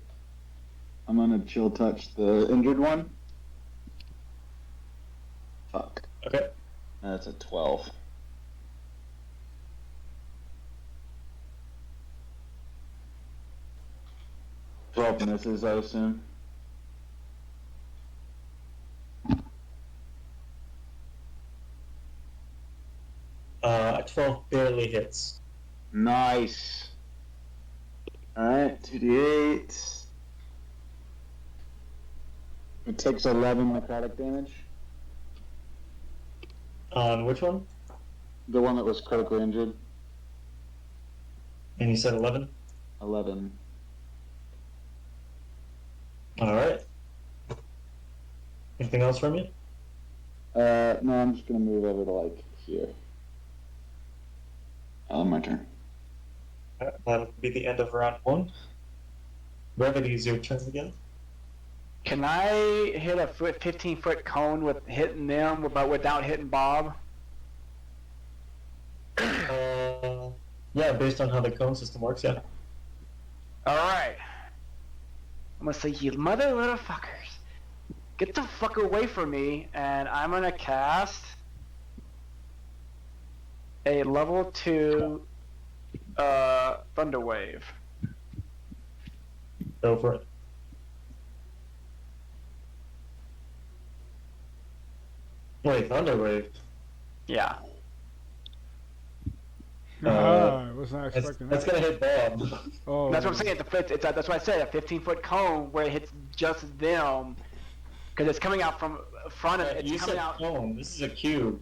gonna chill touch the injured one. Fuck. Okay. That's a 12. Misses, I assume. 12 barely hits. Nice. Alright, 2d8. It takes 11 necrotic damage. On which one? The one that was critically injured. And you said 11? 11. Alright. Anything else from you? No, I'm just gonna move over to, like, here. My turn. That'll be the end of round 1. Brevity is your turn again. Can I hit a 15-foot cone with hitting them, but without hitting Bob? Yeah, based on how the cone system works, yeah. Alright. I'm gonna say, you mother little fuckers. Get the fuck away from me, and I'm gonna cast a level 2 Thunder Wave. Go for it. Wait, Thunder Wave? Yeah. I was not expecting that's that. gonna hit Bob. Oh. That's what I'm saying. That's what I said. A 15-foot cone where it hits just them, because it's coming out from front of it. You It's coming said out. cone. This is a cube.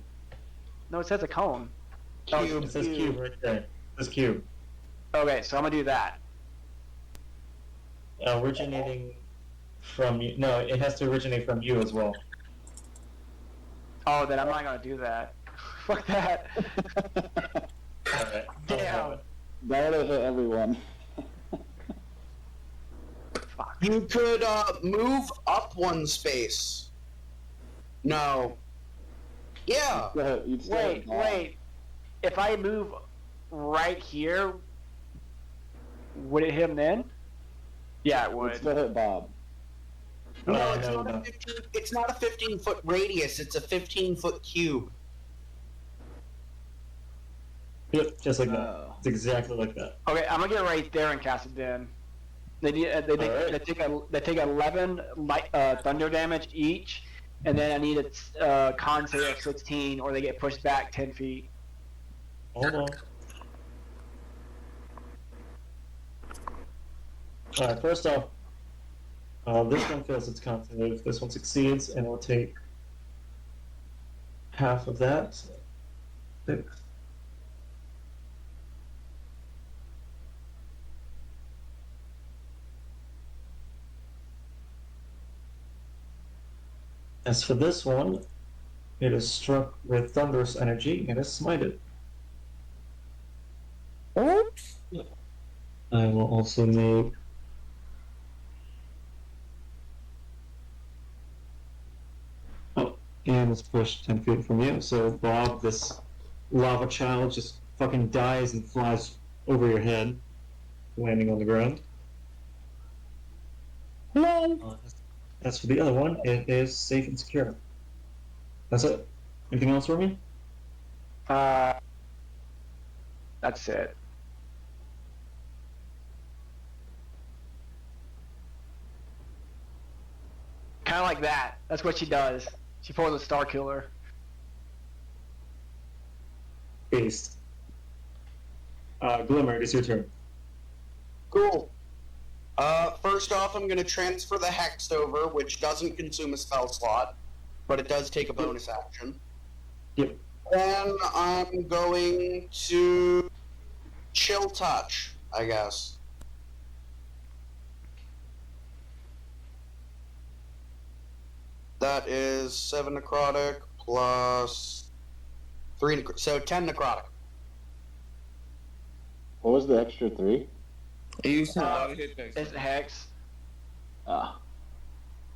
No, it says a cone. Cube. It says cube right there. It says cube. Okay, so I'm gonna do that. Originating from you. No, it has to originate from you as well. Oh, then I'm not gonna do that. Fuck that. Alright. Damn. That'll hit everyone. You could move up one space. No. Yeah. Wait. If I move right here, would it hit him then? Yeah, it would. It's still hit Bob. No, it's not a 15-foot radius. It's a 15-foot cube. Yep, just like that. It's exactly like that. Okay, I'm gonna get right there and cast it then. They take 11 thunder damage each, and then I need a con save of 16, or they get pushed back 10 feet. Hold on. Alright, first off, this one fails its contact. This one succeeds, and we'll take half of that. Six. As for this one, it is struck with thunderous energy and is smited. Oops. I will also make and it's pushed 10 feet from you. So, Bob, this lava child just fucking dies and flies over your head, landing on the ground. As for the other one, it is safe and secure. That's it. Anything else for me? That's it. Kind of like that. That's what she does. She pulls a Star Killer. Based. Glimmer, it is your turn. Cool. First off, I'm going to transfer the Hex over, which doesn't consume a spell slot, but it does take a bonus action. Yep. Then I'm going to Chill Touch, I guess. That is 7 necrotic plus 3 so 10 necrotic. What was the extra 3? You used a lot of hit dice. It's the Hex. Ah.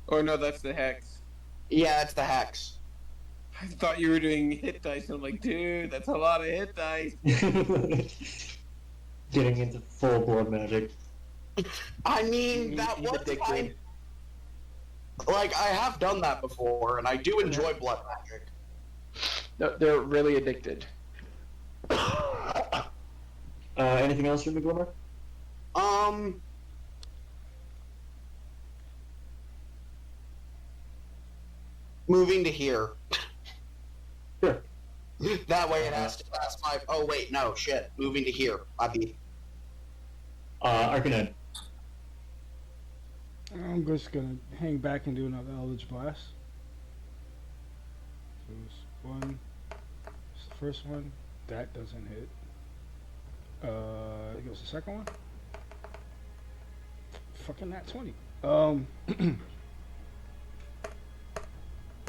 Or no, that's the hex. Yeah, it's the Hex. I thought you were doing hit dice. I'm like, dude, that's a lot of hit dice. Getting into full blood magic. I mean, that was fine. Like, I have done that before, and I do enjoy blood magic. They're really addicted. Anything else from the Glimmer? Moving to here. Sure. That way it has to pass 5. Oh, wait, no, shit. Moving to here. I beat. Arcanine. I'm just gonna hang back and do another Eldritch Blast. So it's one. It's the first one. That doesn't hit. It goes the second one. Fucking nat 20. Hell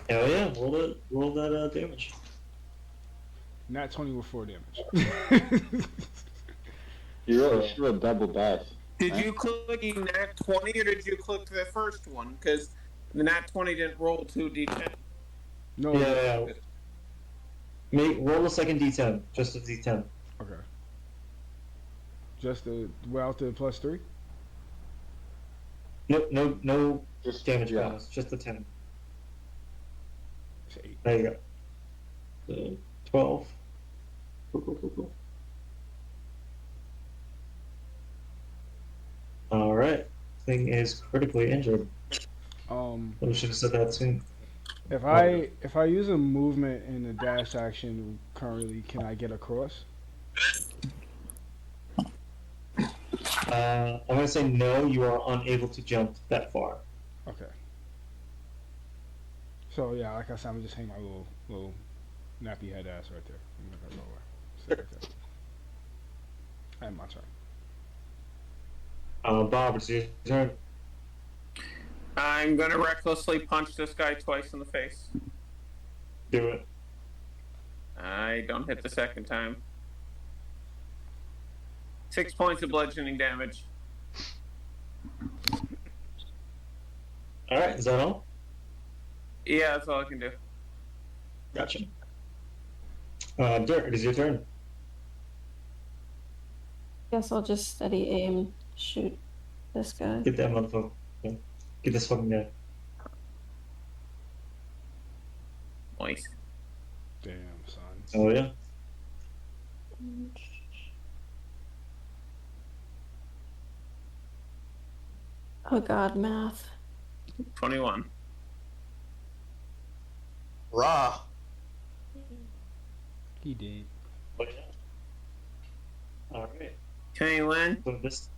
yeah, roll that damage. Nat 20 with 4 damage. You should roll double dice. Did you click nat 20 or did you click the first one? Because the nat 20 didn't roll 2d10. No. Yeah. Roll the second d10, just a d10. Okay. Just without the plus 3? Nope, no Just damage bonus, just the 10. It's 8. There you go. 12. Cool. Alright. Thing is critically injured. We should have said that soon. If I use a movement in a dash action currently, can I get across? I'm gonna say no, you are unable to jump that far. Okay. So yeah, like I said, I'm just hang my little nappy head ass right there. I'm gonna go away. Sit right there. And my turn. Bob, it's your turn. I'm gonna recklessly punch this guy twice in the face. Do it. I don't hit the second time. 6 points of bludgeoning damage. Alright, is that all? Yeah, that's all I can do. Gotcha. Dirk, it is your turn. Guess I'll just steady aim, shoot this guy. Get that motherfucker. Yeah. Get this fucking guy. Nice. Damn, son. Oh yeah. Oh god, math. 21. Raw. He did. Alright. Can you win? So this.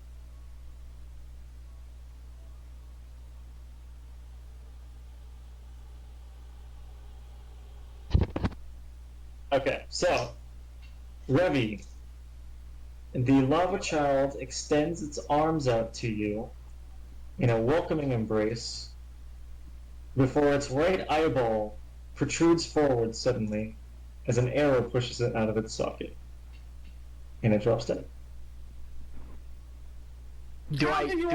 Okay, so Revi, the lava child extends its arms out to you in a welcoming embrace before its right eyeball protrudes forward suddenly as an arrow pushes it out of its socket. And it drops dead. Do I do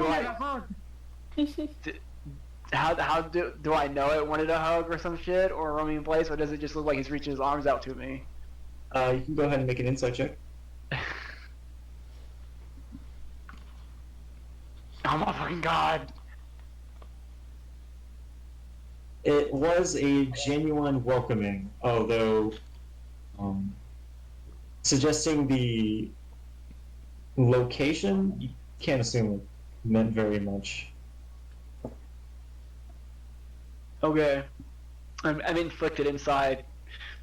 I know it wanted a hug or some shit or roaming in place, or does it just look like he's reaching his arms out to me? You can go ahead and make an insight check. Oh my fucking god! It was a genuine welcoming, although suggesting the location, you can't assume it meant very much. Okay. I'm inflicted inside.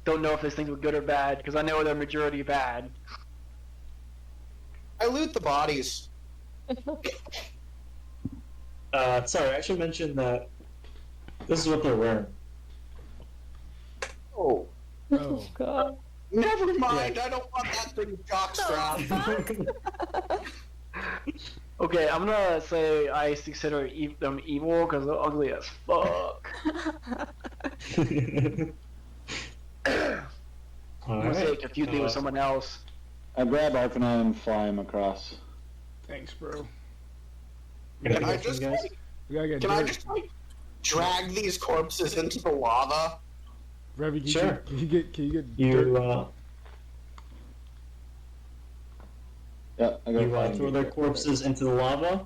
Don't know if this things were good or bad, because I know they're majority bad. I loot the bodies. Sorry, I should mention that this is what they're wearing. Oh. Oh. God. Never mind, I don't want that thing jockstrap. Okay, I'm gonna say I consider them evil because they're ugly as fuck. I'm gonna say confuse me with someone else. I grab Arcanine and fly him across. Thanks, bro. Can I just drag these corpses into the lava? Revi, Sure. Can you get dirt? Yeah, I You throw their corpses into the lava,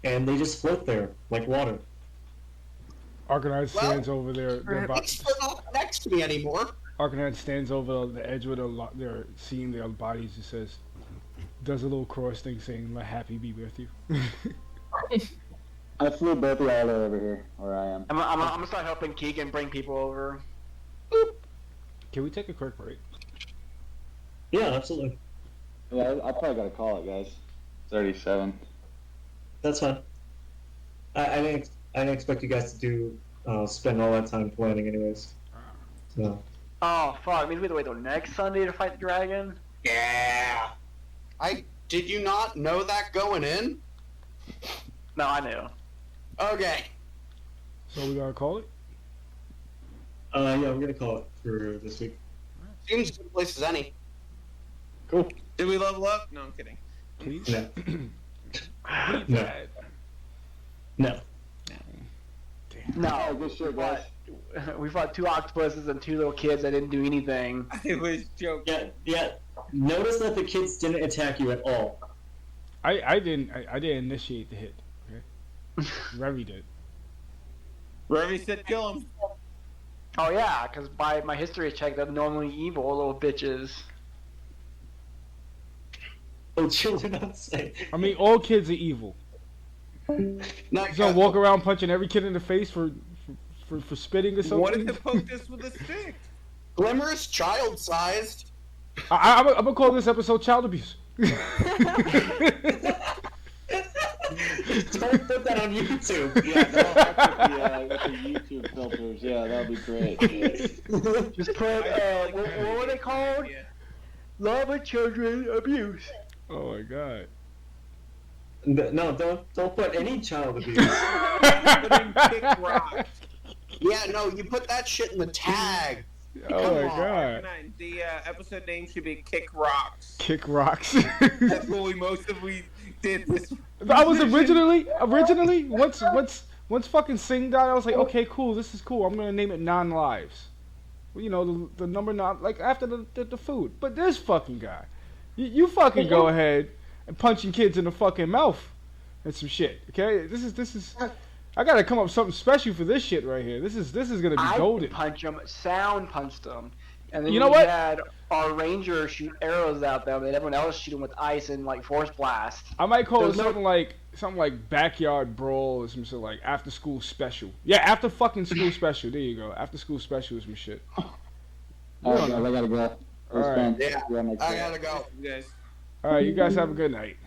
and they just float there like water. Arcanine stands over their They're not next to me anymore. Arcanine stands over the edge where they're seeing their bodies and says, does a little cross thing saying, "Let happy be with you." I flew both of y'all over here, where I am. I'm gonna start helping Keegan bring people over. Can we take a quick break? Yeah, absolutely. Yeah, I probably gotta call it, guys. It's already 7. That's fine. I didn't expect you guys to spend all that time planning, anyways. So. Oh fuck! Means we have to wait till next Sunday to fight the dragon. Yeah. Did you not know that going in? No, I knew. Okay. So we gotta call it? Yeah, we're gonna call it for this week. Seems as good a place as any. Cool. Did we level up? No, I'm kidding. Please? No. No. No. No, good shit, guys. We fought 2 octopuses and 2 little kids that didn't do anything. I was joking. Yeah. Notice that the kids didn't attack you at all. I didn't initiate the hit. Okay? Revi did. Revi said kill him. Oh yeah, because by my history check, they're normally evil little bitches. Oh, children don't say. I mean, all kids are evil. Not So walk around punching every kid in the face for spitting or something. What if they poke this with a stick? Glimmer is child-sized. I'm gonna call this episode child abuse. Don't put that on YouTube. Yeah, that'll with the YouTube filters. Yeah, that'll be great. Just put, what were they called? Yeah. Love of children abuse. Oh my god. No, don't put any child abuse. Put in kick rocks. Yeah, no, you put that shit in the tag. Oh my god. The episode name should be Kick Rocks. Kick rocks. That's what we did this. I was originally once fucking Sing died, I was like, okay, cool, this is cool. I'm gonna name it Non-Lives. Well, you know, the number 9, like after the food. But this fucking guy, you fucking go ahead and punching kids in the fucking mouth and some shit. Okay, this is. I gotta come up with something special for this shit right here. This is gonna be golden. I punch them, sound punched them, and then you know what? Had our ranger shoot arrows at them, and everyone else shoot them with ice and like force blast. I might call it something like backyard brawl or some shit like after school special. Yeah, after fucking school special. There you go. After school special is some shit. Alright, guys, I gotta go. All right. Yeah, I gotta go. You guys. All right, you guys have a good night.